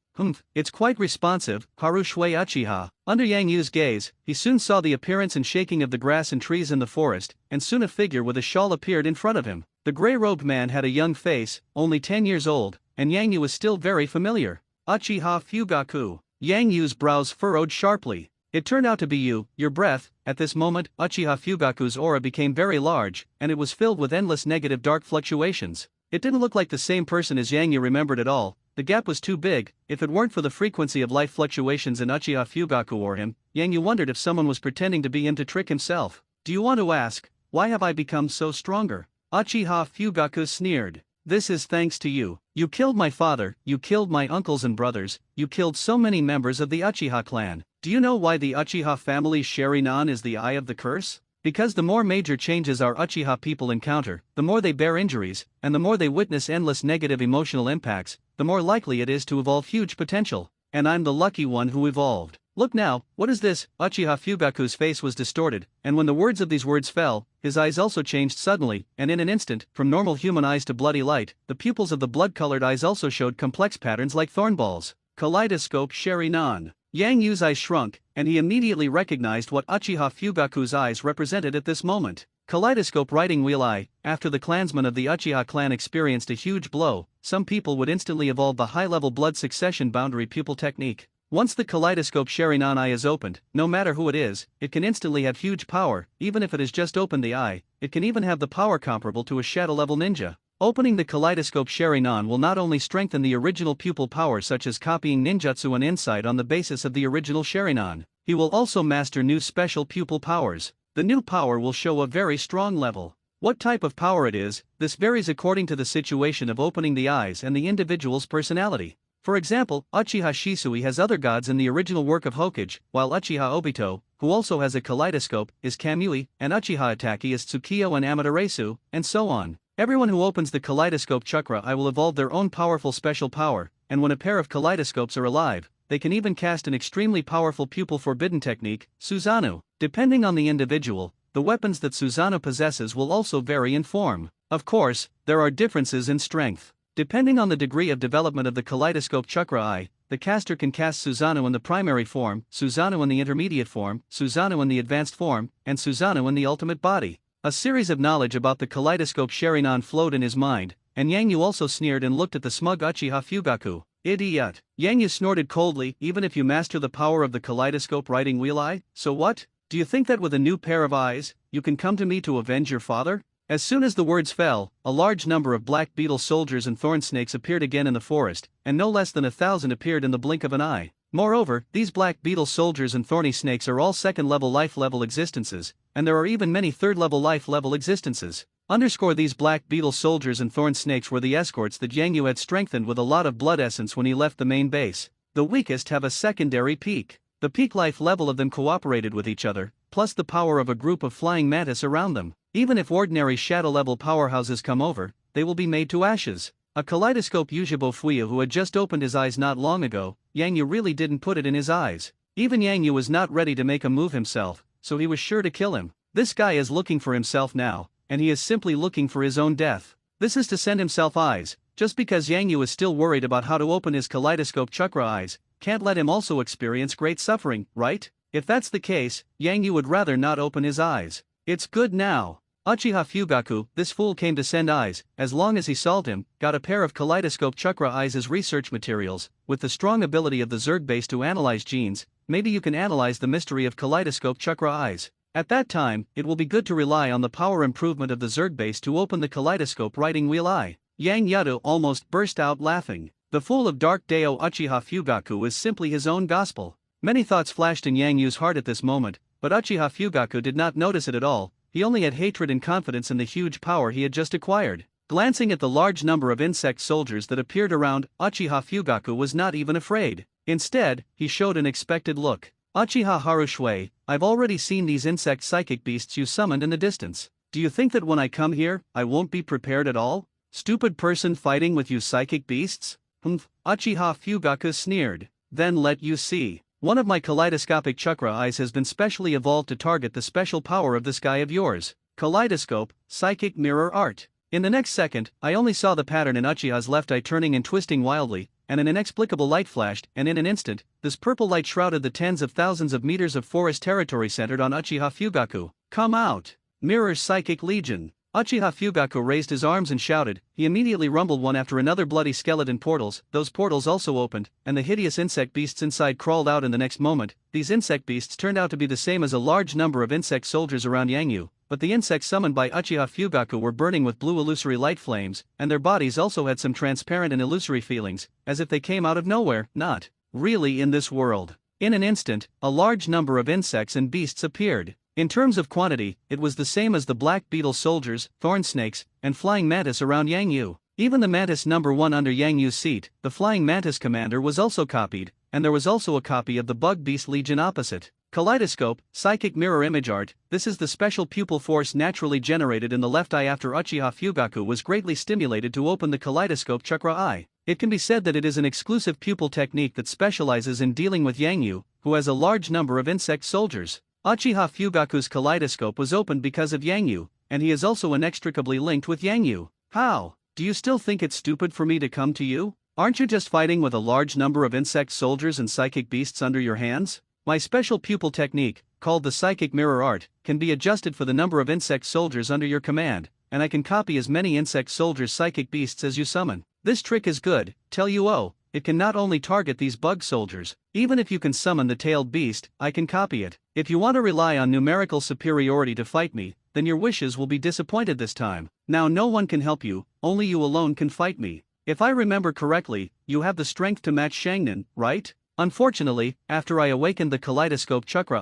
A: It's quite responsive. Haru Shui Uchiha. Under Yang Yu's gaze, he soon saw the appearance and shaking of the grass and trees in the forest, and soon a figure with a shawl appeared in front of him. The gray-robed man had a young face, only 10 years old, and Yang Yu was still very familiar. Uchiha Fugaku. Yang Yu's brows furrowed sharply. It turned out to be you, your breath. At this moment, Uchiha Fugaku's aura became very large, and it was filled with endless negative dark fluctuations. It didn't look like the same person as Yang Yu remembered at all. The gap was too big. If it weren't for the frequency of life fluctuations in Uchiha Fugaku or him, Yang Yu wondered if someone was pretending to be him to trick himself. Do you want to ask, why have I become so stronger? Uchiha Fugaku sneered. This is thanks to you. You killed my father, you killed my uncles and brothers, you killed so many members of the Uchiha clan. Do you know why the Uchiha family's sharingan is the eye of the curse? Because the more major changes our Uchiha people encounter, the more they bear injuries, and the more they witness endless negative emotional impacts, the more likely it is to evolve huge potential. And I'm the lucky one who evolved. Look now, what is this? Uchiha Fugaku's face was distorted, and when the words of these words fell, his eyes also changed suddenly, and in an instant, from normal human eyes to bloody light, the pupils of the blood-colored eyes also showed complex patterns like thornballs. Kaleidoscope Sharingan. Yang Yu's eyes shrunk, and he immediately recognized what Uchiha Fugaku's eyes represented at this moment. Kaleidoscope Riding Wheel Eye. After the clansmen of the Uchiha clan experienced a huge blow, some people would instantly evolve the high-level blood succession boundary pupil technique. Once the kaleidoscope sharingan eye is opened, no matter who it is, it can instantly have huge power. Even if it has just opened the eye, it can even have the power comparable to a shadow-level ninja. Opening the kaleidoscope sharingan will not only strengthen the original pupil power such as copying ninjutsu and insight on the basis of the original sharingan, he will also master new special pupil powers. The new power will show a very strong level. What type of power it is, this varies according to the situation of opening the eyes and the individual's personality. For example, Uchiha Shisui has other gods in the original work of Hokage, while Uchiha Obito, who also has a kaleidoscope, is Kamui, and Uchiha Itachi is Tsukiyo and Amaterasu, and so on. Everyone who opens the kaleidoscope chakra eye will evolve their own powerful special power, and when a pair of kaleidoscopes are alive, they can even cast an extremely powerful pupil forbidden technique, Susanoo. Depending on the individual, the weapons that Susanoo possesses will also vary in form. Of course, there are differences in strength. Depending on the degree of development of the kaleidoscope chakra eye, the caster can cast Susanoo in the primary form, Susanoo in the intermediate form, Susanoo in the advanced form, and Susanoo in the ultimate body. A series of knowledge about the kaleidoscope sharingan flowed in his mind, and Yang Yu also sneered and looked at the smug Uchiha Fugaku. Idiot. Yang Yu snorted coldly. Even if you master the power of the kaleidoscope riding wheel eye, so what? Do you think that with a new pair of eyes, you can come to me to avenge your father? As soon as the words fell, a large number of black beetle soldiers and thorn snakes appeared again in the forest, and no less than 1,000 appeared in the blink of an eye. Moreover, these black beetle soldiers and thorny snakes are all second-level life-level existences, and there are even many third-level life-level existences. These black beetle soldiers and thorn snakes were the escorts that Yang Yu had strengthened with a lot of blood essence when he left the main base. The weakest have a secondary peak. The peak life level of them cooperated with each other, plus the power of a group of flying mantis around them. Even if ordinary shadow-level powerhouses come over, they will be made to ashes. A kaleidoscope Yujibo Fuyu who had just opened his eyes not long ago, Yang Yu really didn't put it in his eyes. Even Yang Yu was not ready to make a move himself, so he was sure to kill him. This guy is looking for himself now, and he is simply looking for his own death. This is to send himself eyes, just because Yang Yu is still worried about how to open his kaleidoscope chakra eyes, can't let him also experience great suffering, right? If that's the case, Yang Yu would rather not open his eyes. It's good now. Uchiha Fugaku, this fool came to send eyes, as long as he solved him, got a pair of kaleidoscope chakra eyes as research materials. With the strong ability of the Zerg base to analyze genes, maybe you can analyze the mystery of kaleidoscope chakra eyes. At that time, it will be good to rely on the power improvement of the Zerg base to open the kaleidoscope riding wheel eye. Yang Yado almost burst out laughing. The fool of Dark Deo Uchiha Fugaku is simply his own gospel. Many thoughts flashed in Yang Yu's heart at this moment, but Uchiha Fugaku did not notice it at all. He only had hatred and confidence in the huge power he had just acquired. Glancing at the large number of insect soldiers that appeared around, Uchiha Fugaku was not even afraid. Instead, he showed an expected look. Uchiha Harushui, I've already seen these insect psychic beasts you summoned in the distance. Do you think that when I come here, I won't be prepared at all? Stupid person fighting with you psychic beasts? Uchiha Fugaku sneered. Then let you see. One of my kaleidoscopic chakra eyes has been specially evolved to target the special power of this guy of yours. Kaleidoscope, psychic mirror art. In the next second, I only saw the pattern in Uchiha's left eye turning and twisting wildly, and an inexplicable light flashed, and in an instant, this purple light shrouded the tens of thousands of meters of forest territory centered on Uchiha Fugaku. Come out! Mirror's Psychic Legion. Uchiha Fugaku raised his arms and shouted. He immediately rumbled one after another bloody skeleton portals. Those portals also opened, and the hideous insect beasts inside crawled out in the next moment. These insect beasts turned out to be the same as a large number of insect soldiers around Yang Yu, but the insects summoned by Uchiha Fugaku were burning with blue illusory light flames, and their bodies also had some transparent and illusory feelings, as if they came out of nowhere, not really in this world. In an instant, a large number of insects and beasts appeared. In terms of quantity, it was the same as the black beetle soldiers, thorn snakes, and flying mantis around Yang Yu. Even the mantis number 1 under Yang Yu's seat, the flying mantis commander, was also copied, and there was also a copy of the bug beast legion opposite. Kaleidoscope, psychic mirror image art. This is the special pupil force naturally generated in the left eye after Uchiha Fugaku was greatly stimulated to open the kaleidoscope chakra eye. It can be said that it is an exclusive pupil technique that specializes in dealing with Yang Yu, who has a large number of insect soldiers. Uchiha Fugaku's kaleidoscope was opened because of Yang Yu, and he is also inextricably linked with Yang Yu. How? Do you still think it's stupid for me to come to you? Aren't you just fighting with a large number of insect soldiers and psychic beasts under your hands? My special pupil technique, called the psychic mirror art, can be adjusted for the number of insect soldiers under your command, and I can copy as many insect soldiers psychic beasts as you summon. This trick is good, tell you it can not only target these bug soldiers, even if you can summon the tailed beast, I can copy it. If you want to rely on numerical superiority to fight me, then your wishes will be disappointed this time. Now no one can help you, only you alone can fight me. If I remember correctly, you have the strength to match Sharingan, right? Unfortunately, after I awakened the kaleidoscope chakra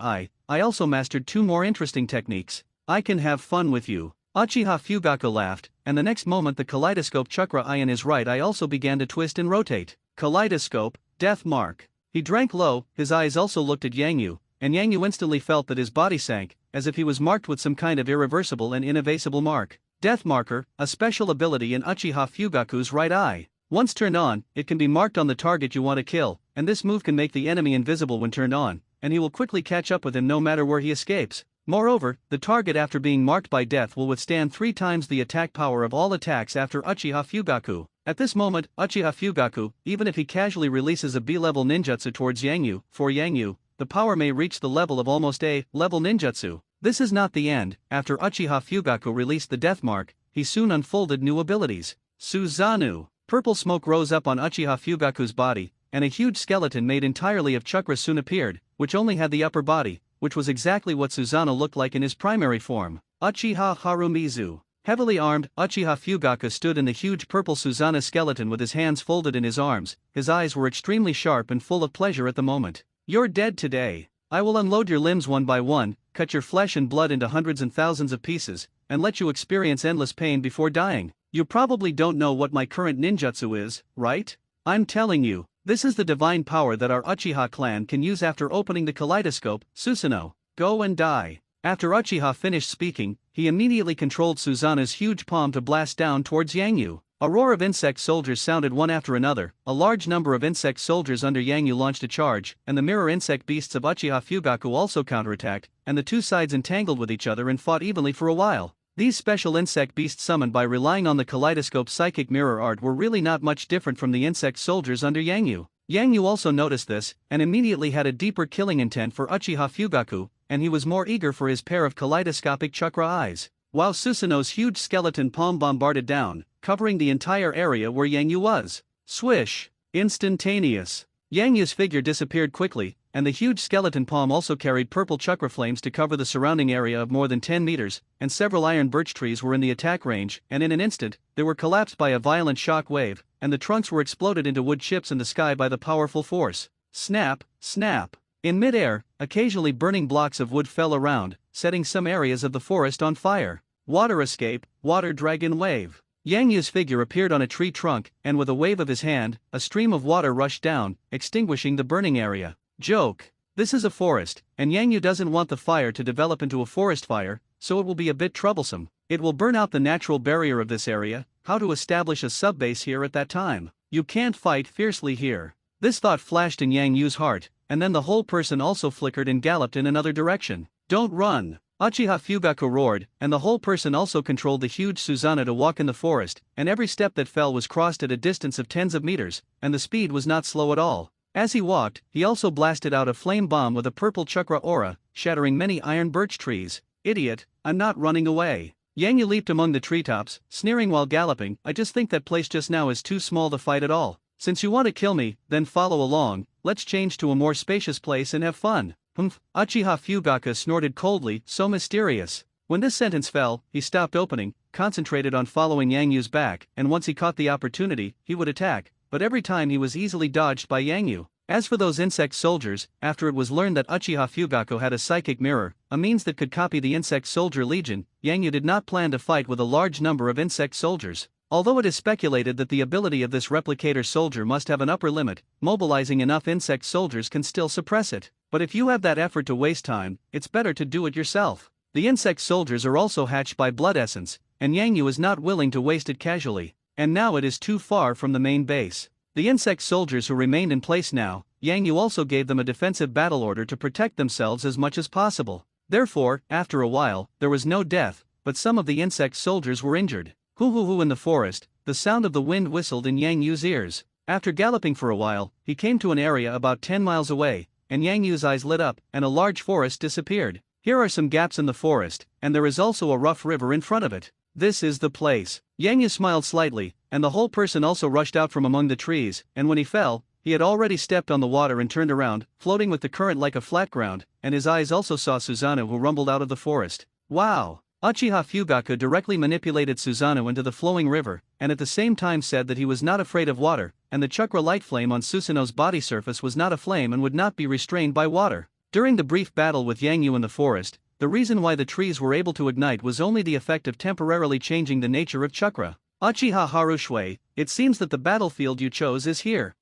A: I also mastered 2 more interesting techniques. I can have fun with you. Uchiha Fugaku laughed, and the next moment the kaleidoscope chakra eye in his right eye also began to twist and rotate. Kaleidoscope, death mark. He drank low, his eyes also looked at Yangyu, and Yangyu instantly felt that his body sank, as if he was marked with some kind of irreversible and inevasible mark. Death marker, a special ability in Uchiha Fugaku's right eye. Once turned on, it can be marked on the target you want to kill, and this move can make the enemy invisible when turned on, and he will quickly catch up with him no matter where he escapes. Moreover, the target after being marked by death will withstand 3 times the attack power of all attacks after Uchiha Fugaku. At this moment, Uchiha Fugaku, even if he casually releases a B-level ninjutsu towards Yangyu, for Yangyu, the power may reach the level of almost A-level ninjutsu. This is not the end. After Uchiha Fugaku released the death mark, he soon unfolded new abilities. Susanoo. Purple smoke rose up on Uchiha Fugaku's body, and a huge skeleton made entirely of chakra soon appeared, which only had the upper body, which was exactly what Susanoo looked like in his primary form. Uchiha Harumizu. Heavily armed, Uchiha Fugaku stood in the huge purple Susanoo skeleton with his hands folded in his arms. His eyes were extremely sharp and full of pleasure at the moment. You're dead today. I will unload your limbs one by one, cut your flesh and blood into hundreds and thousands of pieces, and let you experience endless pain before dying. You probably don't know what my current ninjutsu is, right? I'm telling you, this is the divine power that our Uchiha clan can use after opening the kaleidoscope. Susanoo, go and die. After Uchiha finished speaking, he immediately controlled Susanoo's huge palm to blast down towards Yangyu. A roar of insect soldiers sounded one after another. A large number of insect soldiers under Yangyu launched a charge, and the mirror insect beasts of Uchiha Fugaku also counterattacked, and the 2 sides entangled with each other and fought evenly for a while. These special insect beasts summoned by relying on the kaleidoscope psychic mirror art were really not much different from the insect soldiers under Yangyu. Yangyu also noticed this, and immediately had a deeper killing intent for Uchiha Fugaku, and he was more eager for his pair of kaleidoscopic chakra eyes. While Susanoo's huge skeleton palm bombarded down, covering the entire area where Yangyu was. Swish! Instantaneous. Yangyu's figure disappeared quickly, and the huge skeleton palm also carried purple chakra flames to cover the surrounding area of more than 10 meters, and several iron birch trees were in the attack range, and in an instant, they were collapsed by a violent shock wave, and the trunks were exploded into wood chips in the sky by the powerful force. Snap, snap. In mid-air, occasionally burning blocks of wood fell around, setting some areas of the forest on fire. Water escape, water dragon wave. Yangyu's figure appeared on a tree trunk, and with a wave of his hand, a stream of water rushed down, extinguishing the burning area. Joke. This is a forest, and Yangyu doesn't want the fire to develop into a forest fire, so it will be a bit troublesome. It will burn out the natural barrier of this area. How to establish a subbase here at that time? You can't fight fiercely here. This thought flashed in Yangyu's heart, and then the whole person also flickered and galloped in another direction. Don't run! Uchiha Fugaku roared, and the whole person also controlled the huge Susanoo to walk in the forest, and every step that fell was crossed at a distance of tens of meters, and the speed was not slow at all. As he walked, he also blasted out a flame bomb with a purple chakra aura, shattering many iron birch trees. Idiot, I'm not running away. Yangyu leaped among the treetops, sneering while galloping. I just think that place just now is too small to fight at all. Since you want to kill me, then follow along. Let's change to a more spacious place and have fun. Humph. Uchiha Fugaku snorted coldly, so mysterious. When this sentence fell, he stopped opening, concentrated on following Yangyu's back, and once he caught the opportunity, he would attack, but every time he was easily dodged by Yangyu. As for those insect soldiers, after it was learned that Uchiha Fugaku had a psychic mirror, a means that could copy the insect soldier legion, Yangyu did not plan to fight with a large number of insect soldiers. Although it is speculated that the ability of this replicator soldier must have an upper limit, mobilizing enough insect soldiers can still suppress it. But if you have that effort to waste time, it's better to do it yourself. The insect soldiers are also hatched by blood essence, and Yangyu is not willing to waste it casually, and now it is too far from the main base. The insect soldiers who remained in place now, Yangyu also gave them a defensive battle order to protect themselves as much as possible. Therefore, after a while, there was no death, but some of the insect soldiers were injured. Hoo hoo hoo in the forest, the sound of the wind whistled in Yangyu's ears. After galloping for a while, he came to an area about 10 miles away, and Yang Yu's eyes lit up, and a large forest disappeared. Here are some gaps in the forest, and there is also a rough river in front of it. This is the place. Yang Yu smiled slightly, and the whole person also rushed out from among the trees, and when he fell, he had already stepped on the water and turned around, floating with the current like a flat ground, and his eyes also saw Susanoo, who rumbled out of the forest. Wow! Uchiha Fugaku directly manipulated Susanoo into the flowing river, and at the same time said that he was not afraid of water, and the chakra light flame on Susanoo's body surface was not a flame and would not be restrained by water. During the brief battle with Yang Yu in the forest, the reason why the trees were able to ignite was only the effect of temporarily changing the nature of chakra. Uchiha Harushui, it seems that the battlefield you chose is here.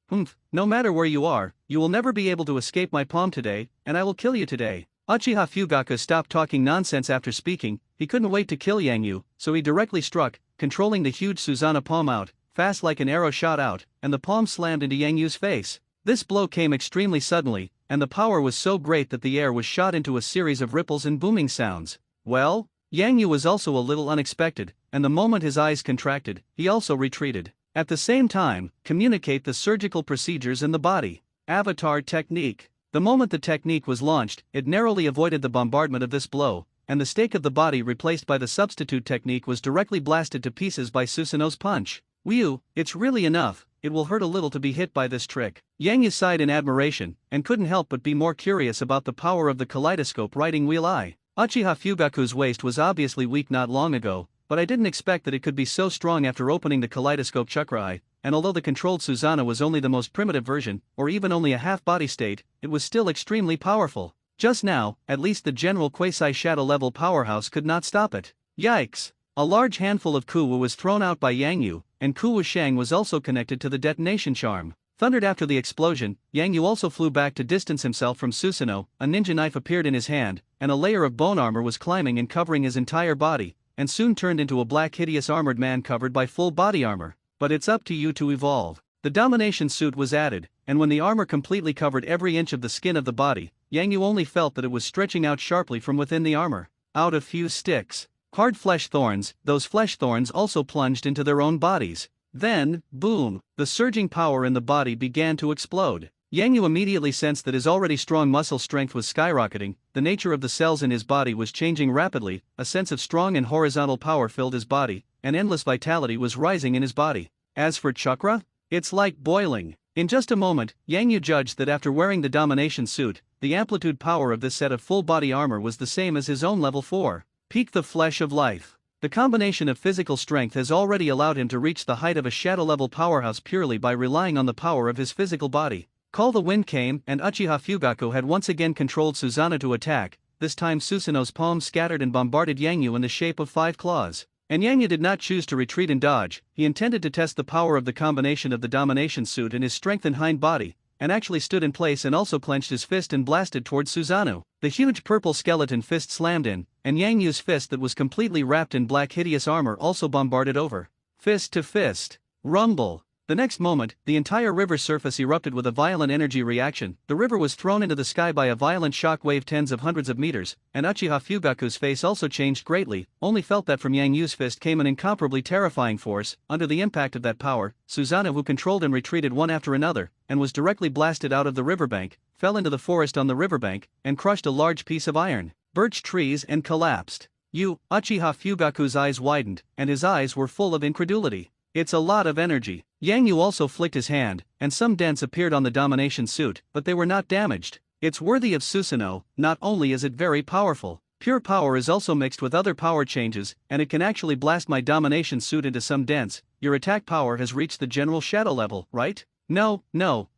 A: No matter where you are, you will never be able to escape my palm today, and I will kill you today. Uchiha Fugaku stopped talking nonsense after speaking. He couldn't wait to kill Yang Yu, so he directly struck, controlling the huge Susanoo palm out, fast like an arrow shot out, and the palm slammed into Yang Yu's face. This blow came extremely suddenly, and the power was so great that the air was shot into a series of ripples and booming sounds. Well, Yang Yu was also a little unexpected, and the moment his eyes contracted, he also retreated. At the same time, communicate the surgical procedures in the body. Avatar technique. The moment the technique was launched, it narrowly avoided the bombardment of this blow, and the stake of the body replaced by the substitute technique was directly blasted to pieces by Susanoo's punch. Whew, it's really enough, it will hurt a little to be hit by this trick. Yang Yu sighed in admiration, and couldn't help but be more curious about the power of the kaleidoscope riding wheel eye. Uchiha Fugaku's waist was obviously weak not long ago, but I didn't expect that it could be so strong after opening the kaleidoscope chakra eye, and although the controlled Susanoo was only the most primitive version, or even only a half-body state, it was still extremely powerful. Just now, at least the general quasi-shadow level powerhouse could not stop it. Yikes! A large handful of Kuwu was thrown out by Yang Yu, and Kuwu Shang was also connected to the detonation charm. Thundered after the explosion, Yang Yu also flew back to distance himself from Susanoo. A ninja knife appeared in his hand, and a layer of bone armor was climbing and covering his entire body, and soon turned into a black hideous armored man covered by full body armor. But it's up to you to evolve. The domination suit was added, and when the armor completely covered every inch of the skin of the body, Yang Yu only felt that it was stretching out sharply from within the armor. Out a few sticks. Hard flesh thorns, those flesh thorns also plunged into their own bodies. Then, boom, the surging power in the body began to explode. Yang Yu immediately sensed that his already strong muscle strength was skyrocketing, the nature of the cells in his body was changing rapidly, a sense of strong and horizontal power filled his body, and endless vitality was rising in his body. As for chakra, it's like boiling. In just a moment, Yang Yu judged that after wearing the domination suit, the amplitude power of this set of full body armor was the same as his own level 4. Peak the flesh of life. The combination of physical strength has already allowed him to reach the height of a shadow level powerhouse purely by relying on the power of his physical body. Call the wind came, and Uchiha Fugaku had once again controlled Susanoo to attack. This time Susanoo's palms scattered and bombarded Yang Yu in the shape of 5 claws. And Yang Yu did not choose to retreat and dodge. He intended to test the power of the combination of the domination suit and his strengthened hind body, and actually stood in place and also clenched his fist and blasted towards Susanoo. The huge purple skeleton fist slammed in, and Yang Yu's fist that was completely wrapped in black hideous armor also bombarded over. Fist to fist. Rumble. The next moment, the entire river surface erupted with a violent energy reaction. The river was thrown into the sky by a violent shock wave tens of hundreds of meters, and Uchiha Fugaku's face also changed greatly. Only felt that from Yang Yu's fist came an incomparably terrifying force. Under the impact of that power, Susanoo, who controlled and retreated one after another, and was directly blasted out of the riverbank, fell into the forest on the riverbank, and crushed a large piece of iron, birch trees and collapsed. Uchiha Fugaku's eyes widened, and his eyes were full of incredulity. It's a lot of energy. Yang Yu also flicked his hand, and some dents appeared on the domination suit, but they were not damaged. It's worthy of Susanoo. Not only is it very powerful, pure power is also mixed with other power changes, and it can actually blast my domination suit into some dents. Your attack power has reached the general shadow level, right? No,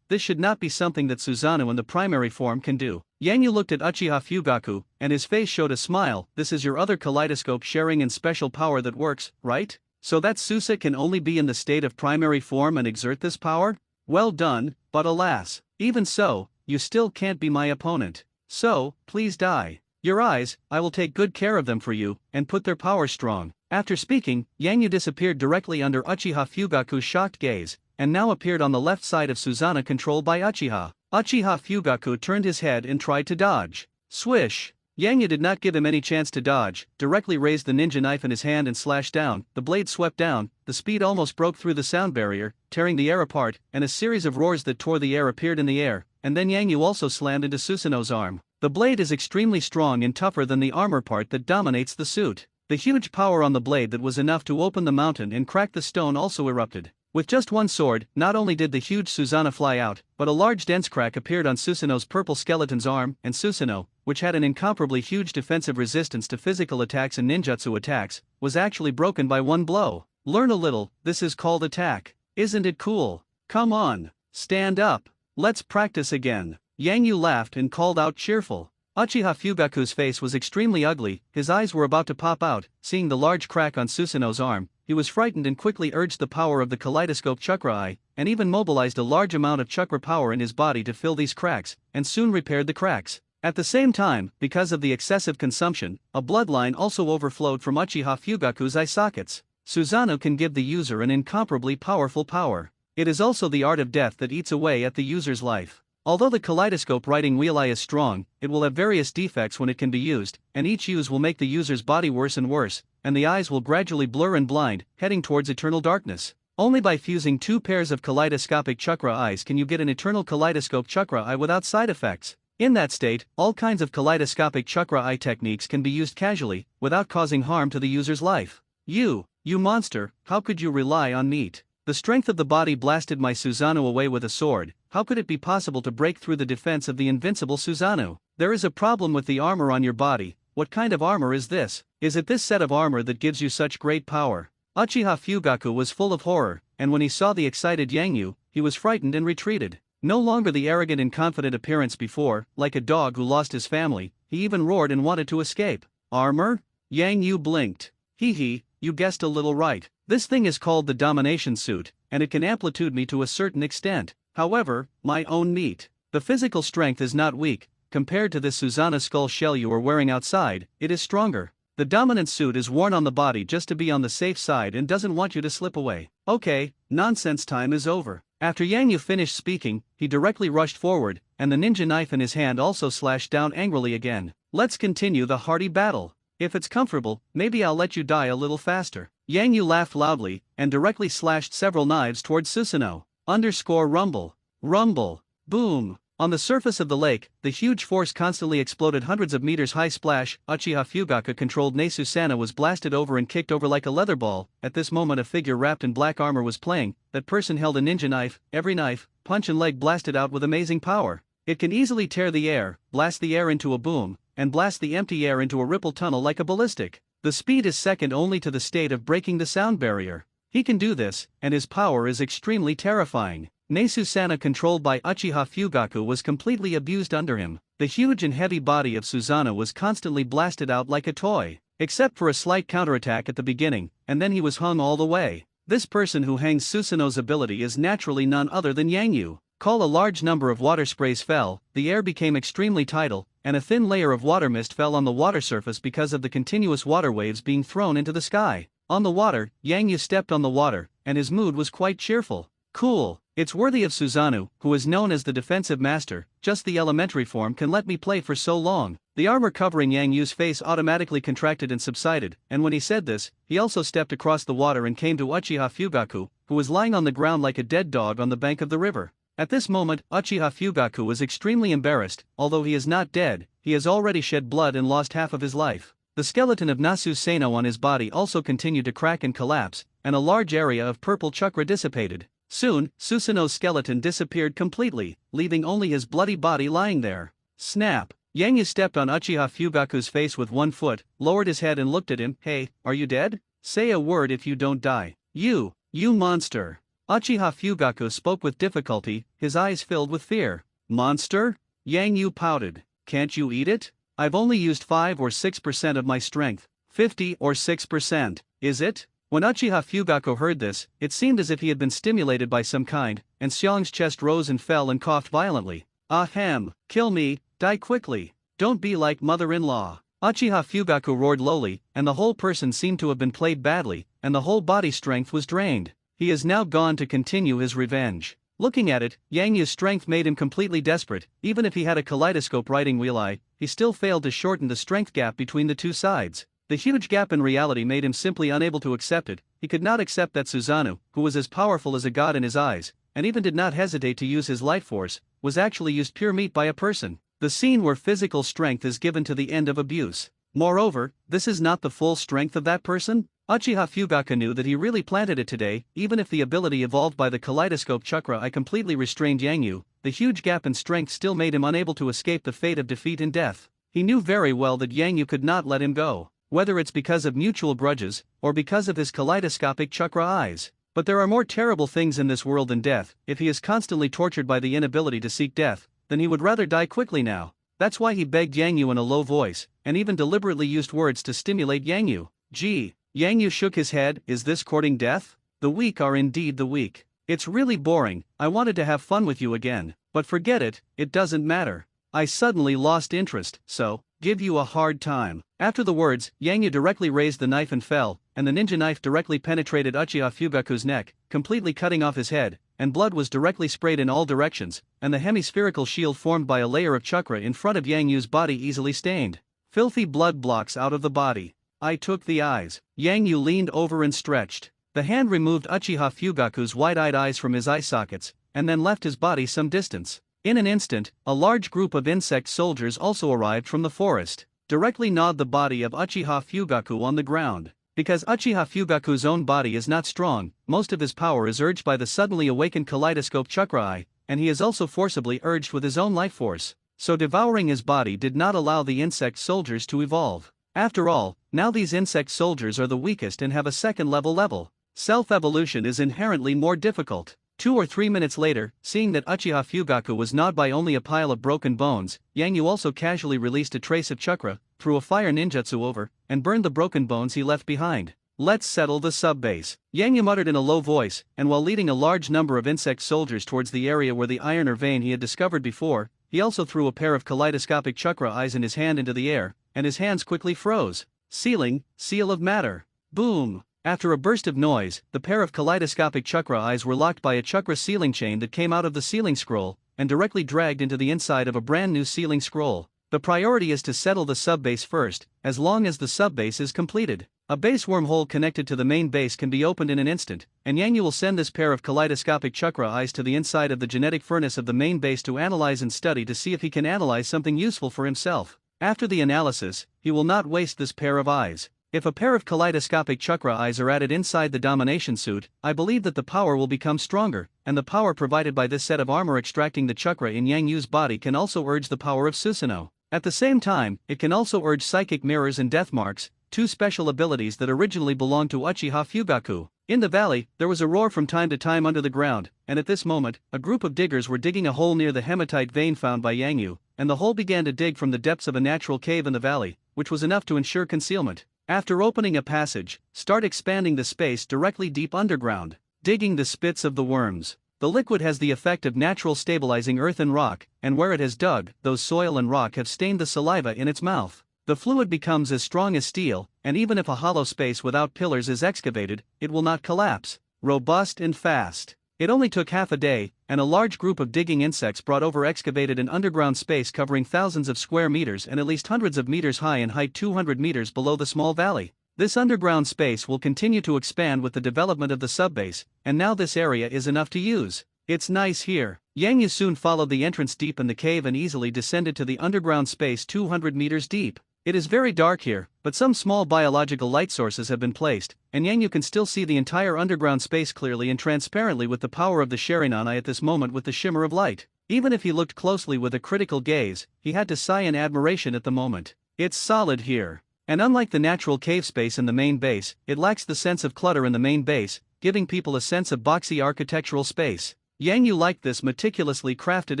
A: this should not be something that Susanoo in the primary form can do. Yang Yu looked at Uchiha Fugaku, and his face showed a smile. This is your other kaleidoscope sharing and special power that works, right? So that Susa can only be in the state of primary form and exert this power? Well done, but alas, even so, you still can't be my opponent. So, please die. Your eyes, I will take good care of them for you, and put their power strong. After speaking, Yang Yu disappeared directly under Uchiha Fugaku's shocked gaze, and now appeared on the left side of Susanoo controlled by Uchiha. Uchiha Fugaku turned his head and tried to dodge. Swish! Yang did not give him any chance to dodge, directly raised the ninja knife in his hand and slashed down. The blade swept down, the speed almost broke through the sound barrier, tearing the air apart, and a series of roars that tore the air appeared in the air, and then Yang also slammed into Susanoo's arm. The blade is extremely strong and tougher than the armor part that dominates the suit. The huge power on the blade that was enough to open the mountain and crack the stone also erupted. With just one sword, not only did the huge Susanoo fly out, but a large dense crack appeared on Susanoo's purple skeleton's arm, and Susanoo, which had an incomparably huge defensive resistance to physical attacks and ninjutsu attacks, was actually broken by one blow. Learn a little, this is called attack. Isn't it cool? Come on, stand up. Let's practice again. Yang Yu laughed and called out cheerful. Uchiha Fugaku's face was extremely ugly, his eyes were about to pop out. Seeing the large crack on Susanoo's arm, he was frightened and quickly urged the power of the kaleidoscope chakra eye, and even mobilized a large amount of chakra power in his body to fill these cracks, and soon repaired the cracks. At the same time, because of the excessive consumption, a bloodline also overflowed from Uchiha Fugaku's eye sockets. Susanoo can give the user an incomparably powerful power. It is also the art of death that eats away at the user's life. Although the kaleidoscope writing wheel eye is strong, it will have various defects when it can be used, and each use will make the user's body worse and worse, and the eyes will gradually blur and blind, heading towards eternal darkness. Only by fusing two pairs of kaleidoscopic chakra eyes can you get an eternal kaleidoscope chakra eye without side effects. In that state, all kinds of kaleidoscopic chakra eye techniques can be used casually, without causing harm to the user's life. You monster, how could you rely on meat? The strength of the body blasted my Susanoo away with a sword. How could it be possible to break through the defense of the invincible Susanoo? There is a problem with the armor on your body. What kind of armor is this? Is it this set of armor that gives you such great power? Uchiha Fugaku was full of horror, and when he saw the excited Yang Yu, he was frightened and retreated. No longer the arrogant and confident appearance before, like a dog who lost his family, he even roared and wanted to escape. Armor? Yang Yu blinked. Hee, you guessed a little right. This thing is called the domination suit, and it can amplitude me to a certain extent. However, my own meat. The physical strength is not weak. Compared to this Susanoo skull shell you are wearing outside, it is stronger. The dominant suit is worn on the body just to be on the safe side and doesn't want you to slip away. Okay, nonsense time is over. After Yang Yu finished speaking, he directly rushed forward, and the ninja knife in his hand also slashed down angrily again. Let's continue the hearty battle. If it's comfortable, maybe I'll let you die a little faster. Yang Yu laughed loudly, and directly slashed several knives towards Susanoo. Rumble. Rumble. Boom. On the surface of the lake, the huge force constantly exploded hundreds of meters high. Splash. Uchiha Fugaku controlled Ne Susanoo was blasted over and kicked over like a leather ball. At this moment a figure wrapped in black armor was playing. That person held a ninja knife. Every knife, punch and leg blasted out with amazing power. It can easily tear the air, blast the air into a boom, and blast the empty air into a ripple tunnel like a ballistic. The speed is second only to the state of breaking the sound barrier. He can do this, and his power is extremely terrifying. Ne Susanoo controlled by Uchiha Fugaku was completely abused under him. The huge and heavy body of Susanoo was constantly blasted out like a toy, except for a slight counterattack at the beginning, and then he was hung all the way. This person who hangs Susanoo's ability is naturally none other than Yang Yu. A large number of water sprays fell, the air became extremely tidal, and a thin layer of water mist fell on the water surface because of the continuous water waves being thrown into the sky. On the water, Yang Yu stepped on the water, and his mood was quite cheerful. Cool, it's worthy of Susanoo, who is known as the defensive master. Just the elementary form can let me play for so long. The armor covering Yang Yu's face automatically contracted and subsided, and when he said this, he also stepped across the water and came to Uchiha Fugaku, who was lying on the ground like a dead dog on the bank of the river. At this moment, Uchiha Fugaku was extremely embarrassed. Although he is not dead, he has already shed blood and lost half of his life. The skeleton of Nasu Sano on his body also continued to crack and collapse, and a large area of purple chakra dissipated. Soon, Susanoo's skeleton disappeared completely, leaving only his bloody body lying there. Snap! Yang Yu stepped on Uchiha Fugaku's face with one foot, lowered his head and looked at him. Hey, are you dead? Say a word if you don't die. You monster! Uchiha Fugaku spoke with difficulty, his eyes filled with fear. Monster? Yang Yu pouted. Can't you eat it? I've only used 5 or 6% of my strength. 50 or 6%, is it? When Uchiha Fugaku heard this, it seemed as if he had been stimulated by some kind, and Xiang's chest rose and fell and coughed violently. Ahem, kill me, die quickly. Don't be like mother-in-law. Uchiha Fugaku roared lowly, and the whole person seemed to have been played badly, and the whole body strength was drained. He is now gone to continue his revenge. Looking at it, Yang Yu's strength made him completely desperate. Even if he had a kaleidoscope riding wheel eye, he still failed to shorten the strength gap between the two sides. The huge gap in reality made him simply unable to accept it. He could not accept that Susanoo, who was as powerful as a god in his eyes, and even did not hesitate to use his life force, was actually used pure meat by a person. The scene where physical strength is given to the end of abuse. Moreover, this is not the full strength of that person? Uchiha Fugaku knew that he really planted it today. Even if the ability evolved by the kaleidoscope chakra I completely restrained Yang Yu, the huge gap in strength still made him unable to escape the fate of defeat and death. He knew very well that Yang Yu could not let him go, whether it's because of mutual grudges, or because of his kaleidoscopic chakra eyes. But there are more terrible things in this world than death. If he is constantly tortured by the inability to seek death, then he would rather die quickly now. That's why he begged Yang Yu in a low voice, and even deliberately used words to stimulate Yang Yu. Gee. Yang Yu shook his head. Is this courting death? The weak are indeed the weak. It's really boring. I wanted to have fun with you again, but forget it, it doesn't matter. I suddenly lost interest, so, give you a hard time. After the words, Yang Yu directly raised the knife and fell, and the ninja knife directly penetrated Uchiha Fugaku's neck, completely cutting off his head, and blood was directly sprayed in all directions, and the hemispherical shield formed by a layer of chakra in front of Yang Yu's body easily stained. Filthy blood blocks out of the body. I took the eyes. Yang Yu leaned over and stretched. The hand removed Uchiha Fugaku's wide-eyed eyes from his eye sockets, and then left his body some distance. In an instant, a large group of insect soldiers also arrived from the forest, directly gnawed the body of Uchiha Fugaku on the ground. Because Uchiha Fugaku's own body is not strong, most of his power is urged by the suddenly awakened kaleidoscope chakra eye, and he is also forcibly urged with his own life force. So devouring his body did not allow the insect soldiers to evolve. After all, now these insect soldiers are the weakest and have a second level. Self-evolution is inherently more difficult. 2 or 3 minutes later, seeing that Uchiha Fugaku was gnawed by only a pile of broken bones, Yang Yu also casually released a trace of chakra, threw a fire ninjutsu over, and burned the broken bones he left behind. Let's settle the sub-base, Yang Yu muttered in a low voice, and while leading a large number of insect soldiers towards the area where the iron or vein he had discovered before, he also threw a pair of kaleidoscopic chakra eyes in his hand into the air, and his hands quickly froze. Sealing, seal of matter. Boom! After a burst of noise, the pair of kaleidoscopic chakra eyes were locked by a chakra sealing chain that came out of the sealing scroll, and directly dragged into the inside of a brand new sealing scroll. The priority is to settle the sub-base first. As long as the sub-base is completed, a base wormhole connected to the main base can be opened in an instant, and Yang Yu will send this pair of kaleidoscopic chakra eyes to the inside of the genetic furnace of the main base to analyze and study to see if he can analyze something useful for himself. After the analysis, he will not waste this pair of eyes. If a pair of kaleidoscopic chakra eyes are added inside the domination suit, I believe that the power will become stronger, and the power provided by this set of armor extracting the chakra in Yang Yu's body can also urge the power of Susanoo. At the same time, it can also urge psychic mirrors and death marks, two special abilities that originally belonged to Uchiha Fugaku. In the valley, there was a roar from time to time under the ground, and at this moment, a group of diggers were digging a hole near the hematite vein found by Yang Yu, and the hole began to dig from the depths of a natural cave in the valley, which was enough to ensure concealment. After opening a passage, start expanding the space directly deep underground, digging the spits of the worms. The liquid has the effect of natural stabilizing earth and rock, and where it has dug, those soil and rock have stained the saliva in its mouth. The fluid becomes as strong as steel, and even if a hollow space without pillars is excavated, it will not collapse. Robust and fast. It only took half a day, and a large group of digging insects brought over excavated an underground space covering thousands of square meters and at least hundreds of meters high in height 200 meters below the small valley. This underground space will continue to expand with the development of the subbase, and now this area is enough to use. It's nice here. Yang Yu soon followed the entrance deep in the cave and easily descended to the underground space 200 meters deep. It is very dark here, but some small biological light sources have been placed, and Yang Yu can still see the entire underground space clearly and transparently with the power of the sharingan eye at this moment with the shimmer of light. Even if he looked closely with a critical gaze, he had to sigh in admiration at the moment. It's solid here. And unlike the natural cave space in the main base, it lacks the sense of clutter in the main base, giving people a sense of boxy architectural space. Yang Yu liked this meticulously crafted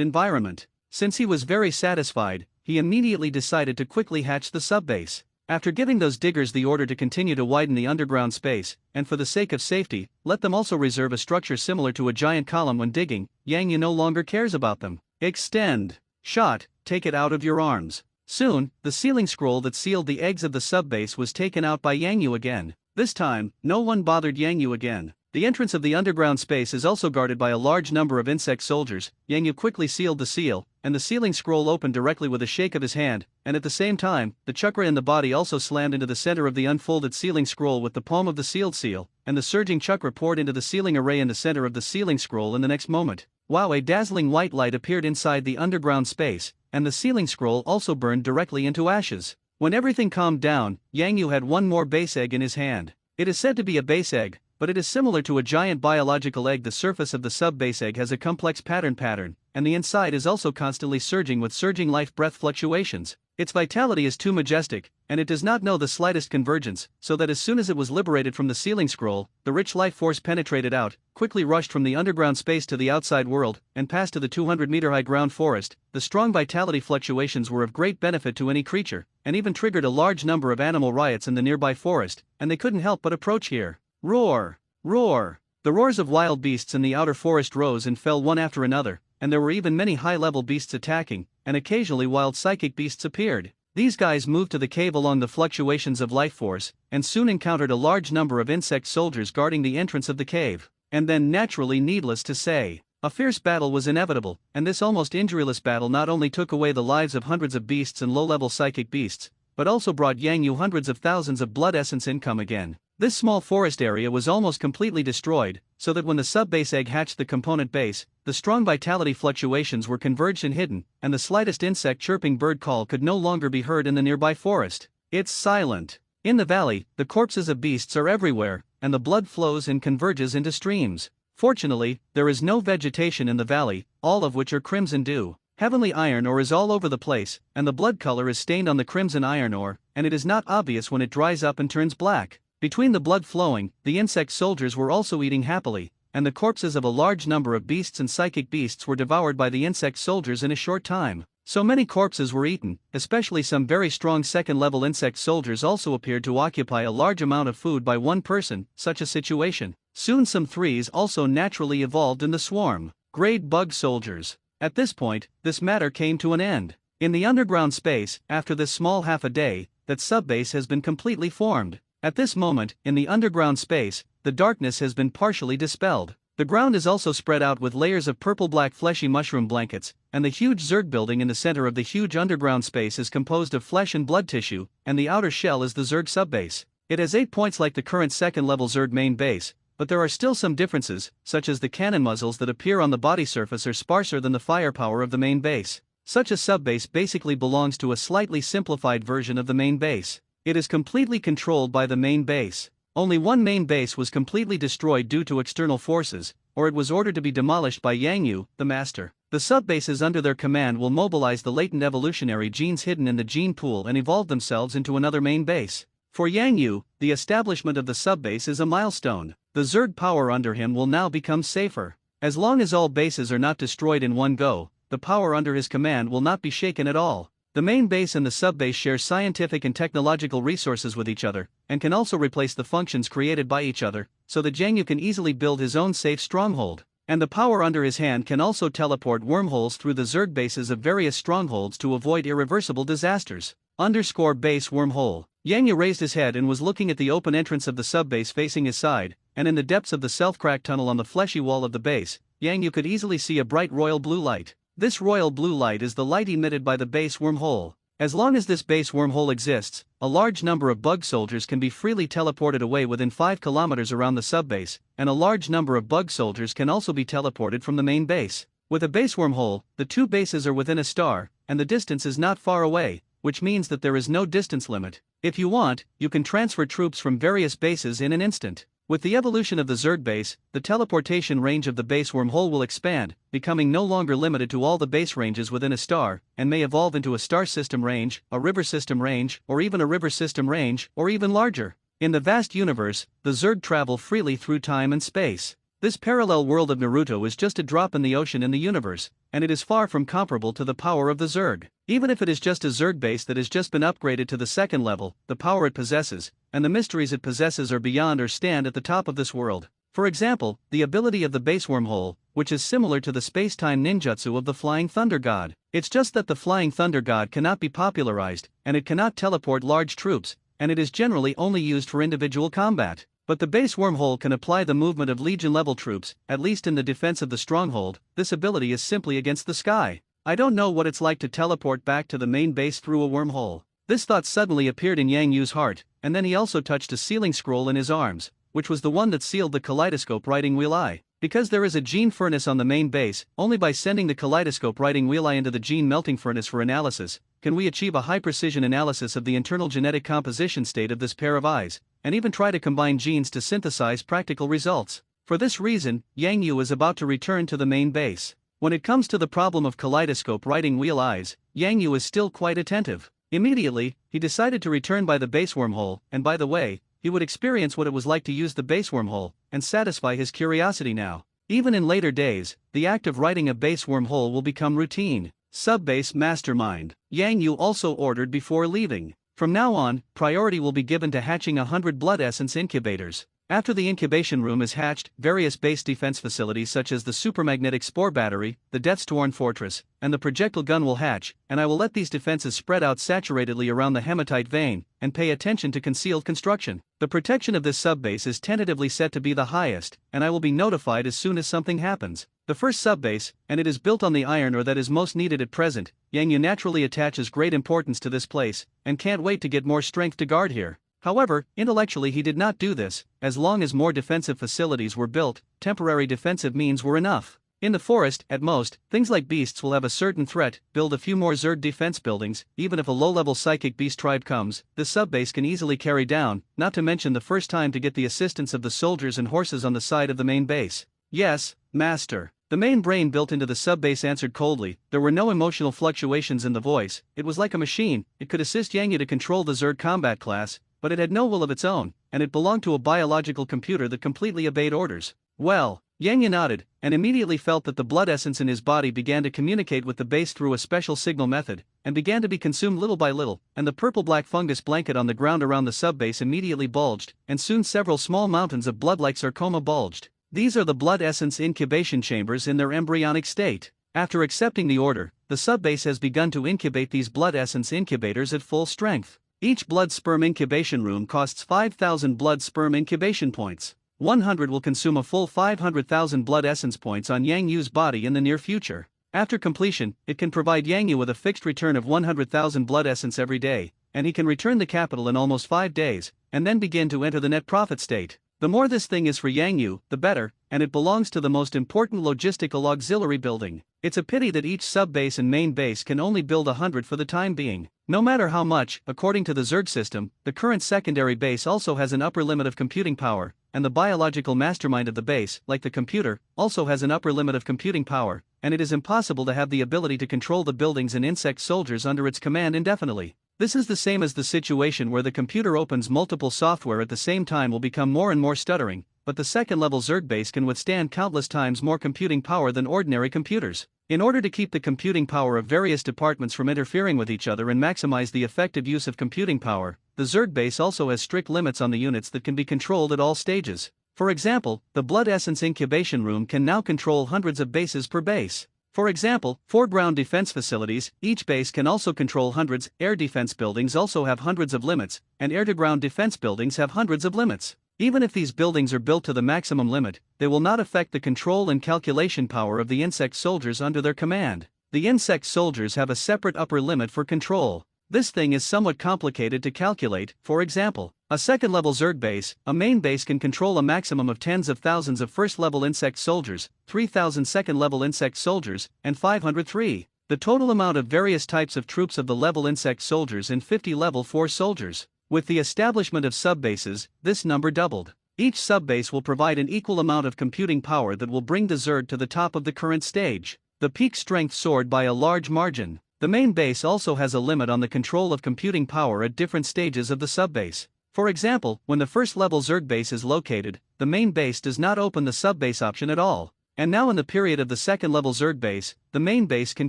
A: environment. Since he was very satisfied, he immediately decided to quickly hatch the subbase. After giving those diggers the order to continue to widen the underground space, and for the sake of safety, let them also reserve a structure similar to a giant column when digging, Yang Yu no longer cares about them. Extend. Shot, take it out of your arms. Soon, the sealing scroll that sealed the eggs of the subbase was taken out by Yang Yu again. This time, no one bothered Yang Yu again. The entrance of the underground space is also guarded by a large number of insect soldiers. Yang Yu quickly sealed the seal, and the sealing scroll opened directly with a shake of his hand, and at the same time, the chakra in the body also slammed into the center of the unfolded sealing scroll with the palm of the sealed seal, and the surging chakra poured into the sealing array in the center of the sealing scroll in the next moment. Wow! A dazzling white light appeared inside the underground space, and the sealing scroll also burned directly into ashes. When everything calmed down, Yang Yu had one more base egg in his hand. It is said to be a base egg, but it is similar to a giant biological egg. The surface of the sub-base egg has a complex pattern, and the inside is also constantly surging with surging life-breath fluctuations. Its vitality is too majestic, and it does not know the slightest convergence, so that as soon as it was liberated from the sealing scroll, the rich life force penetrated out, quickly rushed from the underground space to the outside world, and passed to the 200-meter-high ground forest. The strong vitality fluctuations were of great benefit to any creature, and even triggered a large number of animal riots in the nearby forest, and they couldn't help but approach here. Roar! Roar! The roars of wild beasts in the outer forest rose and fell one after another, and there were even many high-level beasts attacking, and occasionally wild psychic beasts appeared. These guys moved to the cave along the fluctuations of life force, and soon encountered a large number of insect soldiers guarding the entrance of the cave. And then, naturally, needless to say, a fierce battle was inevitable, and this almost injuryless battle not only took away the lives of hundreds of beasts and low-level psychic beasts, but also brought Yang Yu hundreds of thousands of blood essence income again. This small forest area was almost completely destroyed, so that when the sub-base egg hatched the component base, the strong vitality fluctuations were converged and hidden, and the slightest insect chirping bird call could no longer be heard in the nearby forest. It's silent. In the valley, the corpses of beasts are everywhere, and the blood flows and converges into streams. Fortunately, there is no vegetation in the valley, all of which are crimson dew. Heavenly iron ore is all over the place, and the blood color is stained on the crimson iron ore, and it is not obvious when it dries up and turns black. Between the blood flowing, the insect soldiers were also eating happily, and the corpses of a large number of beasts and psychic beasts were devoured by the insect soldiers in a short time. So many corpses were eaten, especially some very strong second-level insect soldiers also appeared to occupy a large amount of food by one person. Such a situation. Soon some threes also naturally evolved in the swarm. Grade bug soldiers. At this point, this matter came to an end. In the underground space, after this small half a day, that subbase has been completely formed. At this moment, in the underground space, the darkness has been partially dispelled. The ground is also spread out with layers of purple-black fleshy mushroom blankets, and the huge Zerg building in the center of the huge underground space is composed of flesh and blood tissue, and the outer shell is the Zerg subbase. It has 8 points like the current second-level Zerg main base, but there are still some differences, such as the cannon muzzles that appear on the body surface are sparser than the firepower of the main base. Such a subbase basically belongs to a slightly simplified version of the main base. It is completely controlled by the main base. Only one main base was completely destroyed due to external forces, or it was ordered to be demolished by Yang Yu, the master. The subbases under their command will mobilize the latent evolutionary genes hidden in the gene pool and evolve themselves into another main base. For Yang Yu, the establishment of the subbase is a milestone. The Zerg power under him will now become safer. As long as all bases are not destroyed in one go, the power under his command will not be shaken at all. The main base and the subbase share scientific and technological resources with each other, and can also replace the functions created by each other, so that Yang Yu can easily build his own safe stronghold. And the power under his hand can also teleport wormholes through the Zerg bases of various strongholds to avoid irreversible disasters. _base wormhole. Yang Yu raised his head and was looking at the open entrance of the subbase facing his side, and in the depths of the self-cracked tunnel on the fleshy wall of the base, Yang Yu could easily see a bright royal blue light. This royal blue light is the light emitted by the base wormhole. As long as this base wormhole exists, a large number of bug soldiers can be freely teleported away within 5 kilometers around the subbase, and a large number of bug soldiers can also be teleported from the main base. With a base wormhole, the two bases are within a star, and the distance is not far away, which means that there is no distance limit. If you want, you can transfer troops from various bases in an instant. With the evolution of the Zerg base, the teleportation range of the base wormhole will expand, becoming no longer limited to all the base ranges within a star, and may evolve into a star system range, a river system range, or even a river system range, or even larger. In the vast universe, the Zerg travel freely through time and space. This parallel world of Naruto is just a drop in the ocean in the universe, and it is far from comparable to the power of the Zerg. Even if it is just a Zerg base that has just been upgraded to the second level, the power it possesses, and the mysteries it possesses are beyond or stand at the top of this world. For example, the ability of the base wormhole, which is similar to the space-time ninjutsu of the Flying Thunder God. It's just that the Flying Thunder God cannot be popularized, and it cannot teleport large troops, and it is generally only used for individual combat. But the base wormhole can apply the movement of Legion-level troops, at least in the defense of the stronghold. This ability is simply against the sky. I don't know what it's like to teleport back to the main base through a wormhole. This thought suddenly appeared in Yang Yu's heart, and then he also touched a sealing scroll in his arms, which was the one that sealed the kaleidoscope writing wheel eye. Because there is a gene furnace on the main base, only by sending the kaleidoscope writing wheel eye into the gene melting furnace for analysis, can we achieve a high-precision analysis of the internal genetic composition state of this pair of eyes, and even try to combine genes to synthesize practical results. For this reason, Yang Yu is about to return to the main base. When it comes to the problem of kaleidoscope writing wheel eyes, Yang Yu is still quite attentive. Immediately, he decided to return by the base wormhole, and by the way, he would experience what it was like to use the base wormhole, and satisfy his curiosity now. Even in later days, the act of writing a base wormhole will become routine. Subbase Mastermind. Yang Yu also ordered before leaving. From now on, priority will be given to hatching 100 blood essence incubators. After the incubation room is hatched, various base defense facilities such as the supermagnetic spore battery, the Death's-Torn fortress, and the projectile gun will hatch, and I will let these defenses spread out saturatedly around the hematite vein, and pay attention to concealed construction. The protection of this subbase is tentatively set to be the highest, and I will be notified as soon as something happens. The first subbase, and it is built on the iron ore that is most needed at present. Yang Yu naturally attaches great importance to this place, and can't wait to get more strength to guard here. However, intellectually he did not do this. As long as more defensive facilities were built, temporary defensive means were enough. In the forest, at most, things like beasts will have a certain threat. Build a few more Zerg defense buildings. Even if a low-level psychic beast tribe comes, this subbase can easily carry down, not to mention the first time to get the assistance of the soldiers and horses on the side of the main base. Yes, master. The main brain built into the subbase answered coldly. There were no emotional fluctuations in the voice. It was like a machine. It could assist Yang Yu to control the Zerg combat class, but it had no will of its own, and it belonged to a biological computer that completely obeyed orders. Well, Yang Yu nodded, and immediately felt that the blood essence in his body began to communicate with the base through a special signal method, and began to be consumed little by little, and the purple-black fungus blanket on the ground around the subbase immediately bulged, and soon several small mountains of blood-like sarcoma bulged. These are the blood essence incubation chambers in their embryonic state. After accepting the order, the subbase has begun to incubate these blood essence incubators at full strength. Each blood sperm incubation room costs 5,000 blood sperm incubation points. 100 will consume a full 500,000 blood essence points on Yang Yu's body in the near future. After completion, it can provide Yang Yu with a fixed return of 100,000 blood essence every day, and he can return the capital in almost 5 days, and then begin to enter the net profit state. The more this thing is for Yang Yu, the better, and it belongs to the most important logistical auxiliary building. It's a pity that each sub-base and main base can only build 100 for the time being. No matter how much, according to the Zerg system, the current secondary base also has an upper limit of computing power, and the biological mastermind of the base, like the computer, also has an upper limit of computing power, and it is impossible to have the ability to control the buildings and insect soldiers under its command indefinitely. This is the same as the situation where the computer opens multiple software at the same time will become more and more stuttering, but the second-level Zerg base can withstand countless times more computing power than ordinary computers. In order to keep the computing power of various departments from interfering with each other and maximize the effective use of computing power, the Zerg base also has strict limits on the units that can be controlled at all stages. For example, the Blood Essence Incubation Room can now control hundreds of bases per base. For example, 4 ground defense facilities, each base can also control hundreds. Air defense buildings also have hundreds of limits, and air-to-ground defense buildings have hundreds of limits. Even if these buildings are built to the maximum limit, they will not affect the control and calculation power of the insect soldiers under their command. The insect soldiers have a separate upper limit for control. This thing is somewhat complicated to calculate. For example, a second-level Zerg base, a main base can control a maximum of tens of thousands of first-level insect soldiers, 3,000 second-level insect soldiers, and 503. The total amount of various types of troops of the level insect soldiers and 50 level 4 soldiers. With the establishment of sub-bases, this number doubled. Each sub-base will provide an equal amount of computing power that will bring the Zerg to the top of the current stage. The peak strength soared by a large margin. The main base also has a limit on the control of computing power at different stages of the sub-base. For example, when the first-level Zerg base is located, the main base does not open the sub-base option at all. And now in the period of the second-level Zerg base, the main base can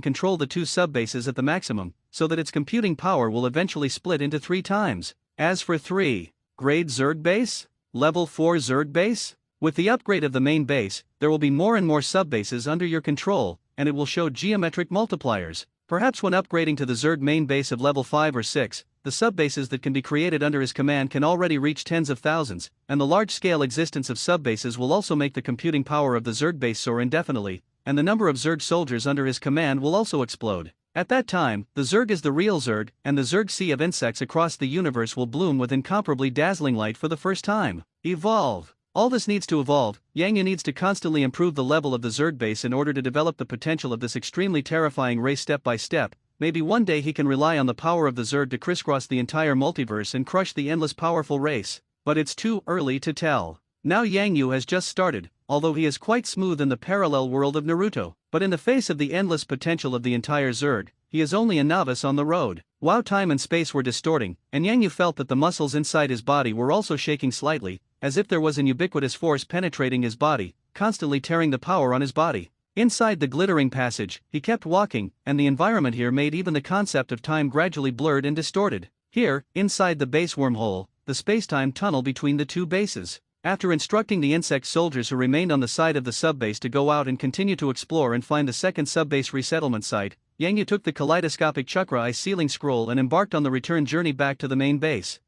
A: control the 2 sub-bases at the maximum, so that its computing power will eventually split into 3 times. As for 3 grade Zerg base, level 4 Zerg base, with the upgrade of the main base, there will be more and more sub-bases under your control, and it will show geometric multipliers. Perhaps when upgrading to the Zerg main base of level 5 or 6, the subbases that can be created under his command can already reach tens of thousands, and the large-scale existence of subbases will also make the computing power of the Zerg base soar indefinitely, and the number of Zerg soldiers under his command will also explode. At that time, the Zerg is the real Zerg, and the Zerg sea of insects across the universe will bloom with incomparably dazzling light for the first time. Evolve. All this needs to evolve. Yang Yu needs to constantly improve the level of the Zerg base in order to develop the potential of this extremely terrifying race step by step. Maybe one day he can rely on the power of the Zerg to crisscross the entire multiverse and crush the endless powerful race. But it's too early to tell. Now Yang Yu has just started, although he is quite smooth in the parallel world of Naruto, but in the face of the endless potential of the entire Zerg, he is only a novice on the road. While time and space were distorting, and Yang Yu felt that the muscles inside his body were also shaking slightly, as if there was an ubiquitous force penetrating his body, constantly tearing the power on his body. Inside the glittering passage, he kept walking, and the environment here made even the concept of time gradually blurred and distorted. Here, inside the base wormhole, the space-time tunnel between the two bases. After instructing the insect soldiers who remained on the side of the subbase to go out and continue to explore and find the second subbase resettlement site, Yang Yu took the kaleidoscopic chakra eye sealing scroll and embarked on the return journey back to the main base.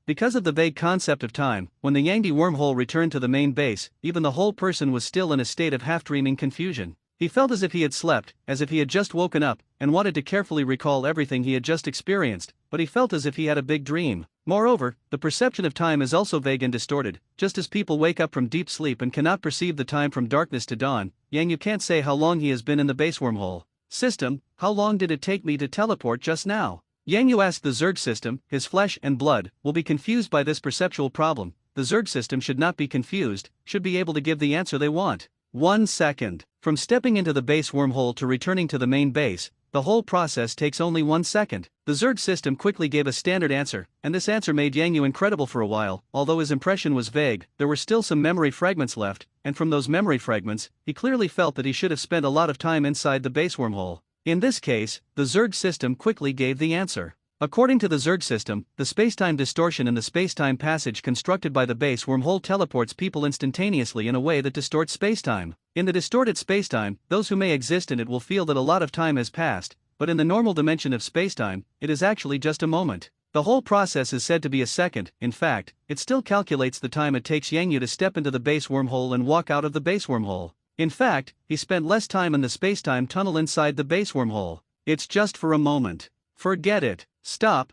A: Because of the vague concept of time, when the Yangdi wormhole returned to the main base, even the whole person was still in a state of half-dreaming confusion. He felt as if he had slept, as if he had just woken up, and wanted to carefully recall everything he had just experienced, but he felt as if he had a big dream. Moreover, the perception of time is also vague and distorted. Just as people wake up from deep sleep and cannot perceive the time from darkness to dawn, Yang Yu can't say how long he has been in the base wormhole. System, how long did it take me to teleport just now? Yang Yu asked the Zerg system. His flesh and blood will be confused by this perceptual problem. The Zerg system should not be confused, should be able to give the answer they want. 1 second. From stepping into the base wormhole to returning to the main base, the whole process takes only 1 second. The Zerg system quickly gave a standard answer, and this answer made Yang Yu incredible for a while. Although his impression was vague, there were still some memory fragments left, and from those memory fragments, he clearly felt that he should have spent a lot of time inside the base wormhole. In this case, the Zerg system quickly gave the answer. According to the Zerg system, the spacetime distortion in the spacetime passage constructed by the base wormhole teleports people instantaneously in a way that distorts spacetime. In the distorted spacetime, those who may exist in it will feel that a lot of time has passed, but in the normal dimension of spacetime, it is actually just a moment. The whole process is said to be a second. In fact, it still calculates the time it takes Yang Yu to step into the base wormhole and walk out of the base wormhole. In fact, he spent less time in the spacetime tunnel inside the base wormhole. It's just for a moment. Forget it. Stop.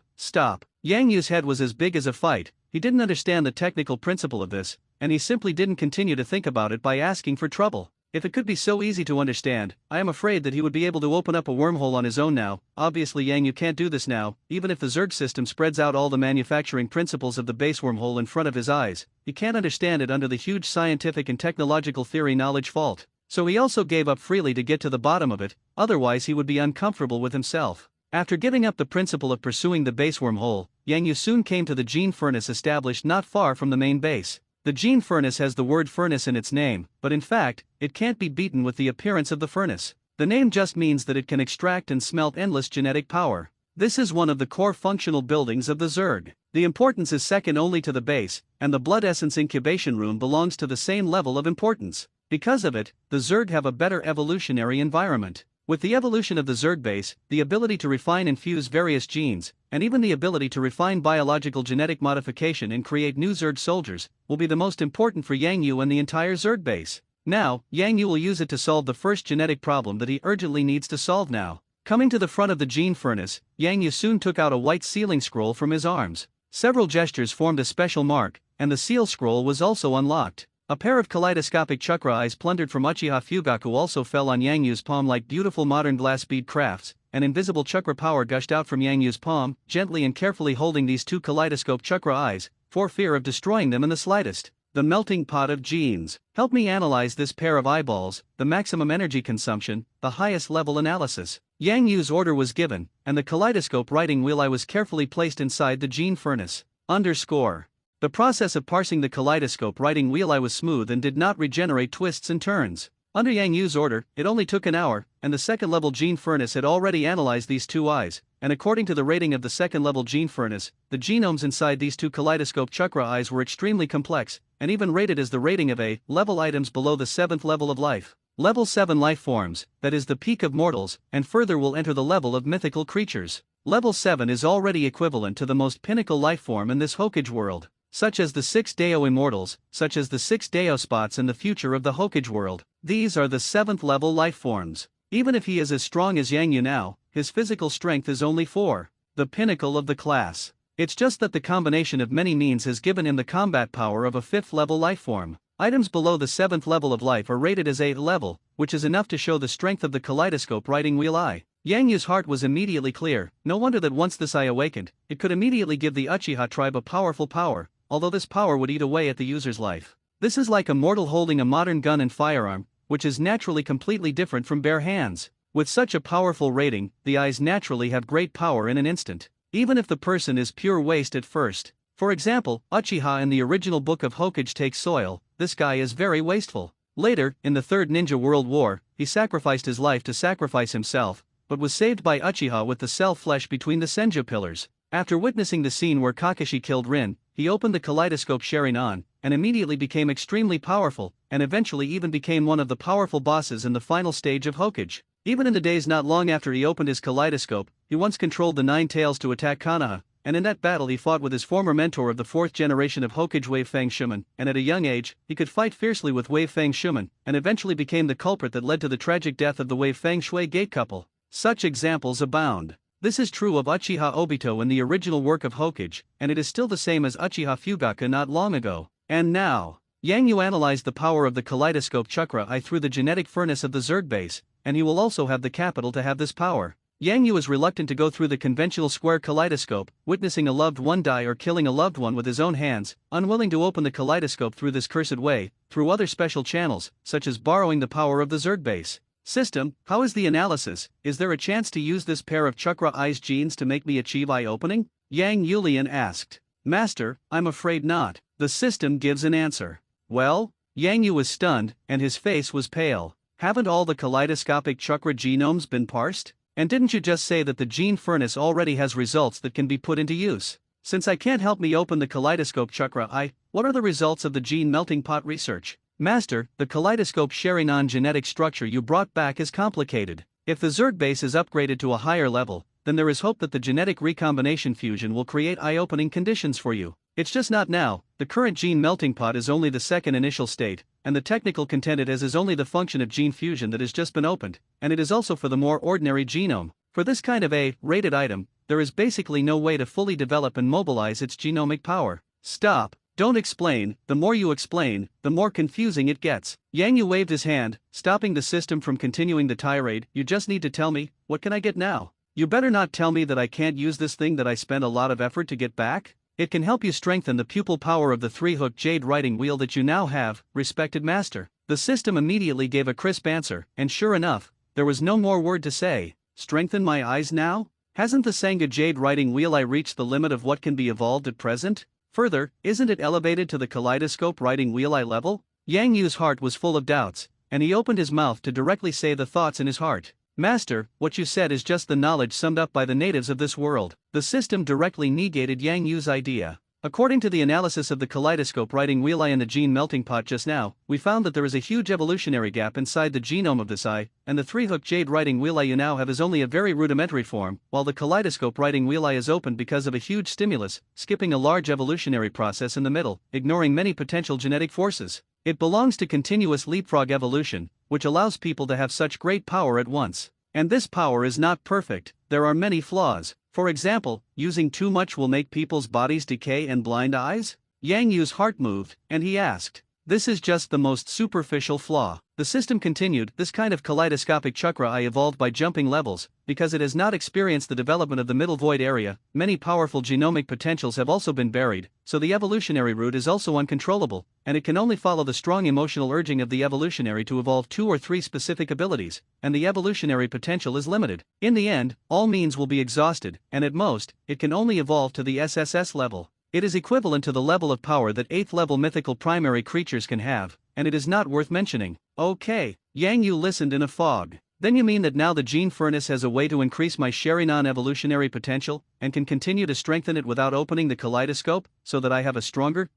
A: Yang Yu's head was as big as a fight. He didn't understand the technical principle of this, and he simply didn't continue to think about it by asking for trouble. If it could be so easy to understand, I am afraid that he would be able to open up a wormhole on his own now. Obviously Yang Yu can't do this now, even if the Zerg system spreads out all the manufacturing principles of the base wormhole in front of his eyes. He can't understand it under the huge scientific and technological theory knowledge fault. So he also gave up freely to get to the bottom of it, otherwise he would be uncomfortable with himself. After giving up the principle of pursuing the base wormhole, Yang Yu soon came to the gene furnace established not far from the main base. The gene furnace has the word furnace in its name, but in fact, it can't be beaten with the appearance of the furnace. The name just means that it can extract and smelt endless genetic power. This is one of the core functional buildings of the Zerg. The importance is second only to the base, and the blood essence incubation room belongs to the same level of importance. Because of it, the Zerg have a better evolutionary environment. With the evolution of the Zerg base, the ability to refine and fuse various genes, and even the ability to refine biological genetic modification and create new Zerg soldiers, will be the most important for Yang Yu and the entire Zerg base. Now, Yang Yu will use it to solve the first genetic problem that he urgently needs to solve now. Coming to the front of the gene furnace, Yang Yu soon took out a white sealing scroll from his arms. Several gestures formed a special mark, and the seal scroll was also unlocked. A pair of kaleidoscopic chakra eyes plundered from uchiha Fugaku also fell on Yang Yu's palm like beautiful modern glass bead crafts. An invisible chakra power gushed out from Yang Yu's palm, gently and carefully holding these two kaleidoscope chakra eyes, for fear of destroying them in the slightest. The melting pot of genes. Help me analyze this pair of eyeballs, the maximum energy consumption, the highest level analysis. Yang Yu's order was given, and the kaleidoscope writing wheel eye was carefully placed inside the gene furnace. The process of parsing the kaleidoscope writing wheel eye was smooth and did not regenerate twists and turns. Under Yang Yu's order, it only took an hour, and the second-level gene furnace had already analyzed these two eyes, and according to the rating of the second-level gene furnace, the genomes inside these two kaleidoscope chakra eyes were extremely complex, and even rated as the rating of A-level items below the 7th level of life. Level 7 life forms, that is the peak of mortals, and further will enter the level of mythical creatures. Level 7 is already equivalent to the most pinnacle life form in this Hokage world, such as the 6 Dao immortals, such as the 6 Dao spots in the future of the Hokage world. These are the 7th level life forms. Even if he is as strong as Yang Yu now, his physical strength is only 4. The pinnacle of the class. It's just that the combination of many means has given him the combat power of a 5th level life form. Items below the 7th level of life are rated as 8th level, which is enough to show the strength of the kaleidoscope riding wheel eye. Yang Yu's heart was immediately clear. No wonder that once this eye awakened, it could immediately give the Uchiha tribe a powerful power, although this power would eat away at the user's life. This is like a mortal holding a modern gun and firearm, which is naturally completely different from bare hands. With such a powerful rating, the eyes naturally have great power in an instant, even if the person is pure waste at first. For example, Uchiha in the original book of Hokage takes soil. This guy is very wasteful. Later, in the Third Ninja World War, he sacrificed his life to sacrifice himself, but was saved by Uchiha with the cell flesh between the Senju pillars. After witnessing the scene where Kakashi killed Rin, he opened the kaleidoscope sharingan, and immediately became extremely powerful, and eventually even became one of the powerful bosses in the final stage of Hokage. Even in the days not long after he opened his kaleidoscope, he once controlled the Nine Tails to attack Konoha, and in that battle he fought with his former mentor of the 4th generation of Hokage Wei Fang Shuman, and at a young age, he could fight fiercely with Wei Fang Shuman, and eventually became the culprit that led to the tragic death of the Wei Fang Shui gate couple. Such examples abound. This is true of Uchiha Obito in the original work of Hokage, and it is still the same as Uchiha Fugaku not long ago. And now, Yang Yu analyzed the power of the kaleidoscope chakra eye through the genetic furnace of the Zerg base, and he will also have the capital to have this power. Yang Yu is reluctant to go through the conventional square kaleidoscope, witnessing a loved one die or killing a loved one with his own hands, unwilling to open the kaleidoscope through this cursed way, through other special channels, such as borrowing the power of the Zerg base. System, how is the analysis? Is there a chance to use this pair of chakra eyes genes to make me achieve eye opening? Yang Yulian asked. Master, I'm afraid not. The system gives an answer. Well? Yang Yu was stunned, and his face was pale. Haven't all the kaleidoscopic chakra genomes been parsed? And didn't you just say that the gene furnace already has results that can be put into use? Since I can't help me open the kaleidoscope chakra eye, what are the results of the gene melting pot research? Master, the kaleidoscope sharingan genetic structure you brought back is complicated. If the Zerg base is upgraded to a higher level, then there is hope that the genetic recombination fusion will create eye-opening conditions for you. It's just not now. The current gene melting pot is only the second initial state, and the technical content it has is only the function of gene fusion that has just been opened, and it is also for the more ordinary genome. For this kind of A-rated item, there is basically no way to fully develop and mobilize its genomic power. Stop. Don't explain. The more you explain, the more confusing it gets. Yang Yu waved his hand, stopping the system from continuing the tirade. You just need to tell me, what can I get now? You better not tell me that I can't use this thing that I spent a lot of effort to get back. It can help you strengthen the pupil power of the 3-hook jade writing wheel that you now have, respected master. The system immediately gave a crisp answer, and sure enough, there was no more word to say. Strengthen my eyes now? Hasn't the Sanga jade writing wheel eye reached the limit of what can be evolved at present? Further, isn't it elevated to the kaleidoscope writing wheel eye level? Yang Yu's heart was full of doubts, and he opened his mouth to directly say the thoughts in his heart. Master, what you said is just the knowledge summed up by the natives of this world. The system directly negated Yang Yu's idea. According to the analysis of the kaleidoscope writing wheel eye in the gene melting pot just now, we found that there is a huge evolutionary gap inside the genome of this eye, and the 3-hook jade writing wheel eye you now have is only a very rudimentary form, while the kaleidoscope writing wheel eye is opened because of a huge stimulus, skipping a large evolutionary process in the middle, ignoring many potential genetic forces. It belongs to continuous leapfrog evolution, which allows people to have such great power at once. And this power is not perfect, there are many flaws. For example, using too much will make people's bodies decay and blind eyes? Yang Yu's heart moved, and he asked. This is just the most superficial flaw. The system continued, this kind of kaleidoscopic chakra eye evolved by jumping levels, because it has not experienced the development of the middle void area. Many powerful genomic potentials have also been buried, so the evolutionary route is also uncontrollable, and it can only follow the strong emotional urging of the evolutionary to evolve 2 or 3 specific abilities, and the evolutionary potential is limited. In the end, all means will be exhausted, and at most, it can only evolve to the SSS level. It is equivalent to the level of power that 8th level mythical primary creatures can have, and it is not worth mentioning. Okay, Yang Yu listened in a fog. Then you mean that now the gene furnace has a way to increase my sharingan evolutionary potential, and can continue to strengthen it without opening the kaleidoscope, so that I have a stronger,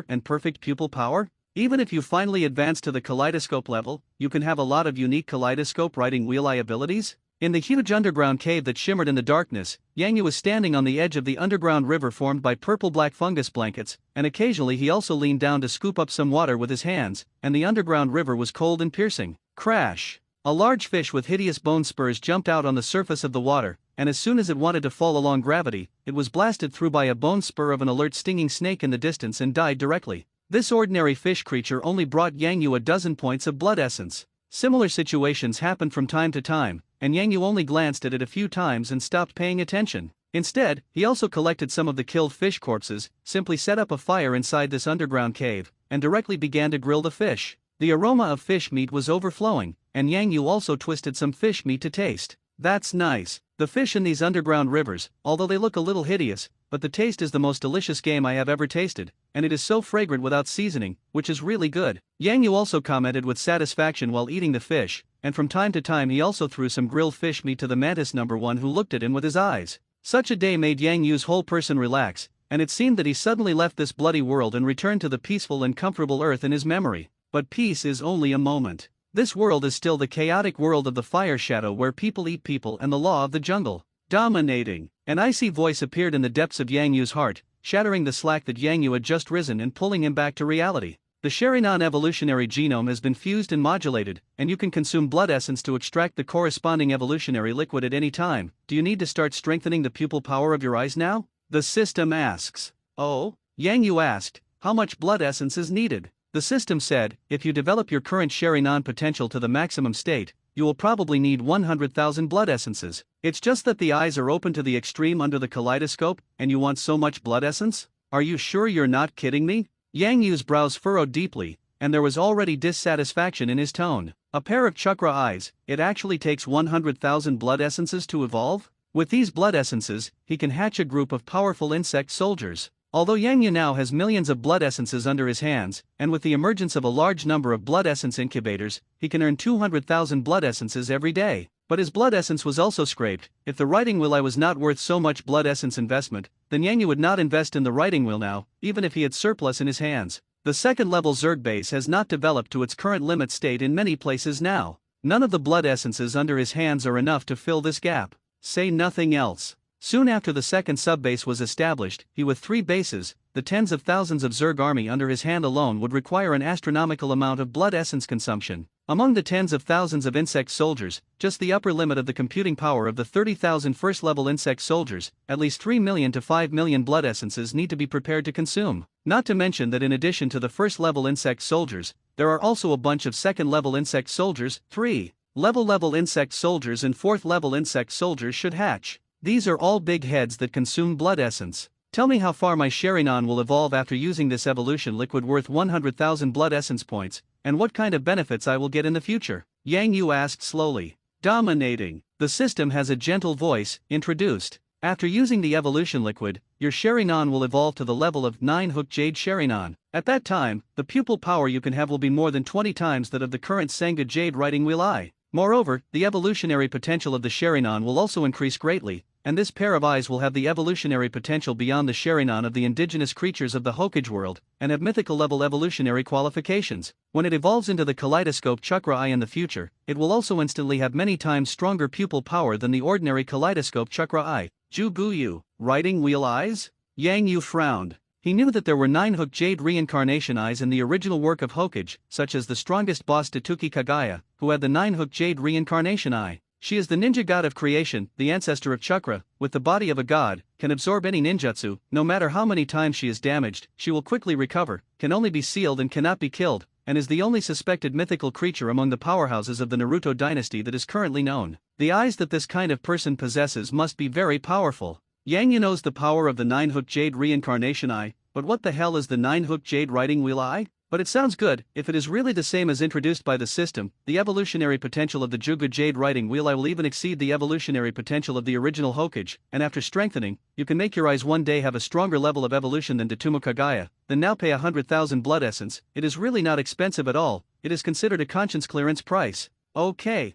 A: and perfect pupil power? Even if you finally advance to the kaleidoscope level, you can have a lot of unique kaleidoscope riding wheel eye abilities. In the huge underground cave that shimmered in the darkness, Yang Yu was standing on the edge of the underground river formed by purple-black fungus blankets, and occasionally he also leaned down to scoop up some water with his hands, and the underground river was cold and piercing. Crash! A large fish with hideous bone spurs jumped out on the surface of the water, and as soon as it wanted to fall along gravity, it was blasted through by a bone spur of an alert stinging snake in the distance and died directly. This ordinary fish creature only brought Yang Yu a dozen points of blood essence. Similar situations happened from time to time, and Yang Yu only glanced at it a few times and stopped paying attention. Instead, he also collected some of the killed fish corpses, simply set up a fire inside this underground cave, and directly began to grill the fish. The aroma of fish meat was overflowing, and Yang Yu also twisted some fish meat to taste. That's nice. The fish in these underground rivers, although they look a little hideous, but the taste is the most delicious game I have ever tasted, and it is so fragrant without seasoning, which is really good. Yang Yu also commented with satisfaction while eating the fish, and from time to time he also threw some grilled fish meat to the mantis number 1 who looked at him with his eyes. Such a day made Yang Yu's whole person relax, and it seemed that he suddenly left this bloody world and returned to the peaceful and comfortable earth in his memory. But peace is only a moment. This world is still the chaotic world of the fire shadow where people eat people and the law of the jungle. Dominating. An icy voice appeared in the depths of Yang Yu's heart, shattering the slack that Yang Yu had just risen and pulling him back to reality. The sharingan evolutionary genome has been fused and modulated, and you can consume blood essence to extract the corresponding evolutionary liquid at any time. Do you need to start strengthening the pupil power of your eyes now? The system asks. Oh? Yang Yu asked, how much blood essence is needed? The system said, if you develop your current sharingan potential to the maximum state, you will probably need 100,000 blood essences. It's just that the eyes are open to the extreme under the kaleidoscope, and you want so much blood essence? Are you sure you're not kidding me? Yang Yu's brows furrowed deeply, and there was already dissatisfaction in his tone. A pair of chakra eyes, it actually takes 100,000 blood essences to evolve? With these blood essences, he can hatch a group of powerful insect soldiers. Although Yang Yu now has millions of blood essences under his hands, and with the emergence of a large number of blood essence incubators, he can earn 200,000 blood essences every day. But his blood essence was also scraped. If the writing wheel eye was not worth so much blood essence investment, then Yang Yu would not invest in the writing wheel now, even if he had surplus in his hands. The second level Zerg base has not developed to its current limit state in many places now. None of the blood essences under his hands are enough to fill this gap. Say nothing else. Soon after the second subbase was established, he with 3 bases, the tens of thousands of Zerg army under his hand alone would require an astronomical amount of blood essence consumption. Among the tens of thousands of insect soldiers, just the upper limit of the computing power of the 30,000 first-level insect soldiers, at least 3 million to 5 million blood essences need to be prepared to consume. Not to mention that in addition to the first-level insect soldiers, there are also a bunch of second-level insect soldiers, 3-level insect soldiers and 4th-level insect soldiers should hatch. These are all big heads that consume blood essence. Tell me how far my sharingan will evolve after using this evolution liquid worth 100,000 blood essence points, and what kind of benefits I will get in the future? Yang Yu asked slowly. Dominating. The system has a gentle voice, introduced. After using the evolution liquid, your sharingan will evolve to the level of 9-hook jade sharingan. At that time, the pupil power you can have will be more than 20 times that of the current Senga jade writing wheel eye. Moreover, the evolutionary potential of the sharingan will also increase greatly, and this pair of eyes will have the evolutionary potential beyond the sharingan of the indigenous creatures of the Hokage world, and have mythical level evolutionary qualifications. When it evolves into the kaleidoscope chakra eye in the future, it will also instantly have many times stronger pupil power than the ordinary kaleidoscope chakra eye. Juguyu, writing wheel eyes? Yang Yu frowned. He knew that there were 9-hook jade reincarnation eyes in the original work of Hokage, such as the strongest boss Tatuki Kagaya, who had the 9-hook jade reincarnation eye. She is the ninja god of creation, the ancestor of chakra, with the body of a god, can absorb any ninjutsu. No matter how many times she is damaged, she will quickly recover, can only be sealed and cannot be killed, and is the only suspected mythical creature among the powerhouses of the Naruto dynasty that is currently known. The eyes that this kind of person possesses must be very powerful. Yang Yu knows the power of the 9-hook jade reincarnation eye, but what the hell is the 9-hook jade writing wheel eye? But it sounds good. If it is really the same as introduced by the system, the evolutionary potential of the Juga jade writing wheel eye will even exceed the evolutionary potential of the original Hokage, and after strengthening, you can make your eyes one day have a stronger level of evolution than Datumu Kagaya, then now pay 100,000 blood essence. It is really not expensive at all. It is considered a conscience clearance price. Okay.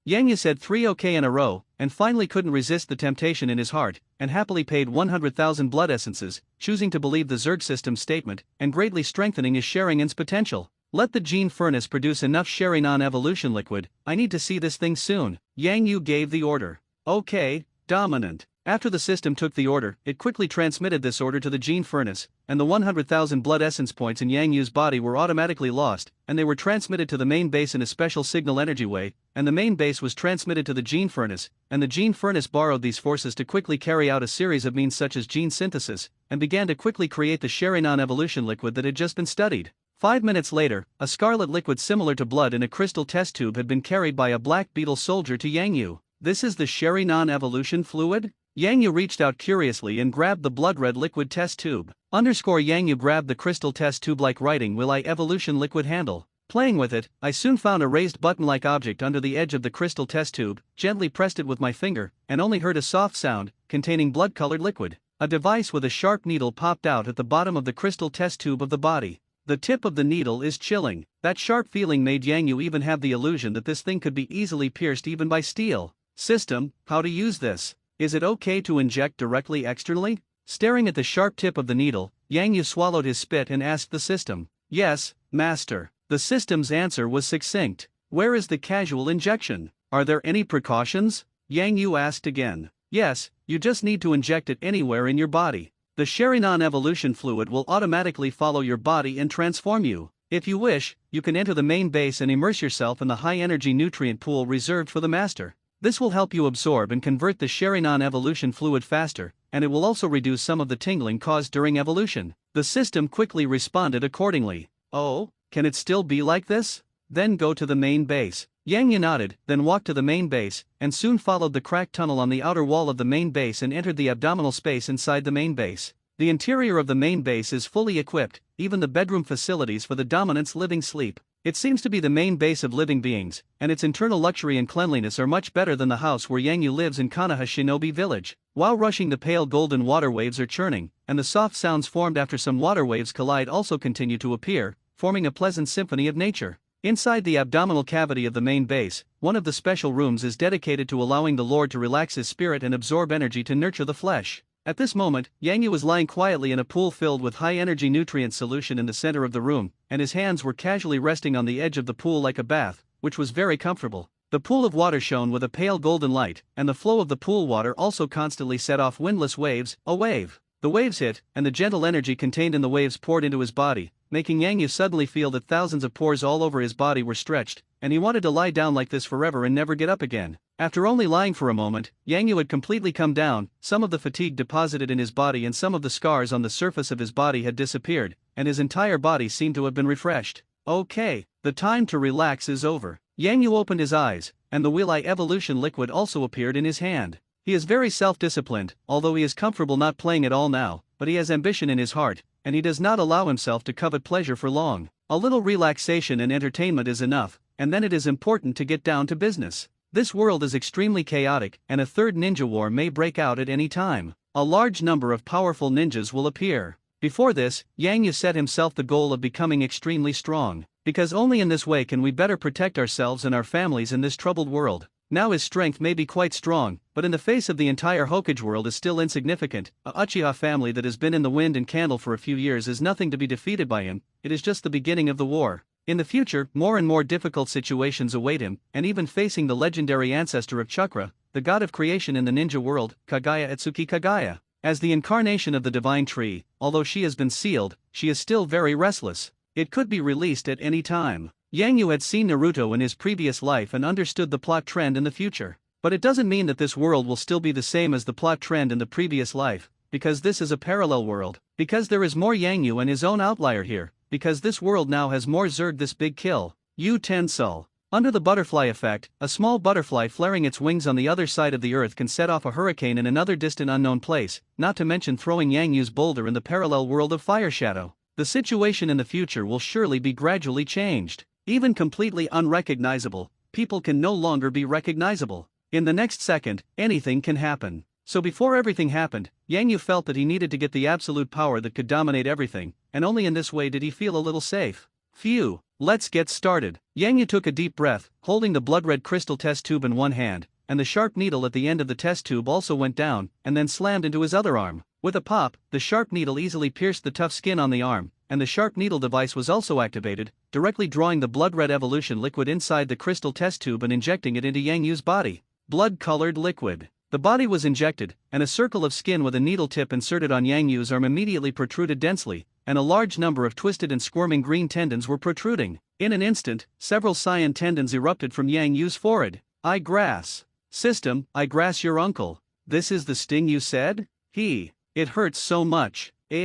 A: Yang Yu said 3 okay in a row, and finally couldn't resist the temptation in his heart, and happily paid 100,000 blood essences, choosing to believe the Zerg system's statement, and greatly strengthening his sharingan's potential. Let the gene furnace produce enough sharingan evolution liquid, I need to see this thing soon. Yang Yu gave the order. Okay, dominant. After the system took the order, it quickly transmitted this order to the gene furnace, and the 100,000 blood essence points in Yang Yu's body were automatically lost, and they were transmitted to the main base in a special signal energy way, and the main base was transmitted to the gene furnace, and the gene furnace borrowed these forces to quickly carry out a series of means such as gene synthesis, and began to quickly create the sharingan evolution liquid that had just been studied. 5 minutes later, a scarlet liquid similar to blood in a crystal test tube had been carried by a black beetle soldier to Yang Yu. This is the sharingan evolution fluid? Yang Yu reached out curiously and grabbed the blood-red liquid test tube. Yang Yu grabbed the crystal test tube-like writing will I evolution liquid handle. Playing with it, I soon found a raised button-like object under the edge of the crystal test tube, gently pressed it with my finger, and only heard a soft sound, containing blood-colored liquid. A device with a sharp needle popped out at the bottom of the crystal test tube of the body. The tip of the needle is chilling. That sharp feeling made Yang Yu even have the illusion that this thing could be easily pierced even by steel. System, how to use this? Is it okay to inject directly externally? Staring at the sharp tip of the needle, Yang Yu swallowed his spit and asked the system. Yes, master. The system's answer was succinct. Where is the casual injection? Are there any precautions? Yang Yu asked again. Yes, you just need to inject it anywhere in your body. The sharingan evolution fluid will automatically follow your body and transform you. If you wish, you can enter the main base and immerse yourself in the high-energy nutrient pool reserved for the master. This will help you absorb and convert the sharingan evolution fluid faster, and it will also reduce some of the tingling caused during evolution. The system quickly responded accordingly. Oh, can it still be like this? Then go to the main base. Yang Yu nodded, then walked to the main base, and soon followed the cracked tunnel on the outer wall of the main base and entered the abdominal space inside the main base. The interior of the main base is fully equipped, even the bedroom facilities for the dominant's living sleep. It seems to be the main base of living beings, and its internal luxury and cleanliness are much better than the house where Yang Yu lives in Konoha Shinobi Village. While rushing, the pale golden water waves are churning, and the soft sounds formed after some water waves collide also continue to appear, forming a pleasant symphony of nature. Inside the abdominal cavity of the main base, one of the special rooms is dedicated to allowing the Lord to relax his spirit and absorb energy to nurture the flesh. At this moment, Yang Yu was lying quietly in a pool filled with high-energy nutrient solution in the center of the room, and his hands were casually resting on the edge of the pool like a bath, which was very comfortable. The pool of water shone with a pale golden light, and the flow of the pool water also constantly set off windless waves, a wave. The waves hit, and the gentle energy contained in the waves poured into his body, making Yang Yu suddenly feel that thousands of pores all over his body were stretched, and he wanted to lie down like this forever and never get up again. After only lying for a moment, Yang Yu had completely come down, some of the fatigue deposited in his body and some of the scars on the surface of his body had disappeared, and his entire body seemed to have been refreshed. Okay, the time to relax is over. Yang Yu opened his eyes, and the Will I Evolution liquid also appeared in his hand. He is very self-disciplined, although he is comfortable not playing at all now, but he has ambition in his heart, and he does not allow himself to covet pleasure for long. A little relaxation and entertainment is enough, and then it is important to get down to business. This world is extremely chaotic, and a third ninja war may break out at any time. A large number of powerful ninjas will appear. Before this, Yang Yu set himself the goal of becoming extremely strong, because only in this way can we better protect ourselves and our families in this troubled world. Now his strength may be quite strong, but in the face of the entire Hokage world is still insignificant. A uchiha family that has been in the wind and candle for a few years is nothing to be defeated by him. It is just the beginning of the war. In the future, more and more difficult situations await him, and even facing the legendary ancestor of Chakra, the god of creation in the ninja world, Kagaya Atsuki Kagaya. As the incarnation of the divine tree, although she has been sealed, she is still very restless. It could be released at any time. Yang Yu had seen Naruto in his previous life and understood the plot trend in the future. But it doesn't mean that this world will still be the same as the plot trend in the previous life, because this is a parallel world, because there is more Yang Yu and his own outlier here, because this world now has more Zerg this big kill. Yu Tensol. Under the butterfly effect, a small butterfly flaring its wings on the other side of the earth can set off a hurricane in another distant unknown place, not to mention throwing Yang Yu's boulder in the parallel world of Fire Shadow. The situation in the future will surely be gradually changed. Even completely unrecognizable, people can no longer be recognizable. In the next second, anything can happen. So before everything happened, Yang Yu felt that he needed to get the absolute power that could dominate everything, and only in this way did he feel a little safe. Phew, Let's get started. Yang Yu took a deep breath, holding the blood-red crystal test tube in one hand, and the sharp needle at the end of the test tube also went down, and then slammed into his other arm. With a pop, the sharp needle easily pierced the tough skin on the arm, and the sharp needle device was also activated, directly drawing the blood-red evolution liquid inside the crystal test tube and injecting it into Yang Yu's body. Blood-colored liquid. The body was injected, and a circle of skin with a needle tip inserted on Yang Yu's arm immediately protruded densely, and a large number of twisted and squirming green tendons were protruding. In an instant, several cyan tendons erupted from Yang Yu's forehead. I grass. System, I grass your uncle. This is the sting you said? It hurts so much. Yang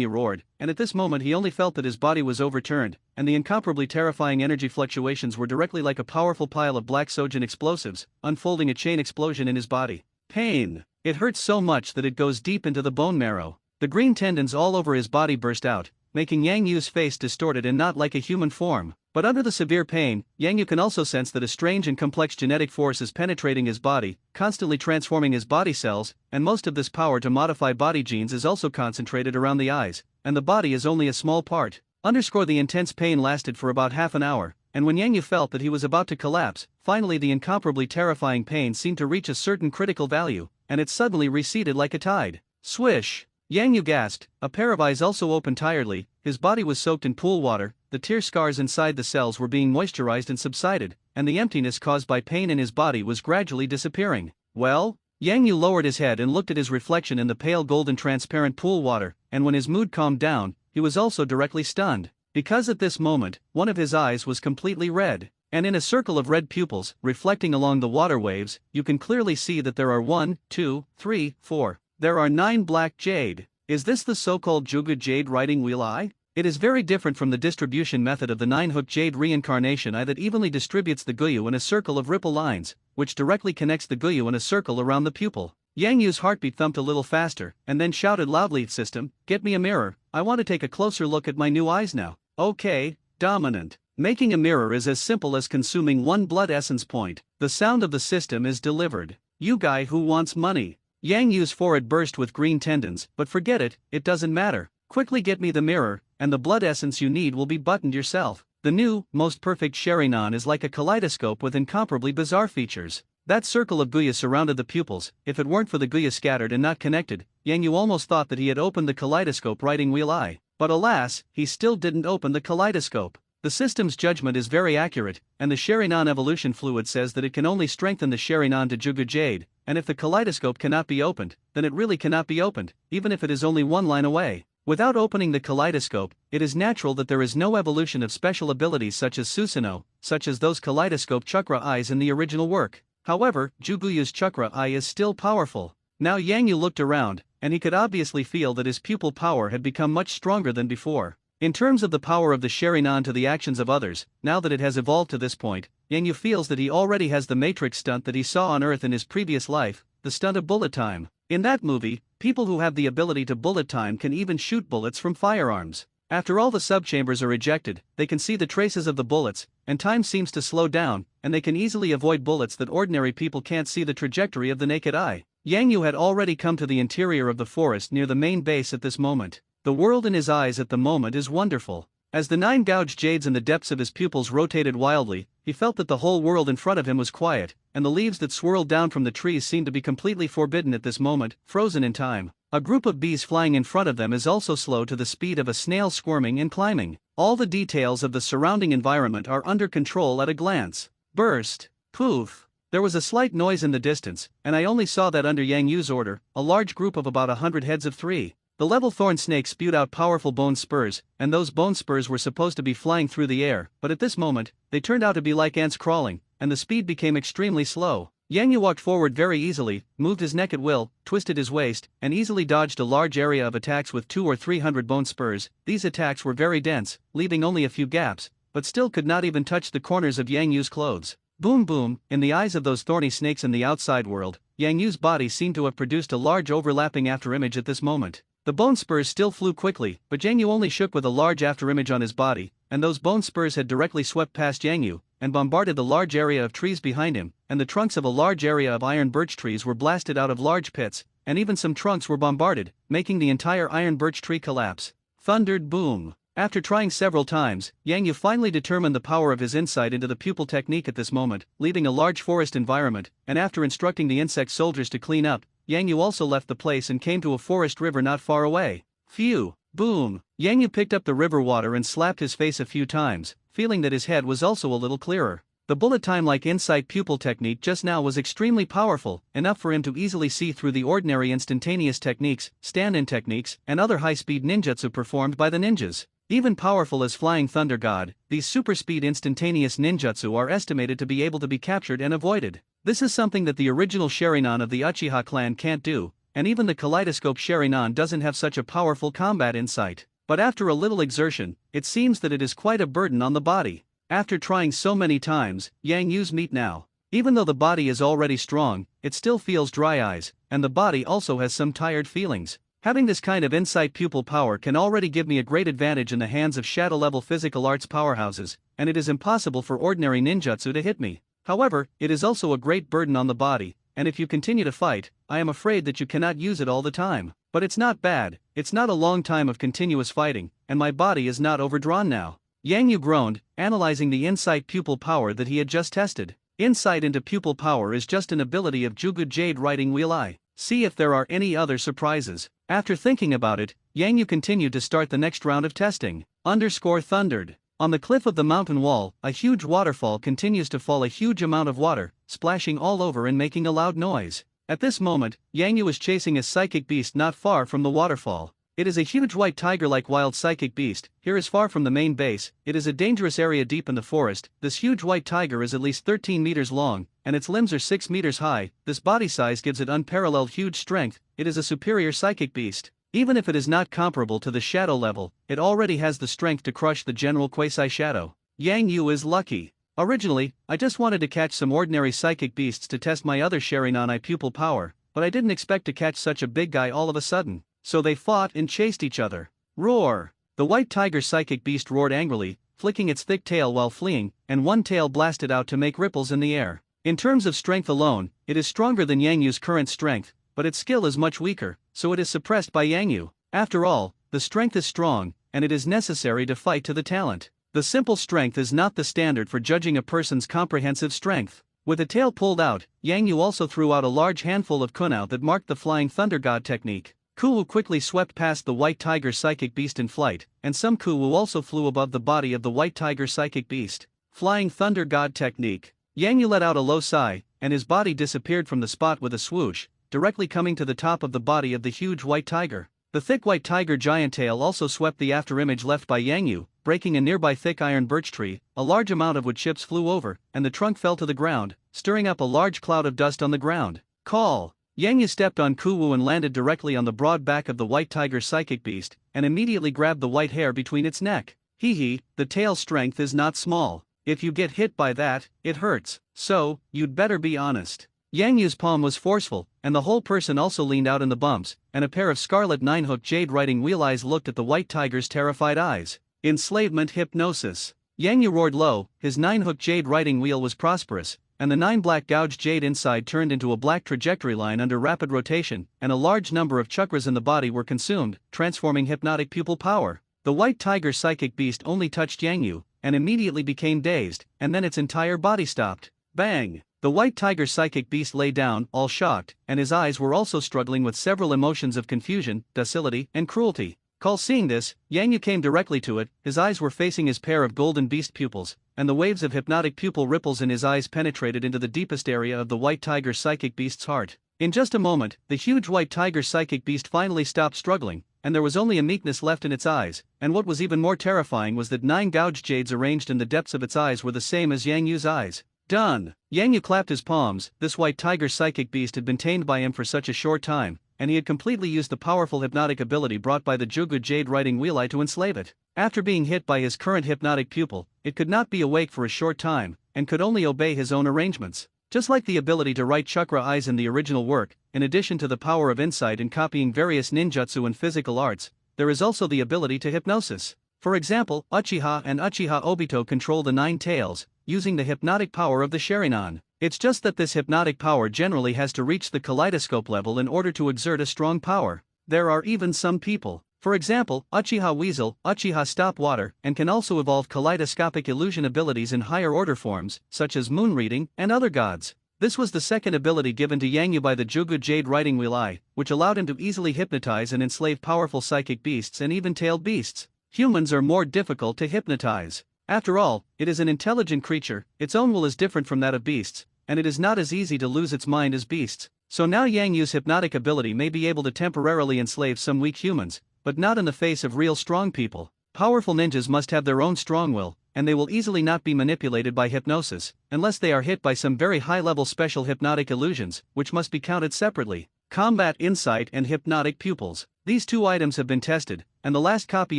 A: Yu roared, and at this moment he only felt that his body was overturned, and the incomparably terrifying energy fluctuations were directly like a powerful pile of black Sojin explosives, unfolding a chain explosion in his body. Pain. It hurts so much that it goes deep into the bone marrow. The green tendons all over his body burst out, making Yang Yu's face distorted and not like a human form. But under the severe pain, Yang Yu can also sense that a strange and complex genetic force is penetrating his body, constantly transforming his body cells, and most of this power to modify body genes is also concentrated around the eyes, and the body is only a small part. The intense pain lasted for about half an hour, and when Yang Yu felt that he was about to collapse, finally the incomparably terrifying pain seemed to reach a certain critical value, and it suddenly receded like a tide. Swish! Yang Yu gasped, a pair of eyes also opened tiredly, his body was soaked in pool water, the tear scars inside the cells were being moisturized and subsided, and the emptiness caused by pain in his body was gradually disappearing. Well? Yang Yu lowered his head and looked at his reflection in the pale golden transparent pool water, and when his mood calmed down, he was also directly stunned, because at this moment, one of his eyes was completely red, and in a circle of red pupils, reflecting along the water waves, you can clearly see that there are 1, 2, 3, 4. There are 9 black jade. Is this the so-called Juga jade riding wheel eye? It is very different from the distribution method of the 9-hook jade reincarnation eye that evenly distributes the guyu in a circle of ripple lines, which directly connects the guyu in a circle around the pupil. Yang Yu's heartbeat thumped a little faster, and then shouted loudly, "System, get me a mirror, I want to take a closer look at my new eyes now." Okay, dominant. Making a mirror is as simple as consuming 1 blood essence point. The sound of the system is delivered. You guy who wants money. Yang Yu's forehead burst with green tendons, but forget it, it doesn't matter. Quickly get me the mirror, and the blood essence you need will be buttoned yourself. The new, most perfect sharingan is like a kaleidoscope with incomparably bizarre features. That circle of guya surrounded the pupils. If it weren't for the guya scattered and not connected, Yang Yu almost thought that he had opened the kaleidoscope riding wheel eye. But alas, he still didn't open the kaleidoscope. The system's judgment is very accurate, and the sharingan evolution fluid says that it can only strengthen the sharingan to Juga Jade, and if the kaleidoscope cannot be opened, then it really cannot be opened, even if it is only 1 line away. Without opening the kaleidoscope, it is natural that there is no evolution of special abilities such as Susanoo, such as those kaleidoscope chakra eyes in the original work. However, Juguyu's chakra eye is still powerful. Now Yang Yu looked around, and he could obviously feel that his pupil power had become much stronger than before. In terms of the power of the sharingan to the actions of others, now that it has evolved to this point, Yang Yu feels that he already has the matrix stunt that he saw on Earth in his previous life, the stunt of bullet time. In that movie, people who have the ability to bullet time can even shoot bullets from firearms. After all the subchambers are ejected, they can see the traces of the bullets, and time seems to slow down, and they can easily avoid bullets that ordinary people can't see the trajectory of the naked eye. Yang Yu had already come to the interior of the forest near the main base at this moment. The world in his eyes at the moment is wonderful. As the 9 gouged jades in the depths of his pupils rotated wildly, he felt that the whole world in front of him was quiet, and the leaves that swirled down from the trees seemed to be completely forbidden at this moment, frozen in time. A group of bees flying in front of them is also slow to the speed of a snail squirming and climbing. All the details of the surrounding environment are under control at a glance. Burst. Poof. There was a slight noise in the distance, and I only saw that under Yang Yu's order, a large group of about 100 heads of 3. The level thorn snake spewed out powerful bone spurs, and those bone spurs were supposed to be flying through the air, but at this moment, they turned out to be like ants crawling, and the speed became extremely slow. Yang Yu walked forward very easily, moved his neck at will, twisted his waist, and easily dodged a large area of attacks with 200 or 300 bone spurs. These attacks were very dense, leaving only a few gaps, but still could not even touch the corners of Yang Yu's clothes. Boom boom, in the eyes of those thorny snakes in the outside world, Yang Yu's body seemed to have produced a large overlapping afterimage at this moment. The bone spurs still flew quickly, but Yang Yu only shook with a large afterimage on his body, and those bone spurs had directly swept past Yang Yu, and bombarded the large area of trees behind him, and the trunks of a large area of iron birch trees were blasted out of large pits, and even some trunks were bombarded, making the entire iron birch tree collapse. Thundered boom. After trying several times, Yang Yu finally determined the power of his insight into the pupil technique at this moment, leaving a large forest environment, and after instructing the insect soldiers to clean up, Yang Yu also left the place and came to a forest river not far away. Phew! Boom! Yang Yu picked up the river water and slapped his face a few times, feeling that his head was also a little clearer. The bullet time-like insight pupil technique just now was extremely powerful, enough for him to easily see through the ordinary instantaneous techniques, stand-in techniques, and other high-speed ninjutsu performed by the ninjas. Even powerful as Flying Thunder God, these super-speed instantaneous ninjutsu are estimated to be able to be captured and avoided. This is something that the original sharingan of the Uchiha clan can't do, and even the kaleidoscope sharingan doesn't have such a powerful combat insight. But after a little exertion, it seems that it is quite a burden on the body. After trying so many times, Yang Yu's meet now. Even though the body is already strong, it still feels dry eyes, and the body also has some tired feelings. Having this kind of insight pupil power can already give me a great advantage in the hands of shadow-level physical arts powerhouses, and it is impossible for ordinary ninjutsu to hit me. However, it is also a great burden on the body, and if you continue to fight, I am afraid that you cannot use it all the time. But it's not bad, it's not a long time of continuous fighting, and my body is not overdrawn now. Yang Yu groaned, analyzing the insight pupil power that he had just tested. Insight into pupil power is just an ability of Jugu Jade Writing Wheel Eye. See if there are any other surprises. After thinking about it, Yang Yu continued to start the next round of testing. Thundered. On the cliff of the mountain wall, a huge waterfall continues to fall a huge amount of water, splashing all over and making a loud noise. At this moment, Yang Yu was chasing a psychic beast not far from the waterfall. It is a huge white tiger-like wild psychic beast. Here is far from the main base. It is a dangerous area deep in the forest. This huge white tiger is at least 13 meters long, and its limbs are 6 meters high. This body size gives it unparalleled huge strength. It is a superior psychic beast. Even if it is not comparable to the shadow level, it already has the strength to crush the general quasi-shadow. Yang Yu is lucky. Originally, I just wanted to catch some ordinary psychic beasts to test my other Sharingan pupil power, but I didn't expect to catch such a big guy all of a sudden. So they fought and chased each other. Roar! The white tiger psychic beast roared angrily, flicking its thick tail while fleeing, and one tail blasted out to make ripples in the air. In terms of strength alone, it is stronger than Yang Yu's current strength, but its skill is much weaker, so it is suppressed by Yang Yu. After all, the strength is strong, and it is necessary to fight to the talent. The simple strength is not the standard for judging a person's comprehensive strength. With the tail pulled out, Yang Yu also threw out a large handful of kunao that marked the Flying Thunder God technique. Kuwu quickly swept past the white tiger psychic beast in flight, and some Kuwu also flew above the body of the white tiger psychic beast. Flying Thunder God technique. Yang Yu let out a low sigh, and his body disappeared from the spot with a swoosh, directly coming to the top of the body of the huge white tiger. The thick white tiger giant tail also swept the afterimage left by Yang Yu, breaking a nearby thick iron birch tree. A large amount of wood chips flew over, and the trunk fell to the ground, stirring up a large cloud of dust on the ground. Call! Yang Yu stepped on Kuwu and landed directly on the broad back of the white tiger psychic beast, and immediately grabbed the white hair between its neck. Hee, the tail's strength is not small. If you get hit by that, it hurts, so, you'd better be honest. Yang Yu's palm was forceful, and the whole person also leaned out in the bumps, and a pair of scarlet nine-hook jade writing wheel eyes looked at the white tiger's terrified eyes. Enslavement hypnosis. Yang Yu roared low, his nine-hook jade writing wheel was prosperous, and the 9 black gouged jade inside turned into a black trajectory line under rapid rotation, and a large number of chakras in the body were consumed, transforming hypnotic pupil power. The white tiger psychic beast only touched Yang Yu, and immediately became dazed, and then its entire body stopped. Bang! The white tiger psychic beast lay down, all shocked, and his eyes were also struggling with several emotions of confusion, docility, and cruelty. Seeing this, Yang Yu came directly to it. His eyes were facing his pair of golden beast pupils, and the waves of hypnotic pupil ripples in his eyes penetrated into the deepest area of the white tiger psychic beast's heart. In just a moment, the huge white tiger psychic beast finally stopped struggling, and there was only a meekness left in its eyes, and what was even more terrifying was that 9 gouged jades arranged in the depths of its eyes were the same as Yang Yu's eyes. Done! Yang Yu clapped his palms. This white tiger psychic beast had been tamed by him for such a short time, and he had completely used the powerful hypnotic ability brought by the Jugu Jade Writing Wheel Eye to enslave it. After being hit by his current hypnotic pupil, it could not be awake for a short time, and could only obey his own arrangements. Just like the ability to write chakra eyes in the original work, in addition to the power of insight in copying various ninjutsu and physical arts, there is also the ability to hypnosis. For example, Uchiha and Uchiha Obito control the 9 tails, using the hypnotic power of the Sharingan. It's just that this hypnotic power generally has to reach the kaleidoscope level in order to exert a strong power. There are even some people, For example, Uchiha Weasel, Uchiha Stop Water, and can also evolve kaleidoscopic illusion abilities in higher order forms, such as moon reading, and other gods. This was the second ability given to Yang Yu by the Jugu Jade Writing Wheel Eye, which allowed him to easily hypnotize and enslave powerful psychic beasts and even tailed beasts. Humans are more difficult to hypnotize. After all, it is an intelligent creature, its own will is different from that of beasts, and it is not as easy to lose its mind as beasts. So now Yang Yu's hypnotic ability may be able to temporarily enslave some weak humans, but not in the face of real strong people. Powerful ninjas must have their own strong will, and they will easily not be manipulated by hypnosis, unless they are hit by some very high-level special hypnotic illusions, which must be counted separately. Combat Insight and Hypnotic Pupils. These two items have been tested, and the last copy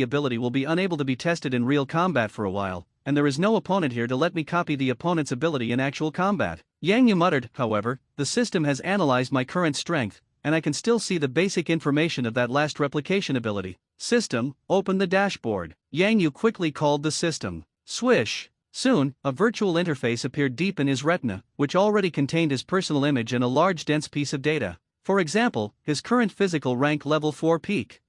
A: ability will be unable to be tested in real combat for a while, and there is no opponent here to let me copy the opponent's ability in actual combat. Yang Yu muttered, however, the system has analyzed my current strength, and I can still see the basic information of that last replication ability. System, open the dashboard. Yang Yu quickly called the system. Swish. Soon, a virtual interface appeared deep in his retina, which already contained his personal image and a large dense piece of data. For example, his current physical rank level 4 peak,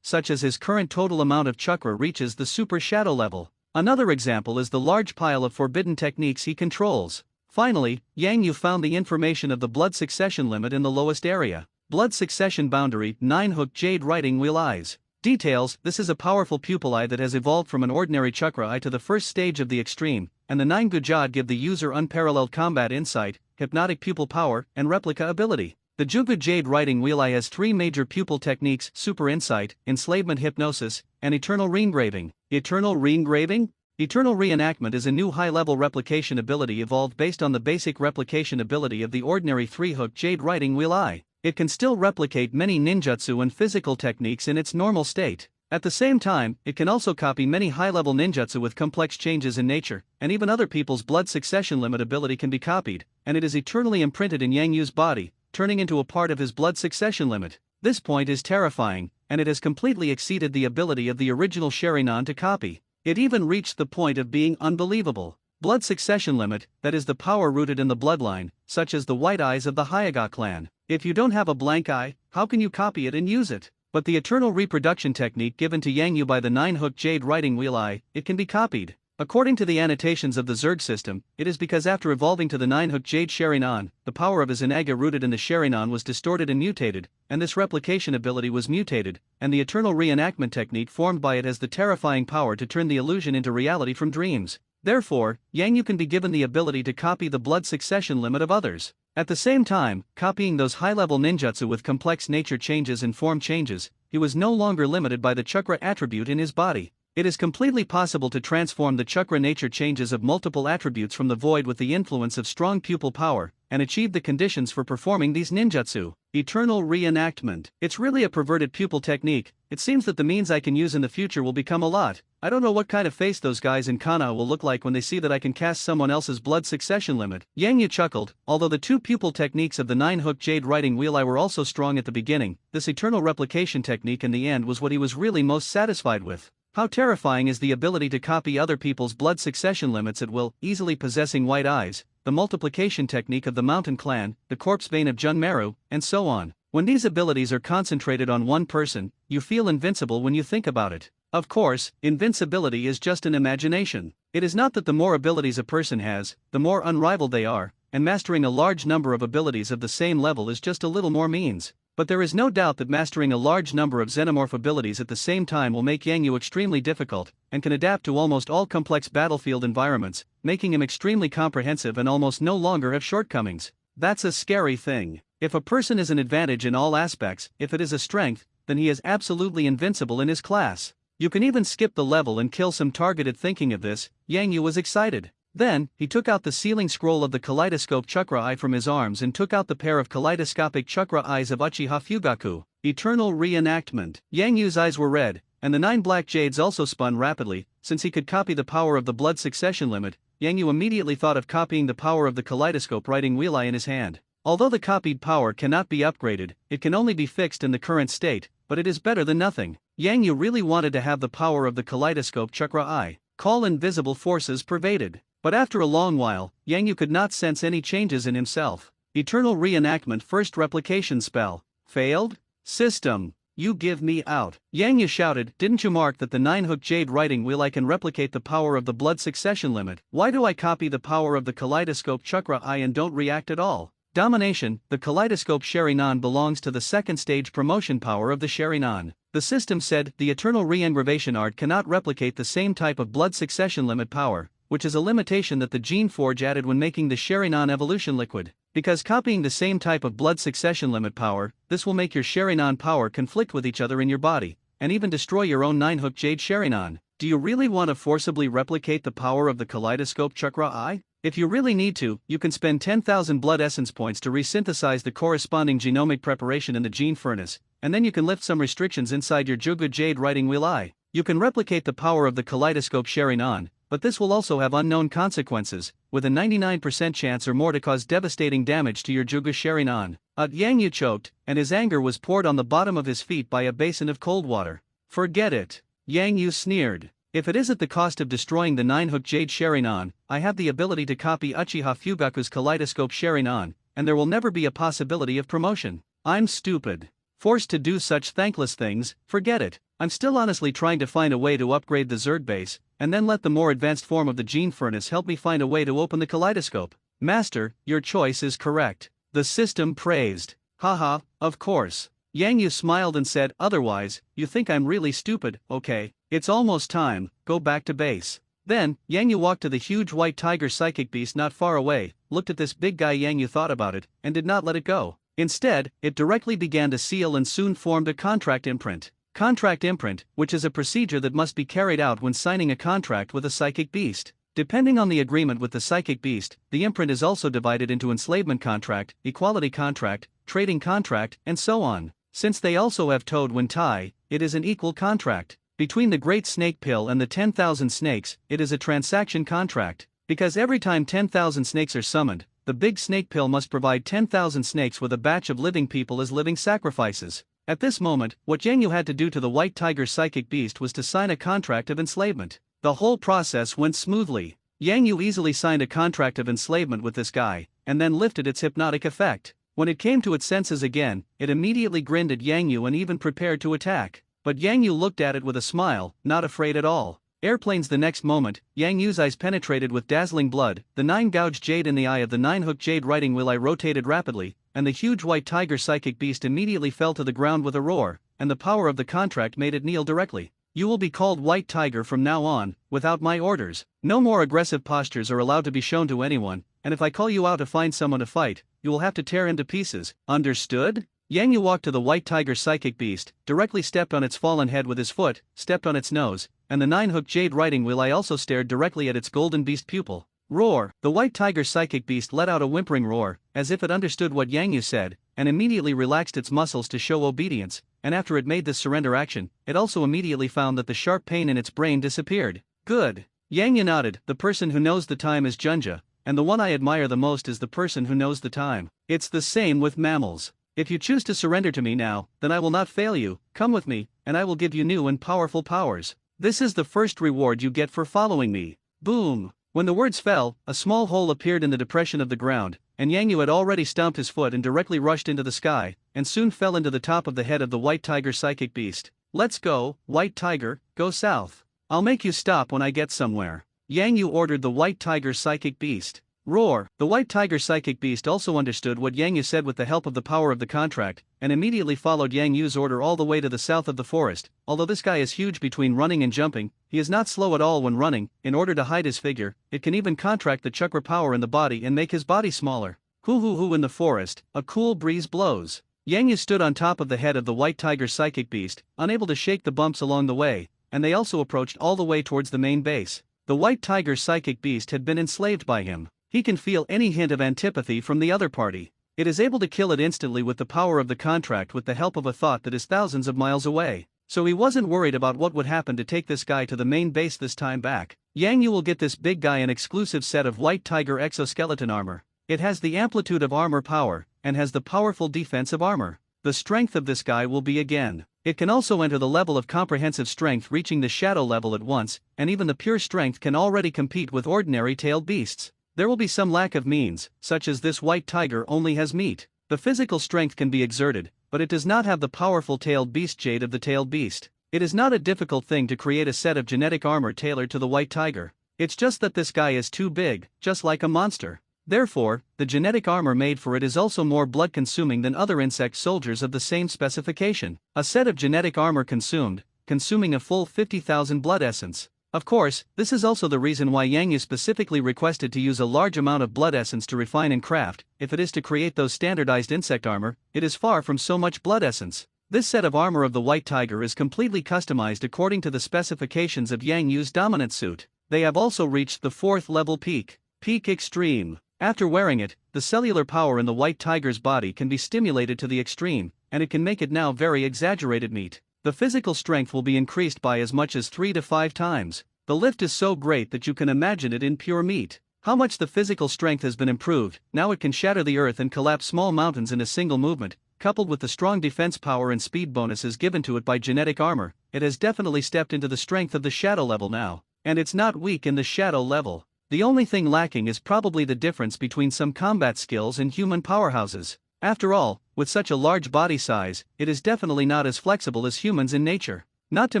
A: such as his current total amount of chakra reaches the super shadow level. Another example is the large pile of forbidden techniques he controls. Finally, Yang Yu found the information of the blood succession limit in the lowest area. Blood succession boundary, 9-hook jade writing wheel eyes. Details, this is a powerful pupil eye that has evolved from an ordinary chakra eye to the first stage of the extreme, and the 9 gujad give the user unparalleled combat insight, hypnotic pupil power, and replica ability. The Jugu Jade Writing Wheel Eye has 3 major pupil techniques: Super Insight, Enslavement Hypnosis, and Eternal Reengraving. Eternal Reengraving? Eternal Reenactment is a new high-level replication ability evolved based on the basic replication ability of the ordinary 3-hook Jade Writing Wheel Eye. It can still replicate many ninjutsu and physical techniques in its normal state. At the same time, it can also copy many high-level ninjutsu with complex changes in nature, and even other people's blood succession limit ability can be copied, and it is eternally imprinted in Yang Yu's body, turning into a part of his blood succession limit. This point is terrifying, and it has completely exceeded the ability of the original sharingan to copy. It even reached the point of being unbelievable. Blood succession limit, that is the power rooted in the bloodline, such as the white eyes of the Hyuga clan. If you don't have a blank eye, how can you copy it and use it? But the eternal reproduction technique given to Yang Yu by the 9-hook Jade Writing Wheel Eye, it can be copied. According to the annotations of the Zerg system, it is because after evolving to the 9-hook Jade Sharingan, the power of his Inaga rooted in the Sharingan was distorted and mutated, and this replication ability was mutated, and the eternal reenactment technique formed by it has the terrifying power to turn the illusion into reality from dreams. Therefore, Yang Yu can be given the ability to copy the blood succession limit of others. At the same time, copying those high-level ninjutsu with complex nature changes and form changes, he was no longer limited by the chakra attribute in his body. It is completely possible to transform the chakra nature changes of multiple attributes from the void with the influence of strong pupil power, and achieve the conditions for performing these ninjutsu. Eternal reenactment. It's really a perverted pupil technique. It seems that the means I can use in the future will become a lot. I don't know what kind of face those guys in Kana will look like when they see that I can cast someone else's blood succession limit. Yang Yu chuckled. Although the 2 pupil techniques of the 9-hook Jade Writing Wheel Eye were also strong at the beginning, this eternal replication technique in the end was what he was really most satisfied with. How terrifying is the ability to copy other people's blood succession limits at will, easily possessing white eyes, the multiplication technique of the Mountain Clan, the corpse vein of Junmeru, and so on. When these abilities are concentrated on one person, you feel invincible when you think about it. Of course, invincibility is just an imagination. It is not that the more abilities a person has, the more unrivaled they are, and mastering a large number of abilities of the same level is just a little more means. But there is no doubt that mastering a large number of xenomorph abilities at the same time will make Yang Yu extremely difficult, and can adapt to almost all complex battlefield environments, making him extremely comprehensive and almost no longer have shortcomings. That's a scary thing. If a person is an advantage in all aspects, if it is a strength, then he is absolutely invincible in his class. You can even skip the level and kill some targeted. Thinking of this, Yang Yu was excited. Then, he took out the sealing scroll of the kaleidoscope chakra eye from his arms and took out the pair of kaleidoscopic chakra eyes of Uchiha Fugaku. Eternal reenactment. Yang Yu's eyes were red, and the 9 black jades also spun rapidly. Since he could copy the power of the blood succession limit, Yang Yu immediately thought of copying the power of the kaleidoscope writing wheel eye in his hand. Although the copied power cannot be upgraded, it can only be fixed in the current state, but it is better than nothing. Yang Yu really wanted to have the power of the kaleidoscope chakra eye. Call invisible forces pervaded. But after a long while, Yang Yu could not sense any changes in himself. Eternal reenactment first replication spell. Failed? System. You give me out. Yang Yu shouted, didn't you mark that the 9-hook jade writing wheel I can replicate the power of the blood succession limit? Why do I copy the power of the kaleidoscope chakra eye and don't react at all? Domination, the kaleidoscope sharingan belongs to the second stage promotion power of the sharingan. The system said the eternal re-engravation art cannot replicate the same type of blood succession limit power, which is a limitation that the Gene Forge added when making the sharingan evolution liquid. Because copying the same type of blood succession limit power, this will make your sharingan power conflict with each other in your body, and even destroy your own 9-hook jade sharingan. Do you really want to forcibly replicate the power of the kaleidoscope chakra eye? If you really need to, you can spend 10,000 blood essence points to resynthesize the corresponding genomic preparation in the gene furnace, and then you can lift some restrictions inside your Juga Jade writing wheel eye. You can replicate the power of the kaleidoscope sharingan, but this will also have unknown consequences, with a 99% chance or more to cause devastating damage to your Juga sharingan. Yang Yu choked, and his anger was poured on the bottom of his feet by a basin of cold water. Forget it. Yang Yu sneered. If it is at the cost of destroying the 9-hook jade sharingan, I have the ability to copy Uchiha Fugaku's kaleidoscope sharingan, and there will never be a possibility of promotion. I'm stupid. Forced to do such thankless things, forget it. I'm still honestly trying to find a way to upgrade the Zerd base, and then let the more advanced form of the gene furnace help me find a way to open the kaleidoscope. Master, your choice is correct. The system praised. Haha, of course. Yang Yu smiled and said, otherwise, you think I'm really stupid, okay? It's almost time, go back to base. Then, Yang Yu walked to the huge white tiger psychic beast not far away, looked at this big guy. Yang Yu thought about it, and did not let it go. Instead, it directly began to seal and soon formed a contract imprint. Contract imprint, which is a procedure that must be carried out when signing a contract with a psychic beast. Depending on the agreement with the psychic beast, the imprint is also divided into enslavement contract, equality contract, trading contract, and so on. Since they also have Toad when tie, it is an equal contract. Between the Great Snake Pill and the 10,000 snakes, it is a transaction contract. Because every time 10,000 snakes are summoned, the Big Snake Pill must provide 10,000 snakes with a batch of living people as living sacrifices. At this moment, what Yang Yu had to do to the White Tiger Psychic Beast was to sign a contract of enslavement. The whole process went smoothly. Yang Yu easily signed a contract of enslavement with this guy, and then lifted its hypnotic effect. When it came to its senses again, it immediately grinned at Yang Yu and even prepared to attack. But Yang Yu looked at it with a smile, not afraid at all. Airplanes. The next moment, Yang Yu's eyes penetrated with dazzling blood, the 9-gouged jade in the eye of the 9-hook jade writing wheel eye rotated rapidly, and the huge white tiger psychic beast immediately fell to the ground with a roar, and the power of the contract made it kneel directly. You will be called White Tiger from now on, without my orders. No more aggressive postures are allowed to be shown to anyone, and if I call you out to find someone to fight, you will have to tear him to pieces. Understood? Yang Yu walked to the white tiger psychic beast, directly stepped on its fallen head with his foot, stepped on its nose, and the 9-hook jade writing wheel eye also stared directly at its golden beast pupil. Roar! The white tiger psychic beast let out a whimpering roar, as if it understood what Yang Yu said, and immediately relaxed its muscles to show obedience, and after it made this surrender action, it also immediately found that the sharp pain in its brain disappeared. Good. Yang Yu nodded. The person who knows the time is Junja, and the one I admire the most is the person who knows the time. It's the same with mammals. If you choose to surrender to me now, then I will not fail you. Come with me, and I will give you new and powerful powers. This is the first reward you get for following me. Boom! When the words fell, a small hole appeared in the depression of the ground, and Yang Yu had already stomped his foot and directly rushed into the sky, and soon fell into the top of the head of the white tiger psychic beast. Let's go, white tiger, go south. I'll make you stop when I get somewhere. Yang Yu ordered the white tiger psychic beast. Roar! The white tiger psychic beast also understood what Yang Yu said with the help of the power of the contract, and immediately followed Yang Yu's order all the way to the south of the forest. Although this guy is huge between running and jumping, he is not slow at all when running. In order to hide his figure, it can even contract the chakra power in the body and make his body smaller. Hoo in the forest, a cool breeze blows. Yang Yu stood on top of the head of the white tiger psychic beast, unable to shake the bumps along the way, and they also approached all the way towards the main base. The white tiger psychic beast had been enslaved by him. He can feel any hint of antipathy from the other party. It is able to kill it instantly with the power of the contract with the help of a thought that is thousands of miles away. So he wasn't worried about what would happen to take this guy to the main base this time back. Yang Yu will get this big guy an exclusive set of white tiger exoskeleton armor. It has the amplitude of armor power, and has the powerful defense of armor. The strength of this guy will be again. It can also enter the level of comprehensive strength, reaching the shadow level at once, and even the pure strength can already compete with ordinary tailed beasts. There will be some lack of means, such as this white tiger only has meat. The physical strength can be exerted, but it does not have the powerful tailed beast jade of the tailed beast. It is not a difficult thing to create a set of genetic armor tailored to the white tiger. It's just that this guy is too big, just like a monster. Therefore, the genetic armor made for it is also more blood-consuming than other insect soldiers of the same specification. A set of genetic armor consuming a full 50,000 blood essence. Of course, this is also the reason why Yang Yu specifically requested to use a large amount of blood essence to refine and craft. If it is to create those standardized insect armor, it is far from so much blood essence. This set of armor of the white tiger is completely customized according to the specifications of Yang Yu's dominant suit. They have also reached the 4th level peak. Peak Extreme. After wearing it, the cellular power in the white tiger's body can be stimulated to the extreme, and it can make it now very exaggerated meat. The physical strength will be increased by as much as 3 to 5 times. The lift is so great that you can imagine it in pure meat. How much the physical strength has been improved, now it can shatter the earth and collapse small mountains in a single movement, coupled with the strong defense power and speed bonuses given to it by genetic armor. It has definitely stepped into the strength of the shadow level now, and it's not weak in the shadow level. The only thing lacking is probably the difference between some combat skills and human powerhouses. After all, with such a large body size, it is definitely not as flexible as humans in nature. Not to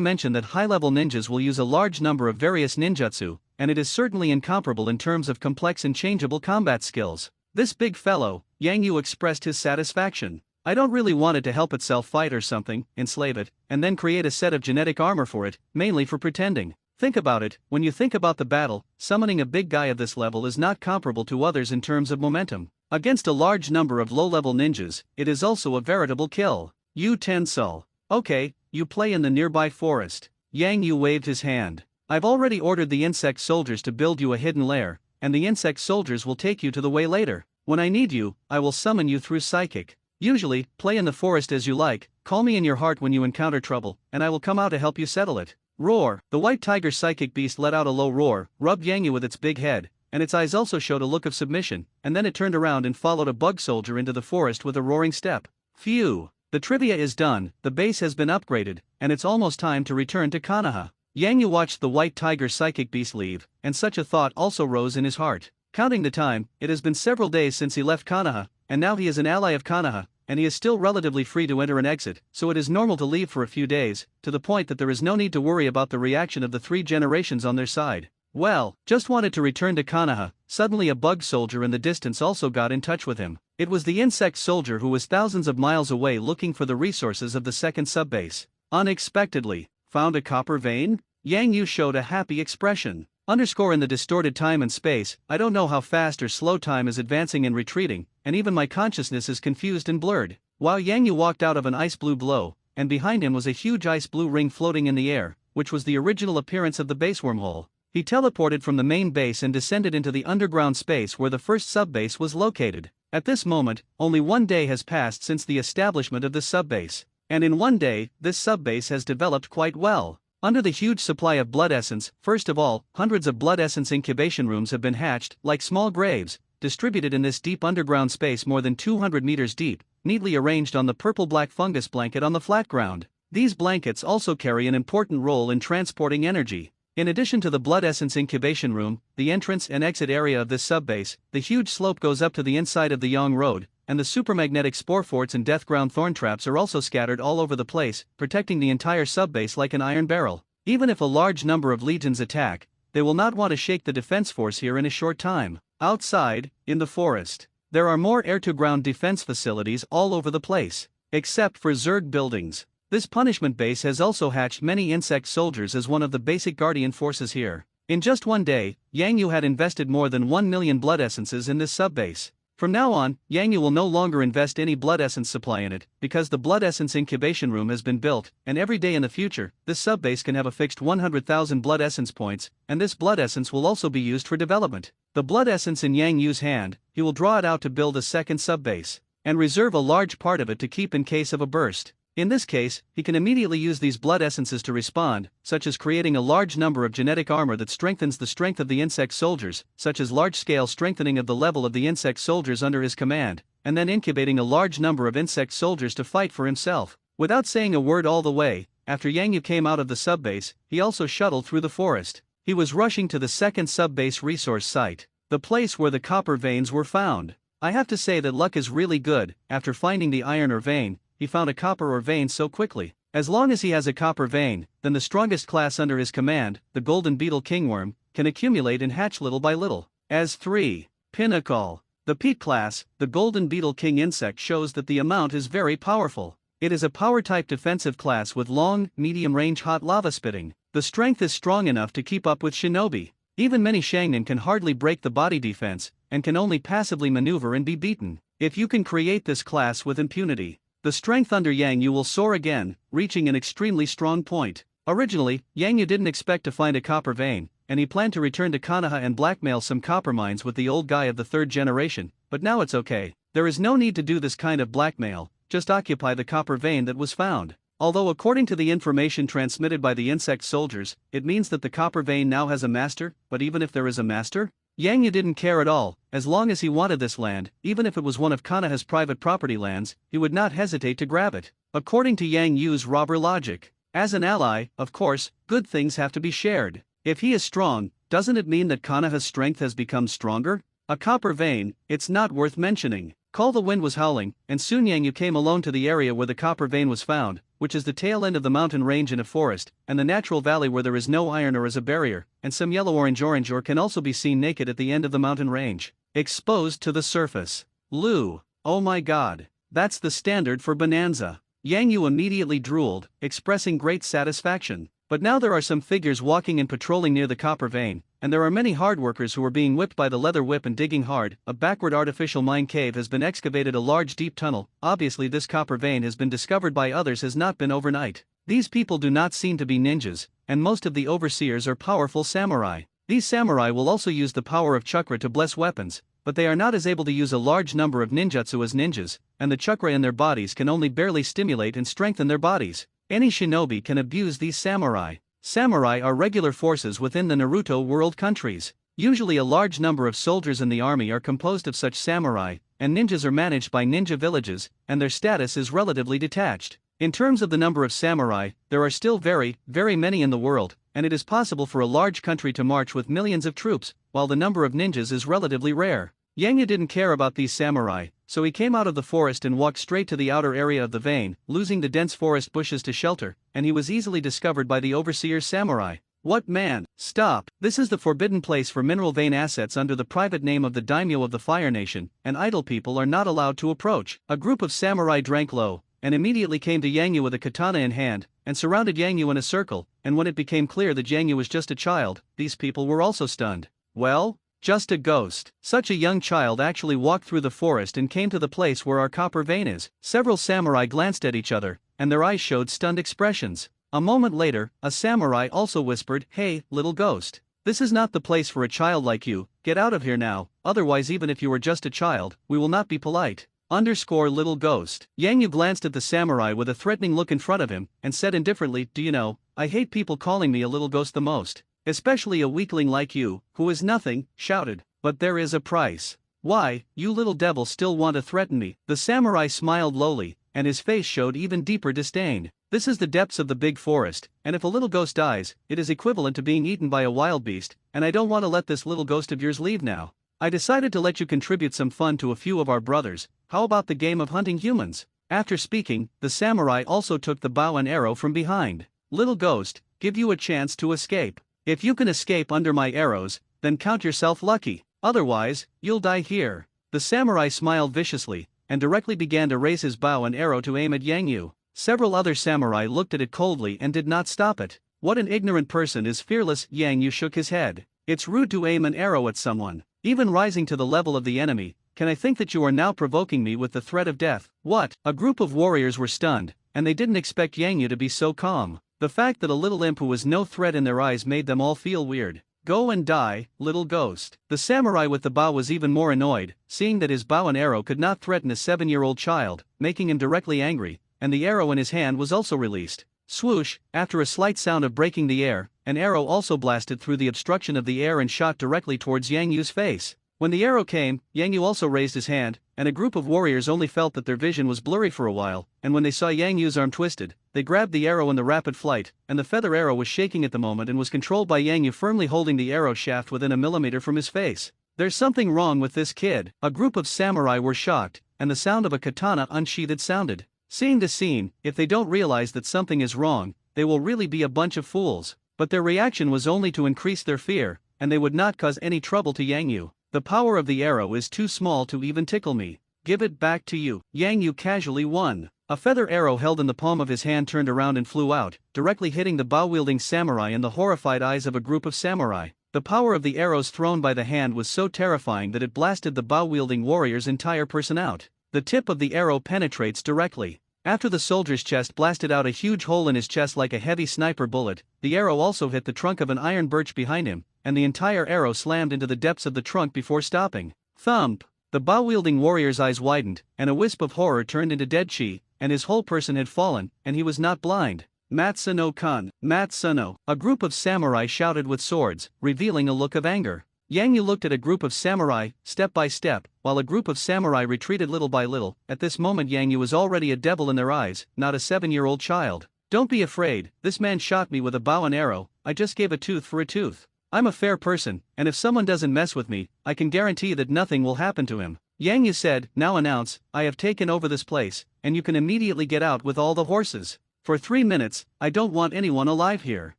A: mention that high-level ninjas will use a large number of various ninjutsu, and it is certainly incomparable in terms of complex and changeable combat skills. This big fellow, Yang Yu expressed his satisfaction. I don't really want it to help itself fight or something, enslave it, and then create a set of genetic armor for it, mainly for pretending. Think about it, when you think about the battle, summoning a big guy of this level is not comparable to others in terms of momentum. Against a large number of low-level ninjas, it is also a veritable kill. Yu Tensul. Okay, you play in the nearby forest. Yang Yu waved his hand. I've already ordered the insect soldiers to build you a hidden lair, and the insect soldiers will take you to the way later. When I need you, I will summon you through psychic. Usually, play in the forest as you like, call me in your heart when you encounter trouble, and I will come out to help you settle it. Roar! The white tiger psychic beast let out a low roar, rubbed Yang Yu with its big head, and its eyes also showed a look of submission, and then it turned around and followed a bug soldier into the forest with a roaring step. Phew! The trivia is done, the base has been upgraded, and it's almost time to return to Konoha. Yang Yu watched the white tiger psychic beast leave, and such a thought also rose in his heart. Counting the time, it has been several days since he left Konoha, and now he is an ally of Konoha, and he is still relatively free to enter and exit, so it is normal to leave for a few days, to the point that there is no need to worry about the reaction of the 3 generations on their side. Well, just wanted to return to Konoha. Suddenly a bug soldier in the distance also got in touch with him. It was the insect soldier who was thousands of miles away looking for the resources of the second subbase. Unexpectedly, found a copper vein? Yang Yu showed a happy expression. Underscore in the distorted time and space, I don't know how fast or slow time is advancing and retreating, and even my consciousness is confused and blurred. While Yang Yu walked out of an ice blue glow, and behind him was a huge ice blue ring floating in the air, which was the original appearance of the base wormhole. He teleported from the main base and descended into the underground space where the first subbase was located. At this moment, only 1 day has passed since the establishment of this subbase. And in 1 day, this subbase has developed quite well. Under the huge supply of blood essence, first of all, hundreds of blood essence incubation rooms have been hatched, like small graves, distributed in this deep underground space more than 200 meters deep, neatly arranged on the purple-black fungus blanket on the flat ground. These blankets also carry an important role in transporting energy. In addition to the blood essence incubation room, the entrance and exit area of this subbase, the huge slope goes up to the inside of the Yang Road, and the supermagnetic spore forts and death-ground thorn traps are also scattered all over the place, protecting the entire subbase like an iron barrel. Even if a large number of legions attack, they will not want to shake the defense force here in a short time. Outside, in the forest, there are more air-to-ground defense facilities all over the place, except for Zerg buildings. This punishment base has also hatched many insect soldiers as one of the basic guardian forces here. In just 1 day, Yang Yu had invested more than 1 million blood essences in this subbase. From now on, Yang Yu will no longer invest any blood essence supply in it, because the blood essence incubation room has been built, and every day in the future, this subbase can have a fixed 100,000 blood essence points, and this blood essence will also be used for development. The blood essence in Yang Yu's hand, he will draw it out to build a second subbase, and reserve a large part of it to keep in case of a burst. In this case, he can immediately use these blood essences to respond, such as creating a large number of genetic armor that strengthens the strength of the insect soldiers, such as large-scale strengthening of the level of the insect soldiers under his command, and then incubating a large number of insect soldiers to fight for himself. Without saying a word all the way, after Yang Yu came out of the subbase, he also shuttled through the forest. He was rushing to the second subbase resource site, the place where the copper veins were found. I have to say that luck is really good. After finding the iron or vein, he found a copper or vein so quickly. As long as he has a copper vein, then the strongest class under his command, the golden beetle kingworm, can accumulate and hatch little by little. As 3. Pinnacle. The peat class, the golden beetle king insect, shows that the amount is very powerful. It is a power-type defensive class with long, medium-range hot lava spitting. The strength is strong enough to keep up with shinobi. Even many sharingan can hardly break the body defense, and can only passively maneuver and be beaten. If you can create this class with impunity, the strength under Yang Yu will soar again, reaching an extremely strong point. Originally, Yang Yu didn't expect to find a copper vein, and he planned to return to Konoha and blackmail some copper mines with the old guy of the third generation, but now it's okay. There is no need to do this kind of blackmail, just occupy the copper vein that was found. Although according to the information transmitted by the insect soldiers, it means that the copper vein now has a master, but even if there is a master, Yang Yu didn't care at all. As long as he wanted this land, even if it was one of Konoha's private property lands, he would not hesitate to grab it. According to Yang Yu's robber logic, as an ally, of course, good things have to be shared. If he is strong, doesn't it mean that Konoha's strength has become stronger? A copper vein, it's not worth mentioning. The wind was howling, and soon Yang Yu came alone to the area where the copper vein was found, which is the tail end of the mountain range in a forest, and the natural valley where there is no iron or is a barrier, and some yellow-orange or can also be seen naked at the end of the mountain range, exposed to the surface. Lu, oh my god, that's the standard for Bonanza. Yang Yu immediately drooled, expressing great satisfaction. But now there are some figures walking and patrolling near the copper vein, and there are many hard workers who are being whipped by the leather whip and digging hard. A backward artificial mine cave has been excavated, a large deep tunnel. Obviously this copper vein has been discovered by others, has not been overnight. These people do not seem to be ninjas, and most of the overseers are powerful samurai. These samurai will also use the power of chakra to bless weapons, but they are not as able to use a large number of ninjutsu as ninjas, and the chakra in their bodies can only barely stimulate and strengthen their bodies. Any shinobi can abuse these samurai. Samurai are regular forces within the Naruto world countries. Usually a large number of soldiers in the army are composed of such samurai, and ninjas are managed by ninja villages, and their status is relatively detached. In terms of the number of samurai, there are still very, very many in the world, and it is possible for a large country to march with millions of troops, while the number of ninjas is relatively rare. Yang Yu didn't care about these samurai, so he came out of the forest and walked straight to the outer area of the vein, losing the dense forest bushes to shelter, and he was easily discovered by the overseer's samurai. What man? Stop! This is the forbidden place for mineral vein assets under the private name of the daimyo of the Fire Nation, and idle people are not allowed to approach. A group of samurai drank low, and immediately came to Yang Yu with a katana in hand, and surrounded Yang Yu in a circle, and when it became clear that Yang Yu was just a child, these people were also stunned. Well? Just a ghost. Such a young child actually walked through the forest and came to the place where our copper vein is. Several samurai glanced at each other, and their eyes showed stunned expressions. A moment later, a samurai also whispered, "Hey, little ghost. This is not the place for a child like you, get out of here now, otherwise even if you are just a child, we will not be polite." Little ghost. Yang Yu glanced at the samurai with a threatening look in front of him, and said indifferently, "Do you know, I hate people calling me a little ghost the most. Especially a weakling like you, who is nothing," shouted. "But there is a price. Why, you little devil still want to threaten me?" The samurai smiled lowly, and his face showed even deeper disdain. This is the depths of the big forest, and if a little ghost dies, it is equivalent to being eaten by a wild beast, and I don't want to let this little ghost of yours leave now. I decided to let you contribute some fun to a few of our brothers. How about the game of hunting humans? After speaking, the samurai also took the bow and arrow from behind. "Little ghost, give you a chance to escape. If you can escape under my arrows, then count yourself lucky. Otherwise, you'll die here." The samurai smiled viciously, and directly began to raise his bow and arrow to aim at Yang Yu. Several other samurai looked at it coldly and did not stop it. What an ignorant person is fearless. Yang Yu shook his head. It's rude to aim an arrow at someone, even rising to the level of the enemy. Can I think that you are now provoking me with the threat of death? What? A group of warriors were stunned, and they didn't expect Yang Yu to be so calm. The fact that a little imp who was no threat in their eyes made them all feel weird. "Go and die, little ghost." The samurai with the bow was even more annoyed, seeing that his bow and arrow could not threaten a 7-year-old child, making him directly angry, and the arrow in his hand was also released. Swoosh, after a slight sound of breaking the air, an arrow also blasted through the obstruction of the air and shot directly towards Yang Yu's face. When the arrow came, Yang Yu also raised his hand, and a group of warriors only felt that their vision was blurry for a while, and when they saw Yang Yu's arm twisted, they grabbed the arrow in the rapid flight, and the feather arrow was shaking at the moment and was controlled by Yang Yu firmly holding the arrow shaft within a millimeter from his face. There's something wrong with this kid. A group of samurai were shocked, and the sound of a katana unsheathed sounded. Seeing the scene, if they don't realize that something is wrong, they will really be a bunch of fools. But their reaction was only to increase their fear, and they would not cause any trouble to Yang Yu. The power of the arrow is too small to even tickle me. Give it back to you. Yang Yu casually won. A feather arrow held in the palm of his hand turned around and flew out, directly hitting the bow-wielding samurai in the horrified eyes of a group of samurai. The power of the arrows thrown by the hand was so terrifying that it blasted the bow-wielding warrior's entire person out. The tip of the arrow penetrates directly. After the soldier's chest blasted out a huge hole in his chest like a heavy sniper bullet, the arrow also hit the trunk of an iron birch behind him, and the entire arrow slammed into the depths of the trunk before stopping. Thump! The bow-wielding warrior's eyes widened, and a wisp of horror turned into dead chi, and his whole person had fallen, and he was not blind. Matsuno-kun, Matsuno! A group of samurai shouted with swords, revealing a look of anger. Yang Yu looked at a group of samurai, step by step, while a group of samurai retreated little by little. At this moment Yang Yu was already a devil in their eyes, not a 7-year-old child. Don't be afraid, this man shot me with a bow and arrow, I just gave a tooth for a tooth. I'm a fair person, and if someone doesn't mess with me, I can guarantee that nothing will happen to him. Yang Yu said, now announce, I have taken over this place, and you can immediately get out with all the horses. For 3 minutes, I don't want anyone alive here.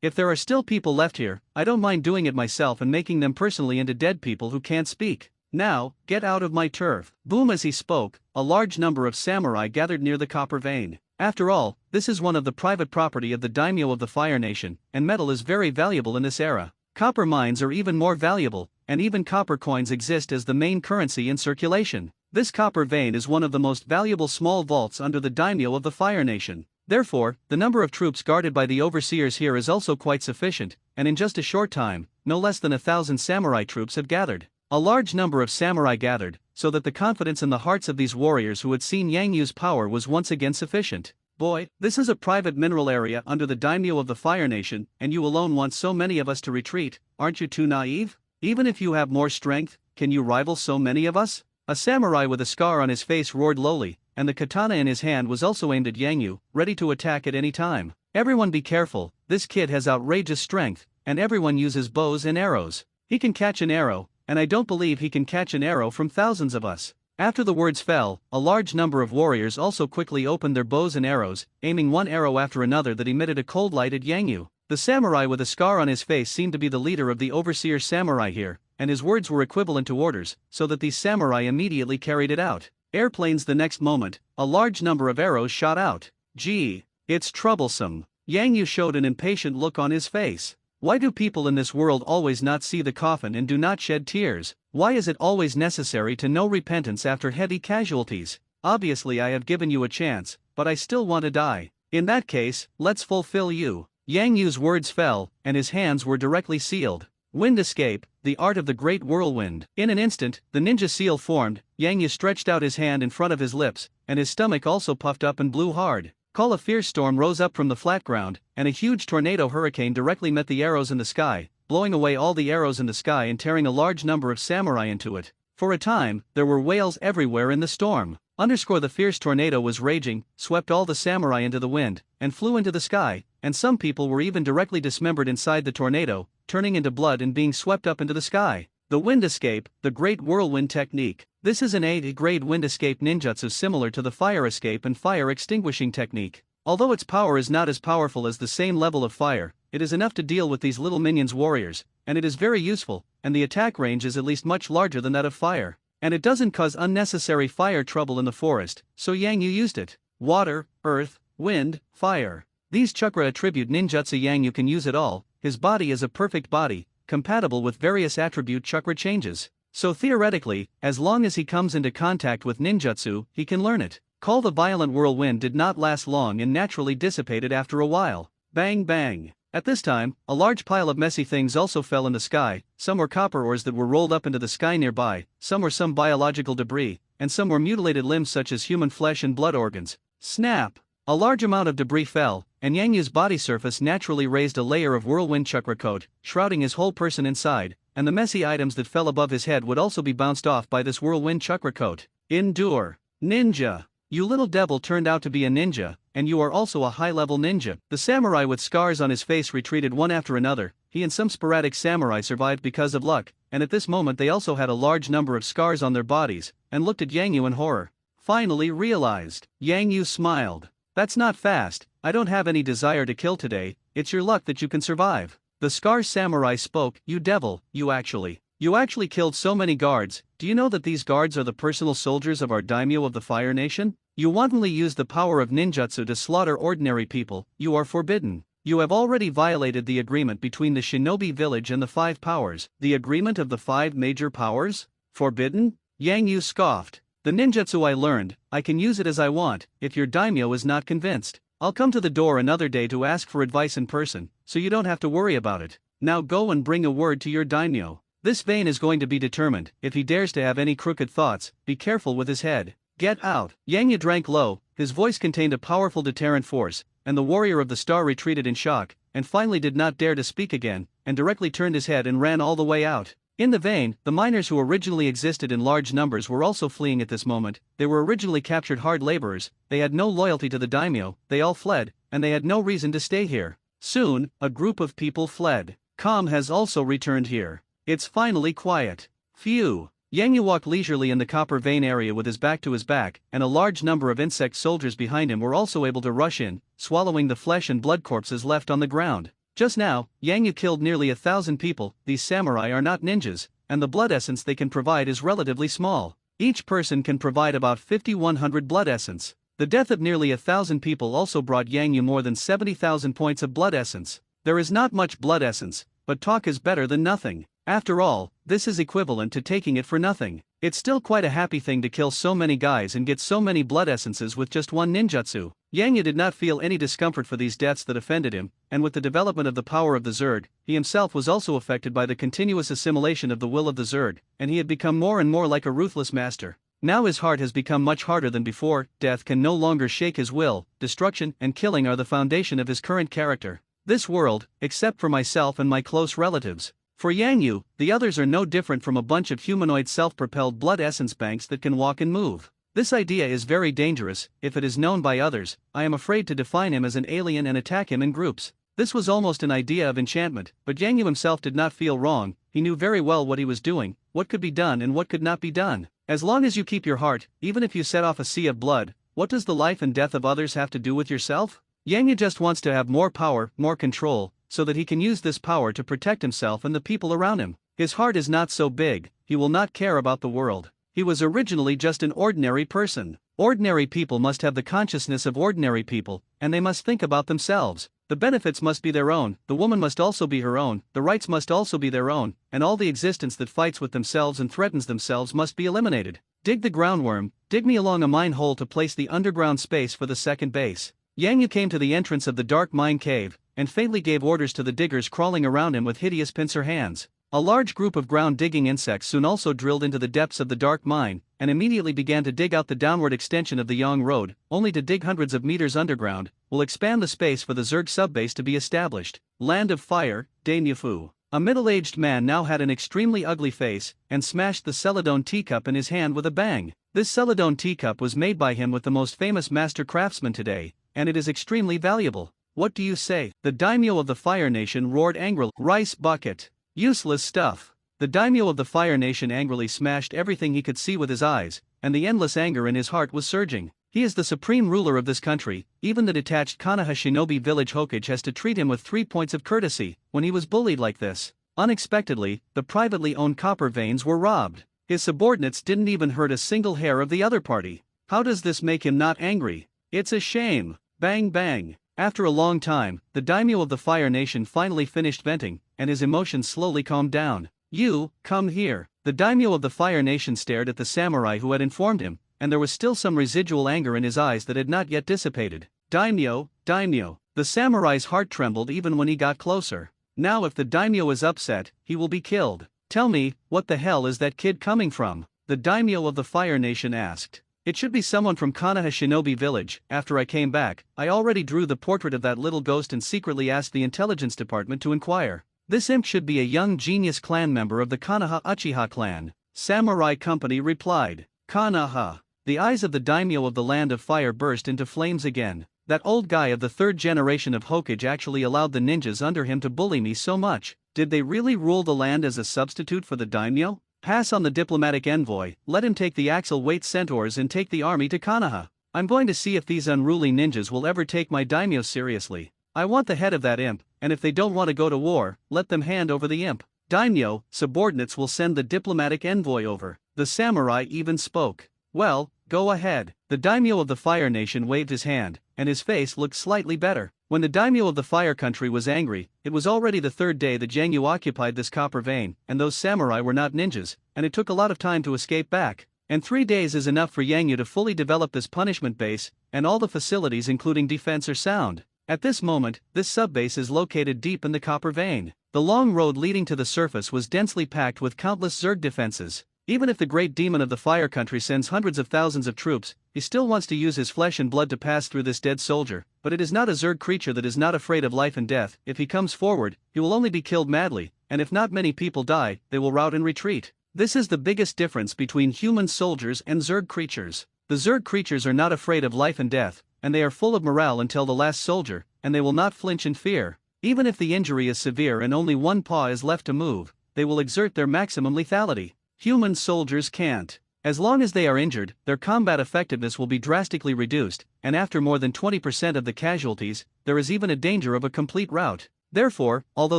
A: If there are still people left here, I don't mind doing it myself and making them personally into dead people who can't speak. Now, get out of my turf. Boom! As he spoke, a large number of samurai gathered near the copper vein. After all, this is one of the private property of the daimyo of the Fire Nation, and metal is very valuable in this era. Copper mines are even more valuable, and even copper coins exist as the main currency in circulation. This copper vein is one of the most valuable small vaults under the daimyo of the Fire Nation. Therefore, the number of troops guarded by the overseers here is also quite sufficient, and in just a short time, no less than 1,000 samurai troops have gathered. A large number of samurai gathered, so that the confidence in the hearts of these warriors who had seen Yang Yu's power was once again sufficient. Boy, this is a private mineral area under the daimyo of the Fire Nation, and you alone want so many of us to retreat. Aren't you too naive? Even if you have more strength, can you rival so many of us? A samurai with a scar on his face roared lowly, and the katana in his hand was also aimed at Yang Yu, ready to attack at any time. Everyone be careful, this kid has outrageous strength, and everyone uses bows and arrows. He can catch an arrow, and I don't believe he can catch an arrow from thousands of us. After the words fell, a large number of warriors also quickly opened their bows and arrows, aiming one arrow after another that emitted a cold light at Yang Yu. The samurai with a scar on his face seemed to be the leader of the overseer samurai here, and his words were equivalent to orders, so that these samurai immediately carried it out. Airplanes. The next moment, a large number of arrows shot out. Gee, it's troublesome. Yang Yu showed an impatient look on his face. Why do people in this world always not see the coffin and do not shed tears? Why is it always necessary to know repentance after heavy casualties? Obviously I have given you a chance, but I still want to die. In that case, let's fulfill you. Yang Yu's words fell, and his hands were directly sealed. Wind escape, the art of the great whirlwind. In an instant, the ninja seal formed. Yang Yu stretched out his hand in front of his lips, and his stomach also puffed up and blew hard. A fierce storm rose up from the flat ground, and a huge tornado hurricane directly met the arrows in the sky, blowing away all the arrows in the sky and tearing a large number of samurai into it. For a time, there were wails everywhere in the storm. The fierce tornado was raging, swept all the samurai into the wind, and flew into the sky, and some people were even directly dismembered inside the tornado, turning into blood and being swept up into the sky. The wind escape, the great whirlwind technique. This is an A-grade wind escape ninjutsu similar to the fire escape and fire extinguishing technique. Although its power is not as powerful as the same level of fire, it is enough to deal with these little minions warriors, and it is very useful, and the attack range is at least much larger than that of fire. And it doesn't cause unnecessary fire trouble in the forest, so Yang Yu used it. Water, earth, wind, fire. These chakra attribute ninjutsu. Yang Yu can use it all. His body is a perfect body, compatible with various attribute chakra changes. So theoretically, as long as he comes into contact with ninjutsu, he can learn it. The violent whirlwind did not last long and naturally dissipated after a while. Bang bang. At this time, a large pile of messy things also fell in the sky. Some were copper ores that were rolled up into the sky nearby, some were some biological debris, and some were mutilated limbs such as human flesh and blood organs. Snap! A large amount of debris fell, and Yang Yu's body surface naturally raised a layer of whirlwind chakra coat, shrouding his whole person inside, and the messy items that fell above his head would also be bounced off by this whirlwind chakra coat. Endure. Ninja. You little devil turned out to be a ninja, and you are also a high-level ninja. The samurai with scars on his face retreated one after another. He and some sporadic samurai survived because of luck, and at this moment they also had a large number of scars on their bodies, and looked at Yang Yu in horror. Finally realized. Yang Yu smiled. That's not fast, I don't have any desire to kill today, it's your luck that you can survive. The Scar Samurai spoke. You devil, you actually killed so many guards. Do you know that these guards are the personal soldiers of our daimyo of the Fire Nation? You wantonly use the power of ninjutsu to slaughter ordinary people. You are forbidden. You have already violated the agreement between the shinobi village and the 5 powers. The agreement of the 5 major powers? Forbidden? Yang Yu scoffed. The ninjutsu I learned, I can use it as I want. If your daimyo is not convinced, I'll come to the door another day to ask for advice in person, so you don't have to worry about it. Now go and bring a word to your daimyo. This vein is going to be determined. If he dares to have any crooked thoughts, be careful with his head. Get out. Yang Yu drank low, his voice contained a powerful deterrent force, and the warrior of the star retreated in shock, and finally did not dare to speak again, and directly turned his head and ran all the way out. In the vein, the miners who originally existed in large numbers were also fleeing at this moment. They were originally captured hard laborers, they had no loyalty to the daimyo, they all fled, and they had no reason to stay here. Soon, a group of people fled. Calm has also returned here. It's finally quiet. Phew. Yang Yu walked leisurely in the copper vein area with his back to his back, and a large number of insect soldiers behind him were also able to rush in, swallowing the flesh and blood corpses left on the ground. Just now, Yang Yu killed nearly 1,000 people. These samurai are not ninjas, and the blood essence they can provide is relatively small. Each person can provide about 5,100 blood essence. The death of nearly 1,000 people also brought Yang Yu more than 70,000 points of blood essence. There is not much blood essence, but talk is better than nothing. After all, this is equivalent to taking it for nothing. It's still quite a happy thing to kill so many guys and get so many blood essences with just one ninjutsu. Yang Yu did not feel any discomfort for these deaths that offended him, and with the development of the power of the Zerg, he himself was also affected by the continuous assimilation of the will of the Zerg, and he had become more and more like a ruthless master. Now his heart has become much harder than before. Death can no longer shake his will. Destruction and killing are the foundation of his current character. This world, except for myself and my close relatives. For Yang Yu, the others are no different from a bunch of humanoid self-propelled blood essence banks that can walk and move. This idea is very dangerous. If it is known by others, I am afraid to define him as an alien and attack him in groups. This was almost an idea of enchantment, but Yang Yu himself did not feel wrong. He knew very well what he was doing, what could be done and what could not be done. As long as you keep your heart, even if you set off a sea of blood, what does the life and death of others have to do with yourself? Yang Yu just wants to have more power, more control, so that he can use this power to protect himself and the people around him. His heart is not so big, he will not care about the world. He was originally just an ordinary person. Ordinary people must have the consciousness of ordinary people, and they must think about themselves. The benefits must be their own, the woman must also be her own, the rights must also be their own, and all the existence that fights with themselves and threatens themselves must be eliminated. Dig the groundworm, dig me along a mine hole to place the underground space for the second base. Yang Yu came to the entrance of the dark mine cave, and faintly gave orders to the diggers crawling around him with hideous pincer hands. A large group of ground-digging insects soon also drilled into the depths of the dark mine, and immediately began to dig out the downward extension of the Yang Road, only to dig hundreds of meters underground, will expand the space for the Zerg subbase to be established. Land of Fire, Dainyafu. A middle-aged man now had an extremely ugly face, and smashed the Celadone teacup in his hand with a bang. This Celadone teacup was made by him with the most famous master craftsman today, and it is extremely valuable. What do you say? The daimyo of the Fire Nation roared angrily. Rice bucket. Useless stuff. The daimyo of the Fire Nation angrily smashed everything he could see with his eyes, and the endless anger in his heart was surging. He is the supreme ruler of this country. Even the detached Konoha Shinobi village Hokage has to treat him with 3 points of courtesy. When he was bullied like this, unexpectedly, the privately owned copper veins were robbed. His subordinates didn't even hurt a single hair of the other party. How does this make him not angry? It's a shame. Bang bang. After a long time, the daimyo of the Fire Nation finally finished venting, and his emotions slowly calmed down. You, come here. The daimyo of the Fire Nation stared at the samurai who had informed him, and there was still some residual anger in his eyes that had not yet dissipated. Daimyo, daimyo. The samurai's heart trembled even when he got closer. Now if the daimyo is upset, he will be killed. Tell me, what the hell is that kid coming from? The daimyo of the Fire Nation asked. It should be someone from Konoha Shinobi village. After I came back, I already drew the portrait of that little ghost and secretly asked the intelligence department to inquire. This imp should be a young genius clan member of the Konoha Uchiha clan. Samurai Company replied. Konoha. The eyes of the daimyo of the Land of Fire burst into flames again. That old guy of the third generation of Hokage actually allowed the ninjas under him to bully me so much. Did they really rule the land as a substitute for the daimyo? Pass on the diplomatic envoy, let him take the axle-weight centaurs and take the army to Konoha. I'm going to see if these unruly ninjas will ever take my daimyo seriously. I want the head of that imp, and if they don't want to go to war, let them hand over the imp. Daimyo, subordinates will send the diplomatic envoy over. The samurai even spoke. Well, go ahead. The daimyo of the Fire Nation waved his hand, and his face looked slightly better. When the daimyo of the Fire Country was angry, it was already the third day that Jiangyu occupied this copper vein, and those samurai were not ninjas, and it took a lot of time to escape back. And 3 days is enough for Jiangyu to fully develop this punishment base, and all the facilities including defense are sound. At this moment, this subbase is located deep in the copper vein. The long road leading to the surface was densely packed with countless Zerg defenses. Even if the great demon of the Fire Country sends hundreds of thousands of troops, he still wants to use his flesh and blood to pass through this dead soldier, but it is not a Zerg creature that is not afraid of life and death. If he comes forward, he will only be killed madly, and if not many people die, they will rout and retreat. This is the biggest difference between human soldiers and Zerg creatures. The Zerg creatures are not afraid of life and death, and they are full of morale until the last soldier, and they will not flinch in fear. Even if the injury is severe and only one paw is left to move, they will exert their maximum lethality. Human soldiers can't. As long as they are injured, their combat effectiveness will be drastically reduced, and after more than 20% of the casualties, there is even a danger of a complete rout. Therefore, although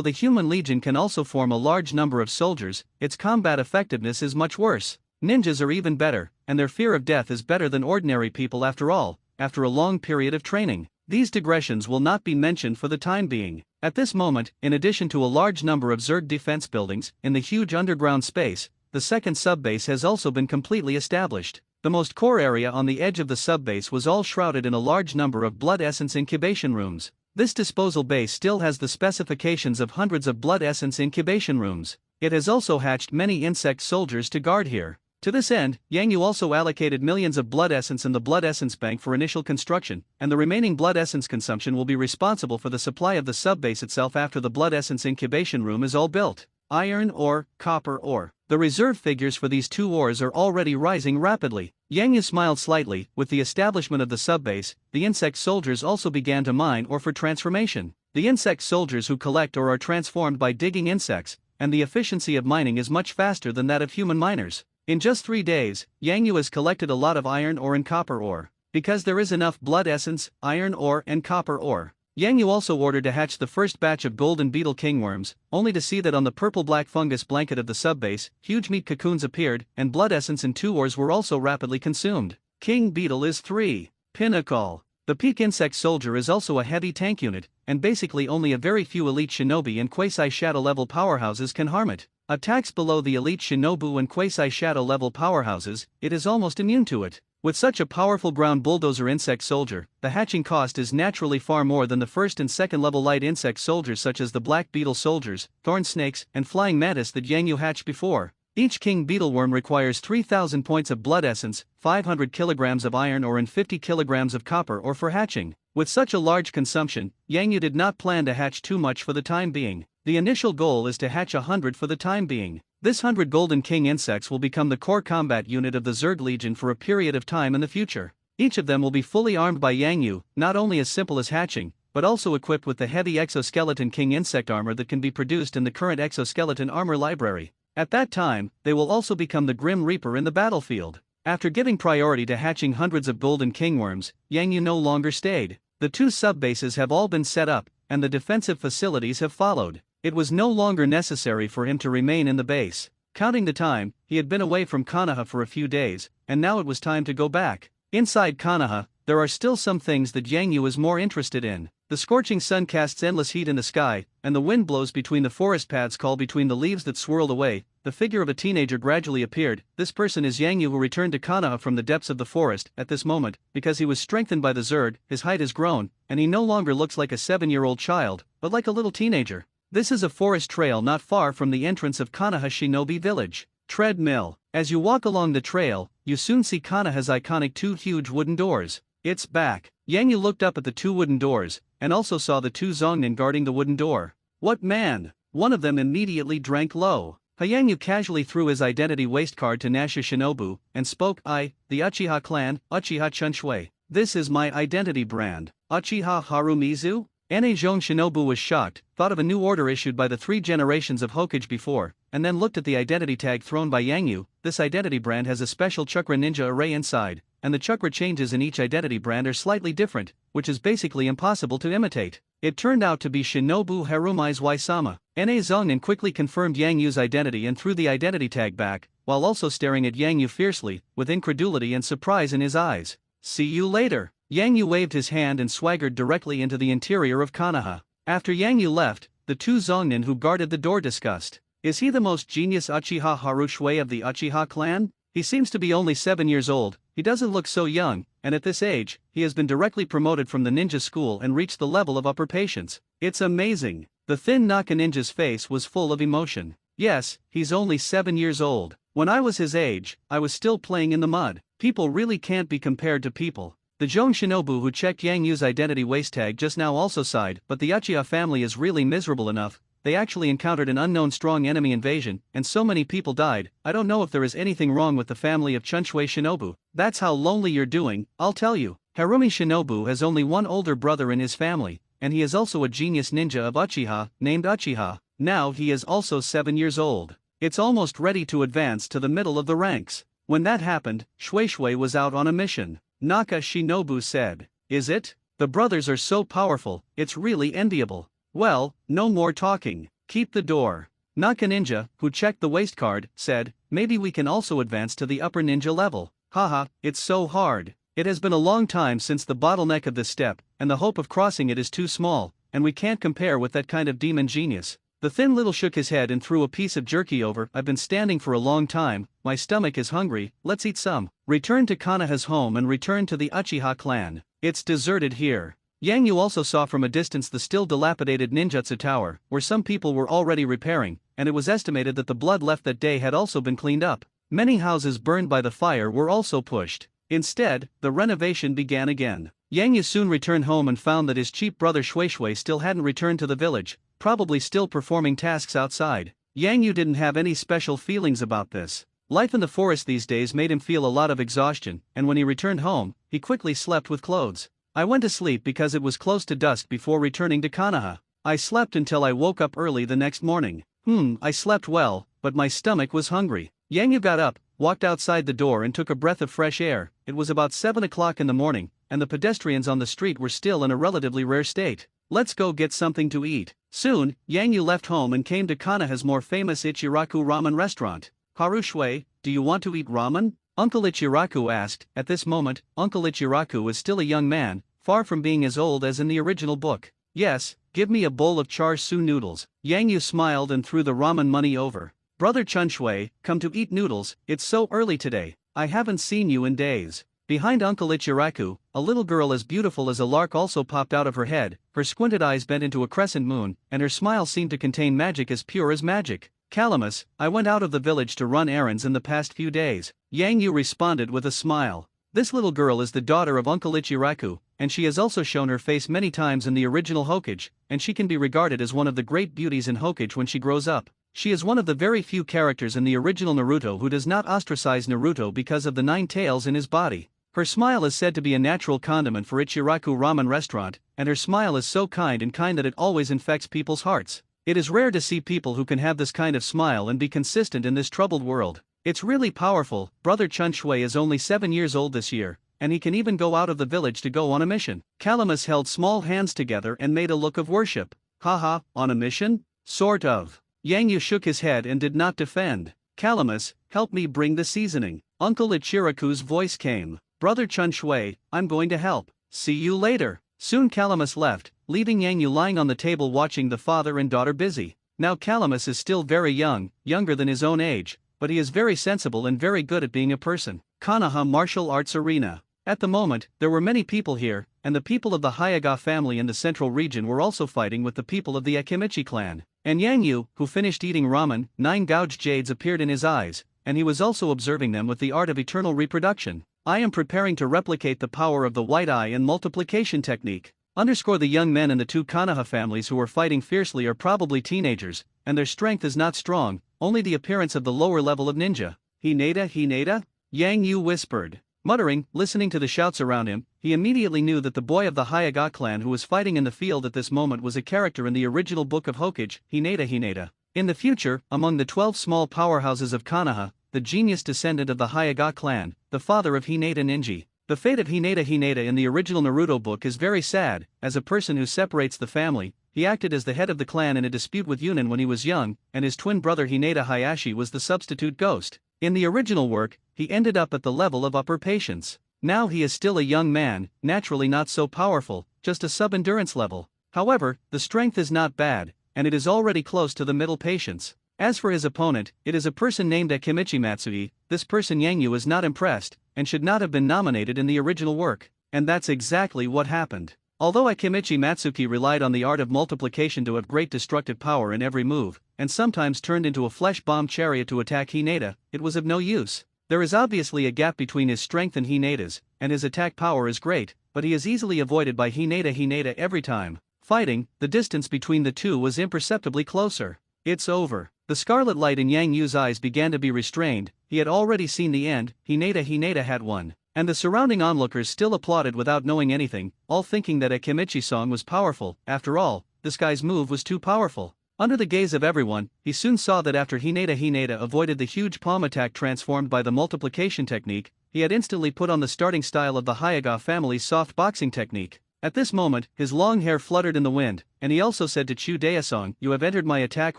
A: the human legion can also form a large number of soldiers, its combat effectiveness is much worse. Ninjas are even better, and their fear of death is better than ordinary people after all, after a long period of training. These digressions will not be mentioned for the time being. At this moment, in addition to a large number of Zerg defense buildings, in the huge underground space, the second subbase has also been completely established. The most core area on the edge of the subbase was all shrouded in a large number of blood essence incubation rooms. This disposal base still has the specifications of hundreds of blood essence incubation rooms. It has also hatched many insect soldiers to guard here. To this end, Jiangyu also allocated millions of blood essence in the blood essence bank for initial construction, and the remaining blood essence consumption will be responsible for the supply of the subbase itself after the blood essence incubation room is all built. Iron ore, copper ore. The reserve figures for these two ores are already rising rapidly. Jiangyu smiled slightly. With the establishment of the subbase, the insect soldiers also began to mine ore for transformation. The insect soldiers who collect ore are transformed by digging insects, and the efficiency of mining is much faster than that of human miners. In just 3 days, Jiangyu has collected a lot of iron ore and copper ore. Because there is enough blood essence, iron ore and copper ore, Jiangyu also ordered to hatch the first batch of golden beetle kingworms, only to see that on the purple-black fungus blanket of the subbase, huge meat cocoons appeared, and blood essence and 2 ores were also rapidly consumed. King Beetle is 3. Pinnacle. The peak insect soldier is also a heavy tank unit, and basically only a very few elite shinobi and quasi-shadow level powerhouses can harm it. Attacks below the elite shinobu and quasi-shadow level powerhouses, it is almost immune to it. With such a powerful ground bulldozer insect soldier, the hatching cost is naturally far more than the first and second level light insect soldiers such as the black beetle soldiers, thorn snakes, and flying mantis that Jiangyu hatched before. Each king beetleworm requires 3,000 points of blood essence, 500 kilograms of iron ore and 50 kilograms of copper ore for hatching. With such a large consumption, Jiangyu did not plan to hatch too much for the time being. The initial goal is to hatch 100 for the time being. This 100 Golden King insects will become the core combat unit of the Zerg Legion for a period of time in the future. Each of them will be fully armed by Jiangyu, not only as simple as hatching, but also equipped with the heavy exoskeleton king insect armor that can be produced in the current exoskeleton armor library. At that time, they will also become the Grim Reaper in the battlefield. After giving priority to hatching hundreds of Golden Kingworms, Jiangyu no longer stayed. The 2 sub-bases have all been set up, and the defensive facilities have followed. It was no longer necessary for him to remain in the base. Counting the time, he had been away from Konoha for a few days, and now it was time to go back. Inside Konoha, there are still some things that Jiangyu is more interested in. The scorching sun casts endless heat in the sky, and the wind blows between the forest paths call between the leaves that swirled away. The figure of a teenager gradually appeared. This person is Jiangyu, who returned to Konoha from the depths of the forest. At this moment, because he was strengthened by the Zerg, his height has grown, and he no longer looks like a 7-year-old child, but like a little teenager. This is a forest trail not far from the entrance of Konoha Shinobi Village. Treadmill. As you walk along the trail, you soon see Konoha's iconic 2 huge wooden doors. It's back. Jiangyu looked up at the 2 wooden doors, and also saw the 2 Zongnin guarding the wooden door. What man? One of them immediately drank low. Jiangyu casually threw his identity waste card to Nasha Shinobu, and spoke, the Uchiha clan, Uchiha Chunshui. This is my identity brand. Uchiha Harumizu? Zhong Shinobu was shocked, thought of a new order issued by the 3 generations of Hokage before, and then looked at the identity tag thrown by Yang Yu. This identity brand has a special chakra ninja array inside, and the chakra changes in each identity brand are slightly different, which is basically impossible to imitate. It turned out to be Shinobu Harumi's Waisama. Zongnan quickly confirmed Yang Yu's identity and threw the identity tag back, while also staring at Yang Yu fiercely, with incredulity and surprise in his eyes. See you later. Yang Yu waved his hand and swaggered directly into the interior of Konoha. After Yang Yu left, the 2 Zongnin who guarded the door discussed. Is he the most genius Uchiha Harushue of the Uchiha clan? He seems to be only 7 years old, he doesn't look so young, and at this age, he has been directly promoted from the ninja school and reached the level of upper patience. It's amazing. The thin Naka ninja's face was full of emotion. Yes, he's only 7 years old. When I was his age, I was still playing in the mud. People really can't be compared to people. The Zhong Shinobu who checked Yang Yu's identity waist tag just now also sighed, but the Uchiha family is really miserable enough. They actually encountered an unknown strong enemy invasion, and so many people died. I don't know if there is anything wrong with the family of Chunshui Shinobu. That's how lonely you're doing, I'll tell you. Harumi Shinobu has only one older brother in his family, and he is also a genius ninja of Uchiha, named Uchiha. Now he is also 7 years old. It's almost ready to advance to the middle of the ranks. When that happened, Shui was out on a mission. Naka Shinobu said. Is it? The brothers are so powerful, it's really enviable. Well, no more talking. Keep the door. Naka Ninja, who checked the waist card, said, maybe we can also advance to the upper ninja level. Haha, it's so hard. It has been a long time since the bottleneck of this step, and the hope of crossing it is too small, and we can't compare with that kind of demon genius. The thin little shook his head and threw a piece of jerky over. I've been standing for a long time, my stomach is hungry, let's eat some. Return to Konoha's home and return to the Uchiha clan. It's deserted here. Yang Yu also saw from a distance the still dilapidated ninjutsu tower, where some people were already repairing, and it was estimated that the blood left that day had also been cleaned up. Many houses burned by the fire were also pushed. Instead, the renovation began again. Yang Yu soon returned home and found that his cheap brother Shui still hadn't returned to the village, probably still performing tasks outside. Yang Yu didn't have any special feelings about this. Life in the forest these days made him feel a lot of exhaustion, and when he returned home, he quickly slept with clothes. I went to sleep because it was close to dusk before returning to Konoha. I slept until I woke up early the next morning. I slept well, but my stomach was hungry. Yang Yu got up, walked outside the door and took a breath of fresh air. It was about 7 o'clock in the morning, and the pedestrians on the street were still in a relatively rare state. Let's go get something to eat. Soon, Yang Yu left home and came to Konoha's more famous Ichiraku ramen restaurant. Harushue, do you want to eat ramen? Uncle Ichiraku asked. At this moment, Uncle Ichiraku was still a young man, far from being as old as in the original book. Yes, give me a bowl of char siu noodles. Yang Yu smiled and threw the ramen money over. Brother Chunshui, come to eat noodles, it's so early today, I haven't seen you in days. Behind Uncle Ichiraku, a little girl as beautiful as a lark also popped out of her head, her squinted eyes bent into a crescent moon, and her smile seemed to contain magic as pure as magic. Calamus, I went out of the village to run errands in the past few days. Yang Yu responded with a smile. This little girl is the daughter of Uncle Ichiraku, and she has also shown her face many times in the original Hokage, and she can be regarded as one of the great beauties in Hokage when she grows up. She is one of the very few characters in the original Naruto who does not ostracize Naruto because of the 9 tails in his body. Her smile is said to be a natural condiment for Ichiraku ramen restaurant, and her smile is so kind that it always infects people's hearts. It is rare to see people who can have this kind of smile and be consistent in this troubled world. It's really powerful. Brother Chunshui is only 7 years old this year, and he can even go out of the village to go on a mission. Calamus held small hands together and made a look of worship. Haha, on a mission? Sort of. Yang Yu shook his head and did not defend. Calamus, help me bring the seasoning. Uncle Ichiraku's voice came. Brother Chunshui, I'm going to help. See you later. Soon Calamus left, leaving Yang Yu lying on the table watching the father and daughter busy. Now Calamus is still very young, younger than his own age, but he is very sensible and very good at being a person. Konoha Martial Arts Arena. At the moment, there were many people here, and the people of the Hayaga family in the central region were also fighting with the people of the Akimichi clan. And Yang Yu, who finished eating ramen, 9 gouged jades appeared in his eyes, and he was also observing them with the art of eternal reproduction. I am preparing to replicate the power of the white eye and multiplication technique. The young men in the 2 Konoha families who are fighting fiercely are probably teenagers, and their strength is not strong, only the appearance of the lower level of ninja. Hinata? Yang Yu whispered. Muttering, listening to the shouts around him, he immediately knew that the boy of the Hyuga clan who was fighting in the field at this moment was a character in the original book of Hokage, Hinata. In the future, among the 12 small powerhouses of Konoha, the genius descendant of the Hyuga clan, the father of Hinata Ninji. The fate of Hinata in the original Naruto book is very sad. As a person who separates the family, he acted as the head of the clan in a dispute with Yunin when he was young, and his twin brother Hinata Hayashi was the substitute ghost. In the original work, he ended up at the level of upper patience. Now he is still a young man, naturally not so powerful, just a sub-endurance level. However, the strength is not bad, and it is already close to the middle patience. As for his opponent, it is a person named Akimichi Matsui. This person Yang Yu is not impressed, and should not have been nominated in the original work. And that's exactly what happened. Although Akimichi Matsuki relied on the art of multiplication to have great destructive power in every move, and sometimes turned into a flesh bomb chariot to attack Hinata, it was of no use. There is obviously a gap between his strength and Hinata's, and his attack power is great, but he is easily avoided by Hinata every time. Fighting, the distance between the two was imperceptibly closer. It's over. The scarlet light in Yang Yu's eyes began to be restrained. He had already seen the end. Hinata had won. And the surrounding onlookers still applauded without knowing anything, all thinking that Akimichi's song was powerful. After all, this guy's move was too powerful. Under the gaze of everyone, he soon saw that after Hinata avoided the huge palm attack transformed by the multiplication technique, he had instantly put on the starting style of the Hyuga family's soft boxing technique. At this moment, his long hair fluttered in the wind, and he also said to Chu Daesung, "You have entered my attack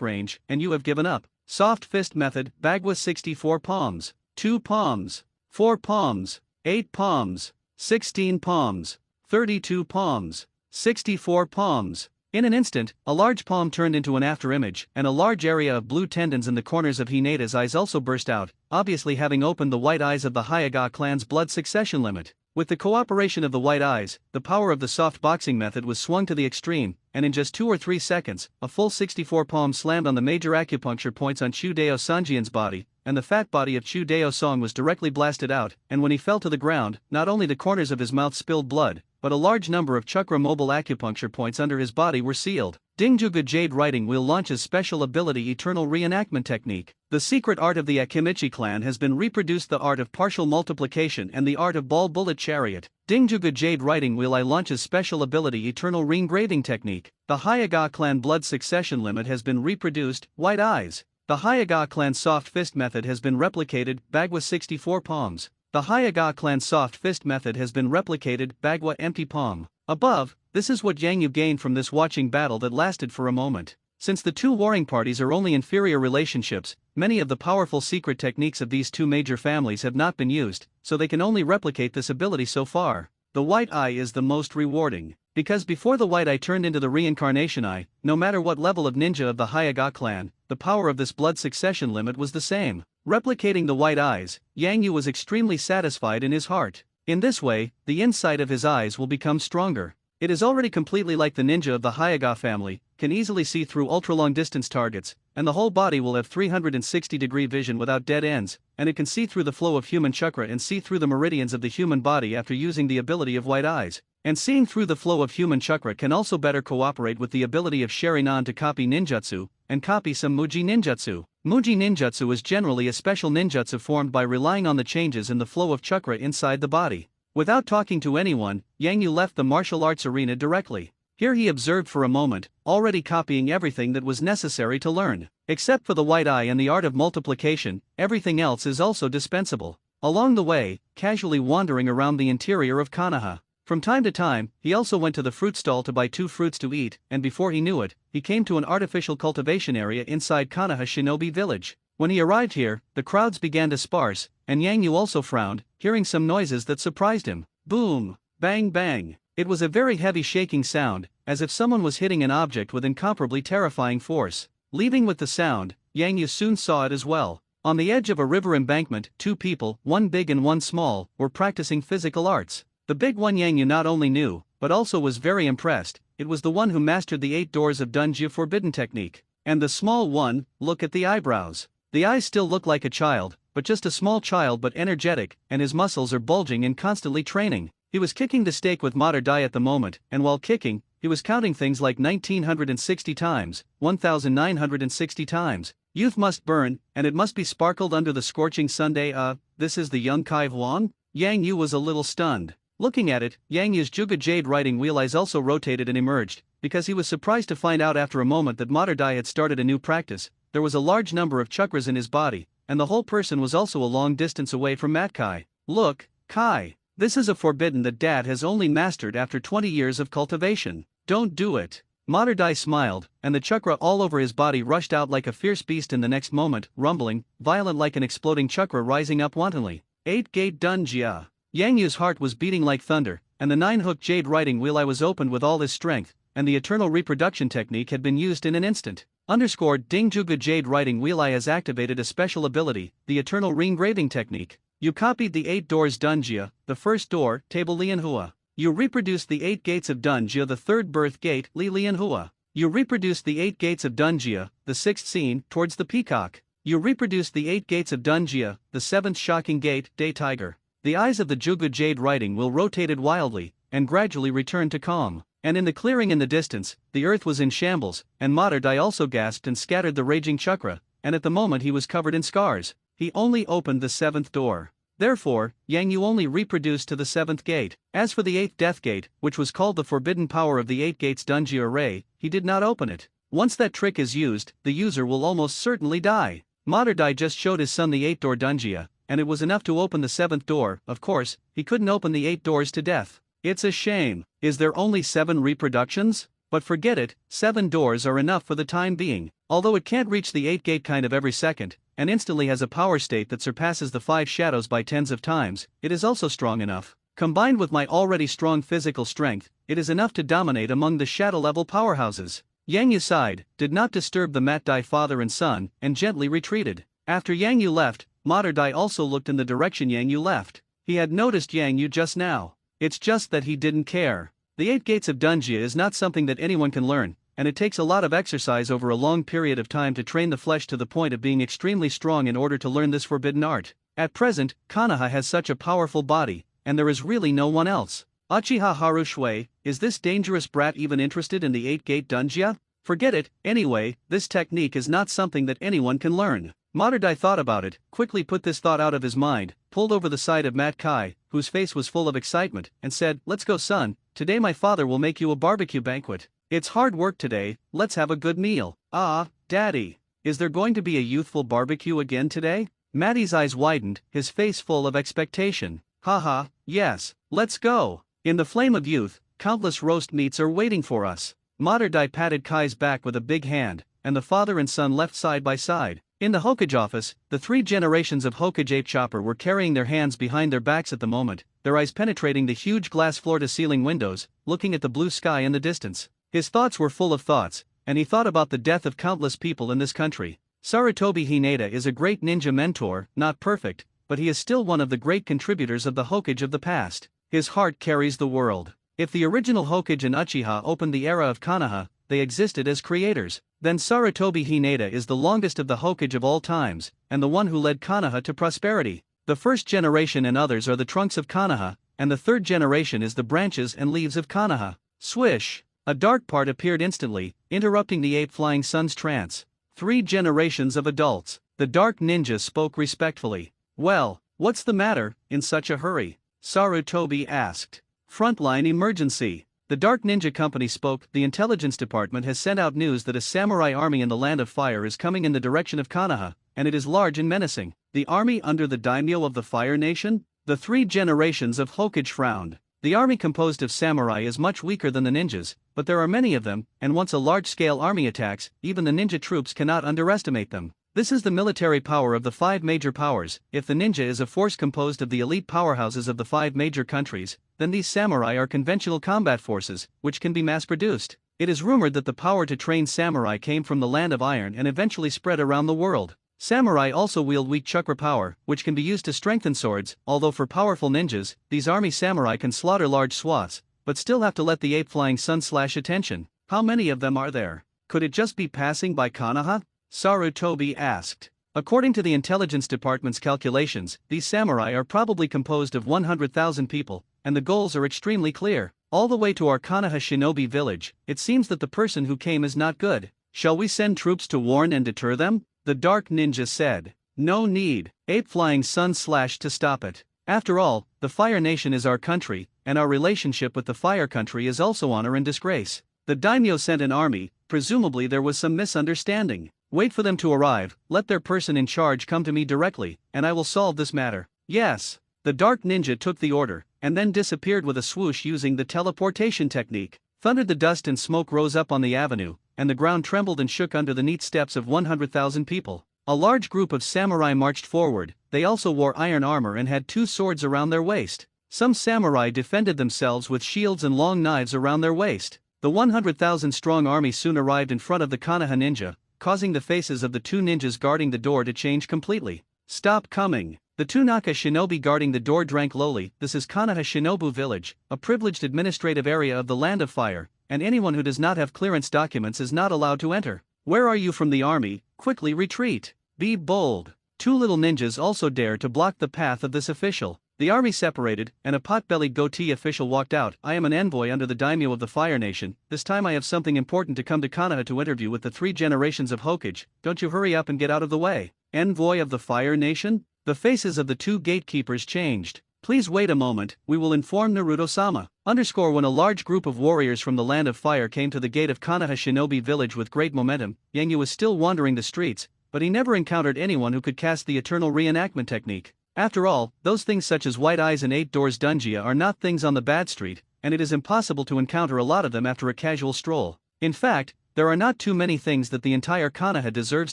A: range, and you have given up." Soft fist method, Bagua 64 palms, 2 palms, 4 palms, 8 palms, 16 palms, 32 palms, 64 palms. In an instant, a large palm turned into an afterimage, and a large area of blue tendons in the corners of Hinata's eyes also burst out, obviously having opened the white eyes of the Hyuga clan's blood succession limit. With the cooperation of the white eyes, the power of the soft boxing method was swung to the extreme, and in just 2 or 3 seconds, a full 64 palms slammed on the major acupuncture points on Chu Dao Sanjian's body, and the fat body of Chu Dao Song was directly blasted out, and when he fell to the ground, not only the corners of his mouth spilled blood, but a large number of chakra mobile acupuncture points under his body were sealed. Dingjuga Jade Writing Wheel launches special ability Eternal Reenactment Technique. The secret art of the Akimichi clan has been reproduced, the art of partial multiplication and the art of ball bullet chariot. Dingjuga Jade Writing Wheel I launches special ability Eternal Reengraving Technique. The Hyuga clan blood succession limit has been reproduced, white eyes. The Hyuga clan soft fist method has been replicated, Bagua 64 palms. The Hyuga clan soft fist method has been replicated, Bagua empty palm. Above, this is what Yang Yu gained from this watching battle that lasted for a moment. Since the two warring parties are only inferior relationships, many of the powerful secret techniques of these two major families have not been used, so they can only replicate this ability so far. The white eye is the most rewarding, because before the white eye turned into the reincarnation eye, no matter what level of ninja of the Hyuga clan, the power of this blood succession limit was the same. Replicating the white eyes, Yang Yu was extremely satisfied in his heart. In this way, the inside of his eyes will become stronger. It is already completely like the ninja of the Hyuga family, can easily see through ultra-long distance targets, and the whole body will have 360-degree vision without dead ends, and it can see through the flow of human chakra and see through the meridians of the human body after using the ability of white eyes. And seeing through the flow of human chakra can also better cooperate with the ability of sharingan to copy ninjutsu, and copy some Muji ninjutsu. Muji ninjutsu is generally a special ninjutsu formed by relying on the changes in the flow of chakra inside the body. Without talking to anyone, Yang Yu left the martial arts arena directly. Here he observed for a moment, already copying everything that was necessary to learn. Except for the white eye and the art of multiplication, everything else is also dispensable. Along the way, casually wandering around the interior of Konoha. From time to time, he also went to the fruit stall to buy 2 fruits to eat, and before he knew it, he came to an artificial cultivation area inside Konoha Shinobi Village. When he arrived here, the crowds began to sparse, and Yang Yu also frowned, hearing some noises that surprised him. Boom! Bang bang! It was a very heavy shaking sound, as if someone was hitting an object with incomparably terrifying force. Leaving with the sound, Yang Yu soon saw it as well. On the edge of a river embankment, 2 people, one big and one small, were practicing physical arts. The big one Yang Yu not only knew, but also was very impressed. It was the one who mastered the 8 doors of Dunju forbidden technique. And the small one, look at the eyebrows. The eyes still look like a child, but just a small child but energetic, and his muscles are bulging and constantly training. He was kicking the steak with Mater Dai at the moment, and while kicking, he was counting things like 1960 times, 1960 times. Youth must burn, and it must be sparkled under the scorching Sunday. This is the young Kai Huan? Yang Yu was a little stunned. Looking at it, Yang Yu's Juga Jade Riding Wheel eyes also rotated and emerged, because he was surprised to find out after a moment that Mater Dai had started a new practice. There was a large number of chakras in his body, and the whole person was also a long distance away from Mat Kai. Look, Kai. This is a forbidden that Dad has only mastered after 20 years of cultivation. Don't do it. Mater Dai smiled, and the chakra all over his body rushed out like a fierce beast in the next moment, rumbling, violent like an exploding chakra rising up wantonly. 8-gate Dunjia. Yang Yu's heart was beating like thunder, and the 9-hook jade riding wheel eye was opened with all his strength, and the eternal reproduction technique had been used in an instant. Ding Juga Jade Riding Wheel Eye has activated a special ability, the eternal re-engraving technique. You copied the 8 doors Dunjia, the first door, Table Lianhua. You reproduced the 8 gates of Dunjia, the third birth gate, Li Lianhua. You reproduced the 8 gates of Dunjia, the sixth scene, towards the peacock. You reproduced the 8 gates of Dunjia, the seventh shocking gate, Day Tiger. The eyes of the Juga Jade Riding Wheel rotated wildly, and gradually returned to calm. And in the clearing in the distance, the earth was in shambles, and Mater Dai also gasped and scattered the raging chakra, and at the moment he was covered in scars. He only opened the 7th door. Therefore, Yang Yu only reproduced to the 7th gate. As for the 8th death gate, which was called the forbidden power of the 8 gates Dunjia array, he did not open it. Once that trick is used, the user will almost certainly die. Mater Dai just showed his son the 8 door Dunjia, and it was enough to open the 7th door. Of course, he couldn't open the 8 doors to death. It's a shame. Is there only 7 reproductions? But forget it, 7 doors are enough for the time being. Although it can't reach the 8 gate kind of every second, and instantly has a power state that surpasses the 5 shadows by tens of times, it is also strong enough. Combined with my already strong physical strength, it is enough to dominate among the shadow level powerhouses. Yang Yu sighed, did not disturb the Mat Dai father and son, and gently retreated. After Yang Yu left, Mater Dai also looked in the direction Yang Yu left. He had noticed Yang Yu just now. It's just that he didn't care. The 8 gates of Dunjia is not something that anyone can learn, and it takes a lot of exercise over a long period of time to train the flesh to the point of being extremely strong in order to learn this forbidden art. At present, Konoha has such a powerful body, and there is really no one else. Uchiha Haru Shui, is this dangerous brat even interested in the 8 gate Dunjia? Forget it, anyway, this technique is not something that anyone can learn. Mater Dai thought about it, quickly put this thought out of his mind, pulled over the side of Mat Kai, whose face was full of excitement, and said, let's go son, today my father will make you a barbecue banquet. It's hard work today, let's have a good meal. Ah, Daddy. Is there going to be a youthful barbecue again today? Matty's eyes widened, his face full of expectation. Haha, yes, let's go. In the flame of youth, countless roast meats are waiting for us. Mater Dai patted Kai's back with a big hand, and the father and son left side by side. In the Hokage office, the 3 generations of Hokage Ape Chopper were carrying their hands behind their backs at the moment, their eyes penetrating the huge glass floor-to-ceiling windows, looking at the blue sky in the distance. His thoughts were full of thoughts, and he thought about the death of countless people in this country. Sarutobi Hinata is a great ninja mentor, not perfect, but he is still one of the great contributors of the Hokage of the past. His heart carries the world. If the original Hokage and Uchiha opened the era of Konoha, they existed as creators, then Sarutobi Hinata is the longest of the Hokage of all times, and the one who led Konoha to prosperity. The first generation and others are the trunks of Konoha, and the third generation is the branches and leaves of Konoha. Swish! A dark part appeared instantly, interrupting the ape-flying son's trance. 3 generations of adults. The dark ninja spoke respectfully. Well, what's the matter, in such a hurry? Sarutobi asked. Frontline emergency. The Dark Ninja Company spoke. The intelligence department has sent out news that a samurai army in the Land of Fire is coming in the direction of Konoha, and it is large and menacing. The army under the daimyo of the Fire Nation? The 3 generations of Hokage frowned. The army composed of samurai is much weaker than the ninjas, but there are many of them, and once a large-scale army attacks, even the ninja troops cannot underestimate them. This is the military power of the 5 major powers. If the ninja is a force composed of the elite powerhouses of the 5 major countries, then these samurai are conventional combat forces, which can be mass-produced. It is rumored that the power to train samurai came from the Land of Iron and eventually spread around the world. Samurai also wield weak chakra power, which can be used to strengthen swords, although for powerful ninjas, these army samurai can slaughter large swaths, but still have to let the ape-flying sun slash attention. How many of them are there? Could it just be passing by Konoha? Sarutobi asked. According to the intelligence department's calculations, these samurai are probably composed of 100,000 people, and the goals are extremely clear. All the way to our Konoha shinobi village, it seems that the person who came is not good. Shall we send troops to warn and deter them? The dark ninja said. No need. Ape flying sun slash to stop it. After all, the Fire Nation is our country, and our relationship with the Fire Country is also honor and disgrace. The daimyo sent an army, presumably there was some misunderstanding. Wait for them to arrive, let their person in charge come to me directly, and I will solve this matter. Yes. The dark ninja took the order, and then disappeared with a swoosh using the teleportation technique. Thundered the dust and smoke rose up on the avenue, and the ground trembled and shook under the neat steps of 100,000 people. A large group of samurai marched forward, they also wore iron armor and had 2 swords around their waist. Some samurai defended themselves with shields and long knives around their waist. The 100,000 strong army soon arrived in front of the Konoha ninja, causing the faces of the 2 ninjas guarding the door to change completely. Stop coming. The 2 Naka shinobi guarding the door drank lowly. This is Konoha Shinobu Village, a privileged administrative area of the Land of Fire, and anyone who does not have clearance documents is not allowed to enter. Where are you from the army? Quickly retreat. Be bold. 2 little ninjas also dared to block the path of this official. The army separated, and a pot-bellied goatee official walked out. I am an envoy under the daimyo of the Fire Nation. This time I have something important to come to Konoha to interview with the 3 generations of Hokage. Don't you hurry up and get out of the way. Envoy of the Fire Nation? The faces of the 2 gatekeepers changed. Please wait a moment, we will inform Naruto-sama. When a large group of warriors from the Land of Fire came to the gate of Konoha Shinobi Village with great momentum, Yangyu was still wandering the streets, but he never encountered anyone who could cast the eternal reenactment technique. After all, those things such as white eyes and 8 doors dungeon are not things on the bad street, and it is impossible to encounter a lot of them after a casual stroll. In fact, there are not too many things that the entire Konoha deserves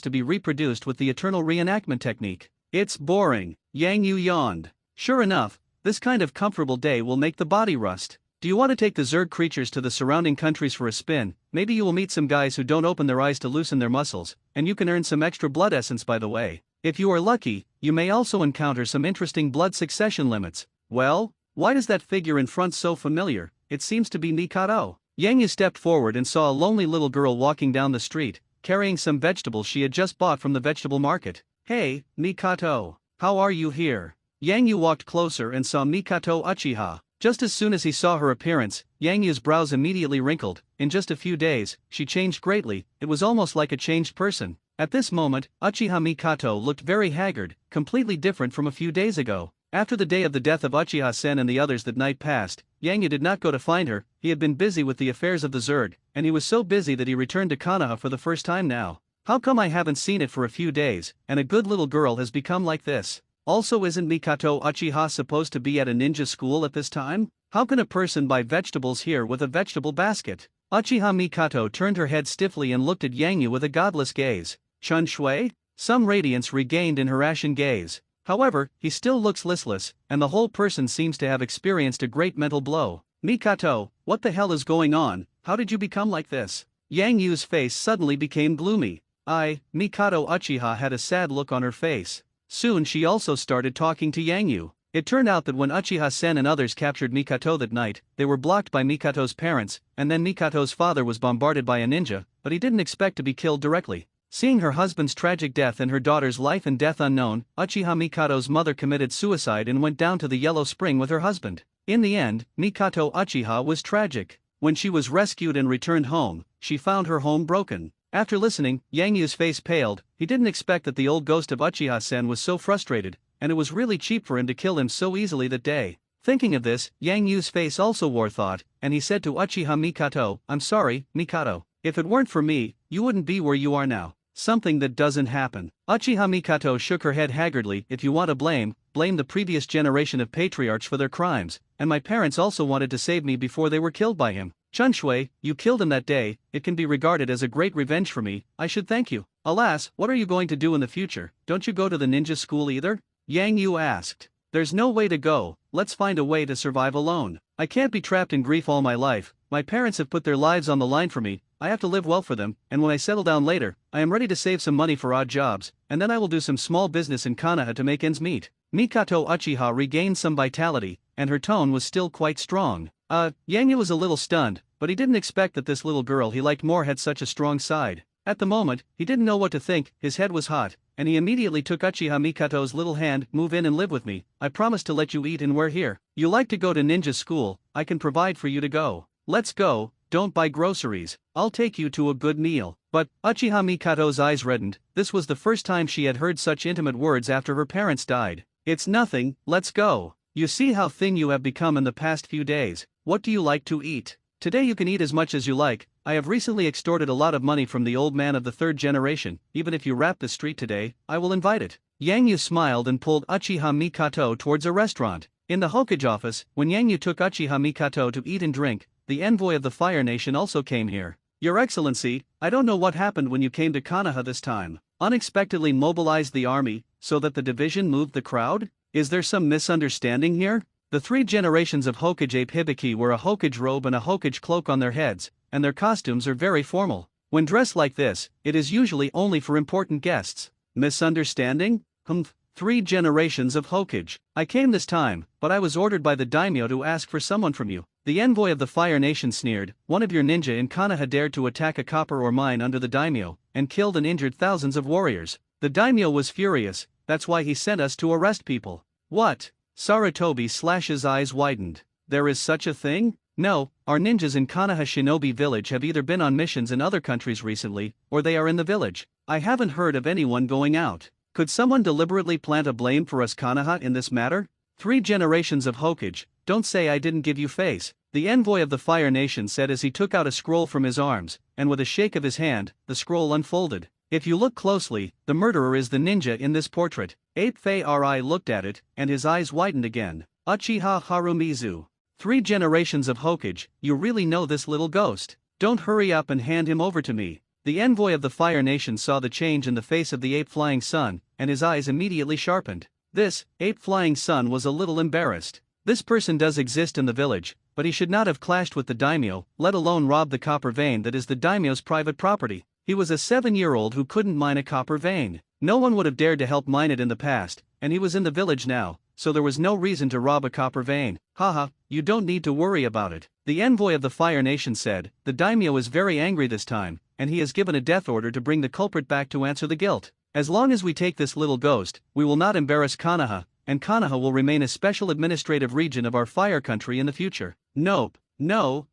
A: to be reproduced with the eternal reenactment technique. It's boring. Yangyu yawned. Sure enough, this kind of comfortable day will make the body rust. Do you want to take the Zerg creatures to the surrounding countries for a spin? Maybe you will meet some guys who don't open their eyes to loosen their muscles, and you can earn some extra blood essence by the way. If you are lucky, you may also encounter some interesting blood succession limits. Well, why does that figure in front so familiar? It seems to be Mikato. Yangyu stepped forward and saw a lonely little girl walking down the street, carrying some vegetables she had just bought from the vegetable market. Hey, Mikato. How are you here? Yangyu walked closer and saw Mikato Uchiha. Just as soon as he saw her appearance, Yangyu's brows immediately wrinkled. In just a few days, she changed greatly, it was almost like a changed person. At this moment, Uchiha Mikato looked very haggard, completely different from a few days ago. After the day of the death of Uchiha-sen and the others that night passed, Yangyu did not go to find her, he had been busy with the affairs of the Zerg, and he was so busy that he returned to Konoha for the first time now. How come I haven't seen it for a few days, and a good little girl has become like this? Also, isn't Mikato Uchiha supposed to be at a ninja school at this time? How can a person buy vegetables here with a vegetable basket? Uchiha Mikato turned her head stiffly and looked at Yangyu with a godless gaze. Chun Shui? Some radiance regained in her ashen gaze. However, he still looks listless, and the whole person seems to have experienced a great mental blow. Mikato, what the hell is going on? How did you become like this? Yangyu's face suddenly became gloomy. Mikato Uchiha had a sad look on her face. Soon she also started talking to Yangyu. It turned out that when Uchiha-sen and others captured Mikato that night, they were blocked by Mikato's parents, and then Mikato's father was bombarded by a ninja, but he didn't expect to be killed directly. Seeing her husband's tragic death and her daughter's life and death unknown, Uchiha Mikado's mother committed suicide and went down to the Yellow Spring with her husband. In the end, Mikato Uchiha was tragic. When she was rescued and returned home, she found her home broken. After listening, Yangyu's face paled. He didn't expect that the old ghost of Uchiha-sen was so frustrated, and it was really cheap for him to kill him so easily that day. Thinking of this, Yangyu's face also wore thought, and he said to Uchiha Mikato, I'm sorry, Mikato. If it weren't for me, you wouldn't be where you are now. Something that doesn't happen. Uchiha Mikato shook her head haggardly. If you want to blame the previous generation of patriarchs for their crimes, and my parents also wanted to save me before they were killed by him. Chun Shui, you killed him that day, it can be regarded as a great revenge for me, I should thank you. Alas, what are you going to do in the future? Don't you go to the ninja school either? Yangyu asked. There's no way to go, let's find a way to survive alone. I can't be trapped in grief all my life, my parents have put their lives on the line for me, I have to live well for them, and when I settle down later, I am ready to save some money for odd jobs, and then I will do some small business in Konoha to make ends meet. Mikato Uchiha regained some vitality, and her tone was still quite strong. Yangyu was a little stunned, but he didn't expect that this little girl he liked more had such a strong side. At the moment, he didn't know what to think, his head was hot, and he immediately took Uchiha Mikato's little hand. Move in and live with me, I promise to let you eat and wear here. You like to go to ninja school, I can provide for you to go. Let's go, don't buy groceries, I'll take you to a good meal. But, Uchiha Mikato's eyes reddened, this was the first time she had heard such intimate words after her parents died. It's nothing, let's go. You see how thin you have become in the past few days. What do you like to eat? Today you can eat as much as you like. I have recently extorted a lot of money from the old man of the third generation. Even if you rap the street today, I will invite it. Yang Yu smiled and pulled Uchiha Mikato towards a restaurant. In the Hokage office, when Yang Yu took Uchiha Mikato to eat and drink, the envoy of the Fire Nation also came here. Your Excellency, I don't know what happened when you came to Konoha this time. Unexpectedly mobilized the army, so that the division moved the crowd? Is there some misunderstanding here? The three generations of Hokage Ape Hibiki wear a Hokage robe and a Hokage cloak on their heads, and their costumes are very formal. When dressed like this, it is usually only for important guests. Misunderstanding? Three generations of Hokage. I came this time, but I was ordered by the daimyo to ask for someone from you. The envoy of the Fire Nation sneered. One of your ninja in Konoha dared to attack a copper ore mine under the daimyo, and killed and injured thousands of warriors. The daimyo was furious, that's why he sent us to arrest people. What? Sarutobi's eyes widened. There is such a thing? No, our ninjas in Konoha Shinobi Village have either been on missions in other countries recently, or they are in the village. I haven't heard of anyone going out. Could someone deliberately plant a blame for us Konoha in this matter? Three generations of Hokage, don't say I didn't give you face, the envoy of the Fire Nation said as he took out a scroll from his arms, and with a shake of his hand, the scroll unfolded. If you look closely, the murderer is the ninja in this portrait. Ape Fei-Ri looked at it, and his eyes widened again. Uchiha Harumizu. Three generations of Hokage, you really know this little ghost. Don't hurry up and hand him over to me. The envoy of the Fire Nation saw the change in the face of the Ape Flying Sun, and his eyes immediately sharpened. This, Ape Flying Sun was a little embarrassed. This person does exist in the village, but he should not have clashed with the daimyo, let alone robbed the copper vein that is the daimyo's private property. He was a 7-year-old who couldn't mine a copper vein. No one would have dared to help mine it in the past, and he was in the village now, so there was no reason to rob a copper vein. Haha, you don't need to worry about it. The envoy of the Fire Nation said, the daimyo is very angry this time, and he has given a death order to bring the culprit back to answer the guilt. As long as we take this little ghost, we will not embarrass Konoha, and Konoha will remain a special administrative region of our fire country in the future. Nope. No.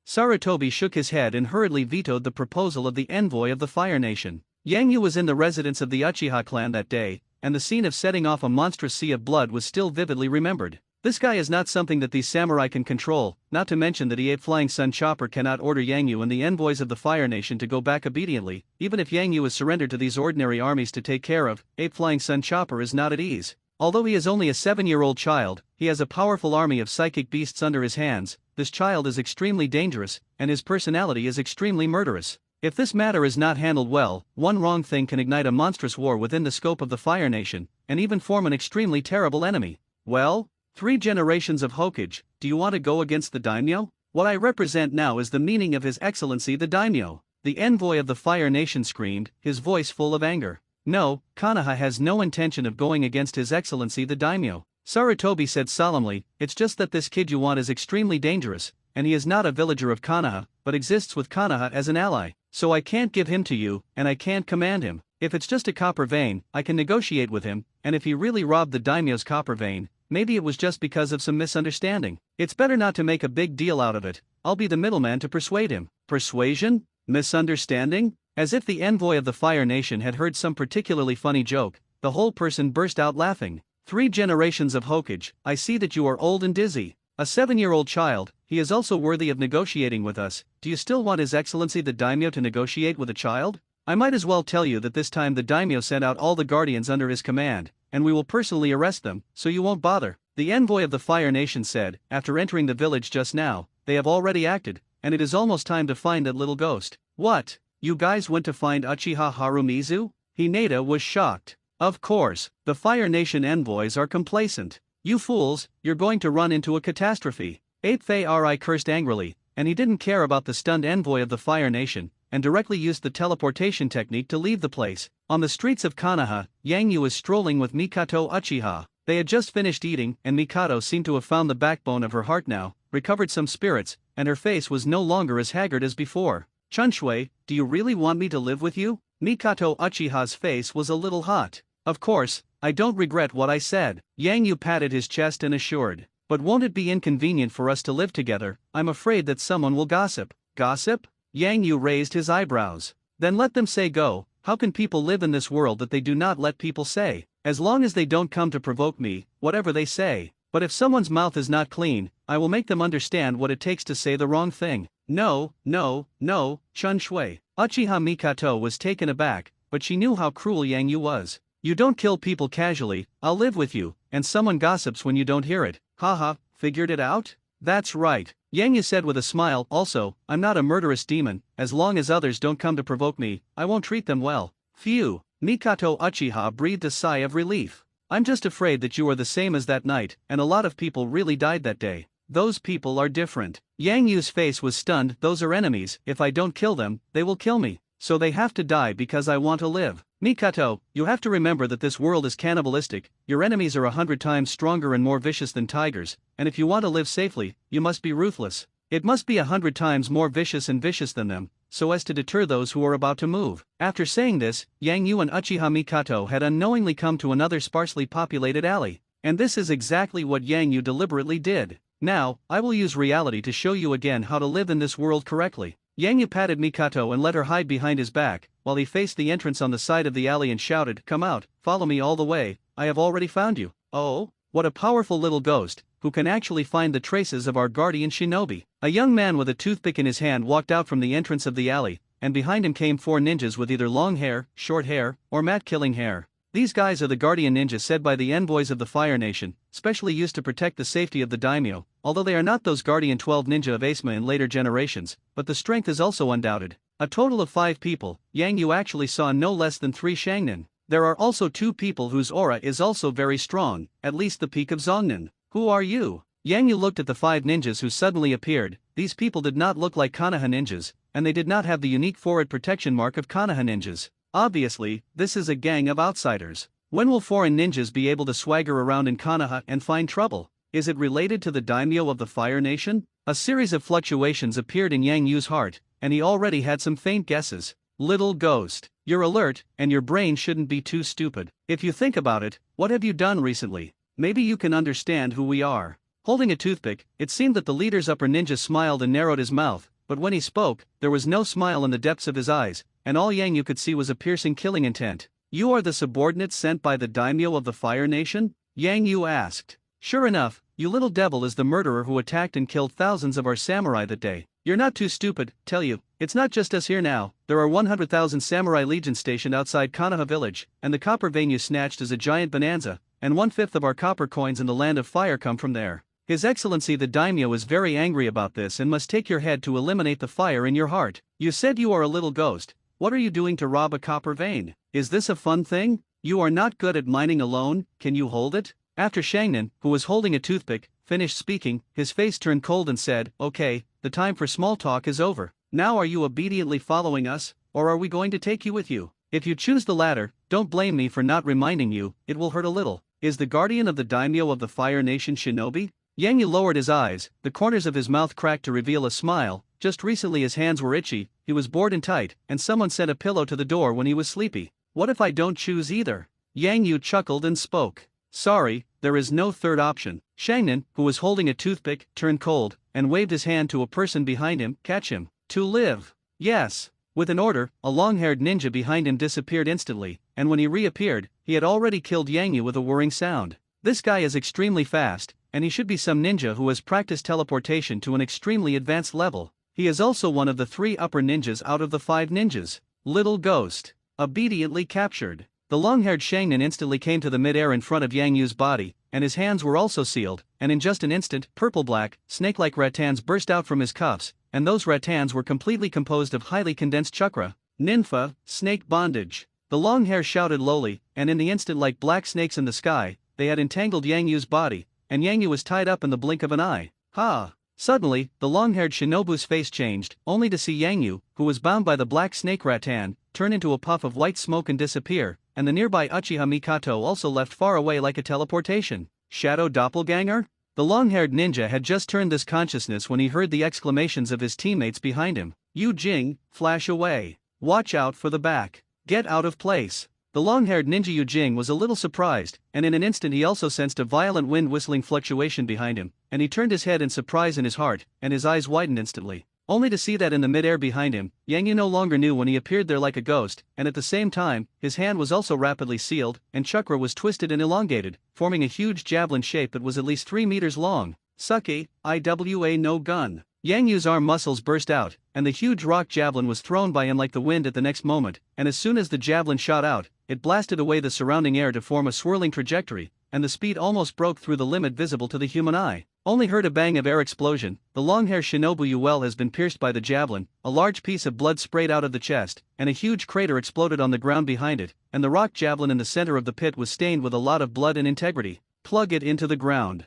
A: Sarutobi shook his head and hurriedly vetoed the proposal of the envoy of the Fire Nation. Yang Yu was in the residence of the Uchiha clan that day, and the scene of setting off a monstrous sea of blood was still vividly remembered. This guy is not something that these samurai can control, not to mention that the Ape Flying Sun Chopper cannot order Yang Yu and the envoys of the Fire Nation to go back obediently. Even if Yang Yu is surrendered to these ordinary armies to take care of, Ape Flying Sun Chopper is not at ease. Although he is only a 7-year-old child, he has a powerful army of psychic beasts under his hands. This child is extremely dangerous, and his personality is extremely murderous. If this matter is not handled well, one wrong thing can ignite a monstrous war within the scope of the Fire Nation, and even form an extremely terrible enemy. Well? 3 generations of Hokage, do you want to go against the daimyo? What I represent now is the meaning of His Excellency the daimyo. The envoy of the Fire Nation screamed, his voice full of anger. No, Konoha has no intention of going against His Excellency the daimyo. Sarutobi said solemnly, it's just that this kid you want is extremely dangerous, and he is not a villager of Konoha, but exists with Konoha as an ally. So I can't give him to you, and I can't command him. If it's just a copper vein, I can negotiate with him, and if he really robbed the daimyo's copper vein, maybe it was just because of some misunderstanding. It's better not to make a big deal out of it. I'll be the middleman to persuade him. Persuasion? Misunderstanding? As if the envoy of the Fire Nation had heard some particularly funny joke, the whole person burst out laughing. 3 generations of Hokage, I see that you are old and dizzy. A 7-year-old child, he is also worthy of negotiating with us. Do you still want His Excellency the daimyo to negotiate with a child? I might as well tell you that this time the daimyo sent out all the guardians under his command, and we will personally arrest them, so you won't bother. The envoy of the Fire Nation said, after entering the village just now, they have already acted, and it is almost time to find that little ghost. What? You guys went to find Uchiha Harumizu? Hinata was shocked. Of course, the Fire Nation envoys are complacent. You fools, you're going to run into a catastrophe. Ape Fei-Ri cursed angrily, and he didn't care about the stunned envoy of the Fire Nation, and directly used the teleportation technique to leave the place. On the streets of Konoha, Yang Yu was strolling with Mikato Uchiha. They had just finished eating, and Mikato seemed to have found the backbone of her heart now, recovered some spirits, and her face was no longer as haggard as before. Chunshui, do you really want me to live with you? Mikato Uchiha's face was a little hot. Of course, I don't regret what I said. Yang Yu patted his chest and assured. But won't it be inconvenient for us to live together? I'm afraid that someone will gossip. Gossip? Yang Yu raised his eyebrows. Then let them say go. How can people live in this world that they do not let people say? As long as they don't come to provoke me, whatever they say. But if someone's mouth is not clean, I will make them understand what it takes to say the wrong thing. No, no, no, Chun Shui. Uchiha Mikato was taken aback, but she knew how cruel Yang Yu was. You don't kill people casually, I'll live with you, and someone gossips when you don't hear it. Haha, figured it out? That's right. Yang Yu said with a smile. Also, I'm not a murderous demon. As long as others don't come to provoke me, I won't treat them well. Phew. Mikato Uchiha breathed a sigh of relief. I'm just afraid that you are the same as that night, and a lot of people really died that day. Those people are different. Yang Yu's face was stunned. Those are enemies. If I don't kill them, they will kill me. So they have to die because I want to live. Mikato, you have to remember that this world is cannibalistic. Your enemies are 100 times stronger and more vicious than tigers, and if you want to live safely, you must be ruthless. It must be 100 times more vicious than them, so as to deter those who are about to move. After saying this, Yang Yu and Uchiha Mikato had unknowingly come to another sparsely populated alley. And this is exactly what Yang Yu deliberately did. Now, I will use reality to show you again how to live in this world correctly. Yang Yu patted Mikato and let her hide behind his back, while he faced the entrance on the side of the alley and shouted, "Come out, follow me all the way, I have already found you." Oh, what a powerful little ghost, who can actually find the traces of our guardian shinobi. A young man with a toothpick in his hand walked out from the entrance of the alley, and behind him came 4 ninjas with either long hair, short hair, or mat-killing hair. These guys are the guardian ninjas said by the envoys of the Fire Nation, specially used to protect the safety of the daimyo, although they are not those guardian 12 ninja of Asema in later generations, but the strength is also undoubted. A total of 5 people, Yang Yu actually saw no less than 3 sharingan. There are also 2 people whose aura is also very strong, at least the peak of Zongnan. Who are you? Yang Yu looked at the 5 ninjas who suddenly appeared. These people did not look like Konoha ninjas, and they did not have the unique forehead protection mark of Konoha ninjas. Obviously, this is a gang of outsiders. When will foreign ninjas be able to swagger around in Konoha and find trouble? Is it related to the daimyo of the Fire Nation? A series of fluctuations appeared in Yang Yu's heart, and he already had some faint guesses. Little ghost, you're alert, and your brain shouldn't be too stupid. If you think about it, what have you done recently? Maybe you can understand who we are. Holding a toothpick, it seemed that the leader's upper ninja smiled and narrowed his mouth, but when he spoke, there was no smile in the depths of his eyes, and all Yang Yu could see was a piercing killing intent. You are the subordinate sent by the daimyo of the Fire Nation? Yang Yu asked. Sure enough, you little devil is the murderer who attacked and killed thousands of our samurai that day. You're not too stupid, tell you. It's not just us here now, there are 100,000 samurai legions stationed outside Konoha village, and the copper vein you snatched is a giant bonanza, and 1/5 of our copper coins in the land of fire come from there. His Excellency the daimyo is very angry about this and must take your head to eliminate the fire in your heart. You said you are a little ghost. What are you doing to rob a copper vein? Is this a fun thing? You are not good at mining alone, can you hold it? After Shangnan, who was holding a toothpick, finished speaking, his face turned cold and said, Okay, the time for small talk is over. Now are you obediently following us, or are we going to take you with you? If you choose the latter, don't blame me for not reminding you, it will hurt a little. Is the guardian of the daimyo of the Fire Nation shinobi? Yang Yu lowered his eyes, the corners of his mouth cracked to reveal a smile. Just recently his hands were itchy, he was bored and tight, and someone sent a pillow to the door when he was sleepy. What if I don't choose either? Yang Yu chuckled and spoke. Sorry, there is no third option. Shangnan, who was holding a toothpick, turned cold, and waved his hand to a person behind him. Catch him. To live. Yes. With an order, a long-haired ninja behind him disappeared instantly, and when he reappeared, he had already killed Yang Yu with a whirring sound. This guy is extremely fast, and he should be some ninja who has practiced teleportation to an extremely advanced level. He is also one of the 3 upper ninjas out of the 5 ninjas. Little ghost. Obediently captured. The long-haired Shangnan instantly came to the mid-air in front of Yang Yu's body, and his hands were also sealed, and in just an instant, purple-black, snake-like rattans burst out from his cuffs, and those rattans were completely composed of highly condensed chakra. Ninfa, snake bondage. The long hair shouted lowly, and in the instant like black snakes in the sky, they had entangled Yang Yu's body, and Yang Yu was tied up in the blink of an eye. Ha! Suddenly, the long-haired shinobu's face changed, only to see Yang Yu, who was bound by the black snake rattan, turn into a puff of white smoke and disappear, and the nearby Uchiha Mikato also left far away like a teleportation. Shadow doppelganger? The long-haired ninja had just turned this consciousness when he heard the exclamations of his teammates behind him. Yu Jing, flash away. Watch out for the back. Get out of place. The long-haired ninja Yu Jing was a little surprised, and in an instant he also sensed a violent wind-whistling fluctuation behind him, and he turned his head in surprise in his heart, and his eyes widened instantly. only to see that in the mid-air behind him, Yang Yu no longer knew when he appeared there like a ghost, and at the same time, his hand was also rapidly sealed, and chakra was twisted and elongated, forming a huge javelin shape that was at least 3 meters long. Suki, IWA no gun. Yang Yu's arm muscles burst out, and the huge rock javelin was thrown by him like the wind at the next moment, and as soon as the javelin shot out, it blasted away the surrounding air to form a swirling trajectory, and the speed almost broke through the limit visible to the human eye. Only heard a bang of air explosion, the long-haired shinobu Yuel has been pierced by the javelin, a large piece of blood sprayed out of the chest, and a huge crater exploded on the ground behind it, and the rock javelin in the center of the pit was stained with a lot of blood and integrity. Plug it into the ground.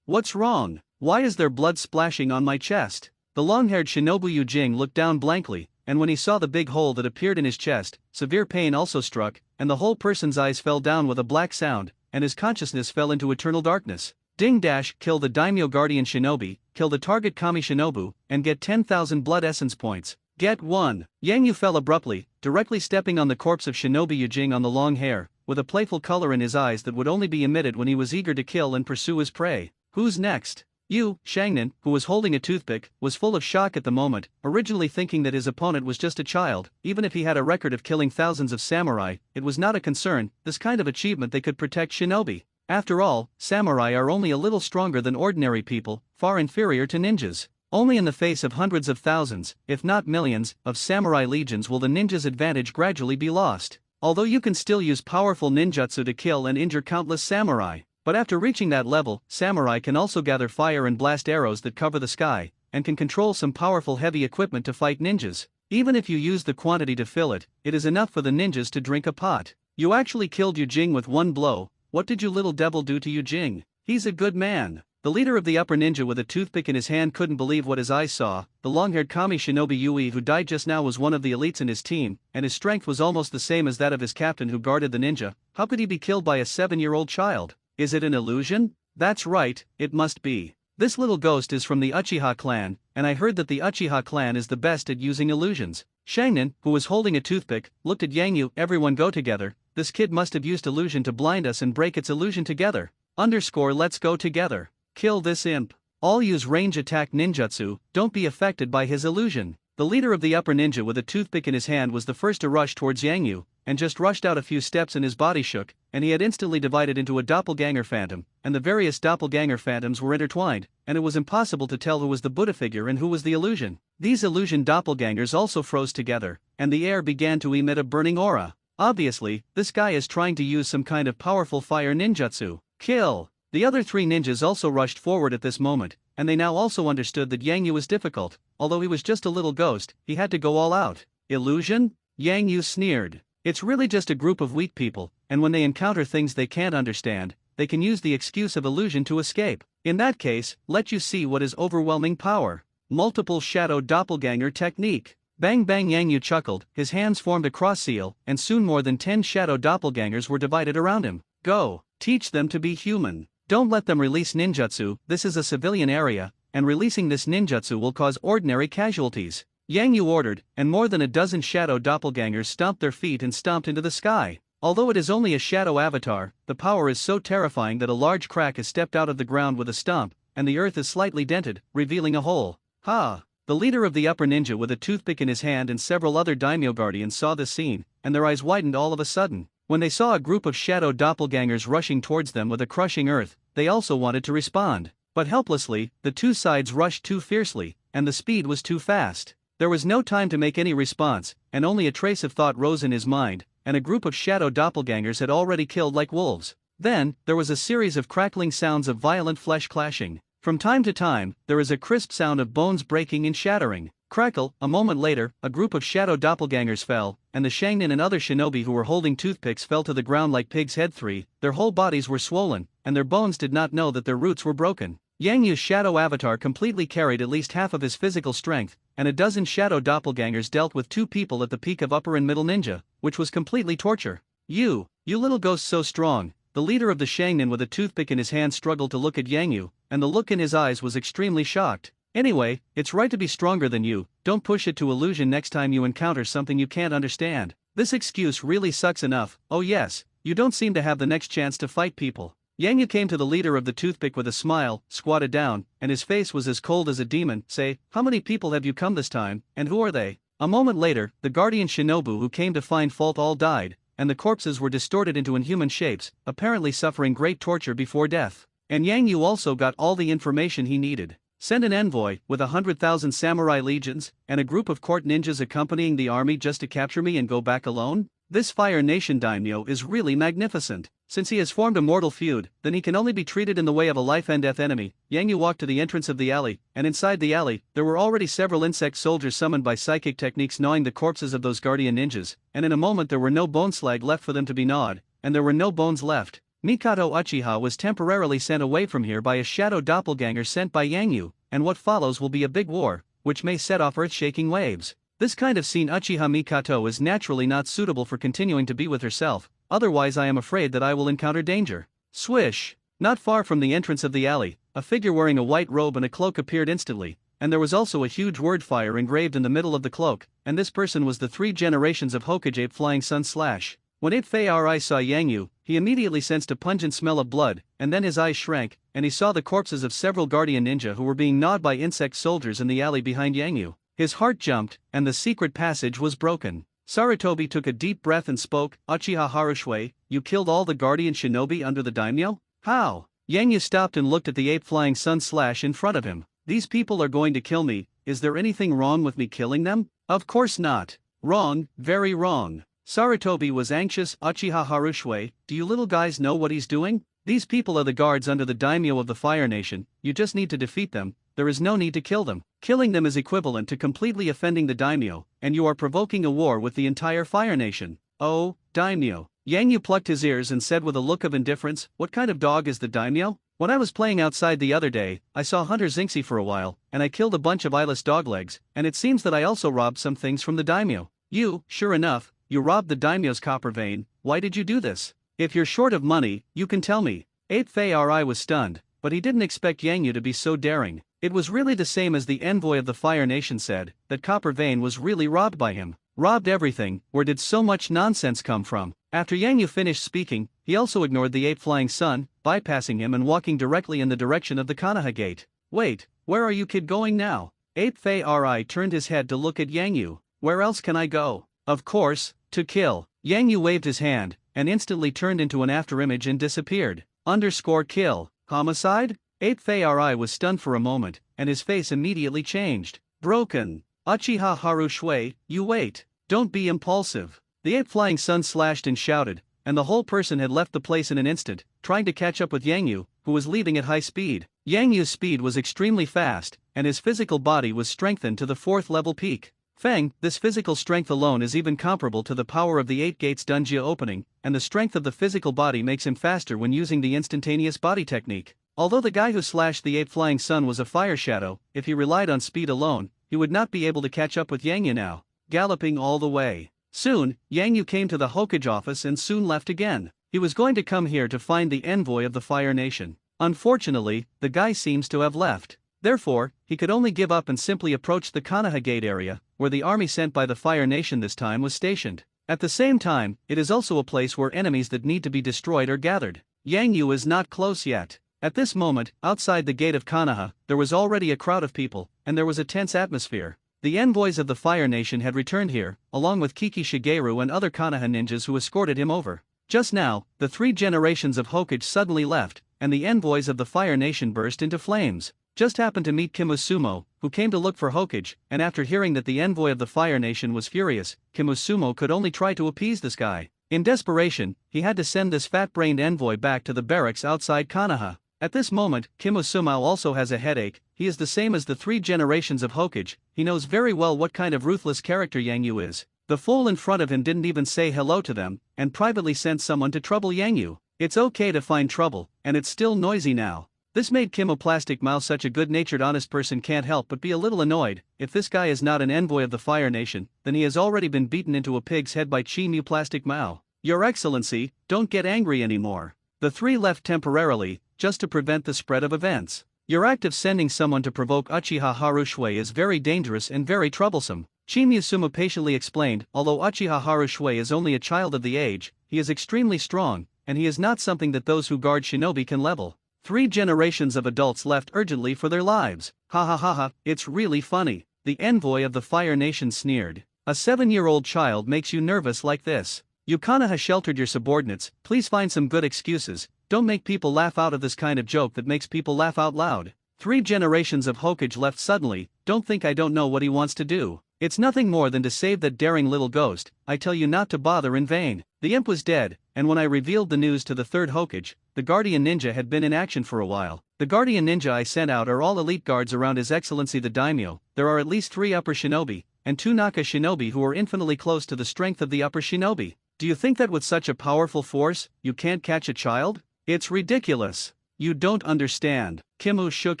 A: What's wrong? Why is there blood splashing on my chest? The long-haired shinobu Yu Jing looked down blankly, and when he saw the big hole that appeared in his chest, severe pain also struck, and the whole person's eyes fell down with a black sound, and his consciousness fell into eternal darkness. Ding dash, kill the daimyo guardian shinobi, kill the target kami shinobu, and get 10,000 blood essence points. Get 1. Yang Yu fell abruptly, directly stepping on the corpse of shinobi Yu Jing on the long hair, with a playful color in his eyes that would only be emitted when he was eager to kill and pursue his prey. Who's next? Yu Shangnan, who was holding a toothpick, was full of shock at the moment, originally thinking that his opponent was just a child. Even if he had a record of killing thousands of samurai, it was not a concern. This kind of achievement they could protect shinobi. After all, samurai are only a little stronger than ordinary people, far inferior to ninjas. Only in the face of hundreds of thousands, if not millions, of samurai legions will the ninja's advantage gradually be lost. Although you can still use powerful ninjutsu to kill and injure countless samurai, but after reaching that level, samurai can also gather fire and blast arrows that cover the sky, and can control some powerful heavy equipment to fight ninjas. Even if you use the quantity to fill it, it is enough for the ninjas to drink a pot. You actually killed Yu Jing with one blow. What did you little devil do to Yu Jing? He's a good man. The leader of the upper ninja with a toothpick in his hand couldn't believe what his eyes saw. The long-haired kami shinobi Yui who died just now was one of the elites in his team, and his strength was almost the same as that of his captain who guarded the ninja. How could he be killed by a 7-year-old child? Is it an illusion? That's right, it must be. This little ghost is from the Uchiha clan, and I heard that the Uchiha clan is the best at using illusions. Shangnan, who was holding a toothpick, looked at Yang Yu. Everyone go together. This kid must have used illusion to blind us and break its illusion together. Let's go together. Kill this imp. All use range attack ninjutsu, don't be affected by his illusion. The leader of the upper ninja with a toothpick in his hand was the first to rush towards Yang Yu, and just rushed out a few steps and his body shook, and he had instantly divided into a doppelganger phantom, and the various doppelganger phantoms were intertwined, and it was impossible to tell who was the Buddha figure and who was the illusion. These illusion doppelgangers also froze together, and the air began to emit a burning aura. Obviously, this guy is trying to use some kind of powerful fire ninjutsu. Kill! The other 3 ninjas also rushed forward at this moment, and they now also understood that Yang Yu was difficult. Although he was just a little ghost, he had to go all out. Illusion? Yang Yu sneered. It's really just a group of weak people, and when they encounter things they can't understand, they can use the excuse of illusion to escape. In that case, let you see what is overwhelming power. Multiple shadow doppelganger technique. Bang bang, Yang Yu chuckled, his hands formed a cross seal, and soon more than 10 shadow doppelgangers were divided around him. Go, teach them to be human. Don't let them release ninjutsu. This is a civilian area, and releasing this ninjutsu will cause ordinary casualties. Yang Yu ordered, and more than a dozen shadow doppelgangers stomped their feet and stomped into the sky. Although it is only a shadow avatar, the power is so terrifying that a large crack is stepped out of the ground with a stomp, and the earth is slightly dented, revealing a hole. Ha! The leader of the upper ninja with a toothpick in his hand and several other daimyo guardians saw this scene, and their eyes widened all of a sudden. When they saw a group of shadow doppelgangers rushing towards them with a crushing earth, they also wanted to respond. But helplessly, the 2 sides rushed too fiercely, and the speed was too fast. There was no time to make any response, and only a trace of thought rose in his mind, and a group of shadow doppelgangers had already killed like wolves. Then, there was a series of crackling sounds of violent flesh clashing. From time to time, there is a crisp sound of bones breaking and shattering. Crackle, a moment later, a group of shadow doppelgangers fell, and the Shangnan and other shinobi who were holding toothpicks fell to the ground like pigs' head 3, their whole bodies were swollen, and their bones did not know that their roots were broken. Yang Yu's shadow avatar completely carried at least half of his physical strength, and a dozen shadow doppelgangers dealt with 2 people at the peak of upper and middle ninja, which was completely torture. You little ghost so strong. The leader of the Shangnan with a toothpick in his hand struggled to look at Yang Yu, and the look in his eyes was extremely shocked. Anyway, it's right to be stronger than you, don't push it to illusion next time you encounter something you can't understand. This excuse really sucks enough. Oh yes, you don't seem to have the next chance to fight people. Yang Yu came to the leader of the toothpick with a smile, squatted down, and his face was as cold as a demon. Say, how many people have you come this time, and who are they? A moment later, the guardian shinobu who came to find fault all died, and the corpses were distorted into inhuman shapes, apparently suffering great torture before death. And Yang Yu also got all the information he needed. Send an envoy, with 100,000 samurai legions, and a group of court ninjas accompanying the army just to capture me and go back alone? This Fire Nation daimyo is really magnificent. Since he has formed a mortal feud, then he can only be treated in the way of a life-and-death enemy. Yang Yu walked to the entrance of the alley, and inside the alley, there were already several insect soldiers summoned by psychic techniques gnawing the corpses of those guardian ninjas, and in a moment there were no bone slag left for them to be gnawed, and there were no bones left. Mikoto Uchiha was temporarily sent away from here by a shadow doppelganger sent by Yang Yu, and what follows will be a big war, which may set off earth-shaking waves. This kind of scene Uchiha Mikoto is naturally not suitable for continuing to be with herself, otherwise I am afraid that I will encounter danger. Swish! Not far from the entrance of the alley, a figure wearing a white robe and a cloak appeared instantly, and there was also a huge word fire engraved in the middle of the cloak, and this person was the 3 generations of Hokage Ape Flying Sun Slash. When Ape Fei saw Yang Yu, he immediately sensed a pungent smell of blood, and then his eyes shrank, and he saw the corpses of several guardian ninja who were being gnawed by insect soldiers in the alley behind Yang Yu. His heart jumped, and the secret passage was broken. Sarutobi took a deep breath and spoke, Uchiha Harushui, you killed all the guardian shinobi under the daimyo? How? Yang Yu stopped and looked at the ape flying sun slash in front of him. These people are going to kill me, is there anything wrong with me killing them? Of course not. Wrong, very wrong. Sarutobi was anxious. Uchiha Harushui, do you little guys know what he's doing? These people are the guards under the daimyo of the Fire Nation, you just need to defeat them, there is no need to kill them. Killing them is equivalent to completely offending the daimyo, and you are provoking a war with the entire Fire Nation. Oh, daimyo. Yang Yu plucked his ears and said with a look of indifference, what kind of dog is the daimyo? When I was playing outside the other day, I saw Hunter Zinxi for a while, and I killed a bunch of eyeless doglegs, and it seems that I also robbed some things from the daimyo. You, sure enough, you robbed the daimyo's copper vein. Why did you do this? If you're short of money, you can tell me. Ape Fei was stunned, but he didn't expect Yang Yu to be so daring. It was really the same as the envoy of the Fire Nation said, that Copper Vein was really robbed by him. Robbed everything, where did so much nonsense come from? After Yang Yu finished speaking, he also ignored the ape flying sun, bypassing him and walking directly in the direction of the Konoha gate. Wait, where are you kid going now? Ape Fei turned his head to look at Yang Yu. Where else can I go? Of course, to kill. Yang Yu waved his hand, and instantly turned into an afterimage and disappeared. _kill. Homicide? Ape Fei was stunned for a moment, and his face immediately changed. Broken. Uchiha Harushui, you wait. Don't be impulsive. The ape flying sun slashed and shouted, and the whole person had left the place in an instant, trying to catch up with Yang Yu, who was leaving at high speed. Yang Yu's speed was extremely fast, and his physical body was strengthened to the 4th level peak. Feng, this physical strength alone is even comparable to the power of the 8 gates Dunjia opening, and the strength of the physical body makes him faster when using the instantaneous body technique. Although the guy who slashed the ape flying sun was a fire shadow, if he relied on speed alone, he would not be able to catch up with Yang Yu now, galloping all the way. Soon, Yang Yu came to the Hokage office and soon left again. He was going to come here to find the envoy of the Fire Nation. Unfortunately, the guy seems to have left. Therefore, he could only give up and simply approach the Konoha Gate area, where the army sent by the Fire Nation this time was stationed. At the same time, it is also a place where enemies that need to be destroyed are gathered. Yang Yu is not close yet. At this moment, outside the gate of Konoha, there was already a crowd of people, and there was a tense atmosphere. The envoys of the Fire Nation had returned here, along with Kiki Shigeru and other Konoha ninjas who escorted him over. Just now, the 3 generations of Hokage suddenly left, and the envoys of the Fire Nation burst into flames. Just happened to meet Kimusumo, who came to look for Hokage, and after hearing that the envoy of the Fire Nation was furious, Kimusumo could only try to appease this guy. In desperation, he had to send this fat-brained envoy back to the barracks outside Konoha. At this moment, Kimusumo also has a headache. He is the same as the 3 generations of Hokage. He knows very well what kind of ruthless character Yang Yu is. The fool in front of him didn't even say hello to them, and privately sent someone to trouble Yang Yu. It's okay to find trouble, and it's still noisy now. This made Kimoplastic Mao such a good-natured honest person can't help but be a little annoyed. If this guy is not an envoy of the Fire Nation, then he has already been beaten into a pig's head by Chi Mu Plastic Mao. Your Excellency, don't get angry anymore. The 3 left temporarily, just to prevent the spread of events. Your act of sending someone to provoke Uchiha Harushui is very dangerous and very troublesome. Chimusuma patiently explained, although Uchiha Harushui is only a child of the age, he is extremely strong, and he is not something that those who guard shinobi can level. 3 generations of adults left urgently for their lives. Ha ha ha ha, it's really funny. The envoy of the Fire Nation sneered. A 7-year-old child makes you nervous like this. You Konoha sheltered your subordinates, please find some good excuses, don't make people laugh out of this kind of joke that makes people laugh out loud. 3 generations of Hokage left suddenly, don't think I don't know what he wants to do. It's nothing more than to save that daring little ghost, I tell you not to bother in vain. The imp was dead, and when I revealed the news to the 3rd Hokage, the Guardian Ninja had been in action for a while. The Guardian Ninja I sent out are all elite guards around His Excellency the Daimyo. There are at least 3 upper shinobi, and 2 Naka shinobi who are infinitely close to the strength of the upper shinobi. Do you think that with such a powerful force, you can't catch a child? It's ridiculous. You don't understand. Kimu shook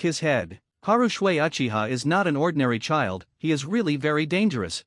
A: his head. Harushui Uchiha is not an ordinary child, he is really very dangerous.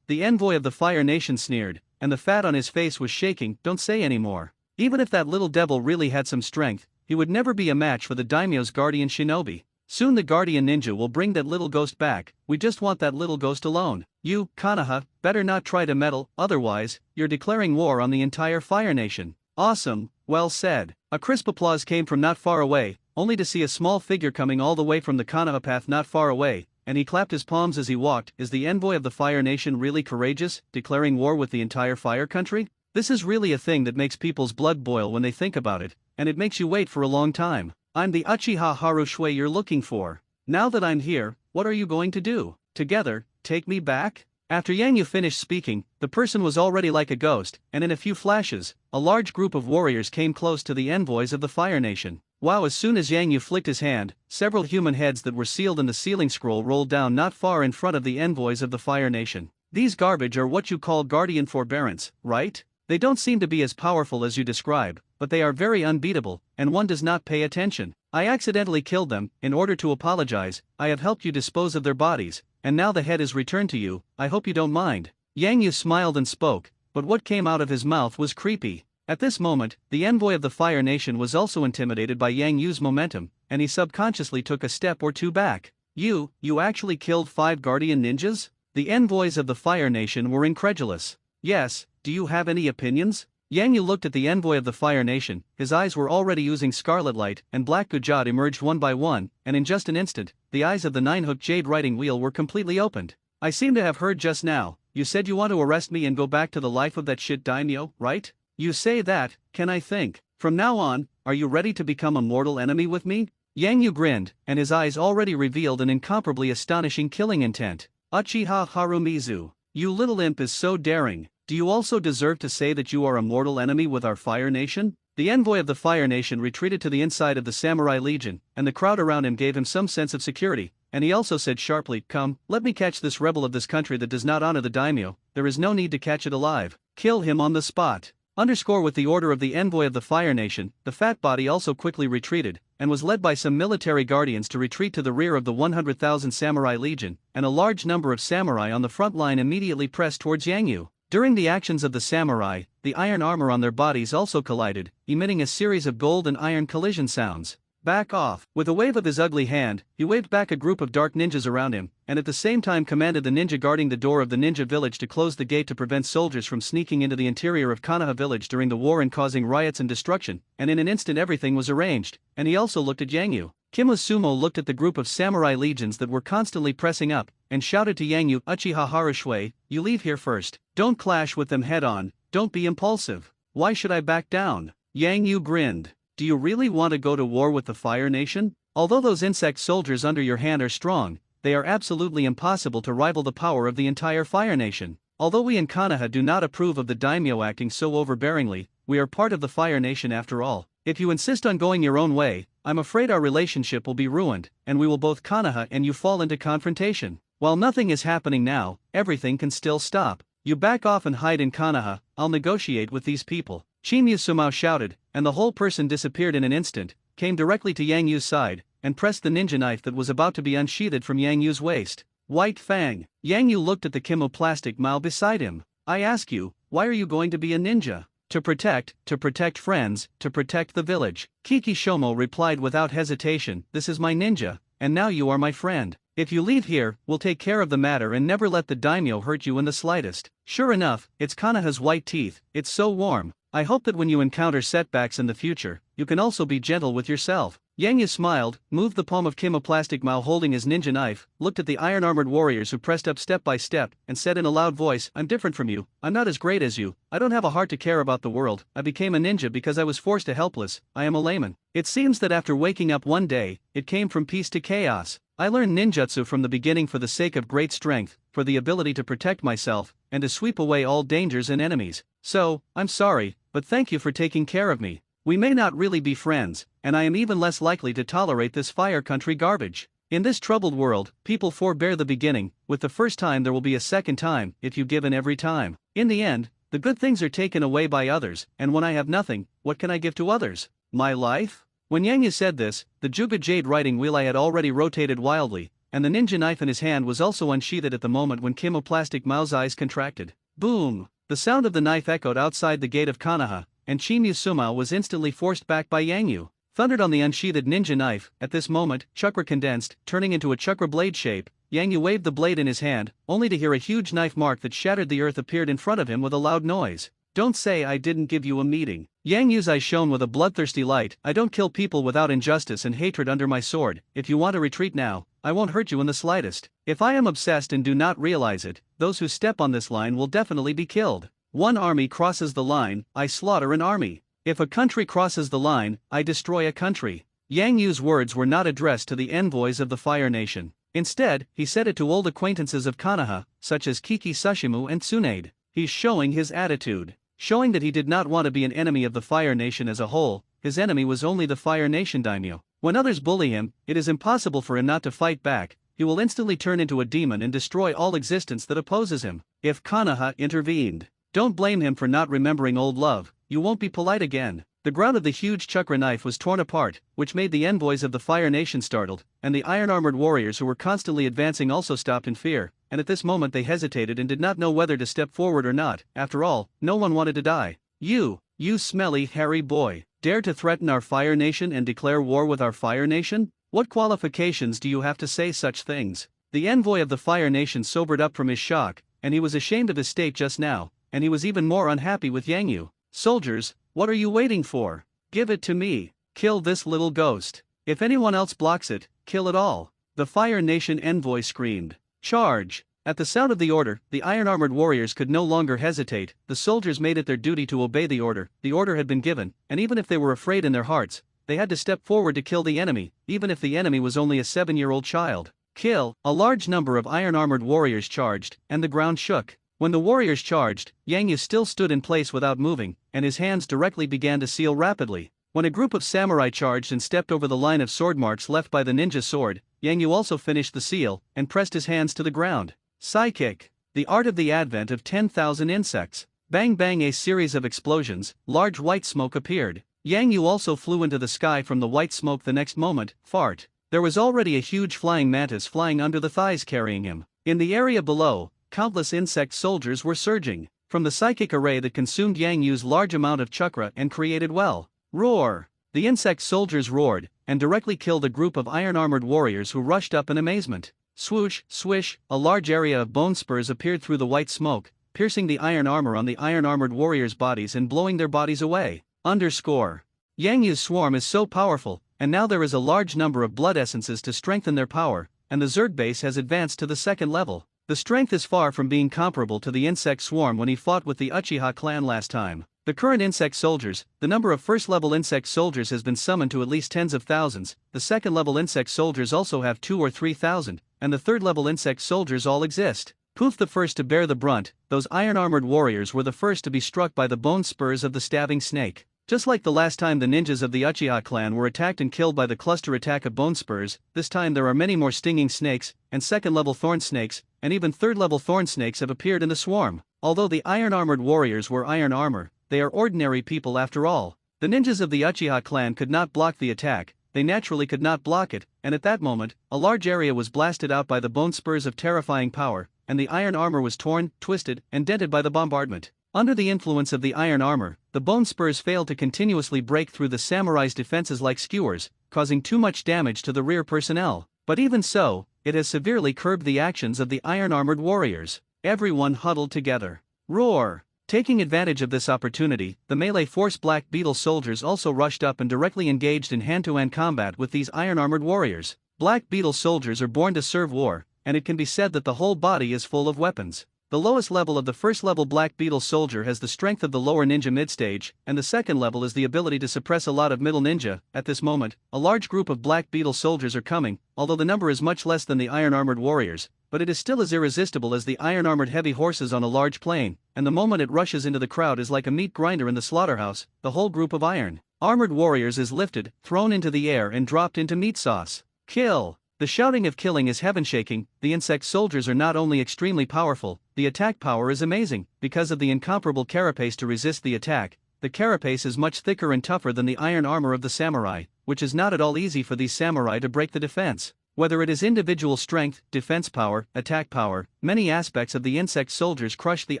A: The envoy of the Fire Nation sneered, and the fat on his face was shaking. Don't say any more. Even if that little devil really had some strength, he would never be a match for the daimyo's guardian shinobi. Soon the guardian ninja will bring that little ghost back, we just want that little ghost alone. You, Konoha, better not try to meddle, otherwise, you're declaring war on the entire Fire Nation. Awesome, well said. A crisp applause came from not far away, only to see a small figure coming all the way from the Konoha path not far away, and he clapped his palms as he walked. Is the envoy of the Fire Nation really courageous, declaring war with the entire Fire Country? This is really a thing that makes people's blood boil when they think about it, and it makes you wait for a long time. I'm the Uchiha Harushui you're looking for. Now that I'm here, what are you going to do? Together, take me back? After Yang Yu finished speaking, the person was already like a ghost, and in a few flashes, a large group of warriors came close to the envoys of the Fire Nation. Wow! As soon as Yang Yu flicked his hand, several human heads that were sealed in the sealing scroll rolled down not far in front of the envoys of the Fire Nation. These garbage are what you call guardian forbearance, right? They don't seem to be as powerful as you describe, but they are very unbeatable, and one does not pay attention. I accidentally killed them. In order to apologize, I have helped you dispose of their bodies, and now the head is returned to you. I hope you don't mind. Yang Yu smiled and spoke, but what came out of his mouth was creepy. At this moment, the envoy of the Fire Nation was also intimidated by Yang Yu's momentum, and he subconsciously took a step or two back. You actually killed 5 guardian ninjas? The envoys of the Fire Nation were incredulous. Yes, do you have any opinions? Yang Yu looked at the envoy of the Fire Nation, his eyes were already oozing scarlet light, and black gujat emerged one by one, and in just an instant, the eyes of the 9-hook jade writing wheel were completely opened. I seem to have heard just now, you said you want to arrest me and go back to the life of that shit daimyo, right? You say that, can I think? From now on, are you ready to become a mortal enemy with me? Yang Yu grinned, and his eyes already revealed an incomparably astonishing killing intent. Uchiha Harumizu, you little imp is so daring. Do you also deserve to say that you are a mortal enemy with our Fire Nation? The envoy of the Fire Nation retreated to the inside of the Samurai Legion, and the crowd around him gave him some sense of security, and he also said sharply, "Come, let me catch this rebel of this country that does not honor the daimyo. There is no need to catch it alive. Kill him on the spot." Underscore with the order of the envoy of the Fire Nation, the fat body also quickly retreated, and was led by some military guardians to retreat to the rear of the 100,000 Samurai Legion, and a large number of samurai on the front line immediately pressed towards Yang Yu. During the actions of the samurai, the iron armor on their bodies also collided, emitting a series of gold and iron collision sounds. Back off. With a wave of his ugly hand, he waved back a group of dark ninjas around him, and at the same time commanded the ninja guarding the door of the ninja village to close the gate to prevent soldiers from sneaking into the interior of Konoha village during the war and causing riots and destruction, and in an instant everything was arranged, and he also looked at Yang Yu. Kimo Sumo looked at the group of samurai legions that were constantly pressing up, and shouted to Yang Yu, "Uchiha Harushui, you leave here first. Don't clash with them head on, don't be impulsive. Why should I back down?" Yang Yu grinned. "Do you really want to go to war with the Fire Nation? Although those insect soldiers under your hand are strong, they are absolutely impossible to rival the power of the entire Fire Nation. Although we in Konoha do not approve of the daimyo acting so overbearingly, we are part of the Fire Nation after all. If you insist on going your own way, I'm afraid our relationship will be ruined, and we will both Konoha and you fall into confrontation. While nothing is happening now, everything can still stop. You back off and hide in Konoha, I'll negotiate with these people." Chinyu Sumao shouted, and the whole person disappeared in an instant, came directly to Yang Yu's side, and pressed the ninja knife that was about to be unsheathed from Yang Yu's waist. White Fang. Yang Yu looked at the chemoplastic Mao beside him. "I ask you, why are you going to be a ninja?" To protect friends, to protect the village." Kiki Shomo replied without hesitation, "This is my ninja, and now you are my friend. If you leave here, we'll take care of the matter and never let the daimyo hurt you in the slightest." Sure enough, it's Konoha's white teeth, it's so warm. I hope that when you encounter setbacks in the future, you can also be gentle with yourself. Yang Yu smiled, moved the palm of Kimoplastic Mao holding his ninja knife, looked at the iron-armored warriors who pressed up step by step, and said in a loud voice, I'm different from you, I'm not as great as you, I don't have a heart to care about the world, I became a ninja because I was forced to helpless, I am a layman. It seems that after waking up one day, it came from peace to chaos. I learned ninjutsu from the beginning for the sake of great strength, for the ability to protect myself, and to sweep away all dangers and enemies. So, I'm sorry, but thank you for taking care of me. We may not really be friends, and I am even less likely to tolerate this fire country garbage. In this troubled world, people forbear the beginning, with the first time there will be a second time, if you give in every time. In the end, the good things are taken away by others, and when I have nothing, what can I give to others? My life? When Yang Yu said this, the Juga Jade writing wheel I had already rotated wildly, and the ninja knife in his hand was also unsheathed at the moment when Kimoplastic Mao's eyes contracted. Boom! The sound of the knife echoed outside the gate of Konoha, and Chimyu Sumao was instantly forced back by Yang Yu. Thundered on the unsheathed ninja knife. At this moment, chakra condensed, turning into a chakra blade shape. Yang Yu waved the blade in his hand, only to hear a huge knife mark that shattered the earth appeared in front of him with a loud noise. Don't say I didn't give you a meeting. Yang Yu's eyes shone with a bloodthirsty light. I don't kill people without injustice and hatred under my sword. If you want to retreat now, I won't hurt you in the slightest. If I am obsessed and do not realize it, those who step on this line will definitely be killed. One army crosses the line, I slaughter an army. If a country crosses the line, I destroy a country. Yang Yu's words were not addressed to the envoys of the Fire Nation. Instead, he said it to old acquaintances of Konoha, such as Kiki Sushimu and Tsunade. He's showing his attitude. Showing that he did not want to be an enemy of the Fire Nation as a whole, his enemy was only the Fire Nation daimyo. When others bully him, it is impossible for him not to fight back, he will instantly turn into a demon and destroy all existence that opposes him. If Konoha intervened, don't blame him for not remembering old love, you won't be polite again. The ground of the huge chakra knife was torn apart, which made the envoys of the Fire Nation startled, and the iron-armored warriors who were constantly advancing also stopped in fear, and at this moment they hesitated and did not know whether to step forward or not. After all, no one wanted to die. You smelly hairy boy, dare to threaten our Fire Nation and declare war with our Fire Nation? What qualifications do you have to say such things? The envoy of the Fire Nation sobered up from his shock, and he was ashamed of his state just now, and he was even more unhappy with Yang Yu. Soldiers, what are you waiting for? Give it to me. Kill this little ghost. If anyone else blocks it, kill it all. The Fire Nation envoy screamed. Charge! At the sound of the order, the iron-armored warriors could no longer hesitate. The soldiers made it their duty to obey the order. The order had been given, and even if they were afraid in their hearts, they had to step forward to kill the enemy, even if the enemy was only a 7-year-old child. Kill! A large number of iron-armored warriors charged, and the ground shook. When the warriors charged, Yang Yu still stood in place without moving, and his hands directly began to seal rapidly. When a group of samurai charged and stepped over the line of sword marks left by the ninja sword, Yang Yu also finished the seal, and pressed his hands to the ground. Psychic. The art of the advent of 10,000 insects. Bang bang, a series of explosions, large white smoke appeared. Yang Yu also flew into the sky from the white smoke the next moment. Fart. There was already a huge flying mantis flying under the thighs carrying him. In the area below, countless insect soldiers were surging from the psychic array that consumed Yang Yu's large amount of chakra and created well. Roar! The insect soldiers roared, and directly killed a group of iron-armored warriors who rushed up in amazement. Swoosh, swish, a large area of bone spurs appeared through the white smoke, piercing the iron armor on the iron-armored warriors' bodies and blowing their bodies away. Underscore. Yang Yu's swarm is so powerful, and now there is a large number of blood essences to strengthen their power, and the Zerg base has advanced to the second level. The strength is far from being comparable to the insect swarm when he fought with the Uchiha clan last time. The current insect soldiers, the number of first-level insect soldiers has been summoned to at least tens of thousands, the second-level insect soldiers also have 2,000 or 3,000, and the third-level insect soldiers all exist. Poof, the first to bear the brunt, those iron-armored warriors were the first to be struck by the bone spurs of the stabbing snake. Just like the last time the ninjas of the Uchiha clan were attacked and killed by the cluster attack of bone spurs, this time there are many more stinging snakes, and second-level thorn snakes, and even third-level thorn snakes have appeared in the swarm. Although the iron-armored warriors were iron armor, they are ordinary people after all. The ninjas of the Uchiha clan could not block the attack, they naturally could not block it, and at that moment, a large area was blasted out by the bone spurs of terrifying power, and the iron armor was torn, twisted, and dented by the bombardment. Under the influence of the iron armor, the bone spurs failed to continuously break through the samurai's defenses like skewers, causing too much damage to the rear personnel. But even so, it has severely curbed the actions of the iron-armored warriors. Everyone huddled together. Roar! Taking advantage of this opportunity, the melee force Black Beetle soldiers also rushed up and directly engaged in hand-to-hand combat with these iron-armored warriors. Black Beetle soldiers are born to serve war, and it can be said that the whole body is full of weapons. The lowest level of the first level Black Beetle soldier has the strength of the lower ninja mid-stage, and the second level is the ability to suppress a lot of middle ninja. At this moment, a large group of Black Beetle soldiers are coming, although the number is much less than the iron-armored warriors, but it is still as irresistible as the iron-armored heavy horses on a large plain, and the moment it rushes into the crowd is like a meat grinder in the slaughterhouse. The whole group of iron-armored warriors is lifted, thrown into the air and dropped into meat sauce. Kill! The shouting of killing is heaven-shaking. The insect soldiers are not only extremely powerful, the attack power is amazing. Because of the incomparable carapace to resist the attack, the carapace is much thicker and tougher than the iron armor of the samurai, which is not at all easy for these samurai to break the defense. Whether it is individual strength, defense power, attack power, many aspects of the insect soldiers crush the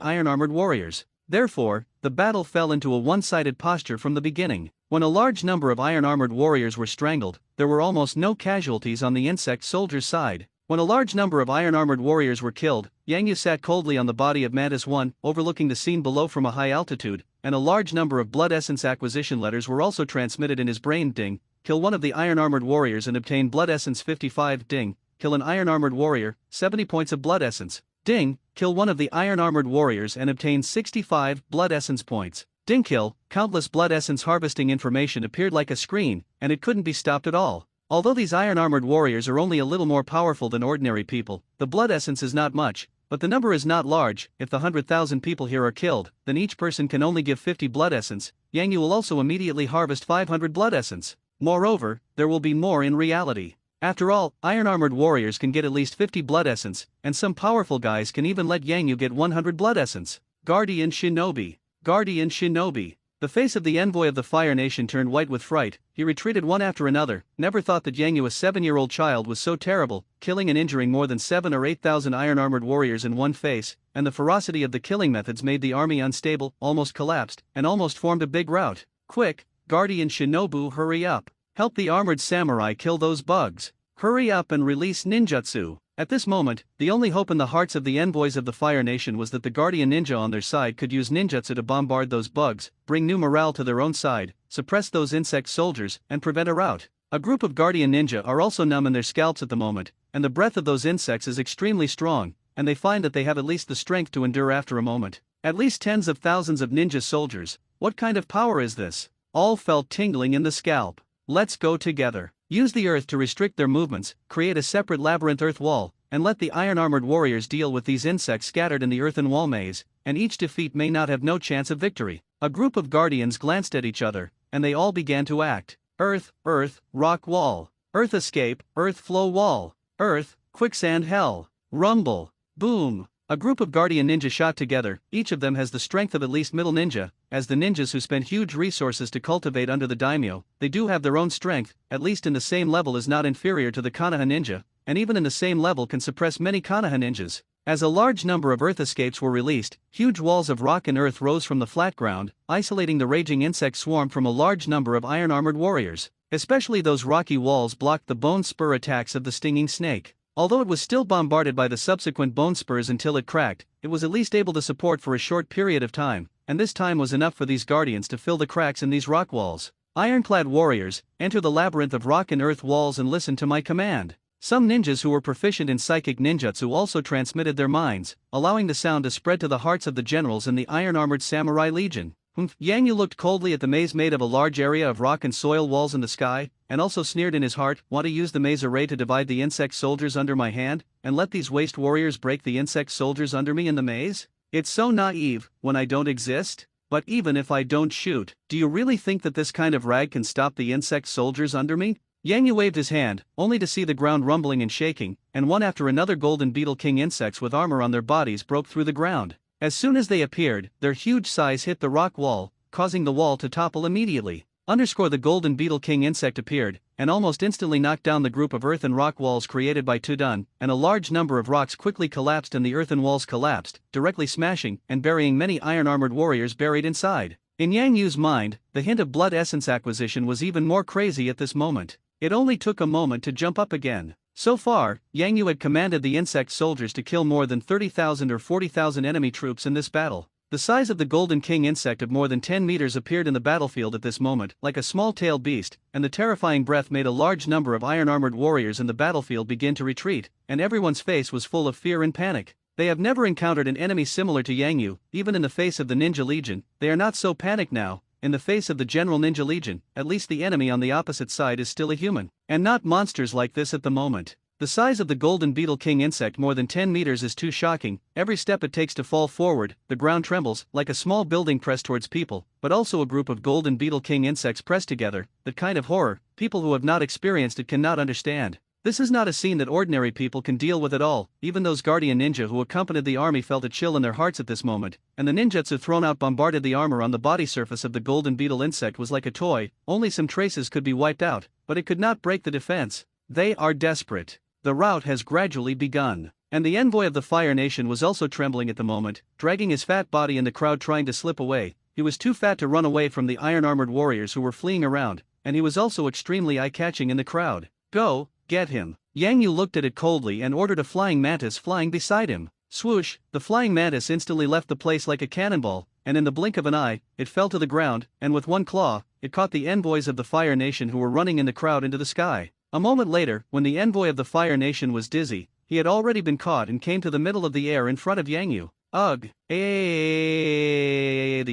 A: iron-armored warriors. Therefore, the battle fell into a one-sided posture from the beginning. When a large number of iron-armored warriors were strangled, there were almost no casualties on the insect soldiers' side. When a large number of iron-armored warriors were killed, Yang Yu sat coldly on the body of Mantis 1, overlooking the scene below from a high altitude, and a large number of blood essence acquisition letters were also transmitted in his brain. Ding. Kill one of the iron-armored warriors and obtain blood essence 55. Ding. Kill an iron-armored warrior, 70 points of blood essence. Ding. Kill one of the iron-armored warriors and obtain 65 blood essence points. Ding. Kill. Countless blood essence harvesting information appeared like a screen, and it couldn't be stopped at all. Although these iron-armored warriors are only a little more powerful than ordinary people, the blood essence is not much, but the number is not large. If the 100,000 people here are killed, then each person can only give 50 blood essence. Yang Yu will also immediately harvest 500 blood essence. Moreover, there will be more in reality. After all, iron-armored warriors can get at least 50 blood essence, and some powerful guys can even let Yang Yu get 100 blood essence. Guardian Shinobi. Guardian Shinobi. The face of the envoy of the Fire Nation turned white with fright. He retreated one after another. Never thought that Yang Yu, a 7-year-old child, was so terrible, killing and injuring more than 7 or 8,000 iron-armored warriors in one face, and the ferocity of the killing methods made the army unstable, almost collapsed, and almost formed a big rout. Quick, Guardian Shinobu, hurry up. Help the armored samurai kill those bugs. Hurry up and release ninjutsu. At this moment, the only hope in the hearts of the envoys of the Fire Nation was that the Guardian Ninja on their side could use ninjutsu to bombard those bugs, bring new morale to their own side, suppress those insect soldiers, and prevent a rout. A group of Guardian Ninja are also numb in their scalps at the moment, and the breath of those insects is extremely strong, and they find that they have at least the strength to endure after a moment. At least tens of thousands of ninja soldiers. What kind of power is this? All felt tingling in the scalp. Let's go together. Use the earth to restrict their movements, create a separate labyrinth earth wall, and let the iron-armored warriors deal with these insects scattered in the earthen wall maze, and each defeat may not have no chance of victory. A group of guardians glanced at each other, and they all began to act. Earth, earth, rock wall. Earth escape, earth flow wall. Earth, quicksand hell. Rumble. Boom. A group of Guardian Ninja shot together. Each of them has the strength of at least middle ninja. As the ninjas who spend huge resources to cultivate under the daimyo, they do have their own strength, at least in the same level is not inferior to the Konoha ninja, and even in the same level can suppress many Konoha ninjas. As a large number of earth escapes were released, huge walls of rock and earth rose from the flat ground, isolating the raging insect swarm from a large number of iron-armored warriors. Especially those rocky walls blocked the bone spur attacks of the stinging snake. Although it was still bombarded by the subsequent bone spurs until it cracked, it was at least able to support for a short period of time, and this time was enough for these guardians to fill the cracks in these rock walls. Ironclad warriors, enter the labyrinth of rock and earth walls and listen to my command. Some ninjas who were proficient in psychic ninjutsu also transmitted their minds, allowing the sound to spread to the hearts of the generals in the iron-armored samurai legion. Yang Yu looked coldly at the maze made of a large area of rock and soil walls in the sky, and also sneered in his heart, want to use the maze array to divide the insect soldiers under my hand, and let these waste warriors break the insect soldiers under me in the maze? It's so naive, when I don't exist? But even if I don't shoot, do you really think that this kind of rag can stop the insect soldiers under me? Yang Yu waved his hand, only to see the ground rumbling and shaking, and one after another golden beetle king insects with armor on their bodies broke through the ground. As soon as they appeared, their huge size hit the rock wall, causing the wall to topple immediately. The golden beetle king insect appeared, and almost instantly knocked down the group of earth and rock walls created by Tudun, and a large number of rocks quickly collapsed and the earthen walls collapsed, directly smashing and burying many iron-armored warriors buried inside. In Yang Yu's mind, the hint of blood essence acquisition was even more crazy at this moment. It only took a moment to jump up again. So far, Yang Yu had commanded the insect soldiers to kill more than 30,000 or 40,000 enemy troops in this battle. The size of the Golden King insect of more than 10 meters appeared in the battlefield at this moment, like a small-tailed beast, and the terrifying breath made a large number of iron-armored warriors in the battlefield begin to retreat, and everyone's face was full of fear and panic. They have never encountered an enemy similar to Yang Yu, even in the face of the Ninja Legion. They are not so panicked now. In the face of the General Ninja Legion, at least the enemy on the opposite side is still a human, and not monsters like this at the moment. The size of the Golden Beetle King insect more than 10 meters is too shocking. Every step it takes to fall forward, the ground trembles, like a small building pressed towards people, but also a group of Golden Beetle King insects pressed together. That kind of horror, people who have not experienced it cannot understand. This is not a scene that ordinary people can deal with at all. Even those guardian ninja who accompanied the army felt a chill in their hearts at this moment, and the ninjutsu thrown out bombarded the armor on the body surface of the Golden Beetle insect was like a toy. Only some traces could be wiped out, but it could not break the defense. They are desperate. The rout has gradually begun, and the envoy of the Fire Nation was also trembling at the moment, dragging his fat body in the crowd trying to slip away. He was too fat to run away from the iron-armored warriors who were fleeing around, and he was also extremely eye-catching in the crowd. Go, get him. Yang Yu looked at it coldly and ordered a flying mantis flying beside him. Swoosh, the flying mantis instantly left the place like a cannonball, and in the blink of an eye, it fell to the ground, and with one claw, it caught the envoys of the Fire Nation who were running in the crowd into the sky. A moment later, when the envoy of the Fire Nation was dizzy, he had already been caught and came to the middle of the air in front of Yang Yu. Ugh! The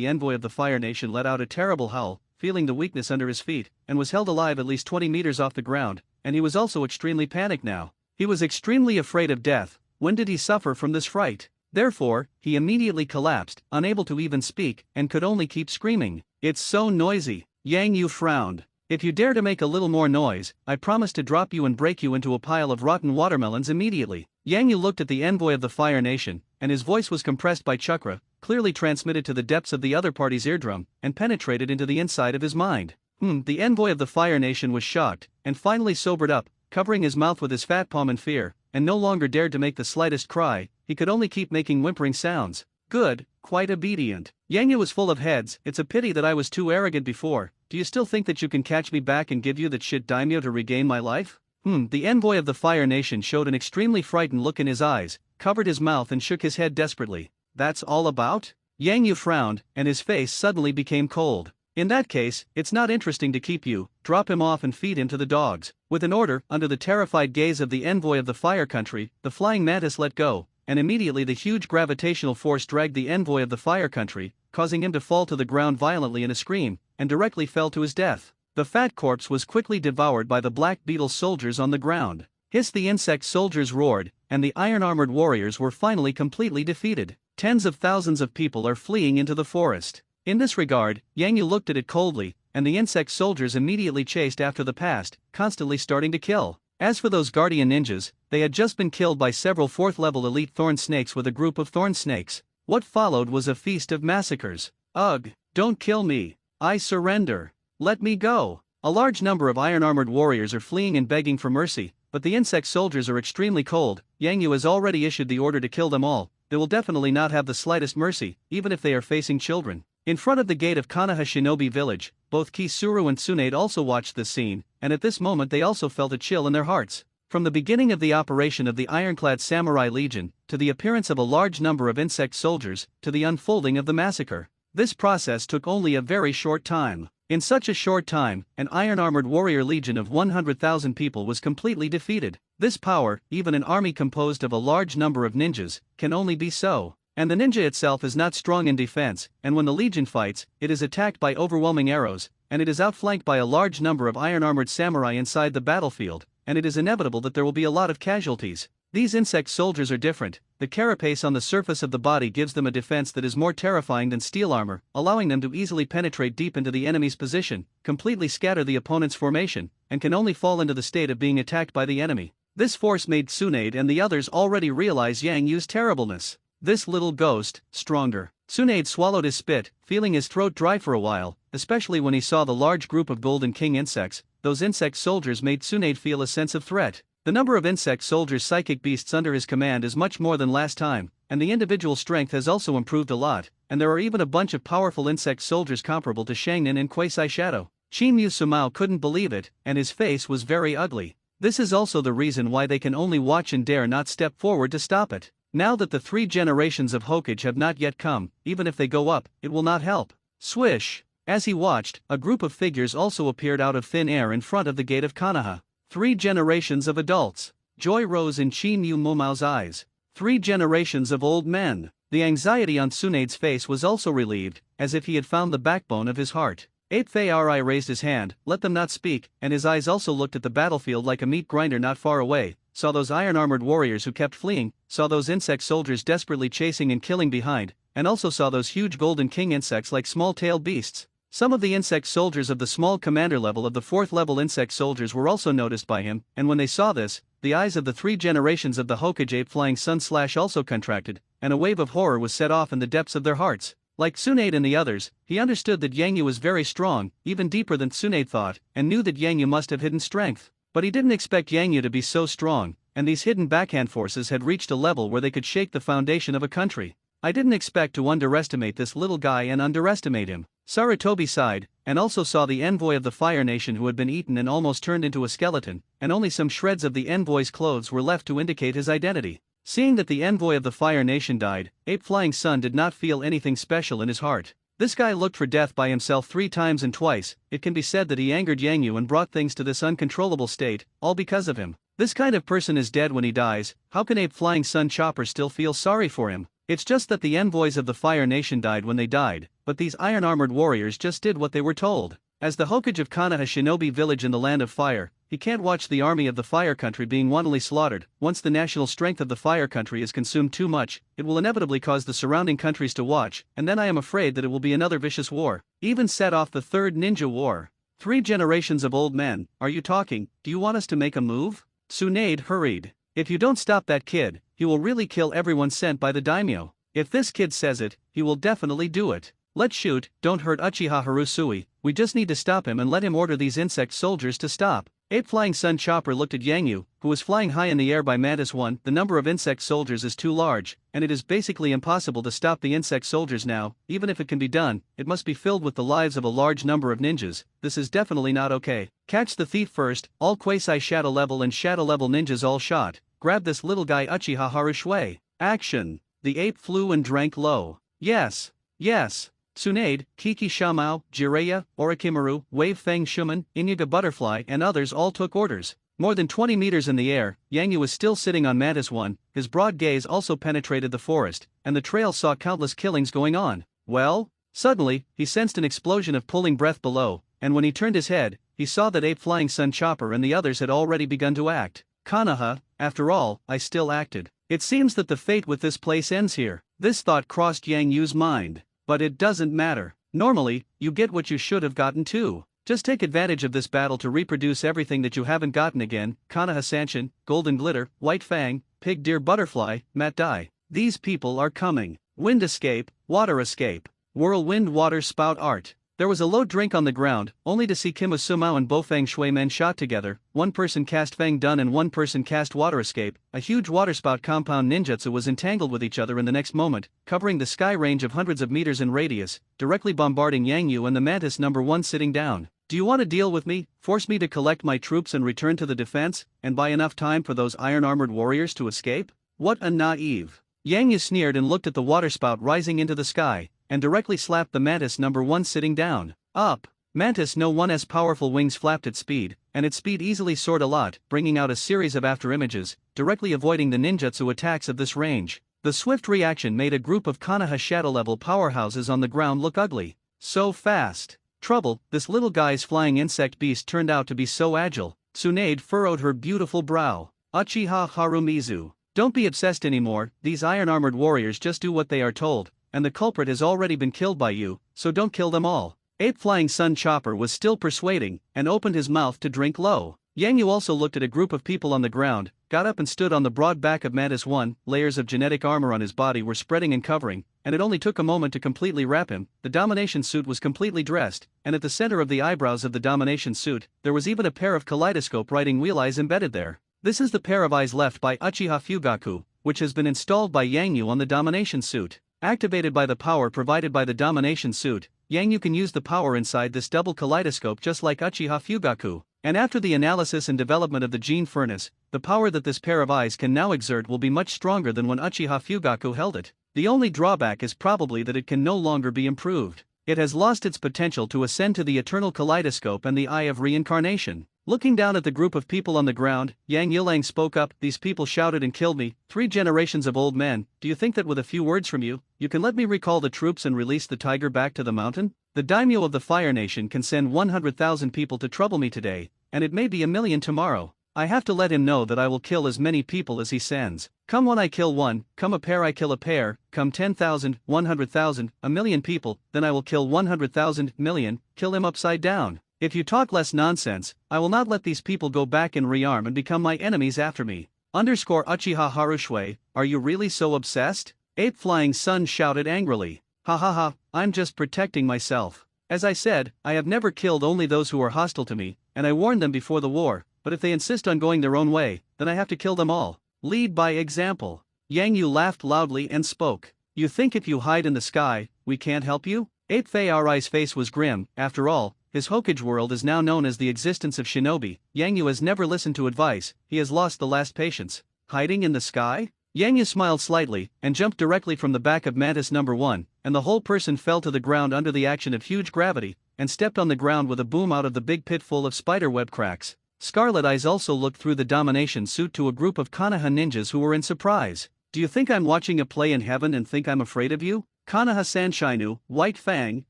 A: envoy of the Fire Nation let out a terrible howl, feeling the weakness under his feet, and was held alive at least 20 meters off the ground, and he was also extremely panicked now. He was extremely afraid of death. When did he suffer from this fright? Therefore, he immediately collapsed, unable to even speak, and could only keep screaming. It's so noisy. Yang Yu frowned. If you dare to make a little more noise, I promise to drop you and break you into a pile of rotten watermelons immediately. Yang Yu looked at the envoy of the Fire Nation, and his voice was compressed by chakra, clearly transmitted to the depths of the other party's eardrum, and penetrated into the inside of his mind. The envoy of the Fire Nation was shocked, and finally sobered up, covering his mouth with his fat palm in fear, and no longer dared to make the slightest cry. He could only keep making whimpering sounds. Good, quite obedient. Yang Yu was full of heads. It's a pity that I was too arrogant before. Do you still think that you can catch me back and give you that shit daimyo to regain my life? The envoy of the Fire Nation showed an extremely frightened look in his eyes, covered his mouth and shook his head desperately. That's all about? Yang Yu frowned, and his face suddenly became cold. In that case, it's not interesting to keep you. Drop him off and feed him to the dogs. With an order, under the terrified gaze of the envoy of the Fire Country, the flying mantis let go, and immediately the huge gravitational force dragged the envoy of the Fire Country, causing him to fall to the ground violently in a scream, and directly fell to his death. The fat corpse was quickly devoured by the black beetle soldiers on the ground. Hiss, the insect soldiers roared, and the iron-armored warriors were finally completely defeated. Tens of thousands of people are fleeing into the forest. In this regard, Yang Yu looked at it coldly, and the insect soldiers immediately chased after the past, constantly starting to kill. As for those guardian ninjas, they had just been killed by several 4th-level elite thorn snakes with a group of thorn snakes. What followed was a feast of massacres. Ugh, don't kill me. I surrender. Let me go. A large number of iron-armored warriors are fleeing and begging for mercy, but the insect soldiers are extremely cold. Yang Yu has already issued the order to kill them all. They will definitely not have the slightest mercy, even if they are facing children. In front of the gate of Konoha Shinobi Village, both Kisuru and Tsunade also watched this scene, and at this moment they also felt a chill in their hearts. From the beginning of the operation of the Ironclad Samurai Legion, to the appearance of a large number of insect soldiers, to the unfolding of the massacre, this process took only a very short time. In such a short time, an iron-armored warrior legion of 100,000 people was completely defeated. This power, even an army composed of a large number of ninjas, can only be so. And the ninja itself is not strong in defense, and when the legion fights, it is attacked by overwhelming arrows, and it is outflanked by a large number of iron-armored samurai inside the battlefield, and it is inevitable that there will be a lot of casualties. These insect soldiers are different. The carapace on the surface of the body gives them a defense that is more terrifying than steel armor, allowing them to easily penetrate deep into the enemy's position, completely scatter the opponent's formation, and can only fall into the state of being attacked by the enemy. This force made Tsunade and the others already realize Yang Yu's terribleness. This little ghost, stronger. Tsunade swallowed his spit, feeling his throat dry for a while, especially when he saw the large group of Golden King insects. Those insect soldiers made Tsunade feel a sense of threat. The number of insect soldiers psychic beasts under his command is much more than last time, and the individual strength has also improved a lot, and there are even a bunch of powerful insect soldiers comparable to Shangnin and Quasi Shadow. Chinmu Sumao couldn't believe it, and his face was very ugly. This is also the reason why they can only watch and dare not step forward to stop it. Now that the 3 generations of Hokage have not yet come, even if they go up, it will not help. Swish! As he watched, a group of figures also appeared out of thin air in front of the gate of Konoha. 3 generations of adults. Joy rose in Chi Mu Momo's eyes. 3 generations of old men. The anxiety on Tsunade's face was also relieved, as if he had found the backbone of his heart. Ape Fei-Arai raised his hand, let them not speak, and his eyes also looked at the battlefield like a meat grinder not far away, saw those iron-armored warriors who kept fleeing, saw those insect soldiers desperately chasing and killing behind, and also saw those huge golden king insects like small-tailed beasts. Some of the insect soldiers of the small commander level of the 4th level insect soldiers were also noticed by him, and when they saw this, the eyes of the 3 generations of the Hokage Ape Flying Sun Slash also contracted, and a wave of horror was set off in the depths of their hearts. Like Tsunade and the others, he understood that Yang Yu was very strong, even deeper than Tsunade thought, and knew that Yang Yu must have hidden strength. But he didn't expect Yang Yu to be so strong, and these hidden backhand forces had reached a level where they could shake the foundation of a country. I didn't expect to underestimate this little guy and underestimate him. Sarutobi sighed, and also saw the envoy of the Fire Nation who had been eaten and almost turned into a skeleton, and only some shreds of the envoy's clothes were left to indicate his identity. Seeing that the envoy of the Fire Nation died, Ape Flying Sun did not feel anything special in his heart. This guy looked for death by himself 3 times and twice. It can be said that he angered Yang Yu and brought things to this uncontrollable state, all because of him. This kind of person is dead when he dies. How can Ape Flying Sun Chopper still feel sorry for him? It's just that the envoys of the Fire Nation died when they died, but these iron-armored warriors just did what they were told. As the Hokage of Konoha Shinobi Village in the Land of Fire, he can't watch the army of the Fire Country being wantonly slaughtered. Once the national strength of the Fire Country is consumed too much, it will inevitably cause the surrounding countries to watch, and then I am afraid that it will be another vicious war. Even set off the 3rd Ninja War. 3 generations of old men, are you talking? Do you want us to make a move? Tsunade hurried. If you don't stop that kid, he will really kill everyone sent by the daimyo. If this kid says it, he will definitely do it. Let's shoot, don't hurt Uchiha Harusui, we just need to stop him and let him order these insect soldiers to stop. Ape Flying Sun Chopper looked at Yang Yu, who was flying high in the air by Mantis 1. The number of insect soldiers is too large, and it is basically impossible to stop the insect soldiers now. Even if it can be done, it must be filled with the lives of a large number of ninjas. This is definitely not okay. Catch the thief first, all Quasi Shadow level and Shadow level ninjas all shot. Grab this little guy Uchiha Harusui. Action! The ape flew and drank low. Yes. Yes. Tsunade, Kiki Shamao, Jiraiya, Orochimaru, Wave Fang Shuman, Inuga Butterfly and others all took orders. More than 20 meters in the air, Yang Yu was still sitting on Mantis 1, his broad gaze also penetrated the forest, and the trail saw countless killings going on. Well? Suddenly, he sensed an explosion of pulling breath below, and when he turned his head, he saw that Ape Flying Sun Chopper and the others had already begun to act. Konoha, after all, I still acted. It seems that the fate with this place ends here. This thought crossed Yang Yu's mind. But it doesn't matter. Normally, you get what you should have gotten too. Just take advantage of this battle to reproduce everything that you haven't gotten again. Konoha Sanshin, Golden Glitter, White Fang, Pig Deer Butterfly, Matt Dai. These people are coming. Wind escape, water escape. Whirlwind water spout art. There was a low drink on the ground, only to see Kim Usumao and Bofang Shui men shot together. One person cast Fang Dun and one person cast Water Escape. A huge waterspout compound ninjutsu was entangled with each other in the next moment, covering the sky range of hundreds of meters in radius, directly bombarding Yang Yu and the Mantis number 1 sitting down. Do you want to deal with me, force me to collect my troops and return to the defense, and buy enough time for those iron-armored warriors to escape? What a naive. Yang Yu sneered and looked at the waterspout rising into the sky, and directly slapped the Mantis number 1 sitting down. Up! Mantis no 1's powerful wings flapped at speed, and its speed easily soared a lot, bringing out a series of afterimages, directly avoiding the ninjutsu attacks of this range. The swift reaction made a group of Konoha Shadow-level powerhouses on the ground look ugly. So fast. Trouble, this little guy's flying insect beast turned out to be so agile. Tsunade furrowed her beautiful brow. Uchiha Harumizu. Don't be obsessed anymore, these iron-armored warriors just do what they are told, and the culprit has already been killed by you, so don't kill them all. Ape Flying Sun Chopper was still persuading, and opened his mouth to drink low. Yang Yu also looked at a group of people on the ground, got up and stood on the broad back of Mantis 1, layers of genetic armor on his body were spreading and covering, and it only took a moment to completely wrap him. The domination suit was completely dressed, and at the center of the eyebrows of the domination suit, there was even a pair of kaleidoscope writing wheel eyes embedded there. This is the pair of eyes left by Uchiha Fugaku, which has been installed by Yang Yu on the domination suit. Activated by the power provided by the domination suit, Yang Yu can use the power inside this double kaleidoscope just like Uchiha Fugaku. And after the analysis and development of the gene furnace, the power that this pair of eyes can now exert will be much stronger than when Uchiha Fugaku held it. The only drawback is probably that it can no longer be improved. It has lost its potential to ascend to the eternal kaleidoscope and the eye of reincarnation. Looking down at the group of people on the ground, Yang Yilang spoke up. These people shouted and killed me, 3 generations of old men. Do you think that with a few words from you, you can let me recall the troops and release the tiger back to the mountain? The daimyo of the Fire Nation can send 100,000 people to trouble me today, and it may be 1,000,000 tomorrow. I have to let him know that I will kill as many people as he sends. Come one I kill one, come a pair I kill a pair, come 10,000, 100,000, 1,000,000 people, then I will kill 100,000, million, kill him upside down. If you talk less nonsense, I will not let these people go back and rearm and become my enemies after me. Uchiha Harushui, are you really so obsessed? Ape Flying Sun shouted angrily. Ha ha ha, I'm just protecting myself. As I said, I have never killed only those who are hostile to me, and I warned them before the war, but if they insist on going their own way, then I have to kill them all. Lead by example. Yang Yu laughed loudly and spoke. You think if you hide in the sky, we can't help you? Ape Fei Arai's face was grim. After all, his Hokage world is now known as the existence of shinobi. Yang Yu has never listened to advice, he has lost the last patience. Hiding in the sky? Yang Yu smiled slightly, and jumped directly from the back of Mantis No. 1, and the whole person fell to the ground under the action of huge gravity, and stepped on the ground with a boom out of the big pit full of spiderweb cracks. Scarlet Eyes also looked through the domination suit to a group of Konoha ninjas who were in surprise. Do you think I'm watching a play in heaven and think I'm afraid of you? Konoha Sanshinu, White Fang,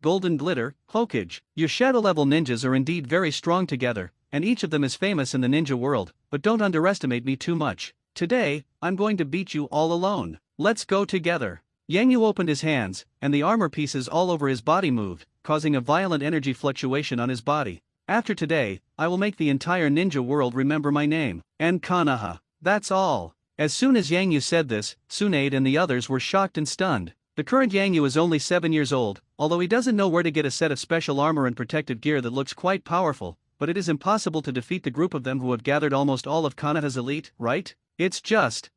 A: Golden Glitter, Hokage. Your shadow-level ninjas are indeed very strong together, and each of them is famous in the ninja world, but don't underestimate me too much. Today, I'm going to beat you all alone. Let's go together. Yang Yu opened his hands, and the armor pieces all over his body moved, causing a violent energy fluctuation on his body. After today, I will make the entire ninja world remember my name, and Konoha. That's all. As soon as Yang Yu said this, Tsunade and the others were shocked and stunned. The current Yang Yu is only 7 years old, although he doesn't know where to get a set of special armor and protective gear that looks quite powerful, but it is impossible to defeat the group of them who have gathered almost all of Konoha's elite, right? It's just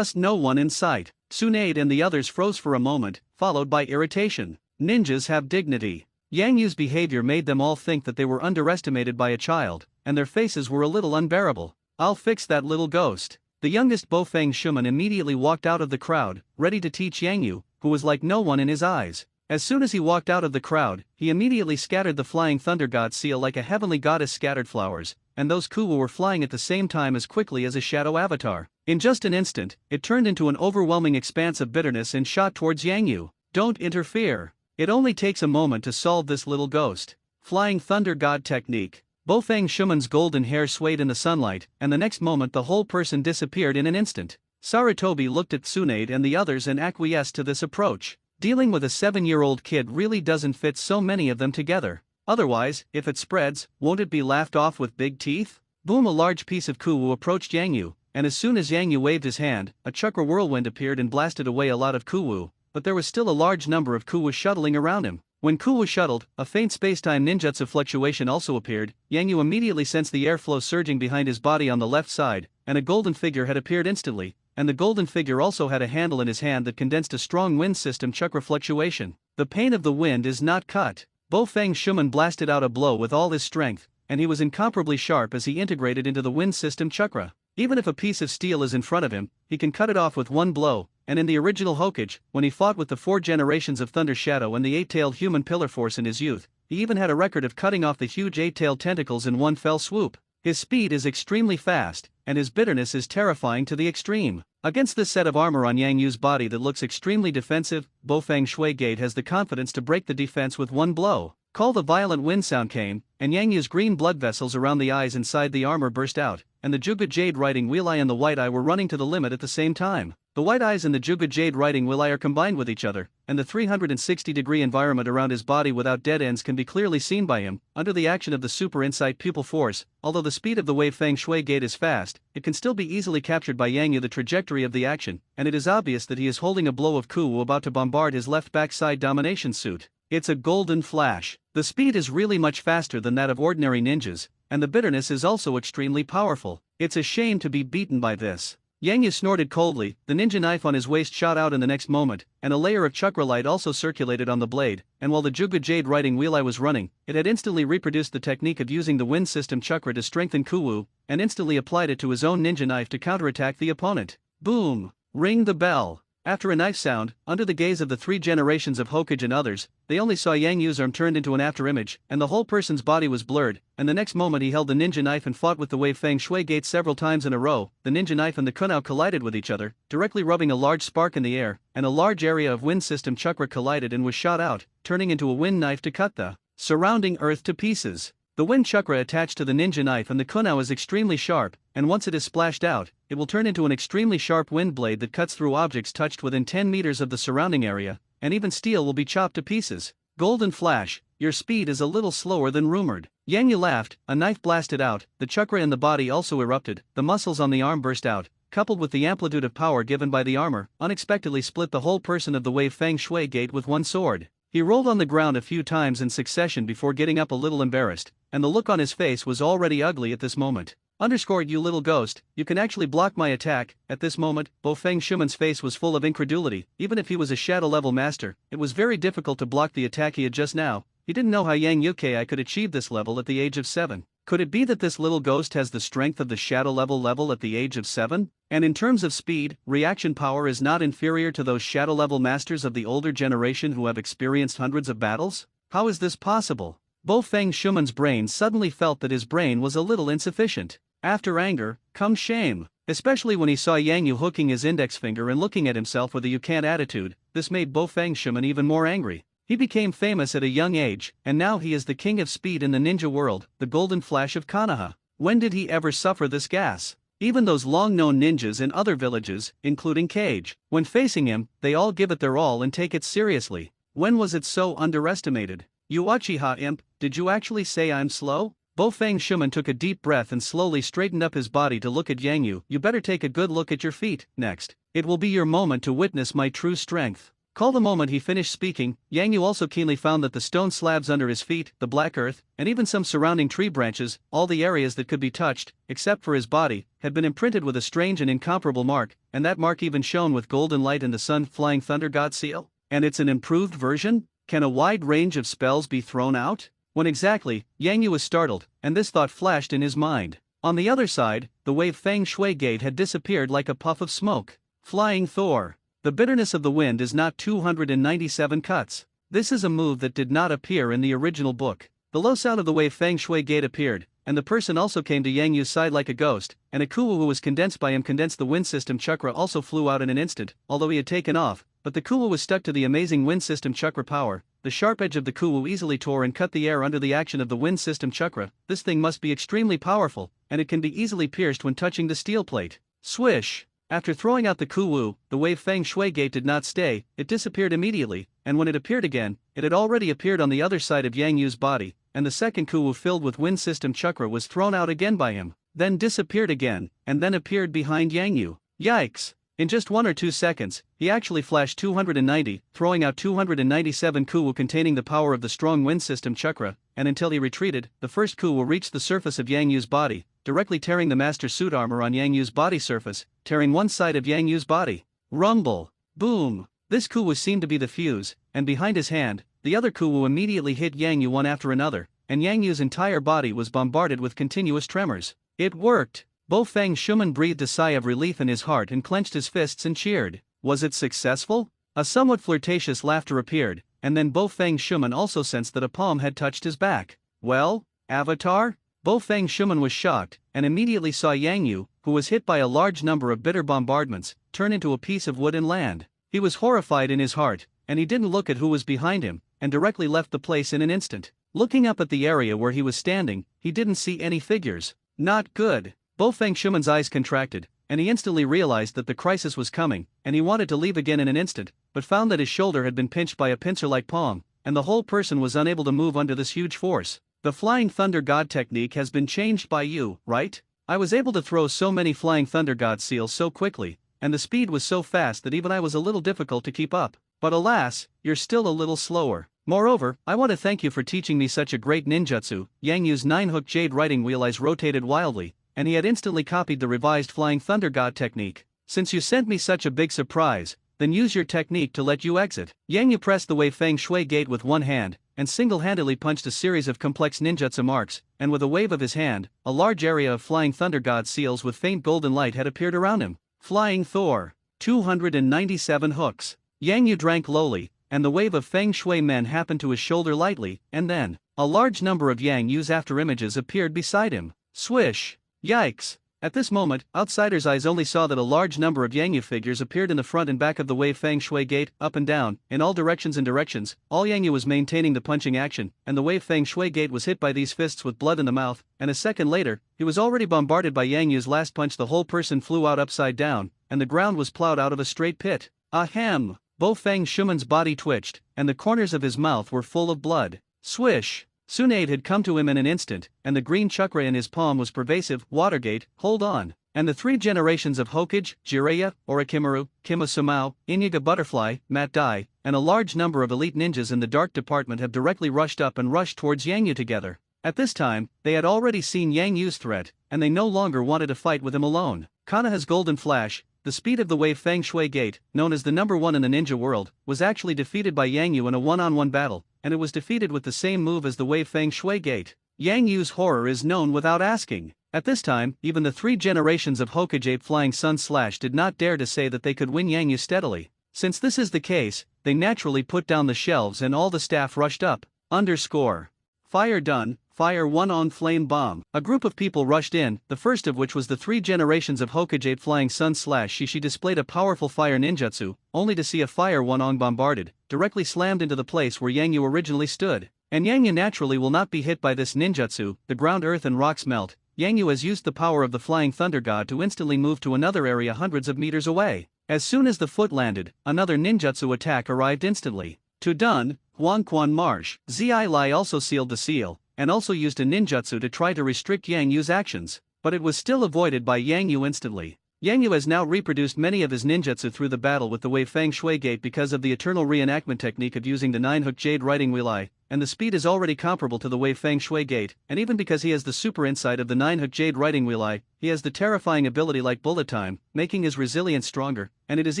A: no one in sight. Tsunade and the others froze for a moment, followed by irritation. Ninjas have dignity. Yang Yu's behavior made them all think that they were underestimated by a child, and their faces were a little unbearable. I'll fix that little ghost. The youngest Bofang Shuman immediately walked out of the crowd, ready to teach Yang Yu, who was like no one in his eyes. As soon as he walked out of the crowd, he immediately scattered the flying thunder god seal like a heavenly goddess scattered flowers, and those Kuwu were flying at the same time as quickly as a shadow avatar. In just an instant, it turned into an overwhelming expanse of bitterness and shot towards Yang Yu. Don't interfere. It only takes a moment to solve this little ghost. Flying thunder god technique. Bofang Shuman's golden hair swayed in the sunlight, and the next moment the whole person disappeared in an instant. Sarutobi looked at Tsunade and the others and acquiesced to this approach. Dealing with a 7-year-old kid really doesn't fit so many of them together. Otherwise, if it spreads, won't it be laughed off with big teeth? Boom! A large piece of Kuwu approached Yang Yu, and as soon as Yang Yu waved his hand, a chakra whirlwind appeared and blasted away a lot of Kuwu, but there was still a large number of Kuwu shuttling around him. When Kuwu shuttled, a faint space-time ninjutsu fluctuation also appeared. Yang Yu immediately sensed the airflow surging behind his body on the left side, and a golden figure had appeared instantly, and the golden figure also had a handle in his hand that condensed a strong wind system chakra fluctuation. The pain of the wind is not cut. Bofang Shuman blasted out a blow with all his strength, and he was incomparably sharp as he integrated into the wind system chakra. Even if a piece of steel is in front of him, he can cut it off with one blow, and in the original Hokage, when he fought with the 4 generations of Thunder Shadow and the 8-tailed human pillar force in his youth, he even had a record of cutting off the huge 8-tailed tentacles in one fell swoop. His speed is extremely fast, and his bitterness is terrifying to the extreme. Against this set of armor on Yang Yu's body that looks extremely defensive, Bofang Shuigate has the confidence to break the defense with one blow. Call the violent wind sound came, and Yang Yu's green blood vessels around the eyes inside the armor burst out, and the Juga Jade Riding Wheel Eye and the White Eye were running to the limit at the same time. The White Eyes and the Juga Jade Riding Wheel Eye are combined with each other, and the 360-degree environment around his body without dead ends can be clearly seen by him, under the action of the Super Insight Pupil Force. Although the speed of the wave Feng Shui Gate is fast, it can still be easily captured by Yang Yu the trajectory of the action, and it is obvious that he is holding a blow of Kuwu about to bombard his left backside domination suit. It's a golden flash. The speed is really much faster than that of ordinary ninjas, and the bitterness is also extremely powerful. It's a shame to be beaten by this. Yang Yu snorted coldly, the ninja knife on his waist shot out in the next moment, and a layer of chakra light also circulated on the blade, and while the Juga Jade writing wheel was running, it had instantly reproduced the technique of using the wind system chakra to strengthen Kuwu, and instantly applied it to his own ninja knife to counterattack the opponent. Boom! Ring the bell. After a knife sound, under the gaze of the 3 generations of Hokage and others, they only saw Yang Yu's arm turned into an afterimage, and the whole person's body was blurred, and the next moment he held the ninja knife and fought with the wave feng shui gate several times in a row. The ninja knife and the kunao collided with each other, directly rubbing a large spark in the air, and a large area of wind system chakra collided and was shot out, turning into a wind knife to cut the surrounding earth to pieces. The wind chakra attached to the ninja knife and the kunao is extremely sharp, and once it is splashed out, it will turn into an extremely sharp wind blade that cuts through objects touched within 10 meters of the surrounding area, and even steel will be chopped to pieces. Golden Flash, your speed is a little slower than rumored. Yang Yu laughed, a knife blasted out, the chakra in the body also erupted, the muscles on the arm burst out, coupled with the amplitude of power given by the armor, unexpectedly split the whole person of the wave feng shui gate with one sword. He rolled on the ground a few times in succession before getting up a little embarrassed, and the look on his face was already ugly at this moment. You little ghost, you can actually block my attack. At this moment, Bo Feng Shuman's face was full of incredulity. Even if he was a shadow level master, it was very difficult to block the attack he had just now. He didn't know how Yang Yuki could achieve this level at the age of 7. Could it be that this little ghost has the strength of the shadow level at the age of 7? And in terms of speed, reaction power is not inferior to those shadow level masters of the older generation who have experienced hundreds of battles? How is this possible? Bo Feng Shuman's brain suddenly felt that his brain was a little insufficient. After anger, comes shame. Especially when he saw Yang Yu hooking his index finger and looking at himself with a you can't attitude, this made Bo Feng Shuman even more angry. He became famous at a young age, and now he is the king of speed in the ninja world, the golden flash of Konoha. When did he ever suffer this gas? Even those long-known ninjas in other villages, including Cage, when facing him, they all give it their all and take it seriously. When was it so underestimated? You uchiha imp, did you actually say I'm slow? Bo Feng Shuman took a deep breath and slowly straightened up his body to look at Yang Yu. You better take a good look at your feet, next. It will be your moment to witness my true strength. Call the moment he finished speaking, Yang Yu also keenly found that the stone slabs under his feet, the black earth, and even some surrounding tree branches, all the areas that could be touched, except for his body, had been imprinted with a strange and incomparable mark, and that mark even shone with golden light in the sun flying thunder god seal. And it's an improved version? Can a wide range of spells be thrown out? When exactly, Yang Yu was startled, and this thought flashed in his mind. On the other side, the wave feng shui gate had disappeared like a puff of smoke. Flying Thor. The bitterness of the wind is not 297 cuts. This is a move that did not appear in the original book. The low sound of the wave feng shui gate appeared, and the person also came to Yang Yu's side like a ghost, and a kuwu who was condensed by him condensed the wind system chakra also flew out in an instant, although he had taken off, but the kuwu was stuck to the amazing wind system chakra power. The sharp edge of the kuwu easily tore and cut the air under the action of the wind system chakra. This thing must be extremely powerful, and it can be easily pierced when touching the steel plate. Swish! After throwing out the kuwu, the wave feng shui gate did not stay, it disappeared immediately, and when it appeared again, it had already appeared on the other side of Yang Yu's body, and the second kuwu filled with wind system chakra was thrown out again by him, then disappeared again, and then appeared behind Yang Yu. Yikes! In just 1 or 2 seconds, he actually flashed 290, throwing out 297 kuwu containing the power of the strong wind system chakra, and until he retreated, the first kuwu reached the surface of Yang Yu's body, directly tearing the master suit armor on Yang Yu's body surface, tearing one side of Yang Yu's body. Rumble! Boom! This kuwu seemed to be the fuse, and behind his hand, the other kuwu immediately hit Yang Yu one after another, and Yang Yu's entire body was bombarded with continuous tremors. It worked! Bo Feng Shuman breathed a sigh of relief in his heart and clenched his fists and cheered. Was it successful? A somewhat flirtatious laughter appeared, and then Bo Feng Shuman also sensed that a palm had touched his back. Well, Avatar? Bo Feng Shuman was shocked, and immediately saw Yang Yu, who was hit by a large number of bitter bombardments, turn into a piece of wood and land. He was horrified in his heart, and he didn't look at who was behind him, and directly left the place in an instant. Looking up at the area where he was standing, he didn't see any figures. Not good. Bo Feng Shuman's eyes contracted, and he instantly realized that the crisis was coming, and he wanted to leave again in an instant, but found that his shoulder had been pinched by a pincer-like palm, and the whole person was unable to move under this huge force. The Flying Thunder God technique has been changed by you, right? I was able to throw so many Flying Thunder God seals so quickly, and the speed was so fast that even I was a little difficult to keep up. But alas, you're still a little slower. Moreover, I want to thank you for teaching me such a great ninjutsu. Yang Yu's 9-hook jade writing wheel eyes rotated wildly, and he had instantly copied the revised Flying Thunder God technique. Since you sent me such a big surprise, then use your technique to let you exit. Yang Yu pressed the Wei Feng Shui gate with one hand, and single-handedly punched a series of complex ninjutsu marks, and with a wave of his hand, a large area of flying thunder god seals with faint golden light had appeared around him. Flying Thor. 297 hooks. Yang Yu drank lowly, and the wave of Feng Shui men happened to his shoulder lightly, and then, a large number of Yang Yu's afterimages appeared beside him. Swish! Yikes! At this moment, outsiders' eyes only saw that a large number of Yang Yu figures appeared in the front and back of the Wei Feng Shui gate, up and down, in all directions and directions. All Yang Yu was maintaining the punching action, and the Wei Feng Shui gate was hit by these fists with blood in the mouth, and a second later, he was already bombarded by Yang Yu's last punch. The whole person flew out upside down, and the ground was plowed out of a straight pit. Ahem! Bo Feng Shuman's body twitched, and the corners of his mouth were full of blood. Swish! Tsunade had come to him in an instant, and the green chakra in his palm was pervasive. Watergate, hold on. And the 3 generations of Hokage, Jiraiya, Orochimaru, Kimosumao, Inuga Butterfly, Matt Dai, and a large number of elite ninjas in the dark department have directly rushed up and rushed towards Yang Yu together. At this time, they had already seen Yang Yu's threat, and they no longer wanted to fight with him alone. Konoha's golden flash, the speed of the Wei Feng Shui gate, known as the number 1 in the ninja world, was actually defeated by Yang Yu in a one-on-one battle, and it was defeated with the same move as the Wei Feng Shui gate. Yang Yu's horror is known without asking. At this time, even the 3 generations of Hokage Ape Flying Sun Slash did not dare to say that they could win Yang Yu steadily. Since this is the case, they naturally put down the shelves and all the staff rushed up. Fire done. Fire 1 on flame bomb. A group of people rushed in, the first of which was the 3 generations of Hokage Ape Flying Sun Slash. She displayed a powerful fire ninjutsu, only to see a fire 1 on bombarded, directly slammed into the place where Yang Yu originally stood. And Yang Yu naturally will not be hit by this ninjutsu. The ground, earth and rocks melt. Yang Yu has used the power of the Flying Thunder God to instantly move to another area hundreds of meters away. As soon as the foot landed, another ninjutsu attack arrived instantly. To done, Huangquan Marsh. Zi Lai also sealed the seal, and also used a ninjutsu to try to restrict Yang Yu's actions, but it was still avoided by Yang Yu instantly. Yang Yu has now reproduced many of his ninjutsu through the battle with the Wei Feng Shui gate because of the eternal reenactment technique of using the 9-hook jade riding wheel eye, and the speed is already comparable to the Wei Feng Shui gate, and even because he has the super insight of the 9-hook jade riding wheel eye, he has the terrifying ability like bullet time, making his resilience stronger, and it is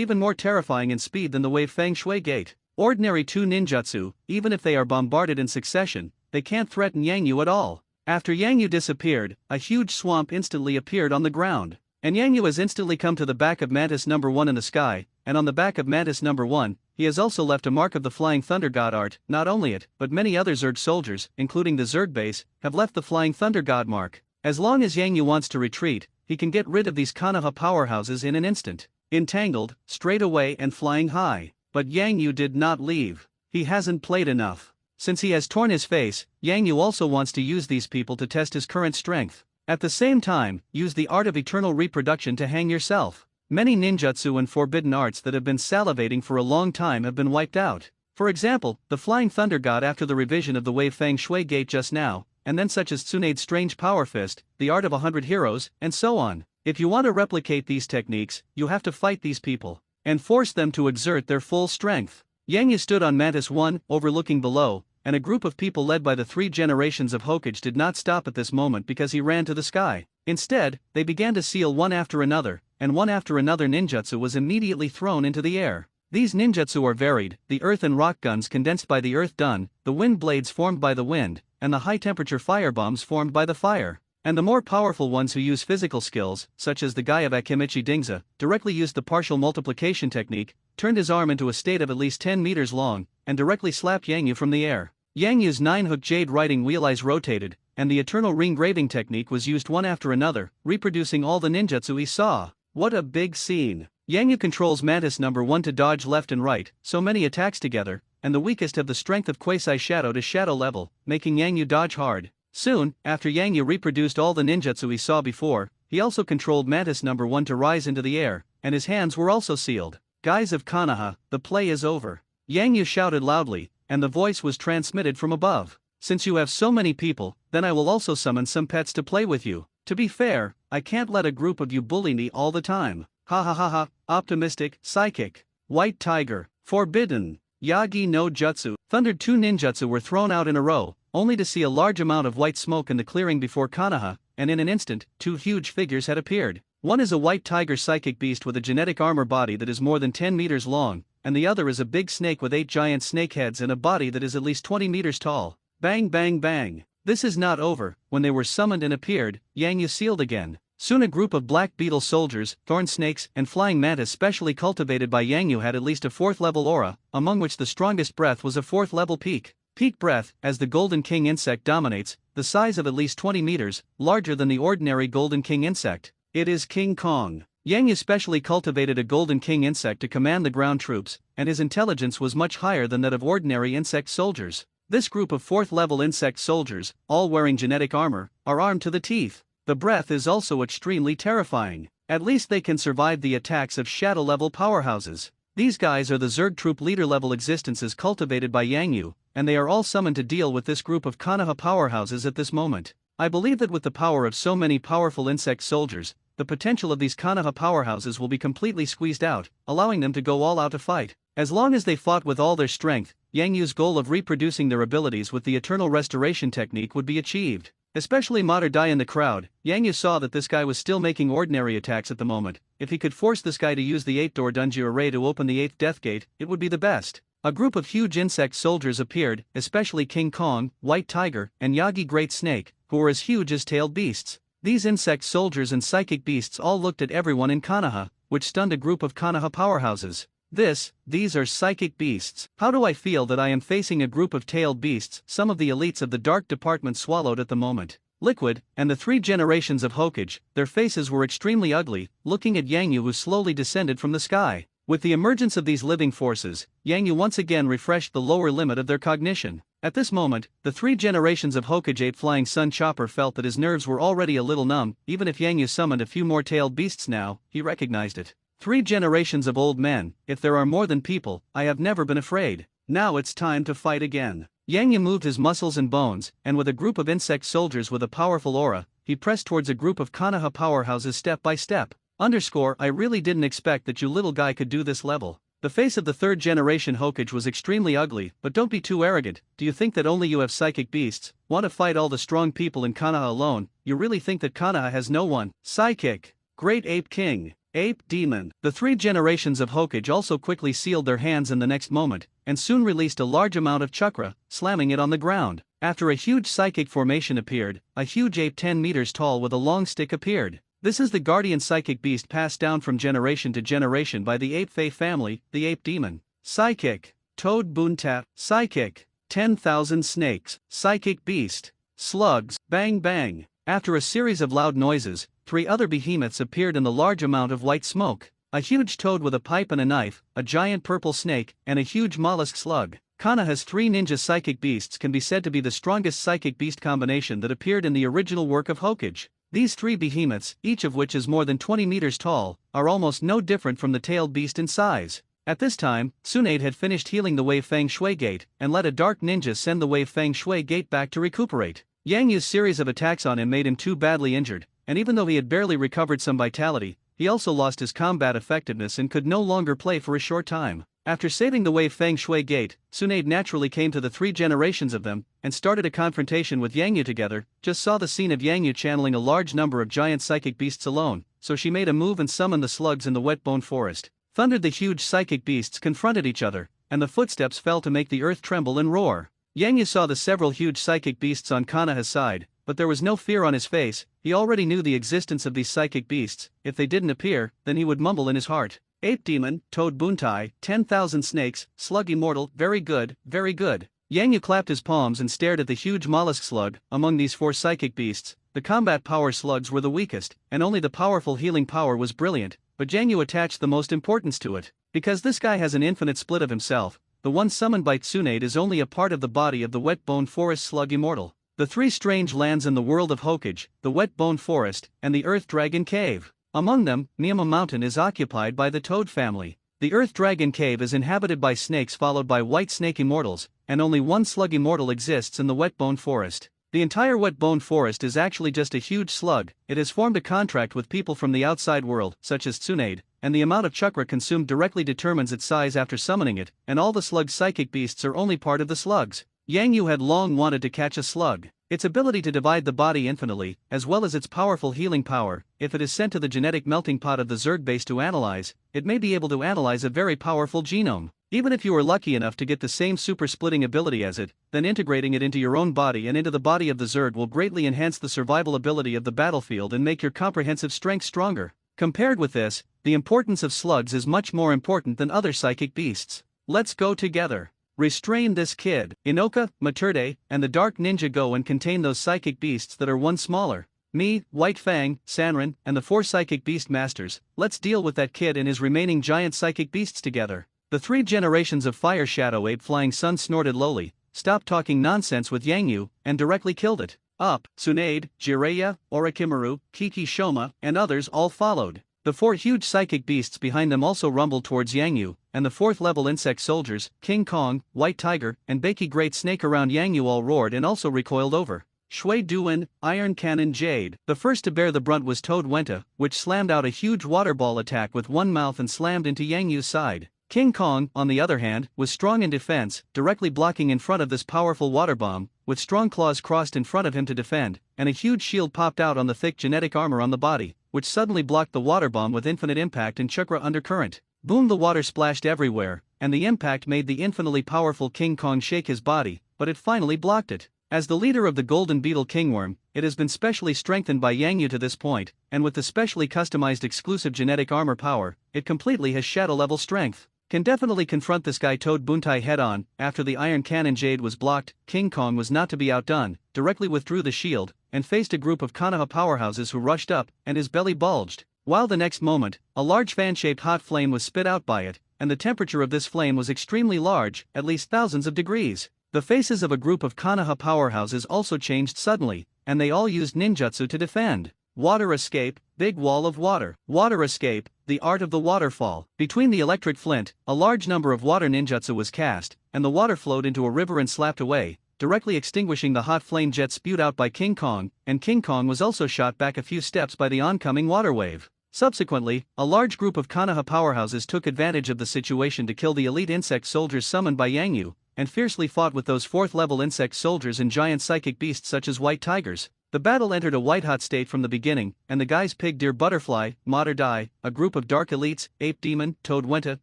A: even more terrifying in speed than the Wei Feng Shui gate. Ordinary 2 ninjutsu, even if they are bombarded in succession, they can't threaten Yang Yu at all. After Yang Yu disappeared, a huge swamp instantly appeared on the ground. And Yang Yu has instantly come to the back of Mantis number 1 in the sky, and on the back of Mantis number 1, he has also left a mark of the Flying Thunder God art. Not only it, but many other Zerg soldiers, including the Zerg base, have left the Flying Thunder God mark. As long as Yang Yu wants to retreat, he can get rid of these Konoha powerhouses in an instant. Entangled, straight away and flying high. But Yang Yu did not leave. He hasn't played enough. Since he has torn his face, Yang Yu also wants to use these people to test his current strength. At the same time, use the art of eternal reproduction to hang yourself. Many ninjutsu and forbidden arts that have been salivating for a long time have been wiped out. For example, the Flying Thunder God after the revision of the Wei Feng Shui gate just now, and then such as Tsunade's Strange Power Fist, the Art of 100 Heroes, and so on. If you want to replicate these techniques, you have to fight these people and force them to exert their full strength. Yang Yu stood on Mantis 1, overlooking below, and a group of people led by the 3 generations of Hokage did not stop at this moment because he ran to the sky. Instead, they began to seal one after another, and one after another ninjutsu was immediately thrown into the air. These ninjutsu are varied: the earth and rock guns condensed by the earth done, the wind blades formed by the wind, and the high-temperature firebombs formed by the fire. And the more powerful ones who use physical skills, such as the guy of Akimichi Dingza, directly used the partial multiplication technique, turned his arm into a state of at least 10 meters long, and directly slapped Yang Yu from the air. Yang Yu's 9-hook jade riding wheel eyes rotated, and the eternal ring graving technique was used one after another, reproducing all the ninjutsu he saw. What a big scene! Yang Yu controls Mantis number 1 to dodge left and right, so many attacks together, and the weakest have the strength of Quasi Shadow to Shadow level, making Yang Yu dodge hard. Soon, after Yang Yu reproduced all the ninjutsu he saw before, he also controlled Mantis number 1 to rise into the air, and his hands were also sealed. Guys of Konoha, the play is over. Yang Yu shouted loudly, and the voice was transmitted from above. Since you have so many people, then I will also summon some pets to play with you. To be fair, I can't let a group of you bully me all the time. Ha ha ha ha, optimistic, psychic, white tiger, forbidden, Yagi no Jutsu. Thundered 2 ninjutsu were thrown out in a row, only to see a large amount of white smoke in the clearing before Konoha, and in an instant, 2 huge figures had appeared. One is a white tiger psychic beast with a genetic armor body that is more than 10 meters long, and the other is a big snake with 8 giant snake heads and a body that is at least 20 meters tall. Bang bang bang. This is not over. When they were summoned and appeared, Yang Yu sealed again. Soon a group of black beetle soldiers, thorn snakes, and flying mantis specially cultivated by Yang Yu had at least a 4th level aura, among which the strongest breath was a 4th level peak. Peak breath, as the Golden King insect dominates, the size of at least 20 meters, larger than the ordinary Golden King insect. It is King Kong. Yang Yu specially cultivated a Golden King insect to command the ground troops, and his intelligence was much higher than that of ordinary insect soldiers. This group of 4th level insect soldiers, all wearing genetic armor, are armed to the teeth. The breath is also extremely terrifying. At least they can survive the attacks of shadow level powerhouses. These guys are the Zerg troop leader level existences cultivated by Yang Yu, and they are all summoned to deal with this group of Konoha powerhouses at this moment. I believe that with the power of so many powerful insect soldiers, the potential of these Konoha powerhouses will be completely squeezed out, allowing them to go all out to fight. As long as they fought with all their strength, Yang Yu's goal of reproducing their abilities with the Eternal Restoration technique would be achieved. Especially Mater Dai in the crowd, Yang Yu saw that this guy was still making ordinary attacks at the moment. If he could force this guy to use the 8-door Dunji array to open the 8th death gate, it would be the best. A group of huge insect soldiers appeared, especially King Kong, White Tiger, and Yagi Great Snake, who were as huge as tailed beasts. These insect soldiers and psychic beasts all looked at everyone in Konoha, which stunned a group of Konoha powerhouses. These are psychic beasts. How do I feel that I am facing a group of tailed beasts, some of the elites of the dark department swallowed at the moment? Liquid, and the 3 generations of Hokage, their faces were extremely ugly, looking at Yang Yu who slowly descended from the sky. With the emergence of these living forces, Yang Yu once again refreshed the lower limit of their cognition. At this moment, the 3 generations of Hokage Ape Flying Sun Chopper felt that his nerves were already a little numb. Even if Yang Yu summoned a few more tailed beasts now, he recognized it. 3 generations of old men. If there are more than people, I have never been afraid. Now it's time to fight again. Yang Yu moved his muscles and bones, and with a group of insect soldiers with a powerful aura, he pressed towards a group of Konoha powerhouses step by step. I really didn't expect that you little guy could do this level. The face of the 3rd generation Hokage was extremely ugly, but don't be too arrogant. Do you think that only you have psychic beasts? Want to fight all the strong people in Konoha alone? You really think that Konoha has no one? Psychic. Great Ape King. Ape Demon. The 3 generations of Hokage also quickly sealed their hands in the next moment, and soon released a large amount of chakra, slamming it on the ground. After a huge psychic formation appeared, a huge ape 10 meters tall with a long stick appeared. This is the guardian psychic beast passed down from generation to generation by the Ape Fae family, the Ape Demon. Psychic. Toad Boontat. Psychic. 10,000 snakes. Psychic beast. Slugs. Bang bang. After a series of loud noises, 3 other behemoths appeared in the large amount of white smoke. A huge toad with a pipe and a knife, a giant purple snake, and a huge mollusk slug. Konoha's 3 ninja psychic beasts can be said to be the strongest psychic beast combination that appeared in the original work of Hokage. These 3 behemoths, each of which is more than 20 meters tall, are almost no different from the tailed beast in size. At this time, Tsunade had finished healing the Wei Feng Shui Gate, and let a dark ninja send the Wei Feng Shui Gate back to recuperate. Yang Yu's series of attacks on him made him too badly injured, and even though he had barely recovered some vitality, he also lost his combat effectiveness and could no longer play for a short time. After saving the Wei Feng Shui Gate, Tsunade naturally came to the 3 generations of them, and started a confrontation with Yang Yu together. Just saw the scene of Yang Yu channeling a large number of giant psychic beasts alone, so she made a move and summoned the slugs in the wet bone forest. Thundered the huge psychic beasts confronted each other, and the footsteps fell to make the earth tremble and roar. Yang Yu saw the several huge psychic beasts on Konoha's side, but there was no fear on his face. He already knew the existence of these psychic beasts. If they didn't appear, then he would mumble in his heart. Ape Demon, Toad Boontai, 10,000 snakes, Slug Immortal, very good, very good. Yang Yu clapped his palms and stared at the huge mollusk slug. Among these 4 psychic beasts, the combat power slugs were the weakest, and only the powerful healing power was brilliant, but Yang Yu attached the most importance to it. Because this guy has an infinite split of himself, the one summoned by Tsunade is only a part of the body of the Wet Bone Forest Slug Immortal. The 3 strange lands in the world of Hokage, the Wet Bone Forest, and the Earth Dragon Cave. Among them, Miyama Mountain is occupied by the Toad family. The Earth Dragon Cave is inhabited by snakes followed by white snake immortals, and only one slug immortal exists in the Wet Bone Forest. The entire Wet Bone Forest is actually just a huge slug. It has formed a contract with people from the outside world, such as Tsunade, and the amount of chakra consumed directly determines its size after summoning it, and all the slug's psychic beasts are only part of the slugs. Yang Yu had long wanted to catch a slug. Its ability to divide the body infinitely, as well as its powerful healing power, if it is sent to the genetic melting pot of the Zerg base to analyze, it may be able to analyze a very powerful genome. Even if you are lucky enough to get the same super splitting ability as it, then integrating it into your own body and into the body of the Zerg will greatly enhance the survival ability of the battlefield and make your comprehensive strength stronger. Compared with this, the importance of slugs is much more important than other psychic beasts. Let's go together. Restrain this kid. Inoka, Maturde, and the Dark Ninja go and contain those psychic beasts that are one smaller. Me, White Fang, Sanrin, and the 4 psychic beast masters, let's deal with that kid and his remaining giant psychic beasts together. The 3 generations of Fire Shadow Ape Flying Sun snorted lowly, stopped talking nonsense with Yang Yu, and directly killed it. Up, Tsunade, Jiraiya, Orochimaru, Kiki Shoma, and others all followed. The 4 huge psychic beasts behind them also rumbled towards Yang Yu, and the 4th level insect soldiers, King Kong, White Tiger, and Baki Great Snake around Yang Yu all roared and also recoiled over. Shui Duan, Iron Cannon Jade. The first to bear the brunt was Toad Wenta, which slammed out a huge water ball attack with one mouth and slammed into Yang Yu's side. King Kong, on the other hand, was strong in defense, directly blocking in front of this powerful water bomb, with strong claws crossed in front of him to defend, and a huge shield popped out on the thick genetic armor on the body, which suddenly blocked the water bomb with infinite impact and chakra undercurrent. Boom, the water splashed everywhere, and the impact made the infinitely powerful King Kong shake his body, but it finally blocked it. As the leader of the Golden Beetle Kingworm, it has been specially strengthened by Yang Yu to this point, and with the specially customized exclusive genetic armor power, it completely has shadow level strength. Can definitely confront this guy Toad Buntai head-on. After the Iron Cannon Jade was blocked, King Kong was not to be outdone, directly withdrew the shield, and faced a group of Konoha powerhouses who rushed up, and his belly bulged. While the next moment, a large fan-shaped hot flame was spit out by it, and the temperature of this flame was extremely large, at least thousands of degrees. The faces of a group of Konoha powerhouses also changed suddenly, and they all used ninjutsu to defend. Water escape, big wall of water. Water escape, the art of the waterfall. Between the electric flint, a large number of water ninjutsu was cast, and the water flowed into a river and slapped away, directly extinguishing the hot flame jet spewed out by King Kong, and King Kong was also shot back a few steps by the oncoming water wave. Subsequently, a large group of Konoha powerhouses took advantage of the situation to kill the elite insect soldiers summoned by Yang Yu, and fiercely fought with those 4th level insect soldiers and giant psychic beasts such as white tigers. The battle entered a white-hot state from the beginning, and the guys Pig Deer Butterfly, Mater Dai, a group of dark elites, Ape Demon, Toad Wenta,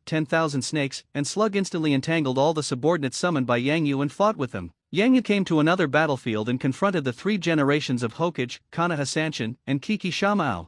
A: 10,000 snakes, and Slug instantly entangled all the subordinates summoned by Yang Yu and fought with them. Yang Yu came to another battlefield and confronted the 3 generations of Hokage, Konoha Sanshin, and Kiki Shamao.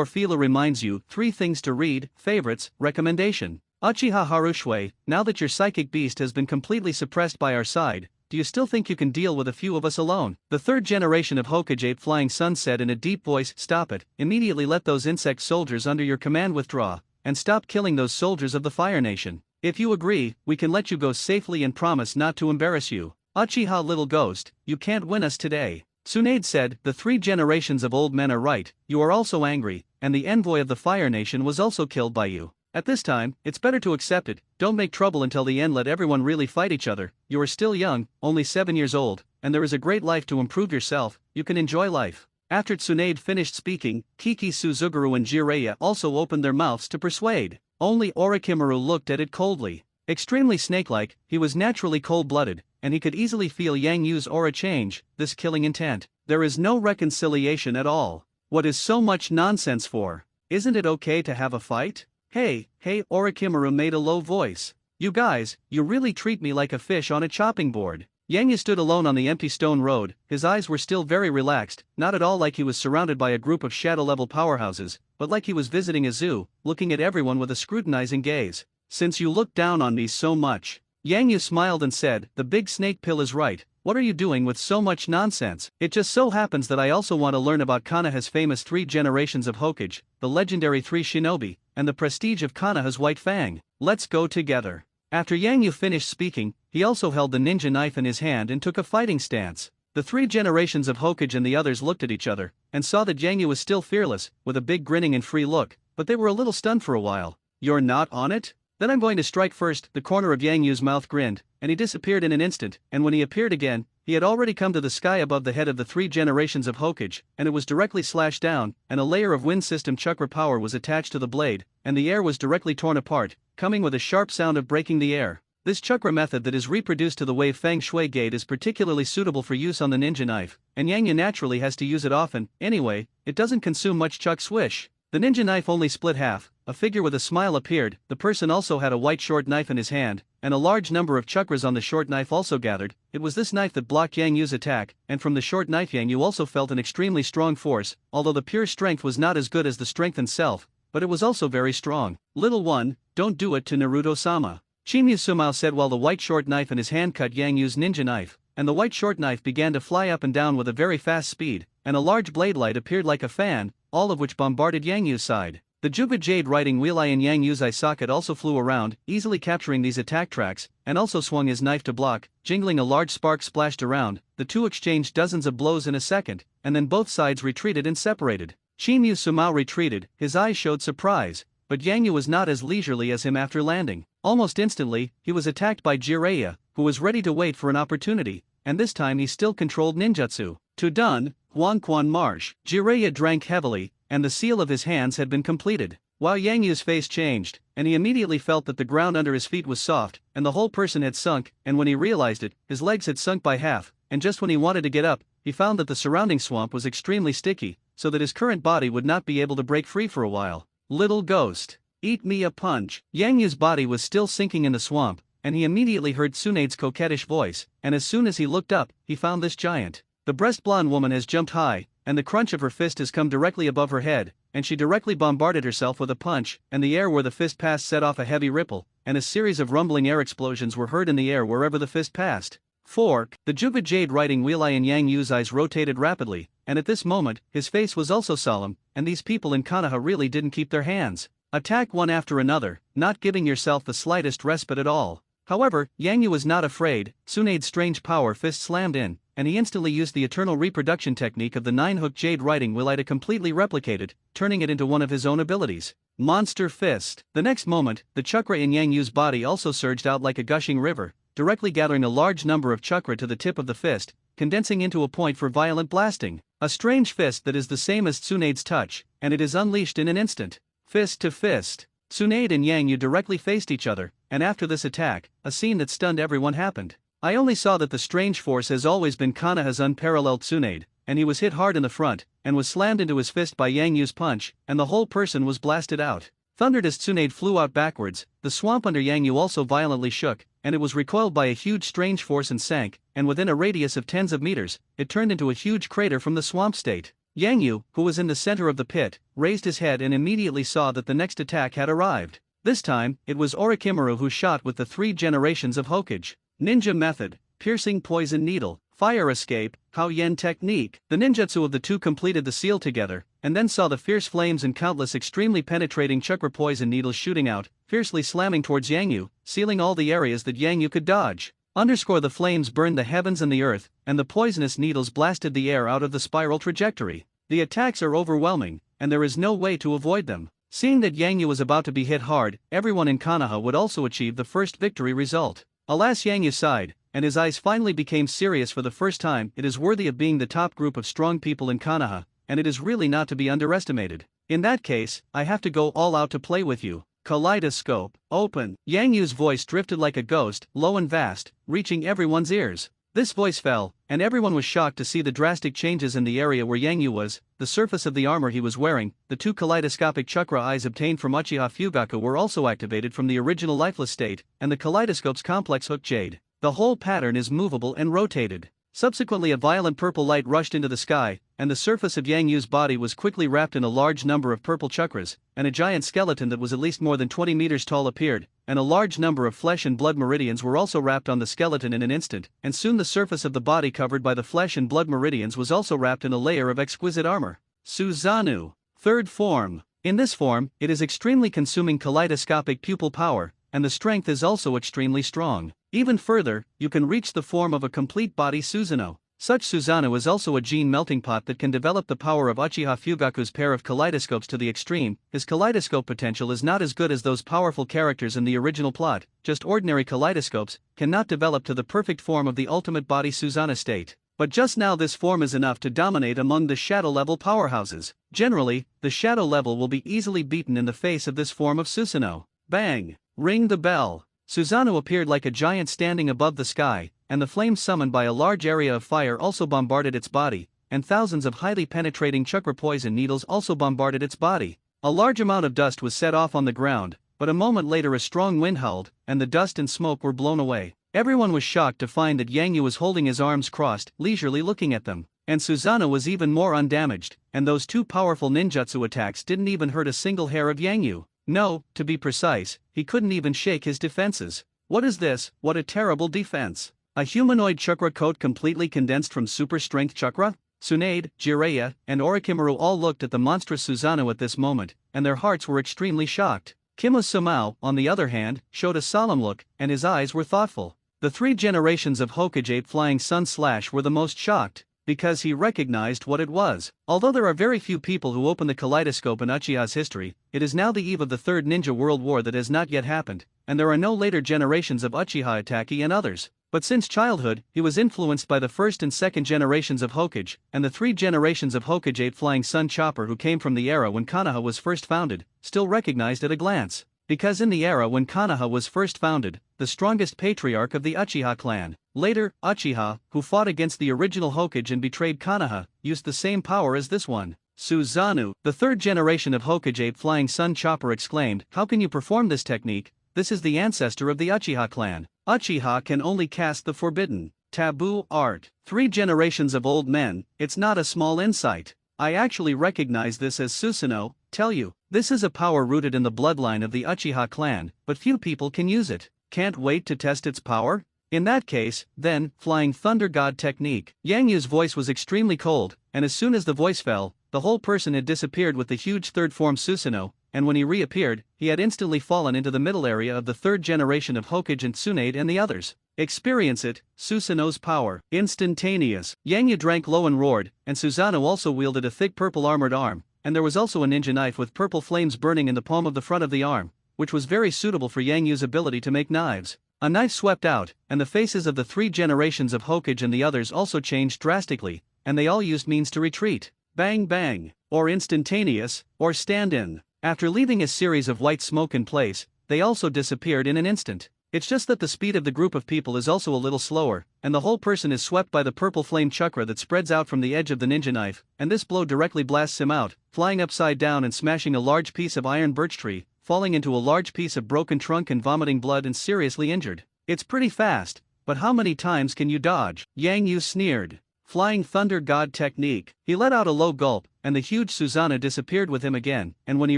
A: Fila reminds you 3 things to read, favorites, recommendation. Uchiha Harushui, now that your psychic beast has been completely suppressed by our side, do you still think you can deal with a few of us alone? The 3rd generation of Hokage Ape Flying Sun said in a deep voice, stop it, immediately let those insect soldiers under your command withdraw, and stop killing those soldiers of the Fire Nation. If you agree, we can let you go safely and promise not to embarrass you. Uchiha Little Ghost, you can't win us today. Tsunade said, the 3 generations of old men are right, you are also angry, and the envoy of the Fire Nation was also killed by you. At this time, it's better to accept it, don't make trouble until the end, let everyone really fight each other, you are still young, only 7 years old, and there is a great life to improve yourself, you can enjoy life. After Tsunade finished speaking, Kiki Suzuguru and Jiraiya also opened their mouths to persuade. Only Orochimaru looked at it coldly. Extremely snake-like, he was naturally cold-blooded, and he could easily feel Yang Yu's aura change, this killing intent. There is no reconciliation at all. What is so much nonsense for? Isn't it okay to have a fight? Hey, Orochimaru made a low voice. You guys, you really treat me like a fish on a chopping board. Yang Yu stood alone on the empty stone road, his eyes were still very relaxed, not at all like he was surrounded by a group of shadow-level powerhouses, but like he was visiting a zoo, looking at everyone with a scrutinizing gaze. Since you look down on me so much, Yang Yu smiled and said, the big snake pill is right, what are you doing with so much nonsense? It just so happens that I also want to learn about Konoha's famous 3 generations of Hokage, the legendary 3 shinobi, and the prestige of Konoha's White Fang. Let's go together. After Yang Yu finished speaking, he also held the ninja knife in his hand and took a fighting stance. The 3 generations of Hokage and the others looked at each other, and saw that Yang Yu was still fearless, with a big grinning and free look, but they were a little stunned for a while. You're not on it? Then I'm going to strike first. The corner of Yang Yu's mouth grinned, and he disappeared in an instant, and when he appeared again, he had already come to the sky above the head of the 3 generations of Hokage, and it was directly slashed down, and a layer of wind system chakra power was attached to the blade, and the air was directly torn apart, coming with a sharp sound of breaking the air. This chakra method that is reproduced to the wave Feng Shui gate is particularly suitable for use on the ninja knife, and Yang Yu naturally has to use it often. Anyway, it doesn't consume much chuk swish. The ninja knife only split half, a figure with a smile appeared, the person also had a white short knife in his hand, and a large number of chakras on the short knife also gathered. It was this knife that blocked Yang Yu's attack, and from the short knife Yang Yu also felt an extremely strong force, although the pure strength was not as good as the strength itself, but it was also very strong. Little one, don't do it to Naruto-sama. Shinryu Sumao said while the white short knife in his hand cut Yang Yu's ninja knife, and the white short knife began to fly up and down with a very fast speed, and a large blade light appeared like a fan, all of which bombarded Yang Yu's side. The Juga Jade riding wheel eye in Yang Yu's eye socket also flew around, easily capturing these attack tracks, and also swung his knife to block, jingling a large spark splashed around. The two exchanged dozens of blows in a second, and then both sides retreated and separated. Shinryu Sumao retreated, his eyes showed surprise, but Yang Yu was not as leisurely as him after landing. Almost instantly, he was attacked by Jiraiya, who was ready to wait for an opportunity, and this time he still controlled ninjutsu. To done, Huangquan Marsh. Jiraiya drank heavily, and the seal of his hands had been completed. While Yang Yu's face changed, and he immediately felt that the ground under his feet was soft, and the whole person had sunk, and when he realized it, his legs had sunk by half, and just when he wanted to get up, he found that the surrounding swamp was extremely sticky, so that his current body would not be able to break free for a while. Little ghost, eat me a punch. Yang Yu's body was still sinking in the swamp, and he immediately heard Tsunade's coquettish voice, and as soon as he looked up, he found this giant. The breast blonde woman has jumped high, and the crunch of her fist has come directly above her head, and she directly bombarded herself with a punch, and the air where the fist passed set off a heavy ripple, and a series of rumbling air explosions were heard in the air wherever the fist passed. Fork. The Juga Jade riding wheel eye in Yang Yu's eyes rotated rapidly, and at this moment, his face was also solemn, and these people in Konoha really didn't keep their hands. Attack one after another, not giving yourself the slightest respite at all. However, Yang Yu was not afraid. Tsunade's strange power fist slammed in, and he instantly used the eternal reproduction technique of the nine-hook jade riding wheel eye to completely replicate it, turning it into one of his own abilities. Monster Fist. The next moment, the chakra in Yang Yu's body also surged out like a gushing river, directly gathering a large number of chakra to the tip of the fist, condensing into a point for violent blasting. A strange fist that is the same as Tsunade's touch, and it is unleashed in an instant. Fist to fist. Tsunade and Yang Yu directly faced each other, and after this attack, a scene that stunned everyone happened. I only saw that the strange force has always been Konoha's unparalleled Tsunade, and he was hit hard in the front, and was slammed into his fist by Yang Yu's punch, and the whole person was blasted out. Thundered as Tsunade flew out backwards, the swamp under Yang Yu also violently shook, and it was recoiled by a huge strange force and sank, and within a radius of tens of meters, it turned into a huge crater from the swamp state. Yang Yu, who was in the center of the pit, raised his head and immediately saw that the next attack had arrived. This time, it was Orochimaru who shot with the 3 generations of Hokage. Ninja method, piercing poison needle, fire escape, Hao Yen technique. The ninjutsu of the two completed the seal together, and then saw the fierce flames and countless extremely penetrating chakra poison needles shooting out, fiercely slamming towards Yang Yu, sealing all the areas that Yang Yu could dodge. The flames burned the heavens and the earth, and the poisonous needles blasted the air out of the spiral trajectory. The attacks are overwhelming, and there is no way to avoid them. Seeing that Yang Yu was about to be hit hard, everyone in Konoha would also achieve the first victory result. Alas, Yang Yu sighed, and his eyes finally became serious for the first time. It is worthy of being the top group of strong people in Konoha, and it is really not to be underestimated. In that case, I have to go all out to play with you. Kaleidoscope, open. Yang Yu's voice drifted like a ghost, low and vast, reaching everyone's ears. This voice fell, and everyone was shocked to see the drastic changes in the area where Yang Yu was, the surface of the armor he was wearing. The 2 kaleidoscopic chakra eyes obtained from Uchiha Fugaku were also activated from the original lifeless state, and the kaleidoscope's complex hook jade. The whole pattern is movable and rotated. Subsequently, a violent purple light rushed into the sky, and the surface of Yang Yu's body was quickly wrapped in a large number of purple chakras, and a giant skeleton that was at least more than 20 meters tall appeared, and a large number of flesh and blood meridians were also wrapped on the skeleton in an instant, and soon the surface of the body covered by the flesh and blood meridians was also wrapped in a layer of exquisite armor. Susanoo. Third form. In this form, it is extremely consuming kaleidoscopic pupil power, and the strength is also extremely strong. Even further, you can reach the form of a complete body Susanoo. Such Susanoo is also a gene melting pot that can develop the power of Uchiha Fugaku's pair of kaleidoscopes to the extreme. His kaleidoscope potential is not as good as those powerful characters in the original plot. Just ordinary kaleidoscopes cannot develop to the perfect form of the ultimate body Susanoo state. But just now this form is enough to dominate among the shadow level powerhouses. Generally, the shadow level will be easily beaten in the face of this form of Susanoo. Bang! Ring the bell. Susanoo appeared like a giant standing above the sky, and the flames summoned by a large area of fire also bombarded its body, and thousands of highly penetrating chakra poison needles also bombarded its body. A large amount of dust was set off on the ground, but a moment later a strong wind howled, and the dust and smoke were blown away. Everyone was shocked to find that Yang Yu was holding his arms crossed, leisurely looking at them, and Susanoo was even more undamaged, and those two powerful ninjutsu attacks didn't even hurt a single hair of Yang Yu. No, to be precise, he couldn't even shake his defenses. What is this? What a terrible defense! A humanoid chakra coat completely condensed from super strength chakra? Tsunade, Jiraiya, and Orochimaru all looked at the monstrous Susanoo at this moment, and their hearts were extremely shocked. Susanoo, on the other hand, showed a solemn look, and his eyes were thoughtful. The three generations of Hokage Ape Flying Sun Slash were the most shocked, because he recognized what it was. Although there are very few people who open the kaleidoscope in Uchiha's history, it is now the eve of the Third Ninja World War that has not yet happened, and there are no later generations of Uchiha Itagi and others. But since childhood, he was influenced by the first and second generations of Hokage, and the three generations of Hokage Ape Flying Sun Chopper who came from the era when Konoha was first founded, still recognized at a glance. Because in the era when Konoha was first founded, the strongest patriarch of the Uchiha clan, later, Uchiha, who fought against the original Hokage and betrayed Konoha, used the same power as this one. Susanoo, the third generation of Hokage Ape Flying Sun Chopper exclaimed, "How can you perform this technique? This is the ancestor of the Uchiha clan. Uchiha can only cast the forbidden, taboo art. 3 generations of old men, it's not a small insight. I actually recognize this as Susanoo, tell you. This is a power rooted in the bloodline of the Uchiha clan, but few people can use it. Can't wait to test its power? In that case, then, Flying Thunder God technique." Yang Yu's voice was extremely cold, and as soon as the voice fell, the whole person had disappeared with the huge third form Susanoo, and when he reappeared, he had instantly fallen into the middle area of the third generation of Hokage and Tsunade and the others. Experience it, Susanoo's power. Instantaneous. Yang Yu drank low and roared, and Susanoo also wielded a thick purple armored arm, and there was also a ninja knife with purple flames burning in the palm of the front of the arm, which was very suitable for Yang Yu's ability to make knives. A knife swept out, and the faces of the 3 generations of Hokage and the others also changed drastically, and they all used means to retreat. Bang bang, or instantaneous, or stand-in. After leaving a series of white smoke in place, they also disappeared in an instant. It's just that the speed of the group of people is also a little slower, and the whole person is swept by the purple flame chakra that spreads out from the edge of the ninja knife, and this blow directly blasts him out, flying upside down and smashing a large piece of iron birch tree, falling into a large piece of broken trunk and vomiting blood and seriously injured. It's pretty fast, but how many times can you dodge? Yang Yu sneered. Flying Thunder God technique. He let out a low gulp, and the huge Susanoo disappeared with him again, and when he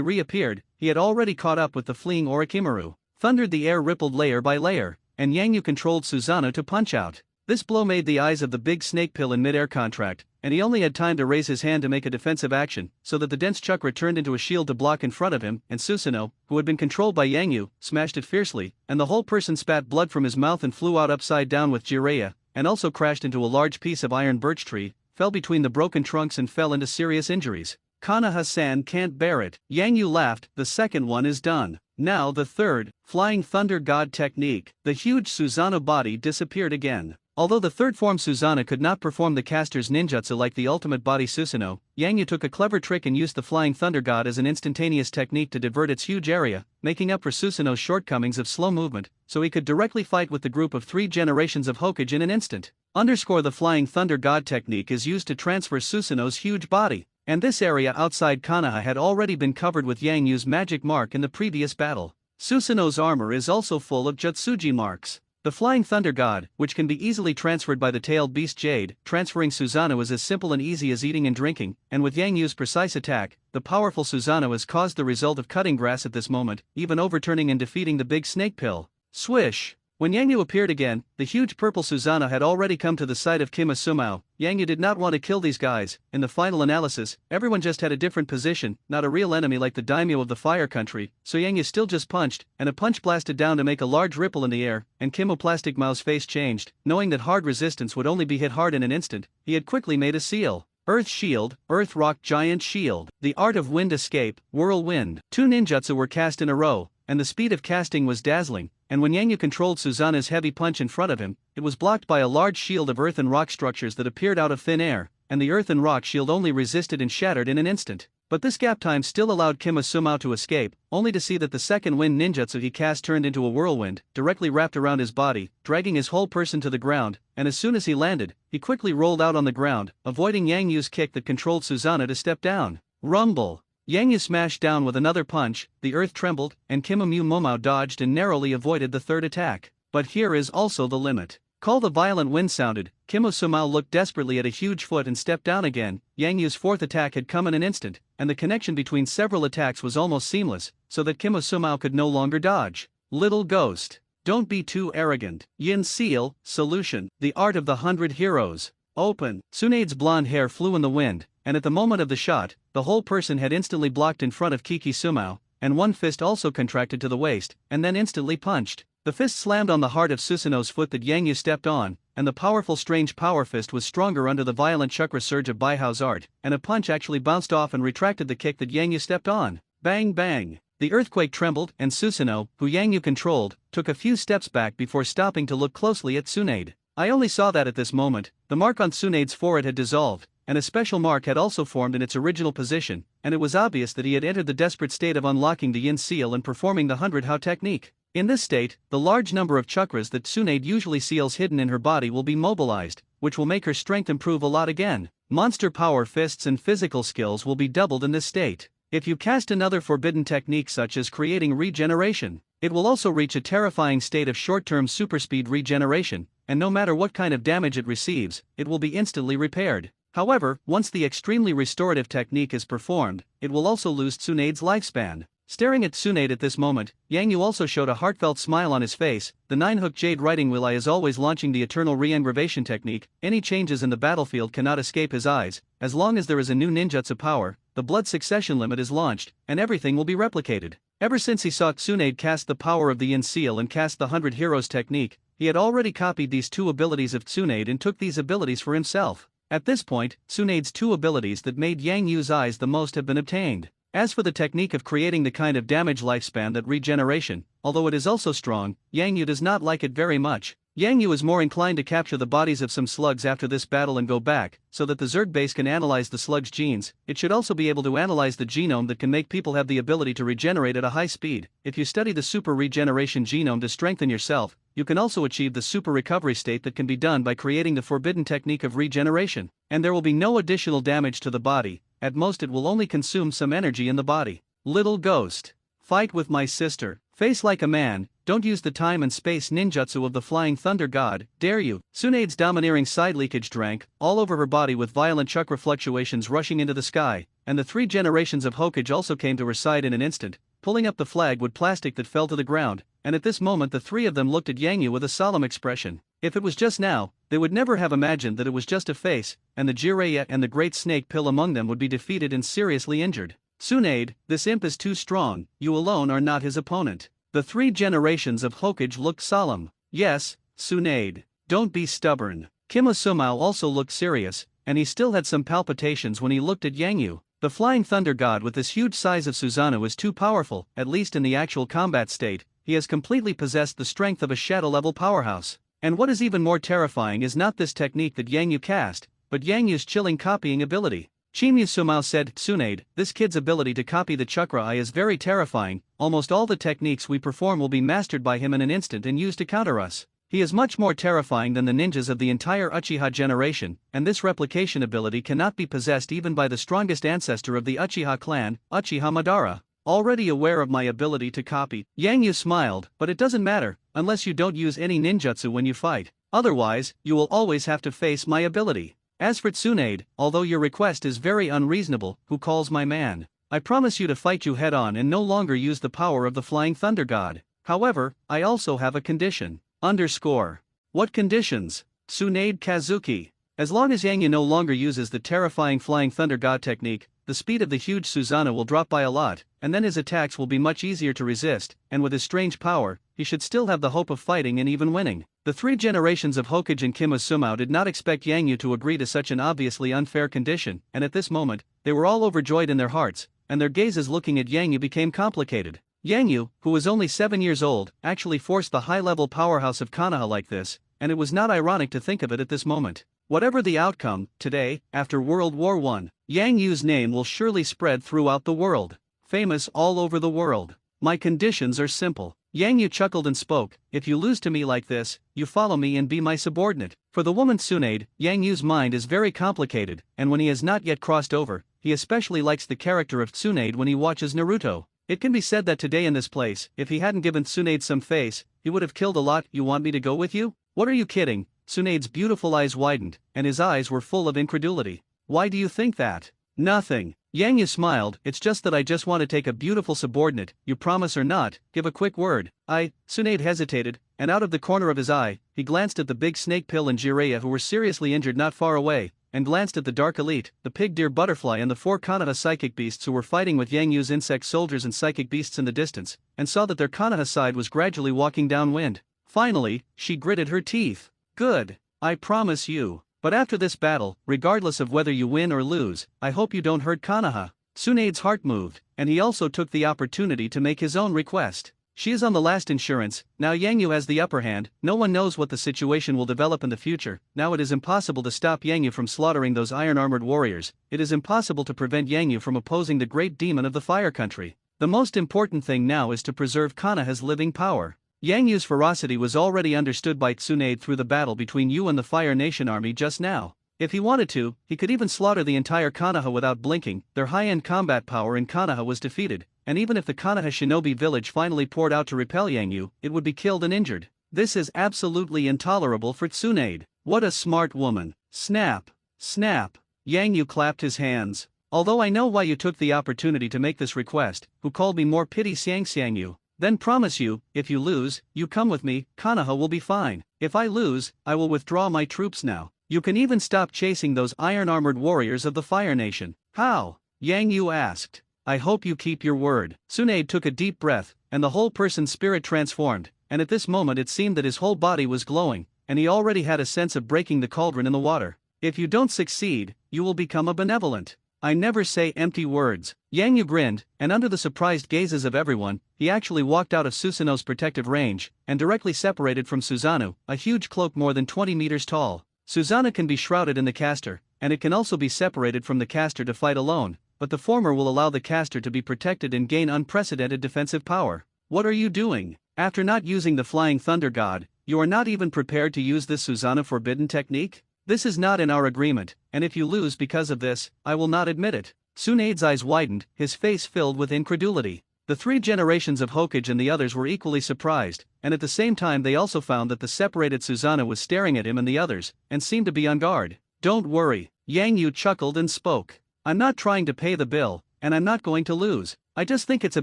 A: reappeared, he had already caught up with the fleeing Orochimaru. Thundered the air rippled layer by layer, and Yang Yu controlled Susanoo to punch out. This blow made the eyes of the big snake pill in mid-air contract, and he only had time to raise his hand to make a defensive action, so that the dense chakra turned into a shield to block in front of him, and Susanoo, who had been controlled by Yang Yu, smashed it fiercely, and the whole person spat blood from his mouth and flew out upside down with Jiraiya, and also crashed into a large piece of iron birch tree, fell between the broken trunks and fell into serious injuries. Konoha-san can't bear it. Yang Yu laughed, the second one is done. Now the third, Flying Thunder God technique. The huge Susanoo body disappeared again. Although the third form Susanoo could not perform the caster's ninjutsu like the ultimate body Susanoo, Yang Yu took a clever trick and used the Flying Thunder God as an instantaneous technique to divert its huge area, making up for Susanoo's shortcomings of slow movement, so he could directly fight with the group of 3 generations of Hokage in an instant. The Flying Thunder God technique is used to transfer Susanoo's huge body, and this area outside Konoha had already been covered with Yang Yu's magic mark in the previous battle. Susanoo's armor is also full of Jutsuji marks. The Flying Thunder God, which can be easily transferred by the tailed beast Jade, transferring Susanoo is as simple and easy as eating and drinking, and with Yang Yu's precise attack, the powerful Susanoo has caused the result of cutting grass at this moment, even overturning and defeating the big snake pill. Swish! When Yang Yu appeared again, the huge purple Susanoo had already come to the side of Susanoo. Yang Yu did not want to kill these guys. In the final analysis, everyone just had a different position, not a real enemy like the daimyo of the fire country, so Yang Yu still just punched, and a punch blasted down to make a large ripple in the air, and Plastic Mao's face changed. Knowing that hard resistance would only be hit hard in an instant, he had quickly made a seal. Earth Shield, Earth Rock Giant Shield. The Art of Wind Escape, Whirlwind. 2 ninjutsu were cast in a row, and the speed of casting was dazzling, and when Yang Yu controlled Susanoo's heavy punch in front of him, it was blocked by a large shield of earth and rock structures that appeared out of thin air, and the earth and rock shield only resisted and shattered in an instant. But this gap time still allowed Kima Sumao to escape, only to see that the second wind ninjutsu he cast turned into a whirlwind, directly wrapped around his body, dragging his whole person to the ground, and as soon as he landed, he quickly rolled out on the ground, avoiding Yang Yu's kick that controlled Susanoo to step down. Rumble! Yang Yu smashed down with another punch, the earth trembled, and Kima Momao dodged and narrowly avoided the third attack. But here is also the limit. Call the violent wind sounded, Kima Sumao looked desperately at a huge foot and stepped down again. Yang Yu's fourth attack had come in an instant, and the connection between several attacks was almost seamless, so that Kima Sumao could no longer dodge. Little ghost. Don't be too arrogant. Yin Seal, Solution, the art of the 100 heroes. Open. Tsunade's blonde hair flew in the wind, and at the moment of the shot, the whole person had instantly blocked in front of Kiki Sumao, and one fist also contracted to the waist, and then instantly punched. The fist slammed on the heart of Susanoo's foot that Yang Yu stepped on, and the powerful strange power fist was stronger under the violent chakra surge of Baihao's art, and a punch actually bounced off and retracted the kick that Yang Yu stepped on. Bang bang! The earthquake trembled, and Susanoo, who Yang Yu controlled, took a few steps back before stopping to look closely at Tsunade. I only saw that at this moment, the mark on Tsunade's forehead had dissolved, and a special mark had also formed in its original position, and it was obvious that he had entered the desperate state of unlocking the Yin Seal and performing the 100 Hao technique. In this state, the large number of chakras that Tsunade usually seals hidden in her body will be mobilized, which will make her strength improve a lot again. Monster power fists and physical skills will be doubled in this state. If you cast another forbidden technique such as creating regeneration, it will also reach a terrifying state of short-term superspeed regeneration, and no matter what kind of damage it receives, it will be instantly repaired. However, once the extremely restorative technique is performed, it will also lose Tsunade's lifespan. Staring at Tsunade at this moment, Yang Yu also showed a heartfelt smile on his face. The 9-hook jade riding wheel eye is always launching the eternal re-engravation technique. Any changes in the battlefield cannot escape his eyes. As long as there is a new ninjutsu power, the blood succession limit is launched, and everything will be replicated. Ever since he saw Tsunade cast the power of the Yin Seal and cast the 100 Heroes technique, he had already copied these two abilities of Tsunade and took these abilities for himself. At this point, Tsunade's two abilities that made Yang Yu's eyes the most have been obtained. As for the technique of creating the kind of damage lifespan that regeneration, although it is also strong, Yang Yu does not like it very much. Yang Yu is more inclined to capture the bodies of some slugs after this battle and go back, so that the Zerg base can analyze the slug's genes. It should also be able to analyze the genome that can make people have the ability to regenerate at a high speed. If you study the super regeneration genome to strengthen yourself, you can also achieve the super recovery state that can be done by creating the forbidden technique of regeneration. And there will be no additional damage to the body, at most it will only consume some energy in the body. Little ghost. Fight with my sister. Face like a man, don't use the time and space ninjutsu of the flying thunder god, dare you. Tsunade's domineering side leakage drank all over her body with violent chakra fluctuations rushing into the sky, and the 3 generations of Hokage also came to her side in an instant, pulling up the flag with plastic that fell to the ground, and at this moment the 3 of them looked at Yang Yu with a solemn expression. If it was just now, they would never have imagined that it was just a face, and the Jiraiya and the great snake pill among them would be defeated and seriously injured. Tsunade, this imp is too strong, you alone are not his opponent. The 3 generations of Hokage looked solemn. Yes, Tsunade, don't be stubborn. Kima Sumao also looked serious, and he still had some palpitations when he looked at Yang Yu. The flying thunder god with this huge size of Susanoo is too powerful, at least in the actual combat state. He has completely possessed the strength of a shadow-level powerhouse. And what is even more terrifying is not this technique that Yang Yu cast, but Yang Yu's chilling copying ability. Chimyu Sumao said, Tsunade, this kid's ability to copy the chakra eye is very terrifying. Almost all the techniques we perform will be mastered by him in an instant and used to counter us. He is much more terrifying than the ninjas of the entire Uchiha generation, and this replication ability cannot be possessed even by the strongest ancestor of the Uchiha clan, Uchiha Madara. Already aware of my ability to copy, Yang Yu smiled, but it doesn't matter, unless you don't use any ninjutsu when you fight. Otherwise, you will always have to face my ability. As for Tsunade, although your request is very unreasonable, who calls my man? I promise you to fight you head-on and no longer use the power of the flying thunder god. However, I also have a condition. What conditions? Tsunade Kazuki. As long as Yang Yu no longer uses the terrifying flying thunder god technique, the speed of the huge Susanoo will drop by a lot, and then his attacks will be much easier to resist, and with his strange power, he should still have the hope of fighting and even winning. The 3 generations of Hokage and Kima Sumao did not expect Yang Yu to agree to such an obviously unfair condition, and at this moment, they were all overjoyed in their hearts, and their gazes looking at Yang Yu became complicated. Yang Yu, who was only 7 years old, actually forced the high-level powerhouse of Konoha like this, and it was not ironic to think of it at this moment. Whatever the outcome, today, after World War I, Yang Yu's name will surely spread throughout the world. Famous all over the world. My conditions are simple. Yang Yu chuckled and spoke, if you lose to me like this, you follow me and be my subordinate. For the woman Tsunade, Yang Yu's mind is very complicated, and when he has not yet crossed over, he especially likes the character of Tsunade when he watches Naruto. It can be said that today in this place, if he hadn't given Tsunade some face, he would have killed a lot. You want me to go with you? What are you kidding? Tsunade's beautiful eyes widened, and his eyes were full of incredulity. Why do you think that? Nothing. Yang Yu smiled, it's just that I just want to take a beautiful subordinate, you promise or not, give a quick word. Tsunade hesitated, and out of the corner of his eye, he glanced at the big snake pill and Jiraiya who were seriously injured not far away, and glanced at the Dark Elite, the pig deer butterfly and the 4 Konoha psychic beasts who were fighting with Yang Yu's insect soldiers and psychic beasts in the distance, and saw that their Konoha side was gradually walking downwind. Finally, she gritted her teeth. Good. I promise you. But after this battle, regardless of whether you win or lose, I hope you don't hurt Konoha. Tsunade's heart moved, and he also took the opportunity to make his own request. She is on the last insurance, now Yang Yu has the upper hand, no one knows what the situation will develop in the future, now it is impossible to stop Yang Yu from slaughtering those iron-armored warriors, it is impossible to prevent Yang Yu from opposing the great demon of the fire country. The most important thing now is to preserve Konoha's living power. Yang Yu's ferocity was already understood by Tsunade through the battle between you and the Fire Nation army just now. If he wanted to, he could even slaughter the entire Konoha without blinking. Their high-end combat power in Konoha was defeated, and even if the Konoha shinobi village finally poured out to repel Yang Yu, it would be killed and injured. This is absolutely intolerable for Tsunade. What a smart woman. Snap. Snap. Yang Yu clapped his hands. Although I know why you took the opportunity to make this request, who called me more pity Xiang Yu. Then promise you, if you lose, you come with me, Konoha will be fine. If I lose, I will withdraw my troops now. You can even stop chasing those iron-armored warriors of the Fire Nation. How? Yang Yu asked. I hope you keep your word. Tsunade took a deep breath, and the whole person's spirit transformed, and at this moment it seemed that his whole body was glowing, and he already had a sense of breaking the cauldron in the water. If you don't succeed, you will become a benevolent. I never say empty words. Yang Yu grinned, and under the surprised gazes of everyone, he actually walked out of Susanoo's protective range, and directly separated from Susanoo, a huge cloak more than 20 meters tall. Susanoo can be shrouded in the caster, and it can also be separated from the caster to fight alone, but the former will allow the caster to be protected and gain unprecedented defensive power. What are you doing? After not using the Flying Thunder God, you are not even prepared to use this Susanoo forbidden technique? This is not in our agreement, and if you lose because of this, I will not admit it. Tsunade's eyes widened, his face filled with incredulity. The 3 generations of Hokage and the others were equally surprised, and at the same time they also found that the separated Susanoo was staring at him and the others, and seemed to be on guard. Don't worry, Yang Yu chuckled and spoke. I'm not trying to pay the bill, and I'm not going to lose. I just think it's a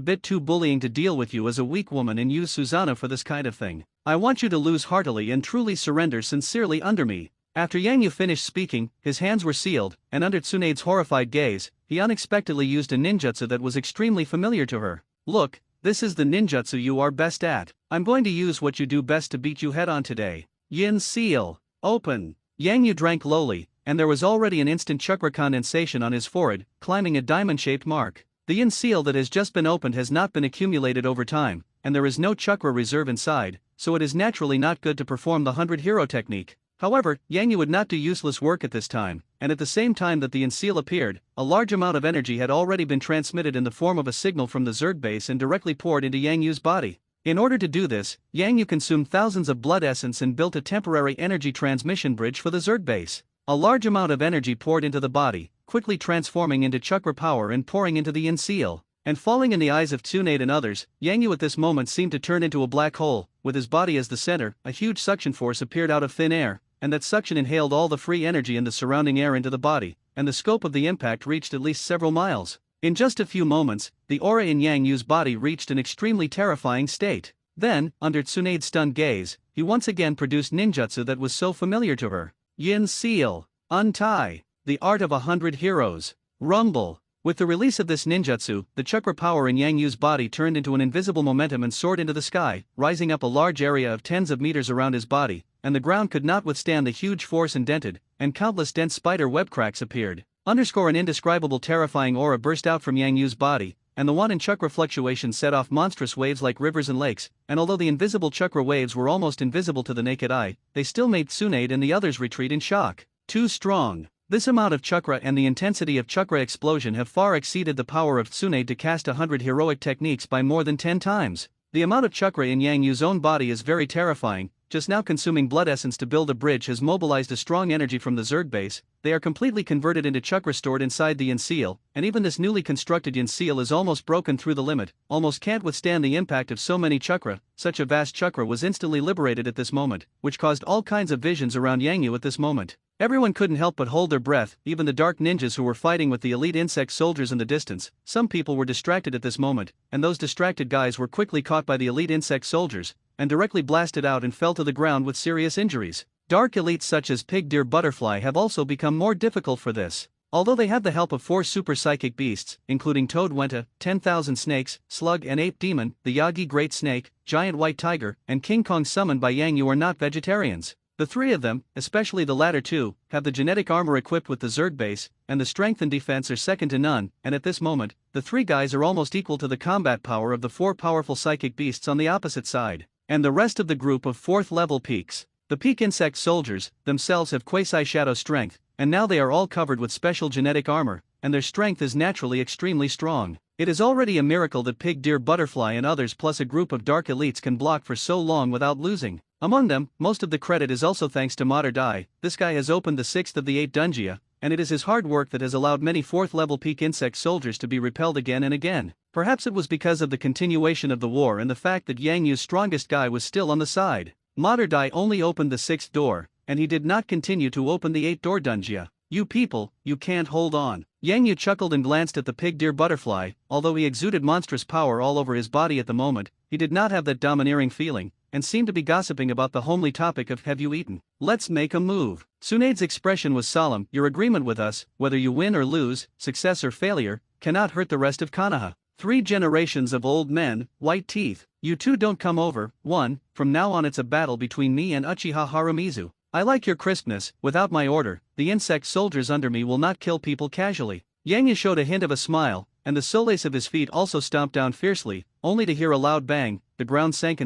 A: bit too bullying to deal with you as a weak woman and use Susanoo for this kind of thing. I want you to lose heartily and truly surrender sincerely under me. After Yang Yu finished speaking, his hands were sealed, and under Tsunade's horrified gaze, he unexpectedly used a ninjutsu that was extremely familiar to her. Look, this is the ninjutsu you are best at. I'm going to use what you do best to beat you head-on today. Yin seal. Open. Yang Yu drank lowly, and there was already an instant chakra condensation on his forehead, climbing a diamond-shaped mark. The yin seal that has just been opened has not been accumulated over time, and there is no chakra reserve inside, so it is naturally not good to perform the 100 hero technique. However, Yang Yu would not do useless work at this time, and at the same time that the yin seal appeared, a large amount of energy had already been transmitted in the form of a signal from the Zerg base and directly poured into Yang Yu's body. In order to do this, Yang Yu consumed thousands of blood essence and built a temporary energy transmission bridge for the Zerg base. A large amount of energy poured into the body, quickly transforming into chakra power and pouring into the yin seal. And falling in the eyes of Tsunade and others, Yang Yu at this moment seemed to turn into a black hole, with his body as the center. A huge suction force appeared out of thin air, and that suction inhaled all the free energy in the surrounding air into the body, and the scope of the impact reached at least several miles. In just a few moments, the aura in Yang Yu's body reached an extremely terrifying state. Then, under Tsunade's stunned gaze, he once again produced ninjutsu that was so familiar to her. Yin seal. Untie. The art of 100 heroes. Rumble. With the release of this ninjutsu, the chakra power in Yang Yu's body turned into an invisible momentum and soared into the sky, rising up a large area of tens of meters around his body, and the ground could not withstand the huge force indented, and countless dense spider web cracks appeared. An indescribable terrifying aura burst out from Yang Yu's body, and the one in chakra fluctuation set off monstrous waves like rivers and lakes, and although the invisible chakra waves were almost invisible to the naked eye, they still made Tsunade and the others retreat in shock. Too strong. This amount of chakra and the intensity of chakra explosion have far exceeded the power of Tsunade to cast 100 heroic techniques by more than 10 times. The amount of chakra in Yang Yu's own body is very terrifying. Just now consuming blood essence to build a bridge has mobilized a strong energy from the Zerg base. They are completely converted into chakra stored inside the Yin seal, and even this newly constructed Yin seal is almost broken through the limit, almost can't withstand the impact of so many chakra. Such a vast chakra was instantly liberated at this moment, which caused all kinds of visions around Yang Yu at this moment. Everyone couldn't help but hold their breath, even the dark ninjas who were fighting with the elite insect soldiers in the distance. Some people were distracted at this moment, and those distracted guys were quickly caught by the elite insect soldiers, and directly blasted out and fell to the ground with serious injuries. Dark elites such as Pig Deer Butterfly have also become more difficult for this. Although they have the help of 4 super psychic beasts, including Toad Wenta, 10,000 snakes, Slug and Ape Demon, the Yagi Great Snake, Giant White Tiger, and King Kong summoned by Yang Yu are not vegetarians. The 3 of them, especially the latter 2, have the genetic armor equipped with the Zerg base, and the strength and defense are second to none, and at this moment, the 3 guys are almost equal to the combat power of the 4 powerful psychic beasts on the opposite side, and the rest of the group of 4th level peaks. The peak insect soldiers, themselves have quasi-shadow strength, and now they are all covered with special genetic armor, and their strength is naturally extremely strong. It is already a miracle that Pig Deer Butterfly and others plus a group of dark elites can block for so long without losing. Among them, most of the credit is also thanks to Mater Dai. This guy has opened the 6th of the 8 Dungeon, and it is his hard work that has allowed many 4th level peak insect soldiers to be repelled again and again. Perhaps it was because of the continuation of the war and the fact that Yang Yu's strongest guy was still on the side. Mater Dai only opened the 6th door, and he did not continue to open the 8th door Dungeon. You people, you can't hold on. Yang Yu chuckled and glanced at the Pig Deer Butterfly. Although he exuded monstrous power all over his body at the moment, he did not have that domineering feeling, and seemed to be gossiping about the homely topic of "have you eaten? Let's make a move." Tsunade's expression was solemn. Your agreement with us, whether you win or lose, success or failure, cannot hurt the rest of Konoha. 3 generations of old men, white teeth. You two don't come over. 1. From now on it's a battle between me and Uchiha Harumizu. I like your crispness. Without my order, the insect soldiers under me will not kill people casually. Yang Yu showed a hint of a smile, and the soles of his feet also stomped down fiercely, only to hear a loud bang. The ground sank,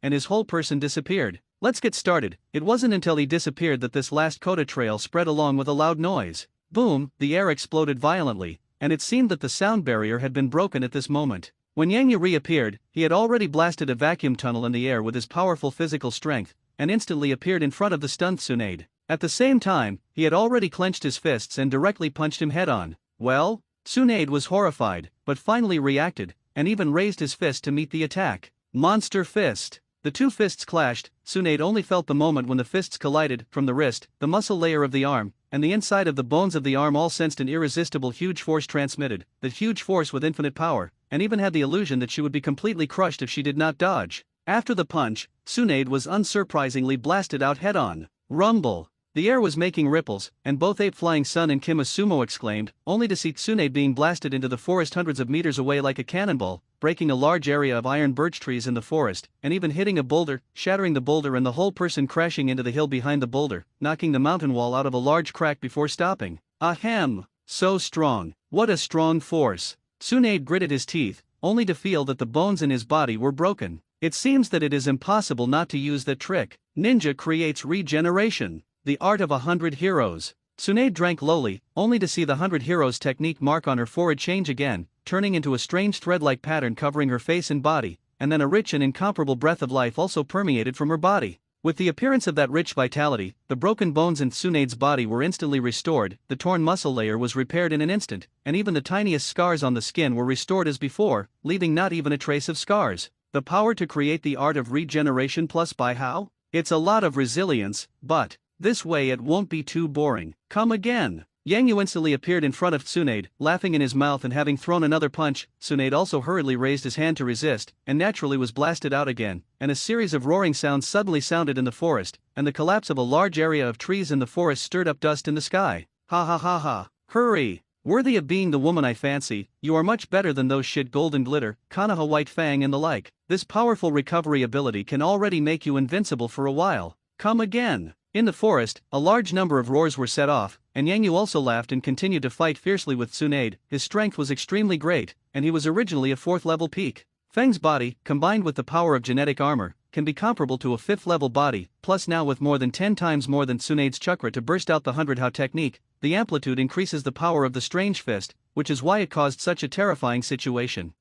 A: and his whole person disappeared. Let's get started. It wasn't until he disappeared that this last Koda trail spread along with a loud noise. Boom, the air exploded violently, and it seemed that the sound barrier had been broken at this moment. When Yang Yu reappeared, he had already blasted a vacuum tunnel in the air with his powerful physical strength, and instantly appeared in front of the stunned Tsunade. At the same time, he had already clenched his fists and directly punched him head-on. Well? Tsunade was horrified, but finally reacted, and even raised his fist to meet the attack. Monster Fist. The 2 fists clashed. Tsunade only felt the moment when the fists collided. From the wrist, the muscle layer of the arm, and the inside of the bones of the arm all sensed an irresistible huge force transmitted, that huge force with infinite power, and even had the illusion that she would be completely crushed if she did not dodge. After the punch, Tsunade was unsurprisingly blasted out head-on. Rumble. The air was making ripples, and both Ape Flying Sun and Kimasumo exclaimed, only to see Tsunade being blasted into the forest hundreds of meters away like a cannonball, breaking a large area of iron birch trees in the forest, and even hitting a boulder, shattering the boulder and the whole person crashing into the hill behind the boulder, knocking the mountain wall out of a large crack before stopping. Ahem! So strong. What a strong force. Tsunade gritted his teeth, only to feel that the bones in his body were broken. It seems that it is impossible not to use that trick. Ninja creates regeneration. The art of 100 heroes. Tsunade drank lowly, only to see the 100 heroes technique mark on her forehead change again, turning into a strange thread-like pattern covering her face and body, and then a rich and incomparable breath of life also permeated from her body. With the appearance of that rich vitality, the broken bones in Tsunade's body were instantly restored, the torn muscle layer was repaired in an instant, and even the tiniest scars on the skin were restored as before, leaving not even a trace of scars. The power to create the art of regeneration plus by how? It's a lot of resilience, but this way it won't be too boring. Come again. Yang Yu instantly appeared in front of Tsunade, laughing in his mouth and having thrown another punch. Tsunade also hurriedly raised his hand to resist, and naturally was blasted out again, and a series of roaring sounds suddenly sounded in the forest, and the collapse of a large area of trees in the forest stirred up dust in the sky. Ha ha ha ha. Hurry! Worthy of being the woman I fancy, you are much better than those shit Golden Glitter, Konoha White Fang and the like. This powerful recovery ability can already make you invincible for a while. Come again. In the forest, a large number of roars were set off, and Yang Yu also laughed and continued to fight fiercely with Tsunade. His strength was extremely great, and he was originally a 4th level peak. Feng's body, combined with the power of genetic armor, can be comparable to a 5th level body, plus now with more than 10 times more than Tsunade's chakra to burst out the 100 how technique, the amplitude increases the power of the strange fist, which is why it caused such a terrifying situation.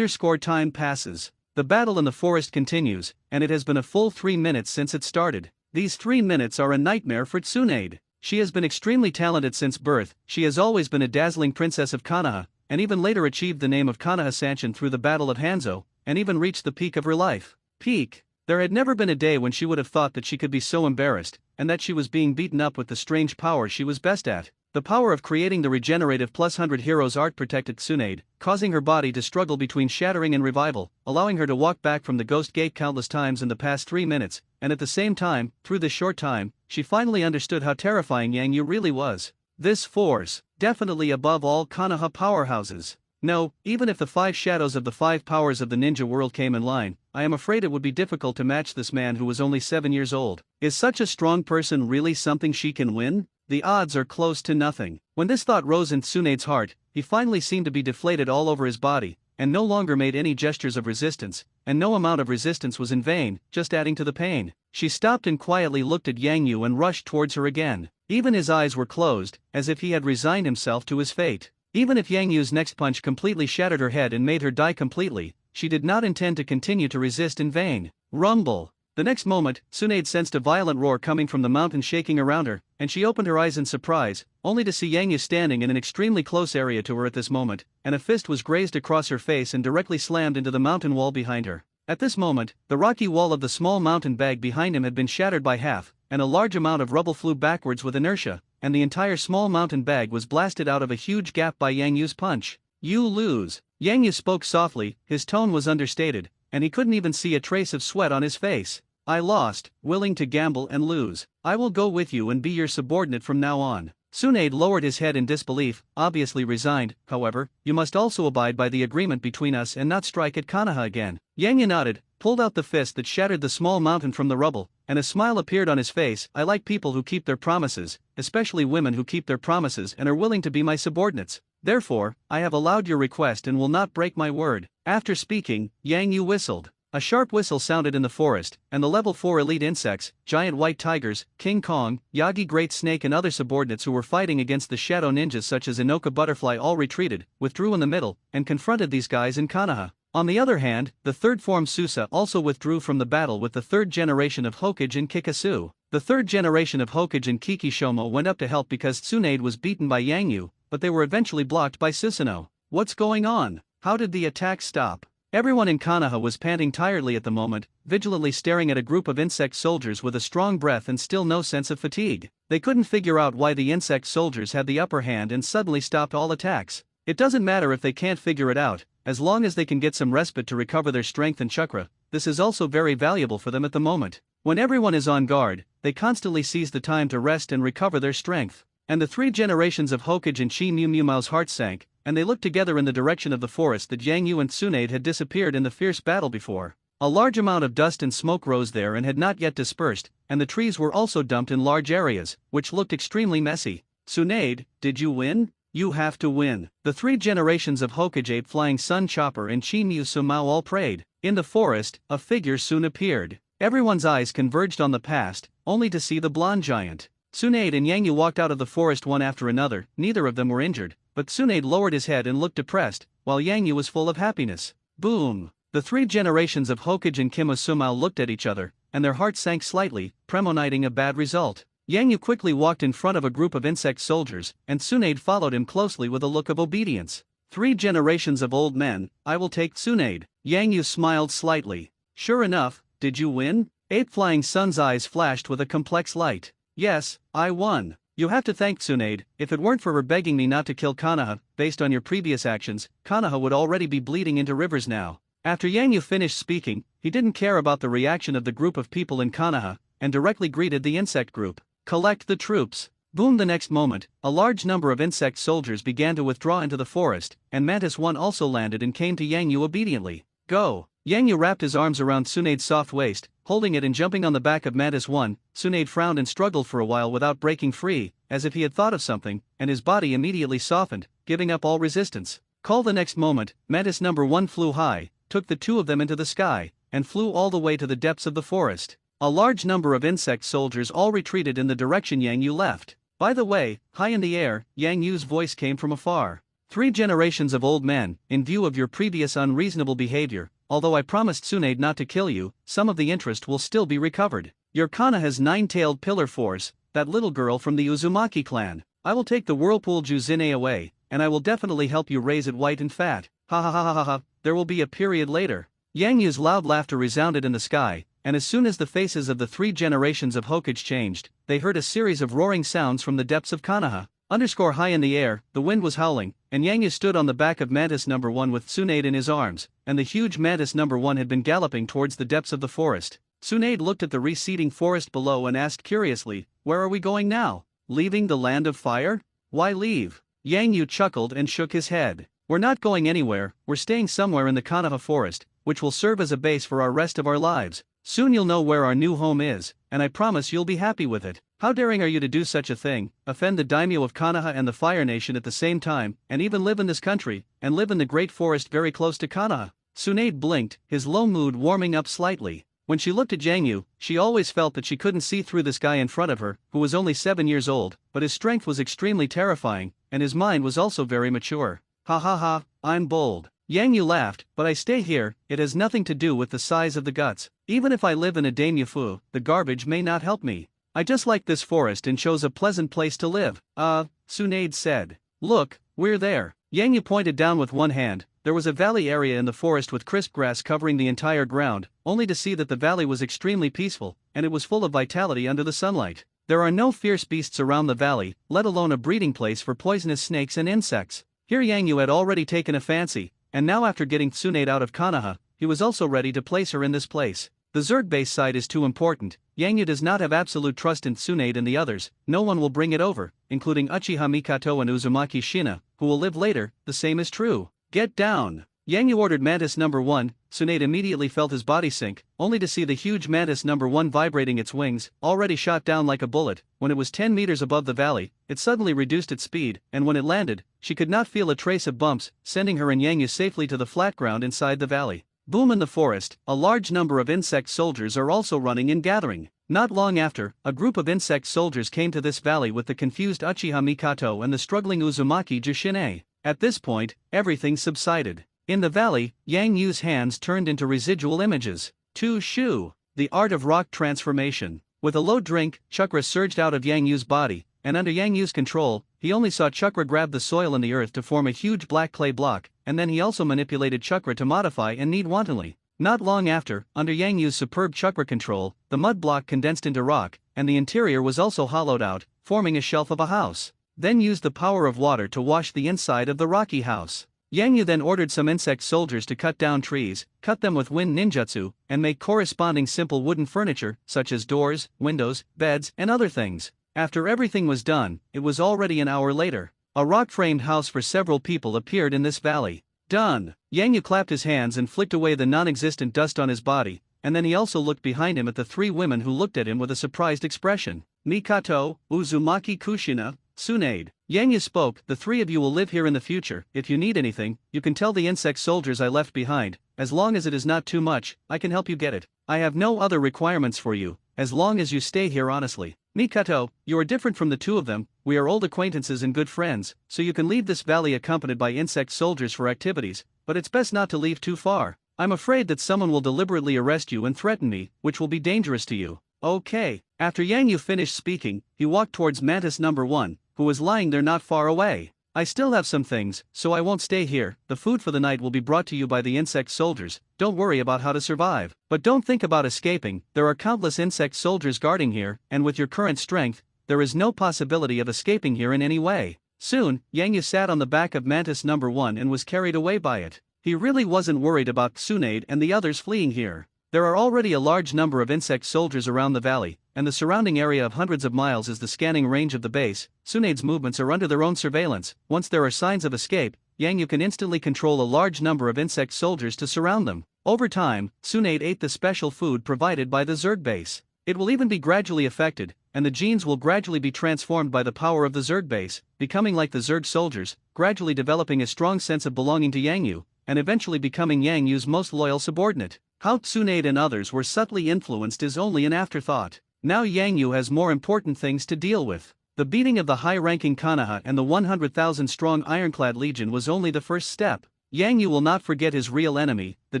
A: Time passes. The battle in the forest continues, and it has been a full 3 minutes since it started. These 3 minutes are a nightmare for Tsunade. She has been extremely talented since birth, she has always been a dazzling princess of Konoha, and even later achieved the name of Konoha Sanchin through the Battle of Hanzo, and even reached the peak of her life. Peak. There had never been a day when she would have thought that she could be so embarrassed, and that she was being beaten up with the strange power she was best at. The power of creating the regenerative plus 100 heroes art protected Tsunade, causing her body to struggle between shattering and revival, allowing her to walk back from the Ghost Gate countless times in the past 3 minutes, and at the same time, through this short time, she finally understood how terrifying Yang Yu really was. This force, definitely above all Konoha powerhouses. No, even if the 5 shadows of the 5 powers of the ninja world came in line, I am afraid it would be difficult to match this man who was only 7 years old. Is such a strong person really something she can win? The odds are close to nothing. When this thought rose in Tsunade's heart, he finally seemed to be deflated all over his body, and no longer made any gestures of resistance, and no amount of resistance was in vain, just adding to the pain. She stopped and quietly looked at Yang Yu and rushed towards her again. Even his eyes were closed, as if he had resigned himself to his fate. Even if Yang Yu's next punch completely shattered her head and made her die completely, she did not intend to continue to resist in vain. Rumble. The next moment, Tsunade sensed a violent roar coming from the mountain shaking around her, and she opened her eyes in surprise, only to see Yang Yu standing in an extremely close area to her at this moment, and a fist was grazed across her face and directly slammed into the mountain wall behind her. At this moment, the rocky wall of the small mountain bag behind him had been shattered by half, and a large amount of rubble flew backwards with inertia, and the entire small mountain bag was blasted out of a huge gap by Yang Yu's punch. You lose. Yang Yu spoke softly, his tone was understated, and he couldn't even see a trace of sweat on his face. I lost, willing to gamble and lose. I will go with you and be your subordinate from now on. Tsunade lowered his head in disbelief, obviously resigned. However, you must also abide by the agreement between us and not strike at Konoha again. Yang Yu nodded, pulled out the fist that shattered the small mountain from the rubble, and a smile appeared on his face. I like people who keep their promises, especially women who keep their promises and are willing to be my subordinates. Therefore, I have allowed your request and will not break my word. After speaking, Yang Yu whistled. A sharp whistle sounded in the forest, and the level 4 elite insects, giant white tigers, King Kong, Yagi Great Snake and other subordinates who were fighting against the shadow ninjas such as Inoka Butterfly all retreated, withdrew in the middle, and confronted these guys in Konoha. On the other hand, the third form Susa also withdrew from the battle with the third generation of Hokage and Kikasu. The third generation of Hokage and Kikishomo went up to help because Tsunade was beaten by Yang Yu, but they were eventually blocked by Susanoo. What's going on? How did the attack stop? Everyone in Konoha was panting tiredly at the moment, vigilantly staring at a group of insect soldiers with a strong breath and still no sense of fatigue. They couldn't figure out why the insect soldiers had the upper hand and suddenly stopped all attacks. It doesn't matter if they can't figure it out, as long as they can get some respite to recover their strength and chakra. This is also very valuable for them at the moment. When everyone is on guard, they constantly seize the time to rest and recover their strength. And the 3 generations of Hokage and Chi Mu Mu Mao's hearts sank, and they looked together in the direction of the forest that Yang Yu and Tsunade had disappeared in the fierce battle before. A large amount of dust and smoke rose there and had not yet dispersed, and the trees were also dumped in large areas, which looked extremely messy. Tsunade, did you win? You have to win. The 3 generations of Hokage Ape Flying Sun Chopper and Chi Mu Su Mao all prayed. In the forest, a figure soon appeared. Everyone's eyes converged on the past, only to see the blonde giant. Tsunade and Yang Yu walked out of the forest one after another. Neither of them were injured, but Tsunade lowered his head and looked depressed, while Yang Yu was full of happiness. Boom! The 3 generations of Hokage and Kimo Sumao looked at each other, and their hearts sank slightly, premoniting a bad result. Yang Yu quickly walked in front of a group of insect soldiers, and Tsunade followed him closely with a look of obedience. 3 generations of old men, I will take Tsunade. Yang Yu smiled slightly. Sure enough, did you win? Ape Flying Sun's eyes flashed with a complex light. Yes, I won. You have to thank Tsunade. If it weren't for her begging me not to kill Konoha, based on your previous actions, Konoha would already be bleeding into rivers now. After Yang Yu finished speaking, he didn't care about the reaction of the group of people in Konoha, and directly greeted the insect group. Collect the troops. Boom! The next moment, a large number of insect soldiers began to withdraw into the forest, and Mantis 1 also landed and came to Yang Yu obediently. Go! Yang Yu wrapped his arms around Tsunade's soft waist, holding it and jumping on the back of Mantis 1. Tsunade frowned and struggled for a while without breaking free, as if he had thought of something, and his body immediately softened, giving up all resistance. The next moment, Mantis number 1 flew high, took the 2 of them into the sky, and flew all the way to the depths of the forest. A large number of insect soldiers all retreated in the direction Yang Yu left. By the way, high in the air, Yang Yu's voice came from afar. 3 generations of old men, in view of your previous unreasonable behavior, although I promised Tsunade not to kill you, some of the interest will still be recovered. Your Kanaha's 9-tailed pillar force, that little girl from the Uzumaki clan. I will take the Whirlpool Juzine away, and I will definitely help you raise it white and fat. Ha ha ha ha ha ha, there will be a period later. Yang Yu's loud laughter resounded in the sky, and as soon as the faces of the 3 generations of Hokage changed, they heard a series of roaring sounds from the depths of Konoha. High in the air, the wind was howling, and Yang Yu stood on the back of Mantis No. 1 with Tsunade in his arms, and the huge Mantis No. 1 had been galloping towards the depths of the forest. Tsunade looked at the receding forest below and asked curiously, "Where are we going now? Leaving the land of fire? Why leave?" Yang Yu chuckled and shook his head. "We're not going anywhere, we're staying somewhere in the Konoha forest, which will serve as a base for our rest of our lives. Soon you'll know where our new home is, and I promise you'll be happy with it." "How daring are you to do such a thing, offend the daimyo of Konoha and the Fire Nation at the same time, and even live in this country, and live in the great forest very close to Konoha?" Tsunade blinked, his low mood warming up slightly. When she looked at Yang Yu, she always felt that she couldn't see through this guy in front of her, who was only 7 years old, but his strength was extremely terrifying, and his mind was also very mature. "Ha ha ha, I'm bold." Yang Yu laughed, "But I stay here, it has nothing to do with the size of the guts. Even if I live in a daimyo, the garbage may not help me. I just like this forest and chose a pleasant place to live." Tsunade said. "Look, we're there." Yang Yu pointed down with one hand. There was a valley area in the forest with crisp grass covering the entire ground, only to see that the valley was extremely peaceful, and it was full of vitality under the sunlight. There are no fierce beasts around the valley, let alone a breeding place for poisonous snakes and insects. Here Yang Yu had already taken a fancy, and now after getting Tsunade out of Konoha, he was also ready to place her in this place. The Zerg base site is too important. Yang Yu does not have absolute trust in Tsunade and the others, no one will bring it over, including Uchiha Mikato and Uzumaki Shina, who will live later, the same is true. "Get down!" Yang Yu ordered Mantis No. 1, Tsunade immediately felt his body sink, only to see the huge Mantis No. 1 vibrating its wings, already shot down like a bullet. When it was 10 meters above the valley, it suddenly reduced its speed, and when it landed, she could not feel a trace of bumps, sending her and Yang Yu safely to the flat ground inside the valley. Boom! In the forest, a large number of insect soldiers are also running and gathering. Not long after, a group of insect soldiers came to this valley with the confused Uchiha Mikato and the struggling Uzumaki Jushine. At this point, everything subsided. In the valley, Yang Yu's hands turned into residual images. Tu Shu, the art of rock transformation. With a low drink, chakra surged out of Yang Yu's body, and under Yang Yu's control, he only saw chakra grab the soil and the earth to form a huge black clay block, and then he also manipulated chakra to modify and knead wantonly. Not long after, under Yang Yu's superb chakra control, the mud block condensed into rock, and the interior was also hollowed out, forming a shelf of a house. Then used the power of water to wash the inside of the rocky house. Yang Yu then ordered some insect soldiers to cut down trees, cut them with wind ninjutsu, and make corresponding simple wooden furniture, such as doors, windows, beds, and other things. After everything was done, it was already an hour later. A rock-framed house for several people appeared in this valley. Done! Yang Yu clapped his hands and flicked away the non-existent dust on his body, and then he also looked behind him at the 3 women who looked at him with a surprised expression. Mikato, Uzumaki Kushina, Tsunade. Yang Yu spoke, "The 3 of you will live here in the future. If you need anything, you can tell the insect soldiers I left behind. As long as it is not too much, I can help you get it. I have no other requirements for you, as long as you stay here honestly. Mikato, you are different from the 2 of them, we are old acquaintances and good friends, so you can leave this valley accompanied by insect soldiers for activities, but it's best not to leave too far. I'm afraid that someone will deliberately arrest you and threaten me, which will be dangerous to you." "Okay." After Yang Yu finished speaking, he walked towards Mantis No. 1, who was lying there not far away. "I still have some things, so I won't stay here. The food for the night will be brought to you by the insect soldiers. Don't worry about how to survive. But don't think about escaping, there are countless insect soldiers guarding here, and with your current strength, there is no possibility of escaping here in any way." Soon, Yang Yu sat on the back of Mantis No. 1 and was carried away by it. He really wasn't worried about Tsunade and the others fleeing here. There are already a large number of insect soldiers around the valley, and the surrounding area of hundreds of miles is the scanning range of the base. Tsunade's movements are under their own surveillance. Once there are signs of escape, Yang Yu can instantly control a large number of insect soldiers to surround them. Over time, Tsunade ate the special food provided by the Zerg base. It will even be gradually affected, and the genes will gradually be transformed by the power of the Zerg base, becoming like the Zerg soldiers, gradually developing a strong sense of belonging to Yang Yu, and eventually becoming Yang Yu's most loyal subordinate. How Tsunade and others were subtly influenced is only an afterthought. Now Yang Yu has more important things to deal with. The beating of the high-ranking Konoha and the 100,000-strong Ironclad Legion was only the first step. Yang Yu will not forget his real enemy, the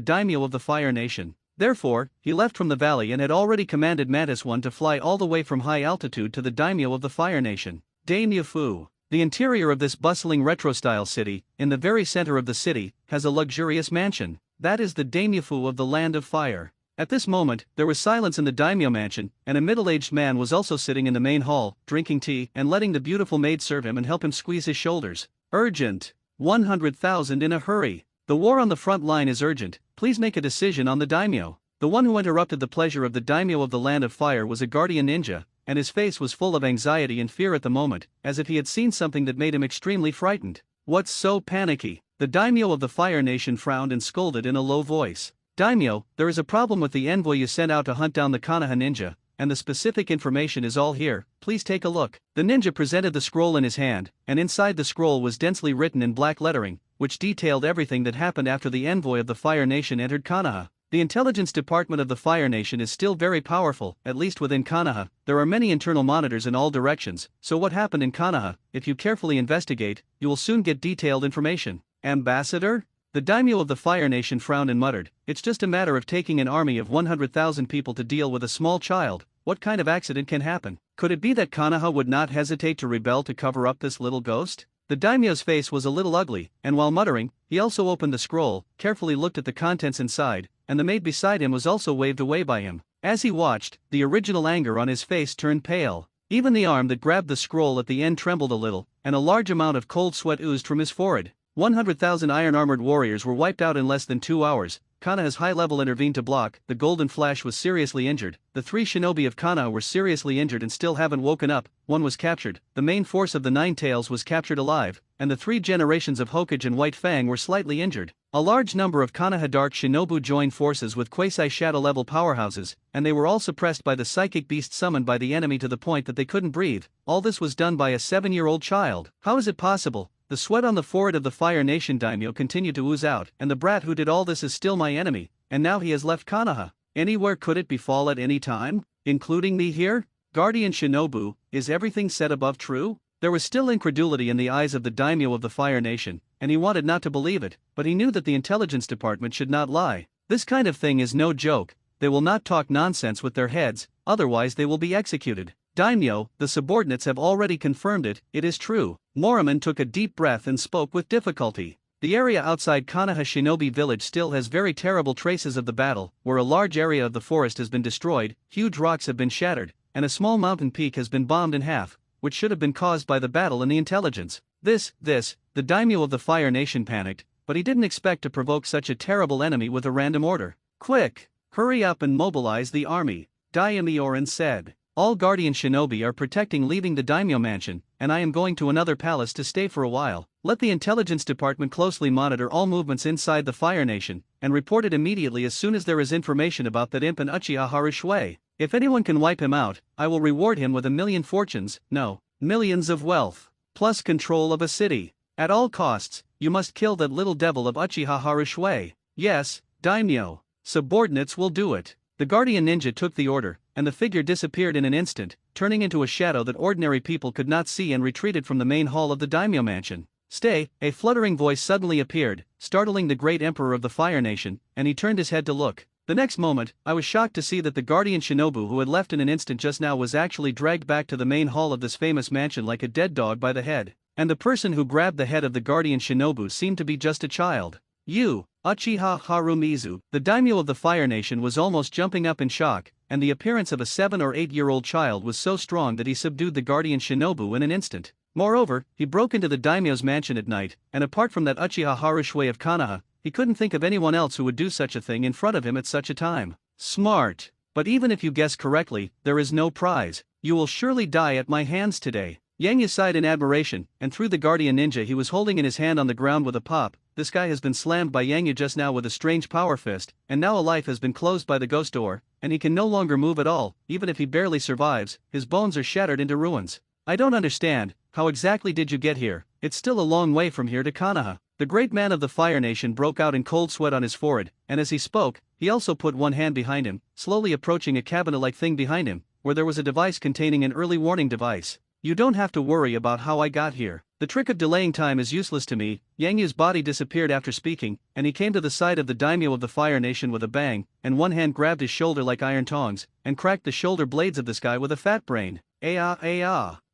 A: daimyo of the Fire Nation. Therefore, he left from the valley and had already commanded Mantis One to fly all the way from high altitude to the daimyo of the Fire Nation, Daimyo Fu. The interior of this bustling retro-style city, in the very center of the city, has a luxurious mansion. That is the Daimyo Fu of the Land of Fire. At this moment, there was silence in the daimyo mansion, and a middle-aged man was also sitting in the main hall, drinking tea and letting the beautiful maid serve him and help him squeeze his shoulders. Urgent. 100,000 in a hurry. The war on the front line is urgent, please make a decision on the daimyo. The one who interrupted the pleasure of the daimyo of the Land of Fire was a guardian ninja, and his face was full of anxiety and fear at the moment, as if he had seen something that made him extremely frightened. What's so panicky? The daimyo of the Fire Nation frowned and scolded in a low voice. Daimyo, there is a problem with the envoy you sent out to hunt down the Konoha ninja, and the specific information is all here, please take a look. The ninja presented the scroll in his hand, and inside the scroll was densely written in black lettering, which detailed everything that happened after the envoy of the Fire Nation entered Konoha. The intelligence department of the Fire Nation is still very powerful, at least within Konoha. There are many internal monitors in all directions, so what happened in Konoha, if you carefully investigate, you will soon get detailed information. Ambassador? The daimyo of the Fire Nation frowned and muttered, it's just a matter of taking an army of 100,000 people to deal with a small child. What kind of accident can happen? Could it be that Konoha would not hesitate to rebel to cover up this little ghost? The daimyo's face was a little ugly, and while muttering, he also opened the scroll, carefully looked at the contents inside, and the maid beside him was also waved away by him. As he watched, the original anger on his face turned pale. Even the arm that grabbed the scroll at the end trembled a little, and a large amount of cold sweat oozed from his forehead. 100,000 iron-armored warriors were wiped out in less than 2 hours. Konoha's high-level intervened to block. The Golden Flash was seriously injured. The 3 shinobi of Konoha were seriously injured and still haven't woken up. 1 was captured. The main force of the Nine Tails was captured alive, and the 3 generations of Hokage and White Fang were slightly injured. A large number of Konoha Dark Shinobu joined forces with Quasi-Shadow-level powerhouses, and they were all suppressed by the psychic beast summoned by the enemy to the point that they couldn't breathe. All this was done by a 7-year-old child. How is it possible? The sweat on the forehead of the Fire Nation daimyo continued to ooze out, and the brat who did all this is still my enemy, and now he has left Konoha. Anywhere could it befall at any time? Including me here? Guardian Shinobu, is everything said above true? There was still incredulity in the eyes of the daimyo of the Fire Nation, and he wanted not to believe it, but he knew that the intelligence department should not lie. This kind of thing is no joke. They will not talk nonsense with their heads, otherwise they will be executed. Daimyo, the subordinates have already confirmed it, it is true. Moroman took a deep breath and spoke with difficulty. The area outside Konoha Shinobi Village still has very terrible traces of the battle, where a large area of the forest has been destroyed, huge rocks have been shattered, and a small mountain peak has been bombed in half, which should have been caused by the battle and the intelligence. The daimyo of the Fire Nation panicked, but he didn't expect to provoke such a terrible enemy with a random order. Quick! Hurry up and mobilize the army, Daimyoran said. All Guardian Shinobi are protecting leaving the daimyo mansion, and I am going to another palace to stay for a while. Let the intelligence department closely monitor all movements inside the Fire Nation, and report it immediately as soon as there is information about that imp and uchiha Harushui. If anyone can wipe him out, I will reward him with 1,000,000 fortunes, no, millions of wealth, plus control of a city. At all costs, you must kill that little devil of Uchiha Harushui. Yes, daimyo. Subordinates will do it. The guardian ninja took the order, and the figure disappeared in an instant, turning into a shadow that ordinary people could not see, and retreated from the main hall of the daimyo mansion. Stay! A fluttering voice suddenly appeared, startling the great emperor of the Fire Nation, and he turned his head to look. The next moment, I was shocked to see that the guardian shinobu who had left in an instant just now was actually dragged back to the main hall of this famous mansion like a dead dog by the head. And the person who grabbed the head of the guardian shinobu seemed to be just a child. You, Uchiha Harumizu. The daimyo of the Fire Nation was almost jumping up in shock, and the appearance of a 7 or 8-year-old child was so strong that he subdued the guardian shinobu in an instant. Moreover, he broke into the daimyo's mansion at night, and apart from that Uchiha Harushui of Konoha, he couldn't think of anyone else who would do such a thing in front of him at such a time. Smart. But even if you guess correctly, there is no prize. You will surely die at my hands today. Yang Yu sighed in admiration, and threw the guardian ninja he was holding in his hand on the ground with a pop. This guy has been slammed by Yang Yu just now with a strange power fist, and now a life has been closed by the ghost door, and he can no longer move at all. Even if he barely survives, his bones are shattered into ruins. I don't understand, how exactly did you get here? It's still a long way from here to Konoha. The great man of the Fire Nation broke out in cold sweat on his forehead, and as he spoke, he also put one hand behind him, slowly approaching a cabinet-like thing behind him, where there was a device containing an early warning device. You don't have to worry about how I got here. The trick of delaying time is useless to me. Yang Yu's body disappeared after speaking, and he came to the side of the daimyo of the Fire Nation with a bang, and one hand grabbed his shoulder like iron tongs, and cracked the shoulder blades of this guy with a fat brain.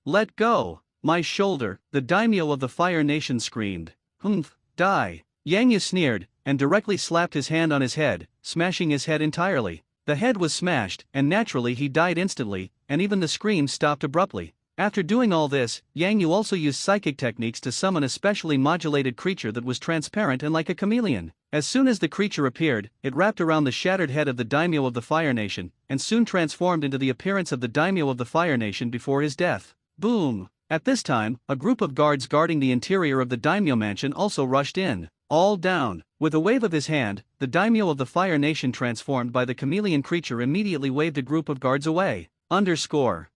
A: Let go! My shoulder, the daimyo of the Fire Nation screamed. Humph, die. Yang Yu sneered, and directly slapped his hand on his head, smashing his head entirely. The head was smashed, and naturally he died instantly, and even the scream stopped abruptly. After doing all this, Yang Yu also used psychic techniques to summon a specially modulated creature that was transparent and like a chameleon. As soon as the creature appeared, it wrapped around the shattered head of the daimyo of the Fire Nation, and soon transformed into the appearance of the daimyo of the Fire Nation before his death. Boom! At this time, a group of guards guarding the interior of the daimyo mansion also rushed in. All down. With a wave of his hand, the daimyo of the Fire Nation transformed by the chameleon creature immediately waved a group of guards away. _